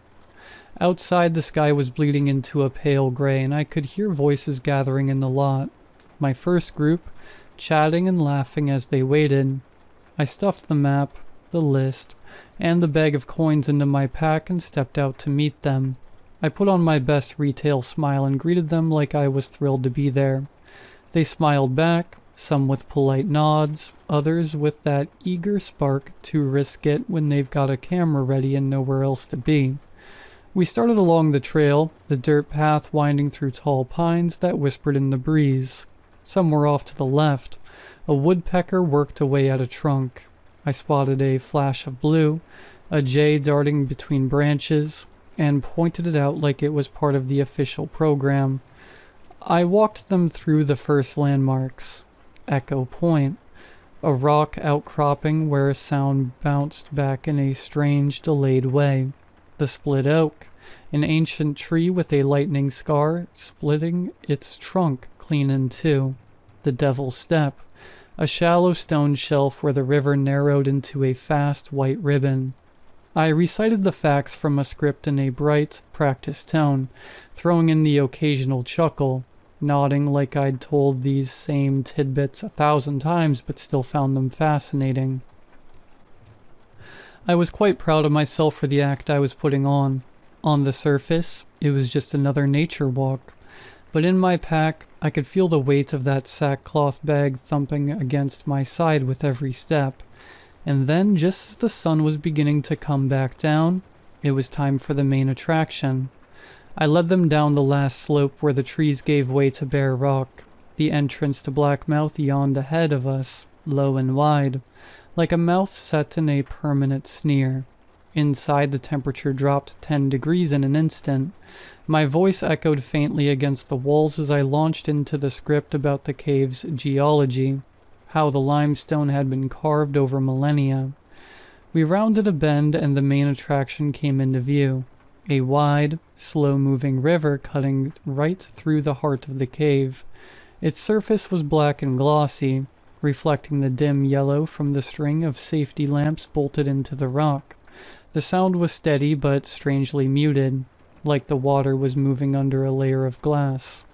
[SPEAKER 1] Outside, the sky was bleeding into a pale gray, and I could hear voices gathering in the lot. My first group, chatting and laughing as they waited. I stuffed the map, the list, and the bag of coins into my pack and stepped out to meet them. I put on my best retail smile and greeted them like I was thrilled to be there. They smiled back, some with polite nods, others with that eager spark to risk it when they've got a camera ready and nowhere else to be. We started along the trail, the dirt path winding through tall pines that whispered in the breeze. Some were off to the left. A woodpecker worked away at a trunk. I spotted a flash of blue, a jay darting between branches, and pointed it out like it was part of the official program. I walked them through the first landmarks. Echo Point, a rock outcropping where a sound bounced back in a strange, delayed way. The Split Oak, An ancient tree with a lightning scar splitting its trunk clean in two. The Devil's Step, a shallow stone shelf where the river narrowed into a fast white ribbon. I recited the facts from a script in a bright, practiced tone, throwing in the occasional chuckle, nodding like I'd told these same tidbits 1,000 times but still found them fascinating. I was quite proud of myself for the act I was putting on. On the surface, it was just another nature walk, but in my pack, I could feel the weight of that sackcloth bag thumping against my side with every step. And then, just as the sun was beginning to come back down, it was time for the main attraction. I led them down the last slope where the trees gave way to bare rock. The entrance to Blackmouth yawned ahead of us, low and wide, like a mouth set in a permanent sneer. Inside, the temperature dropped 10 degrees in an instant. My voice echoed faintly against the walls as I launched into the script about the cave's geology, how the limestone had been carved over millennia. We rounded a bend and the main attraction came into view. A wide, slow-moving river cutting right through the heart of the cave. Its surface was black and glossy, reflecting the dim yellow from the string of safety lamps bolted into the rock. The sound was steady but strangely muted, like the water was moving under a layer of glass.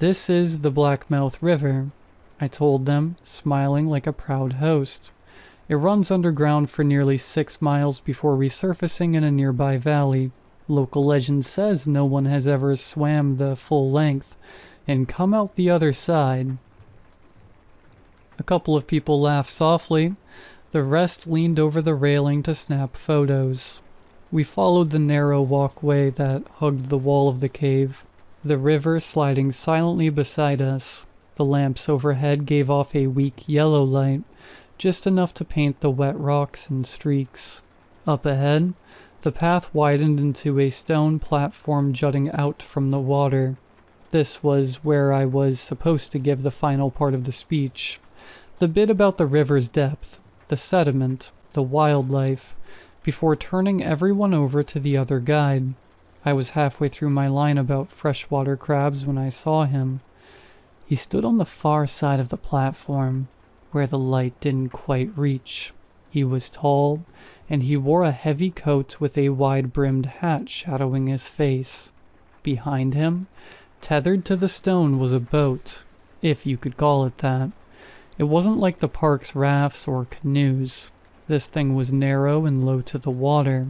[SPEAKER 1] "This is the Blackmouth River," I told them, smiling like a proud host. "It runs underground for nearly 6 miles before resurfacing in a nearby valley. Local legend says no one has ever swam the full length and come out the other side." A couple of people laughed softly. The rest leaned over the railing to snap photos. We followed the narrow walkway that hugged the wall of the cave, the river sliding silently beside us. The lamps overhead gave off a weak yellow light, just enough to paint the wet rocks in streaks. Up ahead, the path widened into a stone platform jutting out from the water. This was where I was supposed to give the final part of the speech. The bit about the river's depth, the sediment, the wildlife, before turning everyone over to the other guide. I was halfway through my line about freshwater crabs when I saw him. He stood on the far side of the platform, where the light didn't quite reach. He was tall, and he wore a heavy coat with a wide-brimmed hat shadowing his face. Behind him, tethered to the stone, was a boat, if you could call it that. It wasn't like the park's rafts or canoes. This thing was narrow and low to the water.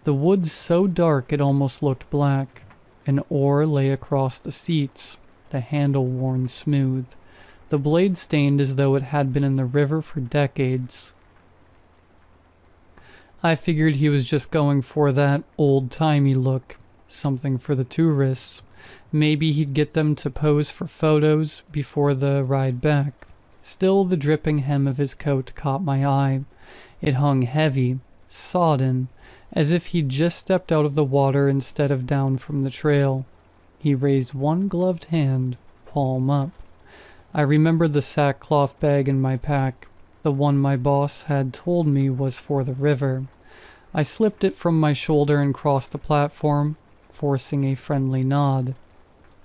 [SPEAKER 1] The woods so dark it almost looked black. An oar lay across the seats, the handle worn smooth, the blade stained as though it had been in the river for decades. I figured he was just going for that old-timey look, something for the tourists. Maybe he'd get them to pose for photos before the ride back. Still, the dripping hem of his coat caught my eye. It hung heavy, sodden, as if he'd just stepped out of the water instead of down from the trail. He raised one gloved hand, palm up. I remembered the sackcloth bag in my pack, the one my boss had told me was for the river. I slipped it from my shoulder and crossed the platform, forcing a friendly nod.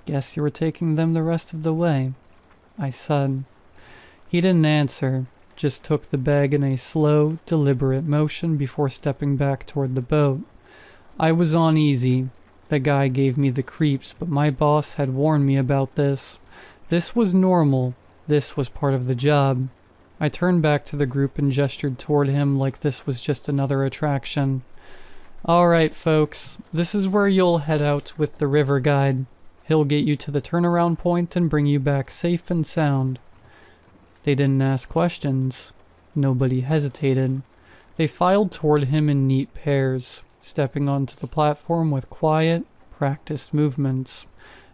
[SPEAKER 1] "Guess you were taking them the rest of the way," I said. He didn't answer, just took the bag in a slow, deliberate motion before stepping back toward the boat. I was uneasy. The guy gave me the creeps, but my boss had warned me about this. This was normal. This was part of the job. I turned back to the group and gestured toward him like this was just another attraction. "All right, folks, this is where you'll head out with the river guide. He'll get you to the turnaround point and bring you back safe and sound." They didn't ask questions. Nobody hesitated. They filed toward him in neat pairs, stepping onto the platform with quiet, practiced movements,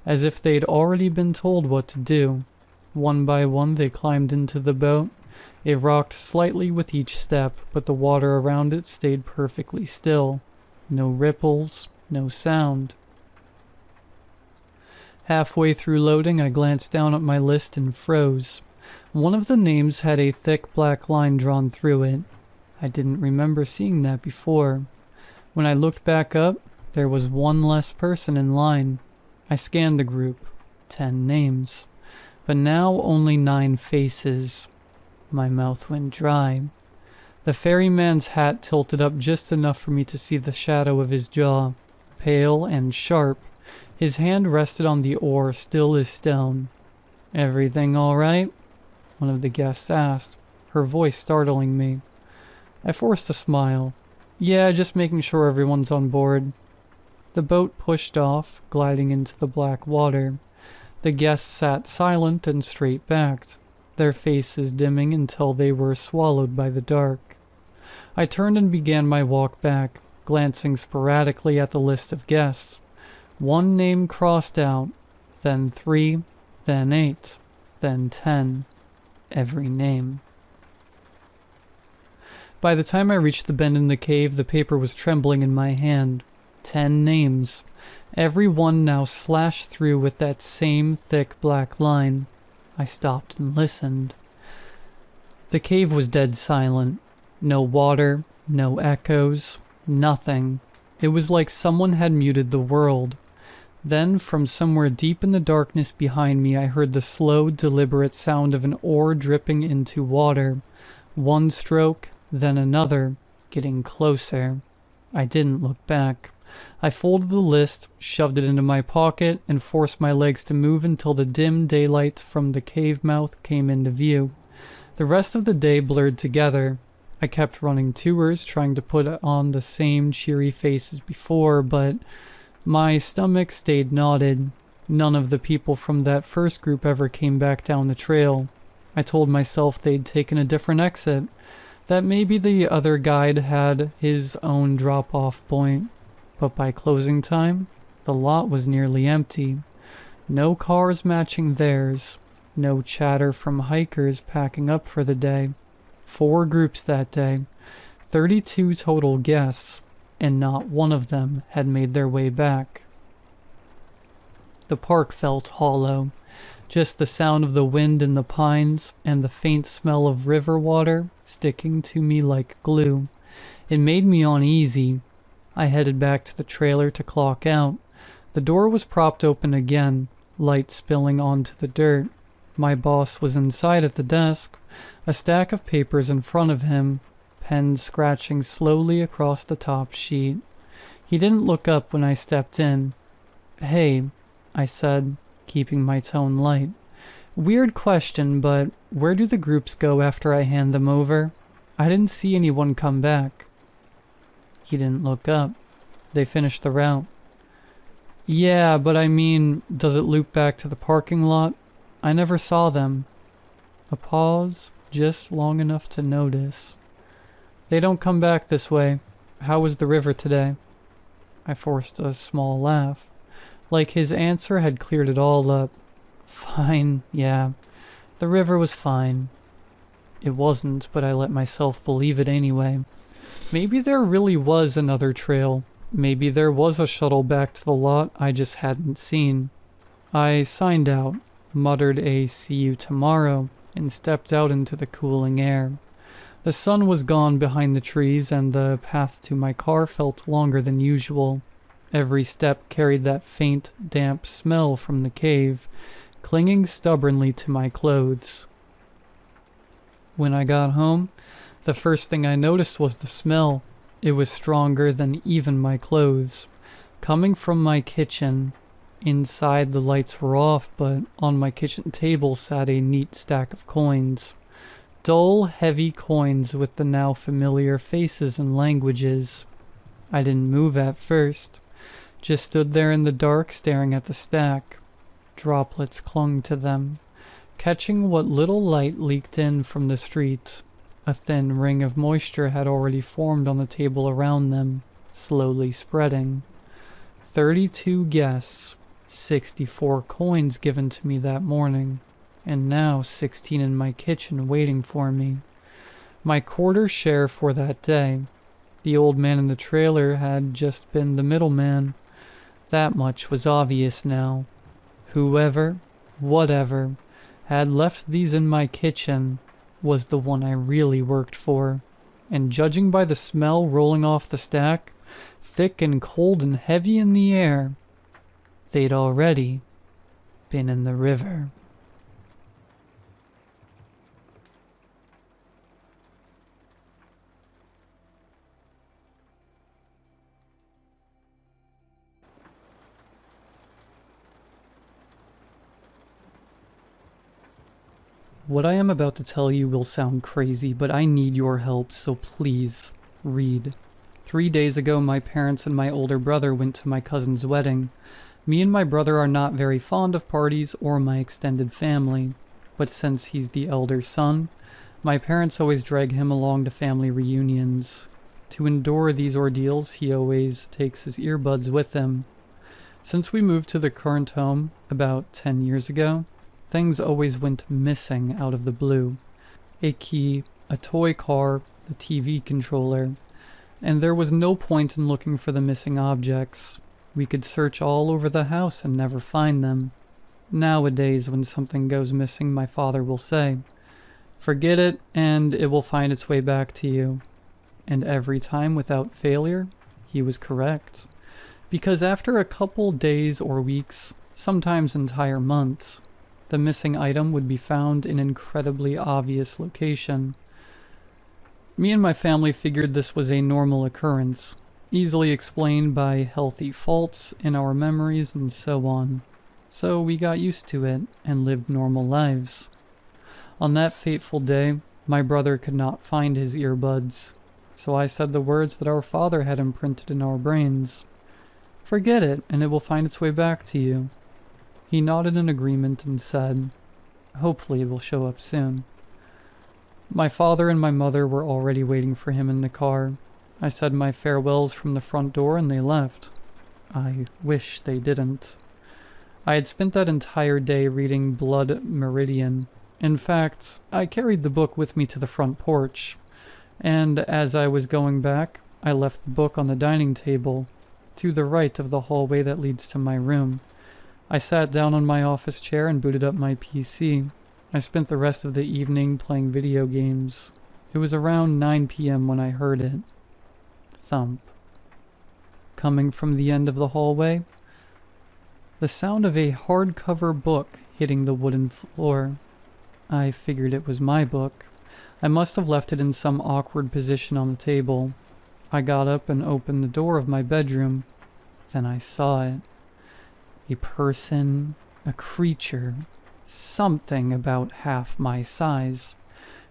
[SPEAKER 1] as if they'd already been told what to do. One by one they climbed into the boat. It rocked slightly with each step, but the water around it stayed perfectly still. No ripples, no sound. Halfway through loading, I glanced down at my list and froze. One of the names had a thick black line drawn through it. I didn't remember seeing that before. When I looked back up, There was one less person in line. I scanned the group. 10 names. But now only 9 faces. My mouth went dry. The ferryman's hat tilted up just enough for me to see the shadow of his jaw. Pale and sharp, his hand rested on the oar, still as stone. "Everything all right?" one of the guests asked, her voice startling me. I forced a smile. "Yeah, just making sure everyone's on board." The boat pushed off, gliding into the black water. The guests sat silent and straight-backed, their faces dimming until they were swallowed by the dark. I turned and began my walk back, glancing sporadically at the list of guests. 1 name crossed out, then 3, then 8, then 10. Every name. By the time I reached the bend in the cave, the paper was trembling in my hand. 10 names. Every one now slashed through with that same thick black line. I stopped and listened. The cave was dead silent. No water, no echoes, nothing. It was like someone had muted the world. Then, from somewhere deep in the darkness behind me, I heard the slow, deliberate sound of an oar dripping into water. 1 stroke, then another, getting closer. I didn't look back. I folded the list, shoved it into my pocket, and forced my legs to move until the dim daylight from the cave mouth came into view. The rest of the day blurred together. I kept running tours, trying to put on the same cheery face as before, but my stomach stayed knotted. None of the people from that first group ever came back down the trail. I told myself they'd taken a different exit, that maybe the other guide had his own drop-off point. But by closing time, the lot was nearly empty. No cars matching theirs. No chatter from hikers packing up for the day. 4 groups that day. 32 total guests, and not one of them had made their way back. The park felt hollow. Just the sound of the wind in the pines and the faint smell of river water sticking to me like glue. It made me uneasy. I headed back to the trailer to clock out. The door was propped open again, light spilling onto the dirt. My boss was inside at the desk, a stack of papers in front of him, pen scratching slowly across the top sheet. He didn't look up when I stepped in. "Hey," I said, keeping my tone light. "Weird question, but where do the groups go after I hand them over? I didn't see anyone come back." He didn't look up. "They finished the route." "Yeah, but I mean, does it loop back to the parking lot? I never saw them." A pause, just long enough to notice. "They don't come back this way. How was the river today?" I forced a small laugh. Like his answer had cleared it all up. "Fine, yeah. The river was fine." It wasn't, but I let myself believe it anyway. Maybe there really was another trail. Maybe there was a shuttle back to the lot I just hadn't seen. I signed out, muttered a "see you tomorrow," and stepped out into the cooling air. The sun was gone behind the trees, and the path to my car felt longer than usual. Every step carried that faint, damp smell from the cave, clinging stubbornly to my clothes. When I got home, the first thing I noticed was the smell. It was stronger than even my clothes. Coming from my kitchen. Inside the lights were off, but on my kitchen table sat a neat stack of coins. Dull, heavy coins with the now familiar faces and languages. I didn't move at first. Just stood there in the dark staring at the stack. Droplets clung to them, catching what little light leaked in from the street. A thin ring of moisture had already formed on the table around them, slowly spreading. 32 guests, 64 coins given to me that morning, and now 16 in my kitchen waiting for me. My quarter share for that day. The old man in the trailer had just been the middleman. That much was obvious now. Whoever, whatever, had left these in my kitchen was the one I really worked for, and judging by the smell rolling off the stack, thick and cold and heavy in the air. They'd already been in the river. What I am about to tell you will sound crazy, but I need your help, so please, read. 3 days ago, my parents and my older brother went to my cousin's wedding. Me and my brother are not very fond of parties or my extended family, but since he's the elder son, my parents always drag him along to family reunions. To endure these ordeals, he always takes his earbuds with him. Since we moved to the current home about 10 years ago, things always went missing out of the blue. A key, a toy car, the TV controller, and there was no point in looking for the missing objects. We could search all over the house and never find them. Nowadays, when something goes missing, my father will say, "Forget it, and it will find its way back to you." And every time, without failure, he was correct. Because after a couple days or weeks, sometimes entire months, the missing item would be found in an incredibly obvious location. Me and my family figured this was a normal occurrence, easily explained by healthy faults in our memories and so on. So we got used to it and lived normal lives. On that fateful day, my brother could not find his earbuds, so I said the words that our father had imprinted in our brains. "Forget it, and it will find its way back to you." He nodded in agreement and said, "Hopefully it will show up soon." My father and my mother were already waiting for him in the car. I said my farewells from the front door and they left. I wish they didn't. I had spent that entire day reading Blood Meridian. In fact, I carried the book with me to the front porch, and as I was going back, I left the book on the dining table, to the right of the hallway that leads to my room. I sat down on my office chair and booted up my PC. I spent the rest of the evening playing video games. It was around 9 p.m. when I heard it. Thump. Coming from the end of the hallway, the sound of a hardcover book hitting the wooden floor. I figured it was my book. I must have left it in some awkward position on the table. I got up and opened the door of my bedroom. Then I saw it. A person, a creature, something about half my size.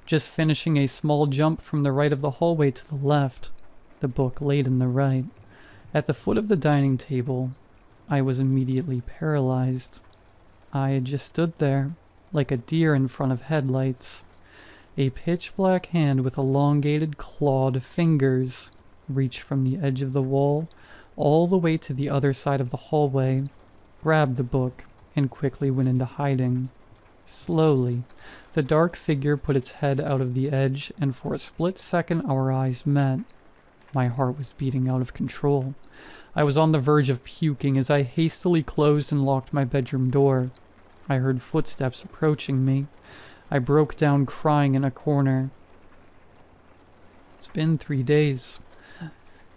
[SPEAKER 1] Just finishing a small jump from the right of the hallway to the left, the book laid in the right. At the foot of the dining table, I was immediately paralyzed. I had just stood there, like a deer in front of headlights. A pitch-black hand with elongated, clawed fingers reached from the edge of the wall all the way to the other side of the hallway, grabbed the book, and quickly went into hiding. Slowly, the dark figure put its head out of the edge, and for a split second our eyes met. My heart was beating out of control. I was on the verge of puking as I hastily closed and locked my bedroom door. I heard footsteps approaching me. I broke down crying in a corner. It's been 3 days.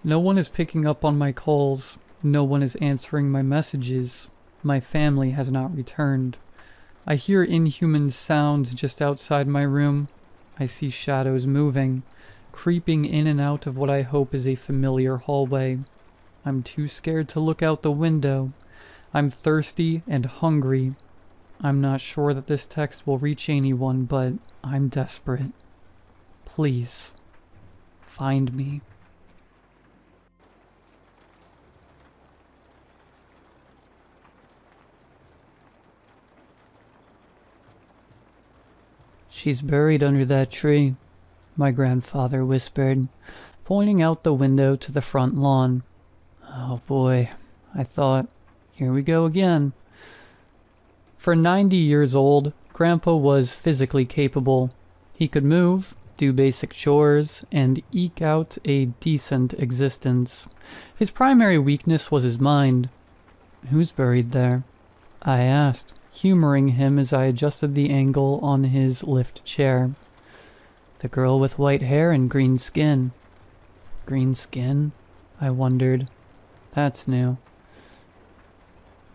[SPEAKER 1] No one is picking up on my calls. No one is answering my messages. My family has not returned. I hear inhuman sounds just outside my room. I see shadows moving, creeping in and out of what I hope is a familiar hallway. I'm too scared to look out the window. I'm thirsty and hungry. I'm not sure that this text will reach anyone, but I'm desperate. Please, find me. "She's buried under that tree," my grandfather whispered, pointing out the window to the front lawn. Oh boy, I thought, here we go again. For 90 years old, Grandpa was physically capable. He could move, do basic chores, and eke out a decent existence. His primary weakness was his mind. "Who's buried there?" I asked, humoring him as I adjusted the angle on his lift chair. "The girl with white hair and green skin." "Green skin?" I wondered. That's new.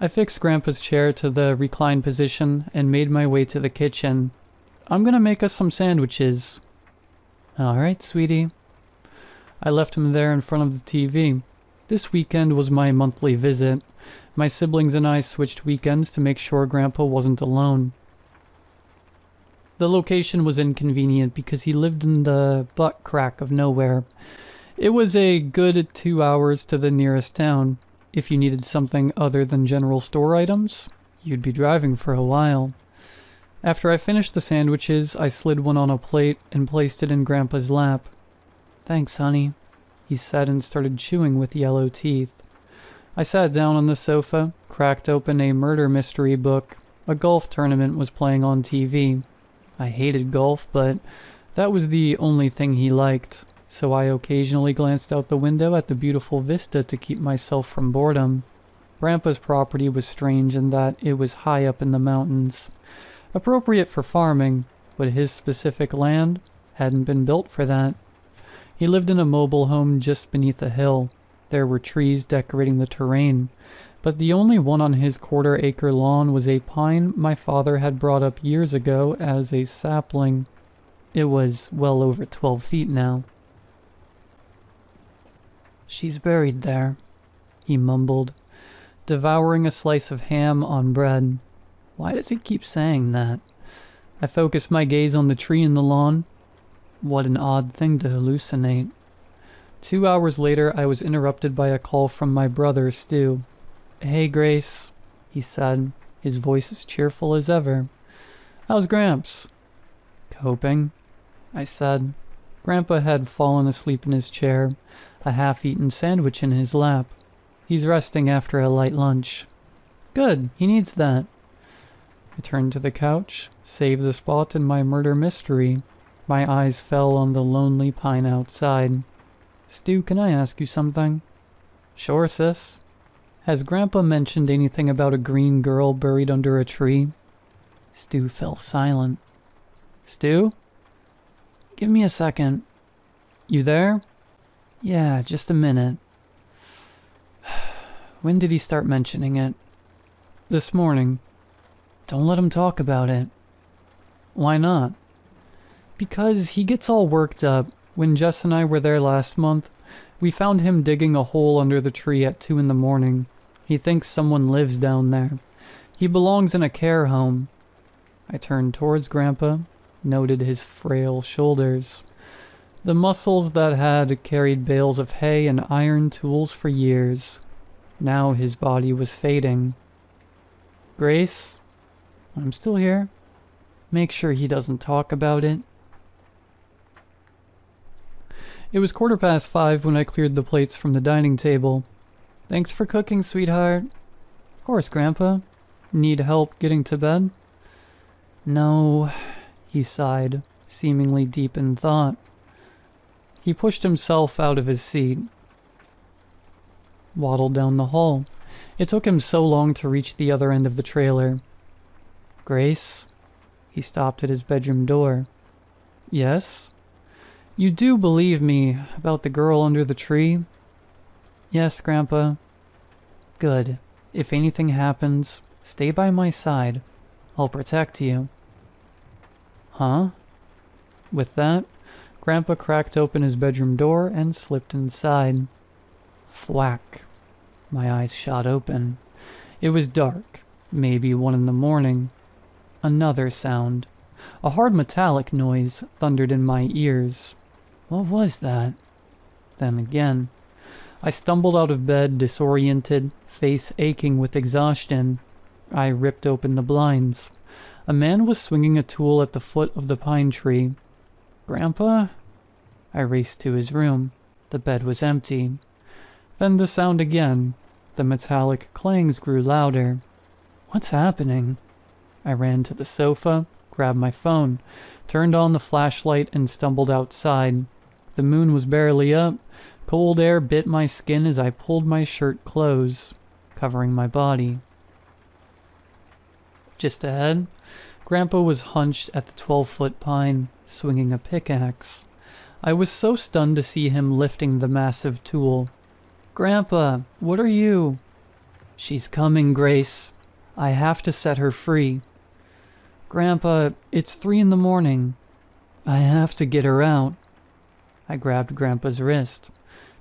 [SPEAKER 1] I fixed Grandpa's chair to the reclined position and made my way to the kitchen. I'm gonna make us some sandwiches. All right, sweetie. I left him there in front of the TV. This weekend was my monthly visit. My siblings and I switched weekends to make sure Grandpa wasn't alone. The location was inconvenient because he lived in the butt crack of nowhere. It was a good 2 hours to the nearest town. If you needed something other than general store items, you'd be driving for a while. After I finished the sandwiches, I slid one on a plate and placed it in Grandpa's lap. Thanks, honey, he said and started chewing with yellow teeth. I sat down on the sofa, cracked open a murder mystery book. A golf tournament was playing on TV. I hated golf, but that was the only thing he liked, so I occasionally glanced out the window at the beautiful vista to keep myself from boredom. Grandpa's property was strange in that it was high up in the mountains. Appropriate for farming, but his specific land hadn't been built for that. He lived in a mobile home just beneath a hill. There were trees decorating the terrain, but the only one on his quarter-acre lawn was a pine my father had brought up years ago as a sapling. It was well over 12 feet now. She's buried there, he mumbled, devouring a slice of ham on bread. Why does he keep saying that? I focused my gaze on the tree in the lawn. What an odd thing to hallucinate. 2 hours later, I was interrupted by a call from my brother, Stu. Hey, Grace, he said, his voice as cheerful as ever. How's Gramps? Coping, I said. Grandpa had fallen asleep in his chair, a half-eaten sandwich in his lap. He's resting after a light lunch. Good, he needs that. I turned to the couch, saved the spot in my murder mystery. My eyes fell on the lonely pine outside. Stu, can I ask you something? Sure, sis. Has Grandpa mentioned anything about a green girl buried under a tree? Stu fell silent. Stu? Give me a second. You there? Yeah, just a minute. When did he start mentioning it? This morning. Don't let him talk about it. Why not? Because he gets all worked up. When Jess and I were there last month, we found him digging a hole under the tree at 2 a.m. He thinks someone lives down there. He belongs in a care home. I turned towards Grandpa, noted his frail shoulders. The muscles that had carried bales of hay and iron tools for years. Now his body was fading. Grace, I'm still here. Make sure he doesn't talk about it. It was 5:15 when I cleared the plates from the dining table. Thanks for cooking, sweetheart. Of course, Grandpa. Need help getting to bed? No, he sighed, seemingly deep in thought. He pushed himself out of his seat, waddled down the hall. It took him so long to reach the other end of the trailer. Grace? He stopped at his bedroom door. Yes? You do believe me about the girl under the tree? Yes, Grandpa. Good. If anything happens, stay by my side. I'll protect you. Huh? With that, Grandpa cracked open his bedroom door and slipped inside. Thwack. My eyes shot open. It was dark, maybe 1 a.m. Another sound. A hard metallic noise thundered in my ears. What was that? Then again. I stumbled out of bed, disoriented, face aching with exhaustion. I ripped open the blinds. A man was swinging a tool at the foot of the pine tree. Grandpa? I raced to his room. The bed was empty. Then the sound again. The metallic clangs grew louder. What's happening? I ran to the sofa, grabbed my phone, turned on the flashlight, and stumbled outside. The moon was barely up. Cold air bit my skin as I pulled my shirt close, covering my body. Just ahead, Grandpa was hunched at the 12-foot pine, swinging a pickaxe. I was so stunned to see him lifting the massive tool. Grandpa, what are you? She's coming, Grace. I have to set her free. Grandpa, it's 3 in the morning. I have to get her out. I grabbed Grandpa's wrist,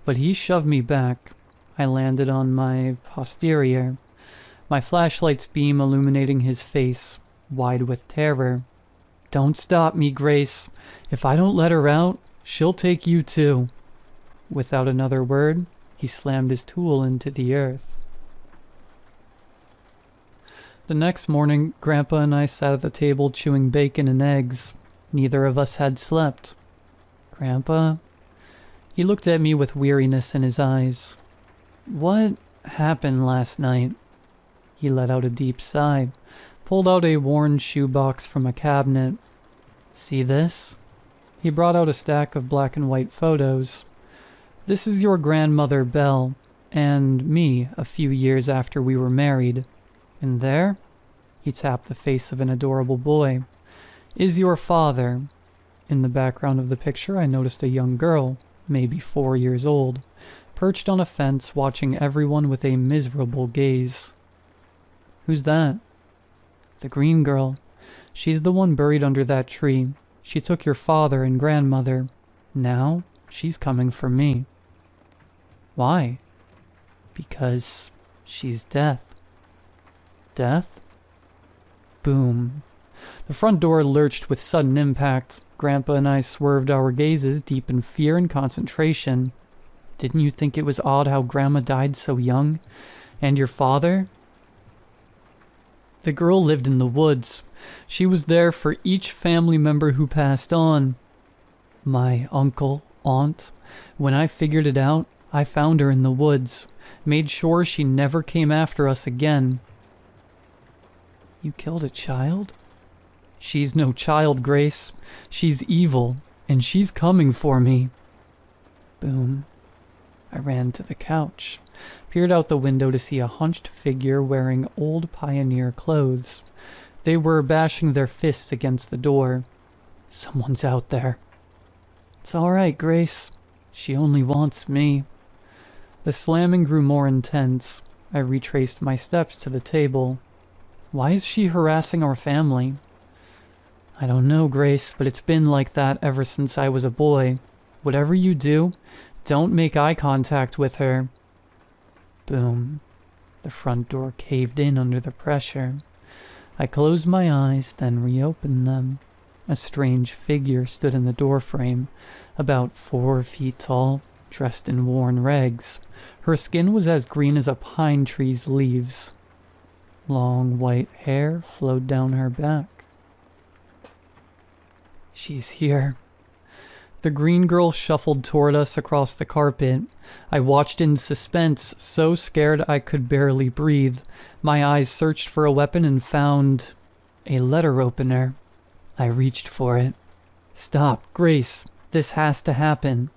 [SPEAKER 1] but he shoved me back. I landed on my posterior, my flashlight's beam illuminating his face, wide with terror. Don't stop me, Grace. If I don't let her out, she'll take you too. Without another word, he slammed his tool into the earth. The next morning, Grandpa and I sat at the table chewing bacon and eggs. Neither of us had slept. Grandpa? He looked at me with weariness in his eyes. What happened last night? He let out a deep sigh, pulled out a worn shoebox from a cabinet. See this? He brought out a stack of black and white photos. This is your grandmother, Belle, and me a few years after we were married. And there, he tapped the face of an adorable boy, is your father. In the background of the picture, I noticed a young girl, maybe 4 years old, perched on a fence watching everyone with a miserable gaze. Who's that? The green girl. She's the one buried under that tree. She took your father and grandmother. Now, she's coming for me. Why? Because she's death. Death? Boom. The front door lurched with sudden impact. Grandpa and I swerved our gazes deep in fear and concentration. Didn't you think it was odd how Grandma died so young? And your father? The girl lived in the woods. She was there for each family member who passed on. My uncle, aunt. When I figured it out, I found her in the woods. Made sure she never came after us again. You killed a child? She's no child, Grace. She's evil, and she's coming for me. Boom. I ran to the couch, peered out the window to see a hunched figure wearing old pioneer clothes. They were bashing their fists against the door. Someone's out there. It's all right, Grace. She only wants me. The slamming grew more intense. I retraced my steps to the table. Why is she harassing our family? I don't know, Grace, but it's been like that ever since I was a boy. Whatever you do, don't make eye contact with her. Boom. The front door caved in under the pressure. I closed my eyes, then reopened them. A strange figure stood in the doorframe, about 4 feet tall, dressed in worn rags. Her skin was as green as a pine tree's leaves. Long white hair flowed down her back. She's here. The green girl shuffled toward us across the carpet. I watched in suspense, so scared I could barely breathe. My eyes searched for a weapon and found a letter opener. I reached for it. Stop, Grace. This has to happen.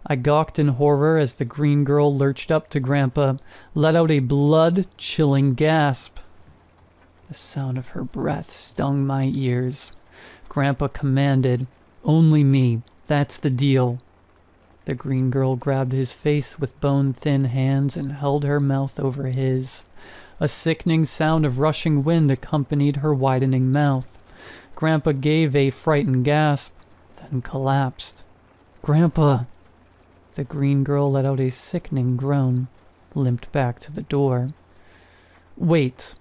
[SPEAKER 1] I gawked in horror as the green girl lurched up to Grandpa, let out a blood-chilling gasp. The sound of her breath stung my ears. Grandpa commanded, "Only me. That's the deal." The green girl grabbed his face with bone-thin hands and held her mouth over his. A sickening sound of rushing wind accompanied her widening mouth. Grandpa gave a frightened gasp, then collapsed. Grandpa! The green girl let out a sickening groan, limped back to the door. Wait.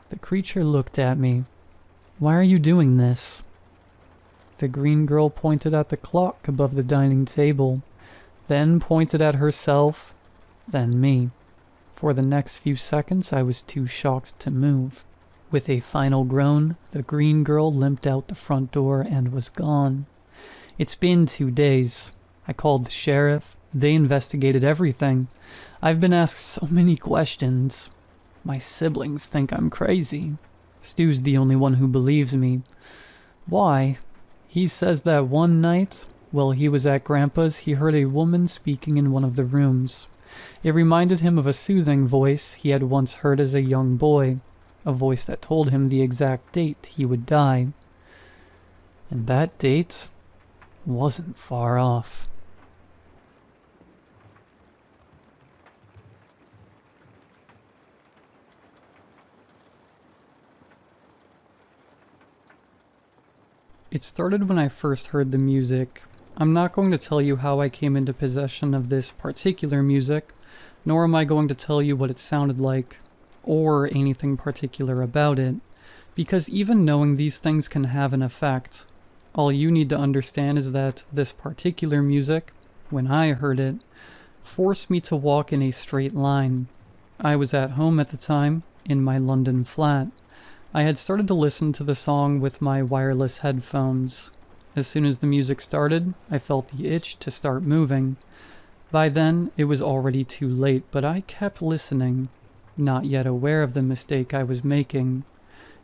[SPEAKER 1] The creature looked at me. Why are you doing this? The green girl pointed at the clock above the dining table, then pointed at herself, then me. For the next few seconds, I was too shocked to move. With a final groan, the green girl limped out the front door and was gone. It's been 2 days. I called the sheriff. They investigated everything. I've been asked so many questions. My siblings think I'm crazy. Stu's the only one who believes me. Why? He says that one night, while he was at Grandpa's, he heard a woman speaking in one of the rooms. It reminded him of a soothing voice he had once heard as a young boy, a voice that told him the exact date he would die. And that date wasn't far off. It started when I first heard the music. I'm not going to tell you how I came into possession of this particular music, nor am I going to tell you what it sounded like, or anything particular about it, because even knowing these things can have an effect. All you need to understand is that this particular music, when I heard it, forced me to walk in a straight line. I was at home at the time, in my London flat. I had started to listen to the song with my wireless headphones. As soon as the music started, I felt the itch to start moving. By then, it was already too late, but I kept listening, not yet aware of the mistake I was making.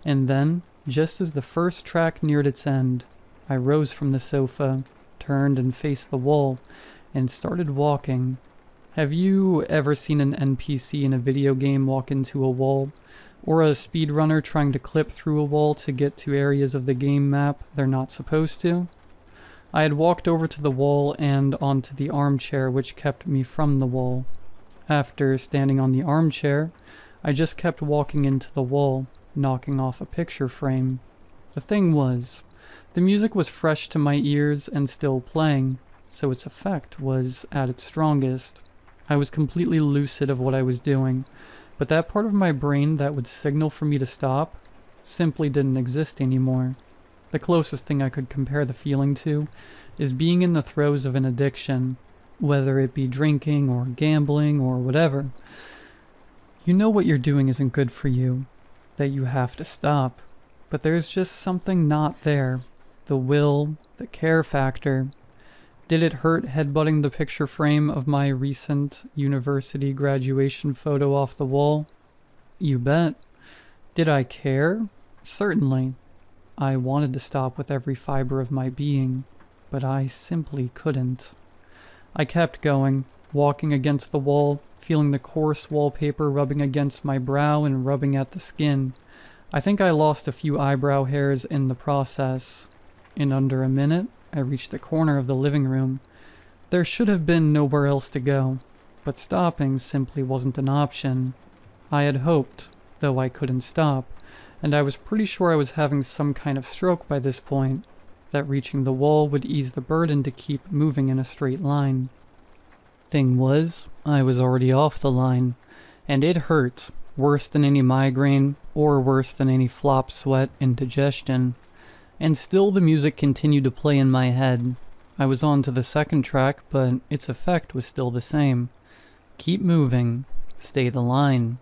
[SPEAKER 1] And then, just as the first track neared its end, I rose from the sofa, turned and faced the wall, and started walking. Have you ever seen an NPC in a video game walk into a wall? Or a speedrunner trying to clip through a wall to get to areas of the game map they're not supposed to? I had walked over to the wall and onto the armchair which kept me from the wall. After standing on the armchair, I just kept walking into the wall, knocking off a picture frame. The thing was, the music was fresh to my ears and still playing, so its effect was at its strongest. I was completely lucid of what I was doing, but that part of my brain that would signal for me to stop simply didn't exist anymore. The closest thing I could compare the feeling to is being in the throes of an addiction, whether it be drinking or gambling or whatever. You know what you're doing isn't good for you, that you have to stop, but there's just something not there. The will, the care factor. Did it hurt headbutting the picture frame of my recent university graduation photo off the wall? You bet. Did I care? Certainly. I wanted to stop with every fiber of my being, but I simply couldn't. I kept going, walking against the wall, feeling the coarse wallpaper rubbing against my brow and rubbing at the skin. I think I lost a few eyebrow hairs in the process. In under a minute, I reached the corner of the living room. There should have been nowhere else to go, but stopping simply wasn't an option. I had hoped, though I couldn't stop, and I was pretty sure I was having some kind of stroke by this point, that reaching the wall would ease the burden to keep moving in a straight line. Thing was, I was already off the line, and it hurt, worse than any migraine, or worse than any flop sweat indigestion. And still the music continued to play in my head. I was on to the second track, but its effect was still the same. Keep moving. Stay the line.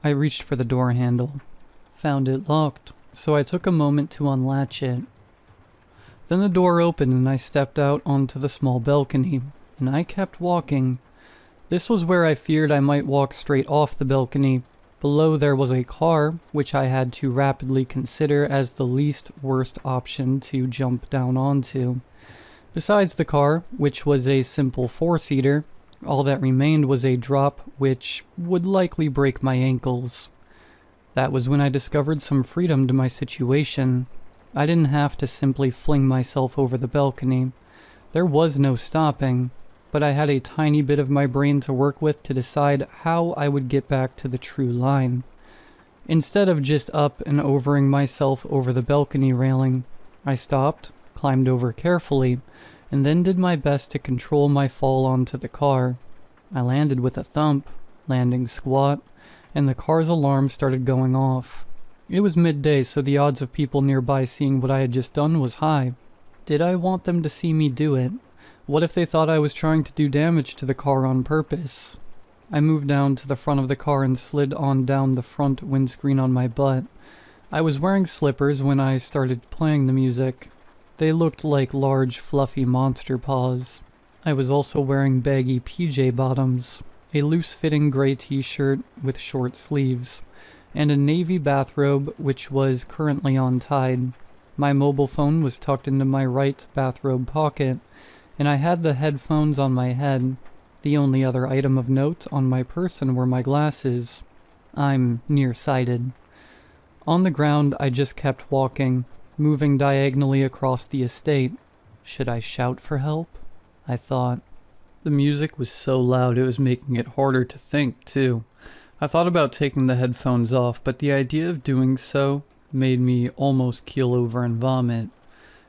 [SPEAKER 1] I reached for the door handle. Found it locked, so I took a moment to unlatch it. Then the door opened and I stepped out onto the small balcony, and I kept walking. This was where I feared I might walk straight off the balcony. Below there was a car, which I had to rapidly consider as the least worst option to jump down onto. Besides the car, which was a simple four-seater, all that remained was a drop which would likely break my ankles. That was when I discovered some freedom to my situation. I didn't have to simply fling myself over the balcony. There was no stopping, but I had a tiny bit of my brain to work with to decide how I would get back to the true line. Instead of just up and overing myself over the balcony railing, I stopped, climbed over carefully, and then did my best to control my fall onto the car. I landed with a thump, landing squat, and the car's alarm started going off. It was midday, so the odds of people nearby seeing what I had just done was high. Did I want them to see me do it? What if they thought I was trying to do damage to the car on purpose? I moved down to the front of the car and slid on down the front windscreen on my butt. I was wearing slippers when I started playing the music. They looked like large, fluffy monster paws. I was also wearing baggy PJ bottoms, a loose-fitting gray t-shirt with short sleeves, and a navy bathrobe which was currently untied. My mobile phone was tucked into my right bathrobe pocket, and I had the headphones on my head. The only other item of note on my person were my glasses. I'm nearsighted. On the ground, I just kept walking, moving diagonally across the estate. Should I shout for help? I thought. The music was so loud it was making it harder to think, too. I thought about taking the headphones off, but the idea of doing so made me almost keel over and vomit.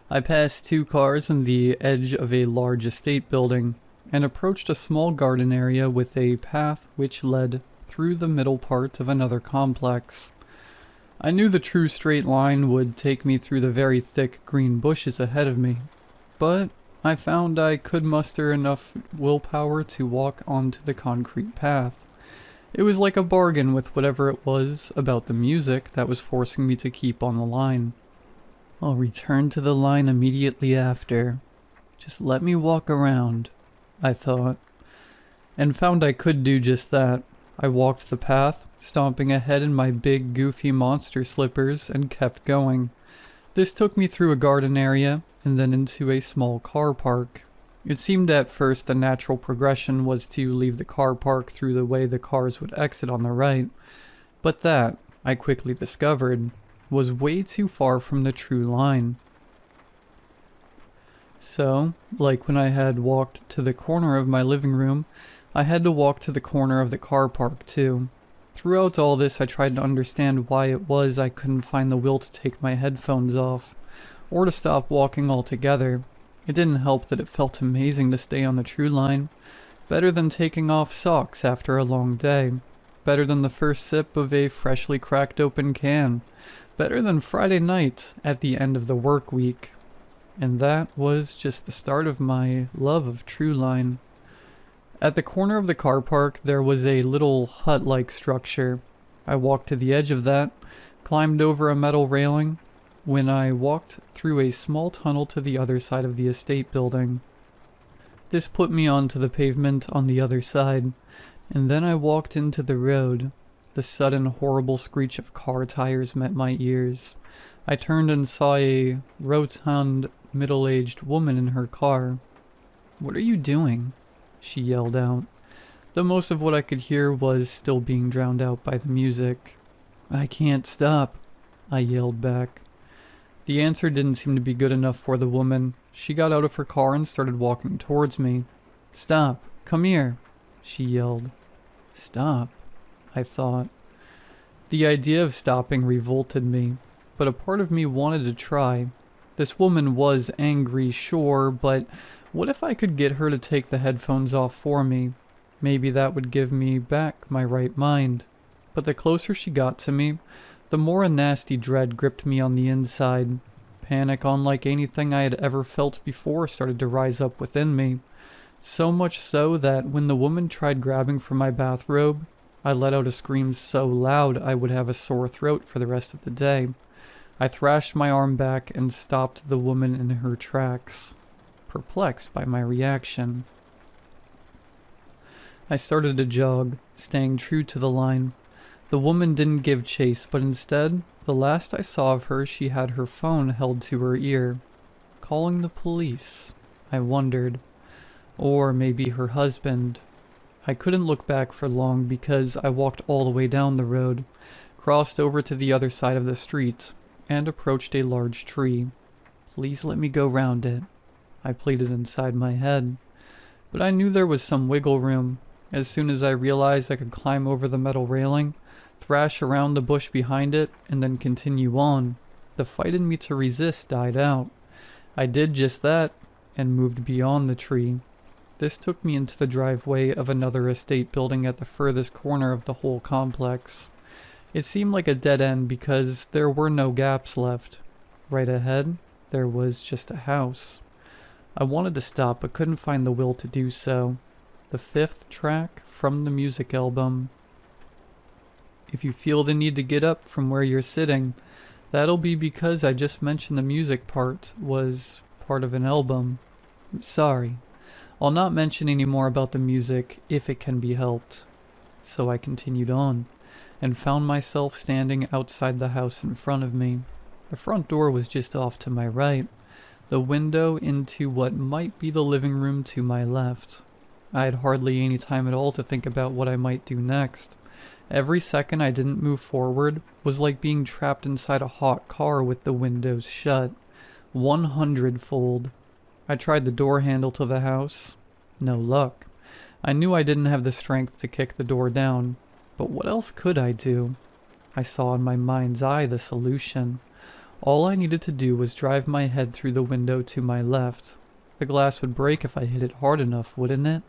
[SPEAKER 1] I passed two cars on the edge of a large estate building and approached a small garden area with a path which led through the middle part of another complex. I knew the true straight line would take me through the very thick green bushes ahead of me, but I found I could muster enough willpower to walk onto the concrete path. It was like a bargain with whatever it was about the music that was forcing me to keep on the line. I'll return to the line immediately after. Just let me walk around, I thought, and found I could do just that. I walked the path, stomping ahead in my big goofy monster slippers, and kept going. This took me through a garden area and then into a small car park. It seemed at first the natural progression was to leave the car park through the way the cars would exit on the right, but that, I quickly discovered, was way too far from the true line. So, like when I had walked to the corner of my living room, I had to walk to the corner of the car park too. Throughout all this, I tried to understand why it was I couldn't find the will to take my headphones off, or to stop walking altogether. It didn't help that it felt amazing to stay on the true line. Better than taking off socks after a long day. Better than the first sip of a freshly cracked open can. Better than Friday night at the end of the work week. And that was just the start of my love of true line. At the corner of the car park, there was a little hut-like structure. I walked to the edge of that, climbed over a metal railing, when I walked through a small tunnel to the other side of the estate building. This put me onto the pavement on the other side, and then I walked into the road. The sudden horrible screech of car tires met my ears. I turned and saw a rotund, middle-aged woman in her car. "What are you doing?" she yelled out, though most of what I could hear was still being drowned out by the music. "I can't stop," I yelled back. The answer didn't seem to be good enough for the woman. She got out of her car and started walking towards me. "Stop, come here," she yelled. Stop, I thought. The idea of stopping revolted me, but a part of me wanted to try. This woman was angry, sure, but what if I could get her to take the headphones off for me? Maybe that would give me back my right mind. But the closer she got to me, the more a nasty dread gripped me on the inside. Panic unlike anything I had ever felt before started to rise up within me. So much so that when the woman tried grabbing for my bathrobe, I let out a scream so loud I would have a sore throat for the rest of the day. I thrashed my arm back and stopped the woman in her tracks, perplexed by my reaction. I started to jog, staying true to the line. The woman didn't give chase, but instead, the last I saw of her, she had her phone held to her ear. Calling the police, I wondered. Or maybe her husband. I couldn't look back for long because I walked all the way down the road, crossed over to the other side of the street, and approached a large tree. "Please let me go round it," I pleaded inside my head. But I knew there was some wiggle room. As soon as I realized I could climb over the metal railing, thrash around the bush behind it, and then continue on, the fight in me to resist died out. I did just that, and moved beyond the tree. This took me into the driveway of another estate building at the furthest corner of the whole complex. It seemed like a dead end because there were no gaps left. Right ahead, there was just a house. I wanted to stop but couldn't find the will to do so. The fifth track from the music album. If you feel the need to get up from where you're sitting, that'll be because I just mentioned the music part was part of an album. Sorry. I'll not mention any more about the music if it can be helped. So I continued on, and found myself standing outside the house in front of me. The front door was just off to my right, the window into what might be the living room to my left. I had hardly any time at all to think about what I might do next. Every second I didn't move forward was like being trapped inside a hot car with the windows shut. 100-fold. I tried the door handle to the house. No luck. I knew I didn't have the strength to kick the door down, but what else could I do? I saw in my mind's eye the solution. All I needed to do was drive my head through the window to my left. The glass would break if I hit it hard enough, wouldn't it?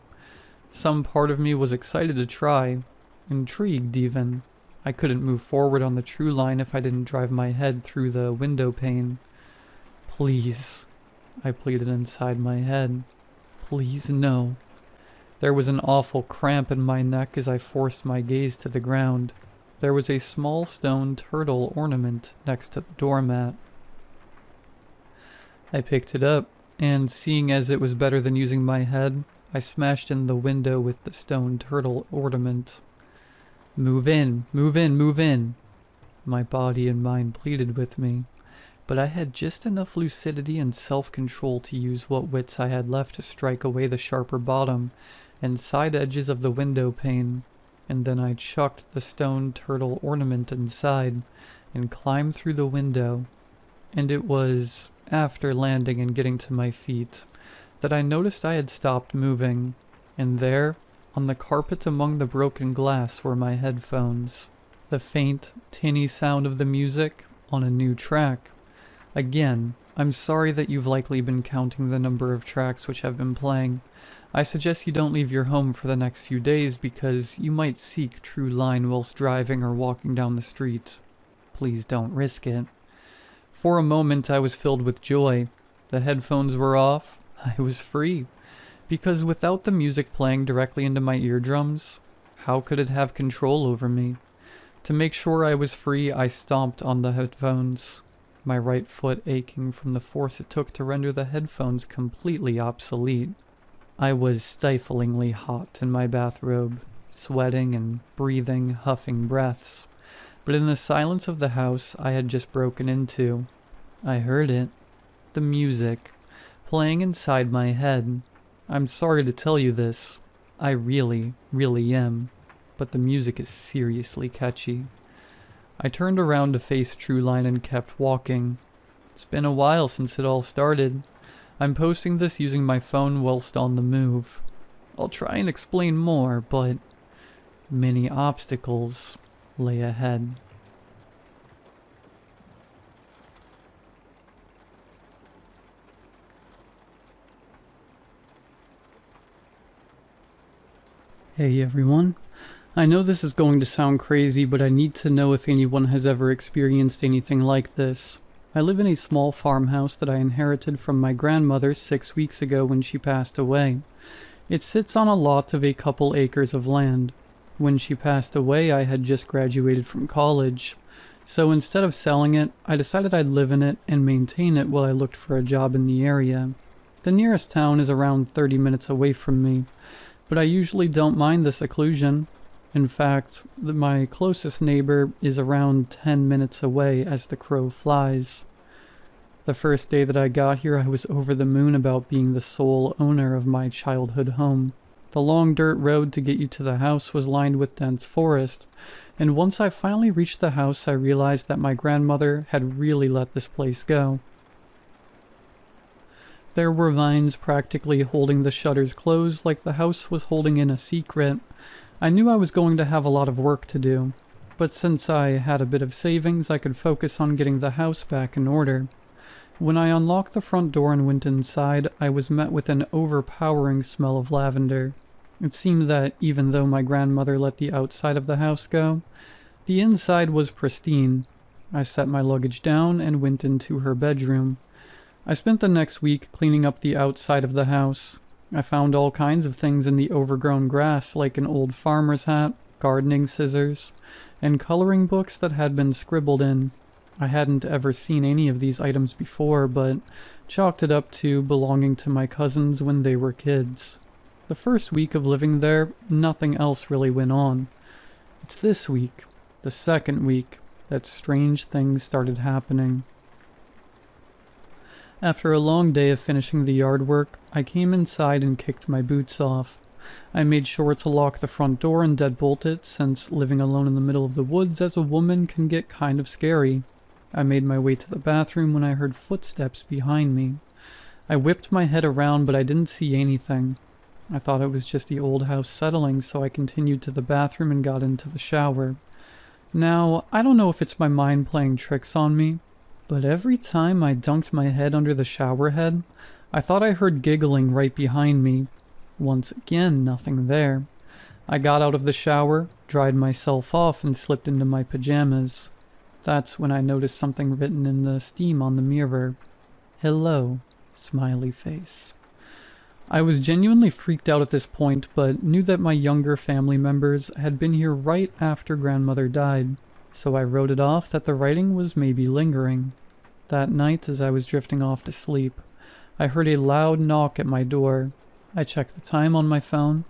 [SPEAKER 1] Some part of me was excited to try, intrigued even. I couldn't move forward on the true line if I didn't drive my head through the window pane. Please, I pleaded inside my head. Please, no. There was an awful cramp in my neck as I forced my gaze to the ground. There was a small stone turtle ornament next to the doormat. I picked it up, and seeing as it was better than using my head, I smashed in the window with the stone turtle ornament. Move in, move in, move in. My body and mind pleaded with me, but I had just enough lucidity and self-control to use what wits I had left to strike away the sharper bottom and side edges of the window pane, and then I chucked the stone turtle ornament inside and climbed through the window. And it was after landing and getting to my feet that I noticed I had stopped moving, and there, on the carpet among the broken glass, were my headphones. The faint, tinny sound of the music on a new track. Again, I'm sorry that you've likely been counting the number of tracks which have been playing. I suggest you don't leave your home for the next few days because you might seek true line whilst driving or walking down the street. Please don't risk it. For a moment I was filled with joy. The headphones were off. I was free. Because without the music playing directly into my eardrums, how could it have control over me? To make sure I was free, I stomped on the headphones, my right foot aching from the force it took to render the headphones completely obsolete. I was stiflingly hot in my bathrobe, sweating and breathing, huffing breaths. But in the silence of the house I had just broken into, I heard it. The music, playing inside my head. I'm sorry to tell you this. I really, really am. But the music is seriously catchy. I turned around to face Trueline and kept walking. It's been a while since it all started. I'm posting this using my phone whilst on the move. I'll try and explain more, but many obstacles lay ahead. Hey everyone. I know this is going to sound crazy, but I need to know if anyone has ever experienced anything like this. I live in a small farmhouse that I inherited from my grandmother 6 weeks ago when she passed away. It sits on a lot of a couple acres of land. When she passed away, I had just graduated from college. So instead of selling it, I decided I'd live in it and maintain it while I looked for a job in the area. The nearest town is around 30 minutes away from me, but I usually don't mind the seclusion. In fact, my closest neighbor is around 10 minutes away as the crow flies. The first day that I got here, I was over the moon about being the sole owner of my childhood home. The long dirt road to get you to the house was lined with dense forest, and once I finally reached the house, I realized that my grandmother had really let this place go. There were vines practically holding the shutters closed like the house was holding in a secret. I knew I was going to have a lot of work to do, but since I had a bit of savings, I could focus on getting the house back in order. When I unlocked the front door and went inside, I was met with an overpowering smell of lavender. It seemed that even though my grandmother let the outside of the house go, the inside was pristine. I set my luggage down and went into her bedroom. I spent the next week cleaning up the outside of the house. I found all kinds of things in the overgrown grass, like an old farmer's hat, gardening scissors, and coloring books that had been scribbled in. I hadn't ever seen any of these items before, but chalked it up to belonging to my cousins when they were kids. The first week of living there, nothing else really went on. It's this week, the second week, that strange things started happening. After a long day of finishing the yard work, I came inside and kicked my boots off. I made sure to lock the front door and deadbolt it, since living alone in the middle of the woods as a woman can get kind of scary. I made my way to the bathroom when I heard footsteps behind me. I whipped my head around, but I didn't see anything. I thought it was just the old house settling, so I continued to the bathroom and got into the shower. Now, I don't know if it's my mind playing tricks on me, But every time I dunked my head under the shower head, I thought I heard giggling right behind me. Once again, nothing there. I got out of the shower, dried myself off, and slipped into my pajamas. That's when I noticed something written in the steam on the mirror. Hello, smiley face. I was genuinely freaked out at this point, but knew that my younger family members had been here right after grandmother died, so I wrote it off that the writing was maybe lingering. That night, as I was drifting off to sleep, I heard a loud knock at my door. I checked the time on my phone.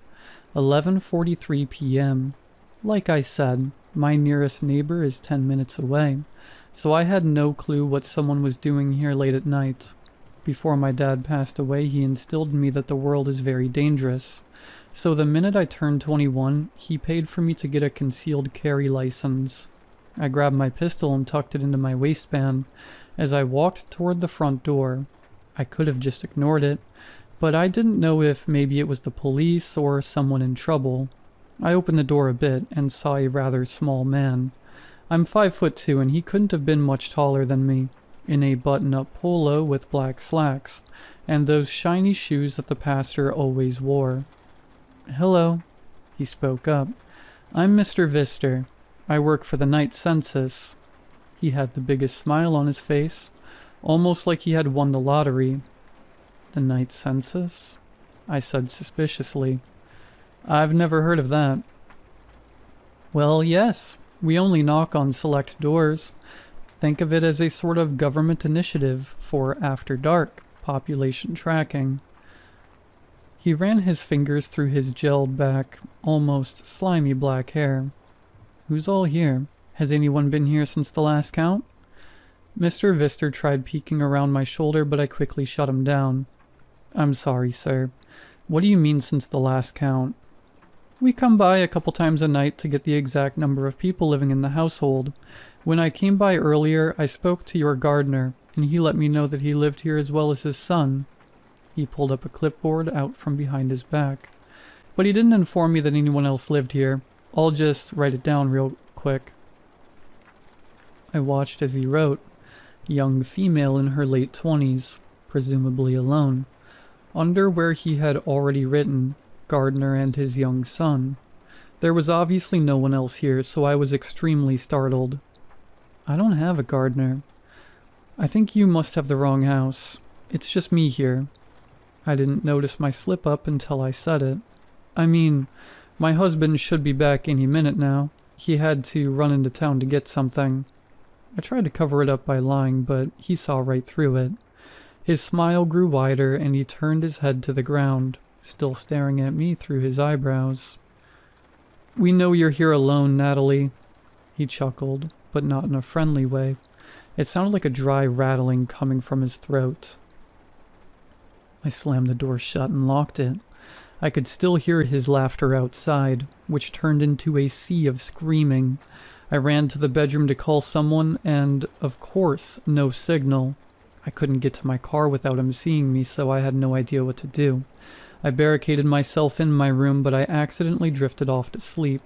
[SPEAKER 1] 11:43 p.m. Like I said, my nearest neighbor is 10 minutes away, so I had no clue what someone was doing here late at night. Before my dad passed away, he instilled in me that the world is very dangerous. So the minute I turned 21, he paid for me to get a concealed carry license. I grabbed my pistol and tucked it into my waistband as I walked toward the front door. I could have just ignored it, but I didn't know if maybe it was the police or someone in trouble. I opened the door a bit and saw a rather small man. I'm 5'2" and he couldn't have been much taller than me, in a button-up polo with black slacks, and those shiny shoes that the pastor always wore. "Hello," he spoke up. "I'm Mr. Vister. I work for the night census." He had the biggest smile on his face, almost like he had won the lottery. "The night census?" I said suspiciously. "I've never heard of that." "Well, yes. We only knock on select doors. Think of it as a sort of government initiative for after dark population tracking." He ran his fingers through his gelled back, almost slimy black hair. "Who's all here? Has anyone been here since the last count?" Mr. Vister tried peeking around my shoulder, but I quickly shut him down. "I'm sorry, sir. What do you mean since the last count?" "We come by a couple times a night to get the exact number of people living in the household. When I came by earlier, I spoke to your gardener, and he let me know that he lived here as well as his son." He pulled up a clipboard out from behind his back. "But he didn't inform me that anyone else lived here. I'll just write it down real quick." I watched as he wrote, "Young female in her late 20s, presumably alone." Under where he had already written, "Gardener and his young son." There was obviously no one else here, so I was extremely startled. "I don't have a gardener. I think you must have the wrong house. It's just me here." I didn't notice my slip-up until I said it. "I mean, my husband should be back any minute now. He had to run into town to get something." I tried to cover it up by lying, but he saw right through it. His smile grew wider, and he turned his head to the ground, still staring at me through his eyebrows. "We know you're here alone, Natalie." He chuckled, but not in a friendly way. It sounded like a dry rattling coming from his throat. I slammed the door shut and locked it. I could still hear his laughter outside, which turned into a sea of screaming. I ran to the bedroom to call someone, and, of course, no signal. I couldn't get to my car without him seeing me, so I had no idea what to do. I barricaded myself in my room, but I accidentally drifted off to sleep.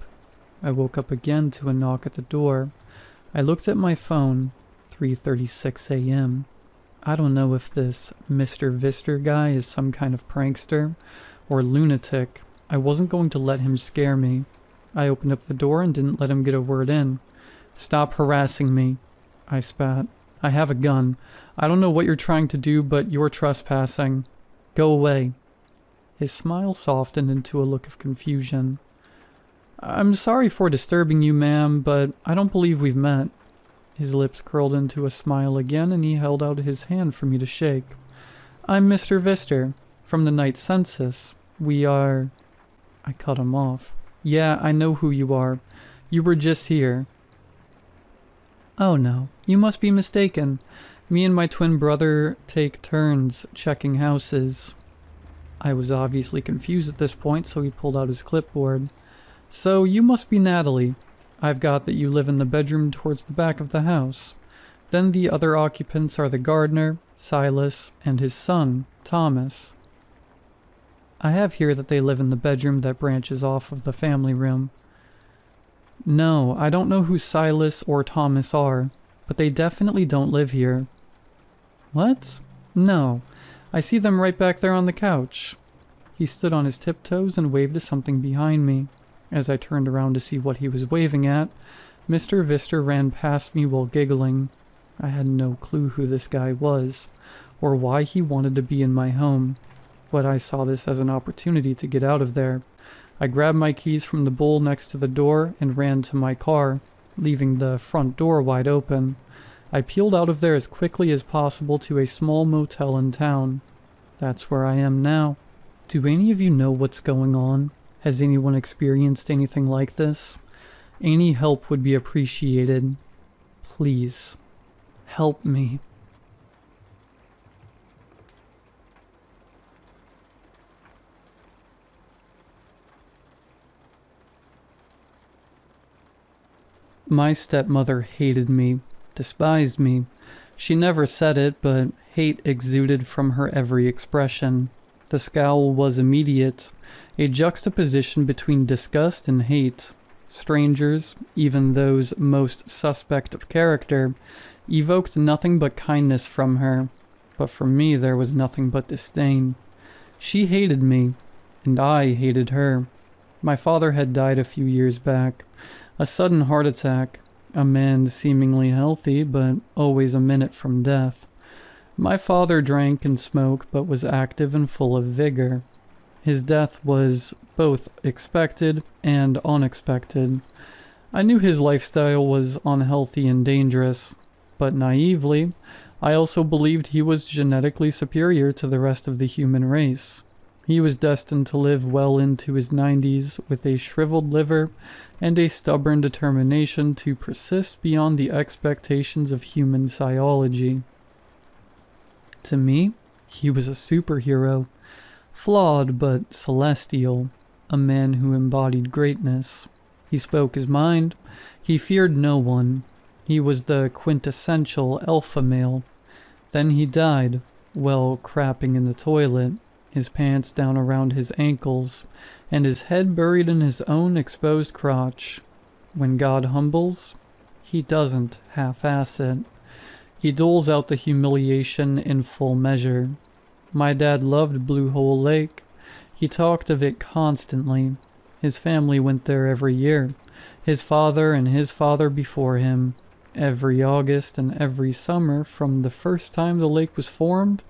[SPEAKER 1] I woke up again to a knock at the door. I looked at my phone, 3:36 a.m. I don't know if this Mr. Vister guy is some kind of prankster or lunatic. I wasn't going to let him scare me. I opened up the door and didn't let him get a word in. "Stop harassing me," I spat. "I have a gun. I don't know what you're trying to do, but you're trespassing. Go away." His smile softened into a look of confusion. "I'm sorry for disturbing you, ma'am, but I don't believe we've met." His lips curled into a smile again, and he held out his hand for me to shake. "I'm Mr. Vister, from the night census. We are—" I cut him off. "Yeah, I know who you are. You were just here." "Oh no, you must be mistaken. Me and my twin brother take turns checking houses." I was obviously confused at this point, so he pulled out his clipboard. "So you must be Natalie. I've got that you live in the bedroom towards the back of the house. Then the other occupants are the gardener, Silas, and his son, Thomas. I have here that they live in the bedroom that branches off of the family room." "No, I don't know who Silas or Thomas are. but they definitely don't live here. What? No. I see them right back there on the couch. He stood on his tiptoes and waved to something behind me. As I turned around to see what he was waving at, Mr. Vister ran past me while giggling. I had no clue who this guy was, or why he wanted to be in my home, but I saw this as an opportunity to get out of there. I grabbed my keys from the bowl next to the door and ran to my car, leaving the front door wide open. I peeled out of there as quickly as possible to a small motel in town. That's where I am now. Do any of you know what's going on? Has anyone experienced anything like this? Any help would be appreciated. Please, help me. My stepmother hated me, despised me. She never said it, but hate exuded from her every expression. The scowl was immediate, a juxtaposition between disgust and hate. Strangers, even those most suspect of character, evoked nothing but kindness from her, but from me there was nothing but disdain. She hated me, and I hated her. My father had died a few years back. A sudden heart attack, a man seemingly healthy, but always a minute from death. My father drank and smoked, but was active and full of vigor. His death was both expected and unexpected. I knew his lifestyle was unhealthy and dangerous, but naively, I also believed he was genetically superior to the rest of the human race. He was destined to live well into his 90s with a shriveled liver and a stubborn determination to persist beyond the expectations of human physiology. To me, he was a superhero, flawed but celestial, a man who embodied greatness. He spoke his mind. He feared no one. He was the quintessential alpha male. Then he died, while crapping in the toilet, his pants down around his ankles, and his head buried in his own exposed crotch. When God humbles, he doesn't half-ass it. He doles out the humiliation in full measure. My dad loved Blue Hole Lake. He talked of it constantly. His family went there every year. His father and his father before him. Every August and every summer from the first time the lake was formed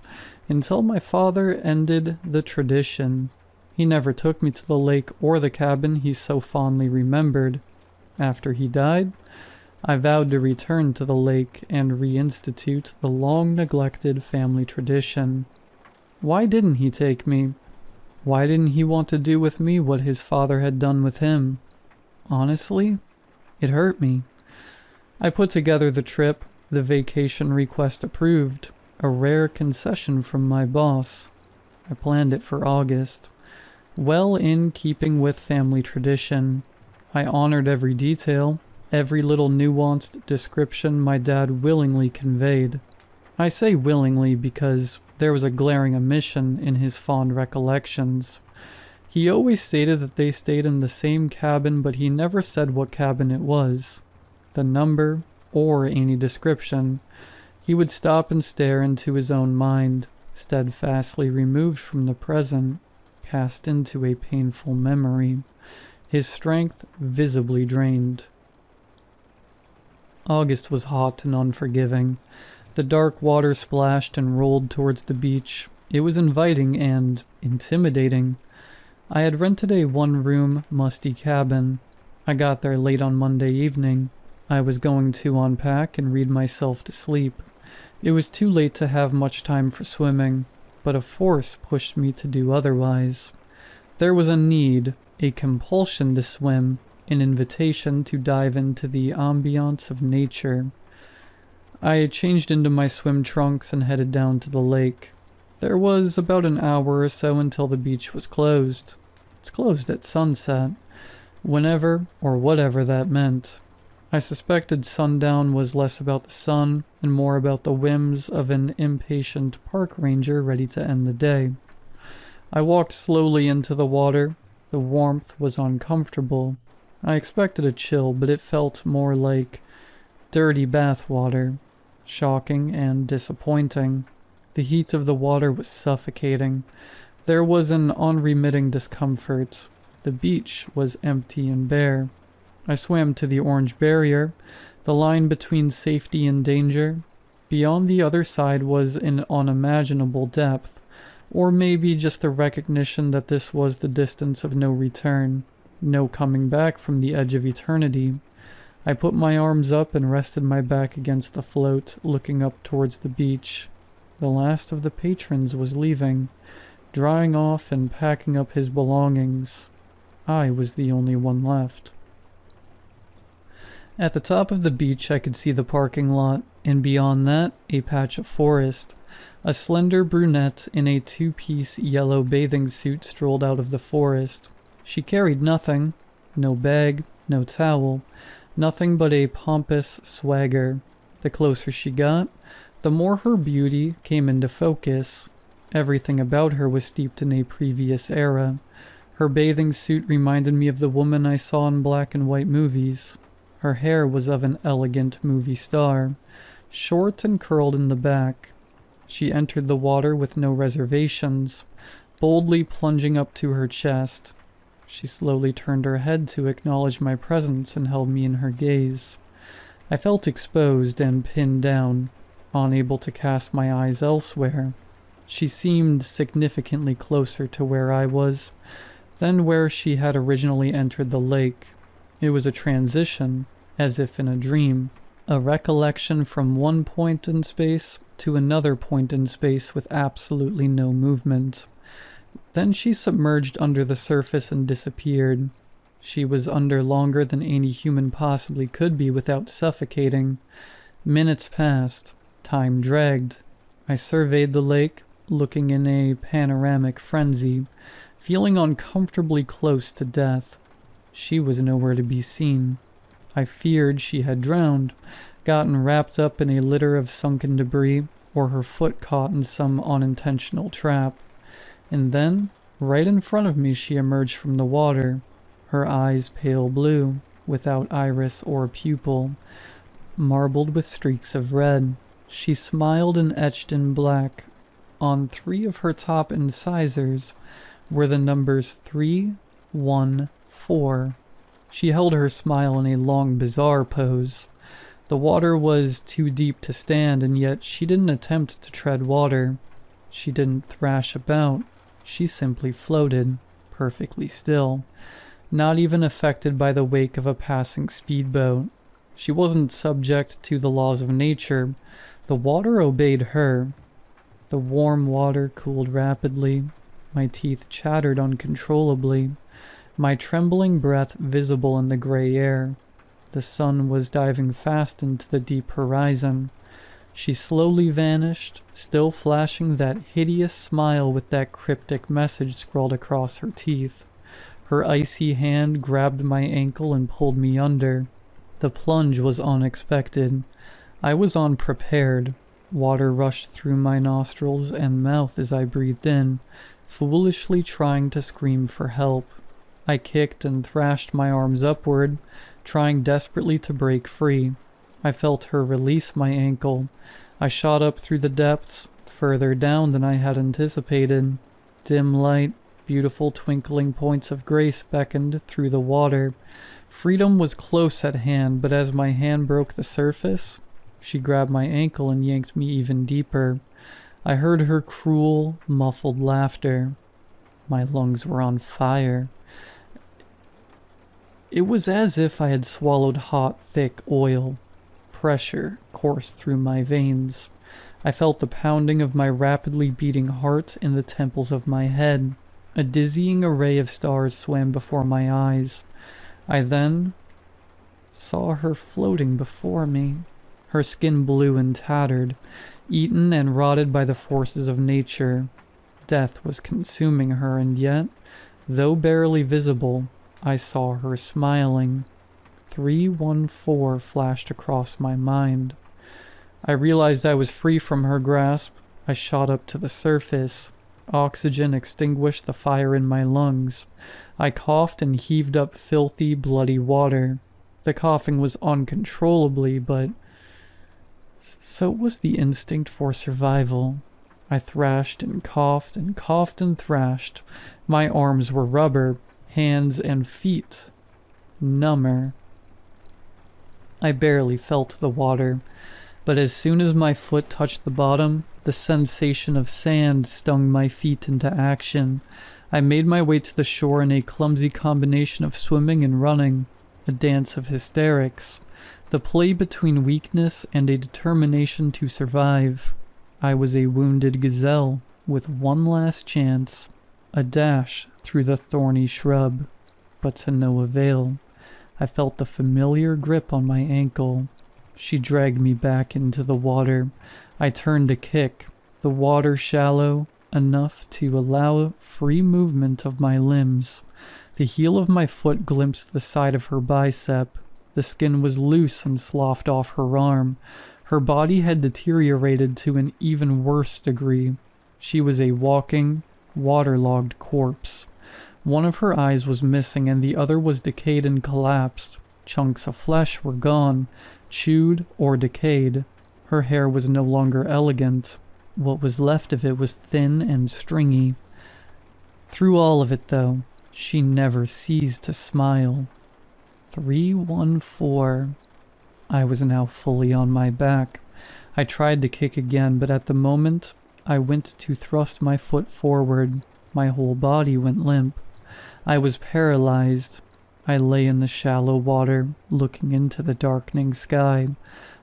[SPEAKER 1] until my father ended the tradition. He never took me to the lake or the cabin he so fondly remembered. After he died, I vowed to return to the lake and reinstitute the long-neglected family tradition. Why didn't he take me? Why didn't he want to do with me what his father had done with him? Honestly, it hurt me. I put together the trip, the vacation request approved, a rare concession from my boss. I planned it for August. Well in keeping with family tradition, I honored every detail, every little nuanced description my dad willingly conveyed. I say willingly because there was a glaring omission in his fond recollections. He always stated that they stayed in the same cabin, but he never said what cabin it was, the number, or any description. He would stop and stare into his own mind, steadfastly removed from the present, cast into a painful memory, his strength visibly drained. August was hot and unforgiving. The dark water splashed and rolled towards the beach. It was inviting and intimidating. I had rented a one-room, musty cabin. I got there late on Monday evening. I was going to unpack and read myself to sleep. It was too late to have much time for swimming, but a force pushed me to do otherwise. There was a need, a compulsion to swim, an invitation to dive into the ambiance of nature. I changed into my swim trunks and headed down to the lake. There was about an hour or so until the beach was closed. It's closed at sunset, whenever or whatever that meant. I suspected sundown was less about the sun and more about the whims of an impatient park ranger ready to end the day. I walked slowly into the water. The warmth was uncomfortable. I expected a chill, but it felt more like Dirty bath water. Shocking and disappointing. The heat of the water was suffocating. There was an unremitting discomfort. The beach was empty and bare. I swam to the orange barrier, the line between safety and danger. Beyond the other side was an unimaginable depth, or maybe just the recognition that this was the distance of no return, no coming back from the edge of eternity. I put my arms up and rested my back against the float, looking up towards the beach. The last of the patrons was leaving, drying off and packing up his belongings. I was the only one left. At the top of the beach I could see the parking lot, and beyond that, a patch of forest. A slender brunette in a two-piece yellow bathing suit strolled out of the forest. She carried nothing, no bag, no towel, nothing but a pompous swagger. The closer she got, the more her beauty came into focus. Everything about her was steeped in a previous era. Her bathing suit reminded me of the woman I saw in black and white movies. Her hair was of an elegant movie star, short and curled in the back. She entered the water with no reservations, boldly plunging up to her chest. She slowly turned her head to acknowledge my presence and held me in her gaze. I felt exposed and pinned down, unable to cast my eyes elsewhere. She seemed significantly closer to where I was than where she had originally entered the lake. It was a transition, as if in a dream, a recollection from one point in space to another point in space with absolutely no movement. Then she submerged under the surface and disappeared. She was under longer than any human possibly could be without suffocating. Minutes passed. Time dragged. I surveyed the lake, looking in a panoramic frenzy, feeling uncomfortably close to death. She was nowhere to be seen. I feared she had drowned, gotten wrapped up in a litter of sunken debris, or her foot caught in some unintentional trap. And then, right in front of me, she emerged from the water, her eyes pale blue, without iris or pupil, marbled with streaks of red. She smiled and etched in black. On 3 of her top incisors were the numbers 3, 1, 4. She held her smile in a long, bizarre pose. The water was too deep to stand, and yet she didn't attempt to tread water. She didn't thrash about. She simply floated, perfectly still, not even affected by the wake of a passing speedboat. She wasn't subject to the laws of nature. The water obeyed her. The warm water cooled rapidly. My teeth chattered uncontrollably, my trembling breath visible in the gray air. The sun was diving fast into the deep horizon. She slowly vanished, still flashing that hideous smile with that cryptic message scrawled across her teeth. Her icy hand grabbed my ankle and pulled me under. The plunge was unexpected. I was unprepared. Water rushed through my nostrils and mouth as I breathed in, foolishly trying to scream for help. I kicked and thrashed my arms upward, trying desperately to break free. I felt her release my ankle. I shot up through the depths, further down than I had anticipated. Dim light, beautiful twinkling points of grace beckoned through the water. Freedom was close at hand, but as my hand broke the surface, she grabbed my ankle and yanked me even deeper. I heard her cruel, muffled laughter. My lungs were on fire. It was as if I had swallowed hot, thick oil. Pressure coursed through my veins. I felt the pounding of my rapidly beating heart in the temples of my head. A dizzying array of stars swam before my eyes. I then saw her floating before me, her skin blue and tattered, eaten and rotted by the forces of nature. Death was consuming her, and yet, though barely visible, I saw her smiling. 314 flashed across my mind. I realized I was free from her grasp. I shot up to the surface. Oxygen extinguished the fire in my lungs. I coughed and heaved up filthy, bloody water. The coughing was uncontrollably, but So it was the instinct for survival. I thrashed and coughed and coughed and thrashed. My arms were rubber, hands and feet number. I barely felt the water, but as soon as my foot touched the bottom, the sensation of sand stung my feet into action. I made my way to the shore in a clumsy combination of swimming and running, a dance of hysterics, the play between weakness and a determination to survive. I was a wounded gazelle with one last chance, a dash through the thorny shrub, but to no avail. I felt the familiar grip on my ankle. She dragged me back into the water. I turned to kick, the water shallow enough to allow free movement of my limbs. The heel of my foot glimpsed the side of her bicep. The skin was loose and sloughed off her arm. Her body had deteriorated to an even worse degree. She was a walking, waterlogged corpse. One of her eyes was missing and the other was decayed and collapsed. Chunks of flesh were gone, chewed or decayed. Her hair was no longer elegant. What was left of it was thin and stringy. Through all of it, though, she never ceased to smile. 314. I was now fully on my back. I tried to kick again, but at the moment I went to thrust my foot forward, my whole body went limp. I was paralyzed. I lay in the shallow water, looking into the darkening sky.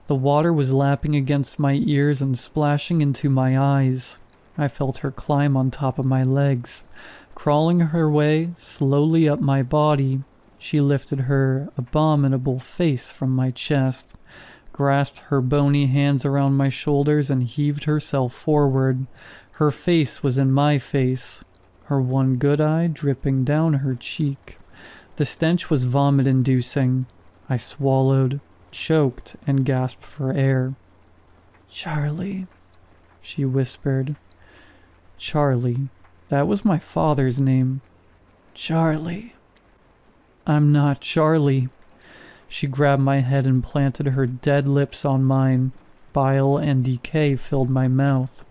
[SPEAKER 1] The water was lapping against my ears and splashing into my eyes. I felt her climb on top of my legs. Crawling her way slowly up my body, she lifted her abominable face from my chest, grasped her bony hands around my shoulders and heaved herself forward. Her face was in my face, her one good eye dripping down her cheek. The stench was vomit-inducing. I swallowed, choked, and gasped for air. "Charlie," she whispered. Charlie. That was my father's name. Charlie. "I'm not Charlie." She grabbed my head and planted her dead lips on mine. Bile and decay filled my mouth.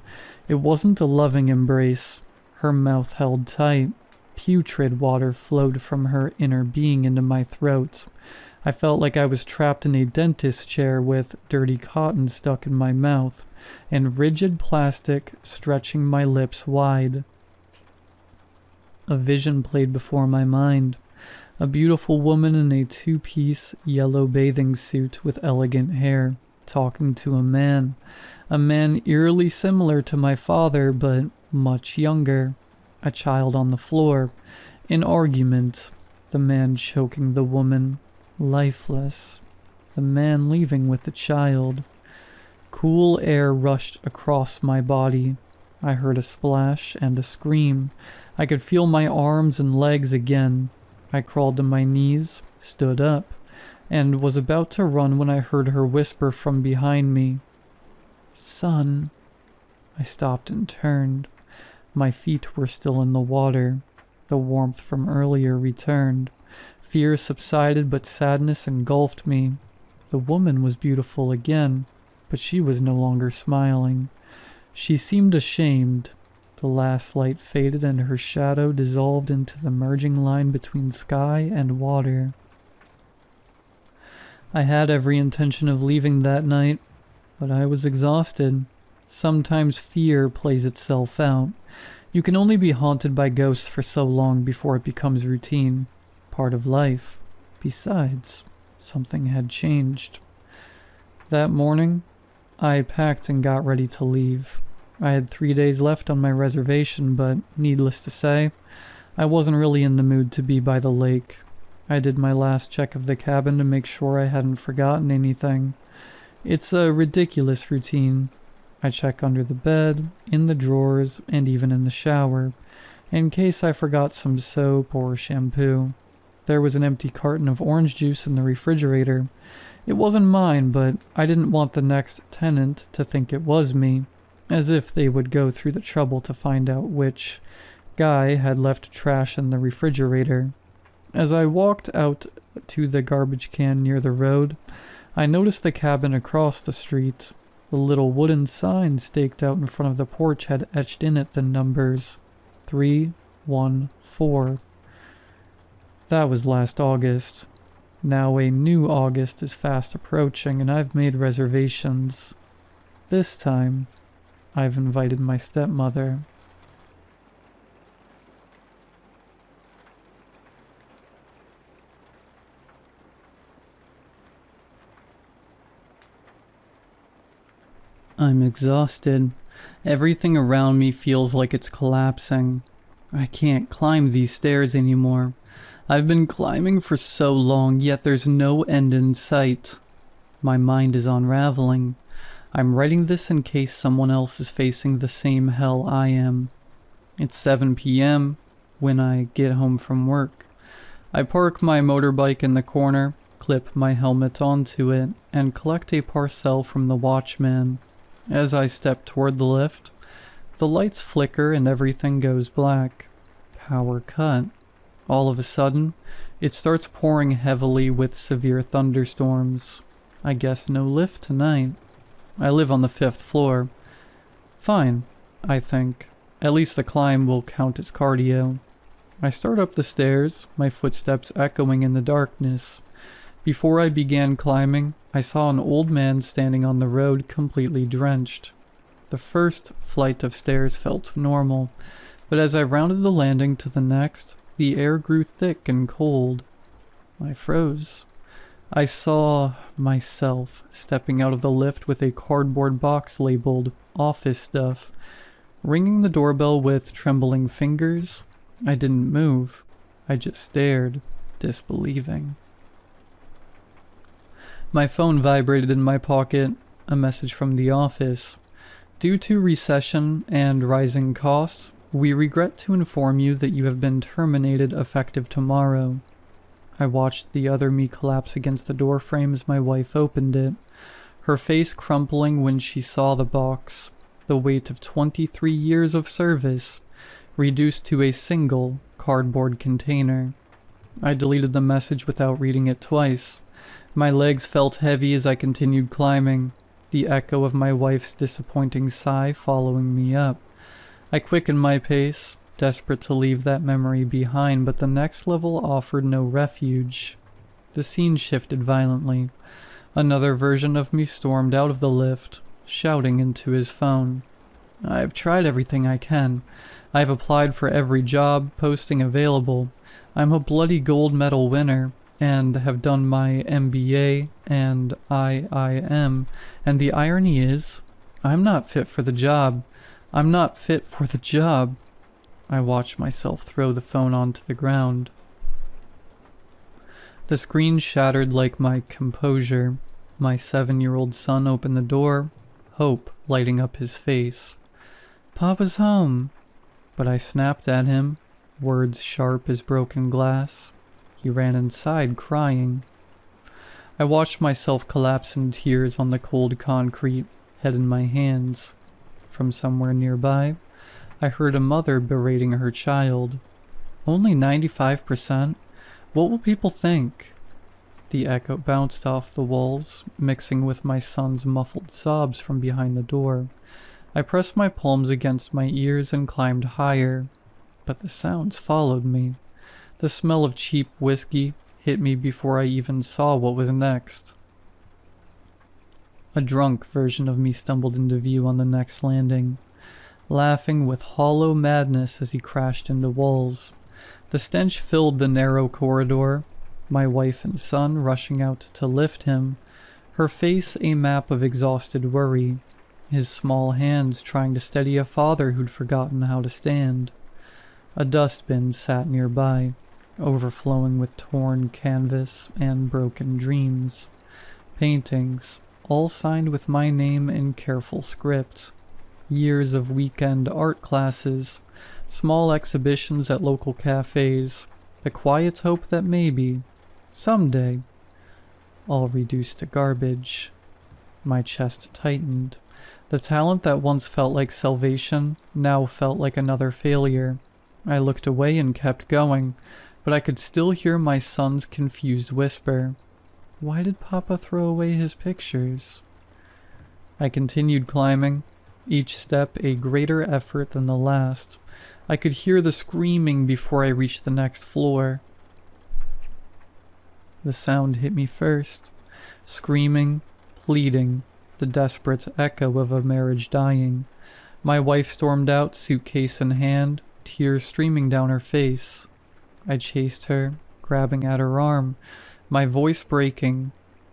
[SPEAKER 1] It wasn't a loving embrace. Her mouth held tight. Putrid water flowed from her inner being into my throat. I felt like I was trapped in a dentist's chair with dirty cotton stuck in my mouth, and rigid plastic stretching my lips wide. A vision played before my mind. A beautiful woman in a two-piece yellow bathing suit with elegant hair, talking to a man eerily similar to my father but much younger. A child on the floor. An argument. The man choking the woman. Lifeless. The man leaving with the child. Cool air rushed across my body. I heard a splash and a scream. I could feel my arms and legs again. I crawled to my knees, stood up, and was about to run when I heard her whisper from behind me. "Son." I stopped and turned. My feet were still in the water. The warmth from earlier returned. Fear subsided, but sadness engulfed me. The woman was beautiful again, but she was no longer smiling. She seemed ashamed. The last light faded and her shadow dissolved into the merging line between sky and water. I had every intention of leaving that night, but I was exhausted. Sometimes fear plays itself out. You can only be haunted by ghosts for so long before it becomes routine, part of life. Besides, something had changed. That morning, I packed and got ready to leave. I had 3 days left on my reservation, but needless to say, I wasn't really in the mood to be by the lake. I did my last check of the cabin to make sure I hadn't forgotten anything. It's a ridiculous routine. I check under the bed, in the drawers, and even in the shower, in case I forgot some soap or shampoo. There was an empty carton of orange juice in the refrigerator. It wasn't mine, but I didn't want the next tenant to think it was me, as if they would go through the trouble to find out which guy had left trash in the refrigerator. As I walked out to the garbage can near the road, I noticed the cabin across the street. The little wooden sign staked out in front of the porch had etched in it the numbers 314. That was last August. Now a new August is fast approaching and I've made reservations. This time, I've invited my stepmother. I'm exhausted. Everything around me feels like it's collapsing. I can't climb these stairs anymore. I've been climbing for so long, yet there's no end in sight. My mind is unraveling. I'm writing this in case someone else is facing the same hell I am. It's 7 p.m. when I get home from work. I park my motorbike in the corner, clip my helmet onto it, and collect a parcel from the watchman. As I step toward the lift, the lights flicker and everything goes black. Power cut. All of a sudden, it starts pouring heavily with severe thunderstorms. I guess no lift tonight. I live on the 5th floor. Fine, I think. At least the climb will count as cardio. I start up the stairs, my footsteps echoing in the darkness. Before I began climbing, I saw an old man standing on the road completely drenched. The first flight of stairs felt normal, but as I rounded the landing to the next, the air grew thick and cold. I froze. I saw myself stepping out of the lift with a cardboard box labeled "office stuff." Ringing the doorbell with trembling fingers, I didn't move. I just stared, disbelieving. My phone vibrated in my pocket, a message from the office. Due to recession and rising costs, we regret to inform you that you have been terminated effective tomorrow. I watched the other me collapse against the doorframe as my wife opened it, her face crumpling when she saw the box, the weight of 23 years of service, reduced to a single cardboard container. I deleted the message without reading it twice. My legs felt heavy as I continued climbing, the echo of my wife's disappointing sigh following me up. I quickened my pace, desperate to leave that memory behind, but the next level offered no refuge. The scene shifted violently. Another version of me stormed out of the lift, shouting into his phone. I've tried everything I can. I've applied for every job posting available. I'm a bloody gold medal winner, and have done my MBA and IIM, and the irony is, I'm not fit for the job. I'm not fit for the job. I watched myself throw the phone onto the ground. The screen shattered like my composure. My 7-year-old son opened the door, hope lighting up his face. "Papa's home." But I snapped at him, words sharp as broken glass. He ran inside, crying. I watched myself collapse in tears on the cold concrete, head in my hands. From somewhere nearby, I heard a mother berating her child. "Only 95%? What will people think?" The echo bounced off the walls, mixing with my son's muffled sobs from behind the door. I pressed my palms against my ears and climbed higher, but the sounds followed me. The smell of cheap whiskey hit me before I even saw what was next. A drunk version of me stumbled into view on the next landing, laughing with hollow madness as he crashed into walls. The stench filled the narrow corridor, my wife and son rushing out to lift him, her face a map of exhausted worry, his small hands trying to steady a father who'd forgotten how to stand. A dustbin sat nearby, overflowing with torn canvas and broken dreams. Paintings, all signed with my name in careful script. Years of weekend art classes, small exhibitions at local cafes, the quiet hope that maybe, someday, all reduced to garbage. My chest tightened. The talent that once felt like salvation now felt like another failure. I looked away and kept going, but I could still hear my son's confused whisper. Why did Papa throw away his pictures? I continued climbing, each step a greater effort than the last. I could hear the screaming before I reached the next floor. The sound hit me first. Screaming, pleading, the desperate echo of a marriage dying. My wife stormed out, suitcase in hand, tears streaming down her face. I chased her, grabbing at her arm, my voice breaking.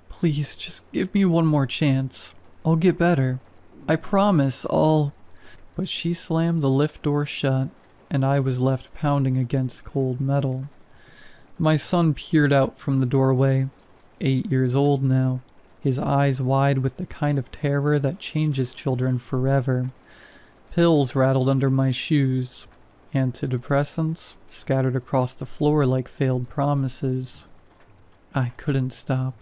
[SPEAKER 1] Please, just give me one more chance. I'll get better. I promise I'll... But she slammed the lift door shut, and I was left pounding against cold metal. My son peered out from the doorway, 8 years old now, his eyes wide with the kind of terror that changes children forever. Pills rattled under my shoes. Antidepressants scattered across the floor like failed promises. I couldn't stop.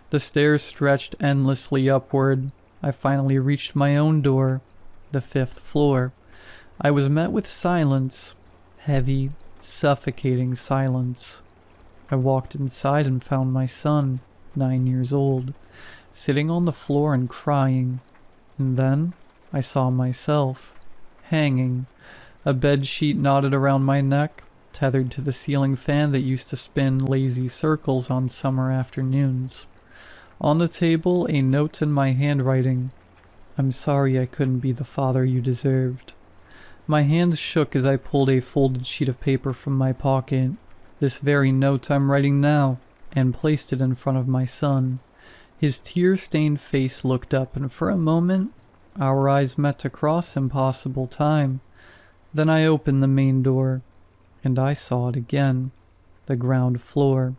[SPEAKER 1] The stairs stretched endlessly upward. I finally reached my own door, the 5th floor. I was met with silence, heavy, suffocating silence. I walked inside and found my son, 9 years old, sitting on the floor and crying. And then I saw myself, hanging, a bedsheet knotted around my neck, tethered to the ceiling fan that used to spin lazy circles on summer afternoons. On the table, a note in my handwriting. I'm sorry I couldn't be the father you deserved. My hands shook as I pulled a folded sheet of paper from my pocket, this very note I'm writing now, and placed it in front of my son. His tear-stained face looked up, and for a moment, our eyes met to cross impossible time. Then I opened the main door, and I saw it again. The ground floor.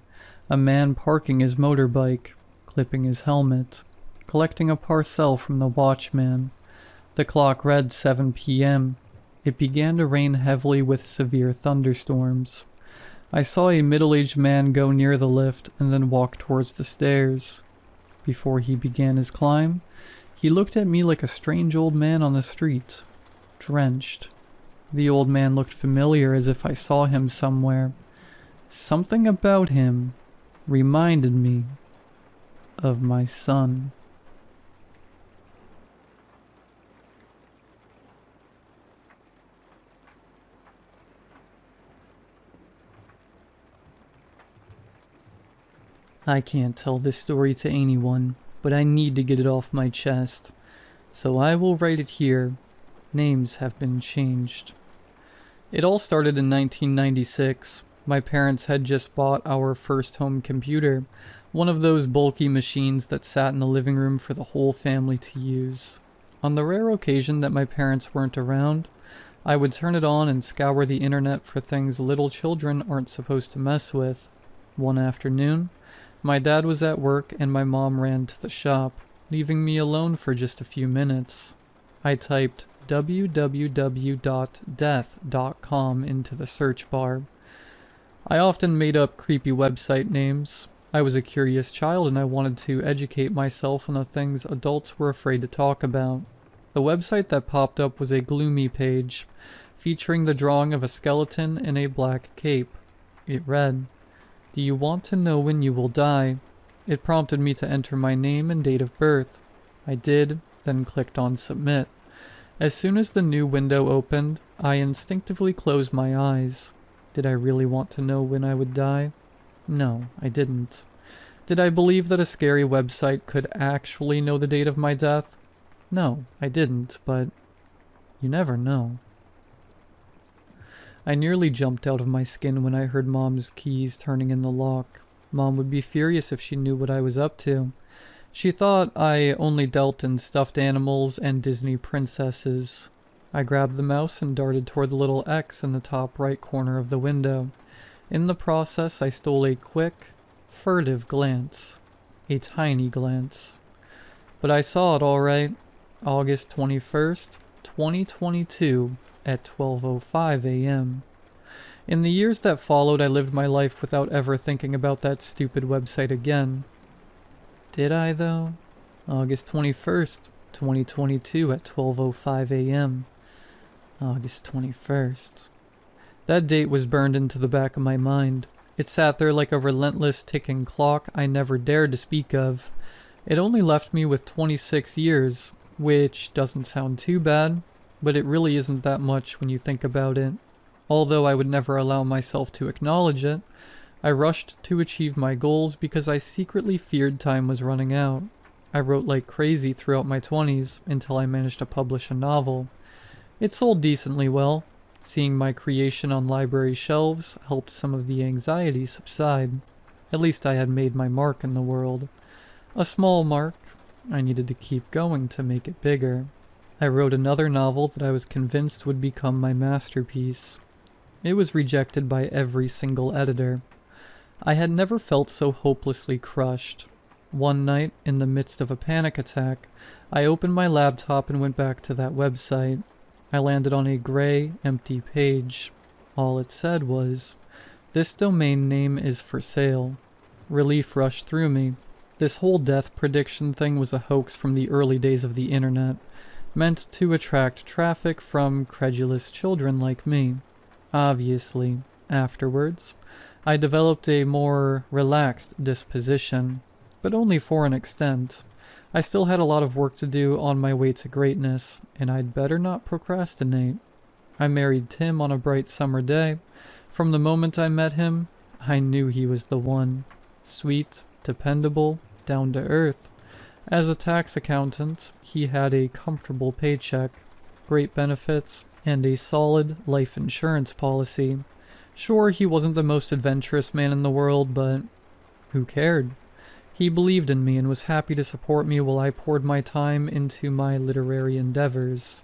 [SPEAKER 1] A man parking his motorbike, clipping his helmet, collecting a parcel from the watchman. The clock read 7 p.m. It began to rain heavily with severe thunderstorms. I saw a middle-aged man go near the lift and then walk towards the stairs. Before he began his climb, he looked at me like a strange old man on the street, drenched. The old man looked familiar, as if I saw him somewhere. Something about him reminded me of my son. I can't tell this story to anyone, but I need to get it off my chest. So I will write it here. Names have been changed. It all started in 1996. My parents had just bought our first home computer, one of those bulky machines that sat in the living room for the whole family to use. On the rare occasion that my parents weren't around, I would turn it on and scour the internet for things little children aren't supposed to mess with. One afternoon, my dad was at work and my mom ran to the shop, leaving me alone for just a few minutes. I typed www.death.com into the search bar. I often made up creepy website names. I was a curious child and I wanted to educate myself on the things adults were afraid to talk about. The website that popped up was a gloomy page, featuring the drawing of a skeleton in a black cape. It read, "Do you want to know when you will die?" It prompted me to enter my name and date of birth. I did, then clicked on submit. As soon as the new window opened, I instinctively closed my eyes. Did I really want to know when I would die? No, I didn't. Did I believe that a scary website could actually know the date of my death? No, I didn't, but you never know. I nearly jumped out of my skin when I heard Mom's keys turning in the lock. Mom would be furious if she knew what I was up to. She thought I only dealt in stuffed animals and Disney princesses. I grabbed the mouse and darted toward the little X in the top right corner of the window. In the process, I stole a quick, furtive glance. A tiny glance. But I saw it all right. August 21st, 2022 at 12:05 a.m. In the years that followed, I lived my life without ever thinking about that stupid website again. Did I, though? August 21st, 2022 at 12:05 a.m. August 21st. That date was burned into the back of my mind. It sat there like a relentless ticking clock I never dared to speak of. It only left me with 26 years, which doesn't sound too bad, but it really isn't that much when you think about it. Although I would never allow myself to acknowledge it, I rushed to achieve my goals because I secretly feared time was running out. I wrote like crazy throughout my 20s until I managed to publish a novel. It sold decently well. Seeing my creation on library shelves helped some of the anxiety subside. At least I had made my mark in the world. A small mark. I needed to keep going to make it bigger. I wrote another novel that I was convinced would become my masterpiece. It was rejected by every single editor. I had never felt so hopelessly crushed. One night, in the midst of a panic attack, I opened my laptop and went back to that website. I landed on a gray, empty page. All it said was, "This domain name is for sale." Relief rushed through me. This whole death prediction thing was a hoax from the early days of the internet, meant to attract traffic from credulous children like me. Obviously, afterwards, I developed a more relaxed disposition, but only for an extent. I still had a lot of work to do on my way to greatness, and I'd better not procrastinate. I married Tim on a bright summer day. From the moment I met him, I knew he was the one. Sweet, dependable, down to earth. As a tax accountant, he had a comfortable paycheck, great benefits, and a solid life insurance policy. Sure, he wasn't the most adventurous man in the world, but who cared? He believed in me and was happy to support me while I poured my time into my literary endeavors.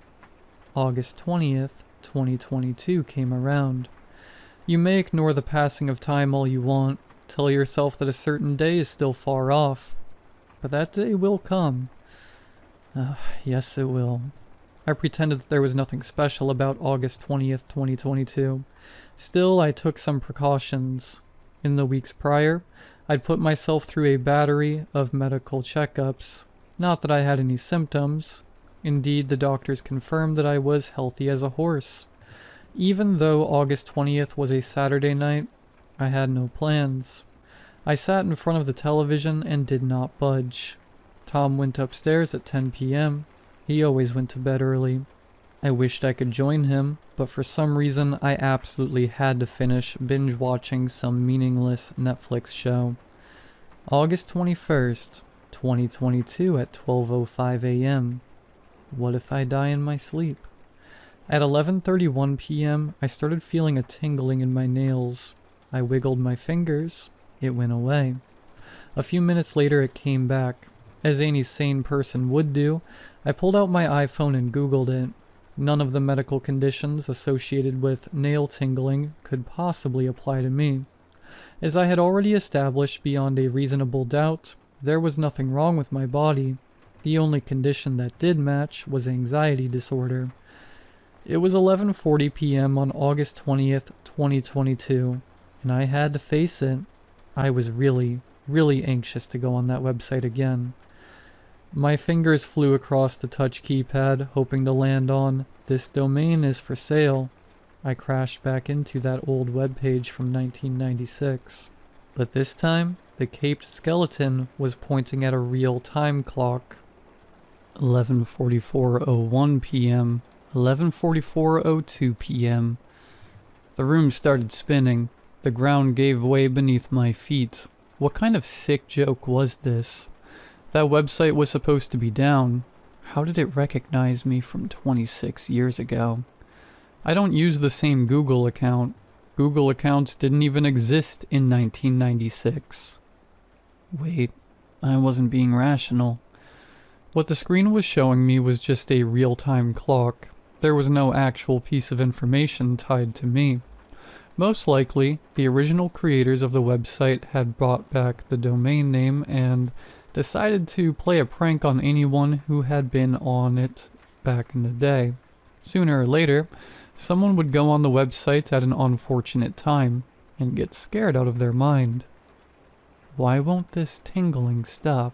[SPEAKER 1] August 20th, 2022 came around. You may ignore the passing of time all you want, tell yourself that a certain day is still far off, but that day will come. Yes, it will. I pretended that there was nothing special about August 20th, 2022. Still, I took some precautions. In the weeks prior, I'd put myself through a battery of medical checkups. Not that I had any symptoms. Indeed, the doctors confirmed that I was healthy as a horse. Even though August 20th was a Saturday night, I had no plans. I sat in front of the television and did not budge. Tom went upstairs at 10 p.m. He always went to bed early. I wished I could join him, but for some reason I absolutely had to finish binge-watching some meaningless Netflix show. August 21st, 2022 at 12:05 a.m. What if I die in my sleep? At 11:31 p.m., I started feeling a tingling in my nails. I wiggled my fingers. It went away. A few minutes later, it came back. As any sane person would do, I pulled out my iPhone and Googled it. None of the medical conditions associated with nail tingling could possibly apply to me. As I had already established beyond a reasonable doubt, there was nothing wrong with my body. The only condition that did match was anxiety disorder. It was 11:40 p.m. on August 20th, 2022, and I had to face it. I was really anxious to go on that website again. My fingers flew across the touch keypad, hoping to land on, "This domain is for sale." I crashed back into that old webpage from 1996. But this time, the caped skeleton was pointing at a real time clock. 11:44:01 p.m. 11:44:02 p.m. The room started spinning. The ground gave way beneath my feet. What kind of sick joke was this? That website was supposed to be down. How did it recognize me from 26 years ago? I don't use the same Google account. Google accounts didn't even exist in 1996. Wait, I wasn't being rational. What the screen was showing me was just a real-time clock. There was no actual piece of information tied to me. Most likely, the original creators of the website had brought back the domain name and decided to play a prank on anyone who had been on it back in the day. Sooner or later, someone would go on the website at an unfortunate time and get scared out of their mind. Why won't this tingling stop?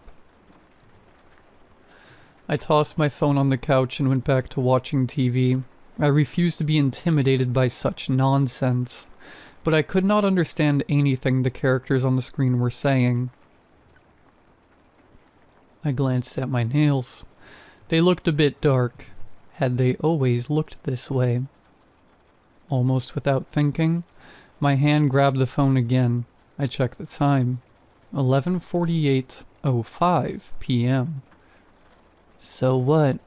[SPEAKER 1] I tossed my phone on the couch and went back to watching TV. I refused to be intimidated by such nonsense, but I could not understand anything the characters on the screen were saying. I glanced at my nails. They looked a bit dark. Had they always looked this way? Almost without thinking, my hand grabbed the phone again. I checked the time. 11:48:05 p.m. So what?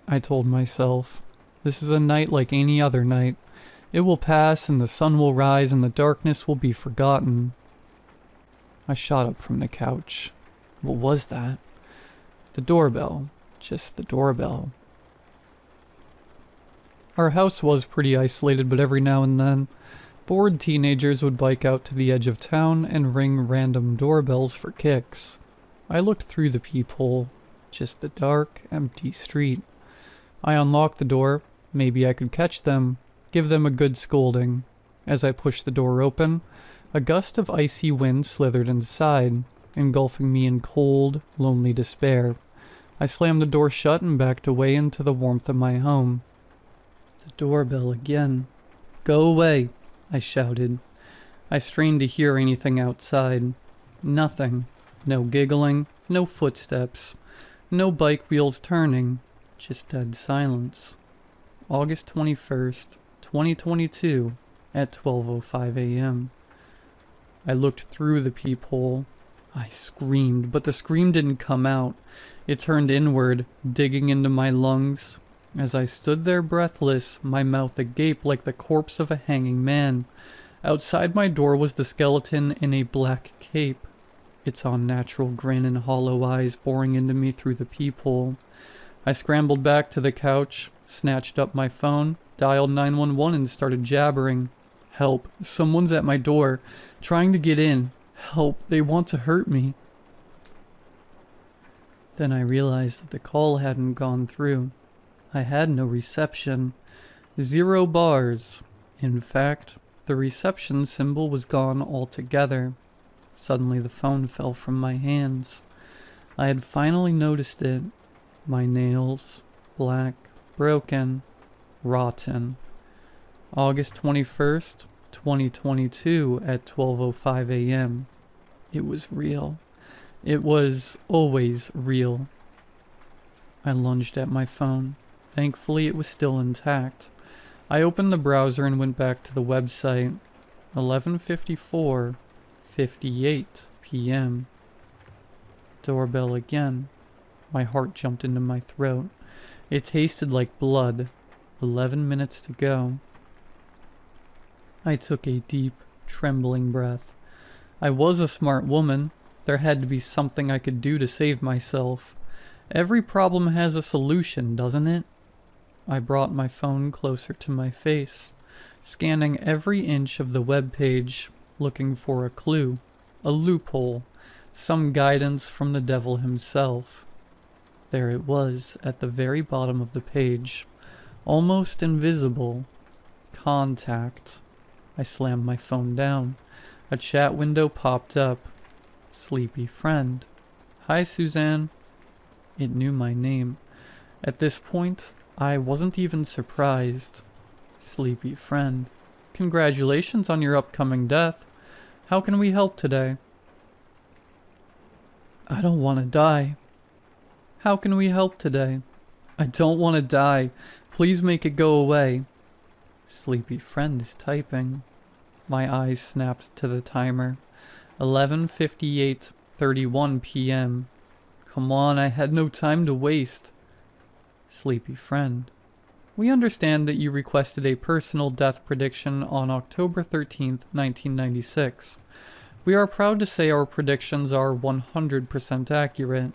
[SPEAKER 1] I told myself. This is a night like any other night. It will pass and the sun will rise and the darkness will be forgotten. I shot up from the couch. What was that? The doorbell. Just the doorbell. Our house was pretty isolated, but every now and then, bored teenagers would bike out to the edge of town and ring random doorbells for kicks. I looked through the peephole. Just the dark, empty street. I unlocked the door. Maybe I could catch them, give them a good scolding. As I pushed the door open, a gust of icy wind slithered inside, engulfing me in cold, lonely despair. I slammed the door shut and backed away into the warmth of my home. The doorbell again. Go away, I shouted. I strained to hear anything outside. Nothing. No giggling, no footsteps, no bike wheels turning, just dead silence. August 21st, 2022, at 12:05 a.m. I looked through the peephole. I screamed, but the scream didn't come out. It turned inward, digging into my lungs. As I stood there breathless, my mouth agape like the corpse of a hanging man. Outside my door was the skeleton in a black cape, its unnatural grin and hollow eyes boring into me through the peephole. I scrambled back to the couch, snatched up my phone, dialed 911 and started jabbering. Help, someone's at my door, trying to get in. Help, they want to hurt me. Then I realized that the call hadn't gone through. I had no reception. 0 bars. In fact, the reception symbol was gone altogether. Suddenly the phone fell from my hands. I had finally noticed it. My nails, black, broken, rotten. August 21st, 2022 at 12:05 a.m. It was real. It was always real. I lunged at my phone. Thankfully, it was still intact. I opened the browser and went back to the website. 11:54:58 p.m. Doorbell again. My heart jumped into my throat. It tasted like blood. 11 minutes to go. I took a deep, trembling breath. I was a smart woman. There had to be something I could do to save myself. Every problem has a solution, doesn't it? I brought my phone closer to my face, scanning every inch of the web page, looking for a clue, a loophole, some guidance from the devil himself. There it was at the very bottom of the page, almost invisible. Contact. I slammed my phone down. A chat window popped up. Sleepy friend. Hi, Suzanne. It knew my name. At this point, I wasn't even surprised. Sleepy friend. Congratulations on your upcoming death. How can we help today? I don't want to die. How can we help today? I don't want to die. Please make it go away. Sleepy friend is typing. My eyes snapped to the timer. 11:58:31 p.m. Come on, I had no time to waste. Sleepy friend. We understand that you requested a personal death prediction on October 13th, 1996. We are proud to say our predictions are 100% accurate.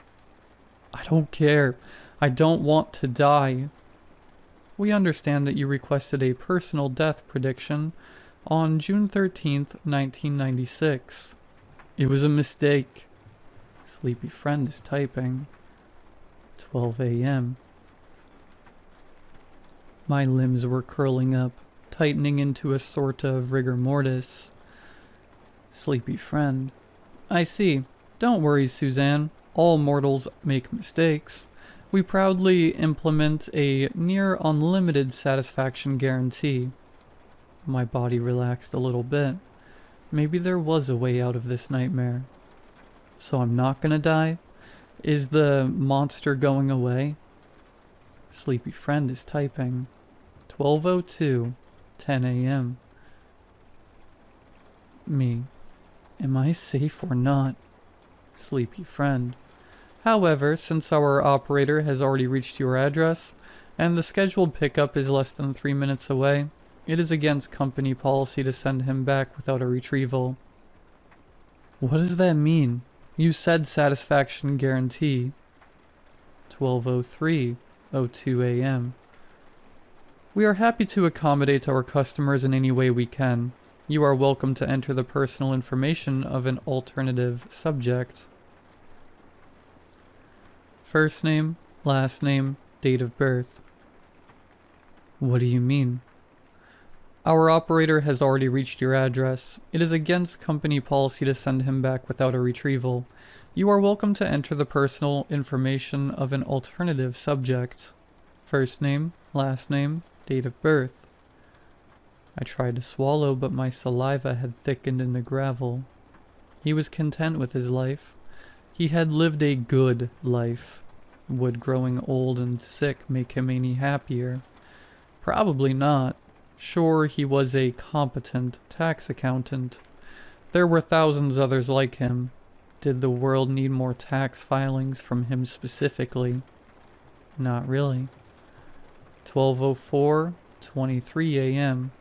[SPEAKER 1] I don't care. I don't want to die. We understand that you requested a personal death prediction on June 13th, 1996. It was a mistake. Sleepy friend is typing. 12 a.m. My limbs were curling up, tightening into a sort of rigor mortis. Sleepy friend. I see. Don't worry, Suzanne. All mortals make mistakes. We proudly implement a near unlimited satisfaction guarantee. My body relaxed a little bit. Maybe there was a way out of this nightmare. So I'm not gonna die? Is the monster going away? Sleepy friend is typing. 12:02, 10 a.m. Me. Am I safe or not? Sleepy friend. However, since our operator has already reached your address, and the scheduled pickup is less than 3 minutes away, it is against company policy to send him back without a retrieval. What does that mean? You said satisfaction guarantee. 12:03, 02 a.m. We are happy to accommodate our customers in any way we can. You are welcome to enter the personal information of an alternative subject. First name, last name, date of birth. What do you mean? Our operator has already reached your address. It is against company policy to send him back without a retrieval. You are welcome to enter the personal information of an alternative subject. First name, last name, date of birth. I tried to swallow, but my saliva had thickened into gravel. He was content with his life. He had lived a good life. Would growing old and sick make him any happier? Probably not. Sure, he was a competent tax accountant. There were thousands others like him. Did the world need more tax filings from him specifically? Not really. 12:04, 23 a.m.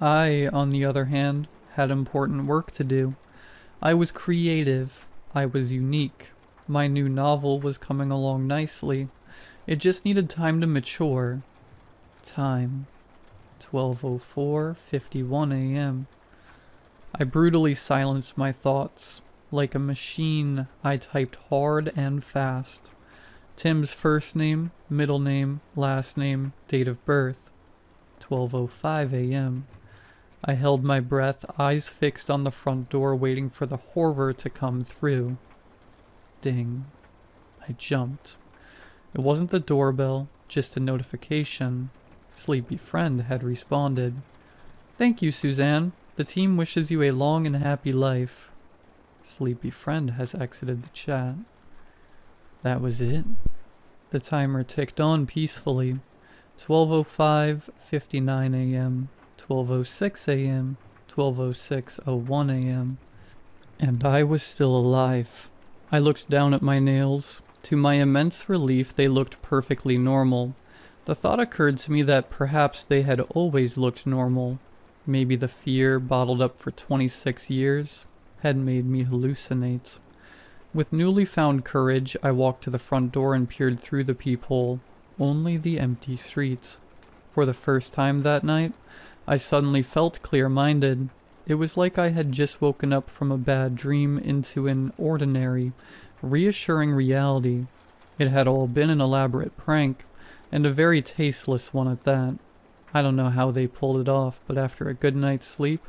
[SPEAKER 1] I, on the other hand, had important work to do. I was creative. I was unique. My new novel was coming along nicely. It just needed time to mature. Time. 12:04, 51 a.m. I brutally silenced my thoughts. Like a machine, I typed hard and fast. Tim's first name, middle name, last name, date of birth. 12:05 a.m. I held my breath, eyes fixed on the front door, waiting for the horror to come through. Ding. I jumped. It wasn't the doorbell, just a notification. Sleepy friend had responded. Thank you, Suzanne. The team wishes you a long and happy life. Sleepy friend has exited the chat. That was it. The timer ticked on peacefully. 12:05, 59 a.m. 12:06 a.m. 12:06:01 a.m. And I was still alive. I looked down at my nails. To my immense relief, they looked perfectly normal. The thought occurred to me that perhaps they had always looked normal. Maybe the fear, bottled up for 26 years, had made me hallucinate. With newly found courage, I walked to the front door and peered through the peephole. Only the empty streets. For the first time that night, I suddenly felt clear-minded. It was like I had just woken up from a bad dream into an ordinary, reassuring reality. It had all been an elaborate prank, and a very tasteless one at that. I don't know how they pulled it off, but after a good night's sleep,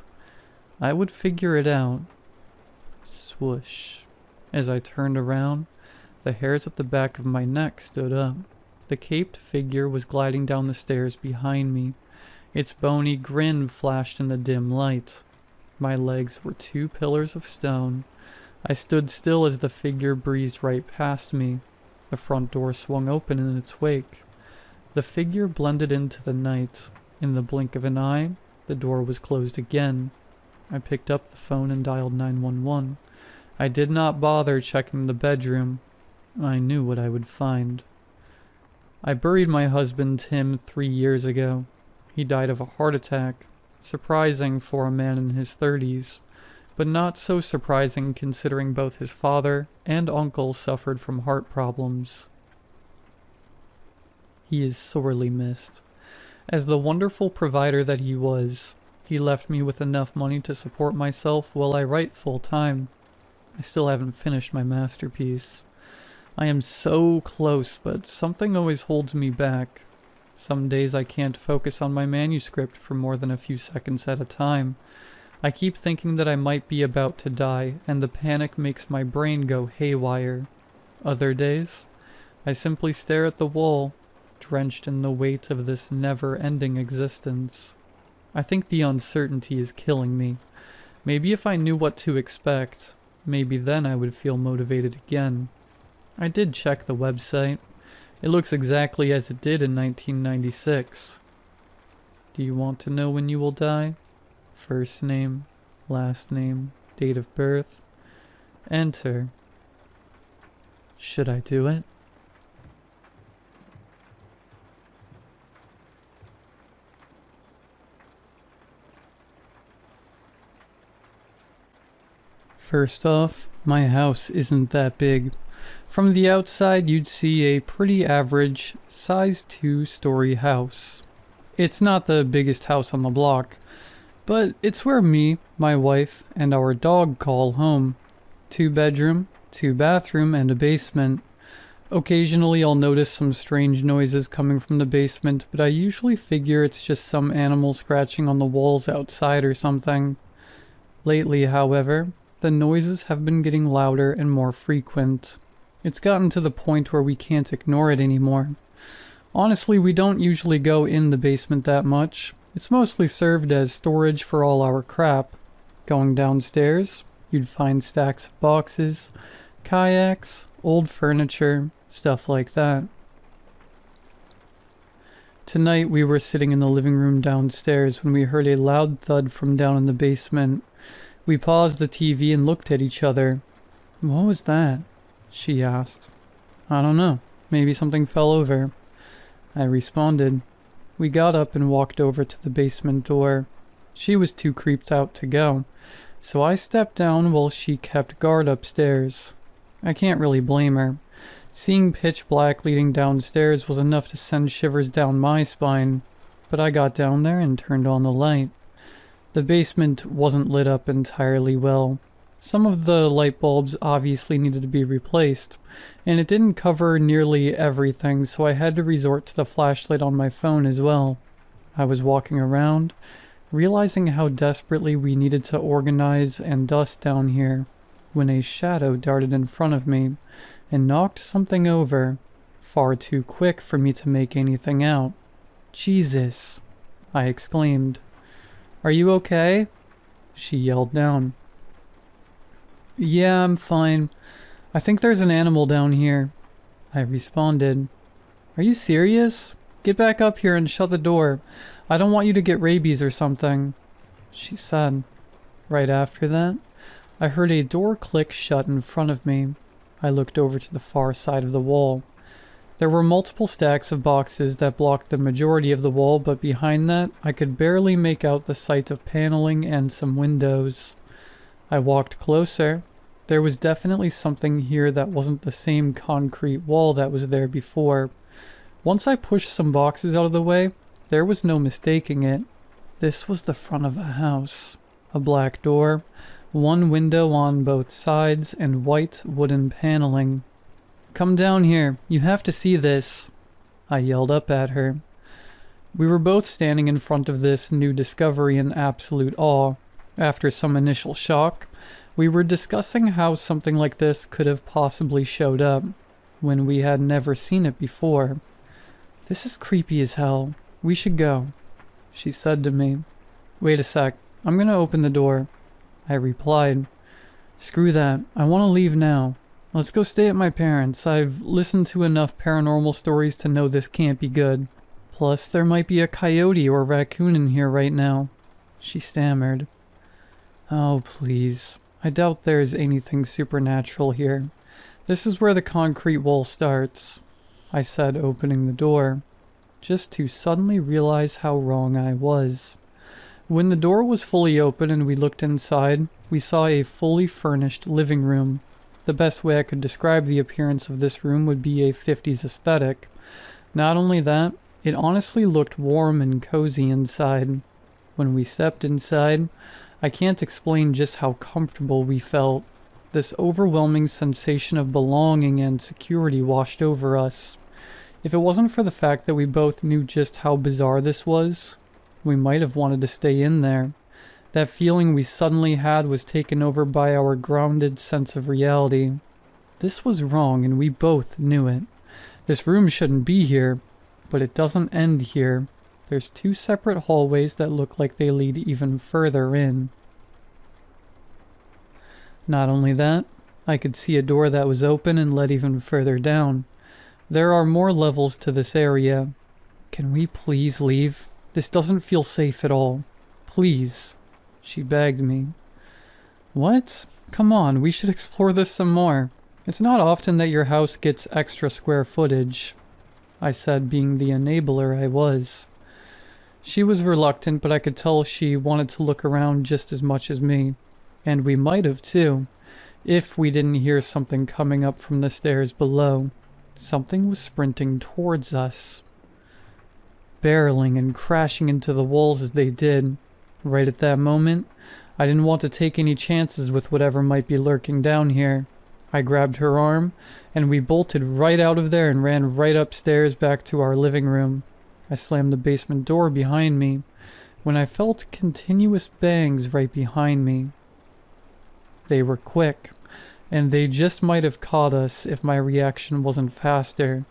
[SPEAKER 1] I would figure it out. Swoosh. As I turned around, the hairs at the back of my neck stood up. The caped figure was gliding down the stairs behind me. Its bony grin flashed in the dim light. My legs were two pillars of stone. I stood still as the figure breezed right past me. The front door swung open in its wake. The figure blended into the night. In the blink of an eye, the door was closed again. I picked up the phone and dialed 911. I did not bother checking the bedroom. I knew what I would find. I buried my husband Tim 3 years ago. He died of a heart attack. Surprising for a man in his 30s, but not so surprising considering both his father and uncle suffered from heart problems. He is sorely missed. As the wonderful provider that he was, he left me with enough money to support myself while I write full-time. I still haven't finished my masterpiece. I am so close, but something always holds me back. Some days I can't focus on my manuscript for more than a few seconds at a time. I keep thinking that I might be about to die, and the panic makes my brain go haywire. Other days, I simply stare at the wall, drenched in the weight of this never-ending existence. I think the uncertainty is killing me. Maybe if I knew what to expect, Maybe then I would feel motivated again. I did check the website. It looks exactly as it did in 1996. Do you want to know when you will die? First name, last name, date of birth. Enter. Should I do it? First off, my house isn't that big. From the outside, you'd see a pretty average size 2-story house. It's not the biggest house on the block, but it's where me, my wife, and our dog call home. 2-bedroom, 2-bathroom, and a basement. Occasionally I'll notice some strange noises coming from the basement, but I usually figure it's just some animal scratching on the walls outside or something. Lately, however, the noises have been getting louder and more frequent. It's gotten to the point where we can't ignore it anymore. Honestly, we don't usually go in the basement that much. It's mostly served as storage for all our crap. Going downstairs, you'd find stacks of boxes, kayaks, old furniture, stuff like that. Tonight we were sitting in the living room downstairs when we heard a loud thud from down in the basement. We paused the TV and looked at each other. "What was that?" she asked. "I don't know. Maybe something fell over." I responded. We got up and walked over to the basement door. She was too creeped out to go, so I stepped down while she kept guard upstairs. I can't really blame her. Seeing pitch black leading downstairs was enough to send shivers down my spine, but I got down there and turned on the light. The basement wasn't lit up entirely well. Some of the light bulbs obviously needed to be replaced, and it didn't cover nearly everything, so I had to resort to the flashlight on my phone as well. I was walking around, realizing how desperately we needed to organize and dust down here, when a shadow darted in front of me and knocked something over, far too quick for me to make anything out. "Jesus!" I exclaimed. "Are you okay?" she yelled down. "Yeah, I'm fine. I think there's an animal down here," I responded. "Are you serious? Get back up here and shut the door. I don't want you to get rabies or something," she said. Right after that, I heard a door click shut in front of me. I looked over to the far side of the wall. There were multiple stacks of boxes that blocked the majority of the wall, but behind that, I could barely make out the sight of paneling and some windows. I walked closer. There was definitely something here that wasn't the same concrete wall that was there before. Once I pushed some boxes out of the way, there was no mistaking it. This was the front of a house. A black door, one window on both sides, and white wooden paneling. "Come down here. You have to see this," I yelled up at her. We were both standing in front of this new discovery in absolute awe. After some initial shock, we were discussing how something like this could have possibly showed up, when we had never seen it before. "This is creepy as hell. We should go," she said to me. "Wait a sec. I'm gonna open the door," I replied. "Screw that. I want to leave now. Let's go stay at my parents'. I've listened to enough paranormal stories to know this can't be good. Plus, there might be a coyote or raccoon in here right now," she stammered. "Oh, please. I doubt there's anything supernatural here. This is where the concrete wall starts," I said, opening the door, just to suddenly realize how wrong I was. When the door was fully open and we looked inside, we saw a fully furnished living room. The best way I could describe the appearance of this room would be a 50s aesthetic. Not only that, it honestly looked warm and cozy inside. When we stepped inside, I can't explain just how comfortable we felt. This overwhelming sensation of belonging and security washed over us. If it wasn't for the fact that we both knew just how bizarre this was, we might have wanted to stay in there. That feeling we suddenly had was taken over by our grounded sense of reality. This was wrong, and we both knew it. This room shouldn't be here, but it doesn't end here. There's 2 separate hallways that look like they lead even further in. Not only that, I could see a door that was open and led even further down. There are more levels to this area. Can we please leave? This doesn't feel safe at all. Please. She begged me. What? Come on, we should explore this some more. It's not often that your house gets extra square footage, I said, being the enabler I was. She was reluctant, but I could tell she wanted to look around just as much as me. And we might have too, if we didn't hear something coming up from the stairs below. Something was sprinting towards us, barreling and crashing into the walls as they did. Right at that moment, I didn't want to take any chances with whatever might be lurking down here. I grabbed her arm, and we bolted right out of there and ran right upstairs back to our living room. I slammed the basement door behind me when I felt continuous bangs right behind me. They were quick, and they just might have caught us if my reaction wasn't faster.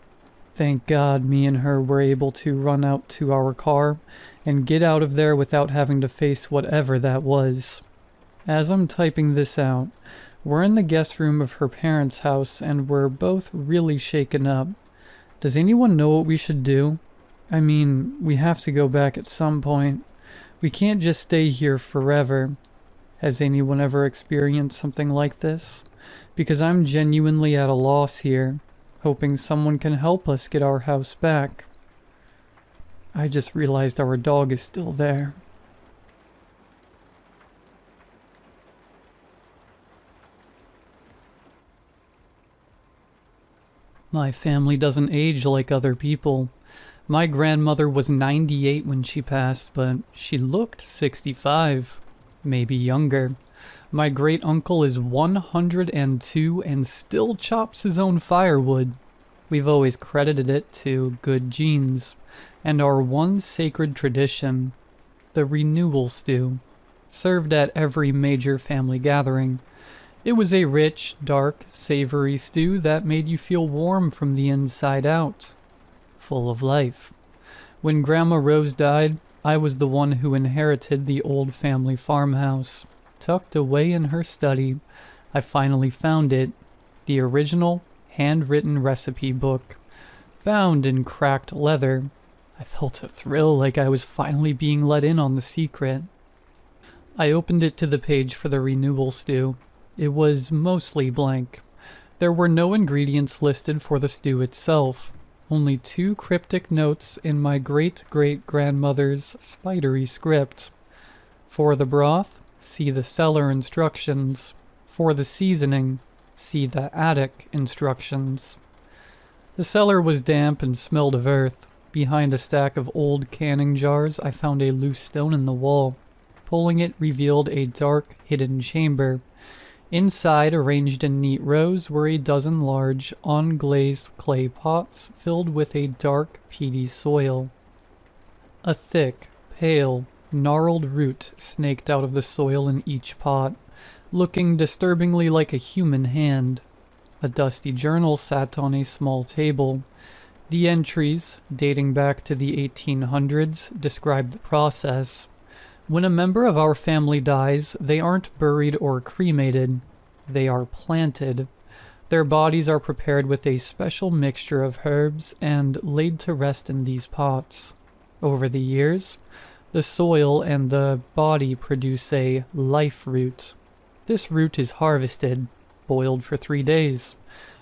[SPEAKER 1] Thank God me and her were able to run out to our car and get out of there without having to face whatever that was. As I'm typing this out, we're in the guest room of her parents' house and we're both really shaken up. Does anyone know what we should do? I mean, we have to go back at some point. We can't just stay here forever. Has anyone ever experienced something like this? Because I'm genuinely at a loss here, hoping someone can help us get our house back. I just realized our dog is still there. My family doesn't age like other people. My grandmother was 98 when she passed, but she looked 65, maybe younger. My great-uncle is 102 and still chops his own firewood. We've always credited it to good genes, and our one sacred tradition, the renewal stew, served at every major family gathering. It was a rich, dark, savory stew that made you feel warm from the inside out, full of life. When Grandma Rose died, I was the one who inherited the old family farmhouse. Tucked away in her study, I finally found it, the original handwritten recipe book, bound in cracked leather. I felt a thrill like I was finally being let in on the secret. I opened it to the page for the renewal stew. It was mostly blank. There were no ingredients listed for the stew itself, only 2 cryptic notes in my great-great-grandmother's spidery script. For the broth, see the cellar instructions. For the seasoning, see the attic instructions. The cellar was damp and smelled of earth. Behind a stack of old canning jars, I found a loose stone in the wall. Pulling it revealed a dark, hidden chamber. Inside, arranged in neat rows, were a dozen large, unglazed clay pots filled with a dark, peaty soil. A thick, pale, gnarled root snaked out of the soil in each pot, looking disturbingly like a human hand. A dusty journal sat on a small table. The entries, dating back to the 1800s, describe the process. When a member of our family dies, they aren't buried or cremated. They are planted. Their bodies are prepared with a special mixture of herbs and laid to rest in these pots. Over the years, the soil and the body produce a life root. This root is harvested, boiled for 3 days,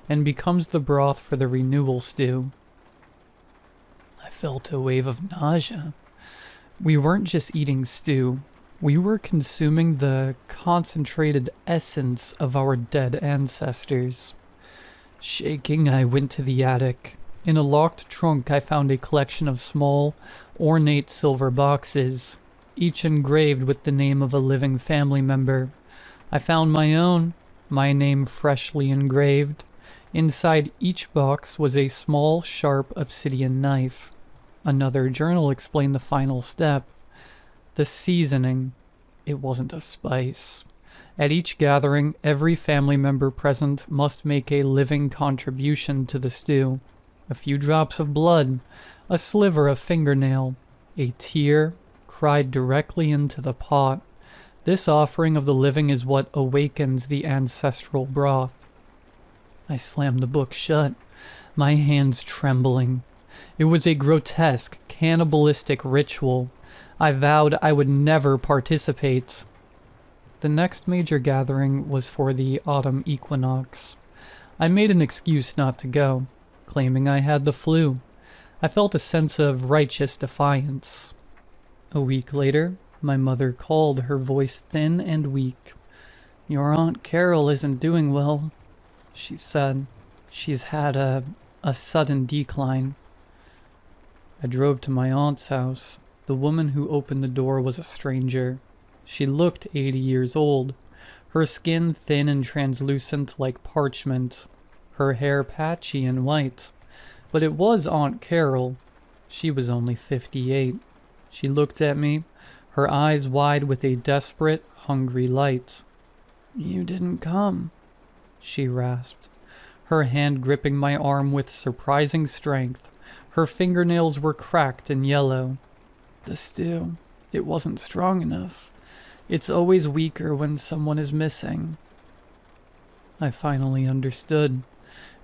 [SPEAKER 1] and becomes the broth for the renewal stew. I felt a wave of nausea. We weren't just eating stew. We were consuming the concentrated essence of our dead ancestors. Shaking, I went to the attic. In a locked trunk, I found a collection of small, ornate silver boxes, each engraved with the name of a living family member. I found my own, my name freshly engraved. Inside each box was a small, sharp obsidian knife. Another journal explained the final step. The seasoning. It wasn't a spice. At each gathering, every family member present must make a living contribution to the stew. A few drops of blood, a sliver of fingernail, a tear cried directly into the pot. This offering of the living is what awakens the ancestral broth. I slammed the book shut, my hands trembling. It was a grotesque, cannibalistic ritual. I vowed I would never participate. The next major gathering was for the autumn equinox. I made an excuse not to go, claiming I had the flu. I felt a sense of righteous defiance. A week later, my mother called, her voice thin and weak. "Your Aunt Carol isn't doing well," she said. "She's had a sudden decline." I drove to my aunt's house. The woman who opened the door was a stranger. She looked 80 years old, her skin thin and translucent like parchment, her hair patchy and white. But it was Aunt Carol. She was only 58. She looked at me, her eyes wide with a desperate, hungry light. "You didn't come," she rasped, her hand gripping my arm with surprising strength. Her fingernails were cracked and yellow. "The stew, it wasn't strong enough. It's always weaker when someone is missing." I finally understood.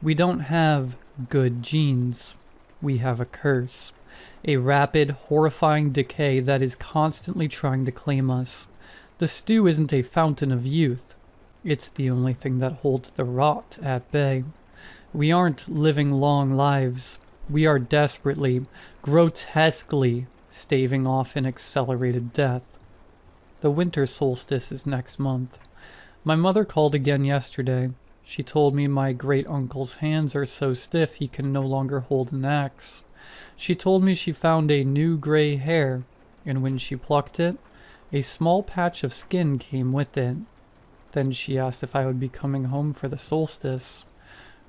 [SPEAKER 1] We don't have good genes. We have a curse. A rapid, horrifying decay that is constantly trying to claim us. The stew isn't a fountain of youth. It's the only thing that holds the rot at bay. We aren't living long lives. We are desperately, grotesquely staving off an accelerated death. The winter solstice is next month. My mother called again yesterday. She told me my great-uncle's hands are so stiff he can no longer hold an axe. She told me she found a new gray hair, and when she plucked it, a small patch of skin came with it. Then she asked if I would be coming home for the solstice.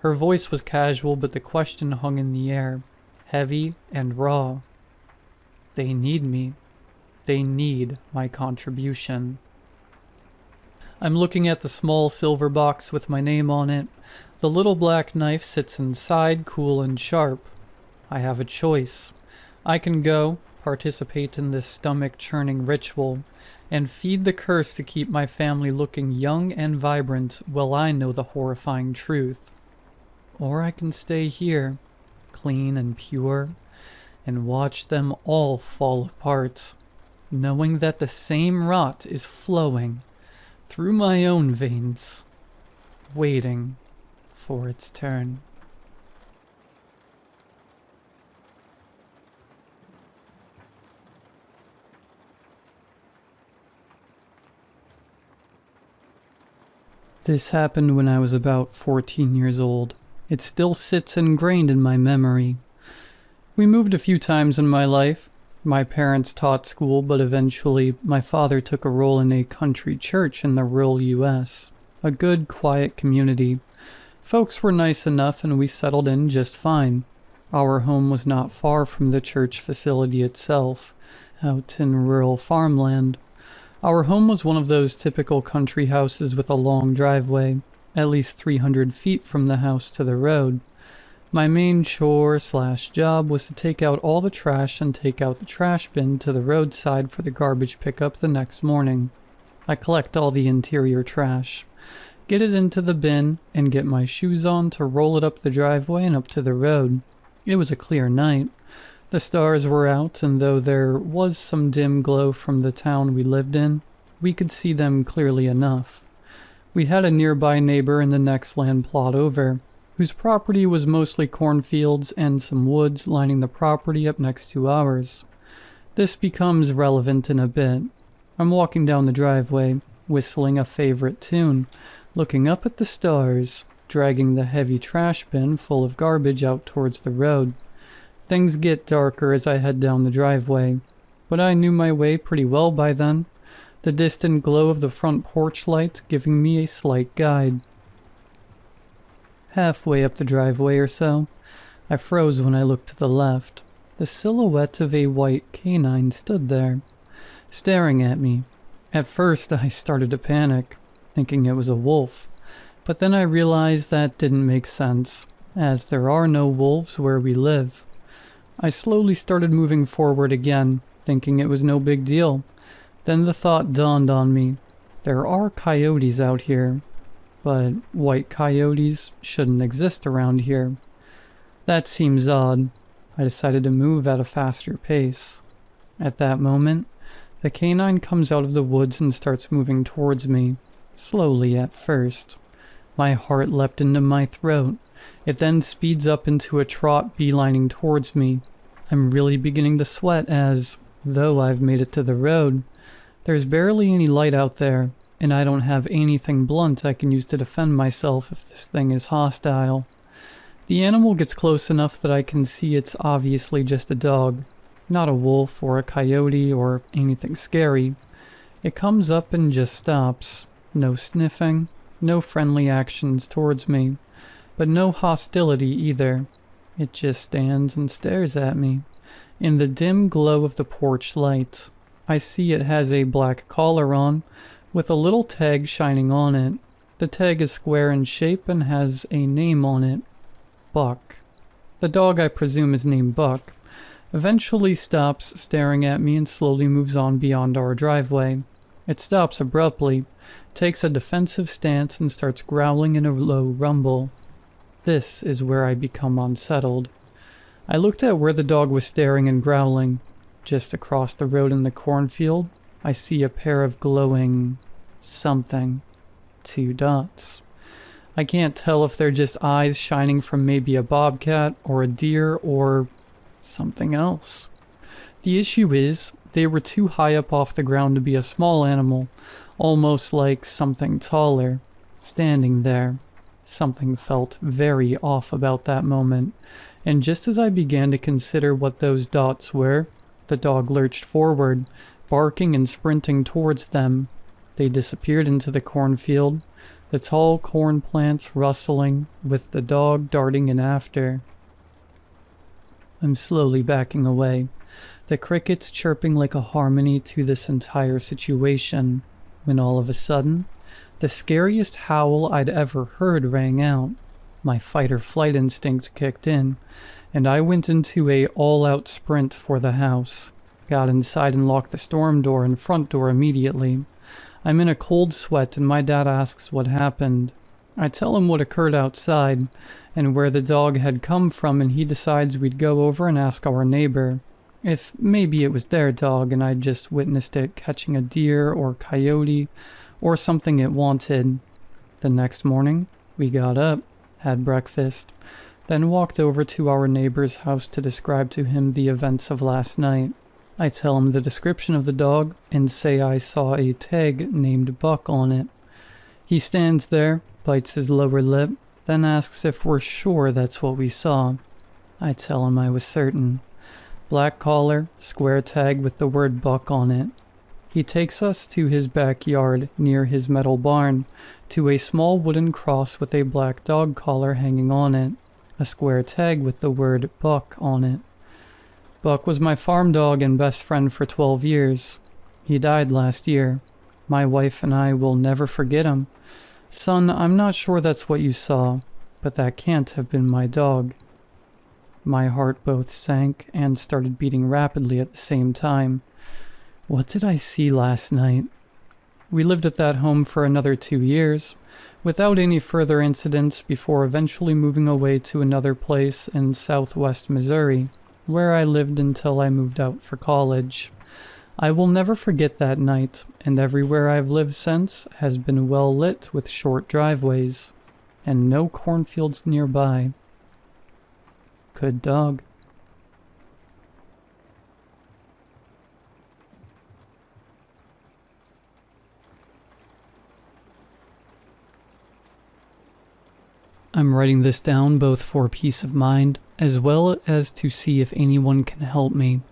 [SPEAKER 1] Her voice was casual, but the question hung in the air, heavy and raw. They need me. They need my contribution. I'm looking at the small silver box with my name on it. The little black knife sits inside, cool and sharp. I have a choice. I can go, participate in this stomach-churning ritual, and feed the curse to keep my family looking young and vibrant while I know the horrifying truth. Or I can stay here, clean and pure, and watch them all fall apart, knowing that the same rot is flowing through my own veins, waiting for its turn. This happened when I was about 14 years old. It still sits ingrained in my memory. We moved a few times in my life. My parents taught school, but eventually my father took a role in a country church in the rural U.S., a good, quiet community. Folks were nice enough and we settled in just fine. Our home was not far from the church facility itself, out in rural farmland. Our home was one of those typical country houses with a long driveway, at least 300 feet from the house to the road. My main chore/job was to take out all the trash and take out the trash bin to the roadside for the garbage pickup the next morning. I collect all the interior trash, get it into the bin, and get my shoes on to roll it up the driveway and up to the road. It was a clear night. The stars were out, and though there was some dim glow from the town we lived in, we could see them clearly enough. We had a nearby neighbor in the next land plot over, whose property was mostly cornfields and some woods lining the property up next to ours. This becomes relevant in a bit. I'm walking down the driveway, whistling a favorite tune, looking up at the stars, dragging the heavy trash bin full of garbage out towards the road. Things get darker as I head down the driveway, but I knew my way pretty well by then, the distant glow of the front porch light giving me a slight guide. Halfway up the driveway or so, I froze when I looked to the left. The silhouette of a white canine stood there, staring at me. At first I started to panic, thinking it was a wolf, but then I realized that didn't make sense, as there are no wolves where we live. I slowly started moving forward again, thinking it was no big deal, Then the thought dawned on me. There are coyotes out here, but white coyotes shouldn't exist around here. That seems odd. I decided to move at a faster pace. At that moment, the canine comes out of the woods and starts moving towards me, slowly at first. My heart leapt into my throat. It then speeds up into a trot beelining towards me. I'm really beginning to sweat as, though I've made it to the road, there's barely any light out there, and I don't have anything blunt I can use to defend myself if this thing is hostile. The animal gets close enough that I can see it's obviously just a dog, not a wolf or a coyote or anything scary. It comes up and just stops. No sniffing, no friendly actions towards me, but no hostility either. It just stands and stares at me. In the dim glow of the porch light, I see it has a black collar on, with a little tag shining on it. The tag is square in shape and has a name on it. Buck. The dog, I presume, is named Buck, eventually stops staring at me and slowly moves on beyond our driveway. It stops abruptly, takes a defensive stance, and starts growling in a low rumble. This is where I become unsettled. I looked at where the dog was staring and growling. Just across the road in the cornfield, I see a pair of glowing something. 2 dots. I can't tell if they're just eyes shining from maybe a bobcat or a deer or something else. The issue is, they were too high up off the ground to be a small animal, almost like something taller, standing there. Something felt very off about that moment, and just as I began to consider what those dots were, the dog lurched forward, barking and sprinting towards them. They disappeared into the cornfield, the tall corn plants rustling, with the dog darting in after. I'm slowly backing away, the crickets chirping like a harmony to this entire situation, when all of a sudden, the scariest howl I'd ever heard rang out. My fight-or-flight instinct kicked in, and I went into a all-out sprint for the house. Got inside and locked the storm door and front door immediately. I'm in a cold sweat and my dad asks what happened. I tell him what occurred outside and where the dog had come from, and he decides we'd go over and ask our neighbor if maybe it was their dog and I'd just witnessed it catching a deer or coyote or something it wanted. The next morning, we got up, had breakfast, then walked over to our neighbor's house to describe to him the events of last night. I tell him the description of the dog and say I saw a tag named Buck on it. He stands there, bites his lower lip, then asks if we're sure that's what we saw. I tell him I was certain. Black collar, square tag with the word Buck on it. He takes us to his backyard near his metal barn, to a small wooden cross with a black dog collar hanging on it, a square tag with the word Buck on it. Buck was my farm dog and best friend for 12 years. He died last year. My wife and I will never forget him. Son, I'm not sure that's what you saw, but that can't have been my dog. My heart both sank and started beating rapidly at the same time. What did I see last night? We lived at that home for another 2 years, without any further incidents, before eventually moving away to another place in southwest Missouri, where I lived until I moved out for college. I will never forget that night, and everywhere I've lived since has been well lit with short driveways, and no cornfields nearby. Good dog. I'm writing this down both for peace of mind, as well as to see if anyone can help me,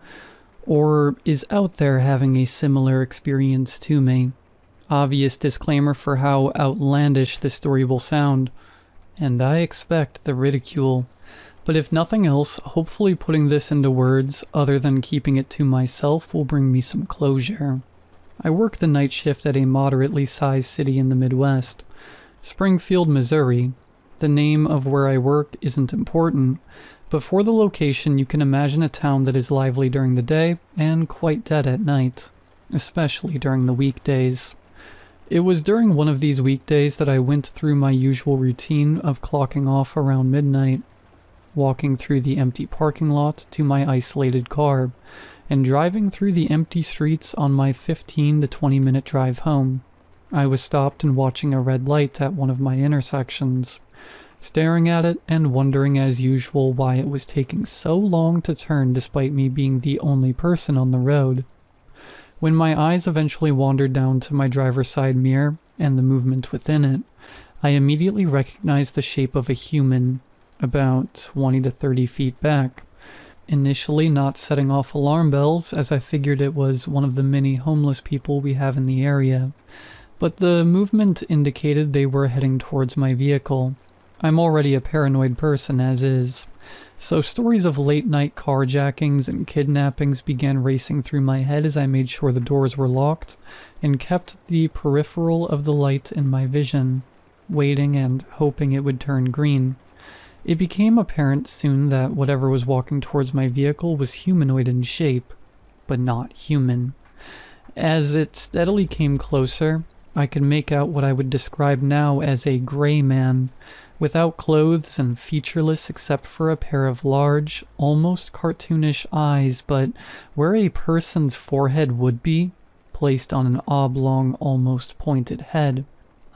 [SPEAKER 1] or is out there having a similar experience to me. Obvious disclaimer for how outlandish this story will sound, and I expect the ridicule. But if nothing else, hopefully putting this into words other than keeping it to myself will bring me some closure. I work the night shift at a moderately sized city in the Midwest, Springfield, Missouri. The name of where I work isn't important, but for the location you can imagine a town that is lively during the day and quite dead at night. especially during the weekdays. It was during one of these weekdays that I went through my usual routine of clocking off around midnight, walking through the empty parking lot to my isolated car, and driving through the empty streets on my 15 to 20 minute drive home. I was stopped and watching a red light at one of my intersections, staring at it and wondering as usual why it was taking so long to turn despite me being the only person on the road. When my eyes eventually wandered down to my driver's side mirror and the movement within it, I immediately recognized the shape of a human, about 20 to 30 feet back. Initially not setting off alarm bells, as I figured it was one of the many homeless people we have in the area, but the movement indicated they were heading towards my vehicle. I'm already a paranoid person as is, so stories of late-night carjackings and kidnappings began racing through my head as I made sure the doors were locked and kept the peripheral of the light in my vision, waiting and hoping it would turn green. It became apparent soon that whatever was walking towards my vehicle was humanoid in shape, but not human. As it steadily came closer, I could make out what I would describe now as a gray man, without clothes and featureless except for a pair of large, almost cartoonish eyes, but where a person's forehead would be, placed on an oblong, almost pointed head.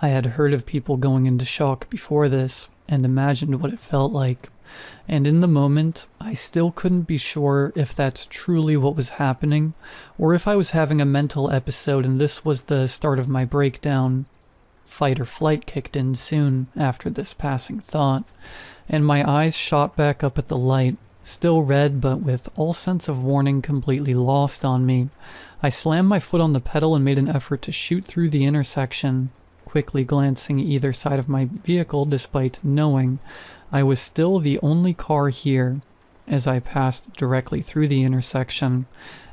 [SPEAKER 1] I had heard of people going into shock before this, and imagined what it felt like, and in the moment, I still couldn't be sure if that's truly what was happening, or if I was having a mental episode and this was the start of my breakdown. Fight or flight kicked in soon after this passing thought, and my eyes shot back up at the light, still red but with all sense of warning completely lost on me. I slammed my foot on the pedal and made an effort to shoot through the intersection, quickly glancing either side of my vehicle despite knowing I was still the only car here. As I passed directly through the intersection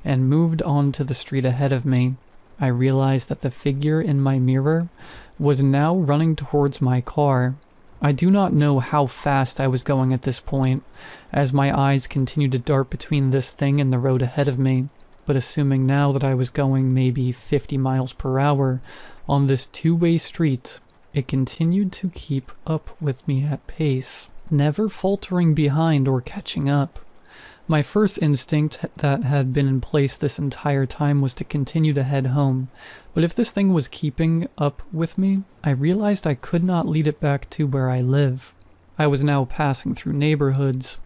[SPEAKER 1] and moved on to the street ahead of me, I realized that the figure in my mirror was now running towards my car. I do not know how fast I was going at this point, as my eyes continued to dart between this thing and the road ahead of me, but assuming now that I was going maybe 50 miles per hour on this two-way street, it continued to keep up with me at pace, never faltering behind or catching up. My first instinct that had been in place this entire time was to continue to head home, but if this thing was keeping up with me, I realized I could not lead it back to where I live. I was now passing through neighborhoods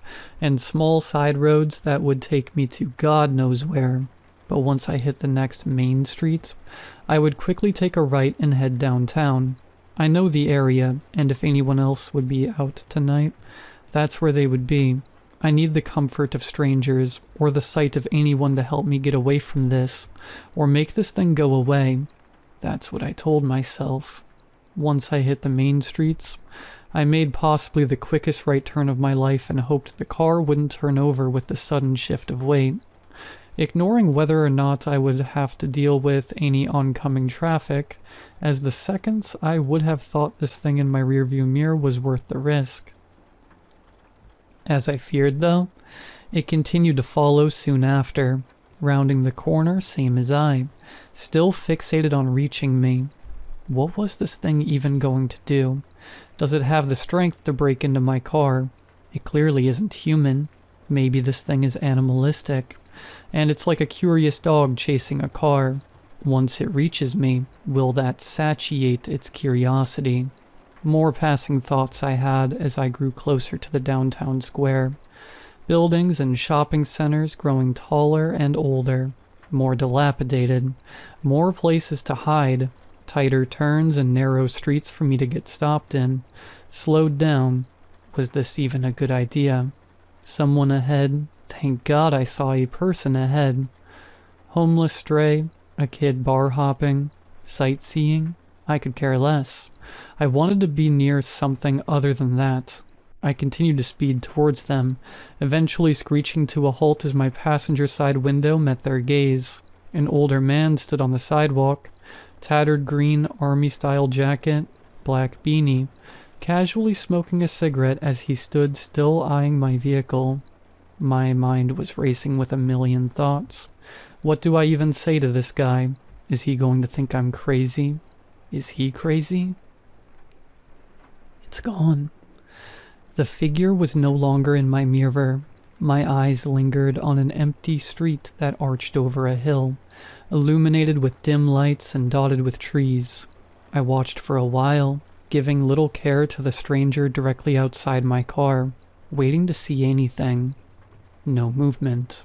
[SPEAKER 1] and small side roads that would take me to God knows where, but once I hit the next main street, I would quickly take a right and head downtown. I know the area, and if anyone else would be out tonight, that's where they would be. I need the comfort of strangers, or the sight of anyone to help me get away from this, or make this thing go away. That's what I told myself. Once I hit the main streets, I made possibly the quickest right turn of my life and hoped the car wouldn't turn over with the sudden shift of weight. Ignoring whether or not I would have to deal with any oncoming traffic, as the seconds I would have thought this thing in my rearview mirror was worth the risk. As I feared, though, it continued to follow soon after, rounding the corner same as I, still fixated on reaching me. What was this thing even going to do? Does it have the strength to break into my car? It clearly isn't human. Maybe this thing is animalistic, and it's like a curious dog chasing a car. Once it reaches me, will that satiate its curiosity? More passing thoughts I had as I grew closer to the downtown square. Buildings and shopping centers growing taller and older, more dilapidated, more places to hide, tighter turns and narrow streets for me to get stopped in. Slowed down. Was this even a good idea? Someone ahead. Thank God I saw a person ahead. Homeless stray, a kid bar hopping, sightseeing. I could care less. I wanted to be near something other than that. I continued to speed towards them, eventually screeching to a halt as my passenger side window met their gaze. An older man stood on the sidewalk, tattered green army-style jacket, black beanie, casually smoking a cigarette as he stood still eyeing my vehicle. My mind was racing with a million thoughts. What do I even say to this guy? Is he going to think I'm crazy? Is he crazy? It's gone. The figure was no longer in my mirror. My eyes lingered on an empty street that arched over a hill, illuminated with dim lights and dotted with trees. I watched for a while, giving little care to the stranger directly outside my car, waiting to see anything. No movement.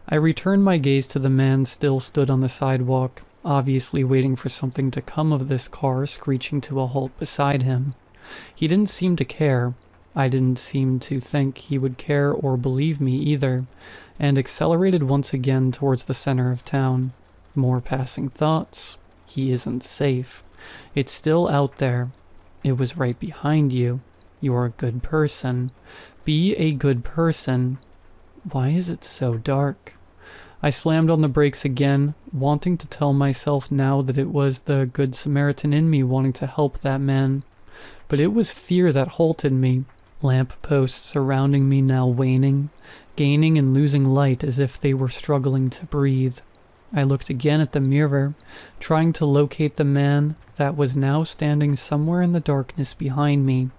[SPEAKER 1] I returned my gaze to the man still stood on the sidewalk, obviously waiting for something to come of this car screeching to a halt beside him. He didn't seem to care. I didn't seem to think he would care or believe me either, and accelerated once again towards the center of town. More passing thoughts. He isn't safe. It's still out there. It was right behind you. You're a good person. Be a good person. Why is it so dark? I slammed on the brakes again, wanting to tell myself now that it was the Good Samaritan in me wanting to help that man. But it was fear that halted me. Lamp posts surrounding me now waning, gaining and losing light as if they were struggling to breathe. I looked again at the mirror, trying to locate the man that was now standing somewhere in the darkness behind me.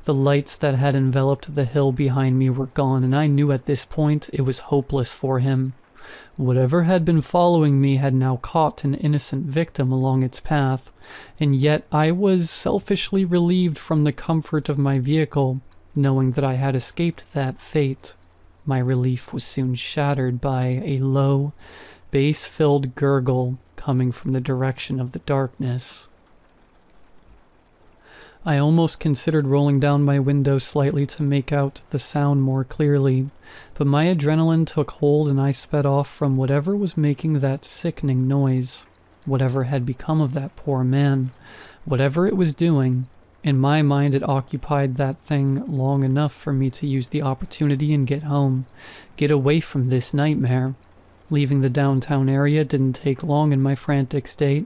[SPEAKER 1] The lights that had enveloped the hill behind me were gone, and I knew at this point it was hopeless for him. Whatever had been following me had now caught an innocent victim along its path, and yet I was selfishly relieved from the comfort of my vehicle, knowing that I had escaped that fate. My relief was soon shattered by a low, bass-filled gurgle coming from the direction of the darkness. I almost considered rolling down my window slightly to make out the sound more clearly, but my adrenaline took hold and I sped off from whatever was making that sickening noise. Whatever had become of that poor man, whatever it was doing, in my mind it occupied that thing long enough for me to use the opportunity and get home, get away from this nightmare. Leaving the downtown area didn't take long in my frantic state,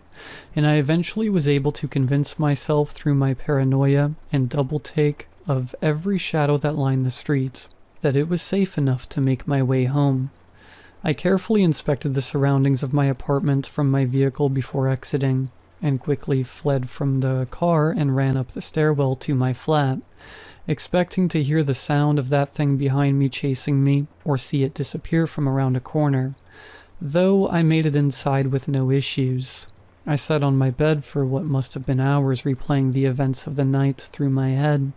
[SPEAKER 1] and I eventually was able to convince myself through my paranoia and double take of every shadow that lined the streets that it was safe enough to make my way home. I carefully inspected the surroundings of my apartment from my vehicle before exiting, and quickly fled from the car and ran up the stairwell to my flat, expecting to hear the sound of that thing behind me chasing me or see it disappear from around a corner. Though I made it inside with no issues. I sat on my bed for what must have been hours replaying the events of the night through my head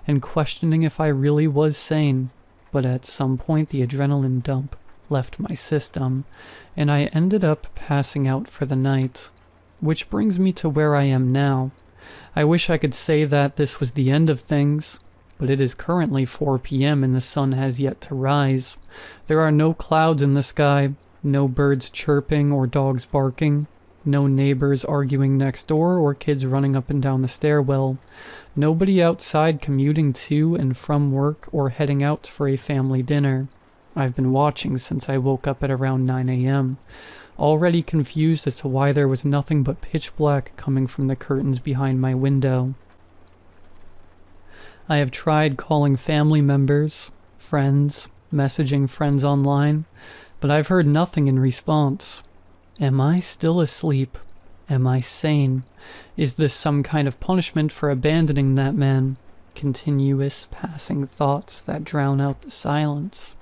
[SPEAKER 1] and questioning if I really was sane, but at some point the adrenaline dump left my system, and I ended up passing out for the night. Which brings me to where I am now. I wish I could say that this was the end of things, but it is currently 4 p.m. and the sun has yet to rise. There are no clouds in the sky, no birds chirping or dogs barking, no neighbors arguing next door or kids running up and down the stairwell, nobody outside commuting to and from work or heading out for a family dinner. I've been watching since I woke up at around 9 a.m., already confused as to why there was nothing but pitch black coming from the curtains behind my window. I have tried calling family members, friends, messaging friends online, but I've heard nothing in response. Am I still asleep? Am I sane? Is this some kind of punishment for abandoning that man? Continuous passing thoughts that drown out the silence.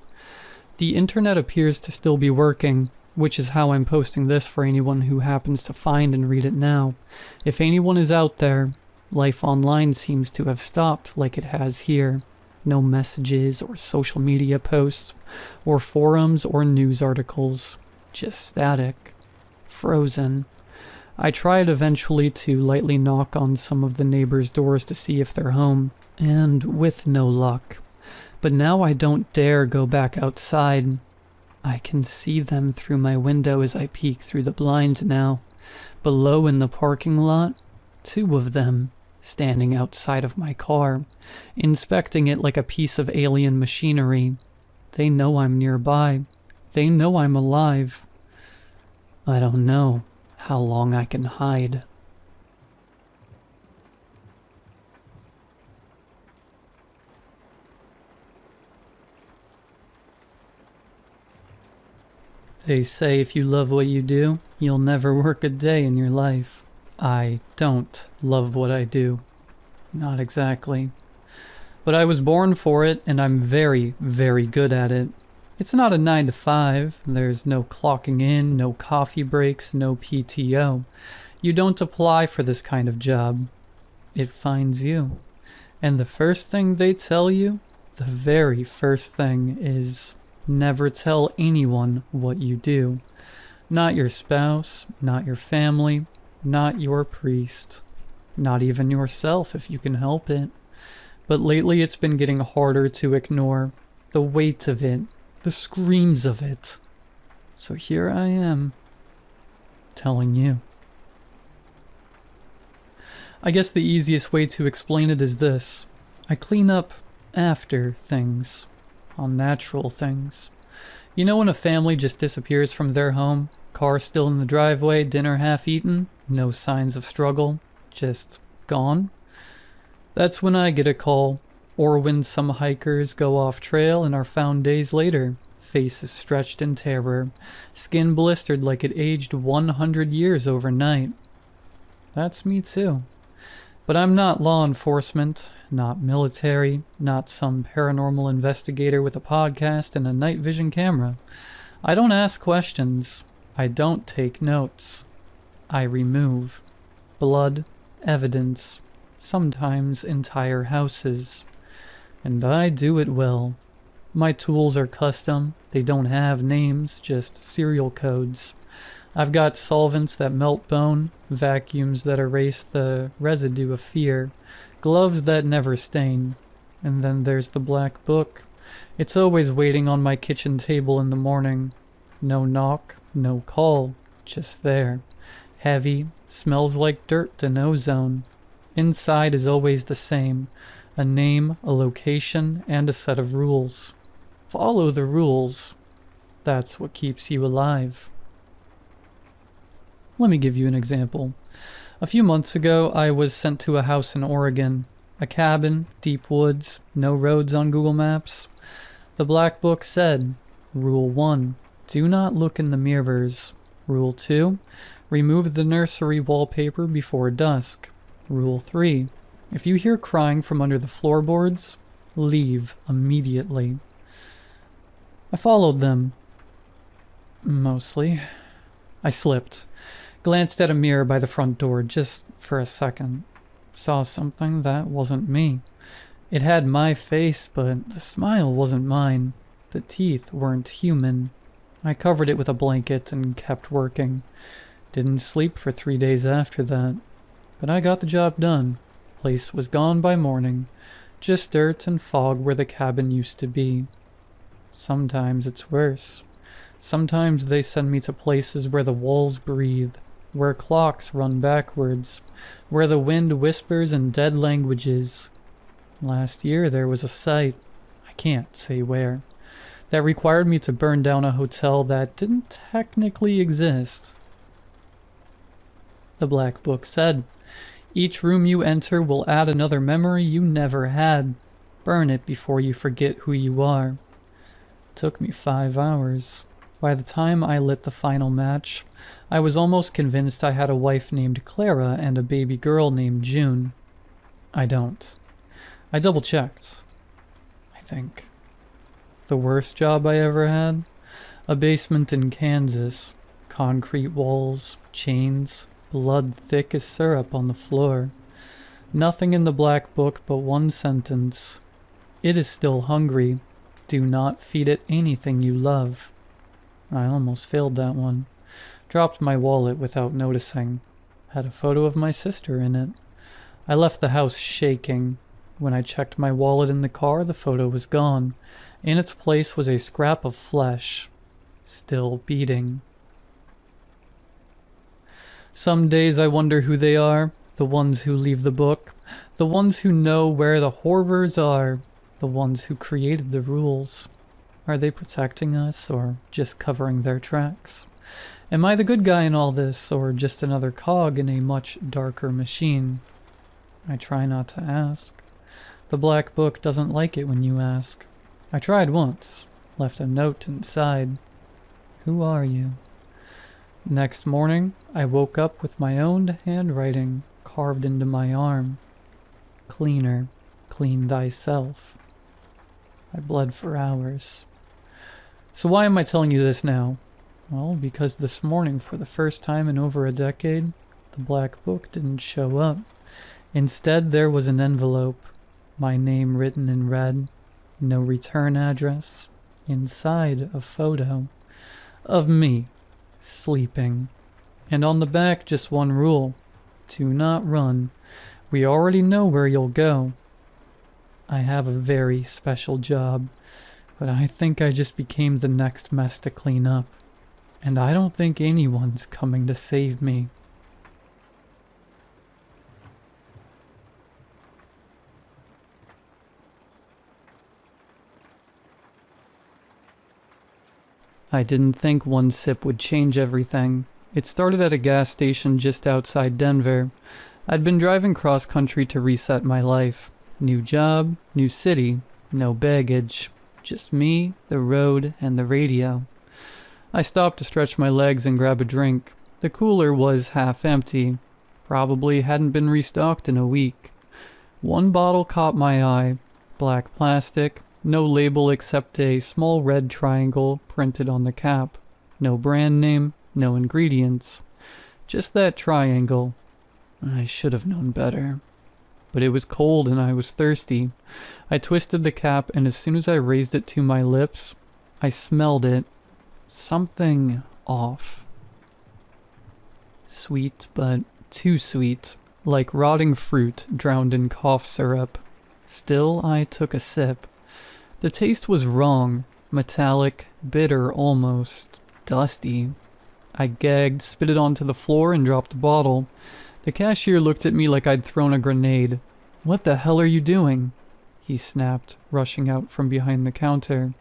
[SPEAKER 1] The internet appears to still be working, which is how I'm posting this for anyone who happens to find and read it now. If anyone is out there, life online seems to have stopped like it has here. No messages or social media posts, or forums or news articles. Just static. Frozen. I tried eventually to lightly knock on some of the neighbors' doors to see if they're home, and with no luck. But now I don't dare go back outside. I can see them through my window as I peek through the blinds now. Below in the parking lot, 2 of them, standing outside of my car, inspecting it like a piece of alien machinery. They know I'm nearby. They know I'm alive. I don't know how long I can hide. They say if you love what you do, you'll never work a day in your life. I don't love what I do. Not exactly. But I was born for it, and I'm very, very good at it. It's not a 9 to 5. There's no clocking in, no coffee breaks, no PTO. You don't apply for this kind of job. It finds you. And the first thing they tell you, the very first thing is never tell anyone what you do. Not your spouse, not your family, not your priest. Not even yourself if you can help it. But lately it's been getting harder to ignore. The weight of it, the screams of it. So here I am, telling you. I guess the easiest way to explain it is this. I clean up after things. Unnatural things. You know when a family just disappears from their home? Car still in the driveway, dinner half eaten, no signs of struggle, just gone? That's when I get a call, or when some hikers go off trail and are found days later, faces stretched in terror, skin blistered like it aged 100 years overnight. That's me too. But I'm not law enforcement, not military, not some paranormal investigator with a podcast and a night vision camera. I don't ask questions. I don't take notes. I remove blood, evidence, sometimes entire houses. And I do it well. My tools are custom. They don't have names, just serial codes. I've got solvents that melt bone, vacuums that erase the residue of fear, gloves that never stain. And then there's the black book. It's always waiting on my kitchen table in the morning. No knock, no call, just there. Heavy, smells like dirt and ozone. Inside is always the same. A name, a location, and a set of rules. Follow the rules. That's what keeps you alive. Let me give you an example. A few months ago, I was sent to a house in Oregon. A cabin, deep woods, no roads on Google Maps. The black book said, Rule 1, do not look in the mirrors. Rule 2, remove the nursery wallpaper before dusk. Rule 3, if you hear crying from under the floorboards, leave immediately. I followed them. Mostly. I slipped. Glanced at a mirror by the front door just for a second. Saw something that wasn't me. It had my face, but the smile wasn't mine. The teeth weren't human. I covered it with a blanket and kept working. Didn't sleep for 3 days after that. But I got the job done. Place was gone by morning. Just dirt and fog where the cabin used to be. Sometimes it's worse. Sometimes they send me to places where the walls breathe, where clocks run backwards, where the wind whispers in dead languages. Last year there was a site, I can't say where, that required me to burn down a hotel that didn't technically exist. The black book said, each room you enter will add another memory you never had. Burn it before you forget who you are. Took me 5 hours. By the time I lit the final match, I was almost convinced I had a wife named Clara and a baby girl named June. I don't. I double-checked. I think. The worst job I ever had? A basement in Kansas. Concrete walls, chains, blood thick as syrup on the floor. Nothing in the black book but one sentence. It is still hungry. Do not feed it anything you love. I almost failed that one. Dropped my wallet without noticing. Had a photo of my sister in it. I left the house shaking. When I checked my wallet in the car, the photo was gone. In its place was a scrap of flesh. Still beating. Some days I wonder who they are. The ones who leave the book. The ones who know where the horrors are. The ones who created the rules. Are they protecting us, or just covering their tracks? Am I the good guy in all this, or just another cog in a much darker machine? I try not to ask. The black book doesn't like it when you ask. I tried once, left a note inside. Who are you? Next morning, I woke up with my own handwriting carved into my arm. Cleaner, clean thyself. I bled for hours. So why am I telling you this now? Well, because this morning, for the first time in over a decade, the black book didn't show up. Instead, there was an envelope, my name written in red, no return address, inside a photo of me, sleeping. And on the back, just one rule: do not run. We already know where you'll go. I have a very special job, but I think I just became the next mess to clean up. And I don't think anyone's coming to save me. I didn't think one sip would change everything. It started at a gas station just outside Denver. I'd been driving cross country to reset my life. New job, new city, no baggage. Just me, the road, and the radio. I stopped to stretch my legs and grab a drink. The cooler was half empty. Probably hadn't been restocked in a week. One bottle caught my eye. Black plastic, no label except a small red triangle printed on the cap. No brand name, no ingredients. Just that triangle. I should have known better. But it was cold and I was thirsty. I twisted the cap, and as soon as I raised it to my lips, I smelled it. Something off. Sweet, but too sweet. Like rotting fruit drowned in cough syrup. Still, I took a sip. The taste was wrong. Metallic, bitter almost, dusty. I gagged, spit it onto the floor, and dropped the bottle. The cashier looked at me like I'd thrown a grenade. "What the hell are you doing?" he snapped, rushing out from behind the counter.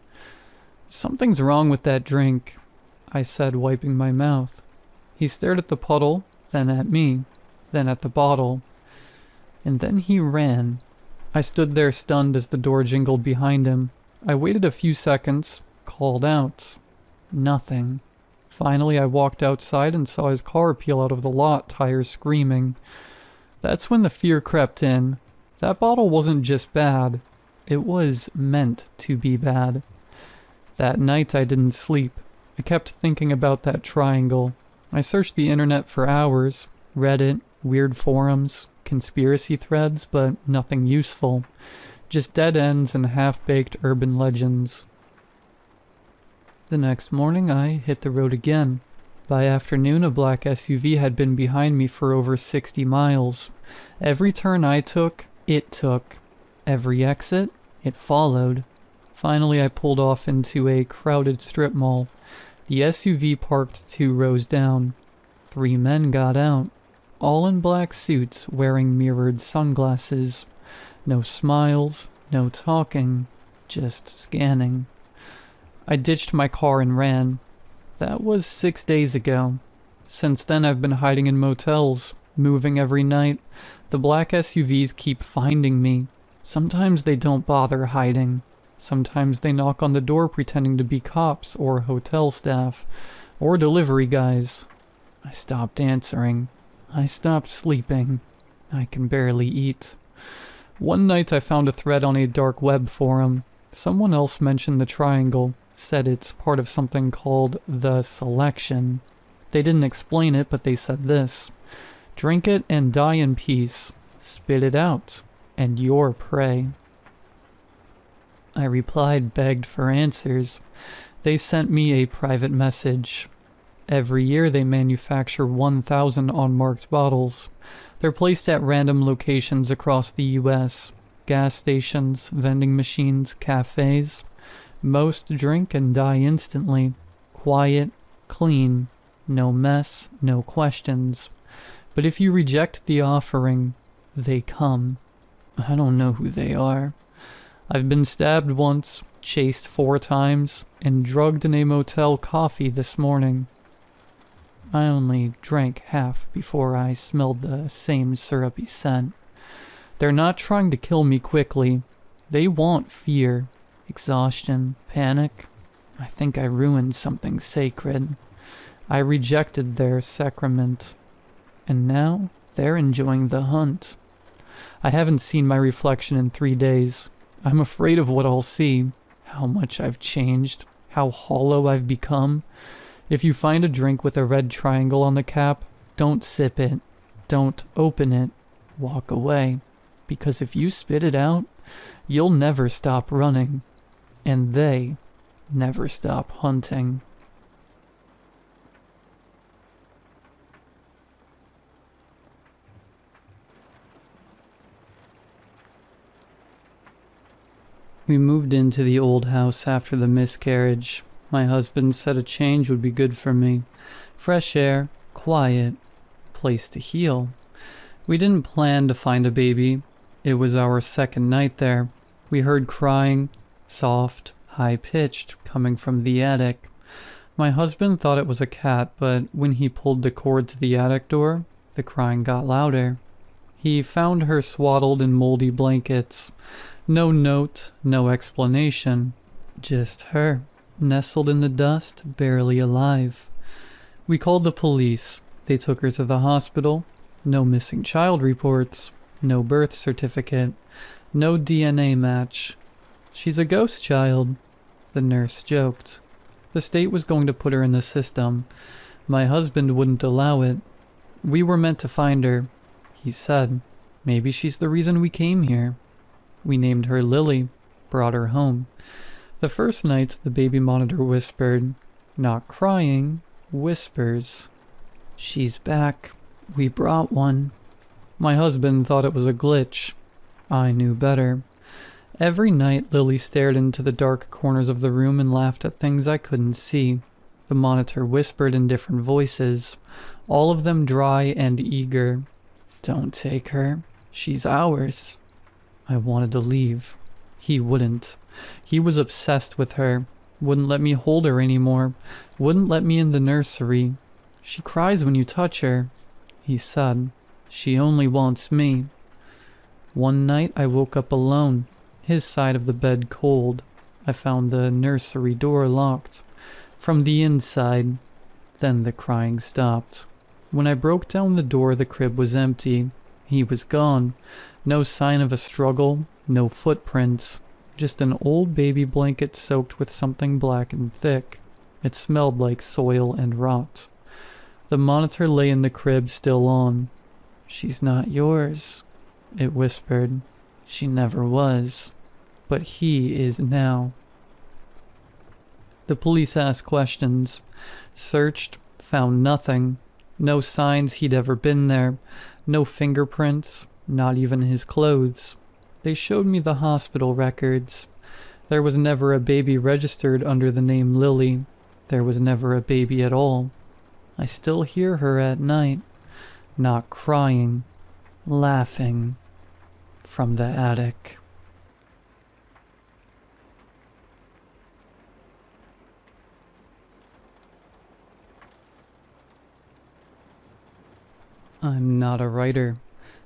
[SPEAKER 1] "Something's wrong with that drink," I said, wiping my mouth. He stared at the puddle, then at me, then at the bottle. And then he ran. I stood there stunned as the door jingled behind him. I waited a few seconds, called out. Nothing. Finally, I walked outside and saw his car peel out of the lot, tires screaming. That's when the fear crept in. That bottle wasn't just bad. It was meant to be bad. That night I didn't sleep. I kept thinking about that triangle. I searched the internet for hours, Reddit, weird forums, conspiracy threads, but nothing useful. Just dead ends and half-baked urban legends. The next morning I hit the road again. By afternoon, a black SUV had been behind me for over 60 miles. Every turn I took, it took. Every exit, it followed. Finally, I pulled off into a crowded strip mall. The SUV parked 2 rows down. 3 men got out, all in black suits wearing mirrored sunglasses. No smiles, no talking, just scanning. I ditched my car and ran. That was 6 days ago. Since then, I've been hiding in motels, moving every night. The black SUVs keep finding me. Sometimes they don't bother hiding. Sometimes they knock on the door pretending to be cops or hotel staff or delivery guys. I stopped answering. I stopped sleeping. I can barely eat. One night I found a thread on a dark web forum. Someone else mentioned the triangle, said it's part of something called the Selection. They didn't explain it, but they said this: drink it and die in peace. Spit it out, and you're prey. I replied, begged for answers. They sent me a private message. Every year they manufacture 1,000 unmarked bottles. They're placed at random locations across the U.S. Gas stations, vending machines, cafes. Most drink and die instantly. Quiet, clean, no mess, no questions. But if you reject the offering, they come. I don't know who they are. I've been stabbed once, chased 4 times, and drugged in a motel coffee this morning. I only drank half before I smelled the same syrupy scent. They're not trying to kill me quickly. They want fear, exhaustion, panic. I think I ruined something sacred. I rejected their sacrament, and now they're enjoying the hunt. I haven't seen my reflection in 3 days. I'm afraid of what I'll see, how much I've changed, how hollow I've become. If you find a drink with a red triangle on the cap, don't sip it, don't open it, walk away. Because if you spit it out, you'll never stop running, and they never stop hunting. We moved into the old house after the miscarriage. My husband said a change would be good for me. Fresh air, quiet, place to heal. We didn't plan to find a baby. It was our second night there. We heard crying, soft, high-pitched, coming from the attic. My husband thought it was a cat, but when he pulled the cord to the attic door, the crying got louder. He found her swaddled in moldy blankets. No note, no explanation. Just her, nestled in the dust, barely alive. We called the police. They took her to the hospital. No missing child reports. No birth certificate. No DNA match. She's a ghost child, the nurse joked. The state was going to put her in the system. My husband wouldn't allow it. We were meant to find her. He said, maybe she's the reason we came here. We named her Lily, brought her home. The first night, the baby monitor whispered, not crying, whispers. She's back. We brought one. My husband thought it was a glitch. I knew better. Every night, Lily stared into the dark corners of the room and laughed at things I couldn't see. The monitor whispered in different voices, all of them dry and eager. Don't take her. She's ours. I wanted to leave. He wouldn't. He was obsessed with her. Wouldn't let me hold her anymore. Wouldn't let me in the nursery. She cries when you touch her. He said, she only wants me. One night I woke up alone, his side of the bed cold. I found the nursery door locked. From the inside. Then the crying stopped. When I broke down the door, the crib was empty. He was gone. No sign of a struggle, no footprints. Just an old baby blanket soaked with something black and thick. It smelled like soil and rot. The monitor lay in the crib, still on. She's not yours, it whispered. She never was. But he is now. The police asked questions. Searched, found nothing. No signs he'd ever been there. No fingerprints, not even his clothes. They showed me the hospital records. There was never a baby registered under the name Lily. There was never a baby at all. I still hear her at night, not crying, laughing, from the attic. I'm not a writer.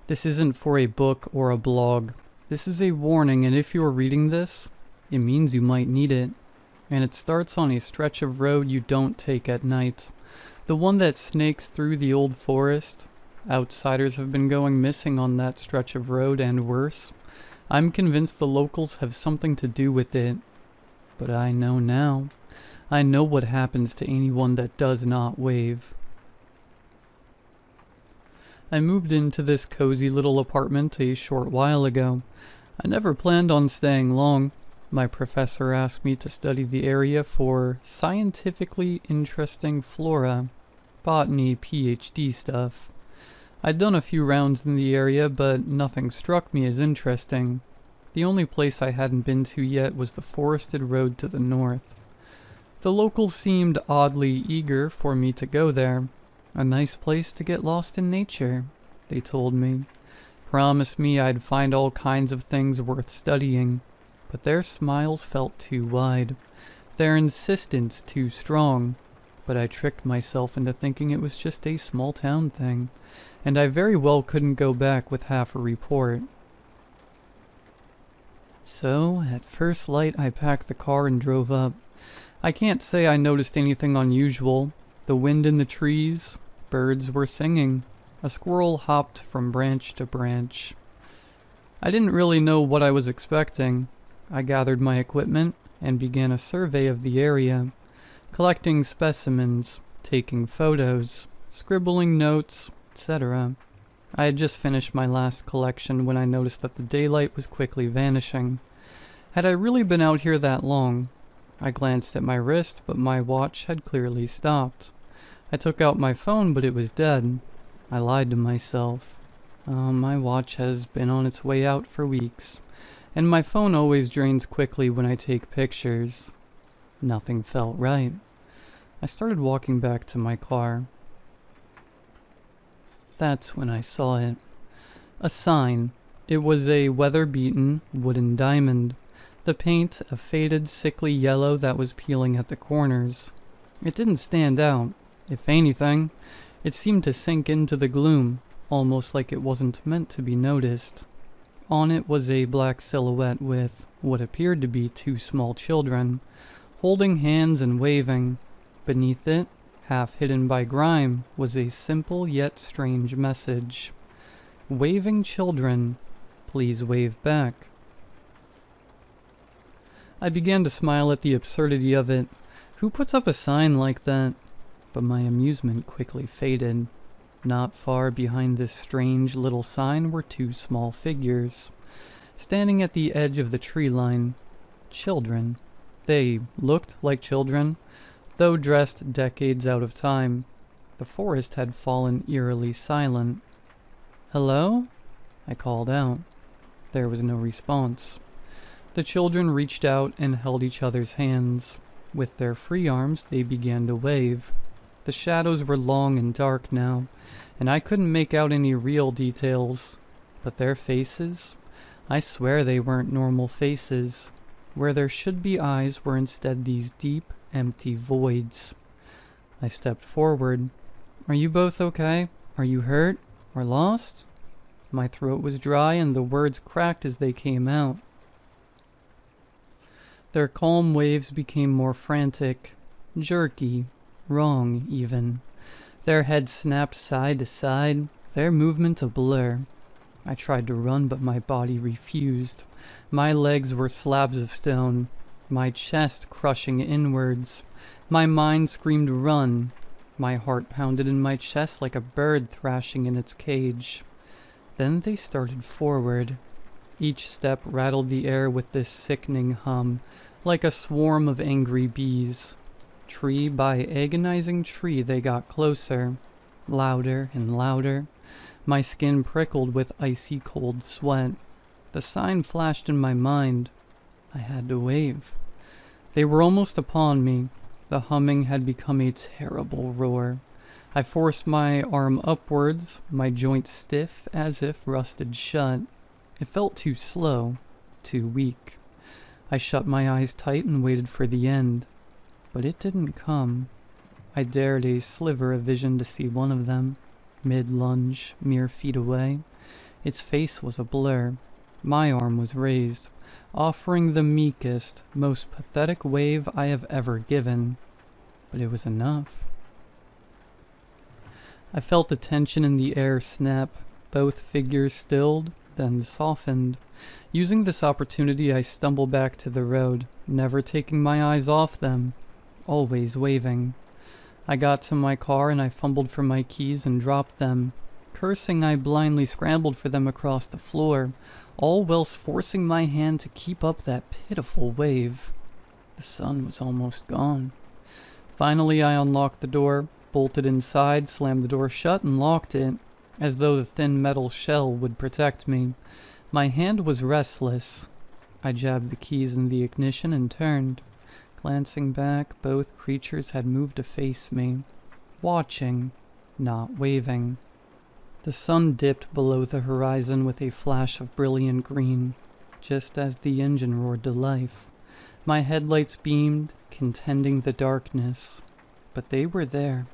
[SPEAKER 1] This isn't for a book or a blog. This is a warning, and if you're reading this, it means you might need it. And it starts on a stretch of road you don't take at night. The one that snakes through the old forest. Outsiders have been going missing on that stretch of road, and worse. I'm convinced the locals have something to do with it. But I know now. I know what happens to anyone that does not wave. I moved into this cozy little apartment a short while ago. I never planned on staying long. My professor asked me to study the area for scientifically interesting flora, botany PhD stuff. I'd done a few rounds in the area, but nothing struck me as interesting. The only place I hadn't been to yet was the forested road to the north. The locals seemed oddly eager for me to go there. A nice place to get lost in nature, they told me. Promised me I'd find all kinds of things worth studying. But their smiles felt too wide. Their insistence too strong. But I tricked myself into thinking it was just a small town thing. And I very well couldn't go back with half a report. So, at first light I packed the car and drove up. I can't say I noticed anything unusual. The wind in the trees, birds were singing. A squirrel hopped from branch to branch. I didn't really know what I was expecting. I gathered my equipment and began a survey of the area, collecting specimens, taking photos, scribbling notes, etc. I had just finished my last collection when I noticed that the daylight was quickly vanishing. Had I really been out here that long? I glanced at my wrist, but my watch had clearly stopped. I took out my phone, but it was dead. I lied to myself. My watch has been on its way out for weeks, and my phone always drains quickly when I take pictures. Nothing felt right. I started walking back to my car. That's when I saw it. A sign. It was a weather-beaten wooden diamond. The paint a faded, sickly yellow that was peeling at the corners. It didn't stand out. If anything, it seemed to sink into the gloom, almost like it wasn't meant to be noticed. On it was a black silhouette with what appeared to be two small children, holding hands and waving. Beneath it, half hidden by grime, was a simple yet strange message. Waving children, please wave back. I began to smile at the absurdity of it. Who puts up a sign like that? But my amusement quickly faded. Not far behind this strange little sign were two small figures, standing at the edge of the tree line. Children. They looked like children, though dressed decades out of time. The forest had fallen eerily silent. "Hello?" I called out. There was no response. The children reached out and held each other's hands. With their free arms, they began to wave. The shadows were long and dark now, and I couldn't make out any real details. But their faces? I swear they weren't normal faces. Where there should be eyes were instead these deep, empty voids. I stepped forward. "Are you both okay? Are you hurt? Or lost?" My throat was dry and the words cracked as they came out. Their calm waves became more frantic, jerky, wrong even. Their heads snapped side to side, their movement a blur. I tried to run, but my body refused. My legs were slabs of stone, my chest crushing inwards. My mind screamed run. My heart pounded in my chest like a bird thrashing in its cage. Then they started forward. Each step rattled the air with this sickening hum, like a swarm of angry bees. Tree by agonizing tree they got closer, louder and louder. My skin prickled with icy cold sweat. The sign flashed in my mind. I had to wave. They were almost upon me. The humming had become a terrible roar. I forced my arm upwards, my joints stiff as if rusted shut. It felt too slow, too weak. I shut my eyes tight and waited for the end. But it didn't come. I dared a sliver of vision to see one of them, mid-lunge, mere feet away. Its face was a blur. My arm was raised, offering the meekest, most pathetic wave I have ever given. But it was enough. I felt the tension in the air snap. Both figures stilled, then softened. Using this opportunity, I stumbled back to the road, never taking my eyes off them, always waving. I got to my car and I fumbled for my keys and dropped them. Cursing, I blindly scrambled for them across the floor, all whilst forcing my hand to keep up that pitiful wave. The sun was almost gone. Finally, I unlocked the door, bolted inside, slammed the door shut, and locked it, as though the thin metal shell would protect me. My hand was restless. I jabbed the keys in the ignition and turned. Glancing back, both creatures had moved to face me, watching, not waving. The sun dipped below the horizon with a flash of brilliant green, just as the engine roared to life. My headlights beamed, contending the darkness. But they were there.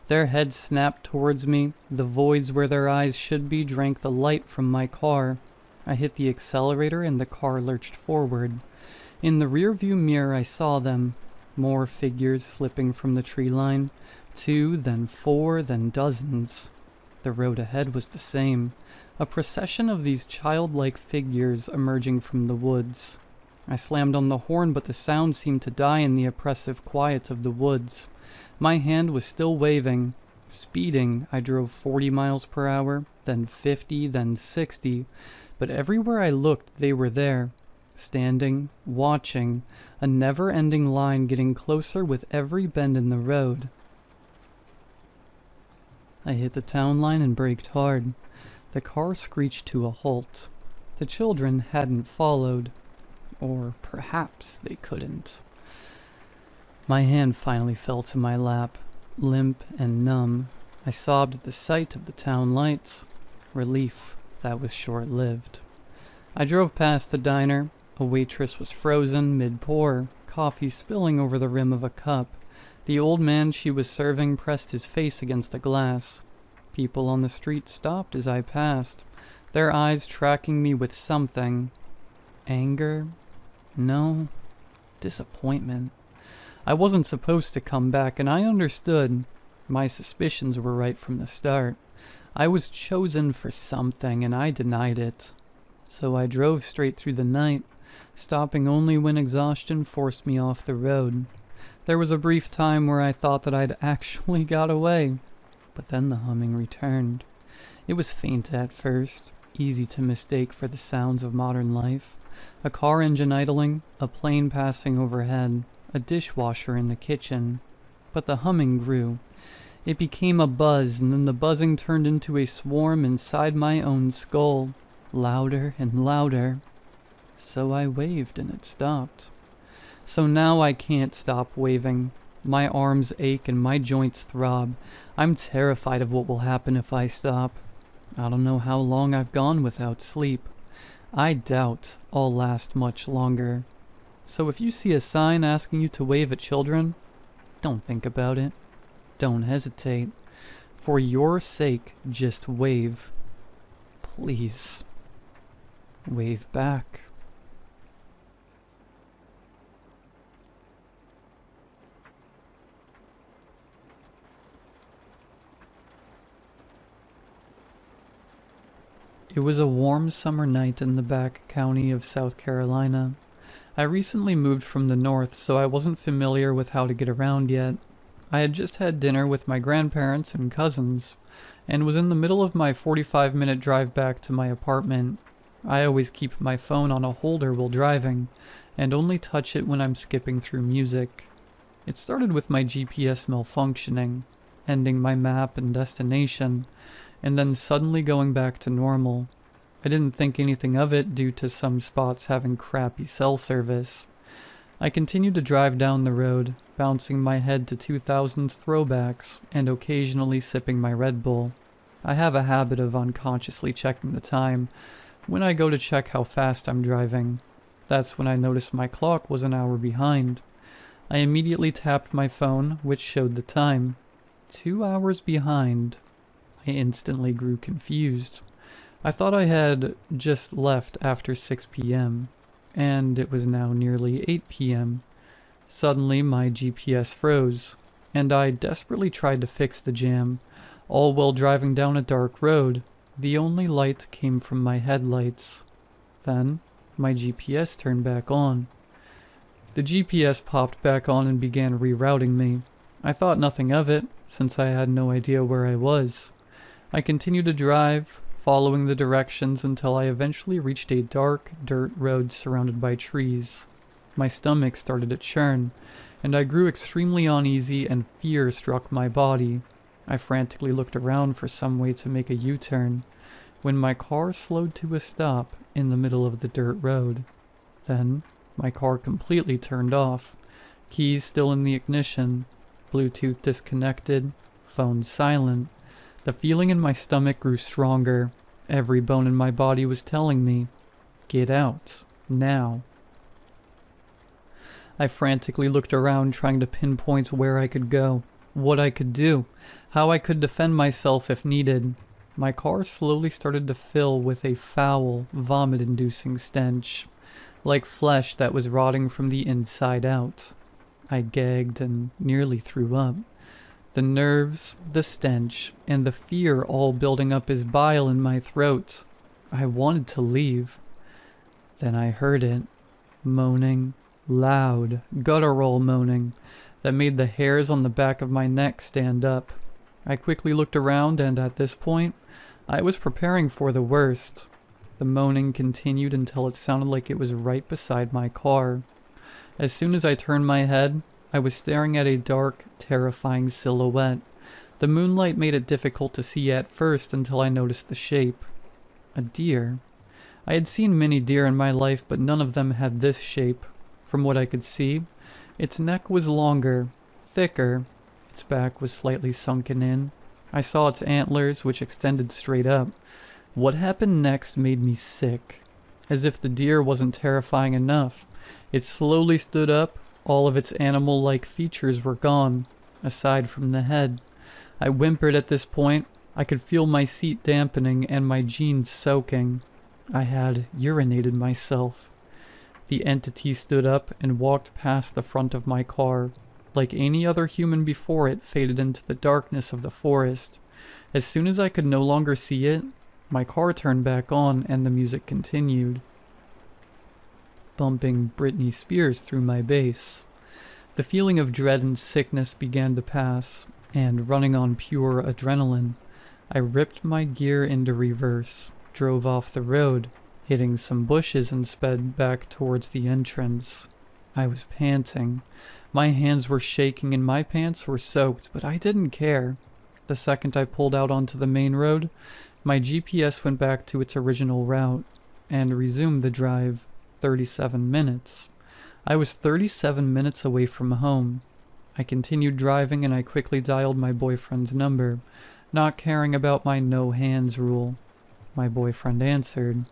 [SPEAKER 1] Their heads snapped towards me. The voids where their eyes should be drank the light from my car. I hit the accelerator and the car lurched forward. In the rearview mirror I saw them. More figures slipping from the tree line. 2, then 4, then dozens. The road ahead was the same. A procession of these childlike figures emerging from the woods. I slammed on the horn, but the sound seemed to die in the oppressive quiet of the woods. My hand was still waving. Speeding, I drove 40 miles per hour, then 50, then 60. But everywhere I looked, they were there. Standing, watching, a never-ending line getting closer with every bend in the road. I hit the town line and braked hard. The car screeched to a halt. The children hadn't followed. Or perhaps they couldn't. My hand finally fell to my lap, limp and numb. I sobbed at the sight of the town lights. Relief that was short-lived. I drove past the diner. A waitress was frozen mid-pour, coffee spilling over the rim of a cup. The old man she was serving pressed his face against the glass. People on the street stopped as I passed, their eyes tracking me with something. Anger? No. Disappointment. I wasn't supposed to come back, and I understood. My suspicions were right from the start. I was chosen for something, and I denied it. So I drove straight through the night, stopping only when exhaustion forced me off the road. There was a brief time where I thought that I'd actually got away, but then the humming returned. It was faint at first, easy to mistake for the sounds of modern life. A car engine idling, a plane passing overhead, a dishwasher in the kitchen. But the humming grew. It became a buzz, and then the buzzing turned into a swarm inside my own skull, louder and louder. So I waved and it stopped. So now I can't stop waving. My arms ache and my joints throb. I'm terrified of what will happen if I stop. I don't know how long I've gone without sleep. I doubt I'll last much longer. So if you see a sign asking you to wave at children, don't think about it. Don't hesitate. For your sake, just wave. Please. Wave back. It was a warm summer night in the back county of South Carolina. I recently moved from the north, so I wasn't familiar with how to get around yet. I had just had dinner with my grandparents and cousins, and was in the middle of my 45-minute drive back to my apartment. I always keep my phone on a holder while driving, and only touch it when I'm skipping through music. It started with my GPS malfunctioning, ending my map and destination, and then suddenly going back to normal. I didn't think anything of it due to some spots having crappy cell service. I continued to drive down the road, bouncing my head to 2000s throwbacks and occasionally sipping my Red Bull. I have a habit of unconsciously checking the time when I go to check how fast I'm driving. That's when I noticed my clock was an hour behind. I immediately tapped my phone, which showed the time. 2 hours behind. I instantly grew confused. I thought I had just left after 6 p.m., and it was now nearly 8 p.m. Suddenly my GPS froze, and I desperately tried to fix the jam, all while driving down a dark road. The only light came from my headlights. Then my GPS turned back on. The GPS popped back on and began rerouting me. I thought nothing of it, since I had no idea where I was. I continued to drive, following the directions until I eventually reached a dark dirt road surrounded by trees. My stomach started to churn, and I grew extremely uneasy and fear struck my body. I frantically looked around for some way to make a U-turn, when my car slowed to a stop in the middle of the dirt road. Then, my car completely turned off, keys still in the ignition, Bluetooth disconnected, phone silent. The feeling in my stomach grew stronger. Every bone in my body was telling me, "Get out, now." I frantically looked around, trying to pinpoint where I could go, what I could do, how I could defend myself if needed. My car slowly started to fill with a foul, vomit-inducing stench, like flesh that was rotting from the inside out. I gagged and nearly threw up. The nerves, the stench, and the fear all building up as bile in my throat. I wanted to leave. Then I heard it. Moaning. Loud, guttural moaning that made the hairs on the back of my neck stand up. I quickly looked around and at this point, I was preparing for the worst. The moaning continued until it sounded like it was right beside my car. As soon as I turned my head, I was staring at a dark, terrifying silhouette. The moonlight made it difficult to see at first until I noticed the shape. A deer. I had seen many deer in my life, but none of them had this shape. From what I could see, its neck was longer, thicker, its back was slightly sunken in. I saw its antlers, which extended straight up. What happened next made me sick. As if the deer wasn't terrifying enough, it slowly stood up. All of its animal-like features were gone, aside from the head. I whimpered at this point. I could feel my seat dampening and my jeans soaking. I had urinated myself. The entity stood up and walked past the front of my car. Like any other human before it, faded into the darkness of the forest. As soon as I could no longer see it, my car turned back on and the music continued, bumping Britney Spears through my bass. The feeling of dread and sickness began to pass, and running on pure adrenaline, I ripped my gear into reverse, drove off the road, hitting some bushes and sped back towards the entrance. I was panting. My hands were shaking and my pants were soaked, but I didn't care. The second I pulled out onto the main road, my GPS went back to its original route and resumed the drive. 37 minutes. I was 37 minutes away from home. I continued driving and I quickly dialed my boyfriend's number, not caring about my no hands rule. My boyfriend answered.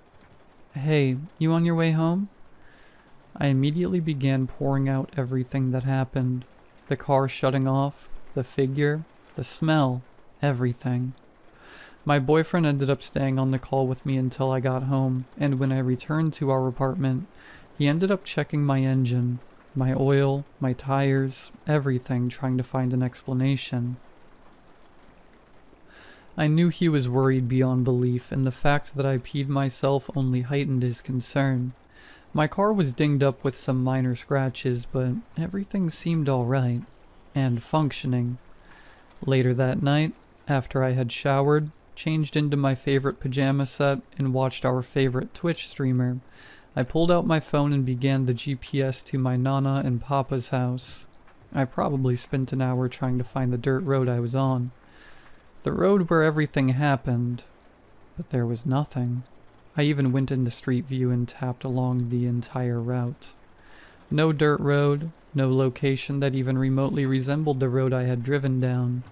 [SPEAKER 1] "Hey, you on your way home?" I immediately began pouring out everything that happened. The car shutting off, the figure, the smell, everything. My boyfriend ended up staying on the call with me until I got home, and when I returned to our apartment, he ended up checking my engine, my oil, my tires, everything, trying to find an explanation. I knew he was worried beyond belief, and the fact that I peed myself only heightened his concern. My car was dinged up with some minor scratches, but everything seemed alright, and functioning. Later that night, after I had showered, changed into my favorite pajama set, and watched our favorite Twitch streamer, I pulled out my phone and began the GPS to my Nana and Papa's house. I probably spent an hour trying to find the dirt road I was on. The road where everything happened, but there was nothing. I even went into Street View and tapped along the entire route. No dirt road, no location that even remotely resembled the road I had driven down.